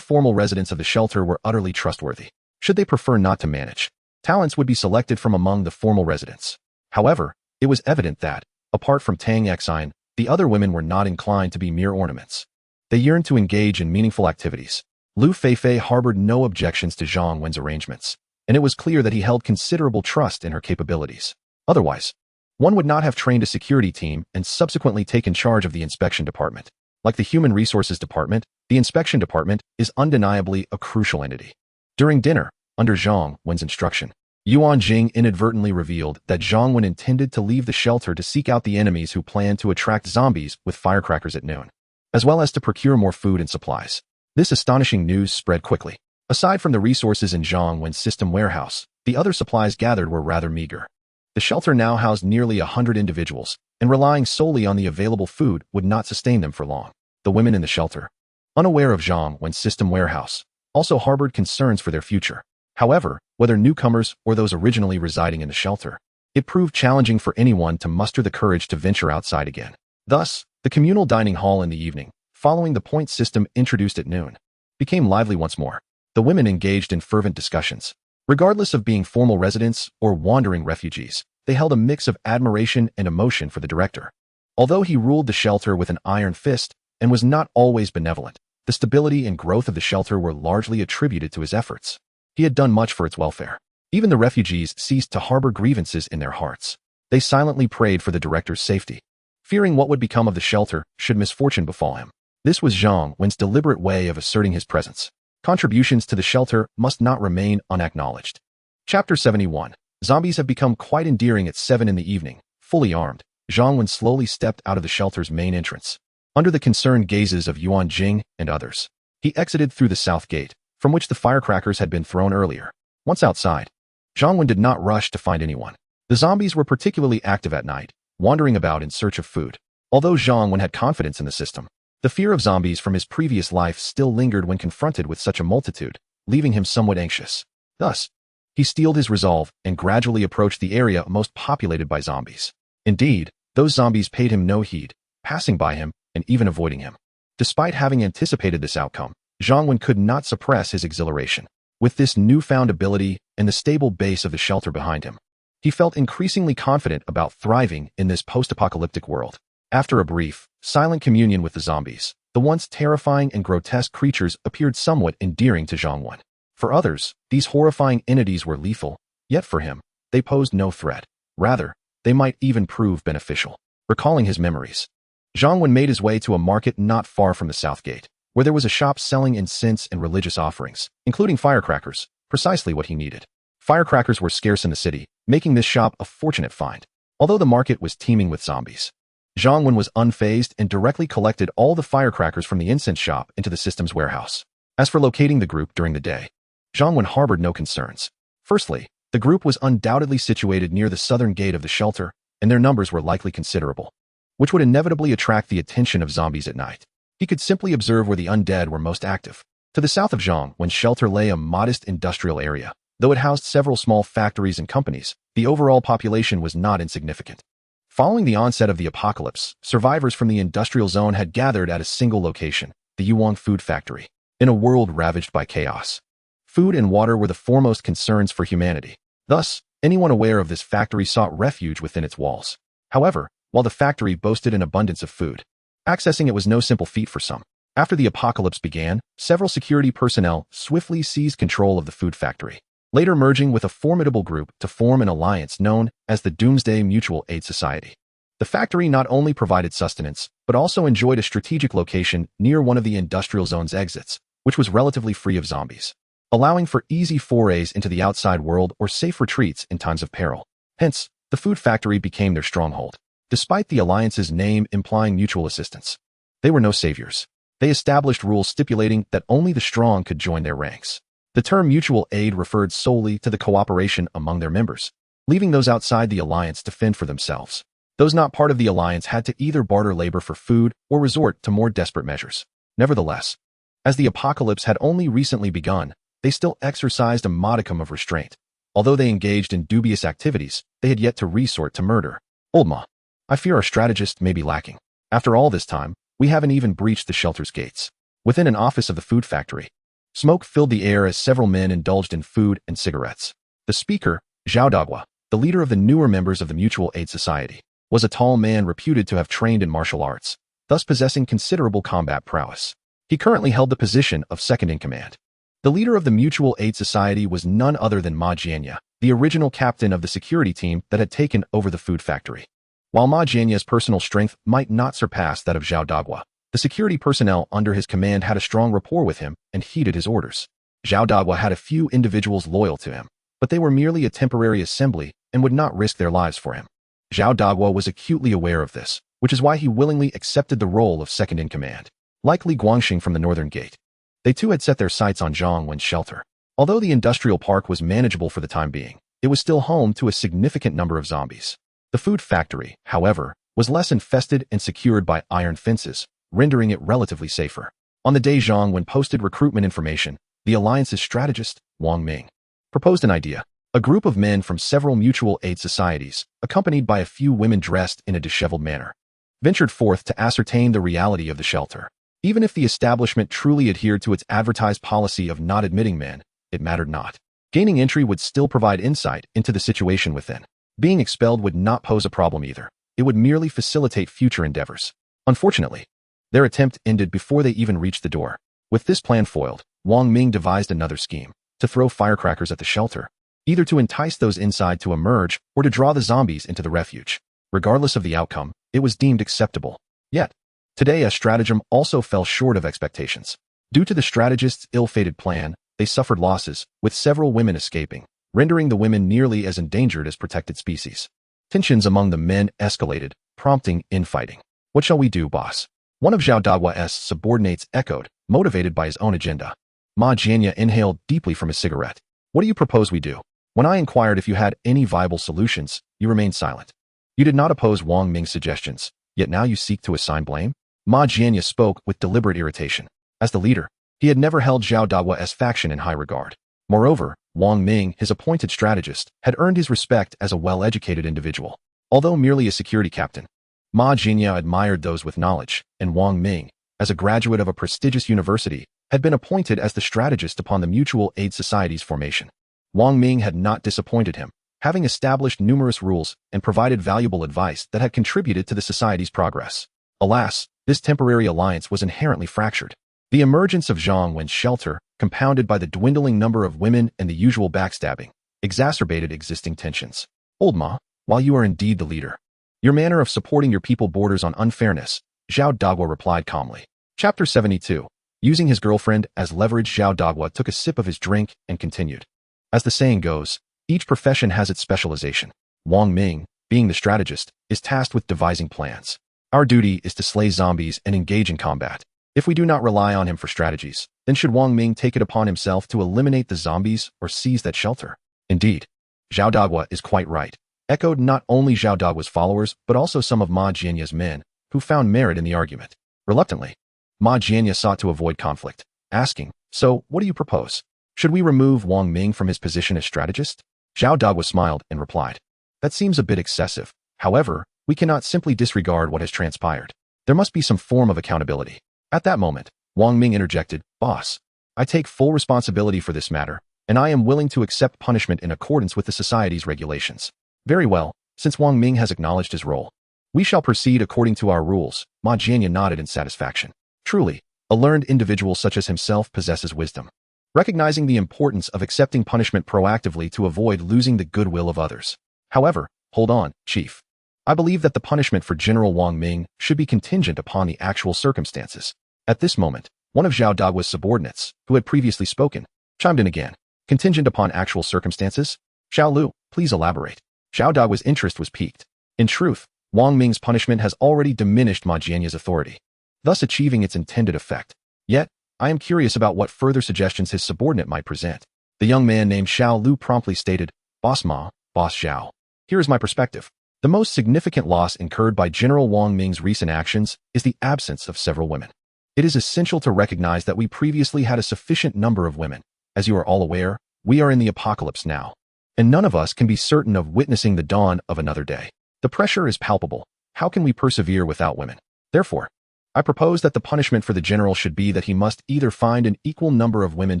formal residents of the shelter were utterly trustworthy. Should they prefer not to manage, talents would be selected from among the formal residents. However, it was evident that, apart from Tang Xin, the other women were not inclined to be mere ornaments. They yearned to engage in meaningful activities. Lu Feifei harbored no objections to Zhang Wen's arrangements, and it was clear that he held considerable trust in her capabilities. Otherwise, one would not have trained a security team and subsequently taken charge of the inspection department. Like the Human Resources Department, the inspection department is undeniably a crucial entity. During dinner, under Zhang Wen's instruction, Yuan Jing inadvertently revealed that Zhang Wen intended to leave the shelter to seek out the enemies who planned to attract zombies with firecrackers at noon, as well as to procure more food and supplies. This astonishing news spread quickly. Aside from the resources in Zhang Wen's system warehouse, the other supplies gathered were rather meager. The shelter now housed nearly 100 individuals, and relying solely on the available food would not sustain them for long. The women in the shelter, unaware of Zhang Wen's system warehouse, also harbored concerns for their future. However, whether newcomers or those originally residing in the shelter, it proved challenging for anyone to muster the courage to venture outside again. Thus, the communal dining hall in the evening, following the point system introduced at noon, became lively once more. The women engaged in fervent discussions. Regardless of being formal residents or wandering refugees, they held a mix of admiration and emotion for the director. Although he ruled the shelter with an iron fist and was not always benevolent, the stability and growth of the shelter were largely attributed to his efforts. He had done much for its welfare. Even the refugees ceased to harbor grievances in their hearts. They silently prayed for the director's safety, fearing what would become of the shelter should misfortune befall him. This was Zhang Wen's deliberate way of asserting his presence. Contributions to the shelter must not remain unacknowledged. Chapter 71. Zombies have become quite endearing at 7 in the evening. Fully armed, Zhang Wen slowly stepped out of the shelter's main entrance. Under the concerned gazes of Yuan Jing and others, he exited through the south gate, from which the firecrackers had been thrown earlier. Once outside, Zhang Wen did not rush to find anyone. The zombies were particularly active at night, wandering about in search of food. Although Zhang Wen had confidence in the system, the fear of zombies from his previous life still lingered when confronted with such a multitude, leaving him somewhat anxious. Thus, he steeled his resolve and gradually approached the area most populated by zombies. Indeed, those zombies paid him no heed, passing by him and even avoiding him. Despite having anticipated this outcome, Zhang Wen could not suppress his exhilaration. With this newfound ability and the stable base of the shelter behind him, He felt increasingly confident about thriving in this post-apocalyptic world. After a brief, silent communion with the zombies, the once terrifying and grotesque creatures appeared somewhat endearing to Zhang Wen. For others, these horrifying entities were lethal, yet for him, they posed no threat. Rather, they might even prove beneficial. Recalling his memories, Zhang Wen made his way to a market not far from the south gate, where there was a shop selling incense and religious offerings, including firecrackers, precisely what he needed. Firecrackers were scarce in the city, making this shop a fortunate find. Although the market was teeming with zombies, Zhang Wen was unfazed and directly collected all the firecrackers from the incense shop into the system's warehouse. As for locating the group during the day, Zhang Wen harbored no concerns. Firstly, the group was undoubtedly situated near the southern gate of the shelter, and their numbers were likely considerable, which would inevitably attract the attention of zombies at night. He could simply observe where the undead were most active. To the south of Zhang Wen's shelter lay a modest industrial area. Though it housed several small factories and companies, the overall population was not insignificant. Following the onset of the apocalypse, survivors from the industrial zone had gathered at a single location, the Yuwang Food Factory. In a world ravaged by chaos, food and water were the foremost concerns for humanity. Thus, anyone aware of this factory sought refuge within its walls. However, while the factory boasted an abundance of food, accessing it was no simple feat for some. After the apocalypse began, several security personnel swiftly seized control of the food factory, later merging with a formidable group to form an alliance known as the Doomsday Mutual Aid Society. The factory not only provided sustenance, but also enjoyed a strategic location near one of the industrial zone's exits, which was relatively free of zombies, allowing for easy forays into the outside world or safe retreats in times of peril. Hence, the food factory became their stronghold. Despite the alliance's name implying mutual assistance, they were no saviors. They established rules stipulating that only the strong could join their ranks. The term mutual aid referred solely to the cooperation among their members, leaving those outside the alliance to fend for themselves. Those not part of the alliance had to either barter labor for food or resort to more desperate measures. Nevertheless, as the apocalypse had only recently begun, they still exercised a modicum of restraint. Although they engaged in dubious activities, they had yet to resort to murder. Old Ma, I fear our strategist may be lacking. After all this time, we haven't even breached the shelter's gates. Within an office of the food factory, smoke filled the air as several men indulged in food and cigarettes. The speaker, Zhao Dagua, the leader of the newer members of the Mutual Aid Society, was a tall man reputed to have trained in martial arts, thus possessing considerable combat prowess. He currently held the position of second-in-command. The leader of the Mutual Aid Society was none other than Ma Jianya, the original captain of the security team that had taken over the food factory. While Ma Jianya's personal strength might not surpass that of Zhao Dagua, the security personnel under his command had a strong rapport with him and heeded his orders. Zhao Dagua had a few individuals loyal to him, but they were merely a temporary assembly and would not risk their lives for him. Zhao Dagua was acutely aware of this, which is why he willingly accepted the role of second-in-command. Like Li Guangxing from the northern gate, they too had set their sights on Zhang Wen's shelter. Although the industrial park was manageable for the time being, it was still home to a significant number of zombies. The food factory, however, was less infested and secured by iron fences, rendering it relatively safer. On the day Zhang Wen posted recruitment information, the alliance's strategist, Wang Ming, proposed an idea. A group of men from several mutual aid societies, accompanied by a few women dressed in a disheveled manner, ventured forth to ascertain the reality of the shelter. Even if the establishment truly adhered to its advertised policy of not admitting men, it mattered not. Gaining entry would still provide insight into the situation within. Being expelled would not pose a problem either. It would merely facilitate future endeavors. Unfortunately, their attempt ended before they even reached the door. With this plan foiled, Wang Ming devised another scheme: to throw firecrackers at the shelter, either to entice those inside to emerge or to draw the zombies into the refuge. Regardless of the outcome, it was deemed acceptable. Yet, today a stratagem also fell short of expectations. Due to the strategist's ill-fated plan, they suffered losses, with several women escaping, rendering the women nearly as endangered as protected species. Tensions among the men escalated, prompting infighting. "What shall we do, boss?" one of Zhao Dagua's subordinates echoed, motivated by his own agenda. Ma Jianya inhaled deeply from his cigarette. "What do you propose we do?" When I inquired if you had any viable solutions, you remained silent. You did not oppose Wang Ming's suggestions, yet now you seek to assign blame? Ma Jianya spoke with deliberate irritation. As the leader, he had never held Zhao Dagua's faction in high regard. Moreover, Wang Ming, his appointed strategist, had earned his respect as a well-educated individual. Although merely a security captain, Ma Jianya admired those with knowledge, and Wang Ming, as a graduate of a prestigious university, had been appointed as the strategist upon the Mutual Aid Society's formation. Wang Ming had not disappointed him, having established numerous rules and provided valuable advice that had contributed to the society's progress. Alas, this temporary alliance was inherently fractured. The emergence of Zhang Wen's shelter, compounded by the dwindling number of women and the usual backstabbing, exacerbated existing tensions. Old Ma, while you are indeed the leader, your manner of supporting your people borders on unfairness, Zhao Dagua replied calmly. Chapter 72. Using his girlfriend as leverage, Zhao Dagua took a sip of his drink and continued. As the saying goes, each profession has its specialization. Wang Ming, being the strategist, is tasked with devising plans. Our duty is to slay zombies and engage in combat. If we do not rely on him for strategies, then should Wang Ming take it upon himself to eliminate the zombies or seize that shelter? Indeed, Zhao Dagua is quite right, echoed not only Zhao Dagua's followers but also some of Ma Jianya's men, who found merit in the argument. Reluctantly, Ma Jianya sought to avoid conflict, asking, "So, what do you propose? Should we remove Wang Ming from his position as strategist?" Zhao Dagua smiled and replied, "That seems a bit excessive. However, we cannot simply disregard what has transpired. There must be some form of accountability." At that moment, Wang Ming interjected, "Boss, I take full responsibility for this matter, and I am willing to accept punishment in accordance with the society's regulations." "Very well, since Wang Ming has acknowledged his role, we shall proceed according to our rules." Ma Jianya nodded in satisfaction. Truly, a learned individual such as himself possesses wisdom, recognizing the importance of accepting punishment proactively to avoid losing the goodwill of others. However, hold on, Chief. I believe that the punishment for General Wang Ming should be contingent upon the actual circumstances. At this moment, one of Zhao Dagua's subordinates, who had previously spoken, chimed in again. Contingent upon actual circumstances? Xiao Lu, please elaborate. Zhao Dagua's interest was piqued. In truth, Wang Ming's punishment has already diminished Ma Jianya's authority, thus achieving its intended effect. Yet, I am curious about what further suggestions his subordinate might present. The young man named Xiao Lu promptly stated, "Boss Ma, Boss Xiao. Here is my perspective. The most significant loss incurred by General Wang Ming's recent actions is the absence of several women. It is essential to recognize that we previously had a sufficient number of women. As you are all aware, we are in the apocalypse now, and none of us can be certain of witnessing the dawn of another day. The pressure is palpable. How can we persevere without women? Therefore, I propose that the punishment for the general should be that he must either find an equal number of women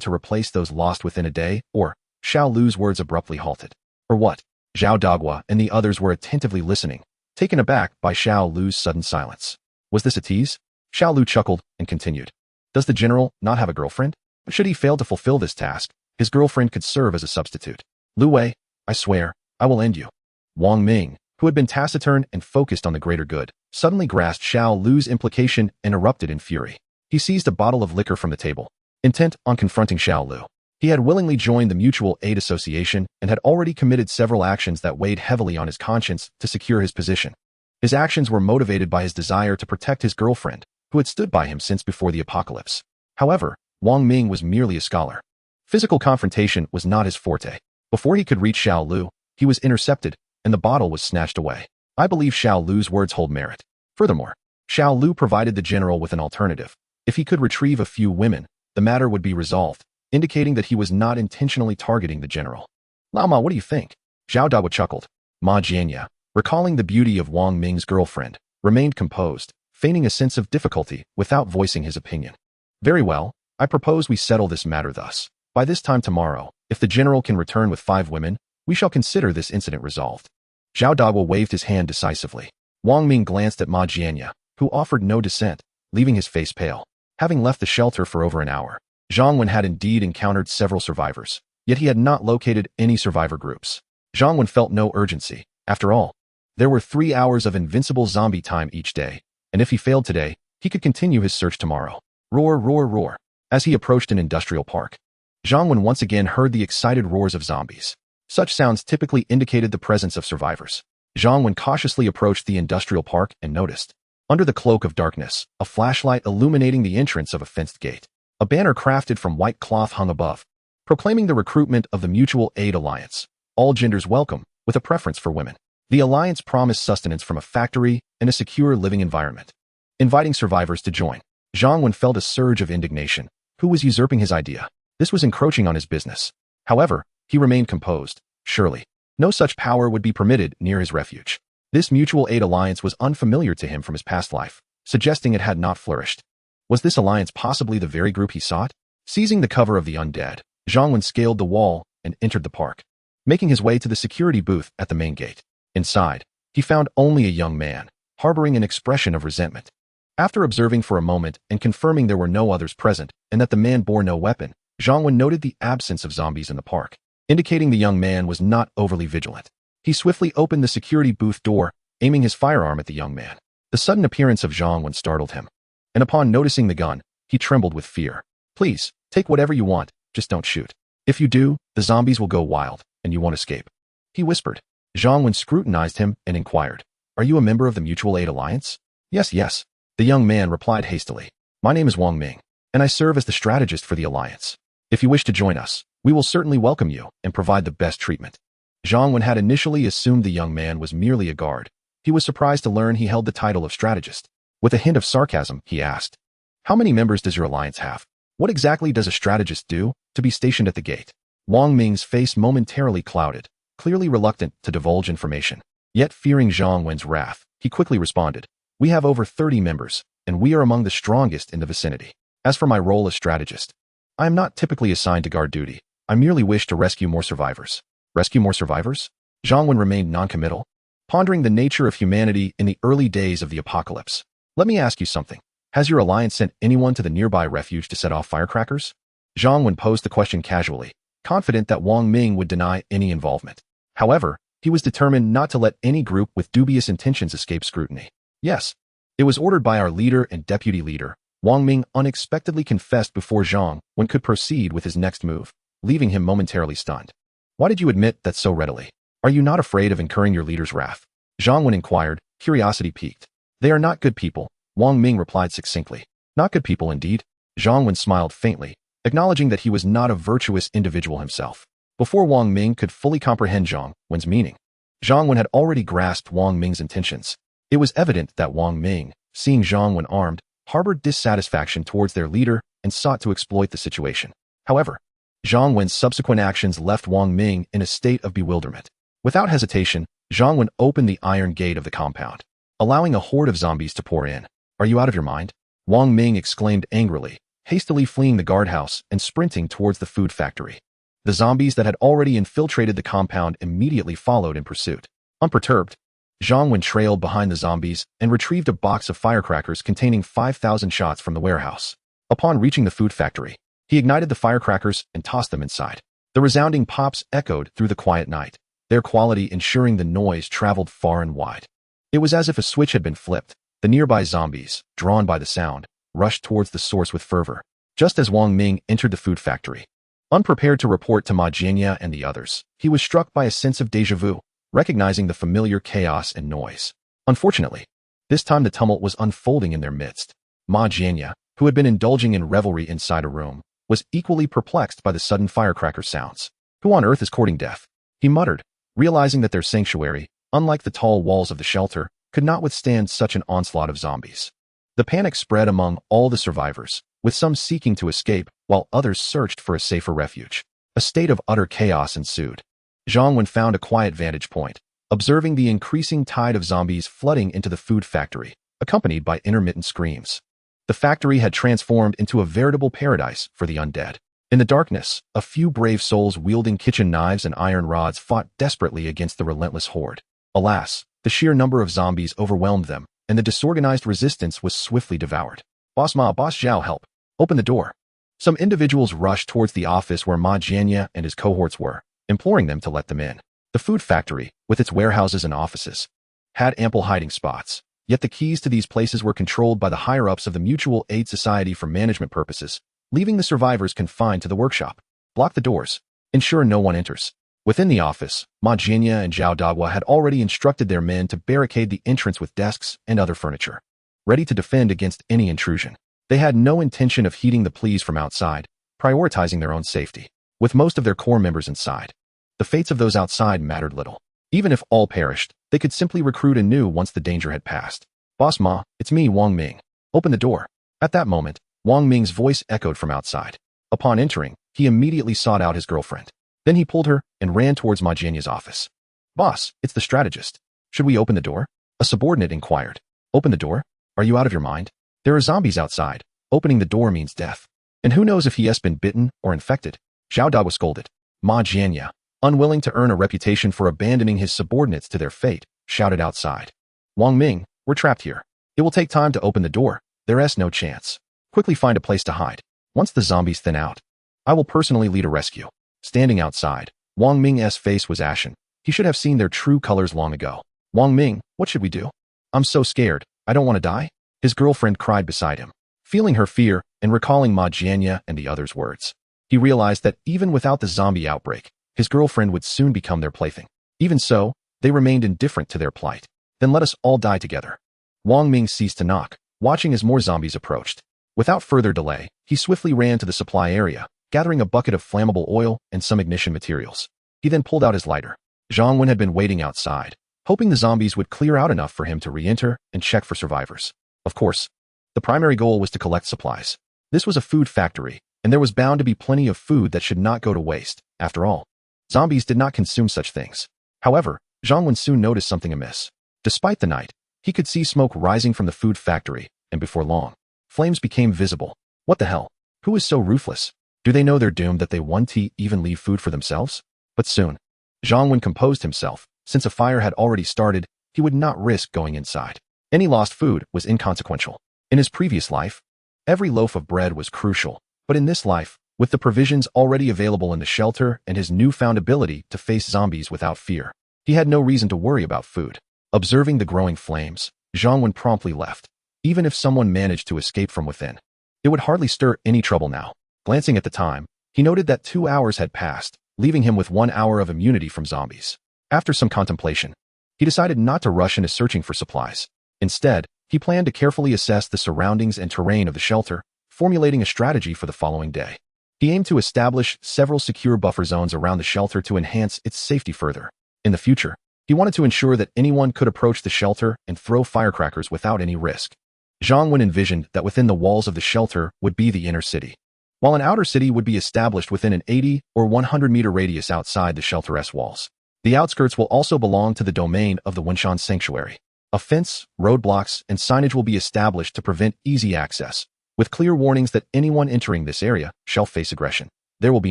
to replace those lost within a day, or..." Xiao Lu's words abruptly halted. "Or what?" Zhao Dagua and the others were attentively listening, taken aback by Xiao Lu's sudden silence. Was this a tease? Xiao Lu chuckled and continued. "Does the general not have a girlfriend? But should he fail to fulfill this task, his girlfriend could serve as a substitute. Lu Wei, I swear, I will end you." Wang Ming, who had been taciturn and focused on the greater good, suddenly grasped Xiao Lu's implication and erupted in fury. He seized a bottle of liquor from the table, intent on confronting Xiao Lu. He had willingly joined the Mutual Aid Association and had already committed several actions that weighed heavily on his conscience to secure his position. His actions were motivated by his desire to protect his girlfriend, who had stood by him since before the apocalypse. However, Wang Ming was merely a scholar. Physical confrontation was not his forte. Before he could reach Xiao Lu, he was intercepted, and the bottle was snatched away. I believe Xiao Lu's words hold merit. Furthermore, Xiao Lu provided the general with an alternative. If he could retrieve a few women, the matter would be resolved, indicating that he was not intentionally targeting the general. "Lao Ma, what do you think?" Zhao Dagua chuckled. Ma Jianya, recalling the beauty of Wang Ming's girlfriend, remained composed, feigning a sense of difficulty without voicing his opinion. "Very well, I propose we settle this matter thus. By this time tomorrow, if the general can return with 5 women, we shall consider this incident resolved." Zhao Dagua waved his hand decisively. Wang Ming glanced at Ma Jianya, who offered no dissent, leaving his face pale. Having left the shelter for over an hour, Zhang Wen had indeed encountered several survivors, yet he had not located any survivor groups. Zhang Wen felt no urgency. After all, there were 3 hours of invincible zombie time each day, and if he failed today, he could continue his search tomorrow. Roar, roar, roar. As he approached an industrial park, Zhang Wen once again heard the excited roars of zombies. Such sounds typically indicated the presence of survivors. Zhang Wen cautiously approached the industrial park and noticed, under the cloak of darkness, a flashlight illuminating the entrance of a fenced gate. A banner crafted from white cloth hung above, proclaiming the recruitment of the Mutual Aid Alliance. All genders welcome, with a preference for women. The alliance promised sustenance from a factory and a secure living environment, inviting survivors to join. Zhang Wen felt a surge of indignation. Who was usurping his idea? This was encroaching on his business. However, he remained composed. Surely, no such power would be permitted near his refuge. This Mutual Aid Alliance was unfamiliar to him from his past life, suggesting it had not flourished. Was this alliance possibly the very group he sought? Seizing the cover of the undead, Zhang Wen scaled the wall and entered the park. making his way to the security booth at the main gate. Inside, he found only a young man, harboring an expression of resentment. After observing for a moment and confirming there were no others present and that the man bore no weapon, Zhang Wen noted the absence of zombies in the park, indicating the young man was not overly vigilant. He swiftly opened the security booth door, aiming his firearm at the young man. The sudden appearance of Zhang Wen startled him, and upon noticing the gun, he trembled with fear. "Please, take whatever you want, just don't shoot. If you do, the zombies will go wild, and you won't escape," he whispered. Zhang Wen scrutinized him and inquired, "Are you a member of the Mutual Aid Alliance?" Yes. The young man replied hastily. "My name is Wang Ming, and I serve as the strategist for the Alliance. If you wish to join us, we will certainly welcome you and provide the best treatment." Zhang Wen had initially assumed the young man was merely a guard. He was surprised to learn he held the title of strategist. With a hint of sarcasm, he asked, "How many members does your alliance have? What exactly does a strategist do to be stationed at the gate?" Wang Ming's face momentarily clouded, clearly reluctant to divulge information. Yet fearing Zhang Wen's wrath, he quickly responded, "We have over 30 members, and we are among the strongest in the vicinity. As for my role as strategist, I am not typically assigned to guard duty. I merely wish to rescue more survivors." Rescue more survivors? Zhang Wen remained noncommittal, pondering the nature of humanity in the early days of the apocalypse. "Let me ask you something. Has your alliance sent anyone to the nearby refuge to set off firecrackers?" Zhang Wen posed the question casually, confident that Wang Ming would deny any involvement. However, he was determined not to let any group with dubious intentions escape scrutiny. "Yes. It was ordered by our leader and deputy leader." Wang Ming unexpectedly confessed before Zhang Wen could proceed with his next move, leaving him momentarily stunned. "Why did you admit that so readily? Are you not afraid of incurring your leader's wrath?" Zhang Wen inquired, curiosity piqued. "They are not good people," Wang Ming replied succinctly. "Not good people indeed?" Zhang Wen smiled faintly, acknowledging that he was not a virtuous individual himself. Before Wang Ming could fully comprehend Zhang Wen's meaning, Zhang Wen had already grasped Wang Ming's intentions. It was evident that Wang Ming, seeing Zhang Wen armed, harbored dissatisfaction towards their leader and sought to exploit the situation. However, Zhang Wen's subsequent actions left Wang Ming in a state of bewilderment. Without hesitation, Zhang Wen opened the iron gate of the compound, allowing a horde of zombies to pour in. "Are you out of your mind?" Wang Ming exclaimed angrily, hastily fleeing the guardhouse and sprinting towards the food factory. The zombies that had already infiltrated the compound immediately followed in pursuit. Unperturbed, Zhang Wen trailed behind the zombies and retrieved a box of firecrackers containing 5,000 shots from the warehouse. Upon reaching the food factory, he ignited the firecrackers and tossed them inside. The resounding pops echoed through the quiet night, their quality ensuring the noise traveled far and wide. It was as if a switch had been flipped. The nearby zombies, drawn by the sound, rushed towards the source with fervor, just as Wang Ming entered the food factory. Unprepared to report to Ma Jianya and the others, he was struck by a sense of déjà vu, recognizing the familiar chaos and noise. Unfortunately, this time the tumult was unfolding in their midst. Ma Jianya, who had been indulging in revelry inside a room, was equally perplexed by the sudden firecracker sounds. "Who on earth is courting death?" he muttered, realizing that their sanctuary, unlike the tall walls of the shelter, could not withstand such an onslaught of zombies. The panic spread among all the survivors, with some seeking to escape while others searched for a safer refuge. A state of utter chaos ensued. Zhang Wen found a quiet vantage point, observing the increasing tide of zombies flooding into the food factory, accompanied by intermittent screams. The factory had transformed into a veritable paradise for the undead. In the darkness, a few brave souls wielding kitchen knives and iron rods fought desperately against the relentless horde. Alas, the sheer number of zombies overwhelmed them, and the disorganized resistance was swiftly devoured. Boss Zhao, help! Open the door." Some individuals rushed towards the office where Ma Jianya and his cohorts were, imploring them to let them in. The food factory, with its warehouses and offices, had ample hiding spots. Yet the keys to these places were controlled by the higher-ups of the Mutual Aid Society for management purposes, leaving the survivors confined to the workshop. "Block the doors. Ensure no one enters." Within the office, Ma Jianya and Zhao Dagua had already instructed their men to barricade the entrance with desks and other furniture, ready to defend against any intrusion. They had no intention of heeding the pleas from outside, prioritizing their own safety. With most of their core members inside, the fates of those outside mattered little. Even if all perished, they could simply recruit anew once the danger had passed. "Boss Ma, it's me, Wang Ming. Open the door." At that moment, Wang Ming's voice echoed from outside. Upon entering, he immediately sought out his girlfriend. Then he pulled her and ran towards Ma Jianya's office. "Boss, it's the strategist. Should we open the door?" A subordinate inquired. "Open the door? Are you out of your mind? There are zombies outside. Opening the door means death. And who knows if he has been bitten or infected?" Zhao Dagua scolded. "Ma Jianya, unwilling to earn a reputation for abandoning his subordinates to their fate, shouted outside. Wang Ming, we're trapped here. It will take time to open the door. There's no chance. Quickly find a place to hide. Once the zombies thin out, I will personally lead a rescue. Standing outside, Wang Ming's face was ashen. He should have seen their true colors long ago. Wang Ming, what should we do? I'm so scared. I don't want to die. His girlfriend cried beside him. Feeling her fear and recalling Ma Jianya and the others' words, he realized that even without the zombie outbreak, his girlfriend would soon become their plaything. Even so, they remained indifferent to their plight. Then let us all die together. Wang Ming ceased to knock, watching as more zombies approached. Without further delay, he swiftly ran to the supply area, gathering a bucket of flammable oil and some ignition materials. He then pulled out his lighter. Zhang Wen had been waiting outside, hoping the zombies would clear out enough for him to re-enter and check for survivors. Of course, the primary goal was to collect supplies. This was a food factory, and there was bound to be plenty of food that should not go to waste. After all, zombies did not consume such things. However, Zhang Wen soon noticed something amiss. Despite the night, he could see smoke rising from the food factory, and before long, flames became visible. What the hell? Who is so ruthless? Do they know they're doomed that they won't even leave food for themselves? But soon, Zhang Wen composed himself. Since a fire had already started, he would not risk going inside. Any lost food was inconsequential. In his previous life, every loaf of bread was crucial, but in this life, with the provisions already available in the shelter and his newfound ability to face zombies without fear, he had no reason to worry about food. Observing the growing flames, Zhang Wen promptly left. Even if someone managed to escape from within, it would hardly stir any trouble now. Glancing at the time, he noted that 2 hours had passed, leaving him with 1 hour of immunity from zombies. After some contemplation, he decided not to rush into searching for supplies. Instead, he planned to carefully assess the surroundings and terrain of the shelter, formulating a strategy for the following day. He aimed to establish several secure buffer zones around the shelter to enhance its safety further. In the future, he wanted to ensure that anyone could approach the shelter and throw firecrackers without any risk. Zhang Wen envisioned that within the walls of the shelter would be the inner city, while an outer city would be established within an 80 or 100-meter radius outside the shelter's walls. The outskirts will also belong to the domain of the Wenshan Sanctuary. A fence, roadblocks, and signage will be established to prevent easy access, with clear warnings that anyone entering this area shall face aggression. There will be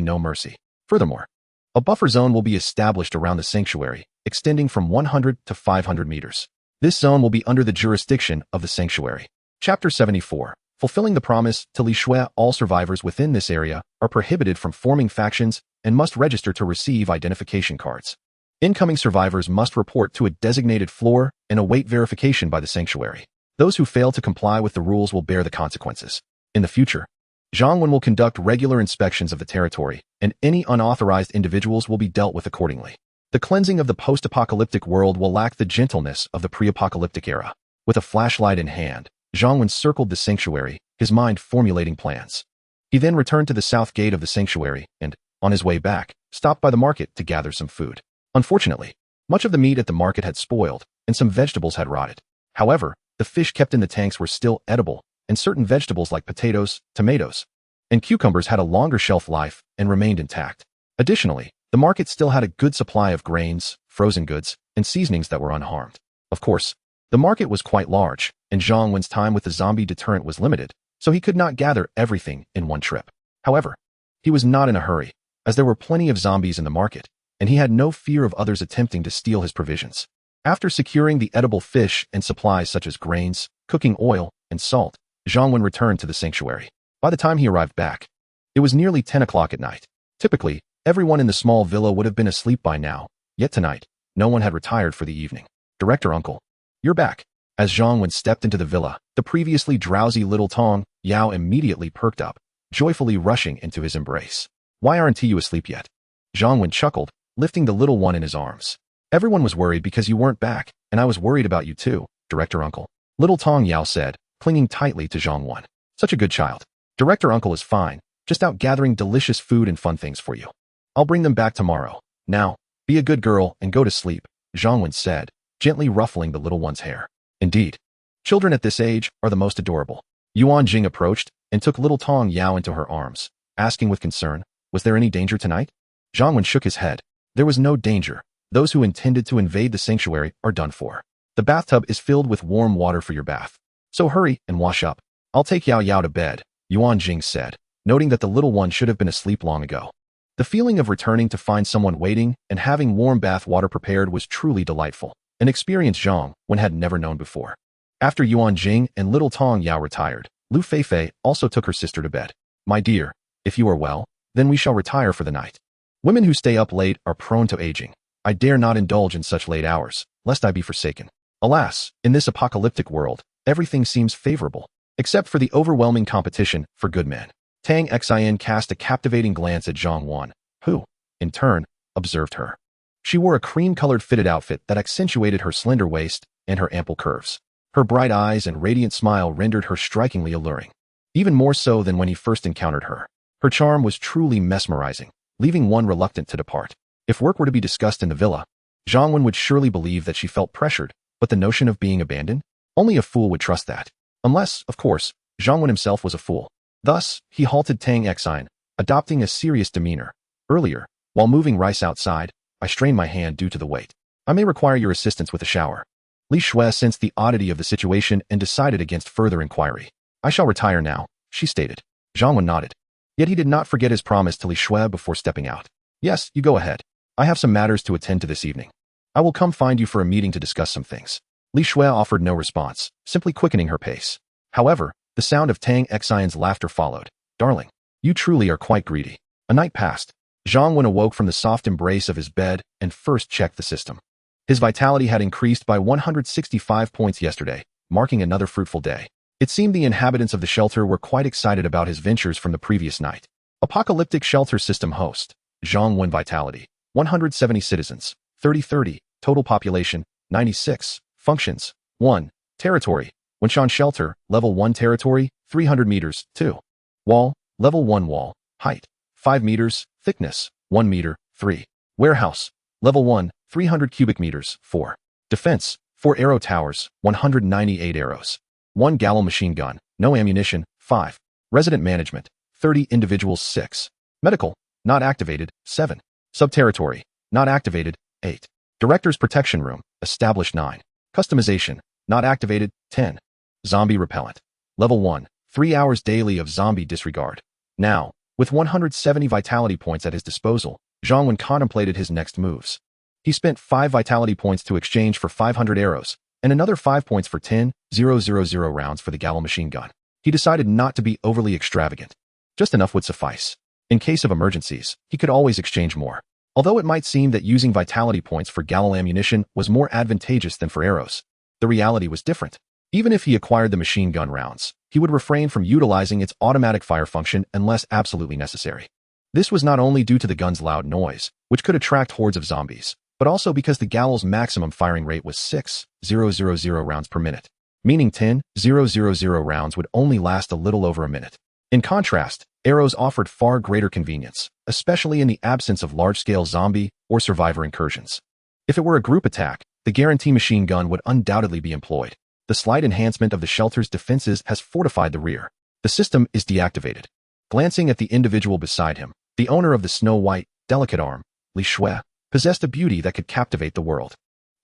no mercy. Furthermore, a buffer zone will be established around the sanctuary, extending from 100 to 500 meters. This zone will be under the jurisdiction of the sanctuary. Chapter 74. Fulfilling the promise to Li Shui, all survivors within this area are prohibited from forming factions and must register to receive identification cards. Incoming survivors must report to a designated floor and await verification by the sanctuary. Those who fail to comply with the rules will bear the consequences. In the future, Zhang Wen will conduct regular inspections of the territory, and any unauthorized individuals will be dealt with accordingly. The cleansing of the post-apocalyptic world will lack the gentleness of the pre-apocalyptic era. With a flashlight in hand, Zhang Wen circled the sanctuary, his mind formulating plans. He then returned to the south gate of the sanctuary and, on his way back, stopped by the market to gather some food. Unfortunately, much of the meat at the market had spoiled, and some vegetables had rotted. However, the fish kept in the tanks were still edible, and certain vegetables like potatoes, tomatoes, and cucumbers had a longer shelf life and remained intact. Additionally, the market still had a good supply of grains, frozen goods, and seasonings that were unharmed. Of course, the market was quite large, and Zhang Wen's time with the zombie deterrent was limited, so he could not gather everything in one trip. However, he was not in a hurry, as there were plenty of zombies in the market, and he had no fear of others attempting to steal his provisions. After securing the edible fish and supplies such as grains, cooking oil, and salt, Zhang Wen returned to the sanctuary. By the time he arrived back, it was nearly 10 o'clock at night. Typically, everyone in the small villa would have been asleep by now, yet tonight, no one had retired for the evening. Director Uncle, you're back. As Zhang Wen stepped into the villa, the previously drowsy little Tong Yao immediately perked up, joyfully rushing into his embrace. Why aren't you asleep yet? Zhang Wen chuckled, lifting the little one in his arms. Everyone was worried because you weren't back, and I was worried about you too, Director Uncle. Little Tong Yao said, clinging tightly to Zhang Wen. Such a good child. Director Uncle is fine, just out gathering delicious food and fun things for you. I'll bring them back tomorrow. Now, be a good girl and go to sleep, Zhang Wen said, gently ruffling the little one's hair. Indeed, children at this age are the most adorable. Yuan Jing approached and took little Tong Yao into her arms, asking with concern, was there any danger tonight? Zhang Wen shook his head. There was no danger. Those who intended to invade the sanctuary are done for. The bathtub is filled with warm water for your bath. So hurry and wash up. I'll take Yao Yao to bed, Yuan Jing said, noting that the little one should have been asleep long ago. The feeling of returning to find someone waiting and having warm bath water prepared was truly delightful, an experience Zhang Wen had never known before. After Yuan Jing and little Tong Yao retired, Lu Feifei also took her sister to bed. My dear, if you are well, then we shall retire for the night. Women who stay up late are prone to aging. I dare not indulge in such late hours, lest I be forsaken. Alas, in this apocalyptic world, everything seems favorable, except for the overwhelming competition for good men. Tang Xin cast a captivating glance at Zhang Wan, who, in turn, observed her. She wore a cream-colored fitted outfit that accentuated her slender waist and her ample curves. Her bright eyes and radiant smile rendered her strikingly alluring, even more so than when he first encountered her. Her charm was truly mesmerizing, leaving one reluctant to depart. If work were to be discussed in the villa, Zhang Wen would surely believe that she felt pressured, but the notion of being abandoned? Only a fool would trust that. Unless, of course, Zhang Wen himself was a fool. Thus, he halted Tang Xin, adopting a serious demeanor. Earlier, while moving rice outside, I strained my hand due to the weight. I may require your assistance with a shower. Li Shui sensed the oddity of the situation and decided against further inquiry. I shall retire now, she stated. Zhang Wen nodded. Yet he did not forget his promise to Li Shui before stepping out. Yes, you go ahead. I have some matters to attend to this evening. I will come find you for a meeting to discuss some things. Li Shui offered no response, simply quickening her pace. However, the sound of Tang Xion's laughter followed. Darling, you truly are quite greedy. A night passed. Zhang Wen awoke from the soft embrace of his bed and first checked the system. His vitality had increased by 165 points yesterday, marking another fruitful day. It seemed the inhabitants of the shelter were quite excited about his ventures from the previous night. Apocalyptic Shelter System Host. Zhang Wen Vitality. 170 citizens. 30-30. Total population. 96. Functions. 1. Territory. Wenshan Shelter. Level 1 territory. 300 meters. 2. Wall. Level 1 wall. Height. 5 meters. Thickness. 1 meter. 3. Warehouse. Level 1. 300 cubic meters. 4. Defense. 4 arrow towers. 198 arrows. 1 Galil machine gun. No ammunition. 5. Resident management. 30 individuals. 6. Medical. Not activated. 7. Subterritory. Not activated. 8. Director's protection room. Established. 9. Customization. Not activated. 10. Zombie repellent. Level 1. 3 hours daily of zombie disregard. Now, with 170 vitality points at his disposal, Zhang Wen contemplated his next moves. He spent 5 vitality points to exchange for 500 arrows, and another 5 points for 10,000 rounds for the Galil machine gun. He decided not to be overly extravagant. Just enough would suffice. In case of emergencies, he could always exchange more. Although it might seem that using vitality points for Galil ammunition was more advantageous than for arrows, the reality was different. Even if he acquired the machine gun rounds, he would refrain from utilizing its automatic fire function unless absolutely necessary. This was not only due to the gun's loud noise, which could attract hordes of zombies, but also because the Galil's maximum firing rate was 6,000 rounds per minute, meaning 10,000 rounds would only last a little over a minute. In contrast, arrows offered far greater convenience, especially in the absence of large-scale zombie or survivor incursions. If it were a group attack, the guarantee machine gun would undoubtedly be employed. The slight enhancement of the shelter's defenses has fortified the rear. The system is deactivated. Glancing at the individual beside him, the owner of the snow-white, delicate arm, Li Shui, possessed a beauty that could captivate the world.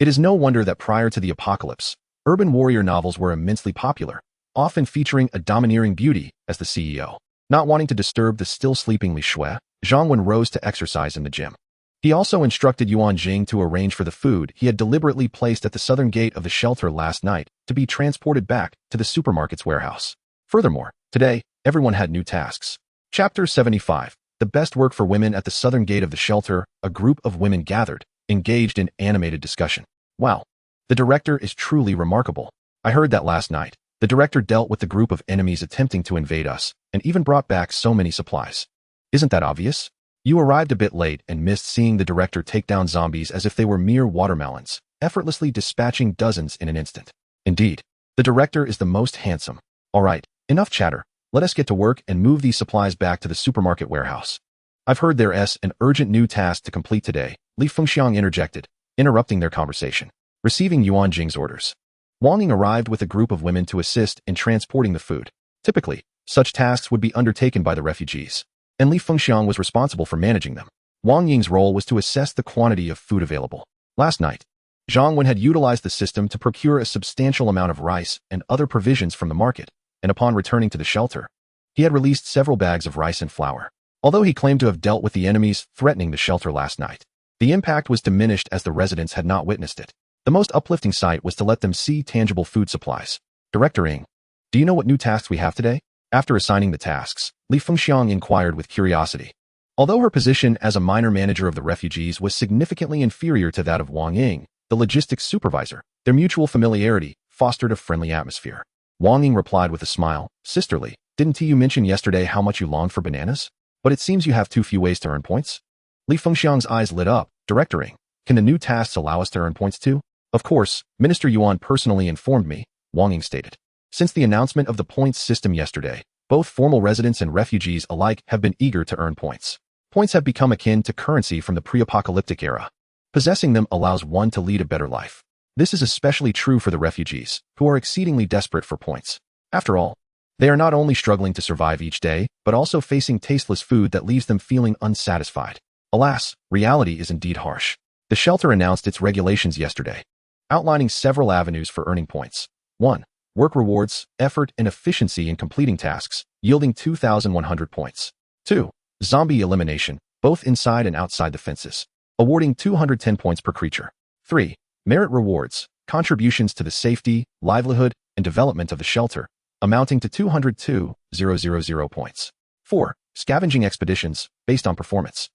It is no wonder that prior to the apocalypse, urban warrior novels were immensely popular, often featuring a domineering beauty as the CEO. Not wanting to disturb the still sleeping Li Shui, Zhang Wen rose to exercise in the gym. He also instructed Yuan Jing to arrange for the food he had deliberately placed at the southern gate of the shelter last night to be transported back to the supermarket's warehouse. Furthermore, today, everyone had new tasks. Chapter 75. The best work for women at the southern gate of the shelter. A group of women gathered, engaged in animated discussion. Wow. The director is truly remarkable. I heard that last night. The director dealt with the group of enemies attempting to invade us, and even brought back so many supplies. Isn't that obvious? You arrived a bit late and missed seeing the director take down zombies as if they were mere watermelons, effortlessly dispatching dozens in an instant. Indeed, the director is the most handsome. All right, enough chatter. Let us get to work and move these supplies back to the supermarket warehouse. I've heard there's an urgent new task to complete today, Li Fengxiang interjected, interrupting their conversation. Receiving Yuan Jing's orders, Wang Ying arrived with a group of women to assist in transporting the food. Typically, such tasks would be undertaken by the refugees, and Li Fengxiang was responsible for managing them. Wang Ying's role was to assess the quantity of food available. Last night, Zhang Wen had utilized the system to procure a substantial amount of rice and other provisions from the market, and upon returning to the shelter, he had released several bags of rice and flour. Although he claimed to have dealt with the enemies threatening the shelter last night, the impact was diminished as the residents had not witnessed it. The most uplifting sight was to let them see tangible food supplies. Director Ng, do you know what new tasks we have today? After assigning the tasks, Li Fengxiang inquired with curiosity. Although her position as a minor manager of the refugees was significantly inferior to that of Wang Ying, the logistics supervisor, their mutual familiarity fostered a friendly atmosphere. Wang Ying replied with a smile, "Sisterly, didn't you mention yesterday how much you longed for bananas? But it seems you have too few ways to earn points." Li Fengxiang's eyes lit up. Director Ng, can the new tasks allow us to earn points too? Of course, Minister Yuan personally informed me, Wang Ying stated. Since the announcement of the points system yesterday, both formal residents and refugees alike have been eager to earn points. Points have become akin to currency from the pre-apocalyptic era. Possessing them allows one to lead a better life. This is especially true for the refugees, who are exceedingly desperate for points. After all, they are not only struggling to survive each day, but also facing tasteless food that leaves them feeling unsatisfied. Alas, reality is indeed harsh. The shelter announced its regulations yesterday, outlining several avenues for earning points. 1. Work rewards, effort, and efficiency in completing tasks, yielding 2,100 points. 2. Zombie elimination, both inside and outside the fences, awarding 210 points per creature. 3. Merit rewards, contributions to the safety, livelihood, and development of the shelter, amounting to 202,000 points. 4. Scavenging expeditions, based on performance,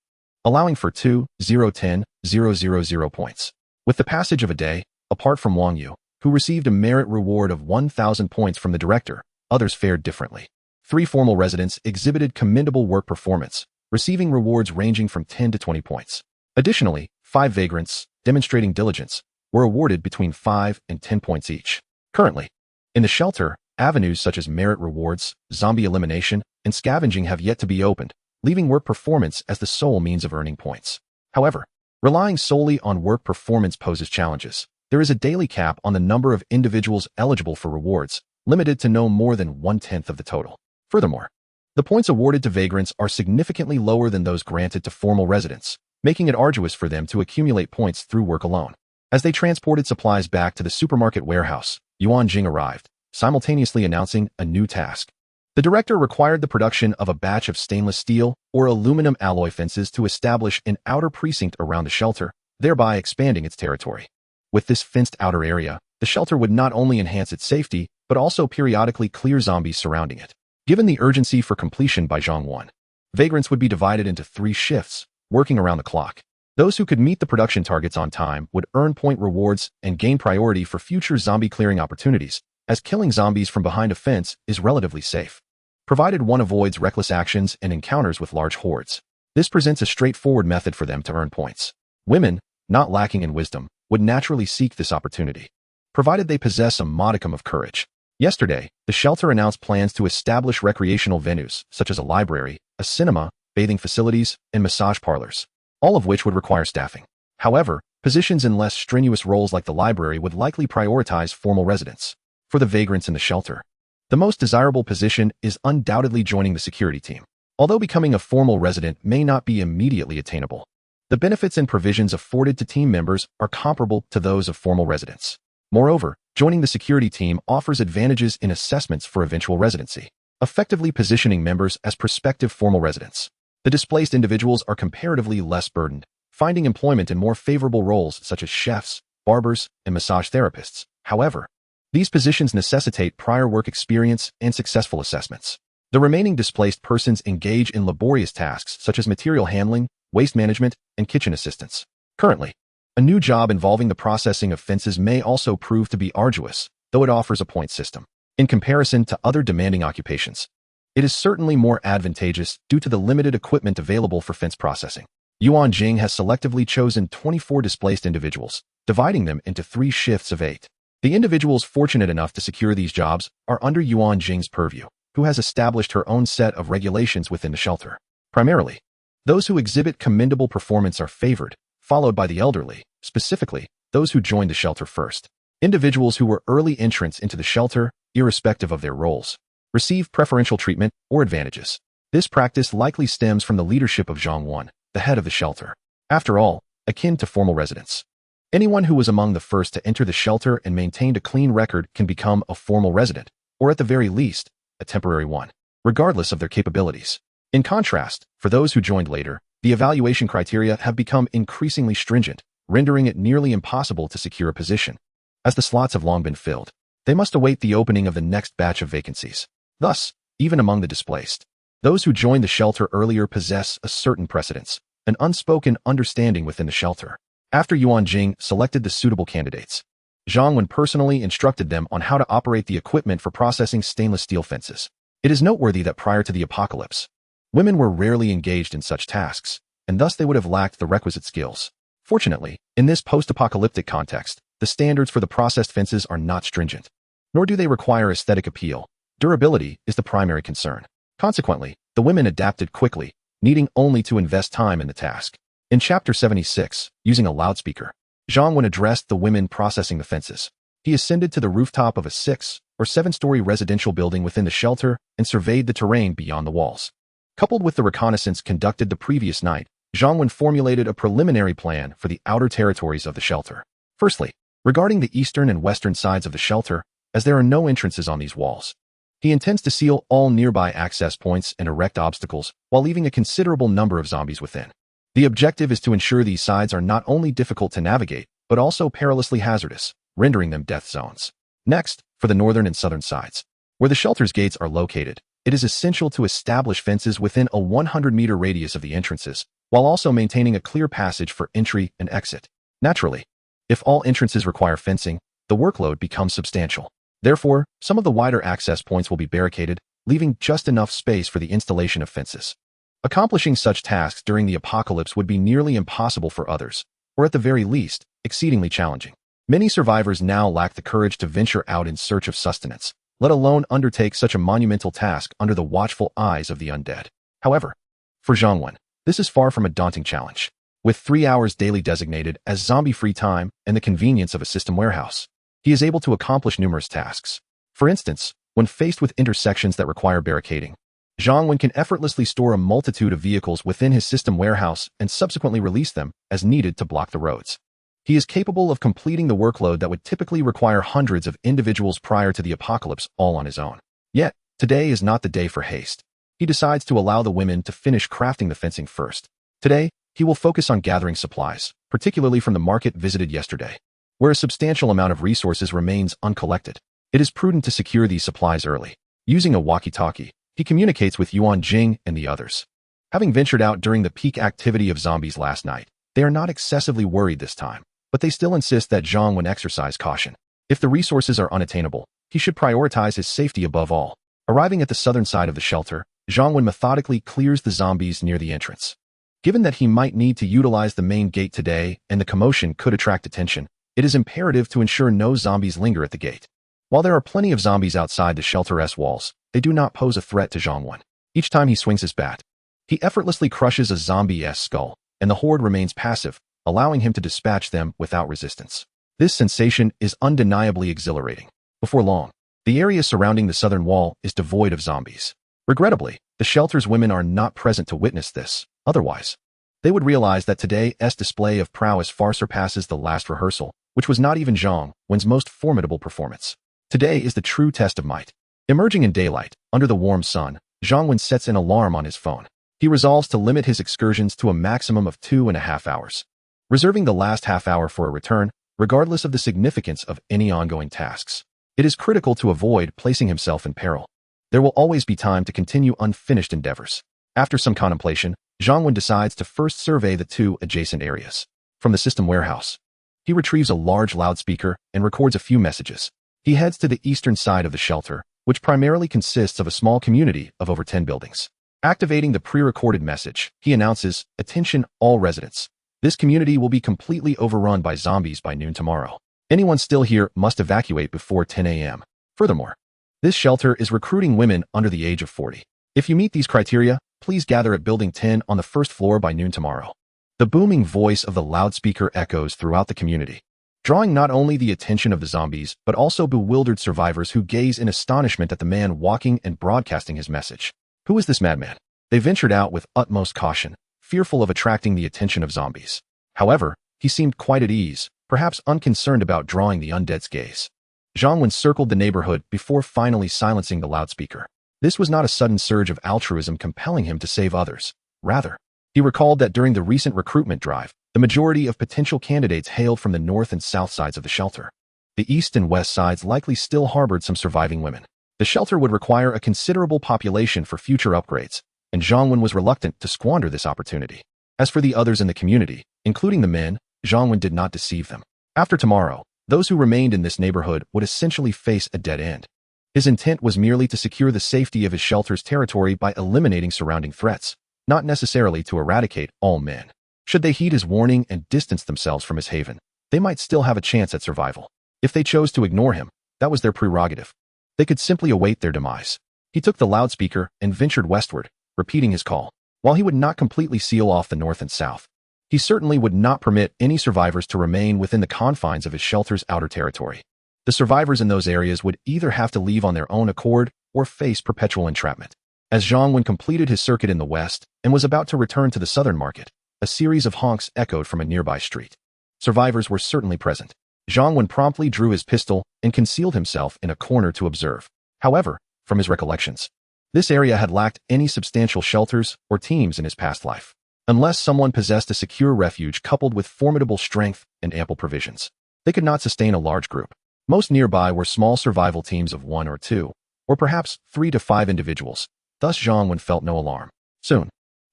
allowing for 2,010,000 points. With the passage of a day, apart from Wang Yu, who received a merit reward of 1,000 points from the director, others fared differently. 3 formal residents exhibited commendable work performance, receiving rewards ranging from 10 to 20 points. Additionally, 5 vagrants, demonstrating diligence, were awarded between 5 and 10 points each. Currently, in the shelter, avenues such as merit rewards, zombie elimination, and scavenging have yet to be opened, leaving work performance as the sole means of earning points. However, relying solely on work performance poses challenges. There is a daily cap on the number of individuals eligible for rewards, limited to no more than 1/10 of the total. Furthermore, the points awarded to vagrants are significantly lower than those granted to formal residents, making it arduous for them to accumulate points through work alone. As they transported supplies back to the supermarket warehouse, Yuan Jing arrived, simultaneously announcing a new task. The director required the production of a batch of stainless steel or aluminum alloy fences to establish an outer precinct around the shelter, thereby expanding its territory. With this fenced outer area, the shelter would not only enhance its safety, but also periodically clear zombies surrounding it. Given the urgency for completion by Zhang Wan, vagrants would be divided into 3 shifts, working around the clock. Those who could meet the production targets on time would earn point rewards and gain priority for future zombie clearing opportunities, as killing zombies from behind a fence is relatively safe, provided one avoids reckless actions and encounters with large hordes. This presents a straightforward method for them to earn points. Women, not lacking in wisdom, would naturally seek this opportunity, provided they possess a modicum of courage. Yesterday, the shelter announced plans to establish recreational venues, such as a library, a cinema, bathing facilities, and massage parlors, all of which would require staffing. However, positions in less strenuous roles like the library would likely prioritize formal residents. For the vagrants in the shelter, the most desirable position is undoubtedly joining the security team. Although becoming a formal resident may not be immediately attainable, the benefits and provisions afforded to team members are comparable to those of formal residents. Moreover, joining the security team offers advantages in assessments for eventual residency, effectively positioning members as prospective formal residents. The displaced individuals are comparatively less burdened, finding employment in more favorable roles such as chefs, barbers, and massage therapists. However, these positions necessitate prior work experience and successful assessments. The remaining displaced persons engage in laborious tasks such as material handling, waste management, and kitchen assistance. Currently, a new job involving the processing of fences may also prove to be arduous, though it offers a point system. In comparison to other demanding occupations, it is certainly more advantageous due to the limited equipment available for fence processing. Yuan Jing has selectively chosen 24 displaced individuals, dividing them into 3 shifts of 8. The individuals fortunate enough to secure these jobs are under Yuan Jing's purview, who has established her own set of regulations within the shelter. Primarily, those who exhibit commendable performance are favored, followed by the elderly, specifically, those who joined the shelter first. Individuals who were early entrants into the shelter, irrespective of their roles, receive preferential treatment or advantages. This practice likely stems from the leadership of Zhang Wan, the head of the shelter. After all, akin to formal residents, anyone who was among the first to enter the shelter and maintained a clean record can become a formal resident, or at the very least, a temporary one, regardless of their capabilities. In contrast, for those who joined later, the evaluation criteria have become increasingly stringent, rendering it nearly impossible to secure a position. As the slots have long been filled, they must await the opening of the next batch of vacancies. Thus, even among the displaced, those who joined the shelter earlier possess a certain precedence, an unspoken understanding within the shelter. After Yuan Jing selected the suitable candidates, Zhang Wen personally instructed them on how to operate the equipment for processing stainless steel fences. It is noteworthy that prior to the apocalypse, women were rarely engaged in such tasks, and thus they would have lacked the requisite skills. Fortunately, in this post-apocalyptic context, the standards for the processed fences are not stringent, nor do they require aesthetic appeal. Durability is the primary concern. Consequently, the women adapted quickly, needing only to invest time in the task. In Chapter 76, using a loudspeaker, Zhang Wen addressed the women processing the fences. He ascended to the rooftop of a 6- or 7-story residential building within the shelter and surveyed the terrain beyond the walls. Coupled with the reconnaissance conducted the previous night, Zhang Wen formulated a preliminary plan for the outer territories of the shelter. Firstly, regarding the eastern and western sides of the shelter, as there are no entrances on these walls, he intends to seal all nearby access points and erect obstacles while leaving a considerable number of zombies within. The objective is to ensure these sides are not only difficult to navigate, but also perilously hazardous, rendering them death zones. Next, for the northern and southern sides, where the shelter's gates are located, it is essential to establish fences within a 100-meter radius of the entrances, while also maintaining a clear passage for entry and exit. Naturally, if all entrances require fencing, the workload becomes substantial. Therefore, some of the wider access points will be barricaded, leaving just enough space for the installation of fences. Accomplishing such tasks during the apocalypse would be nearly impossible for others, or at the very least, exceedingly challenging. Many survivors now lack the courage to venture out in search of sustenance, let alone undertake such a monumental task under the watchful eyes of the undead. However, for Zhang Wen, this is far from a daunting challenge. With 3 hours daily designated as zombie-free time and the convenience of a system warehouse, he is able to accomplish numerous tasks. For instance, when faced with intersections that require barricading, Zhang Wen can effortlessly store a multitude of vehicles within his system warehouse and subsequently release them as needed to block the roads. He is capable of completing the workload that would typically require hundreds of individuals prior to the apocalypse all on his own. Yet, today is not the day for haste. He decides to allow the women to finish crafting the fencing first. Today, he will focus on gathering supplies, particularly from the market visited yesterday, where a substantial amount of resources remains uncollected. It is prudent to secure these supplies early. Using a walkie-talkie, he communicates with Yuan Jing and the others. Having ventured out during the peak activity of zombies last night, they are not excessively worried this time, but they still insist that Zhang Wen exercise caution. If the resources are unattainable, he should prioritize his safety above all. Arriving at the southern side of the shelter, Zhang Wen methodically clears the zombies near the entrance. Given that he might need to utilize the main gate today and the commotion could attract attention, it is imperative to ensure no zombies linger at the gate. While there are plenty of zombies outside the shelter's walls, they do not pose a threat to Zhang Wen. Each time he swings his bat, he effortlessly crushes a zombie's skull, and the horde remains passive, allowing him to dispatch them without resistance. This sensation is undeniably exhilarating. Before long, the area surrounding the southern wall is devoid of zombies. Regrettably, the shelter's women are not present to witness this. Otherwise, they would realize that today's display of prowess far surpasses the last rehearsal, which was not even Zhang Wen's most formidable performance. Today is the true test of might. Emerging in daylight, under the warm sun, Zhang Wen sets an alarm on his phone. He resolves to limit his excursions to a maximum of 2.5 hours, reserving the last half hour for a return, regardless of the significance of any ongoing tasks. It is critical to avoid placing himself in peril. There will always be time to continue unfinished endeavors. After some contemplation, Zhang Wen decides to first survey the 2 adjacent areas. From the system warehouse, he retrieves a large loudspeaker and records a few messages. He heads to the eastern side of the shelter, which primarily consists of a small community of over 10 buildings. Activating the pre-recorded message, he announces, "Attention, all residents. This community will be completely overrun by zombies by noon tomorrow. Anyone still here must evacuate before 10 a.m. Furthermore, this shelter is recruiting women under the age of 40. If you meet these criteria, please gather at Building 10 on the first floor by noon tomorrow." The booming voice of the loudspeaker echoes throughout the community, drawing not only the attention of the zombies, but also bewildered survivors who gaze in astonishment at the man walking and broadcasting his message. Who is this madman? They ventured out with utmost caution, fearful of attracting the attention of zombies. However, he seemed quite at ease, perhaps unconcerned about drawing the undead's gaze. Zhang Wen circled the neighborhood before finally silencing the loudspeaker. This was not a sudden surge of altruism compelling him to save others. Rather, he recalled that during the recent recruitment drive, the majority of potential candidates hailed from the north and south sides of the shelter. The east and west sides likely still harbored some surviving women. The shelter would require a considerable population for future upgrades, and Zhang Wen was reluctant to squander this opportunity. As for the others in the community, including the men, Zhang Wen did not deceive them. After tomorrow, those who remained in this neighborhood would essentially face a dead end. His intent was merely to secure the safety of his shelter's territory by eliminating surrounding threats, not necessarily to eradicate all men. Should they heed his warning and distance themselves from his haven, they might still have a chance at survival. If they chose to ignore him, that was their prerogative. They could simply await their demise. He took the loudspeaker and ventured westward, repeating his call. While he would not completely seal off the north and south, he certainly would not permit any survivors to remain within the confines of his shelter's outer territory. The survivors in those areas would either have to leave on their own accord or face perpetual entrapment. As Zhang Wen completed his circuit in the west and was about to return to the southern market, a series of honks echoed from a nearby street. Survivors were certainly present. Zhang Wen promptly drew his pistol and concealed himself in a corner to observe. However, from his recollections, this area had lacked any substantial shelters or teams in his past life, unless someone possessed a secure refuge coupled with formidable strength and ample provisions. They could not sustain a large group. Most nearby were small survival teams of 1 or 2, or perhaps 3 to 5 individuals. Thus Zhang Wen felt no alarm. Soon,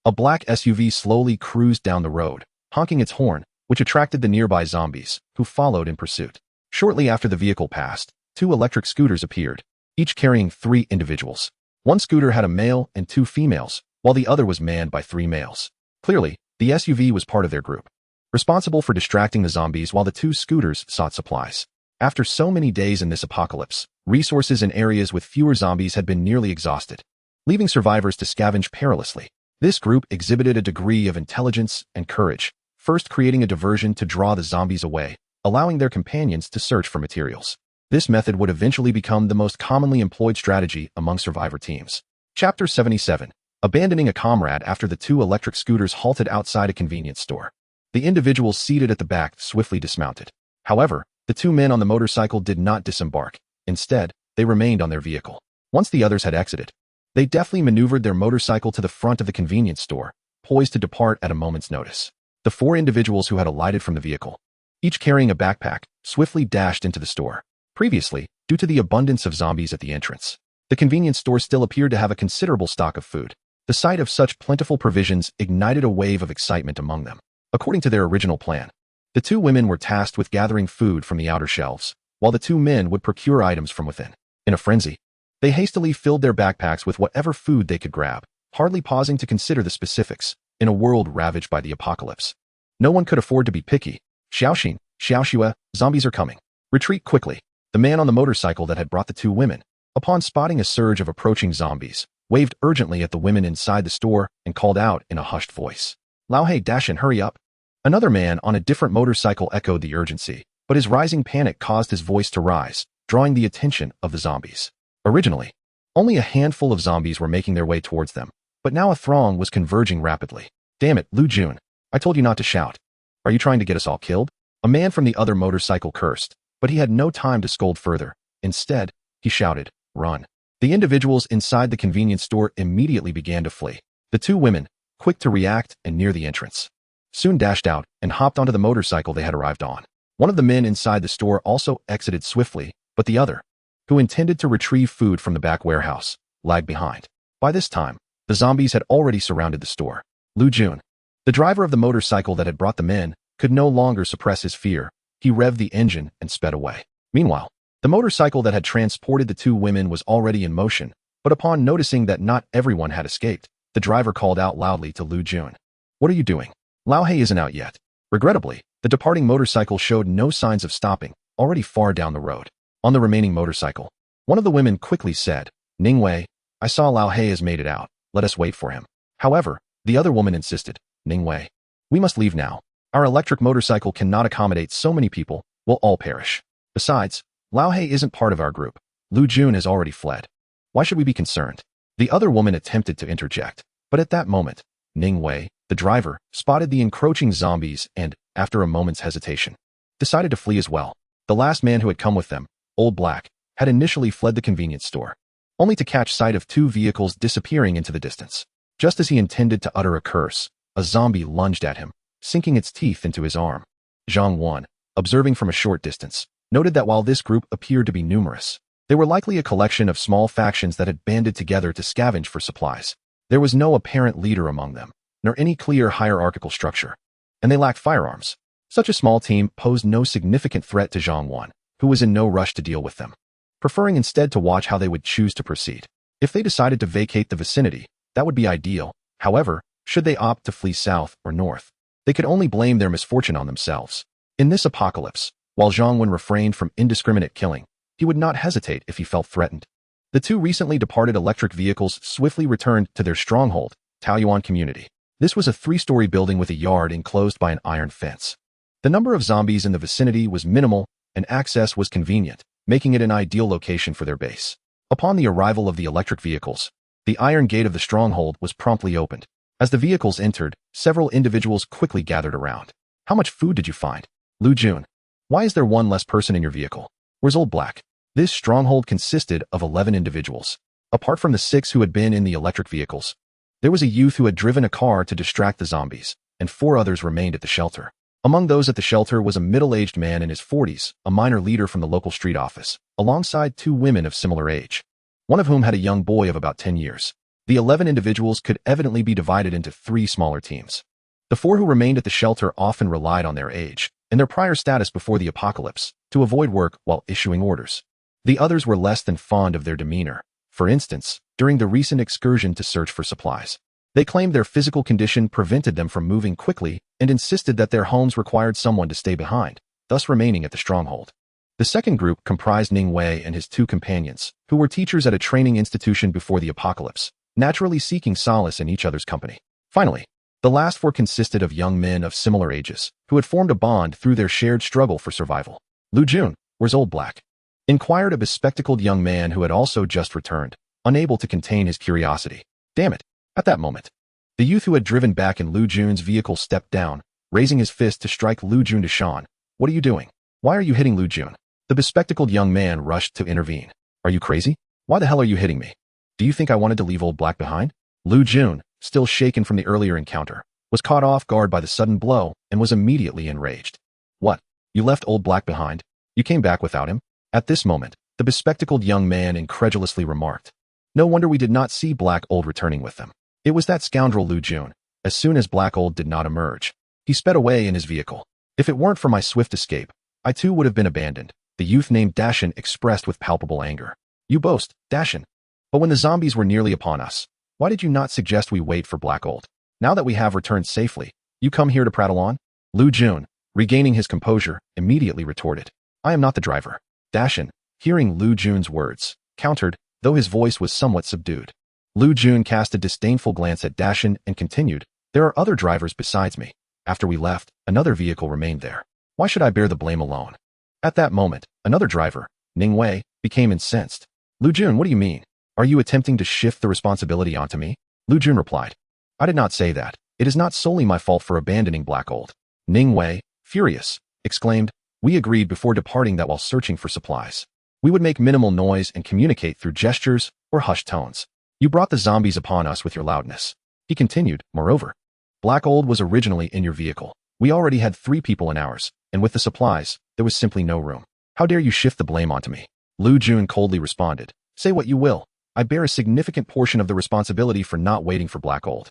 a black SUV slowly cruised down the road, honking its horn, which attracted the nearby zombies, who followed in pursuit. Shortly after the vehicle passed, 2 electric scooters appeared, each carrying 3 individuals. One scooter had a male and 2 females, while the other was manned by 3 males. Clearly, the SUV was part of their group, responsible for distracting the zombies while the 2 scooters sought supplies. After so many days in this apocalypse, resources in areas with fewer zombies had been nearly exhausted, leaving survivors to scavenge perilously. This group exhibited a degree of intelligence and courage, first creating a diversion to draw the zombies away, allowing their companions to search for materials. This method would eventually become the most commonly employed strategy among survivor teams. Chapter 77. Abandoning a comrade after the 2 electric scooters halted outside a convenience store. The individuals seated at the back swiftly dismounted. However, the 2 men on the motorcycle did not disembark. Instead, they remained on their vehicle. Once the others had exited, they deftly maneuvered their motorcycle to the front of the convenience store, poised to depart at a moment's notice. The 4 individuals who had alighted from the vehicle, each carrying a backpack, swiftly dashed into the store. Previously, due to the abundance of zombies at the entrance, the convenience store still appeared to have a considerable stock of food. The sight of such plentiful provisions ignited a wave of excitement among them. According to their original plan, the 2 women were tasked with gathering food from the outer shelves, while the 2 men would procure items from within. In a frenzy, they hastily filled their backpacks with whatever food they could grab, hardly pausing to consider the specifics. In a world ravaged by the apocalypse, no one could afford to be picky. Xiaoxin, Xiaoxue, zombies are coming. Retreat quickly. The man on the motorcycle that had brought the 2 women, upon spotting a surge of approaching zombies, waved urgently at the women inside the store and called out in a hushed voice. Lao Hei, dash and hurry up. Another man on a different motorcycle echoed the urgency, but his rising panic caused his voice to rise, drawing the attention of the zombies. Originally, only a handful of zombies were making their way towards them, but now a throng was converging rapidly. Damn it, Lu Jun. I told you not to shout. Are you trying to get us all killed? A man from the other motorcycle cursed, but he had no time to scold further. Instead, he shouted, run. The individuals inside the convenience store immediately began to flee. The 2 women, quick to react and near the entrance, soon dashed out and hopped onto the motorcycle they had arrived on. One of the men inside the store also exited swiftly, but the other, who intended to retrieve food from the back warehouse, lagged behind. By this time, the zombies had already surrounded the store. Lu Jun, the driver of the motorcycle that had brought the men, could no longer suppress his fear. He revved the engine and sped away. Meanwhile, the motorcycle that had transported the 2 women was already in motion, but upon noticing that not everyone had escaped, the driver called out loudly to Lu Jun. What are you doing? Lao Hei isn't out yet. Regrettably, the departing motorcycle showed no signs of stopping, already far down the road. On the remaining motorcycle, one of the women quickly said, Ning Wei, I saw Lao Hei has made it out. Let us wait for him. However, the other woman insisted, Ning Wei, we must leave now. Our electric motorcycle cannot accommodate so many people. We'll all perish. Besides, Lao Hei isn't part of our group. Lu Jun has already fled. Why should we be concerned? The other woman attempted to interject, but at that moment, Ning Wei, the driver, spotted the encroaching zombies and, after a moment's hesitation, decided to flee as well. The last man who had come with them, Old Black, had initially fled the convenience store. only to catch sight of two vehicles disappearing into the distance. Just as he intended to utter a curse, a zombie lunged at him, sinking its teeth into his arm. Zhang Wan, observing from a short distance, noted that while this group appeared to be numerous, they were likely a collection of small factions that had banded together to scavenge for supplies. There was no apparent leader among them, nor any clear hierarchical structure, and they lacked firearms. Such a small team posed no significant threat to Zhang Wan, who was in no rush to deal with them, preferring instead to watch how they would choose to proceed. If they decided to vacate the vicinity, that would be ideal. However, should they opt to flee south or north, they could only blame their misfortune on themselves. In this apocalypse, while Zhang Wan refrained from indiscriminate killing, he would not hesitate if he felt threatened. The two recently departed electric vehicles swiftly returned to their stronghold, Taoyuan Community. This was a 3-story building with a yard enclosed by an iron fence. The number of zombies in the vicinity was minimal, and access was convenient, making it an ideal location for their base. Upon the arrival of the electric vehicles, the iron gate of the stronghold was promptly opened. As the vehicles entered, several individuals quickly gathered around. How much food did you find? Lu Jun. Why is there one less person in your vehicle? Where's Old Black? This stronghold consisted of 11 individuals. Apart from the 6 who had been in the electric vehicles, there was a youth who had driven a car to distract the zombies, and 4 others remained at the shelter. Among those at the shelter was a middle-aged man in his 40s, a minor leader from the local street office, alongside 2 women of similar age, one of whom had a young boy of about 10 years. The 11 individuals could evidently be divided into 3 smaller teams. The 4 who remained at the shelter often relied on their age and their prior status before the apocalypse to avoid work while issuing orders. The others were less than fond of their demeanor. For instance, during the recent excursion to search for supplies, they claimed their physical condition prevented them from moving quickly and insisted that their homes required someone to stay behind, thus remaining at the stronghold. The second group comprised Ning Wei and his 2 companions, who were teachers at a training institution before the apocalypse, naturally seeking solace in each other's company. Finally, the last 4 consisted of young men of similar ages, who had formed a bond through their shared struggle for survival. Lu Jun, where's Old Black? Inquired a bespectacled young man who had also just returned, unable to contain his curiosity. Damn it. At that moment, the youth who had driven back in Lu Jun's vehicle stepped down, raising his fist to strike Lu Jun to Shan. What are you doing? Why are you hitting Lu Jun? The bespectacled young man rushed to intervene. Are you crazy? Why the hell are you hitting me? Do you think I wanted to leave Old Black behind? Lu Jun, still shaken from the earlier encounter, was caught off guard by the sudden blow and was immediately enraged. What? You left Old Black behind? You came back without him? At this moment, the bespectacled young man incredulously remarked. No wonder we did not see Black Old returning with them. It was that scoundrel Lu Jun. As soon as Black Old did not emerge, he sped away in his vehicle. If it weren't for my swift escape, I too would have been abandoned, the youth named Dashin expressed with palpable anger. You boast, Dashin. But when the zombies were nearly upon us, why did you not suggest we wait for Black Old? Now that we have returned safely, you come here to prattle on? Lu Jun, regaining his composure, immediately retorted. I am not the driver. Dashin, hearing Lu Jun's words, countered, though his voice was somewhat subdued. Lu Jun cast a disdainful glance at Dashin and continued, there are other drivers besides me. After we left, another vehicle remained there. Why should I bear the blame alone? At that moment, another driver, Ning Wei, became incensed. Lu Jun, what do you mean? Are you attempting to shift the responsibility onto me? Lu Jun replied. I did not say that. It is not solely my fault for abandoning Black Old. Ning Wei, furious, exclaimed, we agreed before departing that while searching for supplies, we would make minimal noise and communicate through gestures or hushed tones. You brought the zombies upon us with your loudness. He continued, moreover, Black Old was originally in your vehicle. We already had 3 people in ours, and with the supplies, there was simply no room. How dare you shift the blame onto me? Lu Jun coldly responded, say what you will. I bear a significant portion of the responsibility for not waiting for Black Old.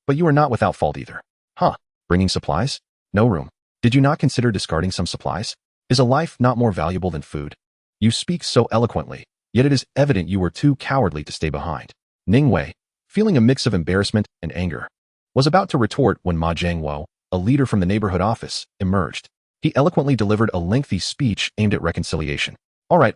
But you are not without fault either. Huh? Bringing supplies? No room. Did you not consider discarding some supplies? Is a life not more valuable than food? You speak so eloquently, yet it is evident you were too cowardly to stay behind. Ning Wei, feeling a mix of embarrassment and anger, was about to retort when Ma Jiangwo, a leader from the neighborhood office, emerged. He eloquently delivered a lengthy speech aimed at reconciliation. All right.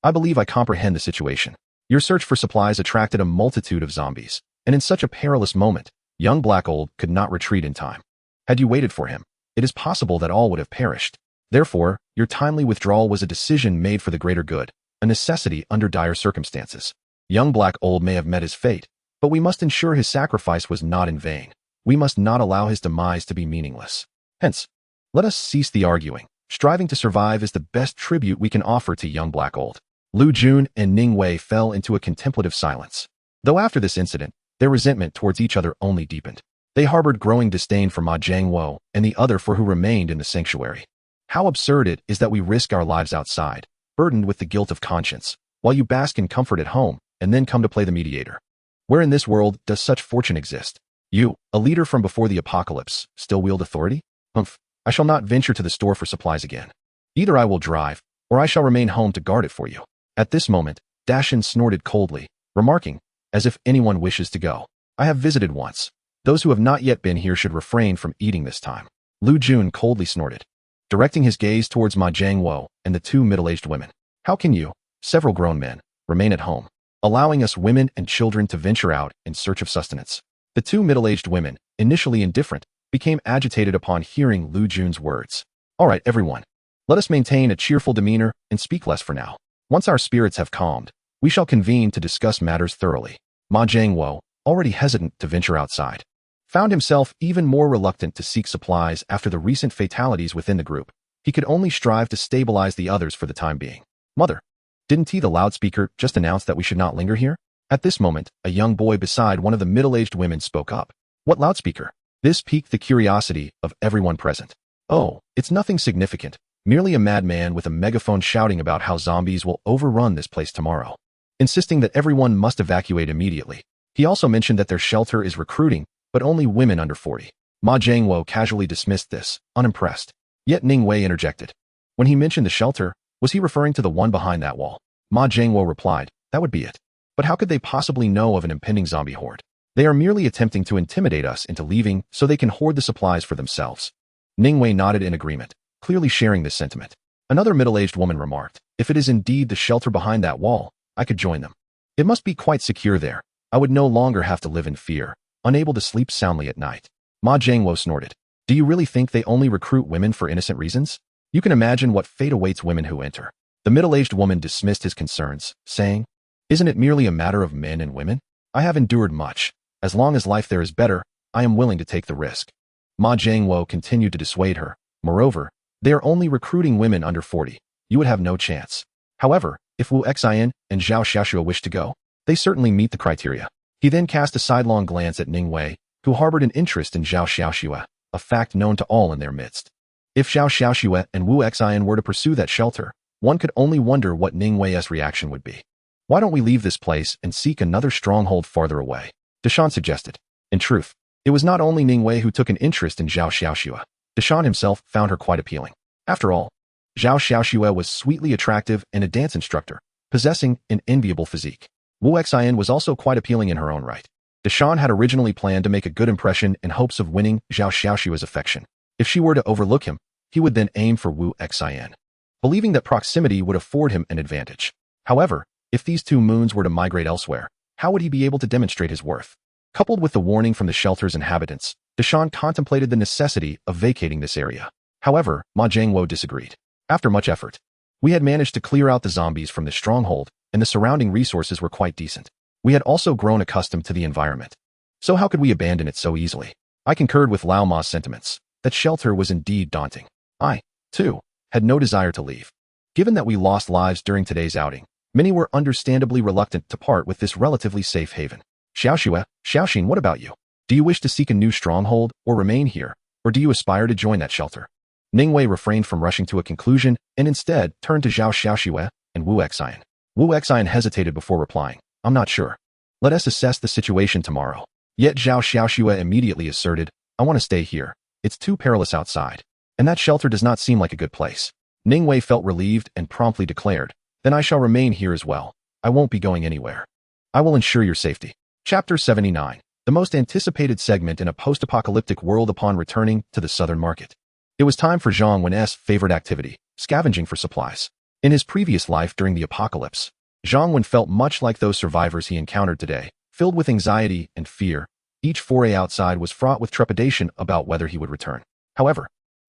I believe I comprehend the situation. Your search for supplies attracted a multitude of zombies, and in such a perilous moment, young Black Old could not retreat in time. Had you waited for him, it is possible that all would have perished. Therefore, your timely withdrawal was a decision made for the greater good, a necessity under dire circumstances. Young Black Old may have met his fate, but we must ensure his sacrifice was not in vain. We must not allow his demise to be meaningless. Hence, let us cease the arguing. Striving to survive is the best tribute we can offer to young Black Old. Lu Jun and Ning Wei fell into a contemplative silence. Though after this incident, their resentment towards each other only deepened. They harbored growing disdain for Ma Jiangwo and the other for who remained in the sanctuary. How absurd it is that we risk our lives outside, burdened with the guilt of conscience, while you bask in comfort at home and then come to play the mediator. Where in this world does such fortune exist? You, a leader from before the apocalypse, still wield authority? Humph, I shall not venture to the store for supplies again. Either I will drive, or I shall remain home to guard it for you. At this moment, Dashin snorted coldly, remarking, as if anyone wishes to go. I have visited once. Those who have not yet been here should refrain from eating this time. Lu Jun coldly snorted, directing his gaze towards Ma Jiangwo and the two middle-aged women. How can you, several grown men, remain at home, allowing us women and children to venture out in search of sustenance? The two middle-aged women, initially indifferent, became agitated upon hearing Lu Jun's words. All right, everyone. Let us maintain a cheerful demeanor and speak less for now. Once our spirits have calmed, we shall convene to discuss matters thoroughly. Ma Jiangwo, already hesitant to venture outside, found himself even more reluctant to seek supplies after the recent fatalities within the group. He could only strive to stabilize the others for the time being. Mother, didn't the loudspeaker just announce that we should not linger here? At this moment, a young boy beside one of the middle-aged women spoke up. What loudspeaker? This piqued the curiosity of everyone present. Oh, it's nothing significant, merely a madman with a megaphone shouting about how zombies will overrun this place tomorrow, insisting that everyone must evacuate immediately. He also mentioned that their shelter is recruiting, but only women under 40. Ma Jiangwo casually dismissed this, unimpressed. Yet Ning Wei interjected. When he mentioned the shelter, was he referring to the one behind that wall? Ma Jiangwo replied, that would be it. But how could they possibly know of an impending zombie horde? They are merely attempting to intimidate us into leaving so they can hoard the supplies for themselves. Ning Wei nodded in agreement, clearly sharing this sentiment. Another middle-aged woman remarked, if it is indeed the shelter behind that wall, I could join them. It must be quite secure there. I would no longer have to live in fear, unable to sleep soundly at night. Ma Jiangwo snorted. Do you really think they only recruit women for innocent reasons? You can imagine what fate awaits women who enter. The middle-aged woman dismissed his concerns, saying, isn't it merely a matter of men and women? I have endured much. As long as life there is better, I am willing to take the risk. Ma Jiangwo continued to dissuade her. Moreover, they are only recruiting women under 40. You would have no chance. However, if Wu Xian and Zhao Xiaoxue wish to go, they certainly meet the criteria. He then cast a sidelong glance at Ning Wei, who harbored an interest in Zhao Xiaoxue, a fact known to all in their midst. If Zhao Xiaoxue and Wu Xian were to pursue that shelter, one could only wonder what Ning Wei's reaction would be. Why don't we leave this place and seek another stronghold farther away? Deshan suggested. In truth, it was not only Ning Wei who took an interest in Zhao Xiaoxue. Deshan himself found her quite appealing. After all, Zhao Xiaoxue was sweetly attractive and a dance instructor, possessing an enviable physique. Wu Xian was also quite appealing in her own right. Deshan had originally planned to make a good impression in hopes of winning Zhao Xiaoxue's affection. If she were to overlook him, he would then aim for Wu Xian, believing that proximity would afford him an advantage. However, if these two moons were to migrate elsewhere, how would he be able to demonstrate his worth? Coupled with the warning from the shelter's inhabitants, Deshan contemplated the necessity of vacating this area. However, Ma Jiangwo disagreed. After much effort, we had managed to clear out the zombies from the stronghold, and the surrounding resources were quite decent. We had also grown accustomed to the environment. So how could we abandon it so easily? I concurred with Lao Ma's sentiments. That shelter was indeed daunting. I, too, had no desire to leave. Given that we lost lives during today's outing, many were understandably reluctant to part with this relatively safe haven. Xiaoxue, Xiaoxin, what about you? Do you wish to seek a new stronghold or remain here, or do you aspire to join that shelter? Ning Wei refrained from rushing to a conclusion and instead turned to Zhao Xiaoxue and Wu Xian. Wu Xian hesitated before replying, I'm not sure. Let us assess the situation tomorrow. Yet Zhao Xiaoxue immediately asserted, I want to stay here. It's too perilous outside. And that shelter does not seem like a good place. Ning Wei felt relieved and promptly declared, then I shall remain here as well. I won't be going anywhere. I will ensure your safety. Chapter 79. The most anticipated segment in a post-apocalyptic world upon returning to the southern market. It was time for Zhang Wen's favorite activity, scavenging for supplies. In his previous life during the apocalypse, Zhang Wen felt much like those survivors he encountered today, filled with anxiety and fear. Each foray outside was fraught with trepidation about whether he would return. However,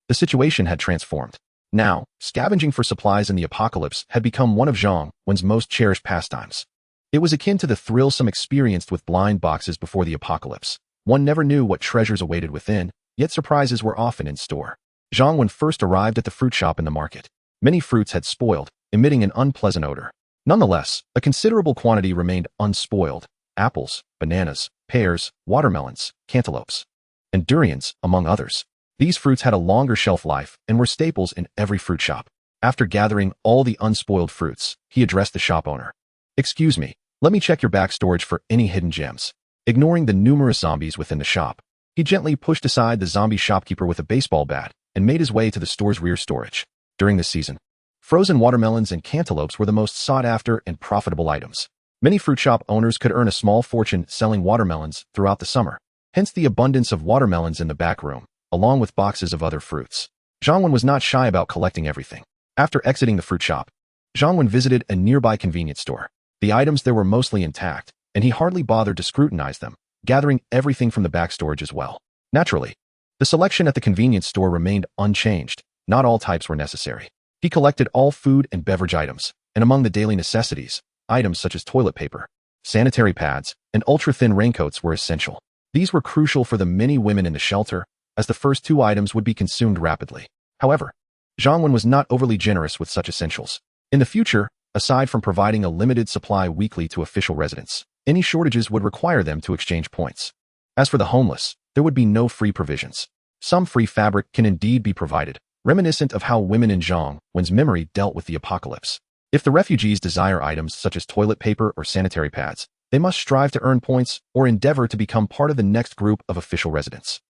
the situation had transformed. Now, scavenging for supplies in the apocalypse had become one of Zhang Wen's most cherished pastimes. It was akin to the thrill some experienced with blind boxes before the apocalypse. One never knew what treasures awaited within, yet surprises were often in store. Zhang Wen first arrived at the fruit shop in the market. Many fruits had spoiled, emitting an unpleasant odor. Nonetheless, a considerable quantity remained unspoiled: apples, bananas, pears, watermelons, cantaloupes, and durians, among others. These fruits had a longer shelf life and were staples in every fruit shop. After gathering all the unspoiled fruits, he addressed the shop owner. "Excuse me, let me check your back storage for any hidden gems." Ignoring the numerous zombies within the shop, he gently pushed aside the zombie shopkeeper with a baseball bat and made his way to the store's rear storage. During this season, frozen watermelons and cantaloupes were the most sought-after and profitable items. Many fruit shop owners could earn a small fortune selling watermelons throughout the summer, hence the abundance of watermelons in the back room, along with boxes of other fruits. Zhangwen was not shy about collecting everything. After exiting the fruit shop, Zhangwen visited a nearby convenience store. The items there were mostly intact, and he hardly bothered to scrutinize them, gathering everything from the back storage as well. Naturally, the selection at the convenience store remained unchanged. Not all types were necessary. He collected all food and beverage items, and among the daily necessities, items such as toilet paper, sanitary pads, and ultra-thin raincoats were essential. These were crucial for the many women in the shelter, as the first two items would be consumed rapidly. However, Zhangwen was not overly generous with such essentials. In the future, aside from providing a limited supply weekly to official residents, any shortages would require them to exchange points. As for the homeless, there would be no free provisions. Some free fabric can indeed be provided, reminiscent of how women in Zhangwen's memory dealt with the apocalypse. If the refugees desire items such as toilet paper or sanitary pads, they must strive to earn points or endeavor to become part of the next group of official residents.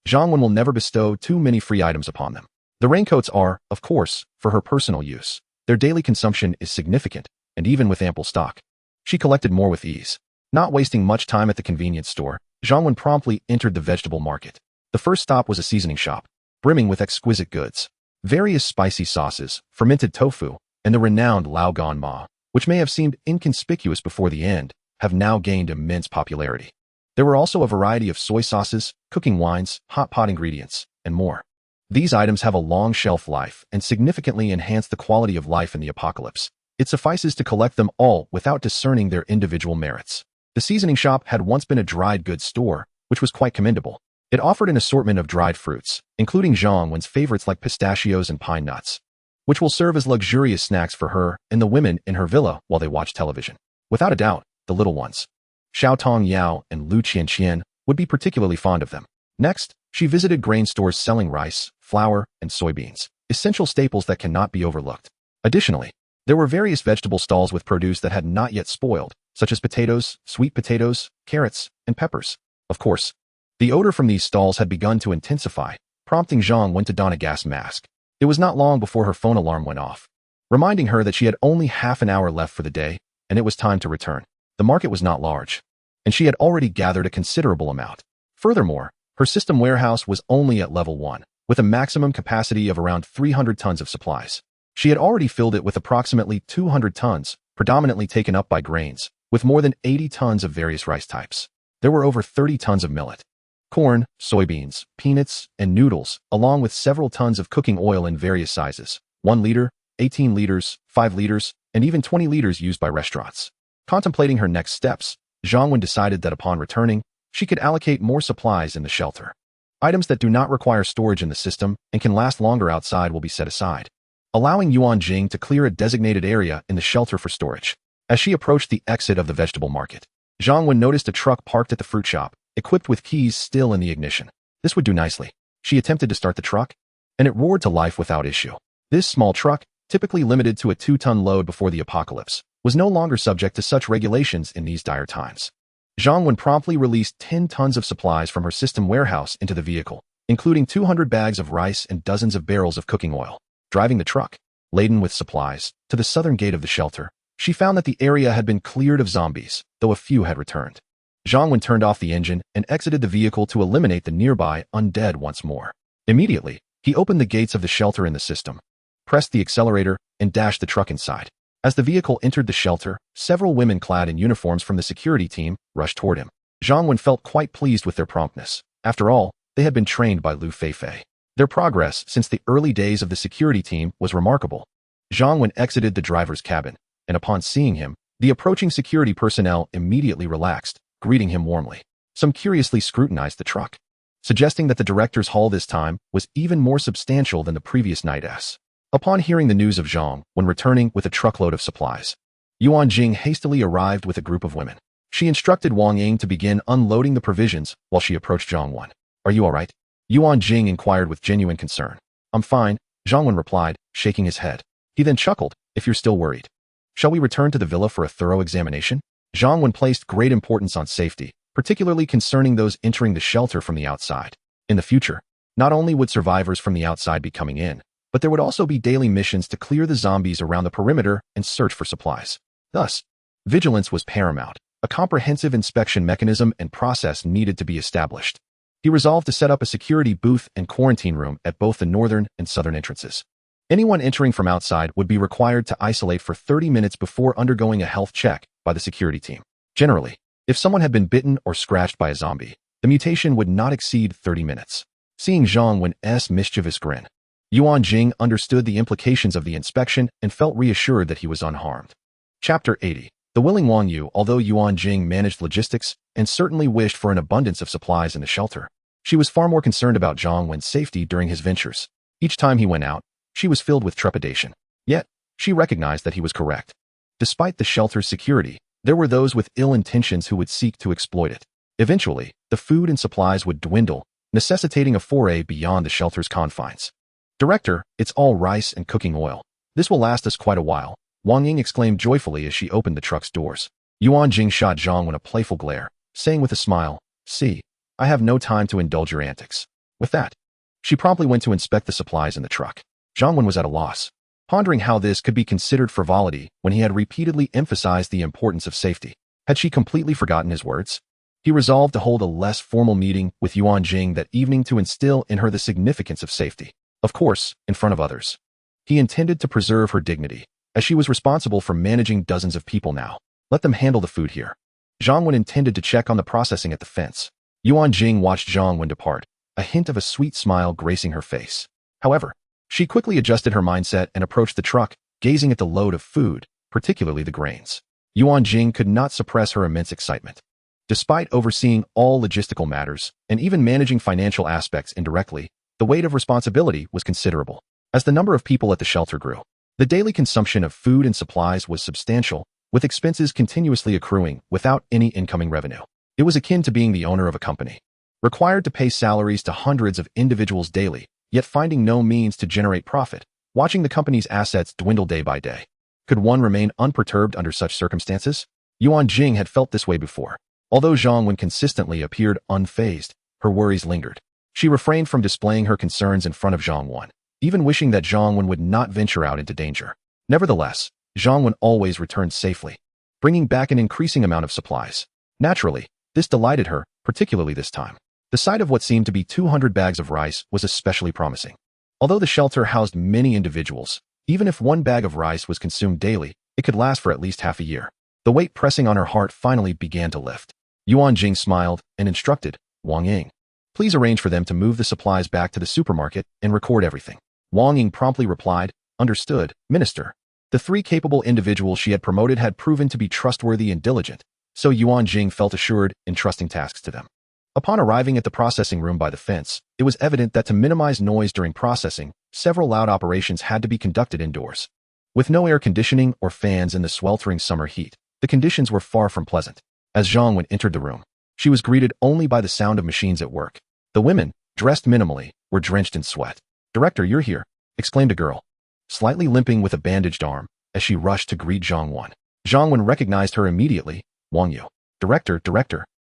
Zhangwen will never bestow too many free items upon them. The raincoats are, of course, for her personal use. Their daily consumption is significant, and even with ample stock, she collected more with ease. Not wasting much time at the convenience store, Zhangwen promptly entered the vegetable market. The first stop was a seasoning shop, brimming with exquisite goods. Various spicy sauces, fermented tofu, and the renowned Lao Gan Ma, which may have seemed inconspicuous before the end, have now gained immense popularity. There were also a variety of soy sauces, cooking wines, hot pot ingredients, and more. These items have a long shelf life and significantly enhance the quality of life in the apocalypse. It suffices to collect them all without discerning their individual merits. The seasoning shop had once been a dried goods store, which was quite commendable. It offered an assortment of dried fruits, including Zhangwen's favorites like pistachios and pine nuts, which will serve as luxurious snacks for her and the women in her villa while they watch television. Without a doubt, the little ones, Xiao Tong Yao and Lu Qianqian, would be particularly fond of them. Next, she visited grain stores selling rice, flour, and soybeans, essential staples that cannot be overlooked. Additionally, there were various vegetable stalls with produce that had not yet spoiled, such as potatoes, sweet potatoes, carrots, and peppers. Of course, the odor from these stalls had begun to intensify, prompting Zhangwen to don a gas mask. It was not long before her phone alarm went off, reminding her that she had only half an hour left for the day, and it was time to return. The market was not large, and she had already gathered a considerable amount. Furthermore, her system warehouse was only at level 1, with a maximum capacity of around 300 tons of supplies. She had already filled it with approximately 200 tons, predominantly taken up by grains, with more than 80 tons of various rice types. There were over 30 tons of millet, corn, soybeans, peanuts, and noodles, along with several tons of cooking oil in various sizes: 1 liter, 18 liters, 5 liters, and even 20 liters used by restaurants. Contemplating her next steps, Zhangwen decided that upon returning, she could allocate more supplies in the shelter. Items that do not require storage in the system and can last longer outside will be set aside, allowing Yuan Jing to clear a designated area in the shelter for storage. As she approached the exit of the vegetable market, Zhangwen noticed a truck parked at the fruit shop, equipped with keys still in the ignition. This would do nicely. She attempted to start the truck, and it roared to life without issue. This small truck, typically limited to a 2-ton load before the apocalypse, was no longer subject to such regulations in these dire times. Zhangwen promptly released 10 tons of supplies from her system warehouse into the vehicle, including 200 bags of rice and dozens of barrels of cooking oil. Driving the truck, laden with supplies, to the southern gate of the shelter, she found that the area had been cleared of zombies, though a few had returned. Zhangwen turned off the engine and exited the vehicle to eliminate the nearby undead once more. Immediately, he opened the gates of the shelter in the system, pressed the accelerator, and dashed the truck inside. As the vehicle entered the shelter, several women clad in uniforms from the security team rushed toward him. Zhangwen felt quite pleased with their promptness. After all, they had been trained by Lu Feifei. Their progress since the early days of the security team was remarkable. Zhangwen exited the driver's cabin, and upon seeing him, the approaching security personnel immediately relaxed, greeting him warmly. Some curiously scrutinized the truck, suggesting that the director's haul this time was even more substantial than the previous night's. Upon hearing the news of Zhang when returning with a truckload of supplies, Yuan Jing hastily arrived with a group of women. She instructed Wang Ying to begin unloading the provisions while she approached Zhang Wen. Are you all right? Yuan Jing inquired with genuine concern. I'm fine, Zhang Wen replied, shaking his head. He then chuckled, if you're still worried. Shall we return to the villa for a thorough examination? Zhang Wen placed great importance on safety, particularly concerning those entering the shelter from the outside. In the future, not only would survivors from the outside be coming in, but there would also be daily missions to clear the zombies around the perimeter and search for supplies. Thus, vigilance was paramount. A comprehensive inspection mechanism and process needed to be established. He resolved to set up a security booth and quarantine room at both the northern and southern entrances. Anyone entering from outside would be required to isolate for 30 minutes before undergoing a health check by the security team. Generally, if someone had been bitten or scratched by a zombie, the mutation would not exceed 30 minutes. Seeing Zhang Wen's mischievous grin, Yuan Jing understood the implications of the inspection and felt reassured that he was unharmed. Chapter 80. The willing Wang Yu. Although Yuan Jing managed logistics and certainly wished for an abundance of supplies in the shelter, she was far more concerned about Zhang Wen's safety during his ventures. Each time he went out, she was filled with trepidation. Yet, she recognized that he was correct. Despite the shelter's security, there were those with ill intentions who would seek to exploit it. Eventually, the food and supplies would dwindle, necessitating a foray beyond the shelter's confines. Director, it's all rice and cooking oil. This will last us quite a while, Wang Ying exclaimed joyfully as she opened the truck's doors. Yuan Jing shot Zhang Wen a playful glare, saying with a smile, see, I have no time to indulge your antics. With that, she promptly went to inspect the supplies in the truck. Zhang Wen was at a loss, pondering how this could be considered frivolity when he had repeatedly emphasized the importance of safety. Had she completely forgotten his words? He resolved to hold a less formal meeting with Yuan Jing that evening to instill in her the significance of safety. Of course, in front of others. He intended to preserve her dignity, as she was responsible for managing dozens of people now. Let them handle the food here. Zhang Wen intended to check on the processing at the fence. Yuan Jing watched Zhang Wen depart, a hint of a sweet smile gracing her face. However, she quickly adjusted her mindset and approached the truck, gazing at the load of food, particularly the grains. Yuan Jing could not suppress her immense excitement. Despite overseeing all logistical matters and even managing financial aspects indirectly, the weight of responsibility was considerable. As the number of people at the shelter grew, the daily consumption of food and supplies was substantial, with expenses continuously accruing without any incoming revenue. It was akin to being the owner of a company, required to pay salaries to hundreds of individuals daily, yet finding no means to generate profit, watching the company's assets dwindle day by day. Could one remain unperturbed under such circumstances? Yuan Jing had felt this way before. Although Zhang Wen consistently appeared unfazed, her worries lingered. She refrained from displaying her concerns in front of Zhang Wen, even wishing that Zhang Wen would not venture out into danger. Nevertheless, Zhang Wen always returned safely, bringing back an increasing amount of supplies. Naturally, this delighted her, particularly this time. The sight of what seemed to be 200 bags of rice was especially promising. Although the shelter housed many individuals, even if one bag of rice was consumed daily, it could last for at least half a year. The weight pressing on her heart finally began to lift. Yuan Jing smiled and instructed, Wang Ying, please arrange for them to move the supplies back to the supermarket and record everything. Wang Ying promptly replied, understood, Minister. The three capable individuals she had promoted had proven to be trustworthy and diligent, so Yuan Jing felt assured in trusting tasks to them. Upon arriving at the processing room by the fence, it was evident that to minimize noise during processing, several loud operations had to be conducted indoors. With no air conditioning or fans in the sweltering summer heat, the conditions were far from pleasant. As Zhang Wen entered the room, she was greeted only by the sound of machines at work. The women, dressed minimally, were drenched in sweat. Director, you're here, exclaimed a girl, slightly limping with a bandaged arm, as she rushed to greet Zhang Wen. Zhang Wen recognized her immediately. Wang Yu. Director.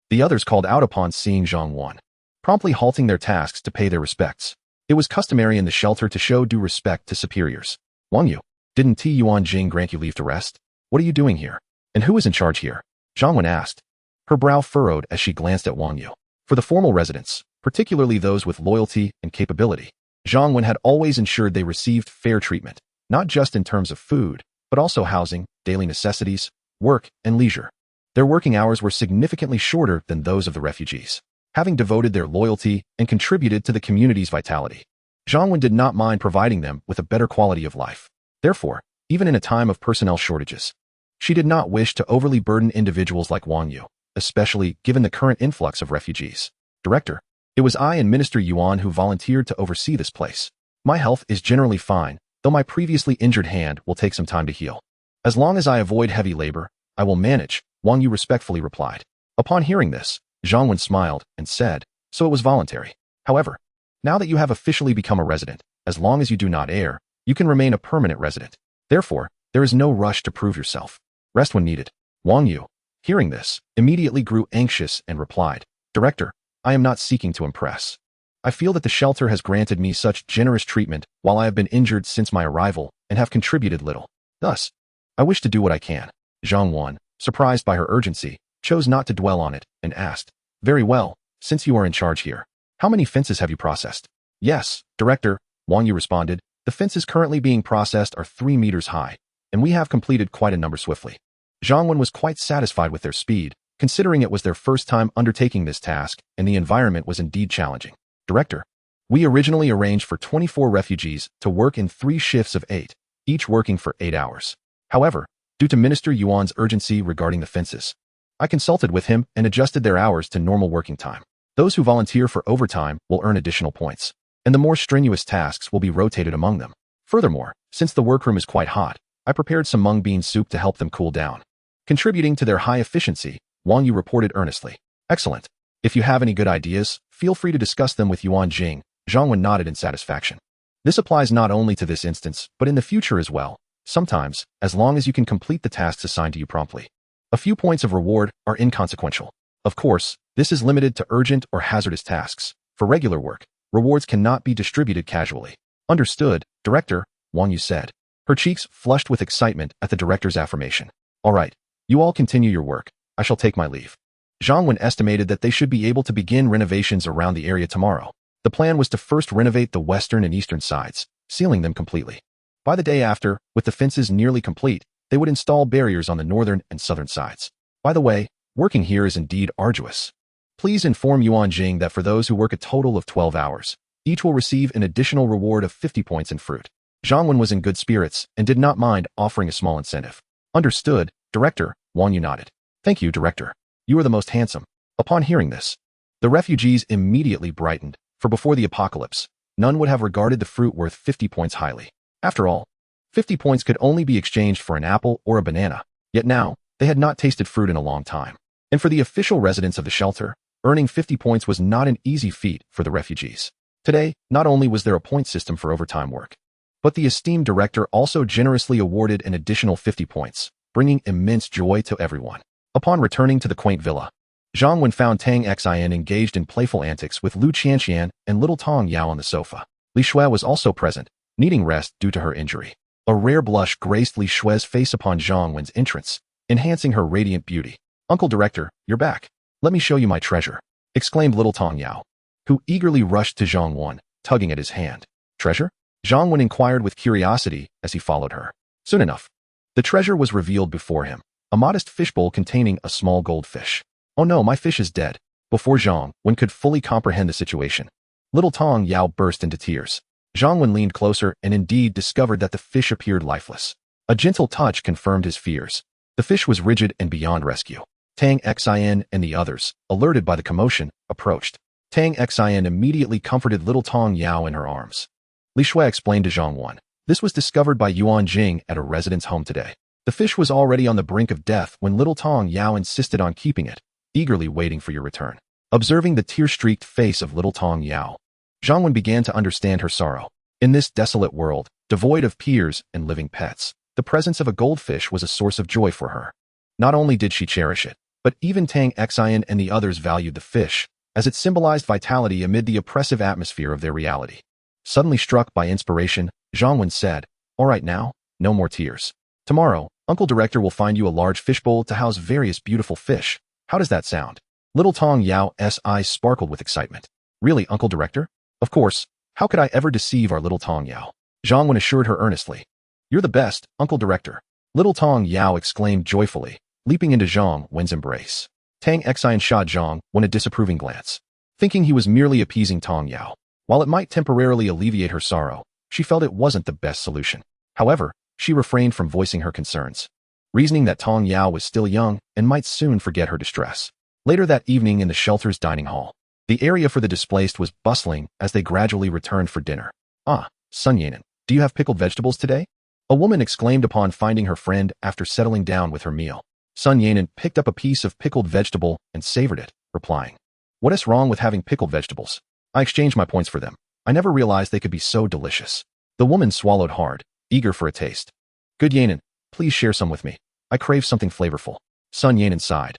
The others called out upon seeing Zhang Wen, promptly halting their tasks to pay their respects. It was customary in the shelter to show due respect to superiors. Wang Yu, didn't Yuan Jing grant you leave to rest? What are you doing here? And who is in charge here? Zhang Wen asked. Her brow furrowed as she glanced at Wang Yu. For the formal residents, particularly those with loyalty and capability, Zhang Wen had always ensured they received fair treatment, not just in terms of food, but also housing, daily necessities, work, and leisure. Their working hours were significantly shorter than those of the refugees, having devoted their loyalty and contributed to the community's vitality. Zhang Wen did not mind providing them with a better quality of life. Therefore, even in a time of personnel shortages, she did not wish to overly burden individuals like Wang Yu, especially given the current influx of refugees. Director, it was I and Minister Yuan who volunteered to oversee this place. My health is generally fine, though my previously injured hand will take some time to heal. As long as I avoid heavy labor, I will manage, Wang Yu respectfully replied. Upon hearing this, Zhang Wen smiled and said, so it was voluntary. However, now that you have officially become a resident, as long as you do not err, you can remain a permanent resident. Therefore, there is no rush to prove yourself. Rest when needed. Wang Yu, hearing this, immediately grew anxious and replied, Director, I am not seeking to impress. I feel that the shelter has granted me such generous treatment while I have been injured since my arrival and have contributed little. Thus, I wish to do what I can. Zhang Wan, surprised by her urgency, chose not to dwell on it and asked, very well, since you are in charge here, how many fences have you processed? Yes, Director, Wang Yu responded, the fences currently being processed are 3 meters high, and we have completed quite a number swiftly. Zhang Wen was quite satisfied with their speed, considering it was their first time undertaking this task and the environment was indeed challenging. Director, we originally arranged for 24 refugees to work in 3 shifts of 8, each working for 8 hours. However, due to Minister Yuan's urgency regarding the fences, I consulted with him and adjusted their hours to normal working time. Those who volunteer for overtime will earn additional points, and the more strenuous tasks will be rotated among them. Furthermore, since the workroom is quite hot, I prepared some mung bean soup to help them cool down. Contributing to their high efficiency, Wang Yu reported earnestly. Excellent. If you have any good ideas, feel free to discuss them with Yuan Jing. Zhang Wen nodded in satisfaction. This applies not only to this instance, but in the future as well. Sometimes, as long as you can complete the tasks assigned to you promptly. A few points of reward are inconsequential. Of course, this is limited to urgent or hazardous tasks. For regular work, rewards cannot be distributed casually. Understood, Director, Wang Yu said. Her cheeks flushed with excitement at the director's affirmation. All right, you all continue your work. I shall take my leave. Zhang Wen estimated that they should be able to begin renovations around the area tomorrow. The plan was to first renovate the western and eastern sides, sealing them completely. By the day after, with the fences nearly complete, they would install barriers on the northern and southern sides. By the way, working here is indeed arduous. Please inform Yuan Jing that for those who work a total of 12 hours, each will receive an additional reward of 50 points in fruit. Zhang Wen was in good spirits and did not mind offering a small incentive. Understood, Director, Wang Yu nodded. Thank you, Director. You are the most handsome. Upon hearing this, the refugees immediately brightened, for before the apocalypse, none would have regarded the fruit worth 50 points highly. After all, 50 points could only be exchanged for an apple or a banana, yet now, they had not tasted fruit in a long time. And for the official residents of the shelter, earning 50 points was not an easy feat for the refugees. Today, not only was there a point system for overtime work, but the esteemed director also generously awarded an additional 50 points, bringing immense joy to everyone. Upon returning to the quaint villa, Zhang Wen found Tang Xin engaged in playful antics with Lu Qianxian and little Tong Yao on the sofa. Li Shui was also present, needing rest due to her injury. A rare blush graced Li Shui's face upon Zhang Wen's entrance, enhancing her radiant beauty. Uncle Director, you're back. Let me show you my treasure, exclaimed little Tong Yao, who eagerly rushed to Zhang Wen, tugging at his hand. Treasure? Zhang Wen inquired with curiosity as he followed her. Soon enough, the treasure was revealed before him, a modest fishbowl containing a small goldfish. Oh no, my fish is dead. Before Zhang Wen could fully comprehend the situation, little Tong Yao burst into tears. Zhang Wen leaned closer and indeed discovered that the fish appeared lifeless. A gentle touch confirmed his fears. The fish was rigid and beyond rescue. Tang Xin and the others, alerted by the commotion, approached. Tang Xin immediately comforted little Tong Yao in her arms. Li Shui explained to Zhang Wen, this was discovered by Yuan Jing at a resident's home today. The fish was already on the brink of death when little Tong Yao insisted on keeping it, eagerly waiting for your return. Observing the tear-streaked face of little Tong Yao, Zhang Wen began to understand her sorrow. In this desolate world, devoid of peers and living pets, the presence of a goldfish was a source of joy for her. Not only did she cherish it, but even Tang Xin and the others valued the fish, as it symbolized vitality amid the oppressive atmosphere of their reality. Suddenly struck by inspiration, Zhang Wen said, all right now, no more tears. Tomorrow, Uncle Director will find you a large fishbowl to house various beautiful fish. How does that sound? Little Tong Yao's eyes sparkled with excitement. Really, Uncle Director? Of course, how could I ever deceive our little Tong Yao? Zhang Wen assured her earnestly. You're the best, Uncle Director. Little Tong Yao exclaimed joyfully, leaping into Zhang Wen's embrace. Tang Xin shot Zhang Wen a disapproving glance, thinking he was merely appeasing Tong Yao. While it might temporarily alleviate her sorrow, she felt it wasn't the best solution. However, she refrained from voicing her concerns, reasoning that Tong Yao was still young and might soon forget her distress. Later that evening in the shelter's dining hall, the area for the displaced was bustling as they gradually returned for dinner. Ah, Sun Yanan, do you have pickled vegetables today? a woman exclaimed upon finding her friend after settling down with her meal. Sun Yanan picked up a piece of pickled vegetable and savored it, replying, "What is wrong with having pickled vegetables? I exchanged my points for them. I never realized they could be so delicious." The woman swallowed hard, eager for a taste. "Good Yanan, please share some with me. I crave something flavorful." Sun Yanan sighed.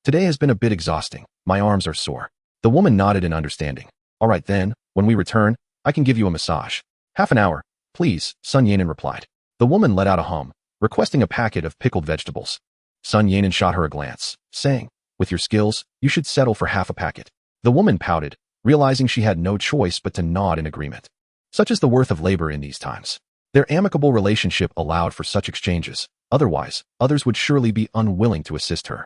Today has been a bit exhausting. My arms are sore." The woman nodded in understanding. "All right then, when we return, I can give you a massage." "Half an hour, please," Sun Yanan replied. The woman let out a hum, requesting a packet of pickled vegetables. Sun Yanan shot her a glance, saying, "With your skills, you should settle for half a packet." The woman pouted, realizing she had no choice but to nod in agreement. Such is the worth of labor in these times. Their amicable relationship allowed for such exchanges. Otherwise, others would surely be unwilling to assist her.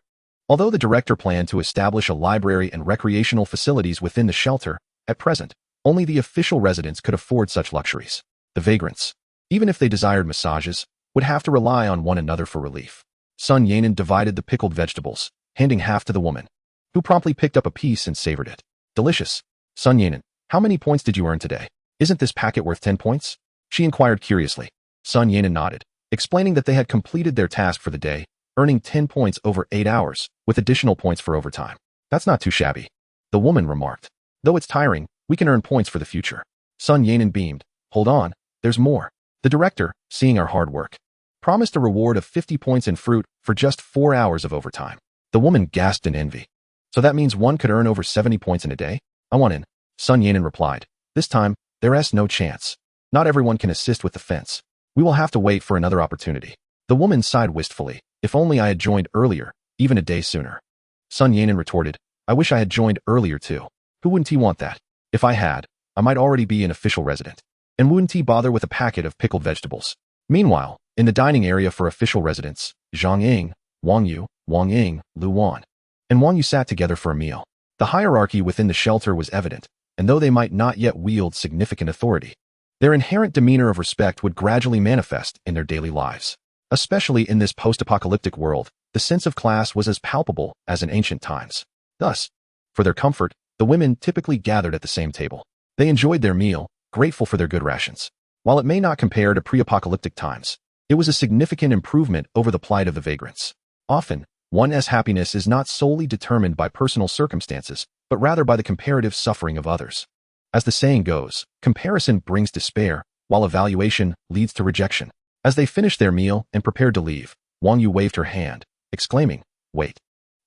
Although the director planned to establish a library and recreational facilities within the shelter, at present, only the official residents could afford such luxuries. The vagrants, even if they desired massages, would have to rely on one another for relief. Sun Yanan divided the pickled vegetables, handing half to the woman, who promptly picked up a piece and savored it. "Delicious. Sun Yanan, how many points did you earn today? Isn't this packet worth 10 points? She inquired curiously. Sun Yanan nodded, explaining that they had completed their task for the day, earning 10 points over 8 hours, with additional points for overtime. "That's not too shabby," the woman remarked. "Though it's tiring, we can earn points for the future." Sun Yanan beamed. "Hold on, there's more." The director, seeing our hard work, promised a reward of 50 points in fruit for just 4 hours of overtime. The woman gasped in envy. "So that means one could earn over 70 points in a day? I want in." Sun Yanan replied. "This time, there's no chance. Not everyone can assist with the fence. We will have to wait for another opportunity." The woman sighed wistfully. "If only I had joined earlier, even a day sooner." Sun Yanan retorted, "I wish I had joined earlier too. Who wouldn't he want that? If I had, I might already be an official resident. And wouldn't he bother with a packet of pickled vegetables?" Meanwhile, in the dining area for official residents, Zhang Ying, Wang Yu, Wang Ying, Lu Wan, and Wang Yu sat together for a meal. The hierarchy within the shelter was evident, and though they might not yet wield significant authority, their inherent demeanor of respect would gradually manifest in their daily lives. Especially in this post-apocalyptic world, the sense of class was as palpable as in ancient times. Thus, for their comfort, the women typically gathered at the same table. They enjoyed their meal, grateful for their good rations. While it may not compare to pre-apocalyptic times, it was a significant improvement over the plight of the vagrants. Often, one's happiness is not solely determined by personal circumstances, but rather by the comparative suffering of others. As the saying goes, comparison brings despair, while evaluation leads to rejection. As they finished their meal and prepared to leave, Wang Yu waved her hand, exclaiming, "Wait.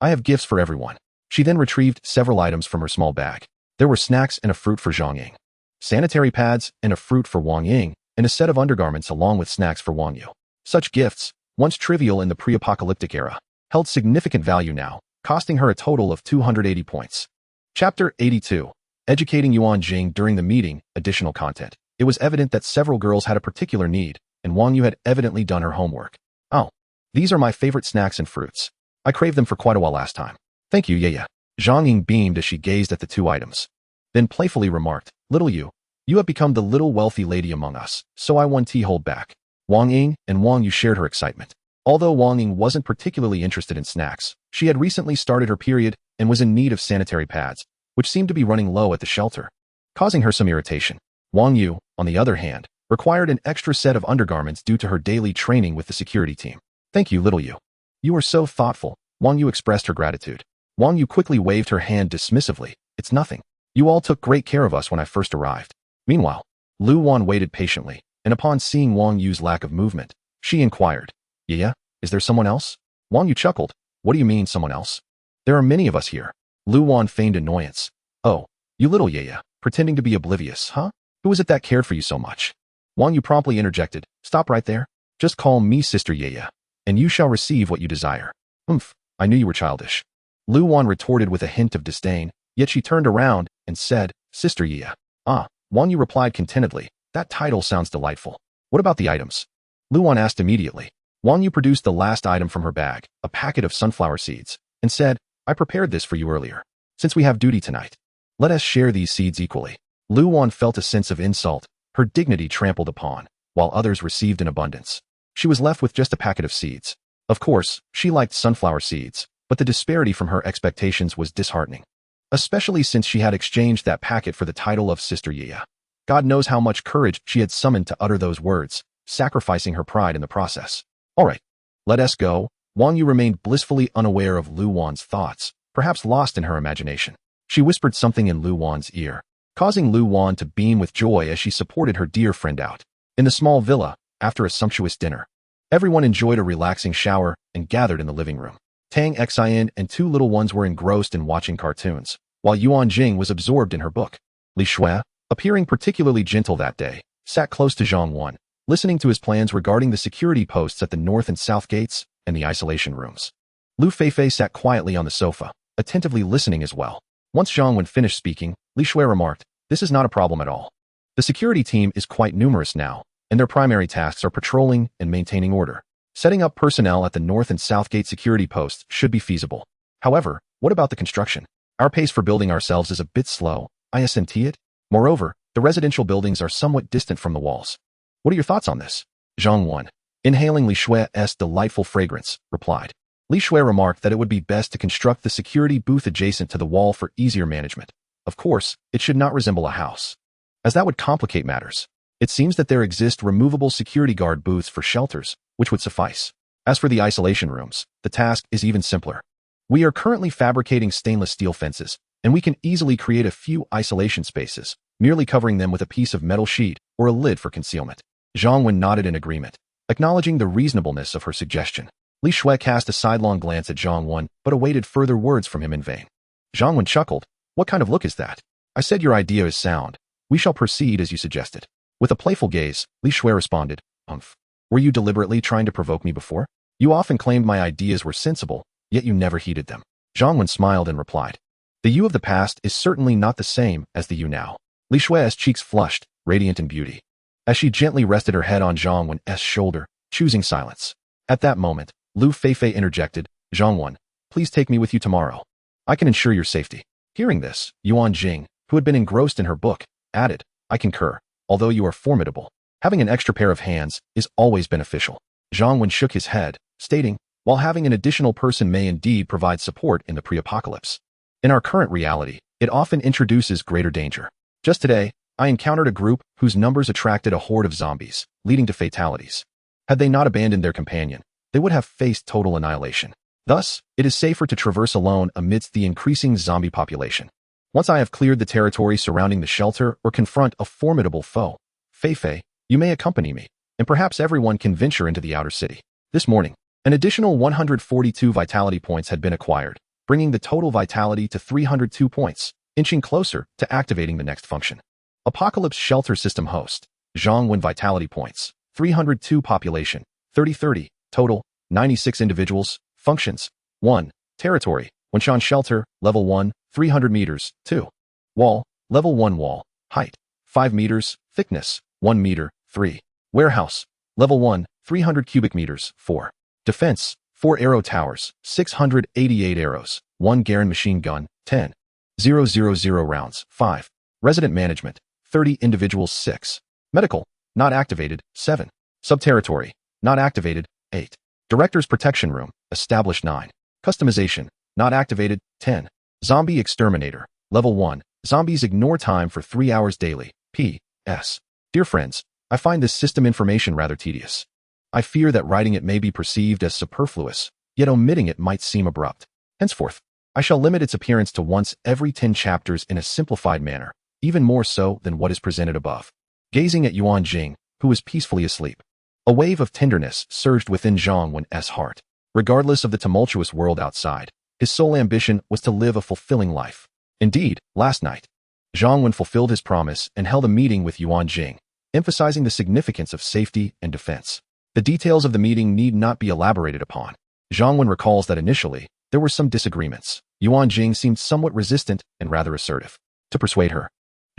I have gifts for everyone." She then retrieved several items from her small bag. There were snacks and a fruit for Zhang Ying, sanitary pads and a fruit for Wang Ying, and a set of undergarments along with snacks for Wang Yu. Such gifts, once trivial in the pre-apocalyptic era, held significant value now, costing her a total of 280 points. Chapter 82. Educating Yuan Jing during the meeting, additional content. It was evident that several girls had a particular need, and Wang Yu had evidently done her homework. "Oh, these are my favorite snacks and fruits. I craved them for quite a while last time." "Thank you, Yaya." Zhang Ying beamed as she gazed at the two items, then playfully remarked, "Little you have become the little wealthy lady among us, so I won't hold back." Wang Ying and Wang Yu shared her excitement. Although Wang Ying wasn't particularly interested in snacks, she had recently started her period and was in need of sanitary pads, which seemed to be running low at the shelter, causing her some irritation. Wang Yu, on the other hand, required an extra set of undergarments due to her daily training with the security team. "Thank you, little you. You are so thoughtful." Wang Yu expressed her gratitude. Wang Yu quickly waved her hand dismissively. "It's nothing. You all took great care of us when I first arrived." Meanwhile, Lu Wan waited patiently, and upon seeing Wang Yu's lack of movement, she inquired, "Yaya, is there someone else?" Wang Yu chuckled. "What do you mean, someone else? There are many of us here." Lu Wan feigned annoyance. "Oh, you little Yaya, pretending to be oblivious, huh? Who is it that cared for you so much?" Wang Yu promptly interjected, "Stop right there. Just call me Sister Yaya, and you shall receive what you desire." "Humph, I knew you were childish." Lu Wan retorted with a hint of disdain, yet she turned around and said, "Sister Yaya." "Ah," Wang Yu replied contentedly, "that title sounds delightful. What about the items?" Lu Wan asked immediately. Wang Yu produced the last item from her bag, a packet of sunflower seeds, and said, "I prepared this for you earlier. Since we have duty tonight, let us share these seeds equally." Lu Wan felt a sense of insult, her dignity trampled upon, while others received in abundance. She was left with just a packet of seeds. Of course, she liked sunflower seeds, but the disparity from her expectations was disheartening, especially since she had exchanged that packet for the title of Sister Yaya. God knows how much courage she had summoned to utter those words, sacrificing her pride in the process. All right, let us go. Wang Yu remained blissfully unaware of Lu Wan's thoughts, perhaps lost in her imagination. She whispered something in Lu Wan's ear, causing Lu Wan to beam with joy as she supported her dear friend out. In the small villa, after a sumptuous dinner, everyone enjoyed a relaxing shower and gathered in the living room. Tang Xian and two little ones were engrossed in watching cartoons, while Yuan Jing was absorbed in her book. Li Shui, appearing particularly gentle that day, sat close to Zhang Wan, listening to his plans regarding the security posts at the north and south gates and the isolation rooms. Lu Feifei sat quietly on the sofa, attentively listening as well. Once Zhang Wan finished speaking, Li Shui remarked, "This is not a problem at all. The security team is quite numerous now, and their primary tasks are patrolling and maintaining order. Setting up personnel at the north and south gate security posts should be feasible. However, what about the construction? Our pace for building ourselves is a bit slow, isn't it? Moreover, the residential buildings are somewhat distant from the walls. What are your thoughts on this?" Zhang Wan, inhaling Li Shui's delightful fragrance, replied. Li Shui remarked that it would be best to construct the security booth adjacent to the wall for easier management. Of course, it should not resemble a house, as that would complicate matters. It seems that there exist removable security guard booths for shelters, which would suffice. As for the isolation rooms, the task is even simpler. We are currently fabricating stainless steel fences, and we can easily create a few isolation spaces, merely covering them with a piece of metal sheet or a lid for concealment. Zhang Wen nodded in agreement, acknowledging the reasonableness of her suggestion. Li Shui cast a sidelong glance at Zhang Wen, but awaited further words from him in vain. Zhang Wen chuckled. "What kind of look is that? I said your idea is sound. We shall proceed as you suggested." With a playful gaze, Li Shui responded, "Umph. Were you deliberately trying to provoke me before? You often claimed my ideas were sensible, yet you never heeded them." Zhang Wen smiled and replied, "The you of the past is certainly not the same as the you now." Li Shui's cheeks flushed, radiant in beauty, as she gently rested her head on Zhang Wen's shoulder, choosing silence. At that moment, Lu Feifei interjected, "Zhang Wan, please take me with you tomorrow. I can ensure your safety." Hearing this, Yuan Jing, who had been engrossed in her book, added, "I concur. Although you are formidable, having an extra pair of hands is always beneficial." Zhang Wen shook his head, stating, "While having an additional person may indeed provide support in the pre-apocalypse, in our current reality, it often introduces greater danger. Just today, I encountered a group whose numbers attracted a horde of zombies, leading to fatalities. Had they not abandoned their companion, they would have faced total annihilation. Thus, it is safer to traverse alone amidst the increasing zombie population. Once I have cleared the territory surrounding the shelter or confront a formidable foe, Feifei, you may accompany me, and perhaps everyone can venture into the outer city." This morning, an additional 142 vitality points had been acquired, bringing the total vitality to 302 points, inching closer to activating the next function. Apocalypse Shelter System Host, Zhang Wen Vitality Points, 302 Population, 3030, Total, 96 Individuals, Functions, 1, Territory, Wenshan Shelter, Level 1, 300 meters, 2. Wall, Level 1 Wall, Height, 5 meters, Thickness, 1 meter, 3. Warehouse, Level 1, 300 cubic meters, 4. Defense, 4 arrow towers, 688 arrows, 1 Garen machine gun, 10,000 rounds, 5. Resident Management, 30 individuals, 6. Medical, not activated, 7. Subterritory, not activated, 8. Director's Protection Room, established 9. Customization, not activated, 10. Zombie Exterminator, Level 1. Zombies ignore time for 3 hours daily. P.S. Dear friends, I find this system information rather tedious. I fear that writing it may be perceived as superfluous, yet omitting it might seem abrupt. Henceforth, I shall limit its appearance to once every 10 chapters in a simplified manner, even more so than what is presented above." Gazing at Yuan Jing, who was peacefully asleep, a wave of tenderness surged within Zhang Wen's heart. Regardless of the tumultuous world outside, his sole ambition was to live a fulfilling life. Indeed, last night, Zhang Wen fulfilled his promise and held a meeting with Yuan Jing, emphasizing the significance of safety and defense. The details of the meeting need not be elaborated upon. Zhang Wen recalls that initially, there were some disagreements. Yuan Jing seemed somewhat resistant and rather assertive. To persuade her,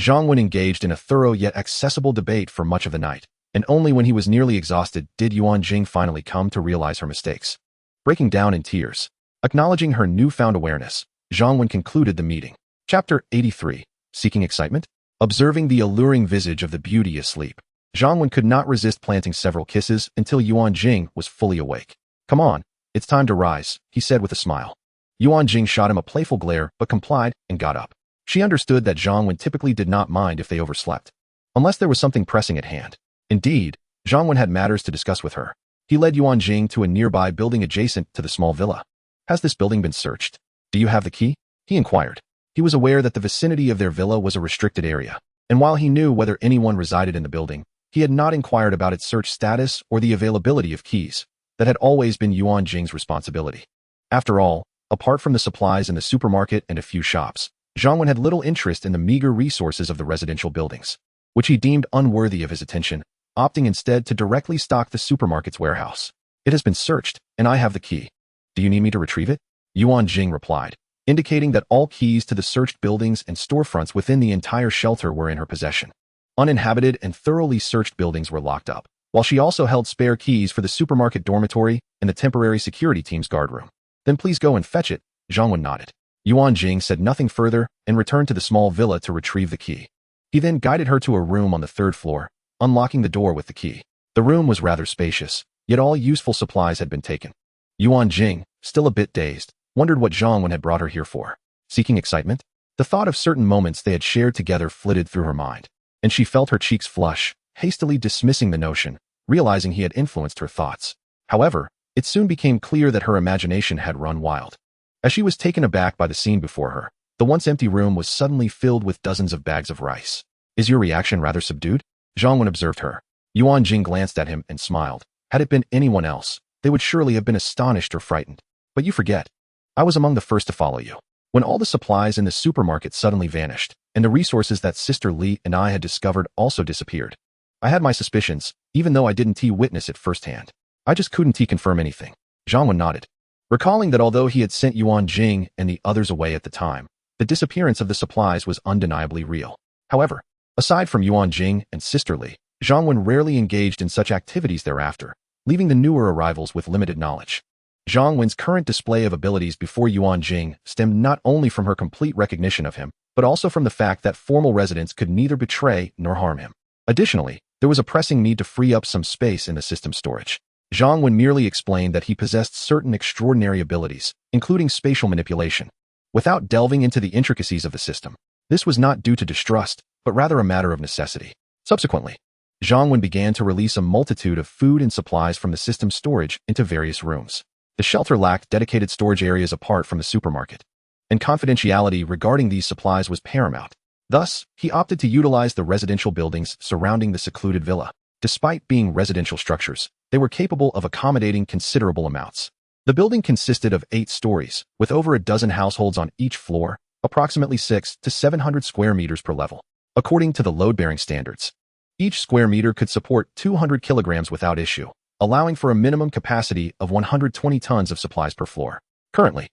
Zhang Wen engaged in a thorough yet accessible debate for much of the night, and only when he was nearly exhausted did Yuan Jing finally come to realize her mistakes. Breaking down in tears, acknowledging her newfound awareness, Zhang Wen concluded the meeting. Chapter 83, Seeking Excitement? Observing the alluring visage of the beauty asleep, Zhang Wen could not resist planting several kisses until Yuan Jing was fully awake. "Come on, it's time to rise," he said with a smile. Yuan Jing shot him a playful glare but complied and got up. She understood that Zhang Wen typically did not mind if they overslept, unless there was something pressing at hand. Indeed, Zhang Wen had matters to discuss with her. He led Yuan Jing to a nearby building adjacent to the small villa. Has this building been searched? Do you have the key? He inquired. He was aware that the vicinity of their villa was a restricted area, and while he knew whether anyone resided in the building, he had not inquired about its search status or the availability of keys. That had always been Yuan Jing's responsibility. After all, apart from the supplies in the supermarket and a few shops, Zhang Wen had little interest in the meager resources of the residential buildings, which he deemed unworthy of his attention, opting instead to directly stock the supermarket's warehouse. It has been searched, and I have the key. Do you need me to retrieve it? Yuan Jing replied, indicating that all keys to the searched buildings and storefronts within the entire shelter were in her possession. Uninhabited and thoroughly searched buildings were locked up, while she also held spare keys for the supermarket dormitory and the temporary security team's guardroom. Then please go and fetch it. Zhang Wen nodded. Yuan Jing said nothing further and returned to the small villa to retrieve the key. He then guided her to a room on the third floor, unlocking the door with the key. The room was rather spacious, yet all useful supplies had been taken. Yuan Jing, still a bit dazed, wondered what Zhang Wen had brought her here for. Seeking excitement? The thought of certain moments they had shared together flitted through her mind, and she felt her cheeks flush, hastily dismissing the notion, realizing he had influenced her thoughts. However, it soon became clear that her imagination had run wild. As she was taken aback by the scene before her, the once empty room was suddenly filled with dozens of bags of rice. Is your reaction rather subdued? Zhang Wen observed her. Yuan Jing glanced at him and smiled. Had it been anyone else, they would surely have been astonished or frightened. But you forget. I was among the first to follow you. When all the supplies in the supermarket suddenly vanished, and the resources that Sister Li and I had discovered also disappeared. I had my suspicions, even though I didn't witness it firsthand. I just couldn't confirm anything. Zhang Wen nodded, recalling that although he had sent Yuan Jing and the others away at the time, the disappearance of the supplies was undeniably real. However, aside from Yuan Jing and Sister Li, Zhang Wen rarely engaged in such activities thereafter, leaving the newer arrivals with limited knowledge. Zhang Wen's current display of abilities before Yuan Jing stemmed not only from her complete recognition of him, but also from the fact that formal residents could neither betray nor harm him. Additionally, there was a pressing need to free up some space in the system's storage. Zhang Wen merely explained that he possessed certain extraordinary abilities, including spatial manipulation, without delving into the intricacies of the system. This was not due to distrust, but rather a matter of necessity. Subsequently, Zhang Wen began to release a multitude of food and supplies from the system's storage into various rooms. The shelter lacked dedicated storage areas apart from the supermarket, and confidentiality regarding these supplies was paramount. Thus, he opted to utilize the residential buildings surrounding the secluded villa. Despite being residential structures, they were capable of accommodating considerable amounts. The building consisted of 8 stories, with over a dozen households on each floor, approximately 600 to 700 square meters per level. According to the load-bearing standards, each square meter could support 200 kilograms without issue, allowing for a minimum capacity of 120 tons of supplies per floor. Currently,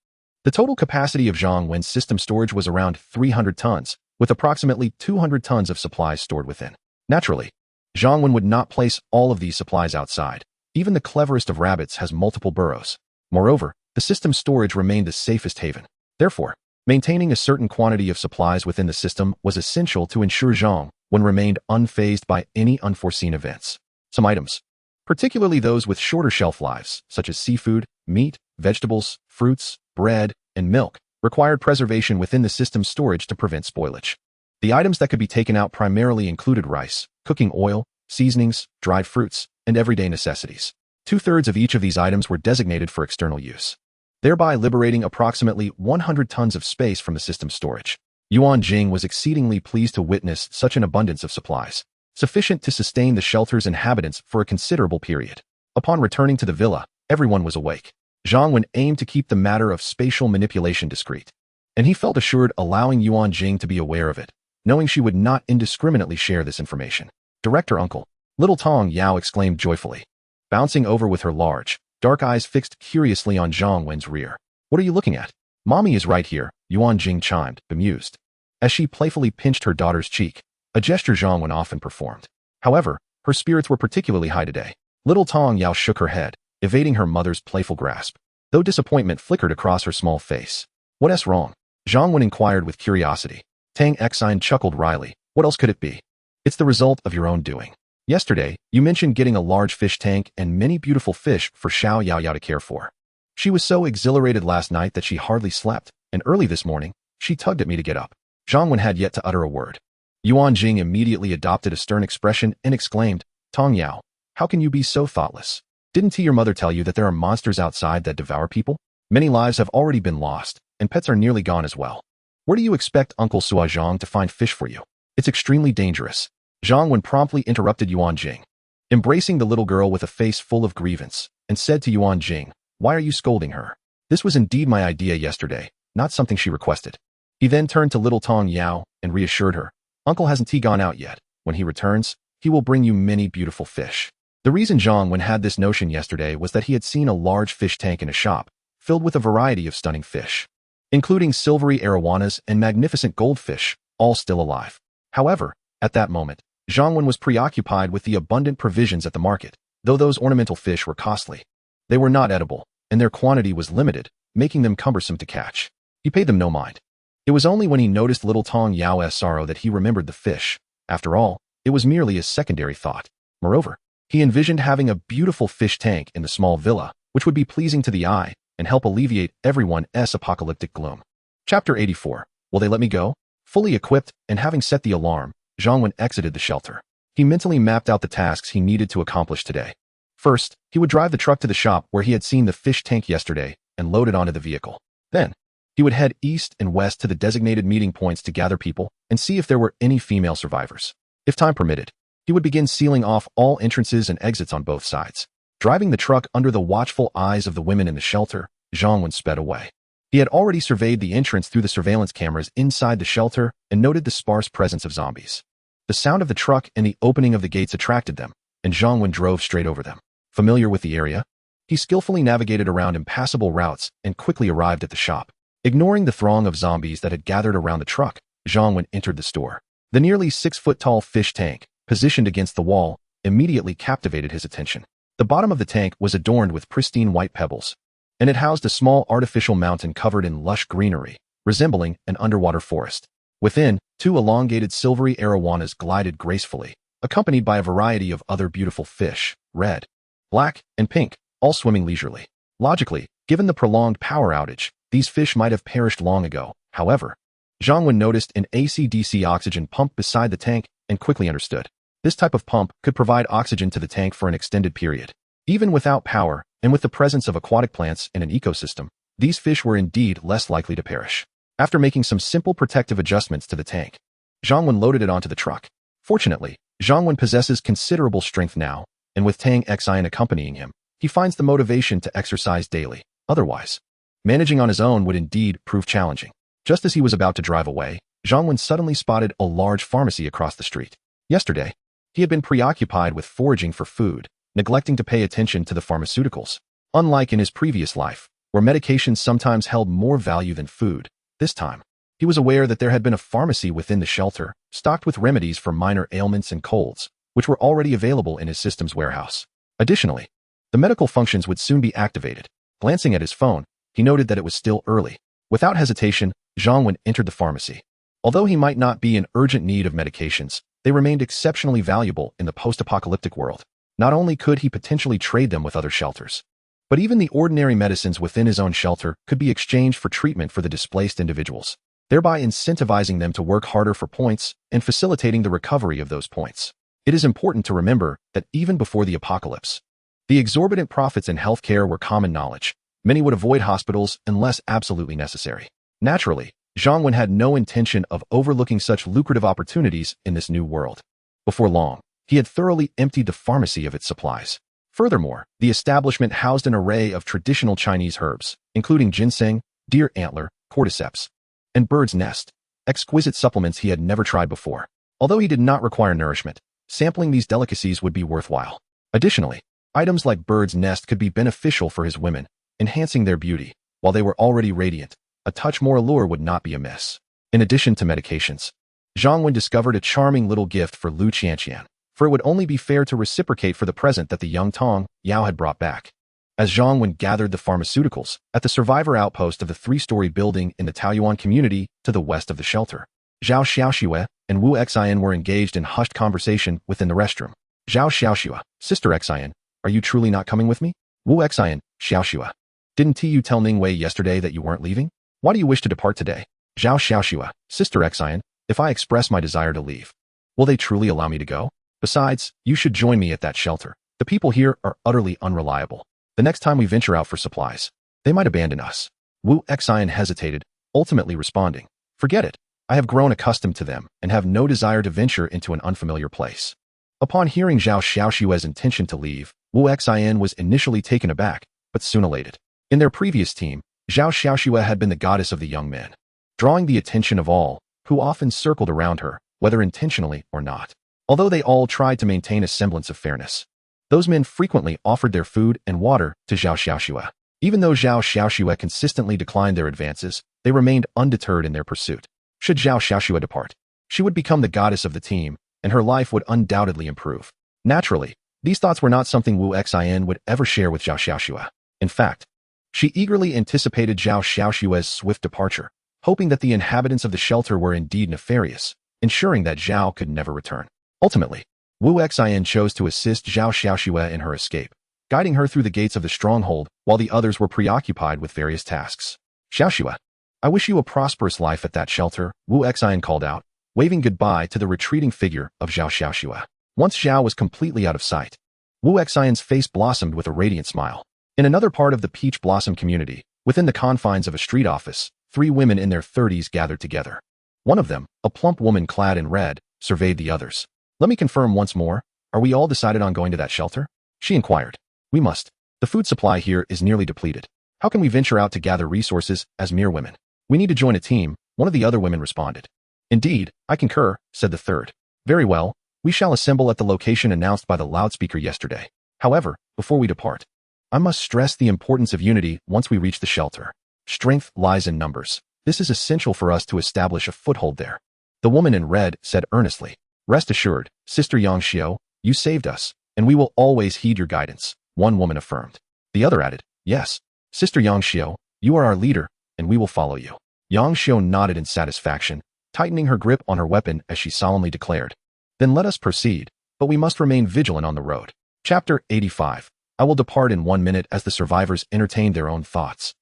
the total capacity of Zhang Wen's system storage was around 300 tons, with approximately 200 tons of supplies stored within. Naturally, Zhang Wen would not place all of these supplies outside. Even the cleverest of rabbits has multiple burrows. Moreover, the system's storage remained the safest haven. Therefore, maintaining a certain quantity of supplies within the system was essential to ensure Zhang Wen remained unfazed by any unforeseen events. Some items, particularly those with shorter shelf lives, such as seafood, meat, vegetables, fruits, bread, and milk, required preservation within the system's storage to prevent spoilage. The items that could be taken out primarily included rice, cooking oil, seasonings, dried fruits, and everyday necessities. 2/3 of each of these items were designated for external use, thereby liberating approximately 100 tons of space from the system's storage. Yuan Jing was exceedingly pleased to witness such an abundance of supplies, sufficient to sustain the shelter's inhabitants for a considerable period. Upon returning to the villa, everyone was awake. Zhang Wen aimed to keep the matter of spatial manipulation discreet, and he felt assured allowing Yuan Jing to be aware of it, knowing she would not indiscriminately share this information. Director Uncle, little Tong Yao exclaimed joyfully, bouncing over with her large, dark eyes fixed curiously on Zhang Wen's rear. What are you looking at? Mommy is right here, Yuan Jing chimed, bemused, as she playfully pinched her daughter's cheek, a gesture Zhang Wen often performed. However, her spirits were particularly high today. Little Tong Yao shook her head, evading her mother's playful grasp, though disappointment flickered across her small face. What's wrong? Zhang Wen inquired with curiosity. Tang Xine chuckled wryly. What else could it be? It's the result of your own doing. Yesterday, you mentioned getting a large fish tank and many beautiful fish for Xiao Yao Yao to care for. She was so exhilarated last night that she hardly slept, and early this morning, she tugged at me to get up. Zhang Wen had yet to utter a word. Yuan Jing immediately adopted a stern expression and exclaimed, Tong Yao, How can you be so thoughtless? Didn't your mother tell you that there are monsters outside that devour people? Many lives have already been lost, and pets are nearly gone as well. Where do you expect Uncle Sua Zhang to find fish for you? It's extremely dangerous. Zhang Wen promptly interrupted Yuan Jing, embracing the little girl with a face full of grievance, and said to Yuan Jing, "Why are you scolding her? This was indeed my idea yesterday, not something she requested." He then turned to little Tong Yao and reassured her, "Uncle hasn't gone out yet. When he returns, he will bring you many beautiful fish." The reason Zhang Wen had this notion yesterday was that he had seen a large fish tank in a shop, filled with a variety of stunning fish, including silvery arowanas and magnificent goldfish, all still alive. However, at that moment, Zhang Wen was preoccupied with the abundant provisions at the market, though those ornamental fish were costly. They were not edible, and their quantity was limited, making them cumbersome to catch. He paid them no mind. It was only when he noticed little Tong Yao's sorrow that he remembered the fish. After all, it was merely a secondary thought. Moreover, he envisioned having a beautiful fish tank in the small villa, which would be pleasing to the eye and help alleviate everyone's apocalyptic gloom. Chapter 84. Will they let me go? Fully equipped and having set the alarm, Zhang Wen exited the shelter. He mentally mapped out the tasks he needed to accomplish today. First, he would drive the truck to the shop where he had seen the fish tank yesterday and load it onto the vehicle. Then, he would head east and west to the designated meeting points to gather people and see if there were any female survivors. If time permitted, he would begin sealing off all entrances and exits on both sides. Driving the truck under the watchful eyes of the women in the shelter, Zhang Wen sped away. He had already surveyed the entrance through the surveillance cameras inside the shelter and noted the sparse presence of zombies. The sound of the truck and the opening of the gates attracted them, and Zhang Wen drove straight over them. Familiar with the area, he skillfully navigated around impassable routes and quickly arrived at the shop. Ignoring the throng of zombies that had gathered around the truck, Zhang Wen entered the store. The nearly 6-foot-tall fish tank, positioned against the wall, immediately captivated his attention. The bottom of the tank was adorned with pristine white pebbles, and it housed a small artificial mountain covered in lush greenery, resembling an underwater forest. Within, 2 elongated silvery arowanas glided gracefully, accompanied by a variety of other beautiful fish, red, black, and pink, all swimming leisurely. Logically, given the prolonged power outage, these fish might have perished long ago. However, Zhang Wen noticed an AC/DC oxygen pump beside the tank and quickly understood. This type of pump could provide oxygen to the tank for an extended period. Even without power, and with the presence of aquatic plants in an ecosystem, these fish were indeed less likely to perish. After making some simple protective adjustments to the tank, Zhang Wen loaded it onto the truck. Fortunately, Zhang Wen possesses considerable strength now, and with Tang Xian accompanying him, he finds the motivation to exercise daily. Otherwise, managing on his own would indeed prove challenging. Just as he was about to drive away, Zhang Wen suddenly spotted a large pharmacy across the street. Yesterday, he had been preoccupied with foraging for food, neglecting to pay attention to the pharmaceuticals. Unlike in his previous life, where medications sometimes held more value than food, this time, he was aware that there had been a pharmacy within the shelter, stocked with remedies for minor ailments and colds, which were already available in his system's warehouse. Additionally, the medical functions would soon be activated. Glancing at his phone, he noted that it was still early. Without hesitation, Zhang Wen entered the pharmacy. Although he might not be in urgent need of medications, they remained exceptionally valuable in the post-apocalyptic world. Not only could he potentially trade them with other shelters, but even the ordinary medicines within his own shelter could be exchanged for treatment for the displaced individuals, thereby incentivizing them to work harder for points and facilitating the recovery of those points. It is important to remember that even before the apocalypse, the exorbitant profits in healthcare were common knowledge. Many would avoid hospitals unless absolutely necessary. Naturally, Zhang Wen had no intention of overlooking such lucrative opportunities in this new world. Before long, he had thoroughly emptied the pharmacy of its supplies. Furthermore, the establishment housed an array of traditional Chinese herbs, including ginseng, deer antler, cordyceps, and bird's nest, exquisite supplements he had never tried before. Although he did not require nourishment, sampling these delicacies would be worthwhile. Additionally, items like bird's nest could be beneficial for his women, enhancing their beauty. While they were already radiant, a touch more allure would not be amiss. In addition to medications, Zhang Wen discovered a charming little gift for Lu Qianqian, for it would only be fair to reciprocate for the present that the young Tong Yao had brought back. As Zhang Wen gathered the pharmaceuticals at the survivor outpost of the 3-story building in the Taoyuan community to the west of the shelter, Zhao Xiaoxue and Wu Xian were engaged in hushed conversation within the restroom. Zhao Xiaoxue, Sister Xian, are you truly not coming with me? Wu Xian, Xiaoxue. Didn't you tell Ningwei yesterday that you weren't leaving? Why do you wish to depart today? Zhao Xiaoxue, Sister Xian, if I express my desire to leave, will they truly allow me to go? Besides, you should join me at that shelter. The people here are utterly unreliable. The next time we venture out for supplies, they might abandon us. Wu Xian hesitated, ultimately responding, "Forget it. I have grown accustomed to them and have no desire to venture into an unfamiliar place." Upon hearing Zhao Xiaoxue's intention to leave, Wu Xian was initially taken aback, but soon elated. In their previous team, Zhao Xiaoxue had been the goddess of the young men, drawing the attention of all, who often circled around her, whether intentionally or not. Although they all tried to maintain a semblance of fairness, those men frequently offered their food and water to Zhao Xiaoxue. Even though Zhao Xiaoxue consistently declined their advances, they remained undeterred in their pursuit. Should Zhao Xiaoxue depart, she would become the goddess of the team, and her life would undoubtedly improve. Naturally, these thoughts were not something Wu Xian would ever share with Zhao Xiaoxue. In fact, she eagerly anticipated Zhao Xiaoxue's swift departure, hoping that the inhabitants of the shelter were indeed nefarious, ensuring that Zhao could never return. Ultimately, Wu Xian chose to assist Zhao Xiaoxue in her escape, guiding her through the gates of the stronghold while the others were preoccupied with various tasks. "Xiaoxue, I wish you a prosperous life at that shelter," Wu Xian called out, waving goodbye to the retreating figure of Zhao Xiaoxue. Once Zhao was completely out of sight, Wu Xian's face blossomed with a radiant smile. In another part of the Peach Blossom community, within the confines of a street office, 3 women in their 30s gathered together. One of them, a plump woman clad in red, surveyed the others. "Let me confirm once more, are we all decided on going to that shelter?" she inquired. "We must. The food supply here is nearly depleted. How can we venture out to gather resources as mere women? We need to join a team," one of the other women responded. "Indeed, I concur," said the third. "Very well, we shall assemble at the location announced by the loudspeaker yesterday. However, before we depart, I must stress the importance of unity once we reach the shelter. Strength lies in numbers. This is essential for us to establish a foothold there." The woman in red said earnestly, "Rest assured, Sister Yang Xiao, you saved us, and we will always heed your guidance," one woman affirmed. The other added, "Yes, Sister Yang Xiao, you are our leader, and we will follow you." Yang Xiao nodded in satisfaction, tightening her grip on her weapon as she solemnly declared, "Then let us proceed, but we must remain vigilant on the road." Chapter 85. I will depart in 1 minute as the survivors entertained their own thoughts.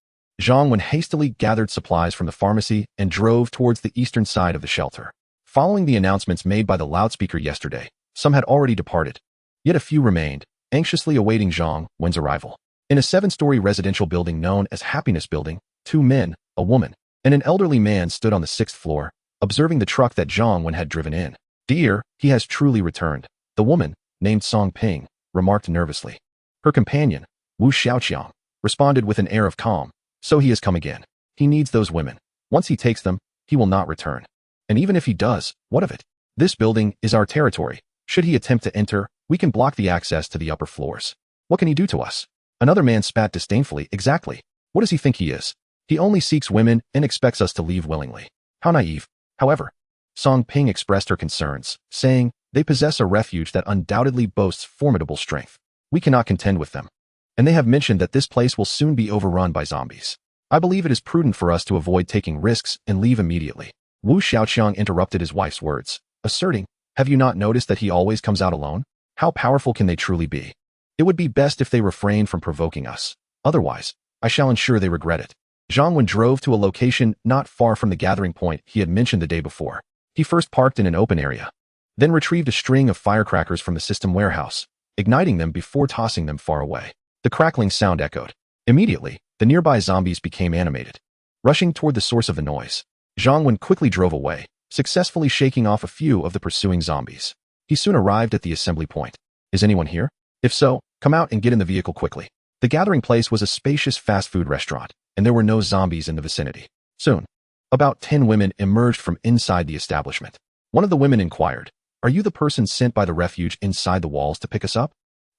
Zhang Wen hastily gathered supplies from the pharmacy and drove towards the eastern side of the shelter. Following the announcements made by the loudspeaker yesterday, some had already departed. Yet a few remained, anxiously awaiting Zhang Wen's arrival. In a 7-story residential building known as Happiness Building, 2 men, a woman, and an elderly man stood on the 6th floor, observing the truck that Zhang Wen had driven in. "Dear, he has truly returned," the woman, named Song Ping, remarked nervously. Her companion, Wu Xiaoqiang, responded with an air of calm, "So he has come again. He needs those women. Once he takes them, he will not return. And even if he does, what of it? This building is our territory. Should he attempt to enter, we can block the access to the upper floors. What can he do to us?" Another man spat disdainfully. "Exactly. What does he think he is? He only seeks women and expects us to leave willingly. How naive." However, Song Ping expressed her concerns, saying, "They possess a refuge that undoubtedly boasts formidable strength. We cannot contend with them. And they have mentioned that this place will soon be overrun by zombies. I believe it is prudent for us to avoid taking risks and leave immediately." Wu Xiaoqiang interrupted his wife's words, asserting, "Have you not noticed that he always comes out alone? How powerful can they truly be? It would be best if they refrain from provoking us. Otherwise, I shall ensure they regret it." Zhang Wen drove to a location not far from the gathering point he had mentioned the day before. He first parked in an open area, then retrieved a string of firecrackers from the system warehouse, igniting them before tossing them far away. The crackling sound echoed. Immediately, the nearby zombies became animated. Rushing toward the source of the noise, Zhang Wen quickly drove away, successfully shaking off a few of the pursuing zombies. He soon arrived at the assembly point. "Is anyone here? If so, come out and get in the vehicle quickly." The gathering place was a spacious fast food restaurant, and there were no zombies in the vicinity. Soon, about 10 women emerged from inside the establishment. One of the women inquired, "Are you the person sent by the refuge inside the walls to pick us up?"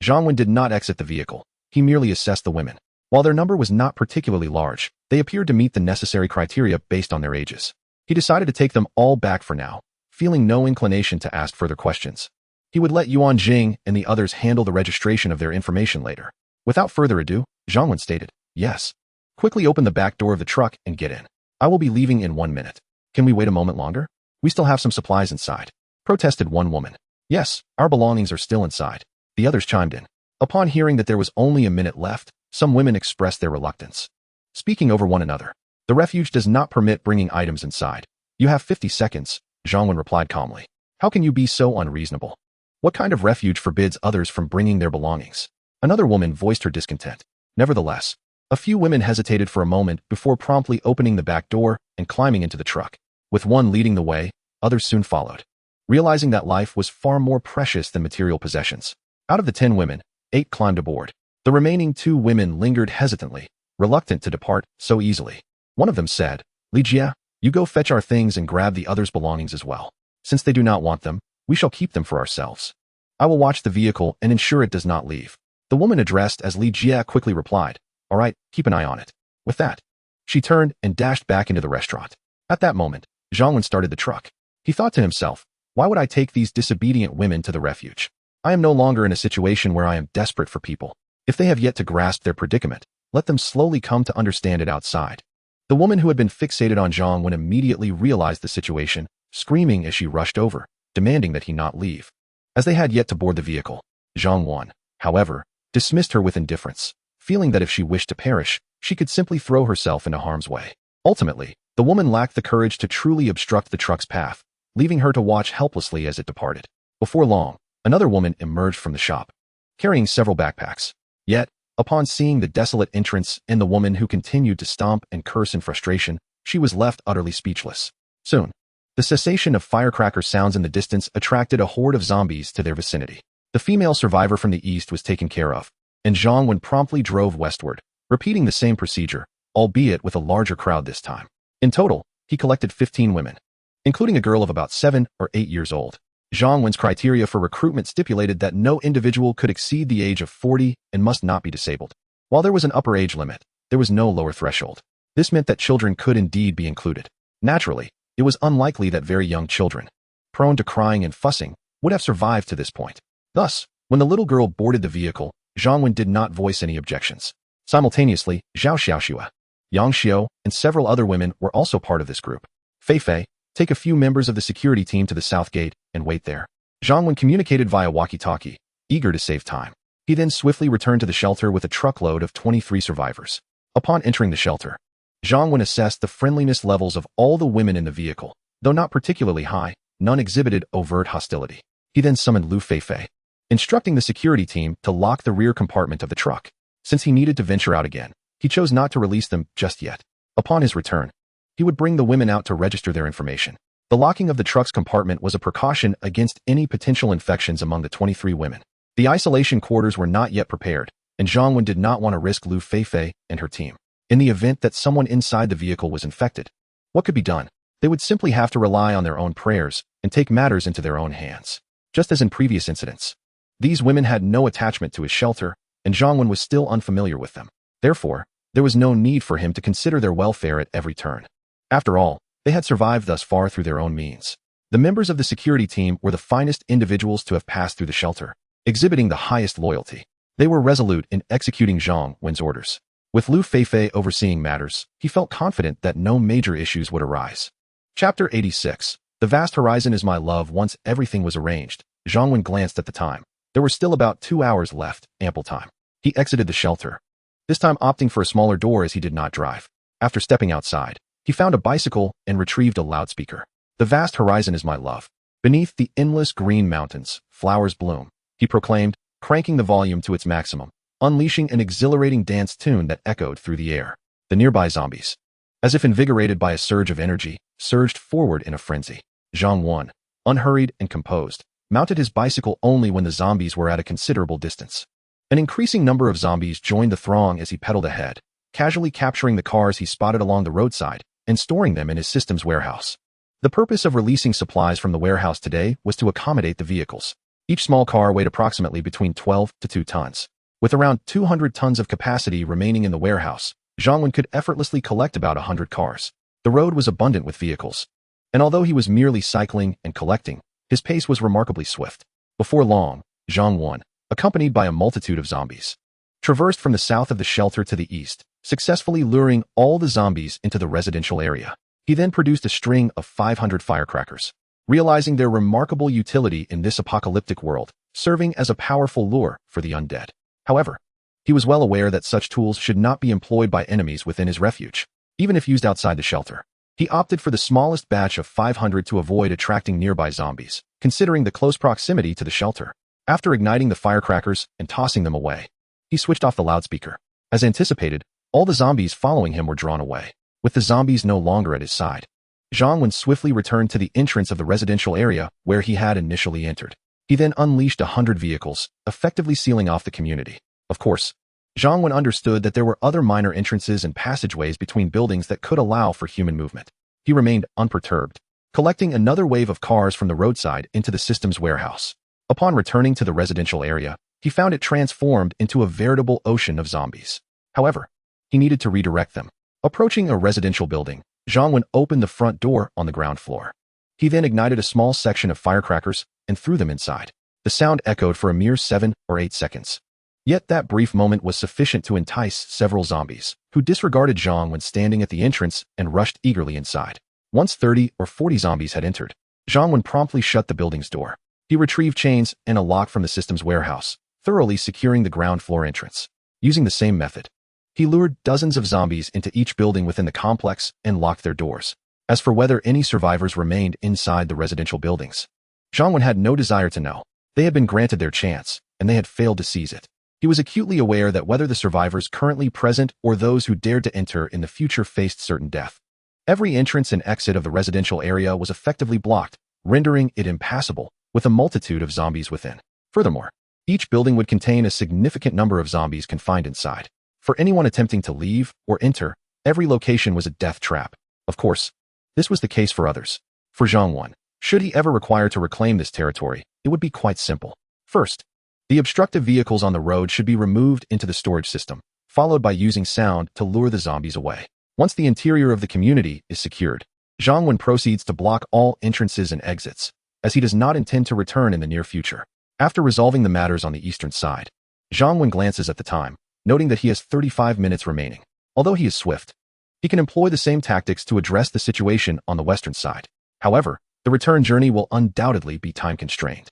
Zhang Wen did not exit the vehicle. He merely assessed the women. While their number was not particularly large, they appeared to meet the necessary criteria based on their ages. He decided to take them all back for now, feeling no inclination to ask further questions. He would let Yuan Jing and the others handle the registration of their information later. Without further ado, Zhang Wen stated, "Yes. Quickly open the back door of the truck and get in. I will be leaving in 1 minute. Can we wait a moment longer? We still have some supplies inside," protested one woman. "Yes, our belongings are still inside," the others chimed in. Upon hearing that there was only a minute left, some women expressed their reluctance. Speaking over one another, "The refuge does not permit bringing items inside. You have 50 seconds, Zhang Wen replied calmly. "How can you be so unreasonable? What kind of refuge forbids others from bringing their belongings? Another woman voiced her discontent. Nevertheless, a few women hesitated for a moment before promptly opening the back door and climbing into the truck. With one leading the way, others soon followed. Realizing that life was far more precious than material possessions, out of the 10 women, 8 climbed aboard. The remaining 2 women lingered hesitantly, reluctant to depart so easily. One of them said, "Ligia, you go fetch our things and grab the others' belongings as well. Since they do not want them, we shall keep them for ourselves. I will watch the vehicle and ensure it does not leave." The woman addressed as Ligia quickly replied, "All right, keep an eye on it." With that, she turned and dashed back into the restaurant. At that moment, Zhang started the truck. He thought to himself, why would I take these disobedient women to the refuge? I am no longer in a situation where I am desperate for people. If they have yet to grasp their predicament, let them slowly come to understand it outside. The woman who had been fixated on Zhang immediately realized the situation, screaming as she rushed over, demanding that he not leave. As they had yet to board the vehicle, Zhang, however, dismissed her with indifference, feeling that if she wished to perish, she could simply throw herself into harm's way. Ultimately, the woman lacked the courage to truly obstruct the truck's path, leaving her to watch helplessly as it departed. Before long, another woman emerged from the shop, carrying several backpacks. Yet, upon seeing the desolate entrance and the woman who continued to stomp and curse in frustration, she was left utterly speechless. Soon, the cessation of firecracker sounds in the distance attracted a horde of zombies to their vicinity. The female survivor from the east was taken care of, and Zhang promptly drove westward, repeating the same procedure, albeit with a larger crowd this time. In total, he collected 15 women, including a girl of about 7 or 8 years old. Zhang criteria for recruitment stipulated that no individual could exceed the age of 40 and must not be disabled. While there was an upper age limit, there was no lower threshold. This meant that children could indeed be included. Naturally, it was unlikely that very young children, prone to crying and fussing, would have survived to this point. Thus, when the little girl boarded the vehicle, Zhang did not voice any objections. Simultaneously, Zhao Xiaoxua, Yang Xiao, and several other women were also part of this group. Fei Fei, take a few members of the security team to the south gate and wait there. Zhang communicated via walkie-talkie, eager to save time. He then swiftly returned to the shelter with a truckload of 23 survivors. Upon entering the shelter, Zhang assessed the friendliness levels of all the women in the vehicle. Though not particularly high, none exhibited overt hostility. He then summoned Lu Feifei, instructing the security team to lock the rear compartment of the truck. Since he needed to venture out again, he chose not to release them just yet. Upon his return, he would bring the women out to register their information. The locking of the truck's compartment was a precaution against any potential infections among the 23 women. The isolation quarters were not yet prepared, and Zhang did not want to risk Lu Feifei and her team. In the event that someone inside the vehicle was infected, what could be done? They would simply have to rely on their own prayers and take matters into their own hands. Just as in previous incidents, these women had no attachment to his shelter, and Zhang was still unfamiliar with them. Therefore, there was no need for him to consider their welfare at every turn. After all, they had survived thus far through their own means. The members of the security team were the finest individuals to have passed through the shelter, exhibiting the highest loyalty. They were resolute in executing Zhang's orders. With Lu Feifei overseeing matters, he felt confident that no major issues would arise. Chapter 86. The vast horizon is my love. Once everything was arranged, Zhang glanced at the time. There were still about 2 hours left, ample time. He exited the shelter, this time opting for a smaller door as he did not drive. After stepping outside, he found a bicycle and retrieved a loudspeaker. The vast horizon is my love. Beneath the endless green mountains, flowers bloom, he proclaimed, cranking the volume to its maximum, unleashing an exhilarating dance tune that echoed through the air. The nearby zombies, as if invigorated by a surge of energy, surged forward in a frenzy. Zhang, unhurried and composed, mounted his bicycle only when the zombies were at a considerable distance. An increasing number of zombies joined the throng as he pedaled ahead, casually capturing the cars he spotted along the roadside and storing them in his system's warehouse. The purpose of releasing supplies from the warehouse today was to accommodate the vehicles. Each small car weighed approximately between 12 to 2 tons. With around 200 tons of capacity remaining in the warehouse, Zhang could effortlessly collect about 100 cars. The road was abundant with vehicles, and although he was merely cycling and collecting, his pace was remarkably swift. Before long, Zhang, accompanied by a multitude of zombies, traversed from the south of the shelter to the east, successfully luring all the zombies into the residential area. He then produced a string of 500 firecrackers, realizing their remarkable utility in this apocalyptic world, serving as a powerful lure for the undead. However, he was well aware that such tools should not be employed by enemies within his refuge, even if used outside the shelter. He opted for the smallest batch of 500 to avoid attracting nearby zombies, considering the close proximity to the shelter. After igniting the firecrackers and tossing them away, he switched off the loudspeaker. As anticipated, all the zombies following him were drawn away, with the zombies no longer at his side. Zhang Wen swiftly returned to the entrance of the residential area where he had initially entered. He then unleashed 100 vehicles, effectively sealing off the community. Of course, Zhang Wen understood that there were other minor entrances and passageways between buildings that could allow for human movement. He remained unperturbed, collecting another wave of cars from the roadside into the system's warehouse. Upon returning to the residential area, he found it transformed into a veritable ocean of zombies. However, he needed to redirect them. Approaching a residential building, Zhang Wen opened the front door on the ground floor. He then ignited a small section of firecrackers and threw them inside. The sound echoed for a mere 7 or 8 seconds. Yet that brief moment was sufficient to entice several zombies, who disregarded Zhang Wen standing at the entrance and rushed eagerly inside. Once 30 or 40 zombies had entered, Zhang Wen promptly shut the building's door. He retrieved chains and a lock from the system's warehouse, thoroughly securing the ground floor entrance. Using the same method, he lured dozens of zombies into each building within the complex and locked their doors. As for whether any survivors remained inside the residential buildings, Zhang Wen had no desire to know. They had been granted their chance, and they had failed to seize it. He was acutely aware that whether the survivors currently present or those who dared to enter in the future faced certain death. Every entrance and exit of the residential area was effectively blocked, rendering it impassable, with a multitude of zombies within. Furthermore, each building would contain a significant number of zombies confined inside. For anyone attempting to leave or enter, every location was a death trap. Of course, this was the case for others. For Zhang Wen, should he ever require to reclaim this territory, it would be quite simple. First, the obstructive vehicles on the road should be removed into the storage system, followed by using sound to lure the zombies away. Once the interior of the community is secured, Zhang Wen proceeds to block all entrances and exits, as he does not intend to return in the near future. After resolving the matters on the eastern side, Zhang Wen glances at the time, noting that he has 35 minutes remaining. Although he is swift, he can employ the same tactics to address the situation on the western side. However, the return journey will undoubtedly be time-constrained.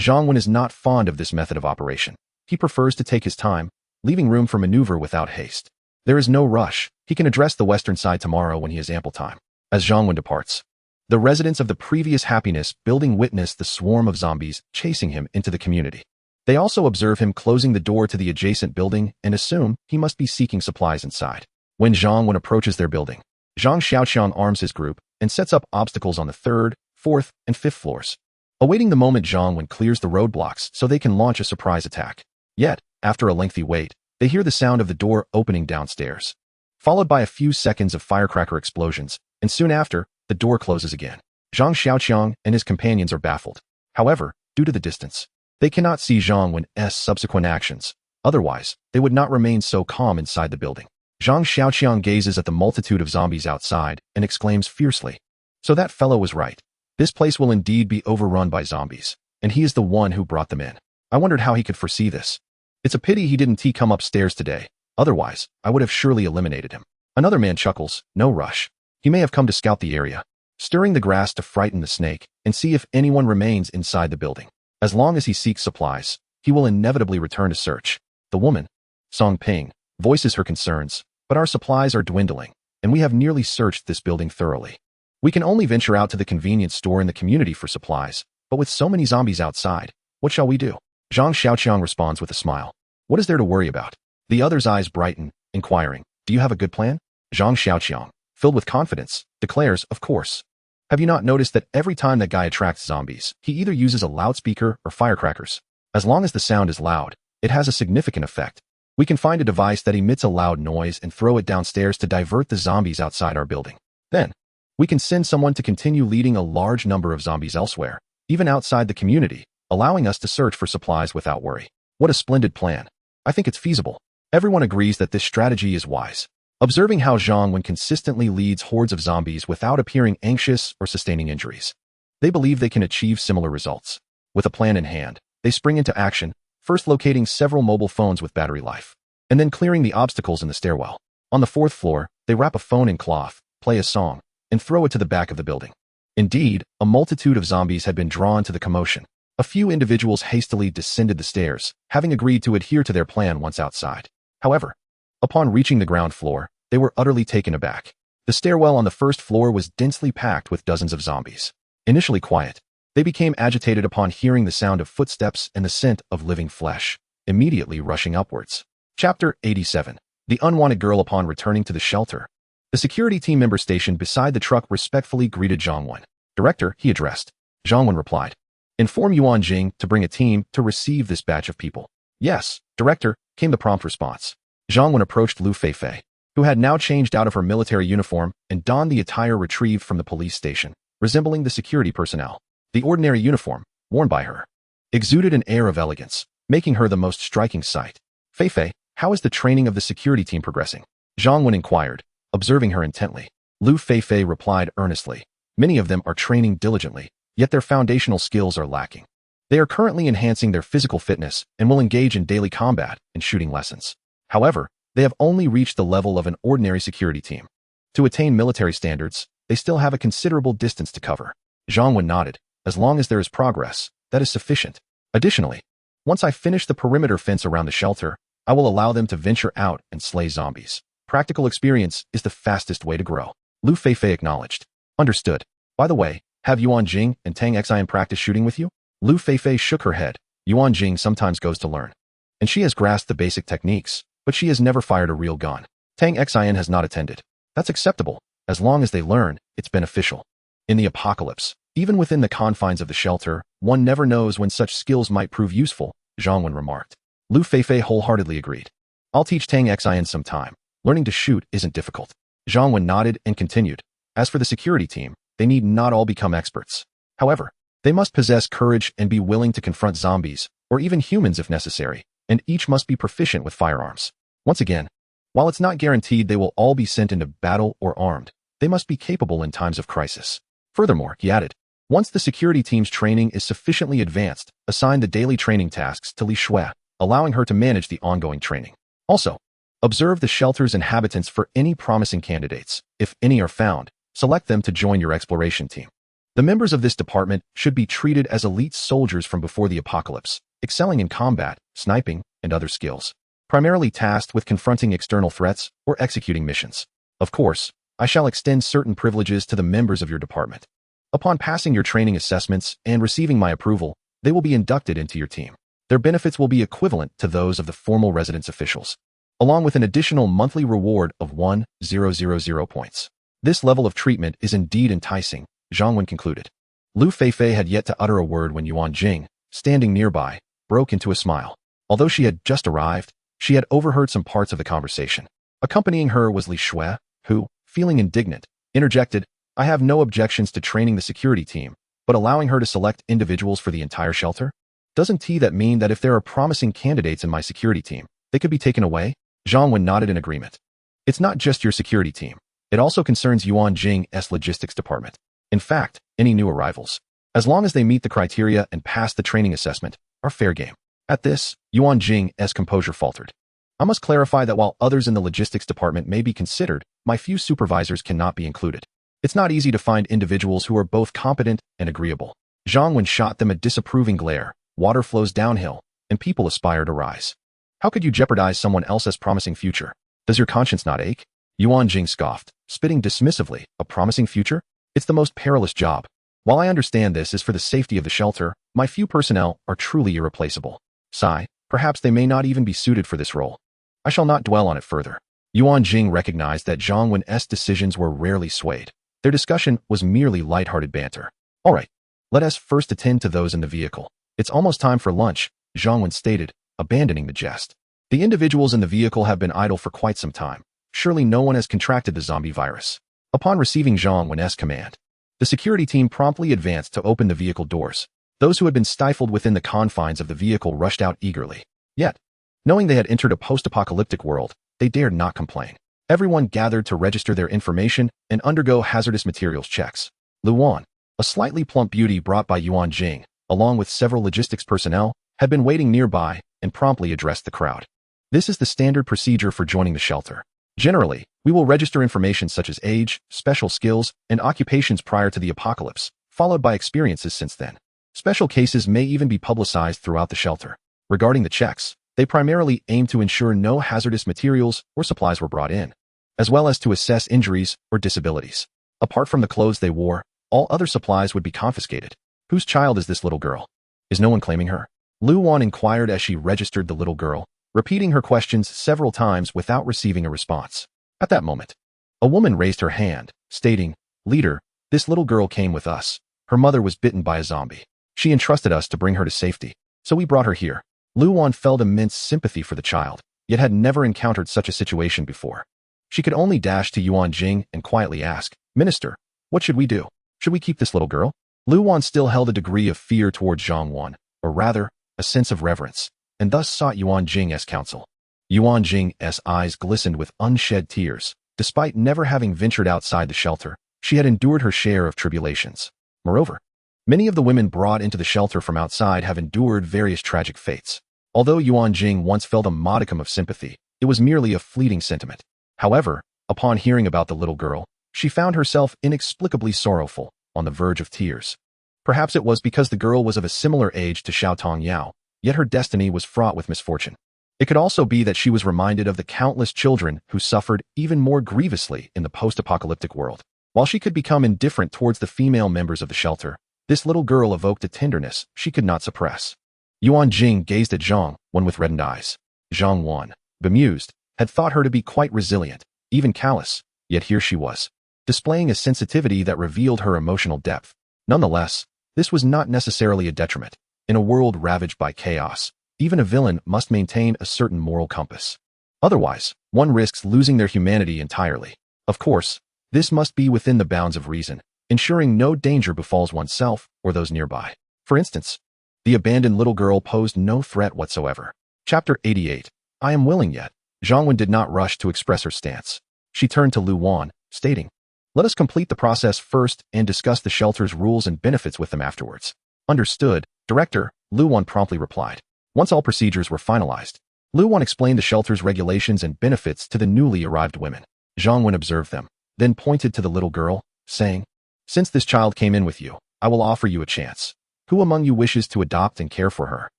Zhang Wen is not fond of this method of operation. He prefers to take his time, leaving room for maneuver without haste. There is no rush. He can address the western side tomorrow when he has ample time. As Zhang Wen departs, the residents of the previous Happiness building witness the swarm of zombies chasing him into the community. They also observe him closing the door to the adjacent building and assume he must be seeking supplies inside. When Zhang Wen approaches their building, Zhang Xiaoqiang arms his group and sets up obstacles on the 3rd, 4th, and 5th floors, awaiting the moment Zhang Wen clears the roadblocks so they can launch a surprise attack. Yet, after a lengthy wait, they hear the sound of the door opening downstairs, followed by a few seconds of firecracker explosions, and soon after, the door closes again. Zhang Xiaoqiang and his companions are baffled. However, due to the distance, they cannot see Zhang Wen's subsequent actions. Otherwise, they would not remain so calm inside the building. Zhang Xiaoqiang gazes at the multitude of zombies outside and exclaims fiercely, "So that fellow was right. This place will indeed be overrun by zombies, and he is the one who brought them in. I wondered how he could foresee this. It's a pity he didn't come upstairs today. Otherwise, I would have surely eliminated him." Another man chuckles, "No rush. He may have come to scout the area, stirring the grass to frighten the snake and see if anyone remains inside the building. As long as he seeks supplies, he will inevitably return to search." The woman, Song Ping, voices her concerns, "But our supplies are dwindling, and we have nearly searched this building thoroughly. We can only venture out to the convenience store in the community for supplies, but with so many zombies outside, what shall we do?" Zhang Xiaoqiang responds with a smile. "What is there to worry about?" The other's eyes brighten, inquiring, "Do you have a good plan?" Zhang Xiaoqiang, filled with confidence, declares, "Of course. Have you not noticed that every time that guy attracts zombies, he either uses a loudspeaker or firecrackers? As long as the sound is loud, it has a significant effect. We can find a device that emits a loud noise and throw it downstairs to divert the zombies outside our building. Then, we can send someone to continue leading a large number of zombies elsewhere, even outside the community, allowing us to search for supplies without worry. What a splendid plan. I think it's feasible." Everyone agrees that this strategy is wise. Observing how Zhang Wen consistently leads hordes of zombies without appearing anxious or sustaining injuries, they believe they can achieve similar results. With a plan in hand, they spring into action, first locating several mobile phones with battery life, and then clearing the obstacles in the stairwell. On the 4th floor, they wrap a phone in cloth, play a song, and throw it to the back of the building. Indeed, a multitude of zombies had been drawn to the commotion. A few individuals hastily descended the stairs, having agreed to adhere to their plan once outside. However, upon reaching the ground floor, they were utterly taken aback. The stairwell on the 1st floor was densely packed with dozens of zombies. Initially quiet, They became agitated upon hearing the sound of footsteps and the scent of living flesh, immediately rushing upwards. Chapter 87. The Unwanted Girl. Upon returning to the shelter, the security team member stationed beside the truck respectfully greeted Zhang Wen. Director, he addressed. Zhang Wen replied. Inform Yuan Jing to bring a team to receive this batch of people. Yes, Director, came the prompt response. Zhang Wen approached Lu Feifei, who had now changed out of her military uniform and donned the attire retrieved from the police station, resembling the security personnel. The ordinary uniform, worn by her, exuded an air of elegance, making her the most striking sight. Feifei, how is the training of the security team progressing? Zhang Wen inquired, observing her intently. Lu Feifei replied earnestly. Many of them are training diligently, yet their foundational skills are lacking. They are currently enhancing their physical fitness and will engage in daily combat and shooting lessons. However, they have only reached the level of an ordinary security team. To attain military standards, they still have a considerable distance to cover. Zhang Wen nodded. As long as there is progress, that is sufficient. Additionally, once I finish the perimeter fence around the shelter, I will allow them to venture out and slay zombies. Practical experience is the fastest way to grow. Lu Feifei acknowledged. Understood. By the way, have Yuan Jing and Tang Xian practice shooting with you? Lu Feifei shook her head. Yuan Jing sometimes goes to learn, and she has grasped the basic techniques, but she has never fired a real gun. Tang Xian has not attended. That's acceptable. As long as they learn, it's beneficial. In the apocalypse, even within the confines of the shelter, one never knows when such skills might prove useful, Zhang Wen remarked. Lu Feifei wholeheartedly agreed. I'll teach Tang Xian some time. Learning to shoot isn't difficult. Zhang Wen nodded and continued. As for the security team, they need not all become experts. However, they must possess courage and be willing to confront zombies, or even humans if necessary, and each must be proficient with firearms. Once again, while it's not guaranteed they will all be sent into battle or armed, they must be capable in times of crisis. Furthermore, he added, once the security team's training is sufficiently advanced, assign the daily training tasks to Li Shui, allowing her to manage the ongoing training. Also, observe the shelter's inhabitants for any promising candidates. If any are found, select them to join your exploration team. The members of this department should be treated as elite soldiers from before the apocalypse, excelling in combat, sniping, and other skills, primarily tasked with confronting external threats or executing missions. Of course, I shall extend certain privileges to the members of your department. Upon passing your training assessments and receiving my approval, they will be inducted into your team. Their benefits will be equivalent to those of the formal residence officials, along with an additional monthly reward of 1,000 points. This level of treatment is indeed enticing, Zhang Wen concluded. Lu Feifei had yet to utter a word when Yuan Jing, standing nearby, broke into a smile. Although she had just arrived, she had overheard some parts of the conversation. Accompanying her was Li Shui, who, feeling indignant, interjected, I have no objections to training the security team, but allowing her to select individuals for the entire shelter? Doesn't that mean that if there are promising candidates in my security team, they could be taken away? Zhang Wen nodded in agreement. It's not just your security team. It also concerns Yuan Jing's logistics department. In fact, any new arrivals, as long as they meet the criteria and pass the training assessment, are fair game. At this, Yuan Jing's composure faltered. I must clarify that while others in the logistics department may be considered, my few supervisors cannot be included. It's not easy to find individuals who are both competent and agreeable. Zhang Wen shot them a disapproving glare. Water flows downhill, and people aspire to rise. How could you jeopardize someone else's promising future? Does your conscience not ache? Yuan Jing scoffed, spitting dismissively. A promising future? It's the most perilous job. While I understand this is for the safety of the shelter, my few personnel are truly irreplaceable. Sigh, perhaps they may not even be suited for this role. I shall not dwell on it further. Yuan Jing recognized that Zhang Wen's decisions were rarely swayed. Their discussion was merely light-hearted banter. All right, let us first attend to those in the vehicle. It's almost time for lunch, Zhang Wen stated, abandoning the jest. The individuals in the vehicle have been idle for quite some time. Surely no one has contracted the zombie virus. Upon receiving Zhang Wen's command, the security team promptly advanced to open the vehicle doors. Those who had been stifled within the confines of the vehicle rushed out eagerly. Yet, knowing they had entered a post-apocalyptic world, they dared not complain. Everyone gathered to register their information and undergo hazardous materials checks. Luan, a slightly plump beauty brought by Yuan Jing, along with several logistics personnel, had been waiting nearby and promptly addressed the crowd. This is the standard procedure for joining the shelter. Generally, we will register information such as age, special skills, and occupations prior to the apocalypse, followed by experiences since then. Special cases may even be publicized throughout the shelter. Regarding the checks, they primarily aim to ensure no hazardous materials or supplies were brought in, as well as to assess injuries or disabilities. Apart from the clothes they wore, all other supplies would be confiscated. Whose child is this little girl? Is no one claiming her? Lu Wan inquired as she registered the little girl, repeating her questions several times without receiving a response. At that moment, a woman raised her hand, stating, "Leader, this little girl came with us. Her mother was bitten by a zombie. She entrusted us to bring her to safety, so we brought her here." Lu Wan felt immense sympathy for the child, yet had never encountered such a situation before. She could only dash to Yuan Jing and quietly ask, "Minister, what should we do? Should we keep this little girl?" Lu Wan still held a degree of fear towards Zhang Wan, or rather, a sense of reverence, and thus sought Yuan Jing as counsel. Yuan Jing's eyes glistened with unshed tears. Despite never having ventured outside the shelter, she had endured her share of tribulations. Moreover, many of the women brought into the shelter from outside have endured various tragic fates. Although Yuan Jing once felt a modicum of sympathy, it was merely a fleeting sentiment. However, upon hearing about the little girl, she found herself inexplicably sorrowful, on the verge of tears. Perhaps it was because the girl was of a similar age to Xiao Tong Yao, yet her destiny was fraught with misfortune. It could also be that she was reminded of the countless children who suffered even more grievously in the post-apocalyptic world. While she could become indifferent towards the female members of the shelter, this little girl evoked a tenderness she could not suppress. Yuan Jing gazed at Zhang Wan with reddened eyes. Zhang Wan, bemused, had thought her to be quite resilient, even callous, yet here she was, displaying a sensitivity that revealed her emotional depth. Nonetheless, this was not necessarily a detriment. In a world ravaged by chaos, even a villain must maintain a certain moral compass. Otherwise, one risks losing their humanity entirely. Of course, this must be within the bounds of reason, ensuring no danger befalls oneself or those nearby. For instance, the abandoned little girl posed no threat whatsoever. Chapter 88. I am willing yet. Zhang Wan did not rush to express her stance. She turned to Lu Wan, stating, "Let us complete the process first and discuss the shelter's rules and benefits with them afterwards." "Understood, Director," Lu Wan promptly replied. Once all procedures were finalized, Lu Wan explained the shelter's regulations and benefits to the newly arrived women. Zhang Wan observed them, then pointed to the little girl, saying, "Since this child came in with you, I will offer you a chance. Who among you wishes to adopt and care for her?"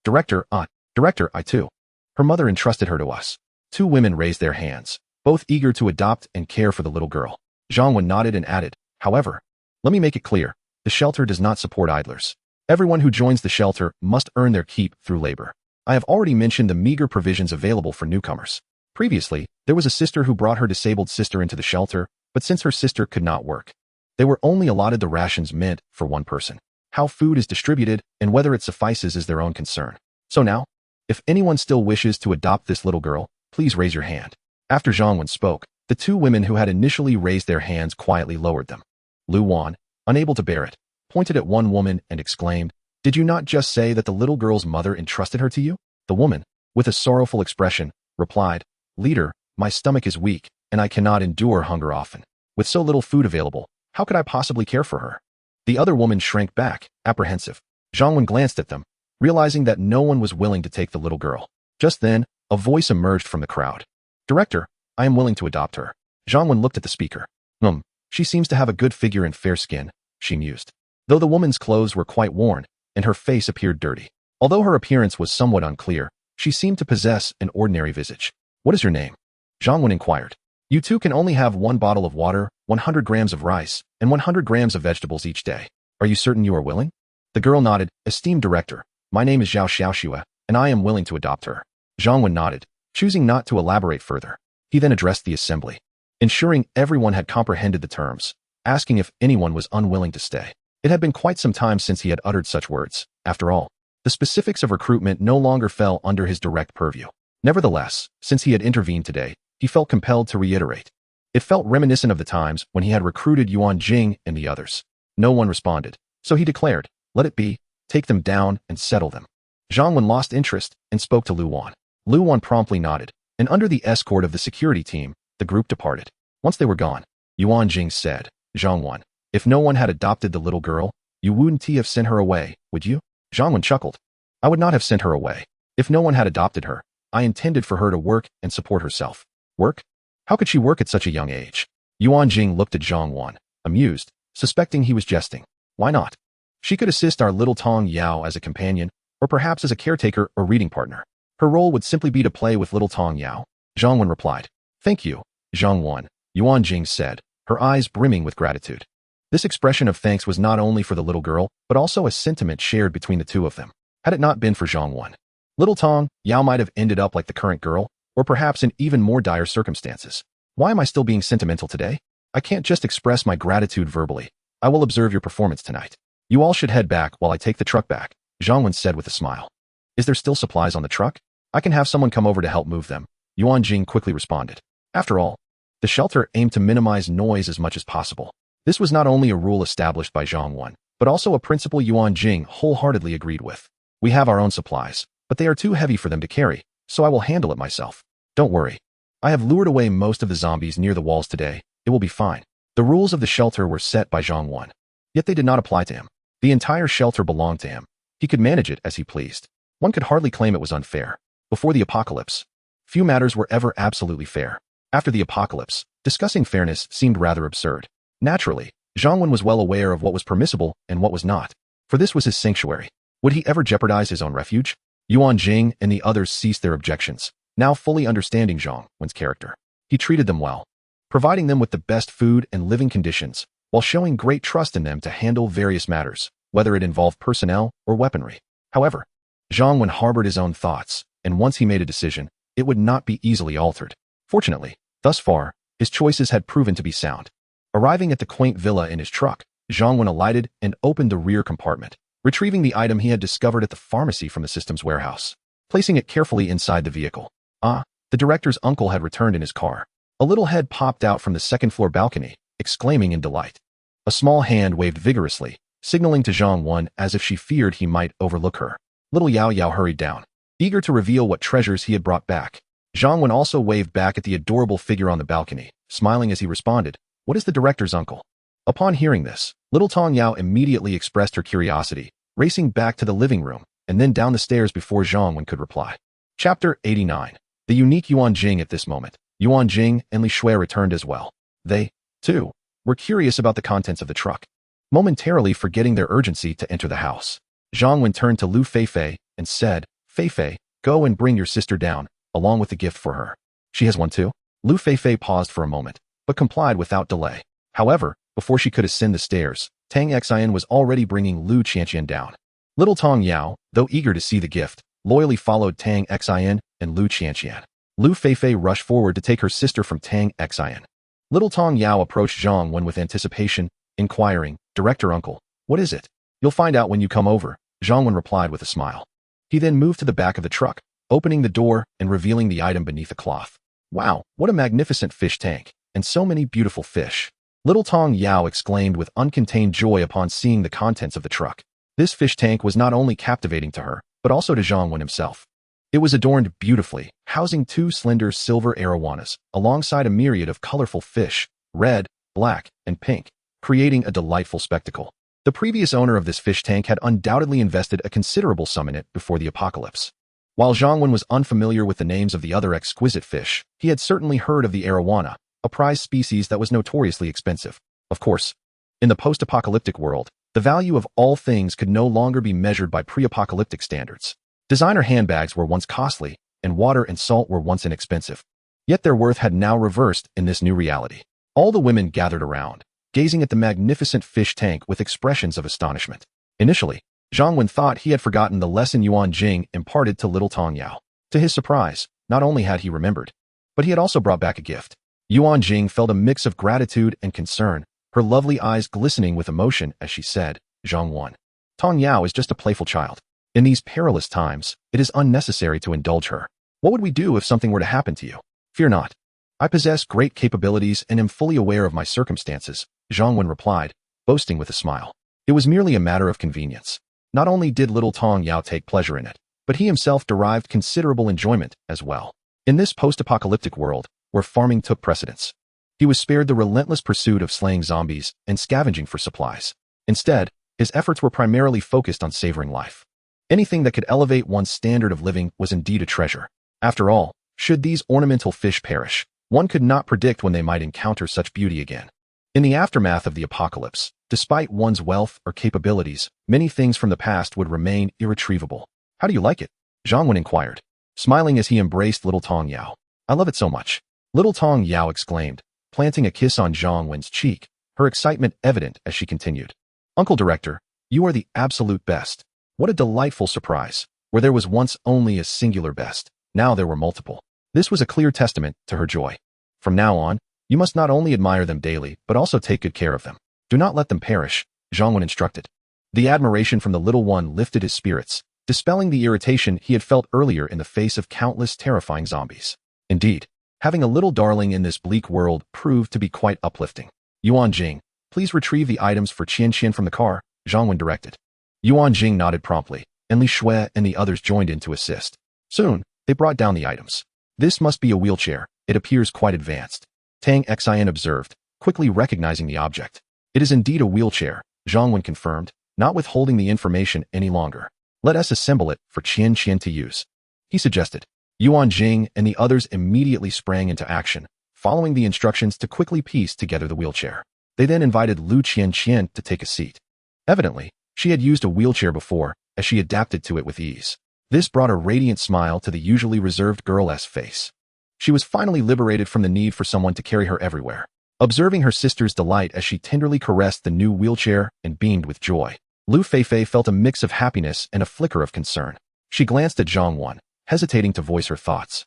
Director, I too. Her mother entrusted her to us." Two women raised their hands, both eager to adopt and care for the little girl. Zhang Wan nodded and added, "However, let me make it clear, the shelter does not support idlers. Everyone who joins the shelter must earn their keep through labor. I have already mentioned the meager provisions available for newcomers. Previously, there was a sister who brought her disabled sister into the shelter, but since her sister could not work, they were only allotted the rations meant for one person. How food is distributed and whether it suffices is their own concern. So now, if anyone still wishes to adopt this little girl, please raise your hand." After Zhang Wan spoke, the two women who had initially raised their hands quietly lowered them. Lu Wan, unable to bear it, pointed at one woman and exclaimed, "Did you not just say that the little girl's mother entrusted her to you?" The woman, with a sorrowful expression, replied, "Leader, my stomach is weak, and I cannot endure hunger often. With so little food available, how could I possibly care for her?" The other woman shrank back, apprehensive. Zhang Wan glanced at them, realizing that no one was willing to take the little girl. Just then, a voice emerged from the crowd. "Director, I am willing to adopt her." Zhang Wan looked at the speaker. She seems to have a good figure and fair skin," she mused. Though the woman's clothes were quite worn, and her face appeared dirty. Although her appearance was somewhat unclear, she seemed to possess an ordinary visage. "What is your name?" Zhang Wan inquired. "You two can only have 1 bottle of water, 100 grams of rice, and 100 grams of vegetables each day. Are you certain you are willing?" The girl nodded. "Esteemed Director, my name is Zhao Xiaoxue, and I am willing to adopt her." Zhang Wan nodded, choosing not to elaborate further. He then addressed the assembly, ensuring everyone had comprehended the terms, asking if anyone was unwilling to stay. It had been quite some time since he had uttered such words. After all, the specifics of recruitment no longer fell under his direct purview. Nevertheless, since he had intervened today, he felt compelled to reiterate. It felt reminiscent of the times when he had recruited Yuan Jing and the others. No one responded, so he declared, "Let it be, take them down and settle them." Zhang Wan lost interest and spoke to Lu Wan. Lu Wan promptly nodded, and under the escort of the security team, the group departed. Once they were gone, Yuan Jing said, "Zhang Wan, if no one had adopted the little girl, you wouldn't have sent her away, would you?" Zhang Wan chuckled. "I would not have sent her away. If no one had adopted her, I intended for her to work and support herself." "Work? How could she work at such a young age?" Yuan Jing looked at Zhang Wan, amused, suspecting he was jesting. "Why not? She could assist our little Tong Yao as a companion, or perhaps as a caretaker or reading partner. Her role would simply be to play with little Tong Yao." Zhang Wan replied. "Thank you, Zhang Wan," Yuan Jing said, her eyes brimming with gratitude. This expression of thanks was not only for the little girl, but also a sentiment shared between the two of them. Had it not been for Zhang Wen, little Tong Yao might have ended up like the current girl, or perhaps in even more dire circumstances. Why am I still being sentimental today? I can't just express my gratitude verbally. I will observe your performance tonight. You all should head back while I take the truck back, Zhang Wen said with a smile. Is there still supplies on the truck? I can have someone come over to help move them, Yuan Jing quickly responded. After all, the shelter aimed to minimize noise as much as possible. This was not only a rule established by Zhang Wen, but also a principle Yuan Jing wholeheartedly agreed with. We have our own supplies, but they are too heavy for them to carry, so I will handle it myself. Don't worry. I have lured away most of the zombies near the walls today. It will be fine. The rules of the shelter were set by Zhang Wen, yet they did not apply to him. The entire shelter belonged to him. He could manage it as he pleased. One could hardly claim it was unfair. Before the apocalypse, few matters were ever absolutely fair. After the apocalypse, discussing fairness seemed rather absurd. Naturally, Zhang Wen was well aware of what was permissible and what was not, for this was his sanctuary. Would he ever jeopardize his own refuge? Yuan Jing and the others ceased their objections, now fully understanding Zhang Wen's character. He treated them well, providing them with the best food and living conditions, while showing great trust in them to handle various matters, whether it involved personnel or weaponry. However, Zhang Wen harbored his own thoughts, and once he made a decision, it would not be easily altered. Fortunately, thus far, his choices had proven to be sound. Arriving at the quaint villa in his truck, Zhang Wen alighted and opened the rear compartment, retrieving the item he had discovered at the pharmacy from the system's warehouse, placing it carefully inside the vehicle. The director's uncle had returned in his car. A little head popped out from the second-floor balcony, exclaiming in delight. A small hand waved vigorously, signaling to Zhang Wen as if she feared he might overlook her. Little Yao Yao hurried down, eager to reveal what treasures he had brought back. Zhang Wen also waved back at the adorable figure on the balcony, smiling as he responded, "What is the director's uncle?" Upon hearing this, little Tong Yao immediately expressed her curiosity, racing back to the living room, and then down the stairs before Zhang Wen could reply. Chapter 89. The unique Yuan Jing. At this moment, Yuan Jing and Li Shui returned as well. They, too, were curious about the contents of the truck. Momentarily forgetting their urgency to enter the house, Zhang Wen turned to Lu Feifei and said, "Feifei, go and bring your sister down, along with the gift for her." "She has one too?" Lu Feifei paused for a moment, but complied without delay. However, before she could ascend the stairs, Tang Xian was already bringing Lu Qianqian down. Little Tong Yao, though eager to see the gift, loyally followed Tang Xian and Lu Qianqian. Lu Feifei rushed forward to take her sister from Tang Xian. Little Tong Yao approached Zhang Wen with anticipation, inquiring, "Director uncle, what is it?" "You'll find out when you come over," Zhang Wen replied with a smile. He then moved to the back of the truck, opening the door and revealing the item beneath a cloth. "Wow, what a magnificent fish tank, and so many beautiful fish." Little Tong Yao exclaimed with uncontained joy upon seeing the contents of the truck. This fish tank was not only captivating to her, but also to Zhang Wen himself. It was adorned beautifully, housing 2 slender silver arowanas, alongside a myriad of colorful fish, red, black, and pink, creating a delightful spectacle. The previous owner of this fish tank had undoubtedly invested a considerable sum in it before the apocalypse. While Zhang Wen was unfamiliar with the names of the other exquisite fish, he had certainly heard of the arowana, a prized species that was notoriously expensive. Of course, in the post-apocalyptic world, the value of all things could no longer be measured by pre-apocalyptic standards. Designer handbags were once costly, and water and salt were once inexpensive. Yet their worth had now reversed in this new reality. All the women gathered around, gazing at the magnificent fish tank with expressions of astonishment. Initially, Zhang Wen thought he had forgotten the lesson Yuan Jing imparted to little Tong Yao. To his surprise, not only had he remembered, but he had also brought back a gift. Yuan Jing felt a mix of gratitude and concern, her lovely eyes glistening with emotion as she said, "Zhang Wen, Tong Yao is just a playful child. In these perilous times, it is unnecessary to indulge her. What would we do if something were to happen to you? Fear not. I possess great capabilities and am fully aware of my circumstances," Zhang Wen replied, boasting with a smile. It was merely a matter of convenience. Not only did little Tong Yao take pleasure in it, but he himself derived considerable enjoyment as well. In this post-apocalyptic world, where farming took precedence, he was spared the relentless pursuit of slaying zombies and scavenging for supplies. Instead, his efforts were primarily focused on savoring life. Anything that could elevate one's standard of living was indeed a treasure. After all, should these ornamental fish perish, one could not predict when they might encounter such beauty again. In the aftermath of the apocalypse, despite one's wealth or capabilities, many things from the past would remain irretrievable. "How do you like it?" Zhang Wen inquired, smiling as he embraced little Tong Yao. "I love it so much," little Tong Yao exclaimed, planting a kiss on Zhang Wen's cheek, her excitement evident as she continued. Uncle Director, you are the absolute best. What a delightful surprise. Where there was once only a singular best, now there were multiple. This was a clear testament to her joy. From now on, you must not only admire them daily, but also take good care of them. Do not let them perish, Zhongwen instructed. The admiration from the little one lifted his spirits, dispelling the irritation he had felt earlier in the face of countless terrifying zombies. Indeed, having a little darling in this bleak world proved to be quite uplifting. Yuan Jing, please retrieve the items for Qian Qian from the car, Zhongwen directed. Yuan Jing nodded promptly, and Li Shui and the others joined in to assist. Soon, they brought down the items. This must be a wheelchair, it appears quite advanced. Tang Xian observed, quickly recognizing the object. It is indeed a wheelchair, Zhongwen confirmed, not withholding the information any longer. Let us assemble it for Qian Qian to use, he suggested. Yuan Jing and the others immediately sprang into action, following the instructions to quickly piece together the wheelchair. They then invited Lu Qian Qian to take a seat. Evidently, she had used a wheelchair before, as she adapted to it with ease. This brought a radiant smile to the usually reserved girl's face. She was finally liberated from the need for someone to carry her everywhere. Observing her sister's delight as she tenderly caressed the new wheelchair and beamed with joy, Lu Feifei felt a mix of happiness and a flicker of concern. She glanced at Zhongwen, hesitating to voice her thoughts.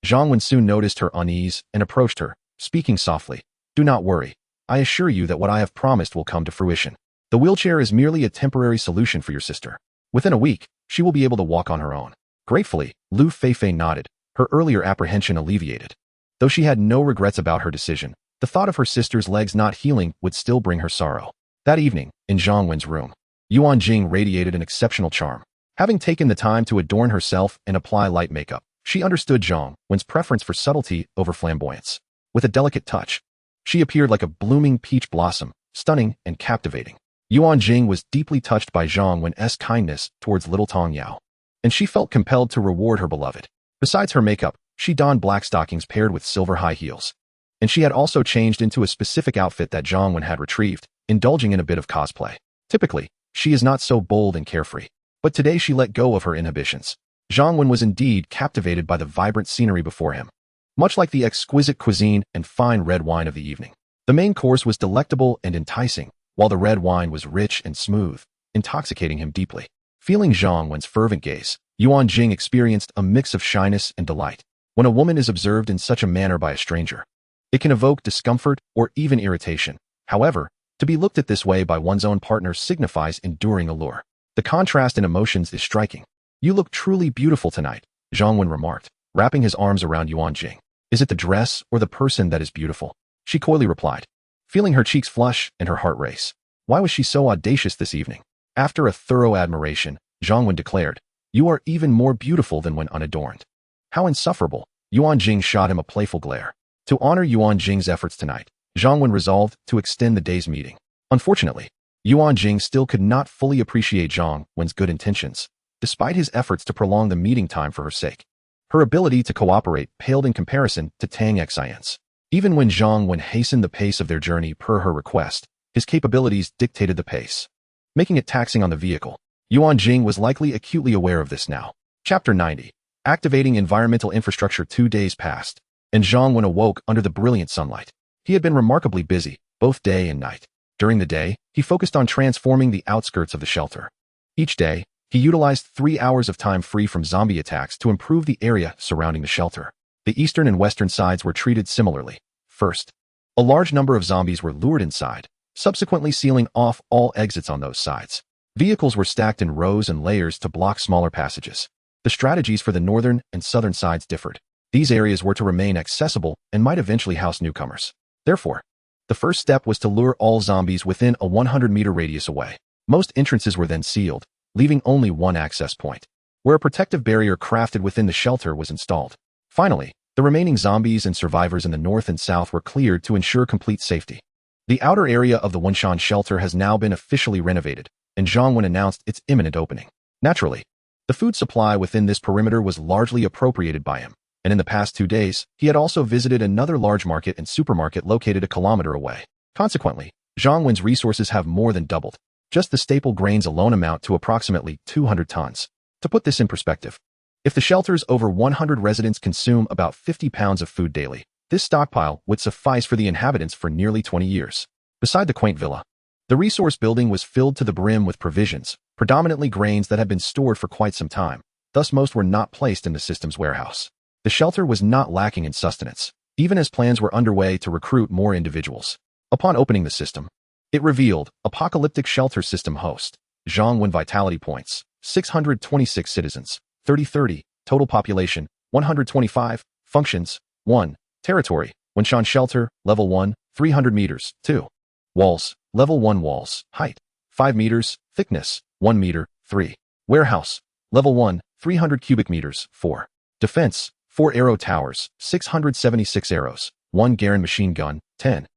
Zhongwen soon noticed her unease and approached her, speaking softly. Do not worry. I assure you that what I have promised will come to fruition. The wheelchair is merely a temporary solution for your sister. Within a week, she will be able to walk on her own. Gratefully, Lu Feifei nodded, her earlier apprehension alleviated. Though she had no regrets about her decision, the thought of her sister's legs not healing would still bring her sorrow. That evening, in Zhongwen's room, Yuan Jing radiated an exceptional charm. Having taken the time to adorn herself and apply light makeup, she understood Zhongwen's preference for subtlety over flamboyance. With a delicate touch, she appeared like a blooming peach blossom, stunning and captivating. Yuan Jing was deeply touched by Zhongwen's kindness towards little Tong Yao, and she felt compelled to reward her beloved. Besides her makeup, she donned black stockings paired with silver high heels. And she had also changed into a specific outfit that Zhongwen had retrieved, indulging in a bit of cosplay. Typically, she is not so bold and carefree, but today she let go of her inhibitions. Zhongwen was indeed captivated by the vibrant scenery before him. Much like the exquisite cuisine and fine red wine of the evening, the main course was delectable and enticing, while the red wine was rich and smooth, intoxicating him deeply. Feeling Zhongwen's fervent gaze, Yuan Jing experienced a mix of shyness and delight. When a woman is observed in such a manner by a stranger, it can evoke discomfort or even irritation. However, to be looked at this way by one's own partner signifies enduring allure. The contrast in emotions is striking. You look truly beautiful tonight, Zhongwen remarked, wrapping his arms around Yuan Jing. Is it the dress or the person that is beautiful? She coyly replied, feeling her cheeks flush and her heart race. Why was she so audacious this evening? After a thorough admiration, Zhongwen declared, you are even more beautiful than when unadorned. How insufferable! Yuan Jing shot him a playful glare. To honor Yuan Jing's efforts tonight, Zhongwen resolved to extend the day's meeting. Unfortunately, Yuan Jing still could not fully appreciate Zhongwen's good intentions, despite his efforts to prolong the meeting time for her sake. Her ability to cooperate paled in comparison to Tang Xian's. Even when Zhongwen hastened the pace of their journey per her request, his capabilities dictated the pace, making it taxing on the vehicle. Yuan Jing was likely acutely aware of this now. Chapter 90. Activating environmental infrastructure. 2 days passed, and Zhongwen awoke under the brilliant sunlight. He had been remarkably busy, both day and night. During the day, he focused on transforming the outskirts of the shelter. Each day, he utilized 3 hours of time free from zombie attacks to improve the area surrounding the shelter. The eastern and western sides were treated similarly. First, a large number of zombies were lured inside, subsequently sealing off all exits on those sides. Vehicles were stacked in rows and layers to block smaller passages. The strategies for the northern and southern sides differed. These areas were to remain accessible and might eventually house newcomers. Therefore, the first step was to lure all zombies within a 100-meter radius away. Most entrances were then sealed, leaving only one access point, where a protective barrier crafted within the shelter was installed. Finally, the remaining zombies and survivors in the north and south were cleared to ensure complete safety. The outer area of the Wenshan shelter has now been officially renovated, and Zhongwen announced its imminent opening. Naturally, the food supply within this perimeter was largely appropriated by him, and in the past 2 days, he had also visited another large market and supermarket located a kilometer away. Consequently, Zhongwen's resources have more than doubled. Just the staple grains alone amount to approximately 200 tons. To put this in perspective, if the shelter's over 100 residents consume about 50 pounds of food daily, this stockpile would suffice for the inhabitants for nearly 20 years. Beside the quaint villa, the resource building was filled to the brim with provisions, predominantly grains that had been stored for quite some time. Thus, most were not placed in the system's warehouse. The shelter was not lacking in sustenance, even as plans were underway to recruit more individuals. Upon opening the system, it revealed apocalyptic shelter system host, Zhongwen vitality points, 626 citizens, 3030, total population, 125, functions, 1, territory, Wenshan shelter, level 1, 300 meters, 2, walls, level 1 walls, height, 5 meters, thickness, 1 meter, 3, warehouse, level 1, 300 cubic meters, 4, defense, 4 arrow towers, 676 arrows, 1 Garen machine gun, 10,000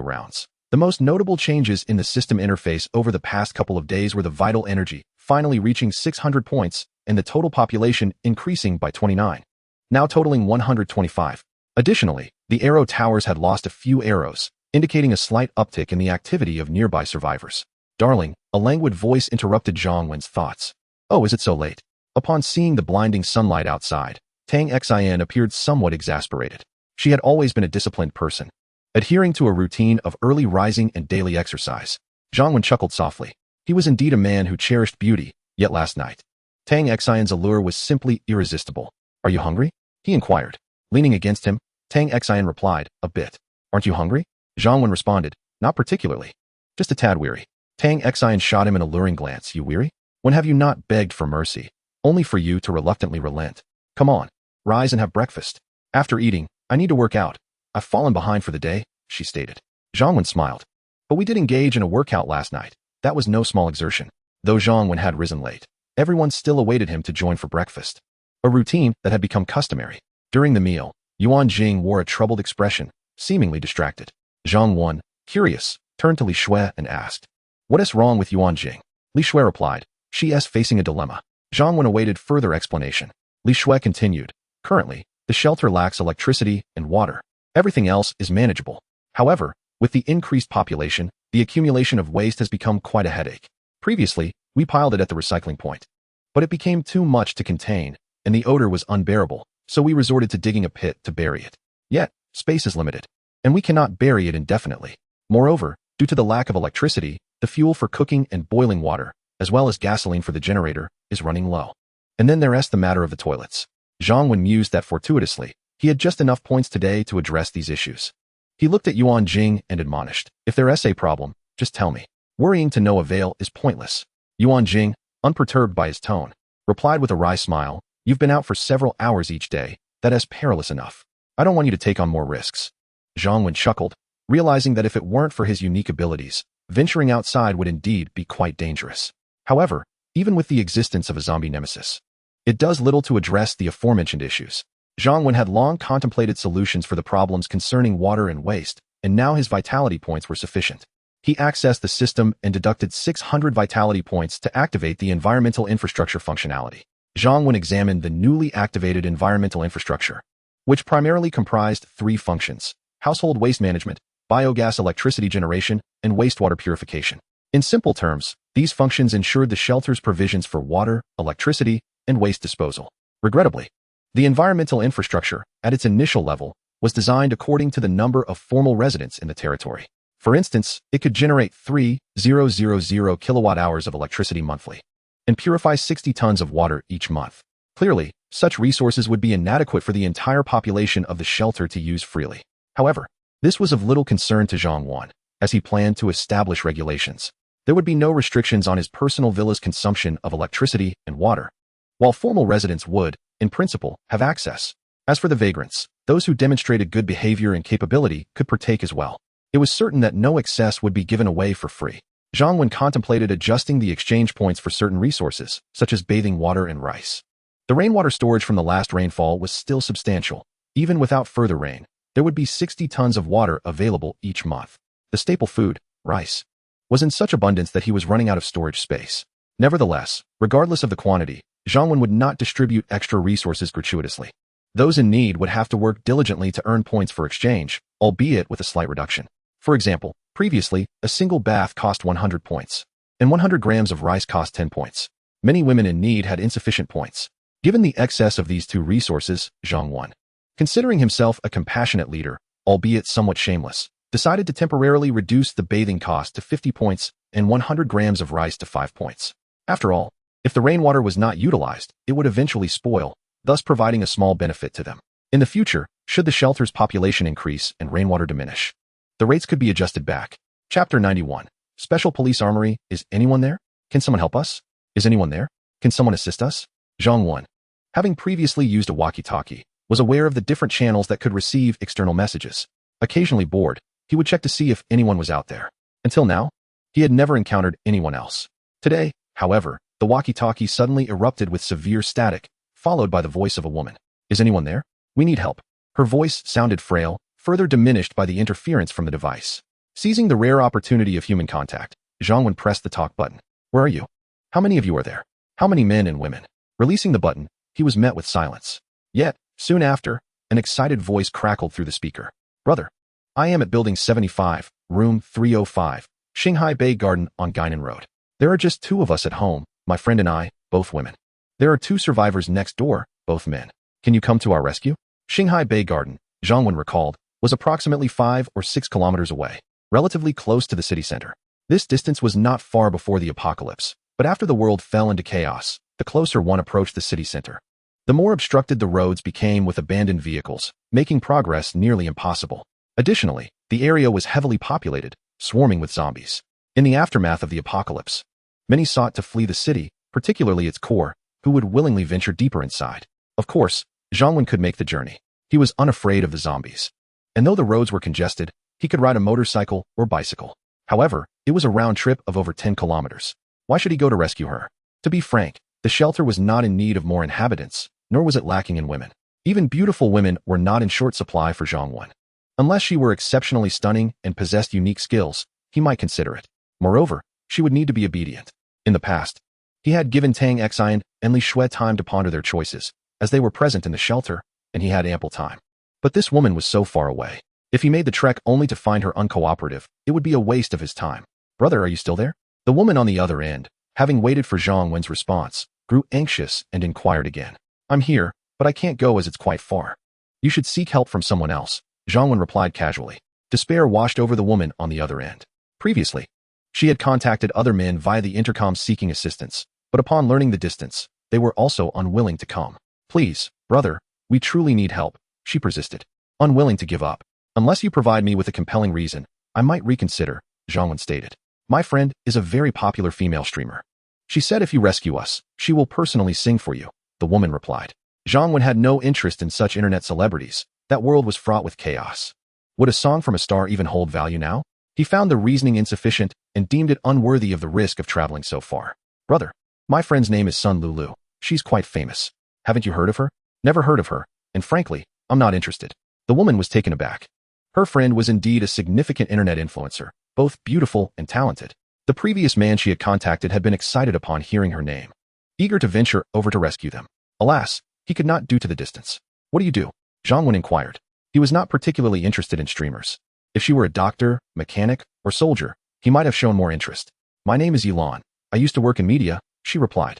rounds. The most notable changes in the system interface over the past couple of days were the vital energy finally reaching 600 points and the total population increasing by 29, now totaling 125. Additionally, the arrow towers had lost a few arrows, indicating a slight uptick in the activity of nearby survivors. Darling, a languid voice interrupted Zhongwen's thoughts. Oh, is it so late? Upon seeing the blinding sunlight outside, Tang Xian appeared somewhat exasperated. She had always been a disciplined person, adhering to a routine of early rising and daily exercise. Zhongwen chuckled softly. He was indeed a man who cherished beauty, yet last night, Tang Xian's allure was simply irresistible. Are you hungry? He inquired. Leaning against him, Tang Xian replied, a bit. Aren't you hungry? Zhongwen responded, not particularly. Just a tad weary. Tang Xian shot him an alluring glance. You weary? When have you not begged for mercy, only for you to reluctantly relent? Come on, rise and have breakfast. After eating, I need to work out. I've fallen behind for the day, she stated. Zhongwen smiled. But we did engage in a workout last night. That was no small exertion. Though Zhongwen had risen late, everyone still awaited him to join for breakfast, a routine that had become customary. During the meal, Yuan Jing wore a troubled expression, seemingly distracted. Zhongwen, curious, turned to Li Shui and asked, what is wrong with Yuan Jing? Li Shui replied, she is facing a dilemma. Zhongwen awaited further explanation. Li Shui continued, currently, the shelter lacks electricity and water. Everything else is manageable. However, with the increased population, the accumulation of waste has become quite a headache. Previously, we piled it at the recycling point, but it became too much to contain, and the odor was unbearable, so we resorted to digging a pit to bury it. Yet, space is limited, and we cannot bury it indefinitely. Moreover, due to the lack of electricity, the fuel for cooking and boiling water, as well as gasoline for the generator, is running low. And then there's the matter of the toilets. Zhongwen mused that fortuitously, he had just enough points today to address these issues. He looked at Yuan Jing and admonished, if there's a problem, just tell me. Worrying to no avail is pointless. Yuan Jing, unperturbed by his tone, replied with a wry smile, you've been out for several hours each day, that is perilous enough. I don't want you to take on more risks. Zhongwen chuckled, realizing that if it weren't for his unique abilities, venturing outside would indeed be quite dangerous. However, even with the existence of a zombie nemesis, it does little to address the aforementioned issues. Zhongwen had long contemplated solutions for the problems concerning water and waste, and now his vitality points were sufficient. He accessed the system and deducted 600 vitality points to activate the environmental infrastructure functionality. Zhongwen examined the newly activated environmental infrastructure, which primarily comprised 3 functions: household waste management, biogas electricity generation, and wastewater purification. In simple terms, these functions ensured the shelter's provisions for water, electricity, and waste disposal. Regrettably, the environmental infrastructure, at its initial level, was designed according to the number of formal residents in the territory. For instance, it could generate 3,000 kilowatt-hours of electricity monthly and purify 60 tons of water each month. Clearly, such resources would be inadequate for the entire population of the shelter to use freely. However, this was of little concern to Zhongwen, as he planned to establish regulations. There would be no restrictions on his personal villa's consumption of electricity and water, while formal residents would, in principle, have access. As for the vagrants, those who demonstrated good behavior and capability could partake as well. It was certain that no excess would be given away for free. Zhongwen contemplated adjusting the exchange points for certain resources, such as bathing water and rice. The rainwater storage from the last rainfall was still substantial. Even without further rain, there would be 60 tons of water available each month. The staple food, rice, was in such abundance that he was running out of storage space. Nevertheless, regardless of the quantity, Zhongwen would not distribute extra resources gratuitously. Those in need would have to work diligently to earn points for exchange, albeit with a slight reduction. For example, previously, a single bath cost 100 points, and 100 grams of rice cost 10 points. Many women in need had insufficient points. Given the excess of these 2 resources, Zhongwen, considering himself a compassionate leader, albeit somewhat shameless, decided to temporarily reduce the bathing cost to 50 points and 100 grams of rice to 5 points. After all, if the rainwater was not utilized, it would eventually spoil, thus providing a small benefit to them. In the future, should the shelter's population increase and rainwater diminish, the rates could be adjusted back. Chapter 91. Special Police Armory. Is anyone there? Can someone help us? Is anyone there? Can someone assist us? Zhang Wen, having previously used a walkie-talkie, was aware of the different channels that could receive external messages. Occasionally bored, he would check to see if anyone was out there. Until now, he had never encountered anyone else. Today, however, the walkie-talkie suddenly erupted with severe static, followed by the voice of a woman. Is anyone there? We need help. Her voice sounded frail, further diminished by the interference from the device. Seizing the rare opportunity of human contact, Zhang Wen pressed the talk button. Where are you? How many of you are there? How many men and women? Releasing the button, he was met with silence. Yet, soon after, an excited voice crackled through the speaker. Brother, I am at Building 75, Room 305, Shanghai Bay Garden on Guinan Road. There are just 2 of us at home, my friend and I, both women. There are 2 survivors next door, both men. Can you come to our rescue? Shanghai Bay Garden, Zhang Wen recalled, was approximately 5 or 6 kilometers away, relatively close to the city center. This distance was not far before the apocalypse, but after the world fell into chaos, the closer one approached the city center, the more obstructed the roads became with abandoned vehicles, making progress nearly impossible. Additionally, the area was heavily populated, swarming with zombies. In the aftermath of the apocalypse, many sought to flee the city, particularly its core, who would willingly venture deeper inside. Of course, Zhang Wen could make the journey. He was unafraid of the zombies. And though the roads were congested, he could ride a motorcycle or bicycle. However, it was a round trip of over 10 kilometers. Why should he go to rescue her? To be frank, the shelter was not in need of more inhabitants, nor was it lacking in women. Even beautiful women were not in short supply for Zhang Wen. Unless she were exceptionally stunning and possessed unique skills, he might consider it. Moreover, she would need to be obedient. In the past, he had given Tang Xian and Li Shui time to ponder their choices, as they were present in the shelter, and he had ample time. But this woman was so far away. If he made the trek only to find her uncooperative, it would be a waste of his time. Brother, are you still there? The woman on the other end, having waited for Zhang Wen's response, grew anxious and inquired again. I'm here, but I can't go as it's quite far. You should seek help from someone else, Zhang Wen replied casually. Despair washed over the woman on the other end. Previously, she had contacted other men via the intercom seeking assistance, but upon learning the distance, they were also unwilling to come. Please, brother, we truly need help, she persisted, unwilling to give up. Unless you provide me with a compelling reason, I might reconsider, Zhang Wen stated. My friend is a very popular female streamer. She said if you rescue us, she will personally sing for you, the woman replied. Zhang Wen had no interest in such internet celebrities. That world was fraught with chaos. Would a song from a star even hold value now? He found the reasoning insufficient and deemed it unworthy of the risk of traveling so far. Brother, my friend's name is Sun Lulu. She's quite famous. Haven't you heard of her? Never heard of her, and frankly, I'm not interested. The woman was taken aback. Her friend was indeed a significant internet influencer, both beautiful and talented. The previous man she had contacted had been excited upon hearing her name, eager to venture over to rescue them. Alas, he could not due to the distance. What do you do? Zhang Wen inquired. He was not particularly interested in streamers. If she were a doctor, mechanic, or soldier, he might have shown more interest. My name is Yilan. I used to work in media, she replied.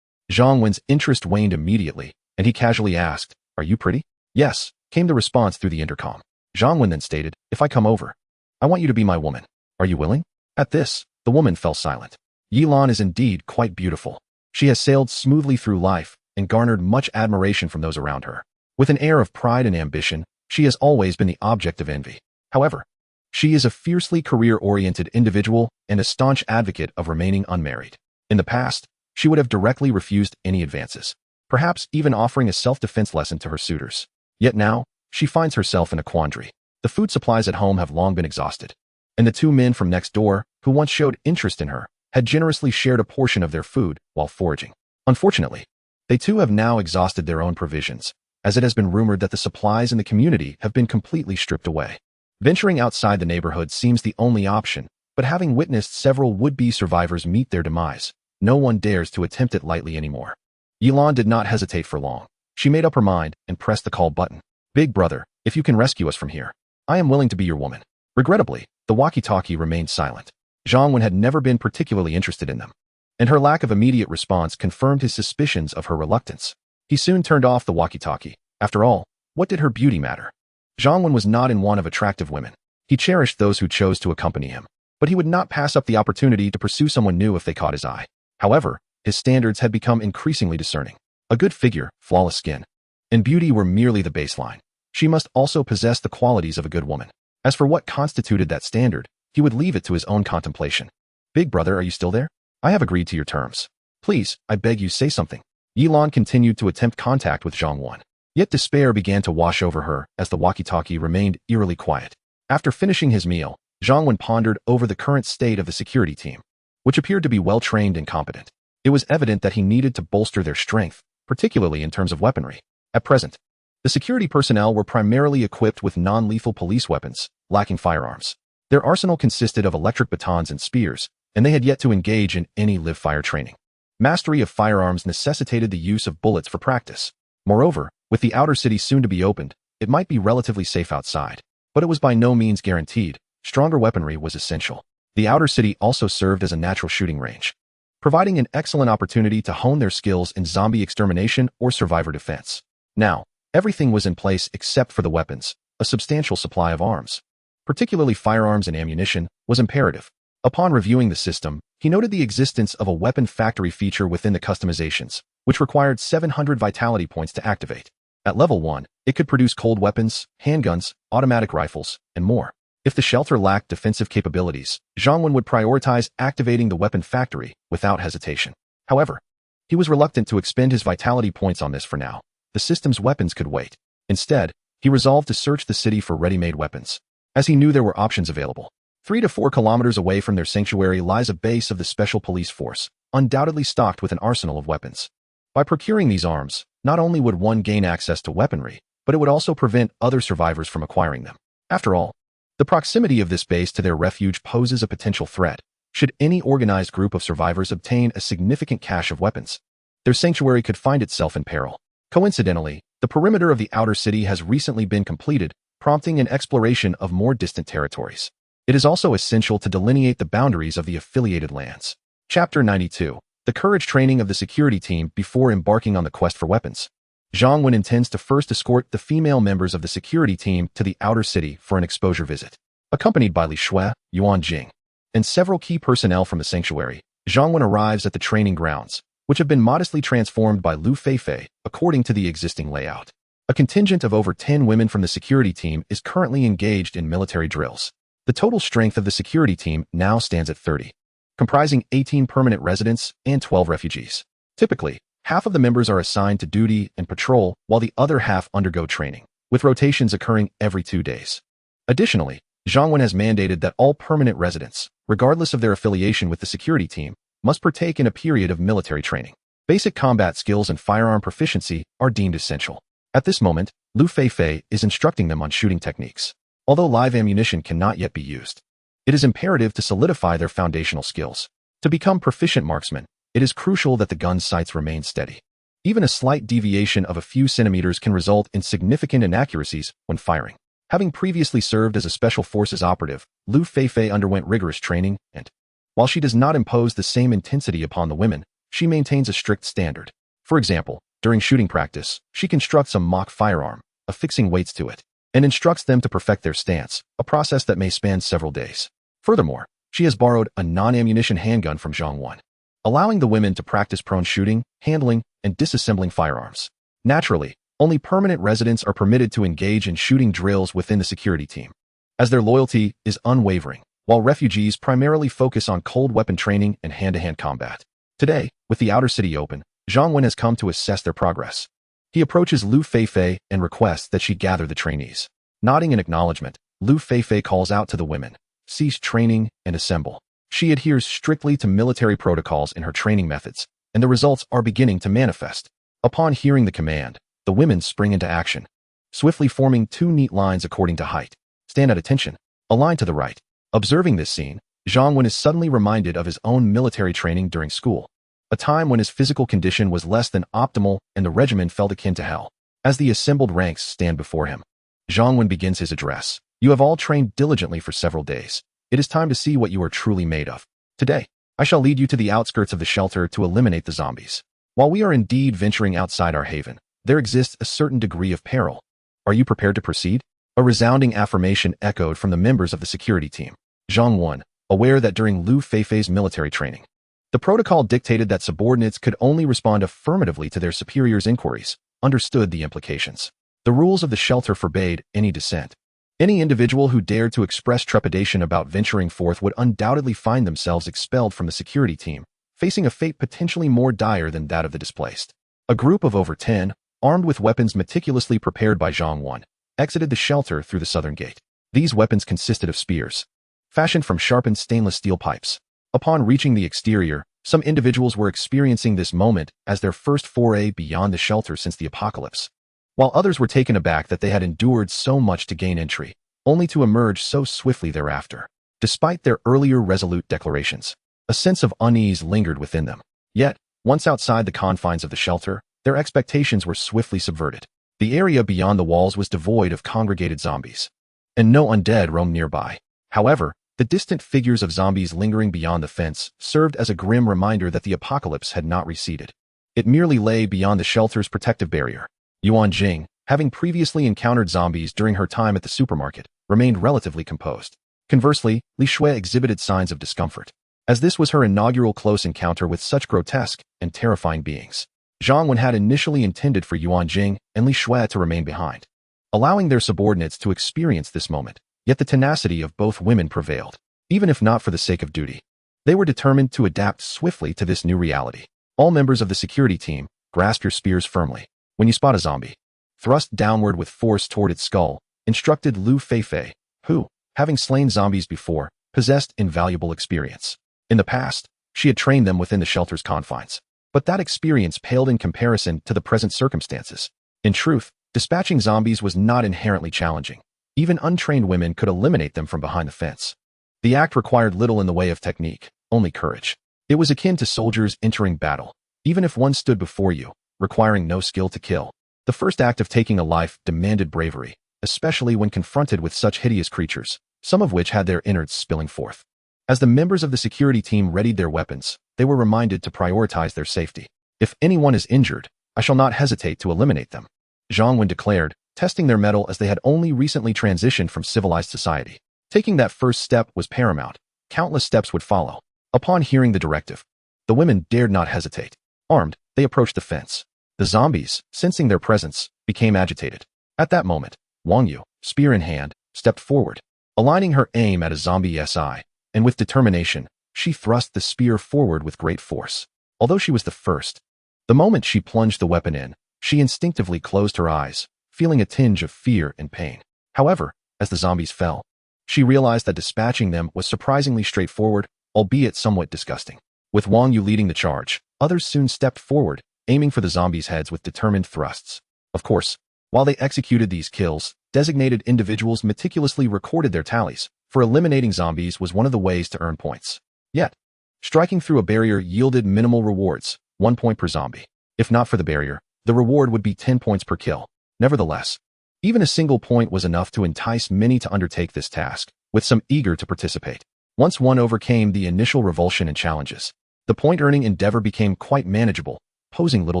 Zhang Wen's interest waned immediately, and he casually asked, Are you pretty? Yes, came the response through the intercom. Zhang Wen then stated, If I come over, I want you to be my woman. Are you willing? At this, the woman fell silent. Yilan is indeed quite beautiful. She has sailed smoothly through life and garnered much admiration from those around her. With an air of pride and ambition, she has always been the object of envy. However, she is a fiercely career-oriented individual and a staunch advocate of remaining unmarried. In the past, she would have directly refused any advances, perhaps even offering a self-defense lesson to her suitors. Yet now, she finds herself in a quandary. The food supplies at home have long been exhausted, and the 2 men from next door, who once showed interest in her, had generously shared a portion of their food while foraging. Unfortunately, they too have now exhausted their own provisions, as it has been rumored that the supplies in the community have been completely stripped away. Venturing outside the neighborhood seems the only option, but having witnessed several would-be survivors meet their demise, no one dares to attempt it lightly anymore. Yilan did not hesitate for long. She made up her mind and pressed the call button. Big brother, if you can rescue us from here, I am willing to be your woman. Regrettably, the walkie-talkie remained silent. Zhang Wen had never been particularly interested in them, and her lack of immediate response confirmed his suspicions of her reluctance. He soon turned off the walkie-talkie. After all, what did her beauty matter? Zhang Wen was not in want of attractive women. He cherished those who chose to accompany him, but he would not pass up the opportunity to pursue someone new if they caught his eye. However, his standards had become increasingly discerning. A good figure, flawless skin, and beauty were merely the baseline. She must also possess the qualities of a good woman. As for what constituted that standard, he would leave it to his own contemplation. Big brother, are you still there? I have agreed to your terms. Please, I beg you, say something. Yilan continued to attempt contact with Zhang Wan. Yet despair began to wash over her as the walkie-talkie remained eerily quiet. After finishing his meal, Zhang Wan pondered over the current state of the security team, which appeared to be well-trained and competent. It was evident that he needed to bolster their strength, particularly in terms of weaponry. At present, the security personnel were primarily equipped with non-lethal police weapons, lacking firearms. Their arsenal consisted of electric batons and spears, and they had yet to engage in any live-fire training. Mastery of firearms necessitated the use of bullets for practice. Moreover, with the outer city soon to be opened, it might be relatively safe outside, but it was by no means guaranteed. Stronger weaponry was essential. The outer city also served as a natural shooting range, providing an excellent opportunity to hone their skills in zombie extermination or survivor defense. Now, everything was in place except for the weapons. A substantial supply of arms, particularly firearms and ammunition, was imperative. Upon reviewing the system, he noted the existence of a weapon factory feature within the customizations, which required 700 vitality points to activate. At level 1, it could produce cold weapons, handguns, automatic rifles, and more. If the shelter lacked defensive capabilities, Zhang Wen would prioritize activating the weapon factory without hesitation. However, he was reluctant to expend his vitality points on this for now. The system's weapons could wait. Instead, he resolved to search the city for ready-made weapons, as he knew there were options available. 3 to 4 kilometers away from their sanctuary lies a base of the Special Police Force, undoubtedly stocked with an arsenal of weapons. By procuring these arms, not only would one gain access to weaponry, but it would also prevent other survivors from acquiring them. After all, the proximity of this base to their refuge poses a potential threat. Should any organized group of survivors obtain a significant cache of weapons, their sanctuary could find itself in peril. Coincidentally, the perimeter of the outer city has recently been completed, prompting an exploration of more distant territories. It is also essential to delineate the boundaries of the affiliated lands. Chapter 92. The courage training of the security team before embarking on the quest for weapons. Zhang Wen intends to first escort the female members of the security team to the outer city for an exposure visit. Accompanied by Li Shui, Yuan Jing, and several key personnel from the sanctuary, Zhang Wen arrives at the training grounds, which have been modestly transformed by Lu Feifei according to the existing layout. A contingent of over 10 women from the security team is currently engaged in military drills. The total strength of the security team now stands at 30, comprising 18 permanent residents and 12 refugees. Typically, half of the members are assigned to duty and patrol, while the other half undergo training, with rotations occurring every 2 days. Additionally, Zhang Wen has mandated that all permanent residents, regardless of their affiliation with the security team, must partake in a period of military training. Basic combat skills and firearm proficiency are deemed essential. At this moment, Lu Feifei is instructing them on shooting techniques. Although live ammunition cannot yet be used, it is imperative to solidify their foundational skills. To become proficient marksmen, it is crucial that the gun's sights remain steady. Even a slight deviation of a few centimeters can result in significant inaccuracies when firing. Having previously served as a special forces operative, Lu Feifei underwent rigorous training, and, while she does not impose the same intensity upon the women, she maintains a strict standard. For example, during shooting practice, she constructs a mock firearm, affixing weights to it, and instructs them to perfect their stance, a process that may span several days. Furthermore, she has borrowed a non-ammunition handgun from Zhang Wan, allowing the women to practice prone shooting, handling, and disassembling firearms. Naturally, only permanent residents are permitted to engage in shooting drills within the security team, as their loyalty is unwavering, while refugees primarily focus on cold weapon training and hand-to-hand combat. Today, with the outer city open, Zhang Wen has come to assess their progress. He approaches Lu Feifei and requests that she gather the trainees. Nodding in acknowledgement, Lu Feifei calls out to the women, "Cease training and assemble." She adheres strictly to military protocols in her training methods, and the results are beginning to manifest. Upon hearing the command, the women spring into action, swiftly forming 2 neat lines according to height. Stand at attention. A line to the right. Observing this scene, Zhang Wen is suddenly reminded of his own military training during school, a time when his physical condition was less than optimal and the regimen felt akin to hell. As the assembled ranks stand before him, Zhang Wen begins his address. "You have all trained diligently for several days. It is time to see what you are truly made of. Today, I shall lead you to the outskirts of the shelter to eliminate the zombies. While we are indeed venturing outside our haven, there exists a certain degree of peril. Are you prepared to proceed?" A resounding affirmation echoed from the members of the security team. Zhang Wan, aware that during Lu Feifei's military training, the protocol dictated that subordinates could only respond affirmatively to their superiors' inquiries, understood the implications. The rules of the shelter forbade any dissent. Any individual who dared to express trepidation about venturing forth would undoubtedly find themselves expelled from the security team, facing a fate potentially more dire than that of the displaced. A group of over 10, armed with weapons meticulously prepared by Zhang Wan, exited the shelter through the southern gate. These weapons consisted of spears, fashioned from sharpened stainless steel pipes. Upon reaching the exterior, some individuals were experiencing this moment as their first foray beyond the shelter since the apocalypse, while others were taken aback that they had endured so much to gain entry, only to emerge so swiftly thereafter. Despite their earlier resolute declarations, a sense of unease lingered within them. Yet, once outside the confines of the shelter, their expectations were swiftly subverted. The area beyond the walls was devoid of congregated zombies, and no undead roamed nearby. However, the distant figures of zombies lingering beyond the fence served as a grim reminder that the apocalypse had not receded. It merely lay beyond the shelter's protective barrier. Yuan Jing, having previously encountered zombies during her time at the supermarket, remained relatively composed. Conversely, Li Shui exhibited signs of discomfort, as this was her inaugural close encounter with such grotesque and terrifying beings. Zhang Wan had initially intended for Yuan Jing and Li Shui to remain behind, allowing their subordinates to experience this moment. Yet the tenacity of both women prevailed. Even if not for the sake of duty, they were determined to adapt swiftly to this new reality. All members of the security team, grasp your spears firmly. When you spot a zombie, thrust downward with force toward its skull, instructed Lu Feifei, who, having slain zombies before, possessed invaluable experience. In the past, she had trained them within the shelter's confines, but that experience paled in comparison to the present circumstances. In truth, dispatching zombies was not inherently challenging. Even untrained women could eliminate them from behind the fence. The act required little in the way of technique, only courage. It was akin to soldiers entering battle, even if one stood before you, requiring no skill to kill. The first act of taking a life demanded bravery, especially when confronted with such hideous creatures, some of which had their innards spilling forth. As the members of the security team readied their weapons, they were reminded to prioritize their safety. If anyone is injured, I shall not hesitate to eliminate them, Zhang Wan declared, testing their mettle as they had only recently transitioned from civilized society. Taking that first step was paramount. Countless steps would follow. Upon hearing the directive, the women dared not hesitate. Armed, they approached the fence. The zombies, sensing their presence, became agitated. At that moment, Wang Yu, spear in hand, stepped forward, aligning her aim at a zombie SI, and with determination, she thrust the spear forward with great force. Although she was the first, the moment she plunged the weapon in, she instinctively closed her eyes, feeling a tinge of fear and pain. However, as the zombies fell, she realized that dispatching them was surprisingly straightforward, albeit somewhat disgusting. With Wang Yu leading the charge, others soon stepped forward, aiming for the zombies' heads with determined thrusts. Of course, while they executed these kills, designated individuals meticulously recorded their tallies, for eliminating zombies was one of the ways to earn points. Yet, striking through a barrier yielded minimal rewards, 1 point per zombie. If not for the barrier, the reward would be 10 points per kill. Nevertheless, even a single point was enough to entice many to undertake this task, with some eager to participate. Once one overcame the initial revulsion and challenges, the point-earning endeavor became quite manageable, posing little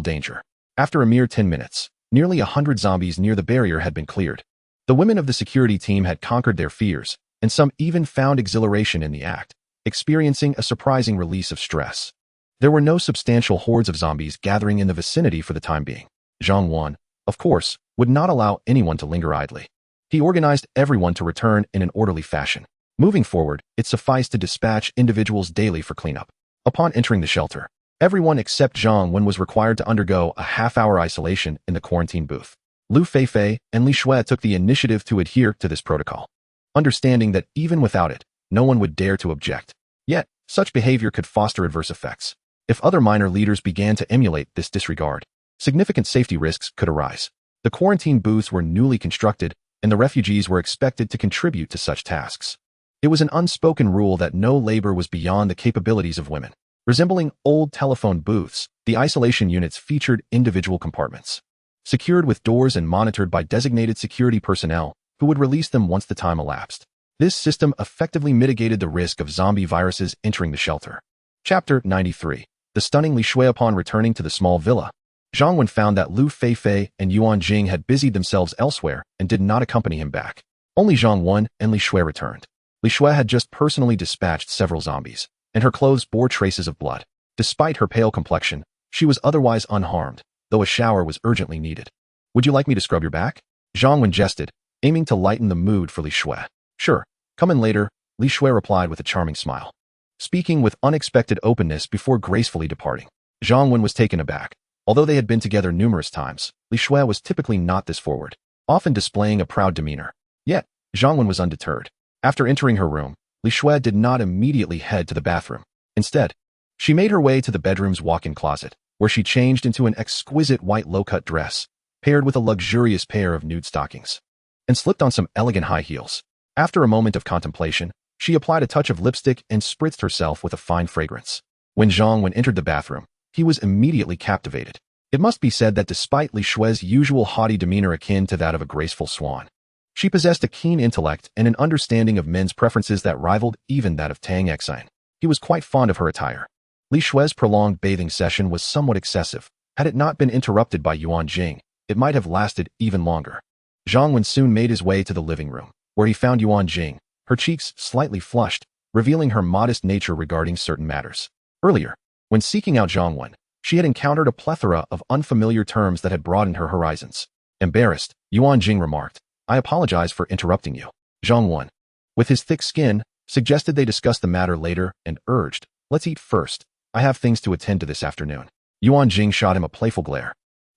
danger. After a mere 10 minutes, nearly 100 zombies near the barrier had been cleared. The women of the security team had conquered their fears, and some even found exhilaration in the act, experiencing a surprising release of stress. There were no substantial hordes of zombies gathering in the vicinity for the time being. Zhang Wan, of course, would not allow anyone to linger idly. He organized everyone to return in an orderly fashion. Moving forward, it sufficed to dispatch individuals daily for cleanup. Upon entering the shelter, everyone except Zhang Wan was required to undergo a half-hour isolation in the quarantine booth. Lu Feifei and Li Shui took the initiative to adhere to this protocol, understanding that even without it, no one would dare to object. Yet, such behavior could foster adverse effects. If other minor leaders began to emulate this disregard, significant safety risks could arise. The quarantine booths were newly constructed, and the refugees were expected to contribute to such tasks. It was an unspoken rule that no labor was beyond the capabilities of women. Resembling old telephone booths, the isolation units featured individual compartments, secured with doors and monitored by designated security personnel, who would release them once the time elapsed. This system effectively mitigated the risk of zombie viruses entering the shelter. Chapter 93. The stunning Li Shui. Upon returning to the small villa, Zhang Wen found that Lu Feifei and Yuan Jing had busied themselves elsewhere and did not accompany him back. Only Zhang Wen and Li Shui returned. Li Shui had just personally dispatched several zombies, and her clothes bore traces of blood. Despite her pale complexion, she was otherwise unharmed, though a shower was urgently needed. Would you like me to scrub your back? Zhang Wen jested, aiming to lighten the mood for Li Shui. Sure, come in later, Li Shui replied with a charming smile, speaking with unexpected openness before gracefully departing. Zhang Wen was taken aback. Although they had been together numerous times, Li Shui was typically not this forward, often displaying a proud demeanor. Yet, Zhang Wen was undeterred. After entering her room, Li Shui did not immediately head to the bathroom. Instead, she made her way to the bedroom's walk-in closet, where she changed into an exquisite white low-cut dress, paired with a luxurious pair of nude stockings, and slipped on some elegant high heels. After a moment of contemplation, she applied a touch of lipstick and spritzed herself with a fine fragrance. When Zhang Wen entered the bathroom, he was immediately captivated. It must be said that despite Li Shui's usual haughty demeanor akin to that of a graceful swan, she possessed a keen intellect and an understanding of men's preferences that rivaled even that of Tang Exine. He was quite fond of her attire. Li Shui's prolonged bathing session was somewhat excessive. Had it not been interrupted by Yuan Jing, it might have lasted even longer. Zhang Wen soon made his way to the living room, where he found Yuan Jing, her cheeks slightly flushed, revealing her modest nature regarding certain matters. Earlier, when seeking out Zhang Wen, she had encountered a plethora of unfamiliar terms that had broadened her horizons. Embarrassed, Yuan Jing remarked, "I apologize for interrupting you." Zhang Wen, with his thick skin, suggested they discuss the matter later and urged, "Let's eat first. I have things to attend to this afternoon." Yuan Jing shot him a playful glare,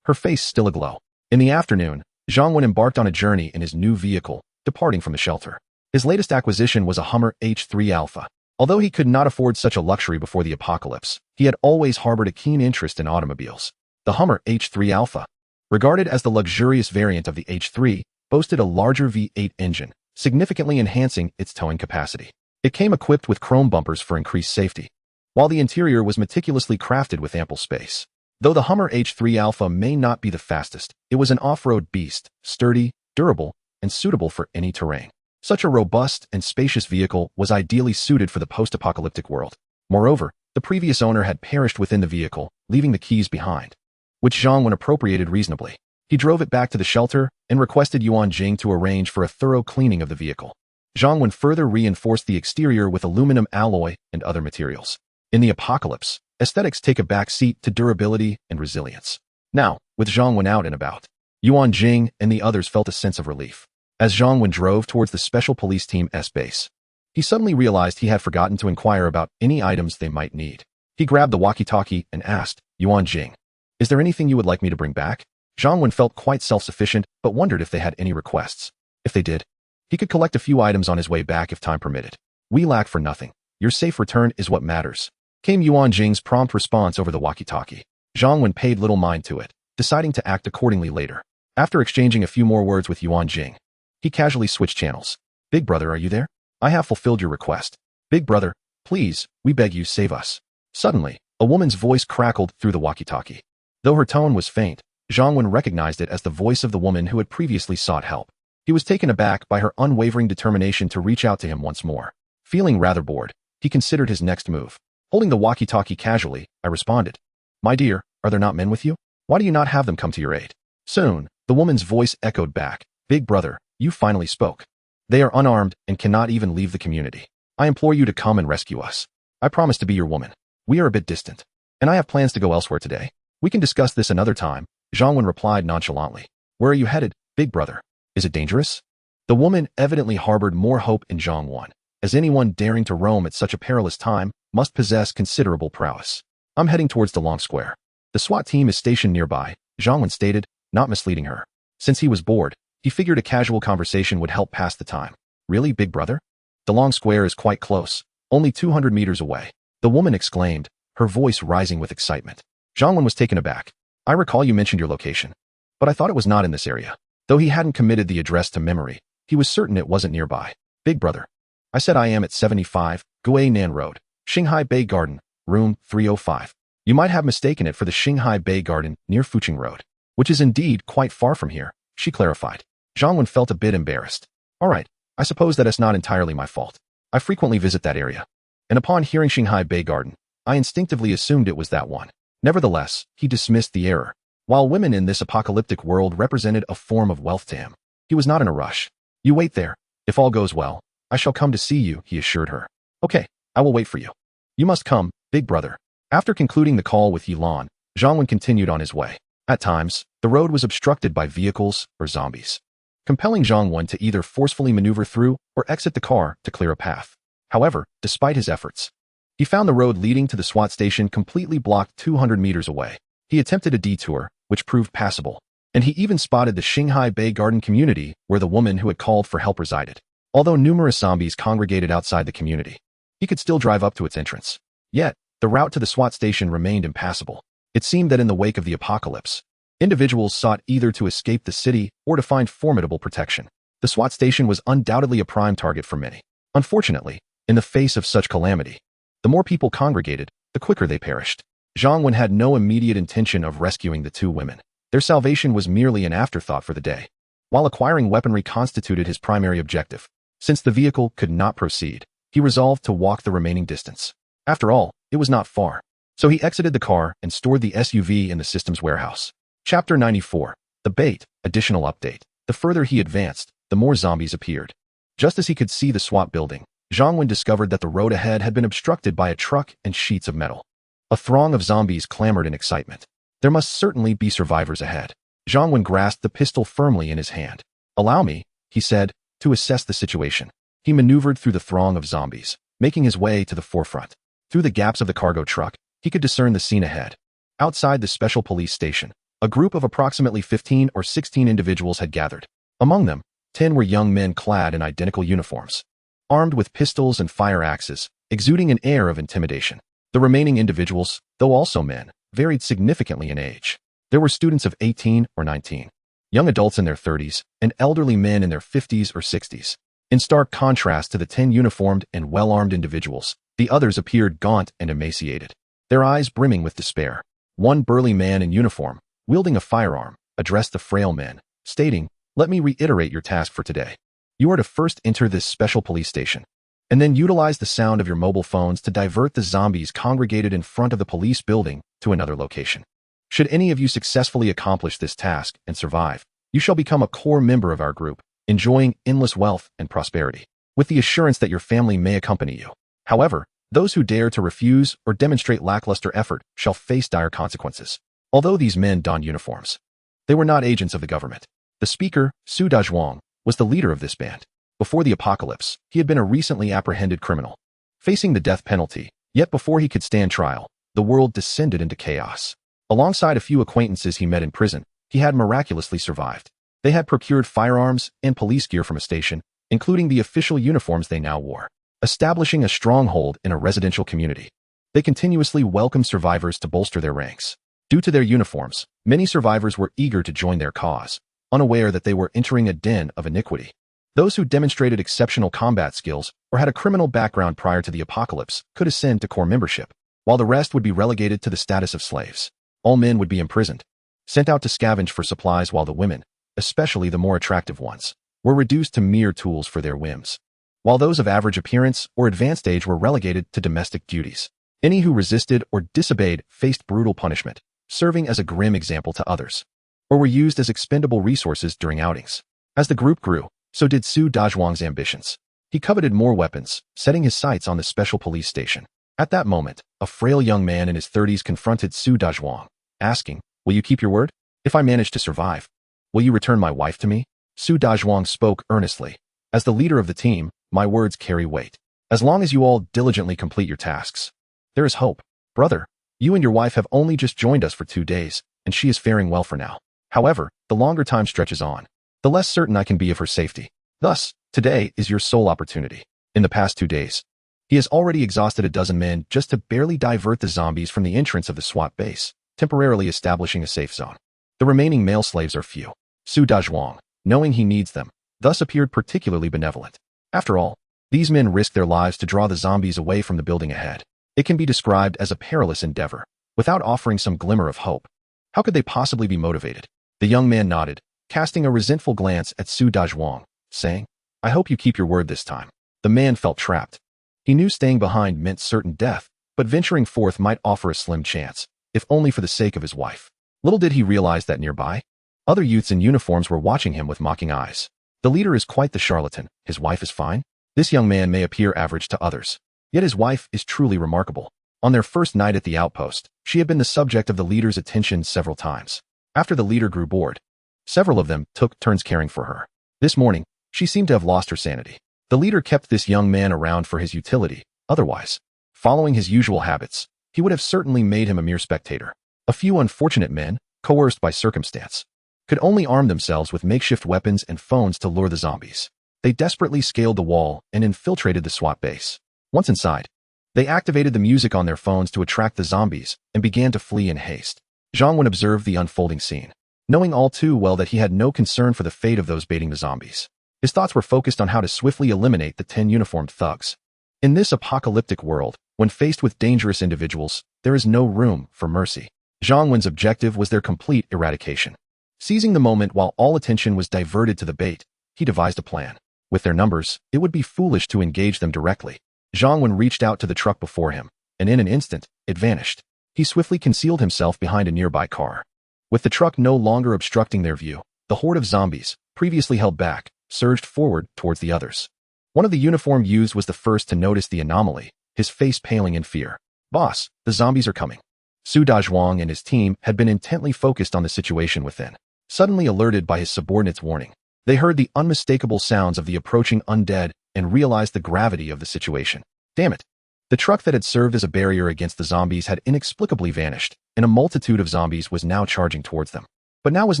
her face still aglow. In the afternoon, Zhang Wen embarked on a journey in his new vehicle, departing from the shelter. His latest acquisition was a Hummer H3 Alpha. Although he could not afford such a luxury before the apocalypse, he had always harbored a keen interest in automobiles. The Hummer H3 Alpha, regarded as the luxurious variant of the H3, boasted a larger V8 engine, significantly enhancing its towing capacity. It came equipped with chrome bumpers for increased safety, while the interior was meticulously crafted with ample space. Though the Hummer H3 Alpha may not be the fastest, it was an off-road beast, sturdy, durable, and suitable for any terrain. Such a robust and spacious vehicle was ideally suited for the post-apocalyptic world. Moreover, the previous owner had perished within the vehicle, leaving the keys behind, which Zhang Wen appropriated reasonably. He drove it back to the shelter and requested Yuan Jing to arrange for a thorough cleaning of the vehicle. Zhang Wen further reinforced the exterior with aluminum alloy and other materials. In the apocalypse, aesthetics take a back seat to durability and resilience. Now, with Zhang Wen out and about, Yuan Jing and the others felt a sense of relief. As Zhang Wen drove towards the Special Police Team's base, he suddenly realized he had forgotten to inquire about any items they might need. He grabbed the walkie-talkie and asked, "Yuan Jing, is there anything you would like me to bring back?" Zhang Wen felt quite self-sufficient, but wondered if they had any requests. If they did, he could collect a few items on his way back if time permitted. "We lack for nothing. Your safe return is what matters," came Yuan Jing's prompt response over the walkie-talkie. Zhang Wen paid little mind to it, deciding to act accordingly later. After exchanging a few more words with Yuan Jing, he casually switched channels. "Big brother, are you there? I have fulfilled your request. Big brother, please, we beg you, save us." Suddenly, a woman's voice crackled through the walkie-talkie. Though her tone was faint, Zhang Wen recognized it as the voice of the woman who had previously sought help. He was taken aback by her unwavering determination to reach out to him once more. Feeling rather bored, he considered his next move. Holding the walkie-talkie casually, I responded, "My dear, are there not men with you? Why do you not have them come to your aid?" Soon, the woman's voice echoed back, "Big brother, you finally spoke. They are unarmed and cannot even leave the community. I implore you to come and rescue us. I promise to be your woman. We are a bit distant, and I have plans to go elsewhere today. We can discuss this another time," Zhang Wen replied nonchalantly. "Where are you headed, big brother? Is it dangerous?" The woman evidently harbored more hope in Zhang Wen, as anyone daring to roam at such a perilous time must possess considerable prowess. "I'm heading towards the Long Square. The SWAT team is stationed nearby," Zhang Wen stated, not misleading her. Since he was bored, he figured a casual conversation would help pass the time. "Really, big brother? The Long Square is quite close, only 200 meters away," the woman exclaimed, her voice rising with excitement. Zhang Wen was taken aback. "I recall you mentioned your location, but I thought it was not in this area." Though he hadn't committed the address to memory, he was certain it wasn't nearby. "Big brother, I said I am at 75, Guinan Road, Shanghai Bay Garden, room 305. You might have mistaken it for the Shanghai Bay Garden near Fuching Road, which is indeed quite far from here," she clarified. Zhang Wen felt a bit embarrassed. "All right, I suppose that it's not entirely my fault. I frequently visit that area." And upon hearing Shanghai Bay Garden, I instinctively assumed it was that one. Nevertheless, he dismissed the error. While women in this apocalyptic world represented a form of wealth to him, he was not in a rush. "You wait there. If all goes well, I shall come to see you," he assured her. "Okay, I will wait for you. You must come, big brother." After concluding the call with Yilan, Zhang continued on his way. At times, the road was obstructed by vehicles or zombies, compelling Zhang to either forcefully maneuver through or exit the car to clear a path. However, despite his efforts, he found the road leading to the SWAT station completely blocked 200 meters away. He attempted a detour, which proved passable, and he even spotted the Shanghai Bay Garden community where the woman who had called for help resided. Although numerous zombies congregated outside the community, he could still drive up to its entrance. Yet, the route to the SWAT station remained impassable. It seemed that in the wake of the apocalypse, individuals sought either to escape the city or to find formidable protection. The SWAT station was undoubtedly a prime target for many. Unfortunately, in the face of such calamity, the more people congregated, the quicker they perished. Zhang Wen had no immediate intention of rescuing the two women. Their salvation was merely an afterthought for the day, while acquiring weaponry constituted his primary objective. Since the vehicle could not proceed, he resolved to walk the remaining distance. After all, it was not far. So he exited the car and stored the SUV in the system's warehouse. Chapter 94. The Bait. Additional update. The further he advanced, the more zombies appeared. Just as he could see the SWAT building, Zhang Wen discovered that the road ahead had been obstructed by a truck and sheets of metal. A throng of zombies clamored in excitement. There must certainly be survivors ahead. Zhang Wen grasped the pistol firmly in his hand. "Allow me," he said, to assess the situation. He maneuvered through the throng of zombies, making his way to the forefront. Through the gaps of the cargo truck, he could discern the scene ahead. Outside the special police station, a group of approximately 15 or 16 individuals had gathered. Among them, 10 were young men clad in identical uniforms, armed with pistols and fire axes, exuding an air of intimidation. The remaining individuals, though also men, varied significantly in age. There were students of 18 or 19, young adults in their 30s, and elderly men in their 50s or 60s. In stark contrast to the 10 uniformed and well-armed individuals, the others appeared gaunt and emaciated, their eyes brimming with despair. One burly man in uniform, wielding a firearm, addressed the frail men, stating, "Let me reiterate your task for today. You are to first enter this special police station, and then utilize the sound of your mobile phones to divert the zombies congregated in front of the police building to another location. Should any of you successfully accomplish this task and survive, you shall become a core member of our group, enjoying endless wealth and prosperity, with the assurance that your family may accompany you. However, those who dare to refuse or demonstrate lackluster effort shall face dire consequences." Although these men donned uniforms, they were not agents of the government. The speaker, Su Dazhuang, was the leader of this band. Before the apocalypse, he had been a recently apprehended criminal, facing the death penalty, yet before he could stand trial, the world descended into chaos. Alongside a few acquaintances he met in prison, he had miraculously survived. They had procured firearms and police gear from a station, including the official uniforms they now wore, establishing a stronghold in a residential community. They continuously welcomed survivors to bolster their ranks. Due to their uniforms, many survivors were eager to join their cause, unaware that they were entering a den of iniquity. Those who demonstrated exceptional combat skills or had a criminal background prior to the apocalypse could ascend to core membership, while the rest would be relegated to the status of slaves. All men would be imprisoned, sent out to scavenge for supplies, while the women, especially the more attractive ones, were reduced to mere tools for their whims, while those of average appearance or advanced age were relegated to domestic duties. Any who resisted or disobeyed faced brutal punishment, serving as a grim example to others, or were used as expendable resources during outings. As the group grew, so did Su Dazhuang's ambitions. He coveted more weapons, setting his sights on the special police station. At that moment, a frail young man in his 30s confronted Su Dazhuang, asking, "Will you keep your word? If I manage to survive, will you return my wife to me?" Su Dazhuang spoke earnestly. "As the leader of the team, my words carry weight. As long as you all diligently complete your tasks, there is hope. Brother, you and your wife have only just joined us for 2 days, and she is faring well for now. However, the longer time stretches on, the less certain I can be of her safety. Thus, today is your sole opportunity." In the past 2 days, he has already exhausted a dozen men just to barely divert the zombies from the entrance of the SWAT base, temporarily establishing a safe zone. The remaining male slaves are few. Su Dazhuang, knowing he needs them, thus appeared particularly benevolent. After all, these men risk their lives to draw the zombies away from the building ahead. It can be described as a perilous endeavor. Without offering some glimmer of hope, how could they possibly be motivated? The young man nodded, casting a resentful glance at Su Dazhuang, saying, "I hope you keep your word this time." The man felt trapped. He knew staying behind meant certain death, but venturing forth might offer a slim chance, if only for the sake of his wife. Little did he realize that nearby, other youths in uniforms were watching him with mocking eyes. The leader is quite the charlatan, his wife is fine. This young man may appear average to others, yet his wife is truly remarkable. On their first night at the outpost, she had been the subject of the leader's attention several times. After the leader grew bored, several of them took turns caring for her. This morning, she seemed to have lost her sanity. The leader kept this young man around for his utility. Otherwise, following his usual habits, he would have certainly made him a mere spectator. A few unfortunate men, coerced by circumstance, could only arm themselves with makeshift weapons and phones to lure the zombies. They desperately scaled the wall and infiltrated the SWAT base. Once inside, they activated the music on their phones to attract the zombies and began to flee in haste. Zhang Wen observed the unfolding scene, knowing all too well that he had no concern for the fate of those baiting the zombies. His thoughts were focused on how to swiftly eliminate the 10 uniformed thugs. In this apocalyptic world, when faced with dangerous individuals, there is no room for mercy. Zhang Wen's objective was their complete eradication. Seizing the moment while all attention was diverted to the bait, he devised a plan. With their numbers, it would be foolish to engage them directly. Zhang Wen reached out to the truck before him, and in an instant, it vanished. He swiftly concealed himself behind a nearby car. With the truck no longer obstructing their view, the horde of zombies, previously held back, surged forward towards the others. One of the uniformed youths was the first to notice the anomaly, his face paling in fear. "Boss, the zombies are coming." Su Dazhuang and his team had been intently focused on the situation within. Suddenly alerted by his subordinate's warning, they heard the unmistakable sounds of the approaching undead and realized the gravity of the situation. Damn it! The truck that had served as a barrier against the zombies had inexplicably vanished, and a multitude of zombies was now charging towards them. But now was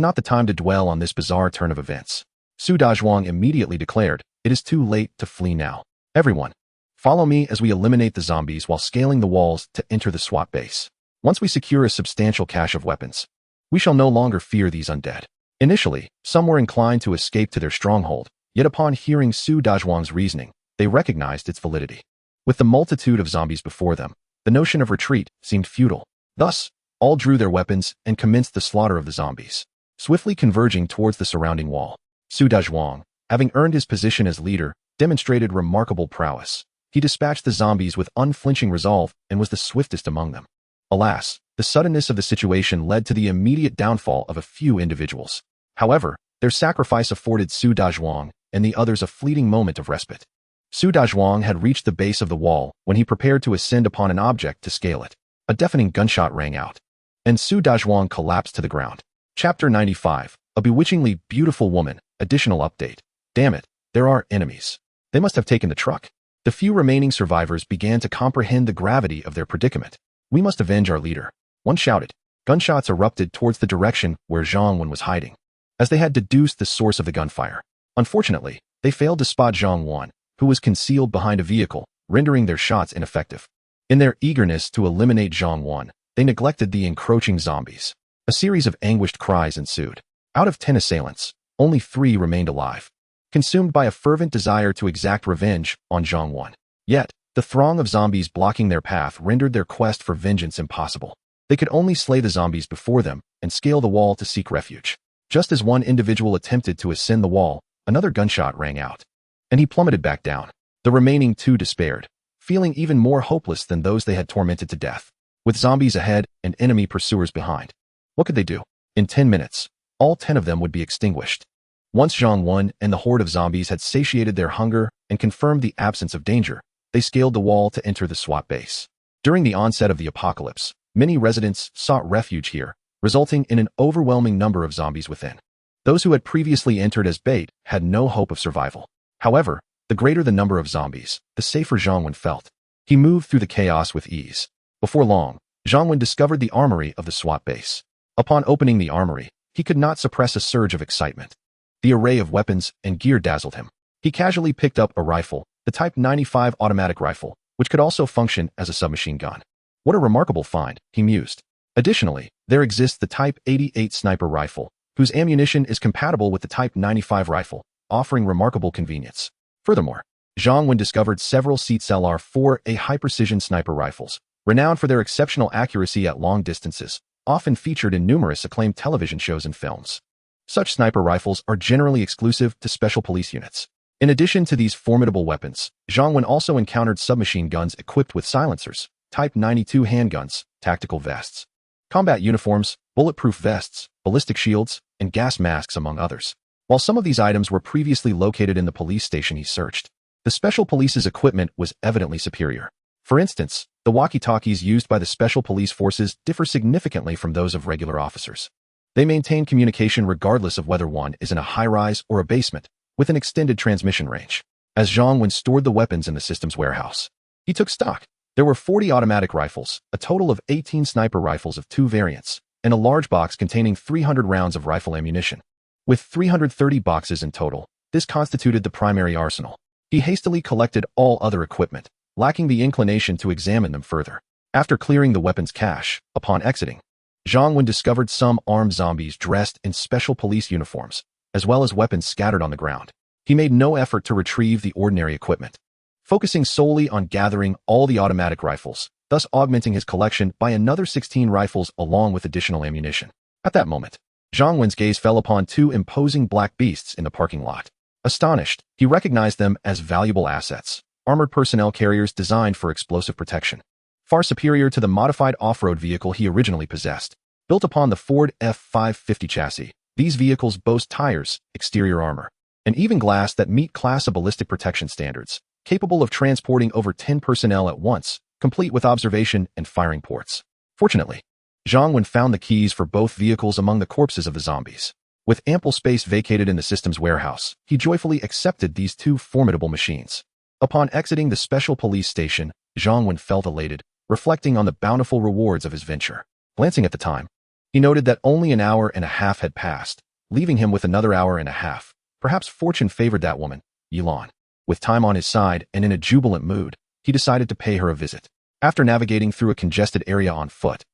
not the time to dwell on this bizarre turn of events. Su Dazhuang immediately declared, "It is too late to flee now. Everyone, follow me as we eliminate the zombies while scaling the walls to enter the SWAT base. Once we secure a substantial cache of weapons, we shall no longer fear these undead." Initially, some were inclined to escape to their stronghold, yet upon hearing Su Dazhuang's reasoning, they recognized its validity. With the multitude of zombies before them, the notion of retreat seemed futile. Thus, all drew their weapons and commenced the slaughter of the zombies, swiftly converging towards the surrounding wall. Su Dazhuang, having earned his position as leader, demonstrated remarkable prowess. He dispatched the zombies with unflinching resolve and was the swiftest among them. Alas, the suddenness of the situation led to the immediate downfall of a few individuals. However, their sacrifice afforded Su Dazhuang and the others a fleeting moment of respite. Su Dazhuang had reached the base of the wall when he prepared to ascend upon an object to scale it. A deafening gunshot rang out, and Su Dazhuang collapsed to the ground. Chapter 95, A Bewitchingly Beautiful Woman. Additional update. Damn it, there are enemies. They must have taken the truck. The few remaining survivors began to comprehend the gravity of their predicament. "We must avenge our leader," one shouted. Gunshots erupted towards the direction where Zhang Wen was hiding, as they had deduced the source of the gunfire. Unfortunately, they failed to spot Zhang Wen, who was concealed behind a vehicle, rendering their shots ineffective. In their eagerness to eliminate Zhang Wen, they neglected the encroaching zombies. A series of anguished cries ensued. Out of 10 assailants, only 3 remained alive, consumed by a fervent desire to exact revenge on Zhang Wen. Yet, the throng of zombies blocking their path rendered their quest for vengeance impossible. They could only slay the zombies before them and scale the wall to seek refuge. Just as one individual attempted to ascend the wall, another gunshot rang out, and he plummeted back down. The remaining 2 despaired, feeling even more hopeless than those they had tormented to death. With zombies ahead and enemy pursuers behind, what could they do? In 10 minutes, all 10 of them would be extinguished. Once Zhang Wen and the horde of zombies had satiated their hunger and confirmed the absence of danger, they scaled the wall to enter the SWAT base. During the onset of the apocalypse, many residents sought refuge here, resulting in an overwhelming number of zombies within. Those who had previously entered as bait had no hope of survival. However, the greater the number of zombies, the safer Zhang Wen felt. He moved through the chaos with ease. Before long, Zhang Wen discovered the armory of the SWAT base. Upon opening the armory, he could not suppress a surge of excitement. The array of weapons and gear dazzled him. He casually picked up a rifle, the Type 95 automatic rifle, which could also function as a submachine gun. What a remarkable find, he mused. Additionally, there exists the Type 88 sniper rifle, whose ammunition is compatible with the Type 95 rifle, offering remarkable convenience. Furthermore, Zhang Wen discovered several CTLR 4A high-precision sniper rifles, renowned for their exceptional accuracy at long distances, often featured in numerous acclaimed television shows and films. Such sniper rifles are generally exclusive to special police units. In addition to these formidable weapons, Zhang Wen also encountered submachine guns equipped with silencers, Type 92 handguns, tactical vests, combat uniforms, bulletproof vests, ballistic shields, and gas masks among others. While some of these items were previously located in the police station he searched, the special police's equipment was evidently superior. For instance, the walkie-talkies used by the special police forces differ significantly from those of regular officers. They maintain communication regardless of whether one is in a high-rise or a basement, with an extended transmission range. As Zhang Wen stored the weapons in the system's warehouse, he took stock. There were 40 automatic rifles, a total of 18 sniper rifles of 2 variants, and a large box containing 300 rounds of rifle ammunition. With 330 boxes in total, this constituted the primary arsenal. He hastily collected all other equipment, lacking the inclination to examine them further. After clearing the weapons cache, upon exiting, Zhang Wen discovered some armed zombies dressed in special police uniforms, as well as weapons scattered on the ground. He made no effort to retrieve the ordinary equipment, focusing solely on gathering all the automatic rifles, thus augmenting his collection by another 16 rifles along with additional ammunition. At that moment, Zhang Wen's gaze fell upon 2 imposing black beasts in the parking lot. Astonished, he recognized them as valuable assets, armored personnel carriers designed for explosive protection, far superior to the modified off-road vehicle he originally possessed. Built upon the Ford F-550 chassis, these vehicles boast tires, exterior armor, and even glass that meet Class A ballistic protection standards, capable of transporting over 10 personnel at once, complete with observation and firing ports. Fortunately, Zhang Wen found the keys for both vehicles among the corpses of the zombies. With ample space vacated in the system's warehouse, he joyfully accepted these 2 formidable machines. Upon exiting the special police station, Zhang Wen felt elated, reflecting on the bountiful rewards of his venture. Glancing at the time, he noted that only an hour and a half had passed, leaving him with another hour and a half. Perhaps fortune favored that woman, Yilan. With time on his side and in a jubilant mood, he decided to pay her a visit. After navigating through a congested area on foot,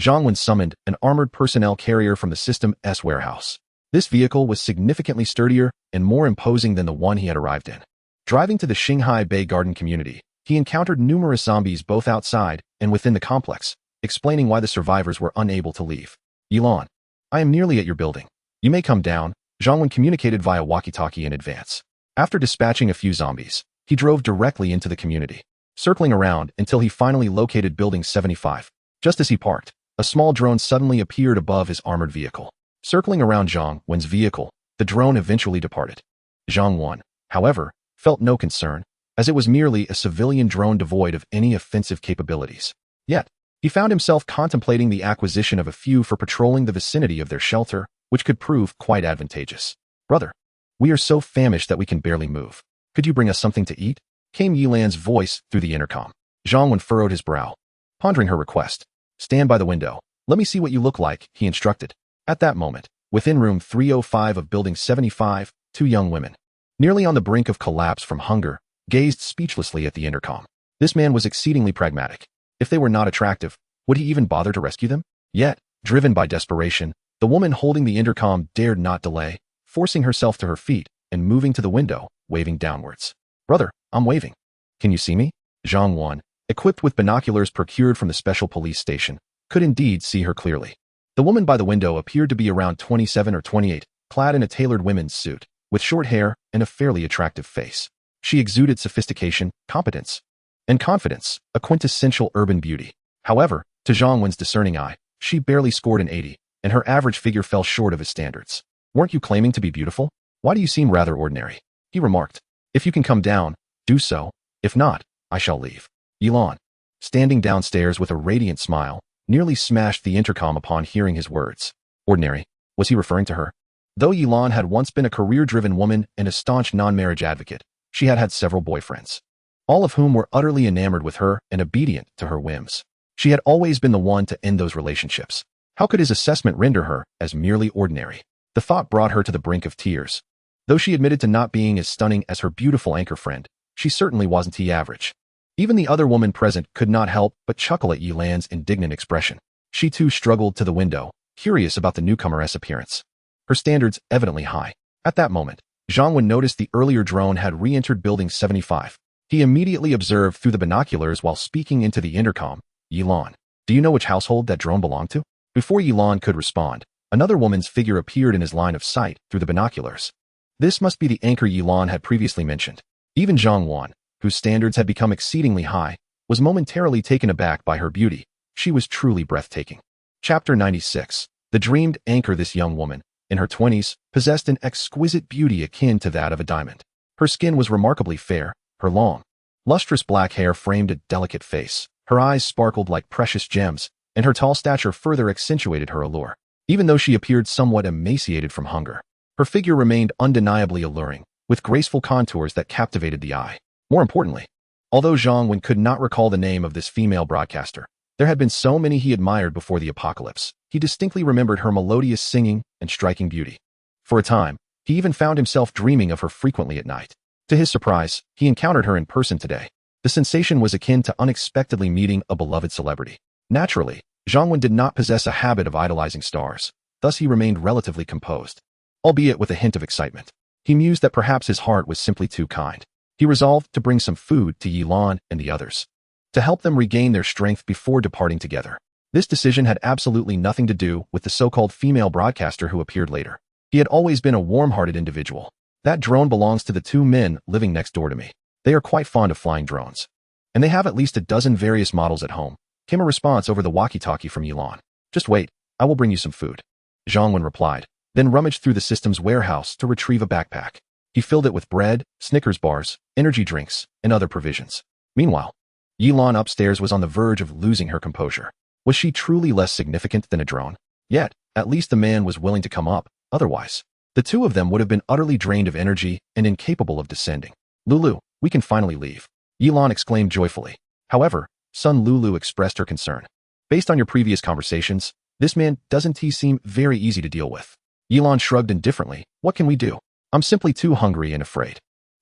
Zhang Wen summoned an armored personnel carrier from the system's warehouse. This vehicle was significantly sturdier and more imposing than the one he had arrived in. Driving to the Shanghai Bay Garden community, he encountered numerous zombies both outside and within the complex, explaining why the survivors were unable to leave. Yilan, I am nearly at your building. You may come down, Zhang Wen communicated via walkie-talkie in advance. After dispatching a few zombies, he drove directly into the community, circling around until he finally located Building 75. Just as he parked, a small drone suddenly appeared above his armored vehicle. Circling around Zhang Wen's vehicle, the drone eventually departed. Zhang Wen, however, felt no concern, as it was merely a civilian drone devoid of any offensive capabilities. Yet, he found himself contemplating the acquisition of a few for patrolling the vicinity of their shelter, which could prove quite advantageous. Brother, we are so famished that we can barely move. Could you bring us something to eat? Came Yilan's voice through the intercom. Zhang Wen furrowed his brow, pondering her request. Stand by the window. Let me see what you look like, he instructed. At that moment, within room 305 of Building 75, 2 young women, nearly on the brink of collapse from hunger, gazed speechlessly at the intercom. This man was exceedingly pragmatic. If they were not attractive, would he even bother to rescue them? Yet, driven by desperation, the woman holding the intercom dared not delay, forcing herself to her feet and moving to the window, waving downwards. Brother, I'm waving. Can you see me? Zhang Wen, equipped with binoculars procured from the special police station, could indeed see her clearly. The woman by the window appeared to be around 27 or 28, clad in a tailored women's suit, with short hair and a fairly attractive face. She exuded sophistication, competence, and confidence, a quintessential urban beauty. However, to Zhang Wen's discerning eye, she barely scored an 80, and her average figure fell short of his standards. Weren't you claiming to be beautiful? Why do you seem rather ordinary? He remarked. If you can come down, do so. If not, I shall leave. Yilan, standing downstairs with a radiant smile, nearly smashed the intercom upon hearing his words. Ordinary? Was he referring to her? Though Yilan had once been a career-driven woman and a staunch non-marriage advocate, she had had several boyfriends, all of whom were utterly enamored with her and obedient to her whims. She had always been the one to end those relationships. How could his assessment render her as merely ordinary? The thought brought her to the brink of tears. Though she admitted to not being as stunning as her beautiful anchor friend, she certainly wasn't average. Even the other woman present could not help but chuckle at Yilan's indignant expression. She too struggled to the window, curious about the newcomer's appearance. Her standards evidently high. At that moment, Zhang Wen noticed the earlier drone had re-entered Building 75. He immediately observed through the binoculars while speaking into the intercom, Yilan, do you know which household that drone belonged to? Before Yilan could respond, another woman's figure appeared in his line of sight through the binoculars. This must be the anchor Yilan had previously mentioned. Even Zhang Wen, whose standards had become exceedingly high, was momentarily taken aback by her beauty. She was truly breathtaking. Chapter 96. The dreamed anchor. This young woman, in her 20s, possessed an exquisite beauty akin to that of a diamond. Her skin was remarkably fair, her long, lustrous black hair framed a delicate face, her eyes sparkled like precious gems, and her tall stature further accentuated her allure. Even though she appeared somewhat emaciated from hunger, her figure remained undeniably alluring, with graceful contours that captivated the eye. More importantly, although Zhang Wen could not recall the name of this female broadcaster, there had been so many he admired before the apocalypse, he distinctly remembered her melodious singing and striking beauty. For a time, he even found himself dreaming of her frequently at night. To his surprise, he encountered her in person today. The sensation was akin to unexpectedly meeting a beloved celebrity. Naturally, Zhang Wen did not possess a habit of idolizing stars, thus he remained relatively composed, albeit with a hint of excitement. He mused that perhaps his heart was simply too kind. He resolved to bring some food to Yilan and the others, to help them regain their strength before departing together. This decision had absolutely nothing to do with the so-called female broadcaster who appeared later. He had always been a warm-hearted individual. That drone belongs to the two men living next door to me. They are quite fond of flying drones. And they have at least a dozen various models at home, came a response over the walkie-talkie from Yilan. Just wait, I will bring you some food, Zhang Wen replied, then rummaged through the system's warehouse to retrieve a backpack. He filled it with bread, Snickers bars, energy drinks, and other provisions. Meanwhile, Yilan upstairs was on the verge of losing her composure. Was she truly less significant than a drone? Yet, at least the man was willing to come up, otherwise, the two of them would have been utterly drained of energy and incapable of descending. Lulu, we can finally leave, Yilan exclaimed joyfully. However, Sun Lulu expressed her concern. Based on your previous conversations, this man doesn't seem very easy to deal with. Yilan shrugged indifferently. What can we do? I'm simply too hungry and afraid.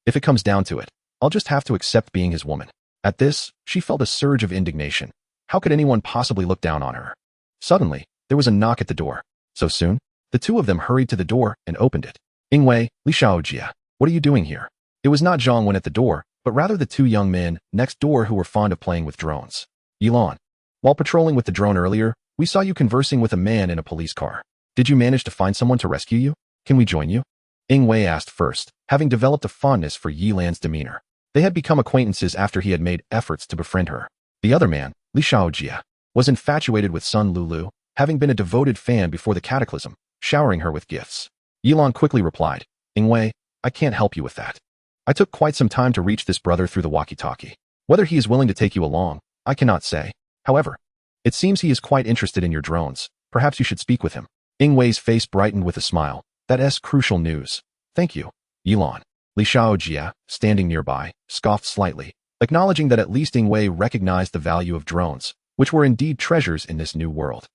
If it comes down to it, I'll just have to accept being his woman. At this, she felt a surge of indignation. How could anyone possibly look down on her? Suddenly, there was a knock at the door. So soon? The two of them hurried to the door and opened it. Ingwei, Li Xiaojia, what are you doing here? It was not Zhang Wen at the door, but rather the two young men next door who were fond of playing with drones. Yilan, while patrolling with the drone earlier, we saw you conversing with a man in a police car. Did you manage to find someone to rescue you? Can we join you? Ingwei asked first, having developed a fondness for Yilan's demeanor. They had become acquaintances after he had made efforts to befriend her. The other man, Li Xiaojia, was infatuated with Sun Lulu, having been a devoted fan before the cataclysm, showering her with gifts. Yilan quickly replied, Ingwei, I can't help you with that. I took quite some time to reach this brother through the walkie-talkie. Whether he is willing to take you along, I cannot say. However, it seems he is quite interested in your drones. Perhaps you should speak with him. Ingwei's face brightened with a smile. That's crucial news. Thank you, Yilan. Li Xiaojia, standing nearby, scoffed slightly, acknowledging that at least Ingwei recognized the value of drones, which were indeed treasures in this new world.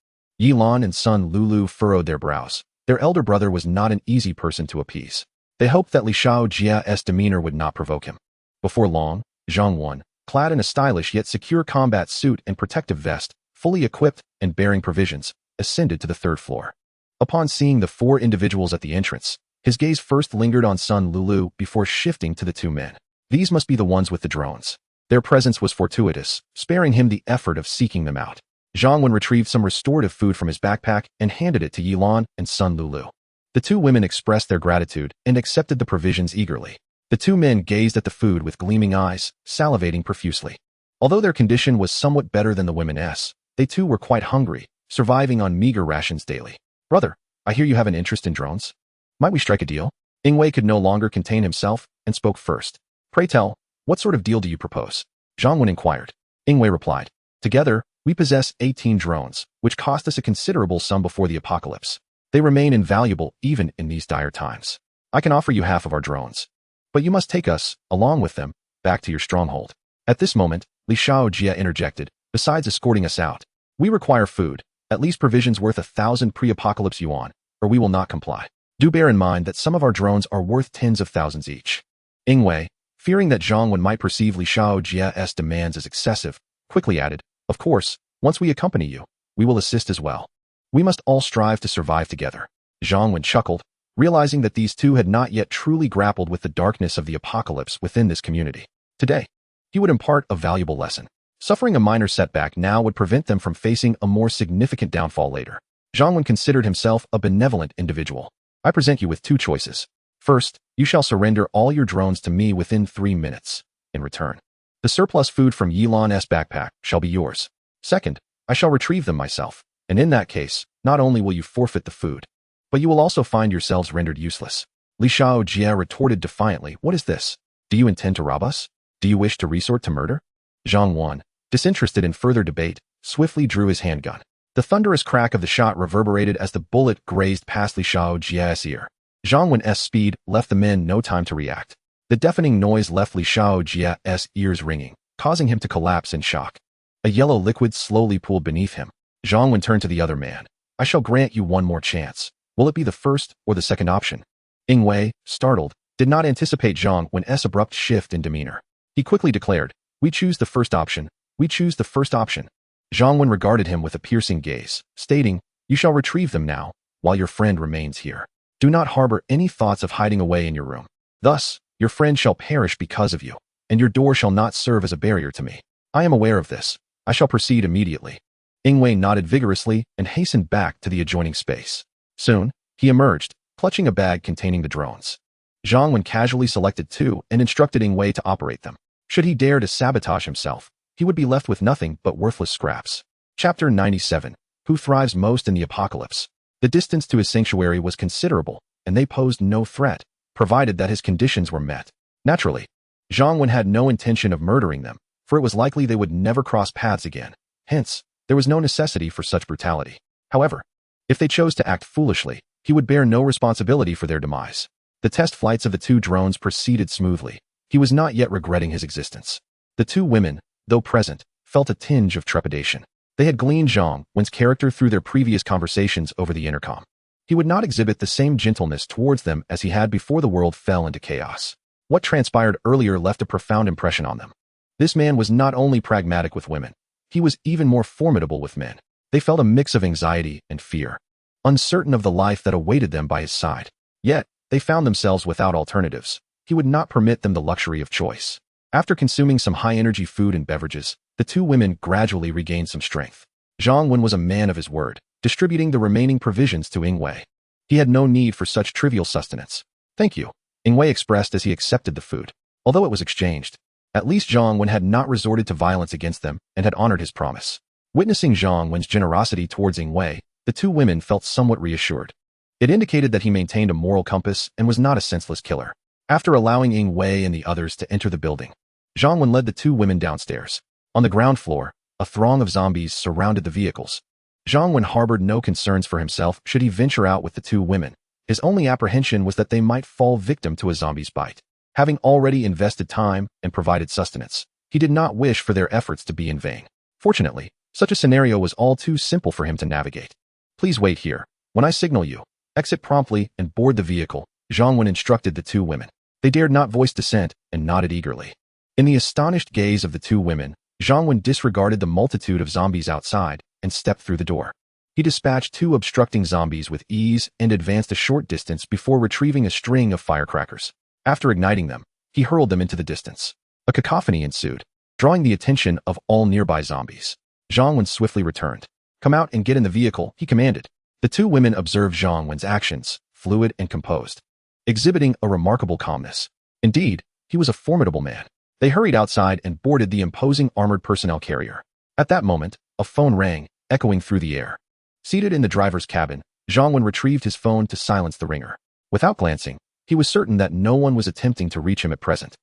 Yilan and Sun Lulu furrowed their brows. Their elder brother was not an easy person to appease. They hoped that Li Xiaojia's demeanor would not provoke him. Before long, Zhang Wen, clad in a stylish yet secure combat suit and protective vest, fully equipped and bearing provisions, ascended to the third floor. Upon seeing the four individuals at the entrance, his gaze first lingered on Sun Lulu before shifting to the two men. These must be the ones with the drones. Their presence was fortuitous, sparing him the effort of seeking them out. Zhang Wen retrieved some restorative food from his backpack and handed it to Yilan and Sun Lulu. The two women expressed their gratitude and accepted the provisions eagerly. The two men gazed at the food with gleaming eyes, salivating profusely. Although their condition was somewhat better than the women's, they too were quite hungry, surviving on meager rations daily. Brother, I hear you have an interest in drones. Might we strike a deal? Ingwei could no longer contain himself and spoke first. Pray tell, what sort of deal do you propose? Zhang Wen inquired. Ingwei replied. Together, we possess 18 drones, which cost us a considerable sum before the apocalypse. They remain invaluable even in these dire times. I can offer you half of our drones. But you must take us, along with them, back to your stronghold. At this moment, Li Xiaojia interjected, besides escorting us out, we require food, at least provisions worth 1,000 pre-apocalypse yuan, or we will not comply. Do bear in mind that some of our drones are worth tens of thousands each. Ingwei, fearing that Zhang Wen might perceive Li Xiaojia's demands as excessive, quickly added, of course, once we accompany you, we will assist as well. We must all strive to survive together. Zhang Wen chuckled, realizing that these two had not yet truly grappled with the darkness of the apocalypse within this community. Today, he would impart a valuable lesson. Suffering a minor setback now would prevent them from facing a more significant downfall later. Zhang Wen considered himself a benevolent individual. I present you with two choices. First, you shall surrender all your drones to me within 3 minutes. In return, the surplus food from Yilan's backpack shall be yours. Second, I shall retrieve them myself. And in that case, not only will you forfeit the food, but you will also find yourselves rendered useless. Li Xiaojie retorted defiantly, what is this? Do you intend to rob us? Do you wish to resort to murder? Zhang Wan, disinterested in further debate, swiftly drew his handgun. The thunderous crack of the shot reverberated as the bullet grazed past Li Xiaojie's ear. Zhang Wan's speed left the men no time to react. The deafening noise left Li Xiaojie's ears ringing, causing him to collapse in shock. A yellow liquid slowly pooled beneath him. Zhang Wan turned to the other man. I shall grant you one more chance. Will it be the first or the second option? Ying Wei, startled, did not anticipate Zhang Wan's abrupt shift in demeanor. He quickly declared, we choose the first option. We choose the first option. Zhang Wan regarded him with a piercing gaze, stating, you shall retrieve them now, while your friend remains here. Do not harbor any thoughts of hiding away in your room. Thus, your friend shall perish because of you, and your door shall not serve as a barrier to me. I am aware of this. I shall proceed immediately. Ying Wei nodded vigorously and hastened back to the adjoining space. Soon, he emerged, clutching a bag containing the drones. Zhang Wan casually selected two and instructed Ying Wei to operate them. Should he dare to sabotage himself, he would be left with nothing but worthless scraps. Chapter 97. Who thrives most in the apocalypse? The distance to his sanctuary was considerable, and they posed no threat, provided that his conditions were met. Naturally, Zhang Wan had no intention of murdering them, for it was likely they would never cross paths again. Hence, there was no necessity for such brutality. However, if they chose to act foolishly, he would bear no responsibility for their demise. The test flights of the two drones proceeded smoothly. He was not yet regretting his existence. The two women, though present, felt a tinge of trepidation. They had gleaned Zhang Wan's character through their previous conversations over the intercom. He would not exhibit the same gentleness towards them as he had before the world fell into chaos. What transpired earlier left a profound impression on them. This man was not only pragmatic with women, he was even more formidable with men. They felt a mix of anxiety and fear, uncertain of the life that awaited them by his side. Yet, they found themselves without alternatives. He would not permit them the luxury of choice. After consuming some high-energy food and beverages, the two women gradually regained some strength. Zhang Wan was a man of his word, distributing the remaining provisions to Ying Wei. He had no need for such trivial sustenance. Thank you, Ying Wei expressed as he accepted the food. Although it was exchanged, at least Zhang Wan had not resorted to violence against them and had honored his promise. Witnessing Zhang Wan's generosity towards Ying Wei, the two women felt somewhat reassured. It indicated that he maintained a moral compass and was not a senseless killer. After allowing Ying Wei and the others to enter the building, Zhang Wan led the two women downstairs. On the ground floor, a throng of zombies surrounded the vehicles. Zhang Wan harbored no concerns for himself should he venture out with the two women. His only apprehension was that they might fall victim to a zombie's bite. Having already invested time and provided sustenance, he did not wish for their efforts to be in vain. Fortunately, such a scenario was all too simple for him to navigate. Please wait here. When I signal you, exit promptly and board the vehicle, Zhang Wan instructed the two women. They dared not voice dissent and nodded eagerly. In the astonished gaze of the two women, Zhang Wan disregarded the multitude of zombies outside and stepped through the door. He dispatched two obstructing zombies with ease and advanced a short distance before retrieving a string of firecrackers. After igniting them, he hurled them into the distance. A cacophony ensued, drawing the attention of all nearby zombies. Zhang Wan swiftly returned. Come out and get in the vehicle, he commanded. The two women observed Zhang Wan's actions, fluid and composed, exhibiting a remarkable calmness. Indeed, he was a formidable man. They hurried outside and boarded the imposing armored personnel carrier. At that moment, a phone rang, echoing through the air. Seated in the driver's cabin, Zhang Wan retrieved his phone to silence the ringer. Without glancing, he was certain that no one was attempting to reach him at present.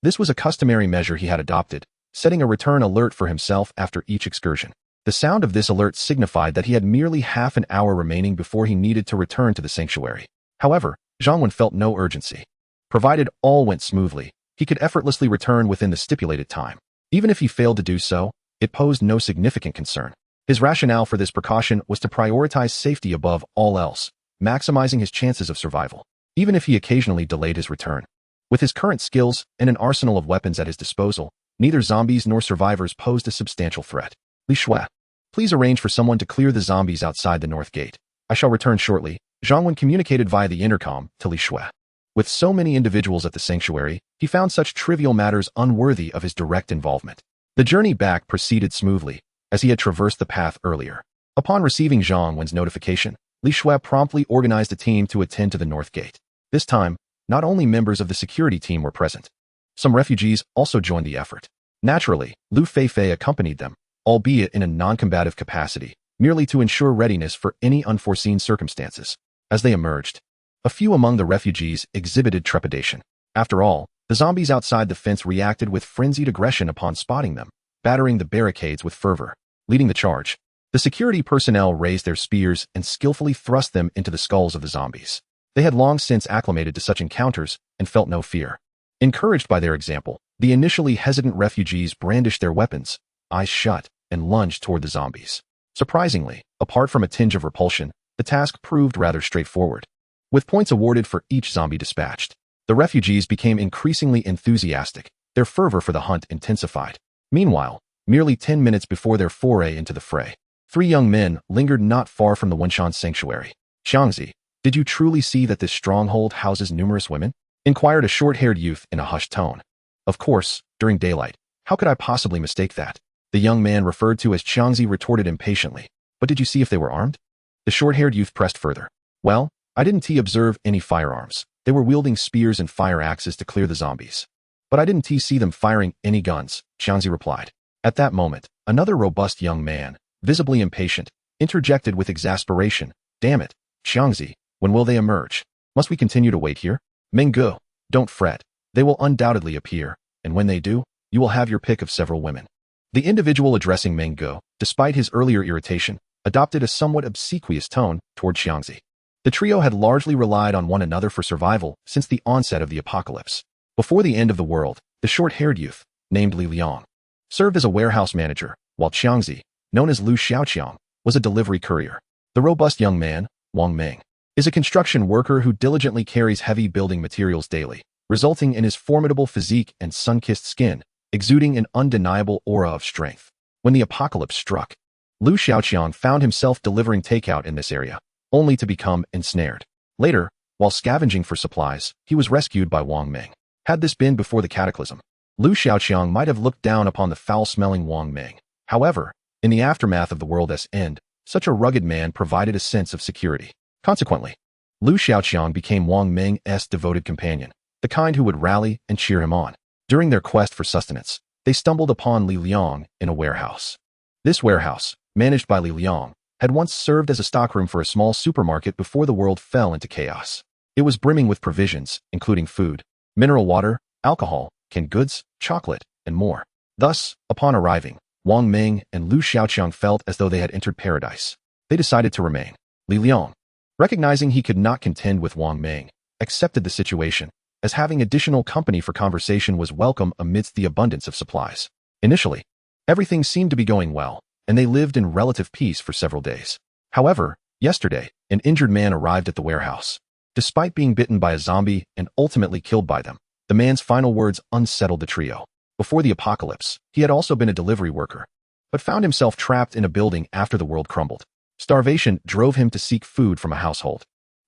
This was a customary measure he had adopted, setting a return alert for himself after each excursion. The sound of this alert signified that he had merely half an hour remaining before he needed to return to the sanctuary. However, Zhang Wan felt no urgency. Provided all went smoothly, he could effortlessly return within the stipulated time. Even if he failed to do so, it posed no significant concern. His rationale for this precaution was to prioritize safety above all else, maximizing his chances of survival, even if he occasionally delayed his return. With his current skills and an arsenal of weapons at his disposal, neither zombies nor survivors posed a substantial threat. Li Shui, please arrange for someone to clear the zombies outside the north gate. I shall return shortly. Zhang Wan communicated via the intercom to Li Shui. With so many individuals at the sanctuary, he found such trivial matters unworthy of his direct involvement. The journey back proceeded smoothly, as he had traversed the path earlier. Upon receiving Zhang Wan's notification, Li Shui promptly organized a team to attend to the north gate. This time, not only members of the security team were present. Some refugees also joined the effort. Naturally, Lu Feifei accompanied them, albeit in a non-combative capacity, merely to ensure readiness for any unforeseen circumstances. As they emerged, a few among the refugees exhibited trepidation. After all, the zombies outside the fence reacted with frenzied aggression upon spotting them, battering the barricades with fervor. Leading the charge, the security personnel raised their spears and skillfully thrust them into the skulls of the zombies. They had long since acclimated to such encounters and felt no fear. Encouraged by their example, the initially hesitant refugees brandished their weapons, eyes shut, and lunged toward the zombies. Surprisingly, apart from a tinge of repulsion, the task proved rather straightforward. With points awarded for each zombie dispatched, the refugees became increasingly enthusiastic, their fervor for the hunt intensified. Meanwhile, merely 10 minutes before their foray into the fray, 3 young men lingered not far from the Wenshan sanctuary. "Xiangzi, did you truly see that this stronghold houses numerous women?" inquired a short-haired youth in a hushed tone. "Of course, during daylight. How could I possibly mistake that?" the young man referred to as Xiangzi retorted impatiently. "But did you see if they were armed?" The short-haired youth pressed further. "Well, I didn't observe any firearms. They were wielding spears and fire axes to clear the zombies. But I didn't see them firing any guns," Xiangzi replied. At that moment, another robust young man, visibly impatient, interjected with exasperation. "Damn it, Xiangzi, when will they emerge? Must we continue to wait here?" "Mengge, don't fret. They will undoubtedly appear, and when they do, you will have your pick of several women." The individual addressing Mengge, despite his earlier irritation, adopted a somewhat obsequious tone toward Xiangzi. The trio had largely relied on one another for survival since the onset of the apocalypse. Before the end of the world, the short-haired youth, named Li Liang, served as a warehouse manager, while Xiangzi, known as Lu Xiaoqiang, was a delivery courier. The robust young man, Wang Meng, is a construction worker who diligently carries heavy building materials daily, resulting in his formidable physique and sun-kissed skin, exuding an undeniable aura of strength. When the apocalypse struck, Lu Xiaoqiang found himself delivering takeout in this area, only to become ensnared. Later, while scavenging for supplies, he was rescued by Wang Meng. Had this been before the cataclysm, Lu Xiaoqiang might have looked down upon the foul-smelling Wang Meng. However, in the aftermath of the world's end, such a rugged man provided a sense of security. Consequently, Lu Xiaoqiang became Wang Meng's devoted companion, the kind who would rally and cheer him on. During their quest for sustenance, they stumbled upon Li Liang in a warehouse. This warehouse, managed by Li Liang, had once served as a stockroom for a small supermarket before the world fell into chaos. It was brimming with provisions, including food, mineral water, alcohol, canned goods, chocolate, and more. Thus, upon arriving, Wang Meng and Lu Xiaoqiang felt as though they had entered paradise. They decided to remain. Li Liang, recognizing he could not contend with Wang Meng, accepted the situation, as having additional company for conversation was welcome amidst the abundance of supplies. Initially, everything seemed to be going well, and they lived in relative peace for several days. However, yesterday, an injured man arrived at the warehouse. Despite being bitten by a zombie and ultimately killed by them, the man's final words unsettled the trio. Before the apocalypse, he had also been a delivery worker, but found himself trapped in a building after the world crumbled. Starvation drove him to seek food from a household,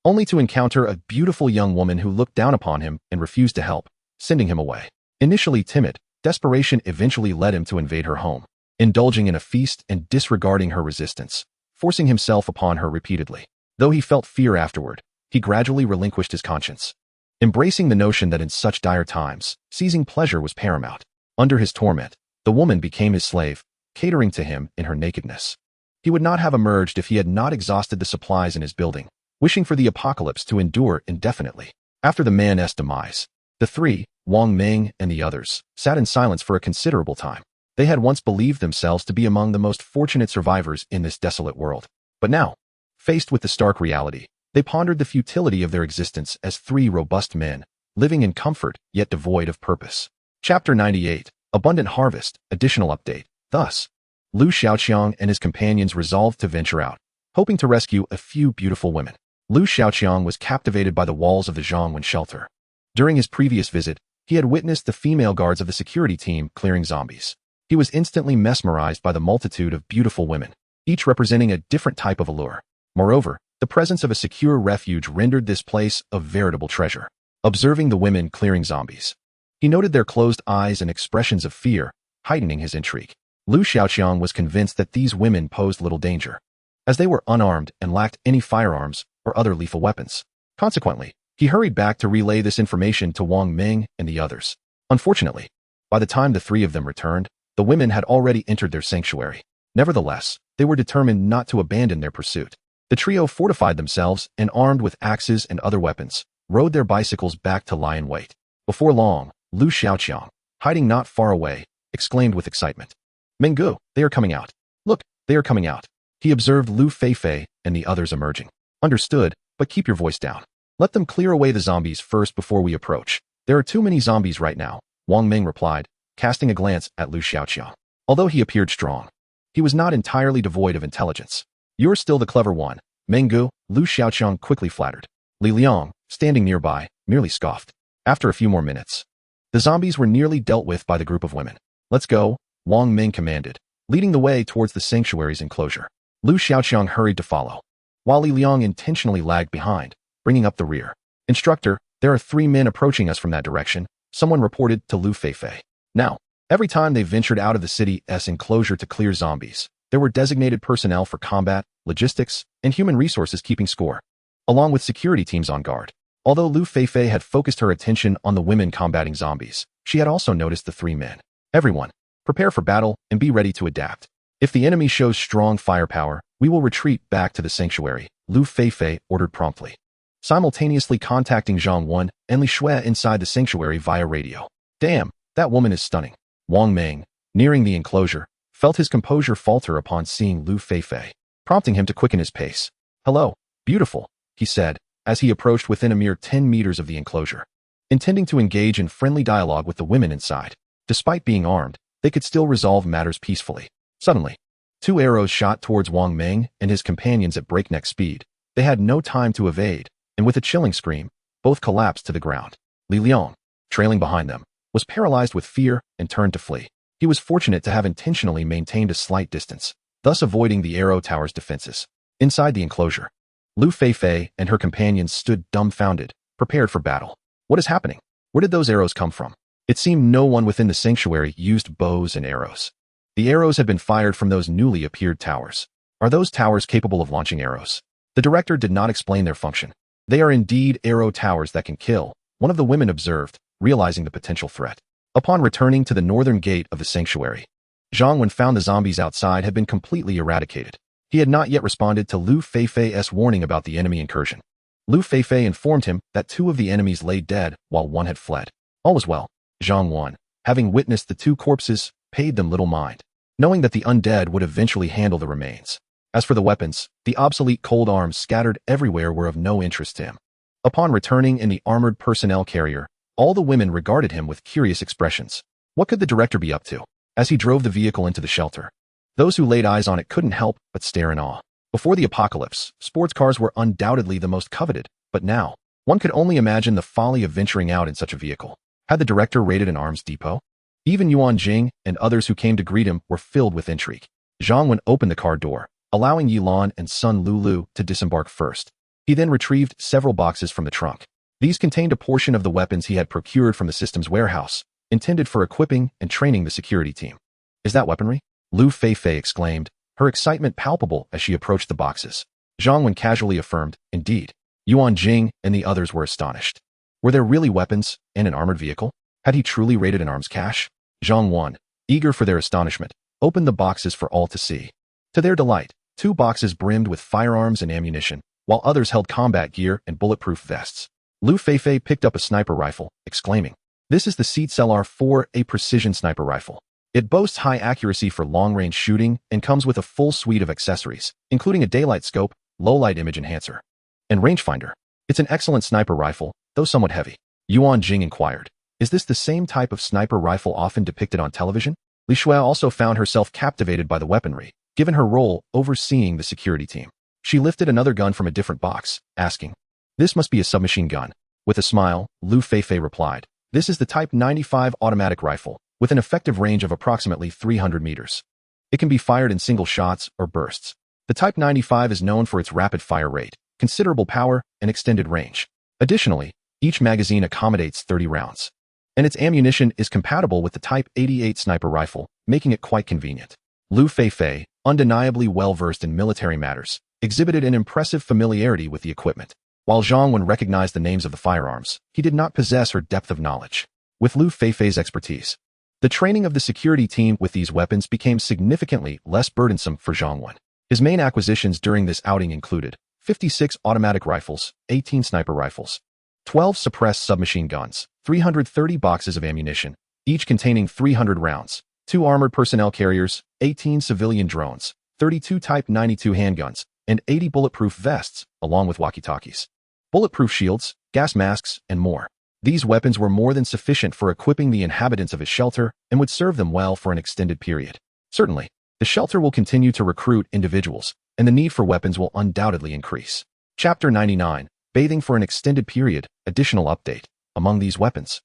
only to encounter a beautiful young woman who looked down upon him and refused to help, sending him away. Initially timid, desperation eventually led him to invade her home, indulging in a feast and disregarding her resistance, forcing himself upon her repeatedly. Though he felt fear afterward, he gradually relinquished his conscience, embracing the notion that in such dire times, seizing pleasure was paramount. Under his torment, the woman became his slave, catering to him in her nakedness. He would not have emerged if he had not exhausted the supplies in his building, wishing for the apocalypse to endure indefinitely. After the man's demise, the three, Wang Meng and the others, sat in silence for a considerable time. They had once believed themselves to be among the most fortunate survivors in this desolate world. But now, faced with the stark reality, they pondered the futility of their existence as 3 robust men, living in comfort yet devoid of purpose. Chapter 98, Abundant Harvest, Additional Update. Thus, Lu Xiaoqiang and his companions resolved to venture out, hoping to rescue a few beautiful women. Lu Xiaoqiang was captivated by the walls of the Zhongwen shelter. During his previous visit, he had witnessed the female guards of the security team clearing zombies. He was instantly mesmerized by the multitude of beautiful women, each representing a different type of allure. Moreover, the presence of a secure refuge rendered this place a veritable treasure. Observing the women clearing zombies, he noted their closed eyes and expressions of fear, heightening his intrigue. Lu Xiaoqiang was convinced that these women posed little danger, as they were unarmed and lacked any firearms or other lethal weapons. Consequently, he hurried back to relay this information to Wang Meng and the others. Unfortunately, by the time the 3 of them returned, the women had already entered their sanctuary. Nevertheless, they were determined not to abandon their pursuit. The trio fortified themselves and, armed with axes and other weapons, rode their bicycles back to lie in wait. Before long, Lu Xiaoqiang, hiding not far away, exclaimed with excitement. Menggu, they are coming out. Look, they are coming out. He observed Lu Feifei and the others emerging. Understood, but keep your voice down. Let them clear away the zombies first before we approach. There are too many zombies right now, Wang Ming replied, casting a glance at Lu Xiaoqiang. Although he appeared strong, he was not entirely devoid of intelligence. You're still the clever one, Menggu, Lu Xiaoqiang quickly flattered. Li Liang, standing nearby, merely scoffed. After a few more minutes, the zombies were nearly dealt with by the group of women. Let's go, Wang Ming commanded, leading the way towards the sanctuary's enclosure. Lu Xiaoqiang hurried to follow, while Li Liang intentionally lagged behind, bringing up the rear. Instructor, there are 3 men approaching us from that direction, someone reported to Lu Feifei. Now, every time they ventured out of the city's enclosure to clear zombies, there were designated personnel for combat, logistics, and human resources keeping score, along with security teams on guard. Although Lu Feifei had focused her attention on the women combating zombies, she had also noticed the 3 men. Everyone, prepare for battle and be ready to adapt. If the enemy shows strong firepower, we will retreat back to the sanctuary, Lu Feifei ordered promptly, simultaneously contacting Zhang Wen and Li Shui inside the sanctuary via radio. Damn, that woman is stunning. Wang Ming, nearing the enclosure, felt his composure falter upon seeing Lu Feifei, prompting him to quicken his pace. Hello, beautiful, he said, as he approached within a mere 10 meters of the enclosure, intending to engage in friendly dialogue with the women inside. Despite being armed, they could still resolve matters peacefully. Suddenly, 2 arrows shot towards Wang Ming and his companions at breakneck speed. They had no time to evade, and with a chilling scream, both collapsed to the ground. Li Liang, trailing behind them, was paralyzed with fear and turned to flee. He was fortunate to have intentionally maintained a slight distance, thus avoiding the arrow tower's defenses. Inside the enclosure, Lu Feifei and her companions stood dumbfounded, prepared for battle. What is happening? Where did those arrows come from? It seemed no one within the sanctuary used bows and arrows. The arrows had been fired from those newly appeared towers. Are those towers capable of launching arrows? The director did not explain their function. They are indeed arrow towers that can kill, one of the women observed, realizing the potential threat. Upon returning to the northern gate of the sanctuary, Zhang Wen found the zombies outside had been completely eradicated. He had not yet responded to Lu Feifei's warning about the enemy incursion. Lu Feifei informed him that 2 of the enemies lay dead while 1 had fled. All was well. Zhang Wen, having witnessed the 2 corpses, paid them little mind, knowing that the undead would eventually handle the remains. As for the weapons, the obsolete cold arms scattered everywhere were of no interest to him. Upon returning in the armored personnel carrier, all the women regarded him with curious expressions. What could the director be up to? As he drove the vehicle into the shelter, those who laid eyes on it couldn't help but stare in awe. Before the apocalypse, sports cars were undoubtedly the most coveted, but now, one could only imagine the folly of venturing out in such a vehicle. Had the director raided an arms depot? Even Yuan Jing and others who came to greet him were filled with intrigue. Zhang Wen opened the car door, allowing Yilan and Sun Lulu to disembark first. He then retrieved several boxes from the trunk. These contained a portion of the weapons he had procured from the system's warehouse, intended for equipping and training the security team. Is that weaponry? Lu Feifei exclaimed, her excitement palpable as she approached the boxes. Zhang Wen casually affirmed, indeed. Yuan Jing and the others were astonished. Were there really weapons and an armored vehicle? Had he truly raided an arms cache? Zhang Wen, eager for their astonishment, opened the boxes for all to see. To their delight, 2 boxes brimmed with firearms and ammunition, while others held combat gear and bulletproof vests. Lu Feifei picked up a sniper rifle, exclaiming, "This is the CLR-4, a precision sniper rifle. It boasts high accuracy for long-range shooting and comes with a full suite of accessories, including a daylight scope, low-light image enhancer, and rangefinder. It's an excellent sniper rifle, though somewhat heavy." Yuan Jing inquired, "Is this the same type of sniper rifle often depicted on television?" Li Shui also found herself captivated by the weaponry, given her role overseeing the security team. She lifted another gun from a different box, asking, "This must be a submachine gun." With a smile, Lu Feifei replied, "This is the Type 95 automatic rifle, with an effective range of approximately 300 meters. It can be fired in single shots or bursts. The Type 95 is known for its rapid fire rate, considerable power, and extended range. Additionally, each magazine accommodates 30 rounds, and its ammunition is compatible with the Type 88 sniper rifle, making it quite convenient." Lu Feifei, undeniably well-versed in military matters, exhibited an impressive familiarity with the equipment. While Zhang Wen recognized the names of the firearms, he did not possess her depth of knowledge. With Lu Feifei's expertise, The training of the security team with these weapons became significantly less burdensome for Zhang Wen. His main acquisitions during this outing included 56 automatic rifles, 18 sniper rifles, 12 suppressed submachine guns, 330 boxes of ammunition, each containing 300 rounds, 2 armored personnel carriers, 18 civilian drones, 32 Type 92 handguns, and 80 bulletproof vests, along with walkie-talkies, bulletproof shields, gas masks, and more. These weapons were more than sufficient for equipping the inhabitants of his shelter and would serve them well for an extended period. Certainly, the shelter will continue to recruit individuals, and the need for weapons will undoubtedly increase. Chapter 99, Bathing for an Extended Period, Additional Update. Among these weapons,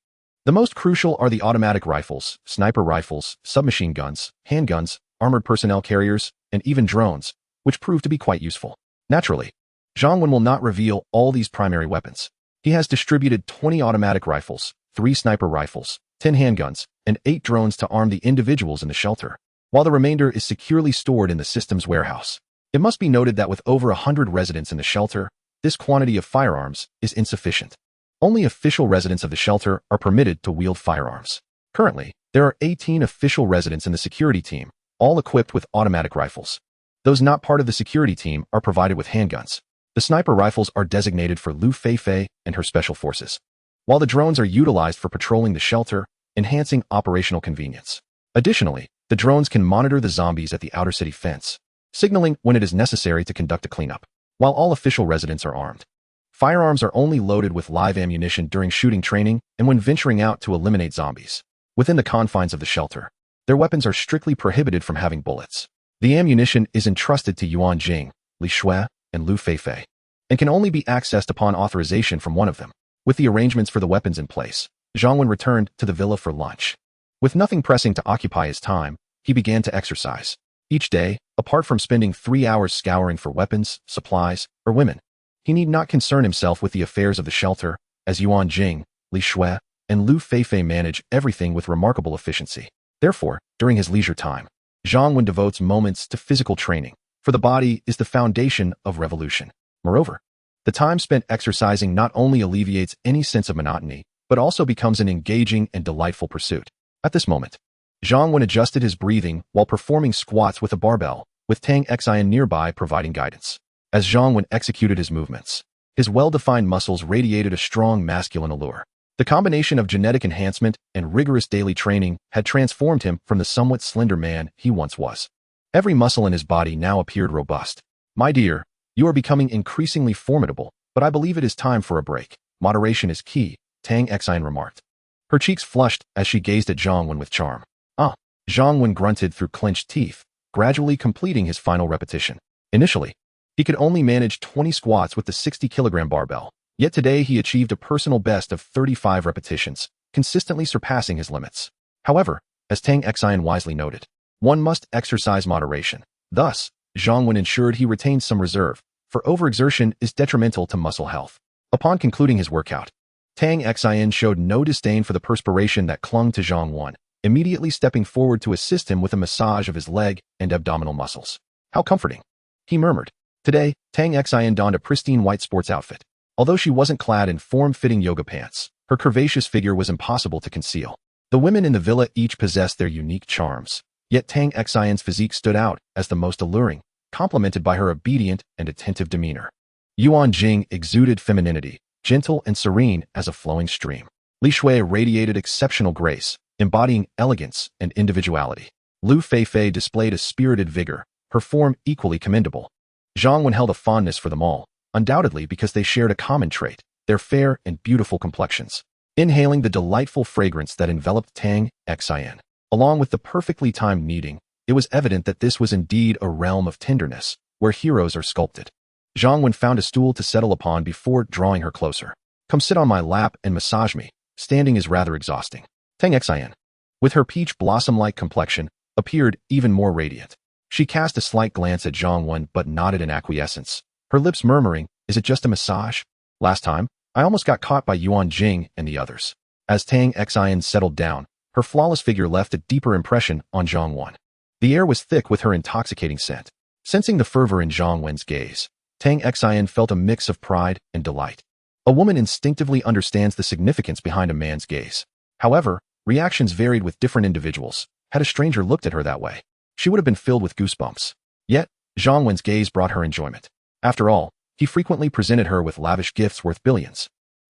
the most crucial are the automatic rifles, sniper rifles, submachine guns, handguns, armored personnel carriers, and even drones, which prove to be quite useful. Naturally, Zhang Wen will not reveal all these primary weapons. He has distributed 20 automatic rifles, 3 sniper rifles, 10 handguns, and 8 drones to arm the individuals in the shelter, while the remainder is securely stored in the system's warehouse. It must be noted that with over 100 residents in the shelter, this quantity of firearms is insufficient. Only official residents of the shelter are permitted to wield firearms. Currently, there are 18 official residents in the security team, all equipped with automatic rifles. Those not part of the security team are provided with handguns. The sniper rifles are designated for Lu Feifei and her special forces, while the drones are utilized for patrolling the shelter, enhancing operational convenience. Additionally, the drones can monitor the zombies at the outer city fence, signaling when it is necessary to conduct a cleanup. While all official residents are armed, firearms are only loaded with live ammunition during shooting training and when venturing out to eliminate zombies. Within the confines of the shelter, their weapons are strictly prohibited from having bullets. The ammunition is entrusted to Yuan Jing, Li Shui, and Lu Feifei, and can only be accessed upon authorization from one of them. With the arrangements for the weapons in place, Zhang Wen returned to the villa for lunch. With nothing pressing to occupy his time, he began to exercise. Each day, apart from spending 3 hours scouring for weapons, supplies, or women, he need not concern himself with the affairs of the shelter, as Yuan Jing, Li Shui, and Lu Feifei manage everything with remarkable efficiency. Therefore, during his leisure time, Zhang Wen devotes moments to physical training, for the body is the foundation of revolution. Moreover, the time spent exercising not only alleviates any sense of monotony, but also becomes an engaging and delightful pursuit. At this moment, Zhang Wen adjusted his breathing while performing squats with a barbell, with Tang Xian nearby providing guidance. As Zhang Wen executed his movements, his well-defined muscles radiated a strong masculine allure. The combination of genetic enhancement and rigorous daily training had transformed him from the somewhat slender man he once was. Every muscle in his body now appeared robust. "My dear, you are becoming increasingly formidable, but I believe it is time for a break. Moderation is key," Tang Xian remarked. Her cheeks flushed as she gazed at Zhang Wen with charm. "Ah," Zhang Wen grunted through clenched teeth, gradually completing his final repetition. Initially, he could only manage 20 squats with the 60-kilogram barbell, yet today he achieved a personal best of 35 repetitions, consistently surpassing his limits. However, as Tang Xian wisely noted, one must exercise moderation. Thus, Zhang Wen ensured he retained some reserve, for overexertion is detrimental to muscle health. Upon concluding his workout, Tang Xian showed no disdain for the perspiration that clung to Zhang Wen, immediately stepping forward to assist him with a massage of his leg and abdominal muscles. "How comforting," he murmured. Today, Tang Xian donned a pristine white sports outfit. Although she wasn't clad in form-fitting yoga pants, her curvaceous figure was impossible to conceal. The women in the villa each possessed their unique charms, yet Tang Xian's physique stood out as the most alluring, complemented by her obedient and attentive demeanor. Yuan Jing exuded femininity, gentle and serene as a flowing stream. Li Shui radiated exceptional grace, embodying elegance and individuality. Lu Feifei displayed a spirited vigor, her form equally commendable. Zhang Wen held a fondness for them all, undoubtedly because they shared a common trait, their fair and beautiful complexions. Inhaling the delightful fragrance that enveloped Tang Xian, along with the perfectly timed kneading, it was evident that this was indeed a realm of tenderness, where heroes are sculpted. Zhang Wen found a stool to settle upon before drawing her closer. "Come sit on my lap and massage me. Standing is rather exhausting." Tang Xian, with her peach blossom-like complexion, appeared even more radiant. She cast a slight glance at Zhang Wen but nodded in acquiescence, her lips murmuring, "Is it just a massage? Last time, I almost got caught by Yuan Jing and the others." As Tang Xian settled down, her flawless figure left a deeper impression on Zhang Wen. The air was thick with her intoxicating scent. Sensing the fervor in Zhang Wen's gaze, Tang Xian felt a mix of pride and delight. A woman instinctively understands the significance behind a man's gaze. However, Reactions varied with different individuals. Had a stranger looked at her that way, she would have been filled with goosebumps. Yet, Zhang Wen's gaze brought her enjoyment. After all, he frequently presented her with lavish gifts worth billions,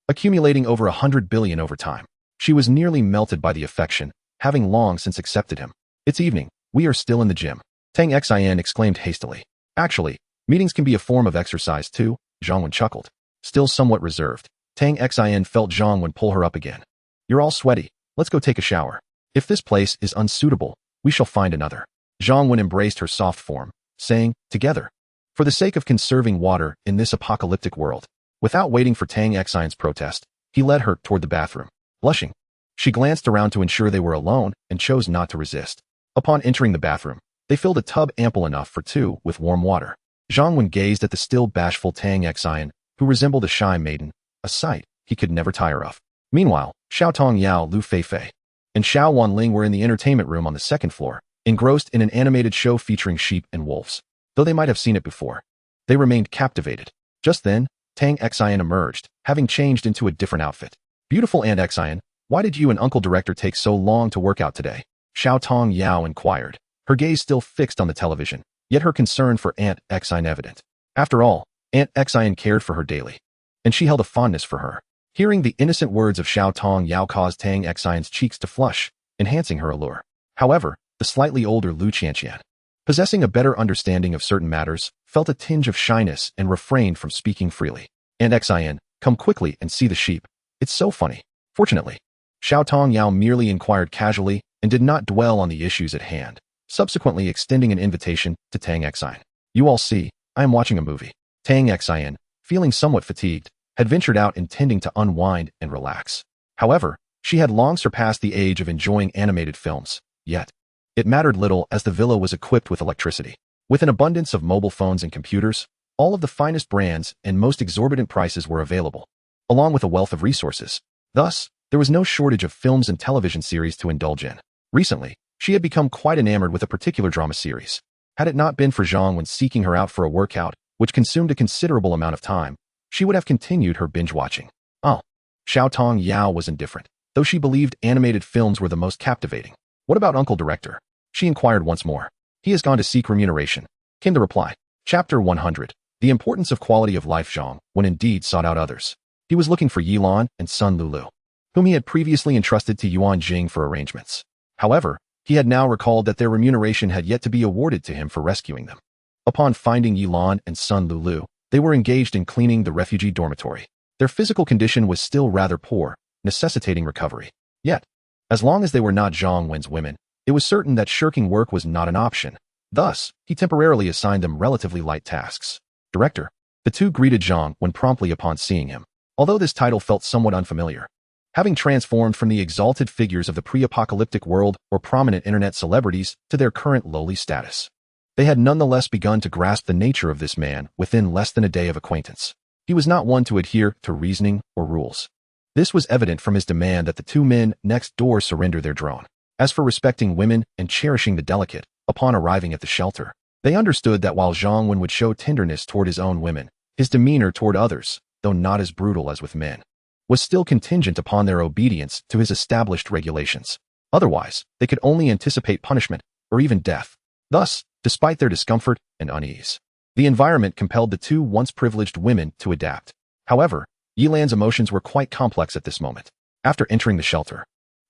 accumulating over 100 billion over time. She was nearly melted by the affection, having long since accepted him. It's evening. We are still in the gym. Tang Xin exclaimed hastily. Actually, meetings can be a form of exercise too, Zhang Wen chuckled. Still somewhat reserved, Tang Xin felt Zhang Wen pull her up again. You're all sweaty. Let's go take a shower. If this place is unsuitable, we shall find another. Zhang Wen embraced her soft form, saying, together. For the sake of conserving water in this apocalyptic world. Without waiting for Tang Xin's protest, he led her toward the bathroom. Blushing, she glanced around to ensure they were alone and chose not to resist. Upon entering the bathroom, they filled a tub ample enough for two with warm water. Zhang Wen gazed at the still bashful Tang Xin, who resembled a shy maiden, a sight he could never tire of. Meanwhile, Xiao Tong Yao, Lu Feifei, and Xiao Wanling were in the entertainment room on the second floor, engrossed in an animated show featuring sheep and wolves. Though they might have seen it before, they remained captivated. Just then, Tang Xin emerged, having changed into a different outfit. Beautiful Aunt Xin, why did you and Uncle Director take so long to work out today? Xiao Tong Yao inquired, her gaze still fixed on the television, yet her concern for Aunt Xin evident. After all, Aunt Xin cared for her daily, and she held a fondness for her. Hearing the innocent words of Xiao Tong Yao caused Tang Xin's cheeks to flush, enhancing her allure. However, the slightly older Lu Qianqian, possessing a better understanding of certain matters, felt a tinge of shyness and refrained from speaking freely. Aunt Xin, come quickly and see the sheep. It's so funny. Fortunately, Xiao Tong Yao merely inquired casually and did not dwell on the issues at hand, subsequently extending an invitation to Tang Xin. You all see, I am watching a movie. Tang Xin, feeling somewhat fatigued, had ventured out intending to unwind and relax. However, she had long surpassed the age of enjoying animated films, yet it mattered little as the villa was equipped with electricity. With an abundance of mobile phones and computers, all of the finest brands and most exorbitant prices were available, along with a wealth of resources. Thus, there was no shortage of films and television series to indulge in. Recently, she had become quite enamored with a particular drama series. Had it not been for Zhang Wen seeking her out for a workout, which consumed a considerable amount of time, she would have continued her binge-watching. Oh, Xiao Tong Yao was indifferent, though she believed animated films were the most captivating. What about Uncle Director? She inquired once more. He has gone to seek remuneration, came the reply. Chapter 100. The importance of quality of life. Zhang Wen indeed sought out others. He was looking for Yilan and Sun Lulu, whom he had previously entrusted to Yuan Jing for arrangements. However, he had now recalled that their remuneration had yet to be awarded to him for rescuing them. Upon finding Yilan and Sun Lulu, they were engaged in cleaning the refugee dormitory. Their physical condition was still rather poor, necessitating recovery. Yet, as long as they were not Zhang Wen's women, it was certain that shirking work was not an option. Thus, he temporarily assigned them relatively light tasks. Director. The two greeted Zhang Wen promptly upon seeing him, although this title felt somewhat unfamiliar. Having transformed from the exalted figures of the pre-apocalyptic world or prominent internet celebrities to their current lowly status, they had nonetheless begun to grasp the nature of this man within less than a day of acquaintance. He was not one to adhere to reasoning or rules. This was evident from his demand that the two men next door surrender their drone. As for respecting women and cherishing the delicate, upon arriving at the shelter, they understood that while Zhang Wen would show tenderness toward his own women, his demeanor toward others, though not as brutal as with men, was still contingent upon their obedience to his established regulations. Otherwise, they could only anticipate punishment or even death. Thus, despite their discomfort and unease, the environment compelled the two once privileged women to adapt. However, Yilan's emotions were quite complex at this moment. After entering the shelter,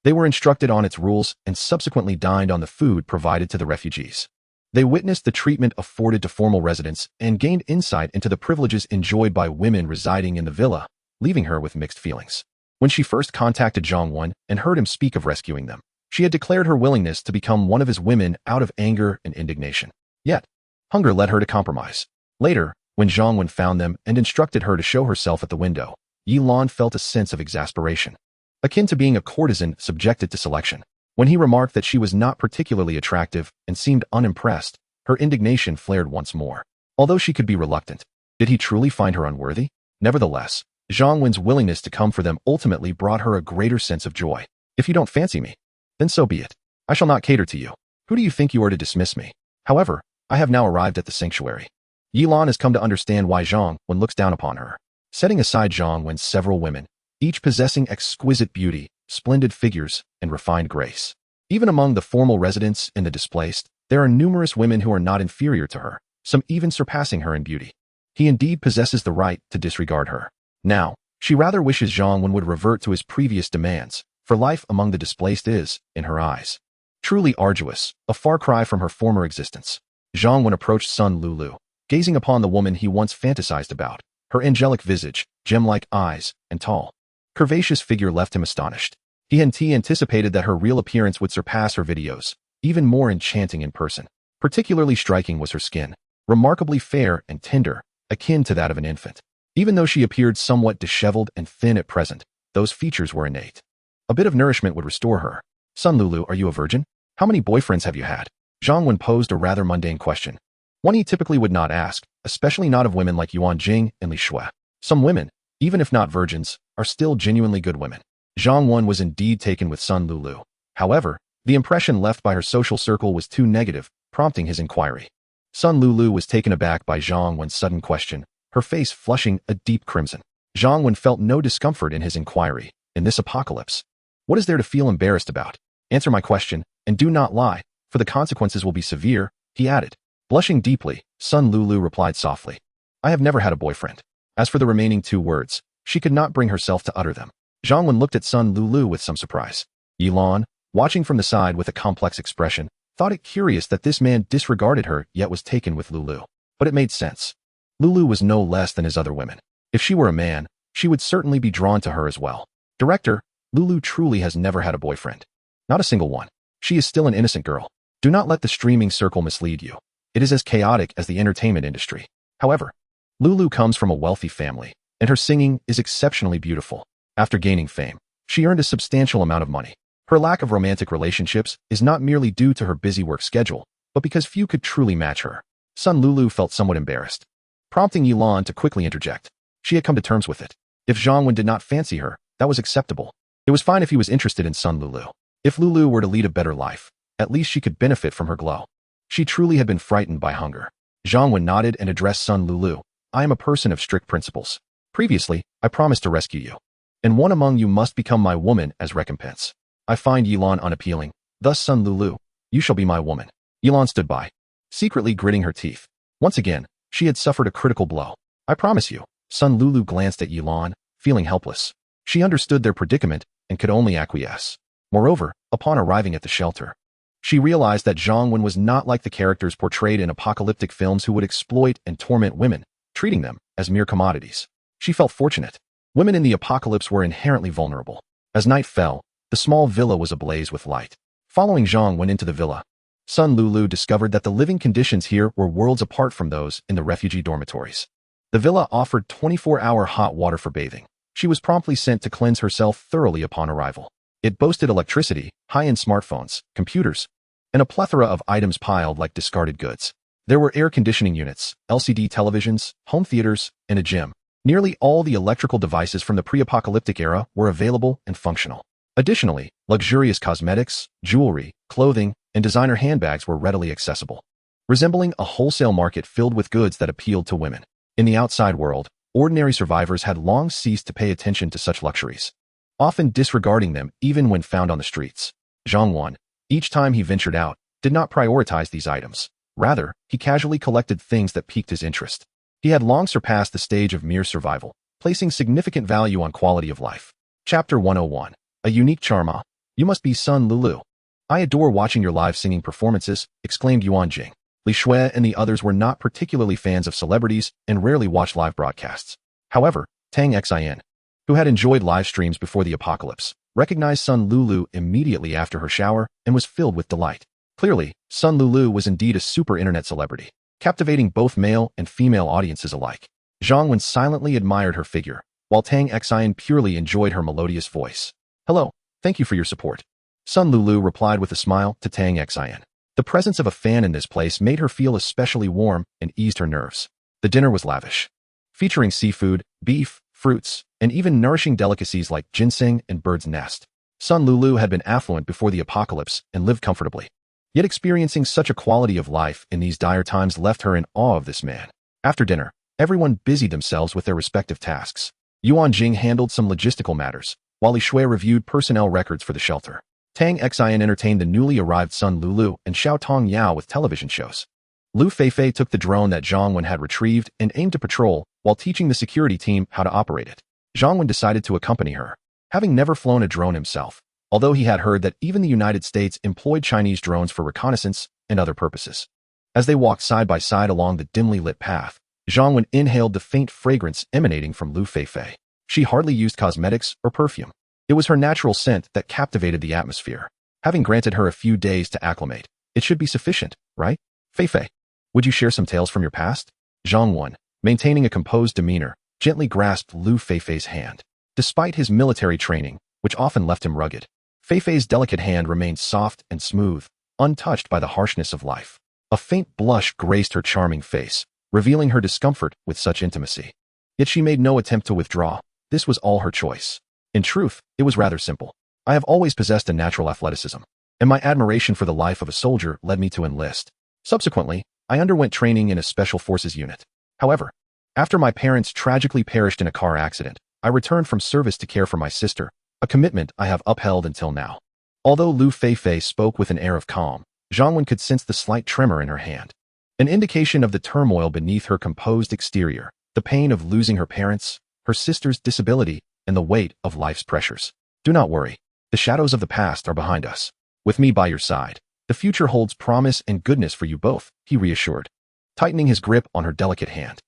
they were instructed on its rules and subsequently dined on the food provided to the refugees. They witnessed the treatment afforded to formal residents and gained insight into the privileges enjoyed by women residing in the villa, leaving her with mixed feelings. When she first contacted Zhang Wen and heard him speak of rescuing them, she had declared her willingness to become one of his women out of anger and indignation. Yet, hunger led her to compromise. Later, when Zhang Wen found them and instructed her to show herself at the window, Yilan felt a sense of exasperation, akin to being a courtesan subjected to selection. When he remarked that she was not particularly attractive and seemed unimpressed, her indignation flared once more. Although she could be reluctant, did he truly find her unworthy? Nevertheless, Zhang Wen's willingness to come for them ultimately brought her a greater sense of joy. If you don't fancy me, then so be it. I shall not cater to you. Who do you think you are to dismiss me? However, I have now arrived at the sanctuary. Yilan has come to understand why Zhang Wen looks down upon her. Setting aside Zhang Wen's several women, each possessing exquisite beauty, splendid figures, and refined grace. Even among the formal residents and the displaced, there are numerous women who are not inferior to her, some even surpassing her in beauty. He indeed possesses the right to disregard her. Now, she rather wishes Zhang Wen would revert to his previous demands, for life among the displaced is, in her eyes, truly arduous, a far cry from her former existence. Zhang Wen approached Sun Lulu, gazing upon the woman he once fantasized about. Her angelic visage, gem-like eyes, and tall, curvaceous figure left him astonished. He had anticipated that her real appearance would surpass her videos, even more enchanting in person. Particularly striking was her skin, remarkably fair and tender, akin to that of an infant. Even though she appeared somewhat disheveled and thin at present, those features were innate. A bit of nourishment would restore her. Sun Lulu, are you a virgin? How many boyfriends have you had? Zhang Wen posed a rather mundane question. One he typically would not ask, especially not of women like Yuan Jing and Li Shui. Some women, even if not virgins, are still genuinely good women. Zhang Wen was indeed taken with Sun Lulu. However, the impression left by her social circle was too negative, prompting his inquiry. Sun Lulu was taken aback by Zhang Wen's sudden question, her face flushing a deep crimson. Zhang Wen felt no discomfort in his inquiry. In this apocalypse, what is there to feel embarrassed about? Answer my question, and do not lie, for the consequences will be severe, he added. Blushing deeply, Sun Lulu replied softly. I have never had a boyfriend. As for the remaining two words, she could not bring herself to utter them. Zhang Wen looked at Sun Lulu with some surprise. Yilan, watching from the side with a complex expression, thought it curious that this man disregarded her yet was taken with Lulu. But it made sense. Lulu was no less than his other women. If she were a man, she would certainly be drawn to her as well. Director, Lulu truly has never had a boyfriend. Not a single one. She is still an innocent girl. Do not let the streaming circle mislead you. It is as chaotic as the entertainment industry. However, Lulu comes from a wealthy family, and her singing is exceptionally beautiful. After gaining fame, she earned a substantial amount of money. Her lack of romantic relationships is not merely due to her busy work schedule, but because few could truly match her. Sun Lulu felt somewhat embarrassed, prompting Yilan to quickly interject. She had come to terms with it. If Zhang Wen did not fancy her, that was acceptable. It was fine if he was interested in Sun Lulu. If Lulu were to lead a better life, at least she could benefit from her glow. She truly had been frightened by hunger. Zhang Wen nodded and addressed Sun Lulu. I am a person of strict principles. Previously, I promised to rescue you, and one among you must become my woman as recompense. I find Yilan unappealing. Thus, Sun Lulu, you shall be my woman. Yilan stood by, secretly gritting her teeth. Once again, she had suffered a critical blow. I promise you. Sun Lulu glanced at Yilan, feeling helpless. She understood their predicament and could only acquiesce. Moreover, upon arriving at the shelter, she realized that Zhang Wen was not like the characters portrayed in apocalyptic films who would exploit and torment women, treating them as mere commodities. She felt fortunate. Women in the apocalypse were inherently vulnerable. As night fell, the small villa was ablaze with light. Following Zhang Wen into the villa, Sun Lulu discovered that the living conditions here were worlds apart from those in the refugee dormitories. The villa offered 24-hour hot water for bathing. She was promptly sent to cleanse herself thoroughly upon arrival. It boasted electricity, high-end smartphones, computers, and a plethora of items piled like discarded goods. There were air conditioning units, LCD televisions, home theaters, and a gym. Nearly all the electrical devices from the pre-apocalyptic era were available and functional. Additionally, luxurious cosmetics, jewelry, clothing, and designer handbags were readily accessible, resembling a wholesale market filled with goods that appealed to women. In the outside world, ordinary survivors had long ceased to pay attention to such luxuries, often disregarding them even when found on the streets. Zhang Wen, each time he ventured out, did not prioritize these items. Rather, he casually collected things that piqued his interest. He had long surpassed the stage of mere survival, placing significant value on quality of life. Chapter 101. A unique charm. You must be Sun Lulu. I adore watching your live singing performances, exclaimed Yuan Jing. Li Shui and the others were not particularly fans of celebrities and rarely watched live broadcasts. However, Tang Xin, who had enjoyed live streams before the apocalypse, recognized Sun Lulu immediately after her shower and was filled with delight. Clearly, Sun Lulu was indeed a super internet celebrity, captivating both male and female audiences alike. Zhang Wen silently admired her figure, while Tang Xin purely enjoyed her melodious voice. Hello, thank you for your support. Sun Lulu replied with a smile to Tang Xin. The presence of a fan in this place made her feel especially warm and eased her nerves. The dinner was lavish, featuring seafood, beef, fruits, and even nourishing delicacies like ginseng and bird's nest. Sun Lulu had been affluent before the apocalypse and lived comfortably. Yet experiencing such a quality of life in these dire times left her in awe of this man. After dinner, everyone busied themselves with their respective tasks. Yuan Jing handled some logistical matters, while Li Shui reviewed personnel records for the shelter. Tang Xin entertained the newly arrived Sun Lulu and Xiao Tong Yao with television shows. Lu Feifei took the drone that Zhang Wen had retrieved and aimed to patrol while teaching the security team how to operate it. Zhang Wen decided to accompany her, having never flown a drone himself, although he had heard that even the United States employed Chinese drones for reconnaissance and other purposes. As they walked side by side along the dimly lit path, Zhang Wen inhaled the faint fragrance emanating from Lu Feifei. She hardly used cosmetics or perfume. It was her natural scent that captivated the atmosphere. Having granted her a few days to acclimate, it should be sufficient, right? Feifei, would you share some tales from your past? Zhang Wen, maintaining a composed demeanor, gently grasped Lu Feifei's hand. Despite his military training, which often left him rugged, Feifei's delicate hand remained soft and smooth, untouched by the harshness of life. A faint blush graced her charming face, revealing her discomfort with such intimacy. Yet she made no attempt to withdraw. This was all her choice. In truth, it was rather simple. I have always possessed a natural athleticism, and my admiration for the life of a soldier led me to enlist. Subsequently, I underwent training in a special forces unit. However, after my parents tragically perished in a car accident, I returned from service to care for my sister, a commitment I have upheld until now. Although Lu Feifei spoke with an air of calm, Zhang Wen could sense the slight tremor in her hand, an indication of the turmoil beneath her composed exterior, the pain of losing her parents, her sister's disability, and the weight of life's pressures. Do not worry. The shadows of the past are behind us. With me by your side, the future holds promise and goodness for you both, he reassured, tightening his grip on her delicate hand.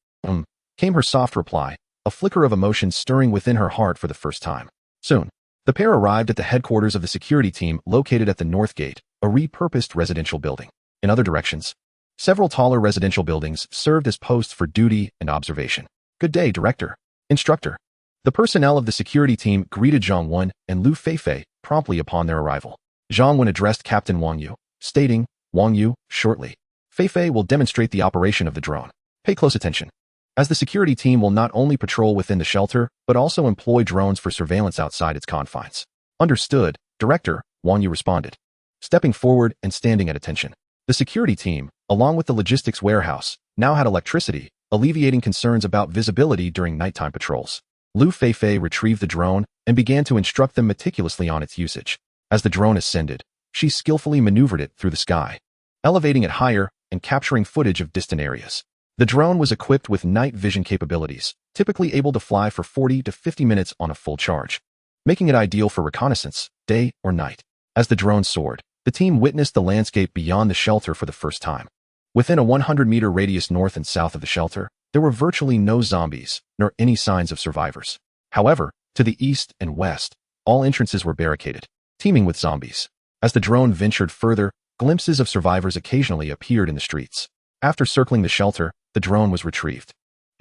Came her soft reply, a flicker of emotion stirring within her heart for the first time. Soon, the pair arrived at the headquarters of the security team located at the North Gate, a repurposed residential building. In other directions, several taller residential buildings served as posts for duty and observation. Good day, Director. Instructor. The personnel of the security team greeted Zhang Wen and Lu Feifei promptly upon their arrival. Zhang Wen addressed Captain Wang Yu, stating, Wang Yu, shortly. Feifei will demonstrate the operation of the drone. Pay close attention, as the security team will not only patrol within the shelter, but also employ drones for surveillance outside its confines. Understood, Director, Wang Yu responded, stepping forward and standing at attention. The security team, along with the logistics warehouse, now had electricity, alleviating concerns about visibility during nighttime patrols. Lu Feifei retrieved the drone and began to instruct them meticulously on its usage. As the drone ascended, she skillfully maneuvered it through the sky, elevating it higher and capturing footage of distant areas. The drone was equipped with night vision capabilities, typically able to fly for 40 to 50 minutes on a full charge, making it ideal for reconnaissance, day or night. As the drone soared, the team witnessed the landscape beyond the shelter for the first time. Within a 100-meter radius north and south of the shelter, there were virtually no zombies, nor any signs of survivors. However, to the east and west, all entrances were barricaded, teeming with zombies. As the drone ventured further, glimpses of survivors occasionally appeared in the streets. After circling the shelter, the drone was retrieved.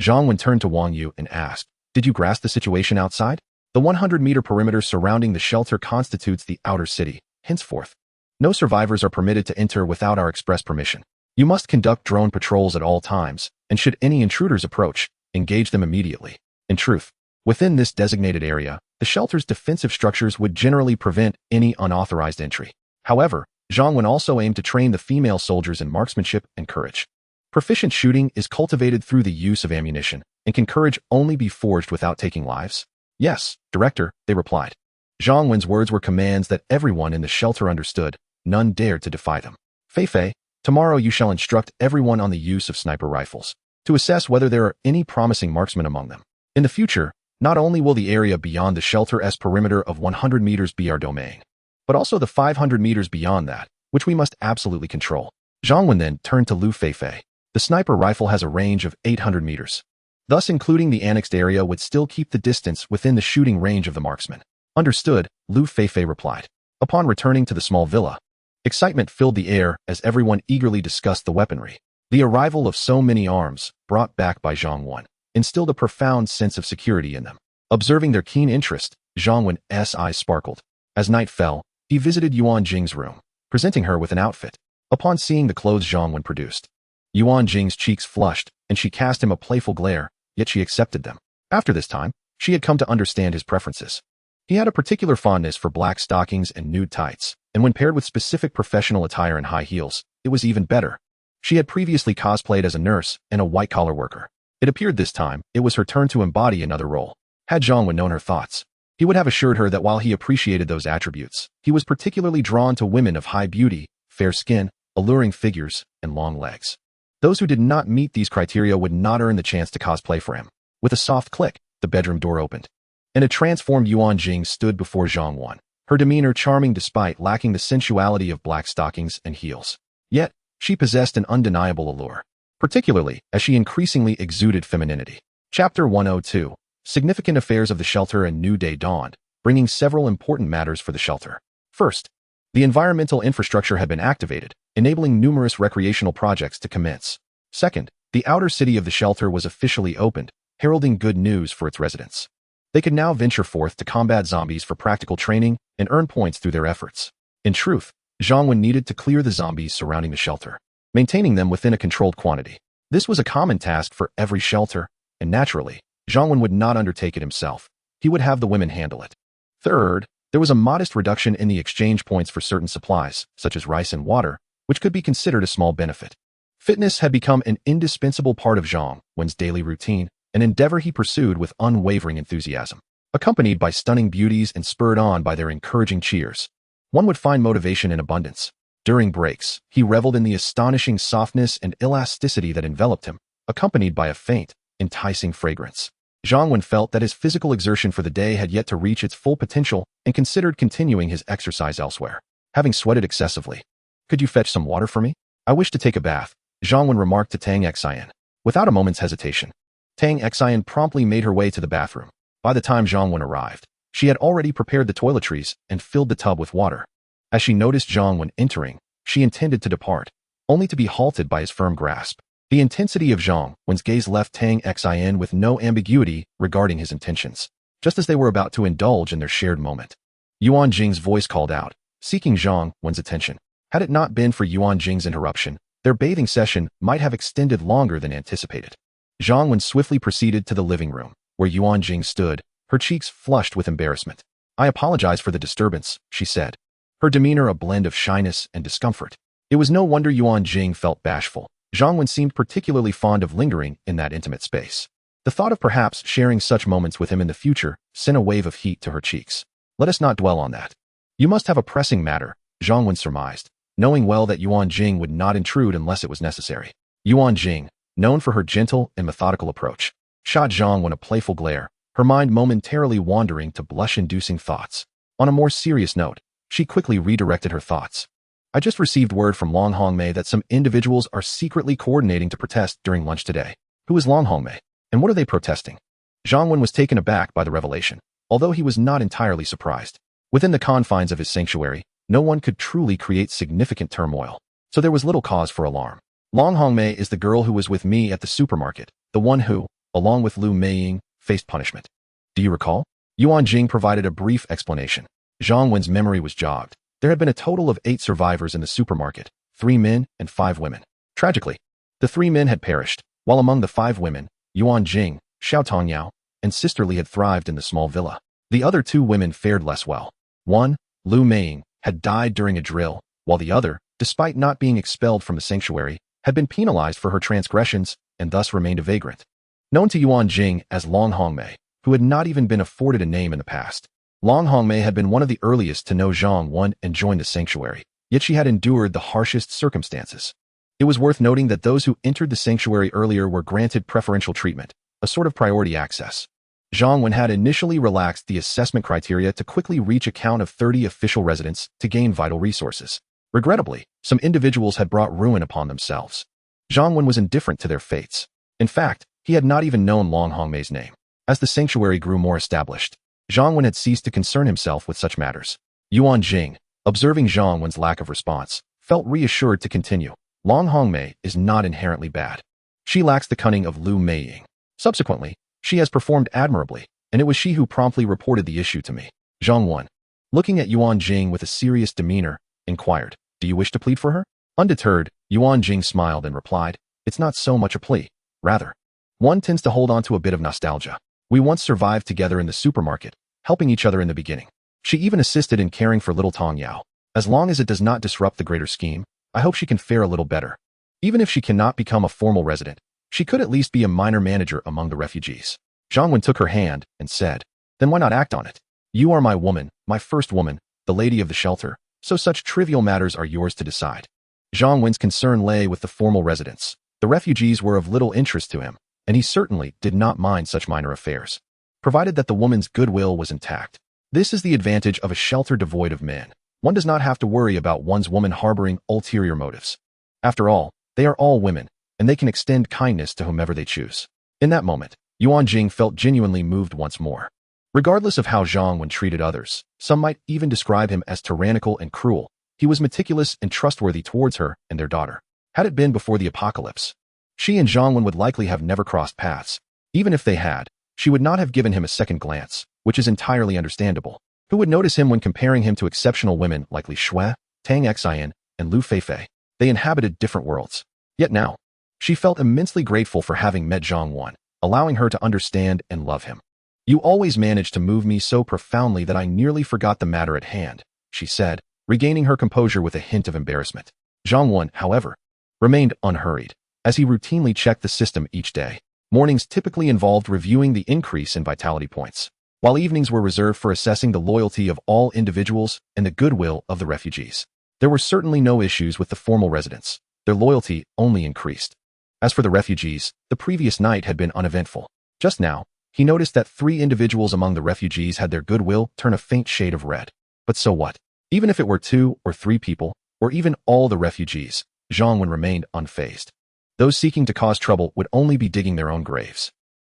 Zhang Wen turned to Wang Yu and asked, Did you grasp the situation outside? The 100-meter perimeter surrounding the shelter constitutes the outer city. Henceforth, no survivors are permitted to enter without our express permission. You must conduct drone patrols at all times, and should any intruders approach, engage them immediately. In truth, within this designated area, the shelter's defensive structures would generally prevent any unauthorized entry. However, Zhang Wen also aimed to train the female soldiers in marksmanship and courage. Proficient shooting is cultivated through the use of ammunition, and can courage only be forged without taking lives? Yes, Director, they replied. Zhang Wen's words were commands that everyone in the shelter understood. None dared to defy them. Feifei, tomorrow you shall instruct everyone on the use of sniper rifles, to assess whether there are any promising marksmen among them. In the future, not only will the area beyond the shelter's perimeter of 100 meters be our domain, but also the 500 meters beyond that, which we must absolutely control. Zhang Wen then turned to Lu Feifei. The sniper rifle has a range of 800 meters. Thus, including the annexed area would still keep the distance within the shooting range of the marksman. Understood, Lu Feifei replied. Upon returning to the small villa, excitement filled the air as everyone eagerly discussed the weaponry. The arrival of so many arms, brought back by Zhang Wen, instilled a profound sense of security in them. Observing their keen interest, Zhang Wen's eyes sparkled. As night fell, he visited Yuan Jing's room, presenting her with an outfit. Upon seeing the clothes Zhang Wen produced, Yuan Jing's cheeks flushed, and she cast him a playful glare, yet she accepted them. After this time, she had come to understand his preferences. He had a particular fondness for black stockings and nude tights, and when paired with specific professional attire and high heels, it was even better. She had previously cosplayed as a nurse and a white-collar worker. It appeared this time, it was her turn to embody another role. Had Zhang Wen known her thoughts, He would have assured her that while he appreciated those attributes, he was particularly drawn to women of high beauty, fair skin, alluring figures, and long legs. Those who did not meet these criteria would not earn the chance to cosplay for him. With a soft click, the bedroom door opened, and a transformed Yuan Jing stood before Zhang Wan, her demeanor charming despite lacking the sensuality of black stockings and heels. Yet, she possessed an undeniable allure, particularly as she increasingly exuded femininity. Chapter 102. Significant affairs of the shelter. A new day dawned, bringing several important matters for the shelter. First, the environmental infrastructure had been activated, enabling numerous recreational projects to commence. Second, the outer city of the shelter was officially opened, heralding good news for its residents. They could now venture forth to combat zombies for practical training and earn points through their efforts. In truth, Zhang Wen needed to clear the zombies surrounding the shelter, maintaining them within a controlled quantity. This was a common task for every shelter, and naturally, Zhang Wen would not undertake it himself. He would have the women handle it. Third, there was a modest reduction in the exchange points for certain supplies, such as rice and water, which could be considered a small benefit. Fitness had become an indispensable part of Zhang Wen's daily routine, an endeavor he pursued with unwavering enthusiasm. Accompanied by stunning beauties and spurred on by their encouraging cheers, one would find motivation in abundance. During breaks, he reveled in the astonishing softness and elasticity that enveloped him, accompanied by a faint, enticing fragrance. Zhang Wen felt that his physical exertion for the day had yet to reach its full potential and considered continuing his exercise elsewhere. Having sweated excessively, "Could you fetch some water for me? I wish to take a bath," Zhang Wen remarked to Tang Xian. Without a moment's hesitation, Tang Xian promptly made her way to the bathroom. By the time Zhang Wen arrived, she had already prepared the toiletries and filled the tub with water. As she noticed Zhang Wen entering, she intended to depart, only to be halted by his firm grasp. The intensity of Zhang Wen's gaze left Tang Xian with no ambiguity regarding his intentions, just as they were about to indulge in their shared moment. Yuan Jing's voice called out, seeking Zhang Wen's attention. Had it not been for Yuan Jing's interruption, their bathing session might have extended longer than anticipated. Zhang Wen swiftly proceeded to the living room, where Yuan Jing stood, her cheeks flushed with embarrassment. "I apologize for the disturbance," she said, her demeanor a blend of shyness and discomfort. It was no wonder Yuan Jing felt bashful. Zhang Wen seemed particularly fond of lingering in that intimate space. The thought of perhaps sharing such moments with him in the future sent a wave of heat to her cheeks. "Let us not dwell on that. You must have a pressing matter," Zhang Wen surmised, knowing well that Yuan Jing would not intrude unless it was necessary. Yuan Jing, known for her gentle and methodical approach, shot Zhang Wen a playful glare, her mind momentarily wandering to blush-inducing thoughts. On a more serious note, she quickly redirected her thoughts. "I just received word from Long Hongmei that some individuals are secretly coordinating to protest during lunch today. Who is Long Hongmei, and what are they protesting?" Zhang Wen was taken aback by the revelation, although he was not entirely surprised. Within the confines of his sanctuary, no one could truly create significant turmoil, so there was little cause for alarm. "Long Hongmei is the girl who was with me at the supermarket, the one who, along with Lu Meiying, faced punishment. Do you recall?" Yuan Jing provided a brief explanation. Zhang Wen's memory was jogged. There had been a total of 8 survivors in the supermarket, 3 men and 5 women. Tragically, the 3 men had perished, while among the 5 women, Yuan Jing, Xiao Tongyao, and Sister Li had thrived in the small villa. The other 2 women fared less well. One, Lu Meiying, had died during a drill, while the other, despite not being expelled from the sanctuary, had been penalized for her transgressions and thus remained a vagrant. Known to Yuan Jing as Long Hongmei, who had not even been afforded a name in the past, Long Hongmei had been one of the earliest to know Zhang Wen and join the sanctuary, yet she had endured the harshest circumstances. It was worth noting that those who entered the sanctuary earlier were granted preferential treatment, a sort of priority access. Zhang Wen had initially relaxed the assessment criteria to quickly reach a count of 30 official residents to gain vital resources. Regrettably, some individuals had brought ruin upon themselves. Zhang Wen was indifferent to their fates. In fact, he had not even known Long Hongmei's name. As the sanctuary grew more established, Zhang Wen had ceased to concern himself with such matters. Yuan Jing, observing Zhang Wen's lack of response, felt reassured to continue. "Long Hongmei is not inherently bad. She lacks the cunning of Lu Meiying. Subsequently, she has performed admirably, and it was she who promptly reported the issue to me." Zhang Wen, looking at Yuan Jing with a serious demeanor, inquired, "Do you wish to plead for her?" Undeterred, Yuan Jing smiled and replied, "It's not so much a plea. Rather, one tends to hold on to a bit of nostalgia. We once survived together in the supermarket, helping each other in the beginning. She even assisted in caring for little Tong Yao. As long as it does not disrupt the greater scheme, I hope she can fare a little better. Even if she cannot become a formal resident, she could at least be a minor manager among the refugees." Zhang Wen took her hand and said, "Then why not act on it? You are my woman, my first woman, the lady of the shelter, so such trivial matters are yours to decide. Zhang Wen's concern lay with the formal residents. The refugees were of little interest to him, and he certainly did not mind such minor affairs, provided that the woman's goodwill was intact. This is the advantage of a shelter devoid of men. One does not have to worry about one's woman harboring ulterior motives. After all, they are all women, and they can extend kindness to whomever they choose. In that moment, Yuan Jing felt genuinely moved once more. Regardless of how Zhang Wen treated others, some might even describe him as tyrannical and cruel, he was meticulous and trustworthy towards her and their daughter. Had it been before the apocalypse, she and Zhang Wen would likely have never crossed paths. Even if they had, she would not have given him a second glance, which is entirely understandable. Who would notice him when comparing him to exceptional women like Li Shui, Tang Xian, and Lu Feifei? They inhabited different worlds. Yet now, she felt immensely grateful for having met Zhang Wen, allowing her to understand and love him. You always managed to move me so profoundly that I nearly forgot the matter at hand, she said, regaining her composure with a hint of embarrassment. Zhang Wen, however, remained unhurried, as he routinely checked the system each day. Mornings typically involved reviewing the increase in vitality points, while evenings were reserved for assessing the loyalty of all individuals and the goodwill of the refugees. There were certainly no issues with the formal residents. Their loyalty only increased. As for the refugees, the previous night had been uneventful. Just now, he noticed that 3 individuals among the refugees had their goodwill turn a faint shade of red. But so what? Even if it were 2 or 3 people, or even all the refugees, Zhang Wen remained unfazed. Those seeking to cause trouble would only be digging their own graves.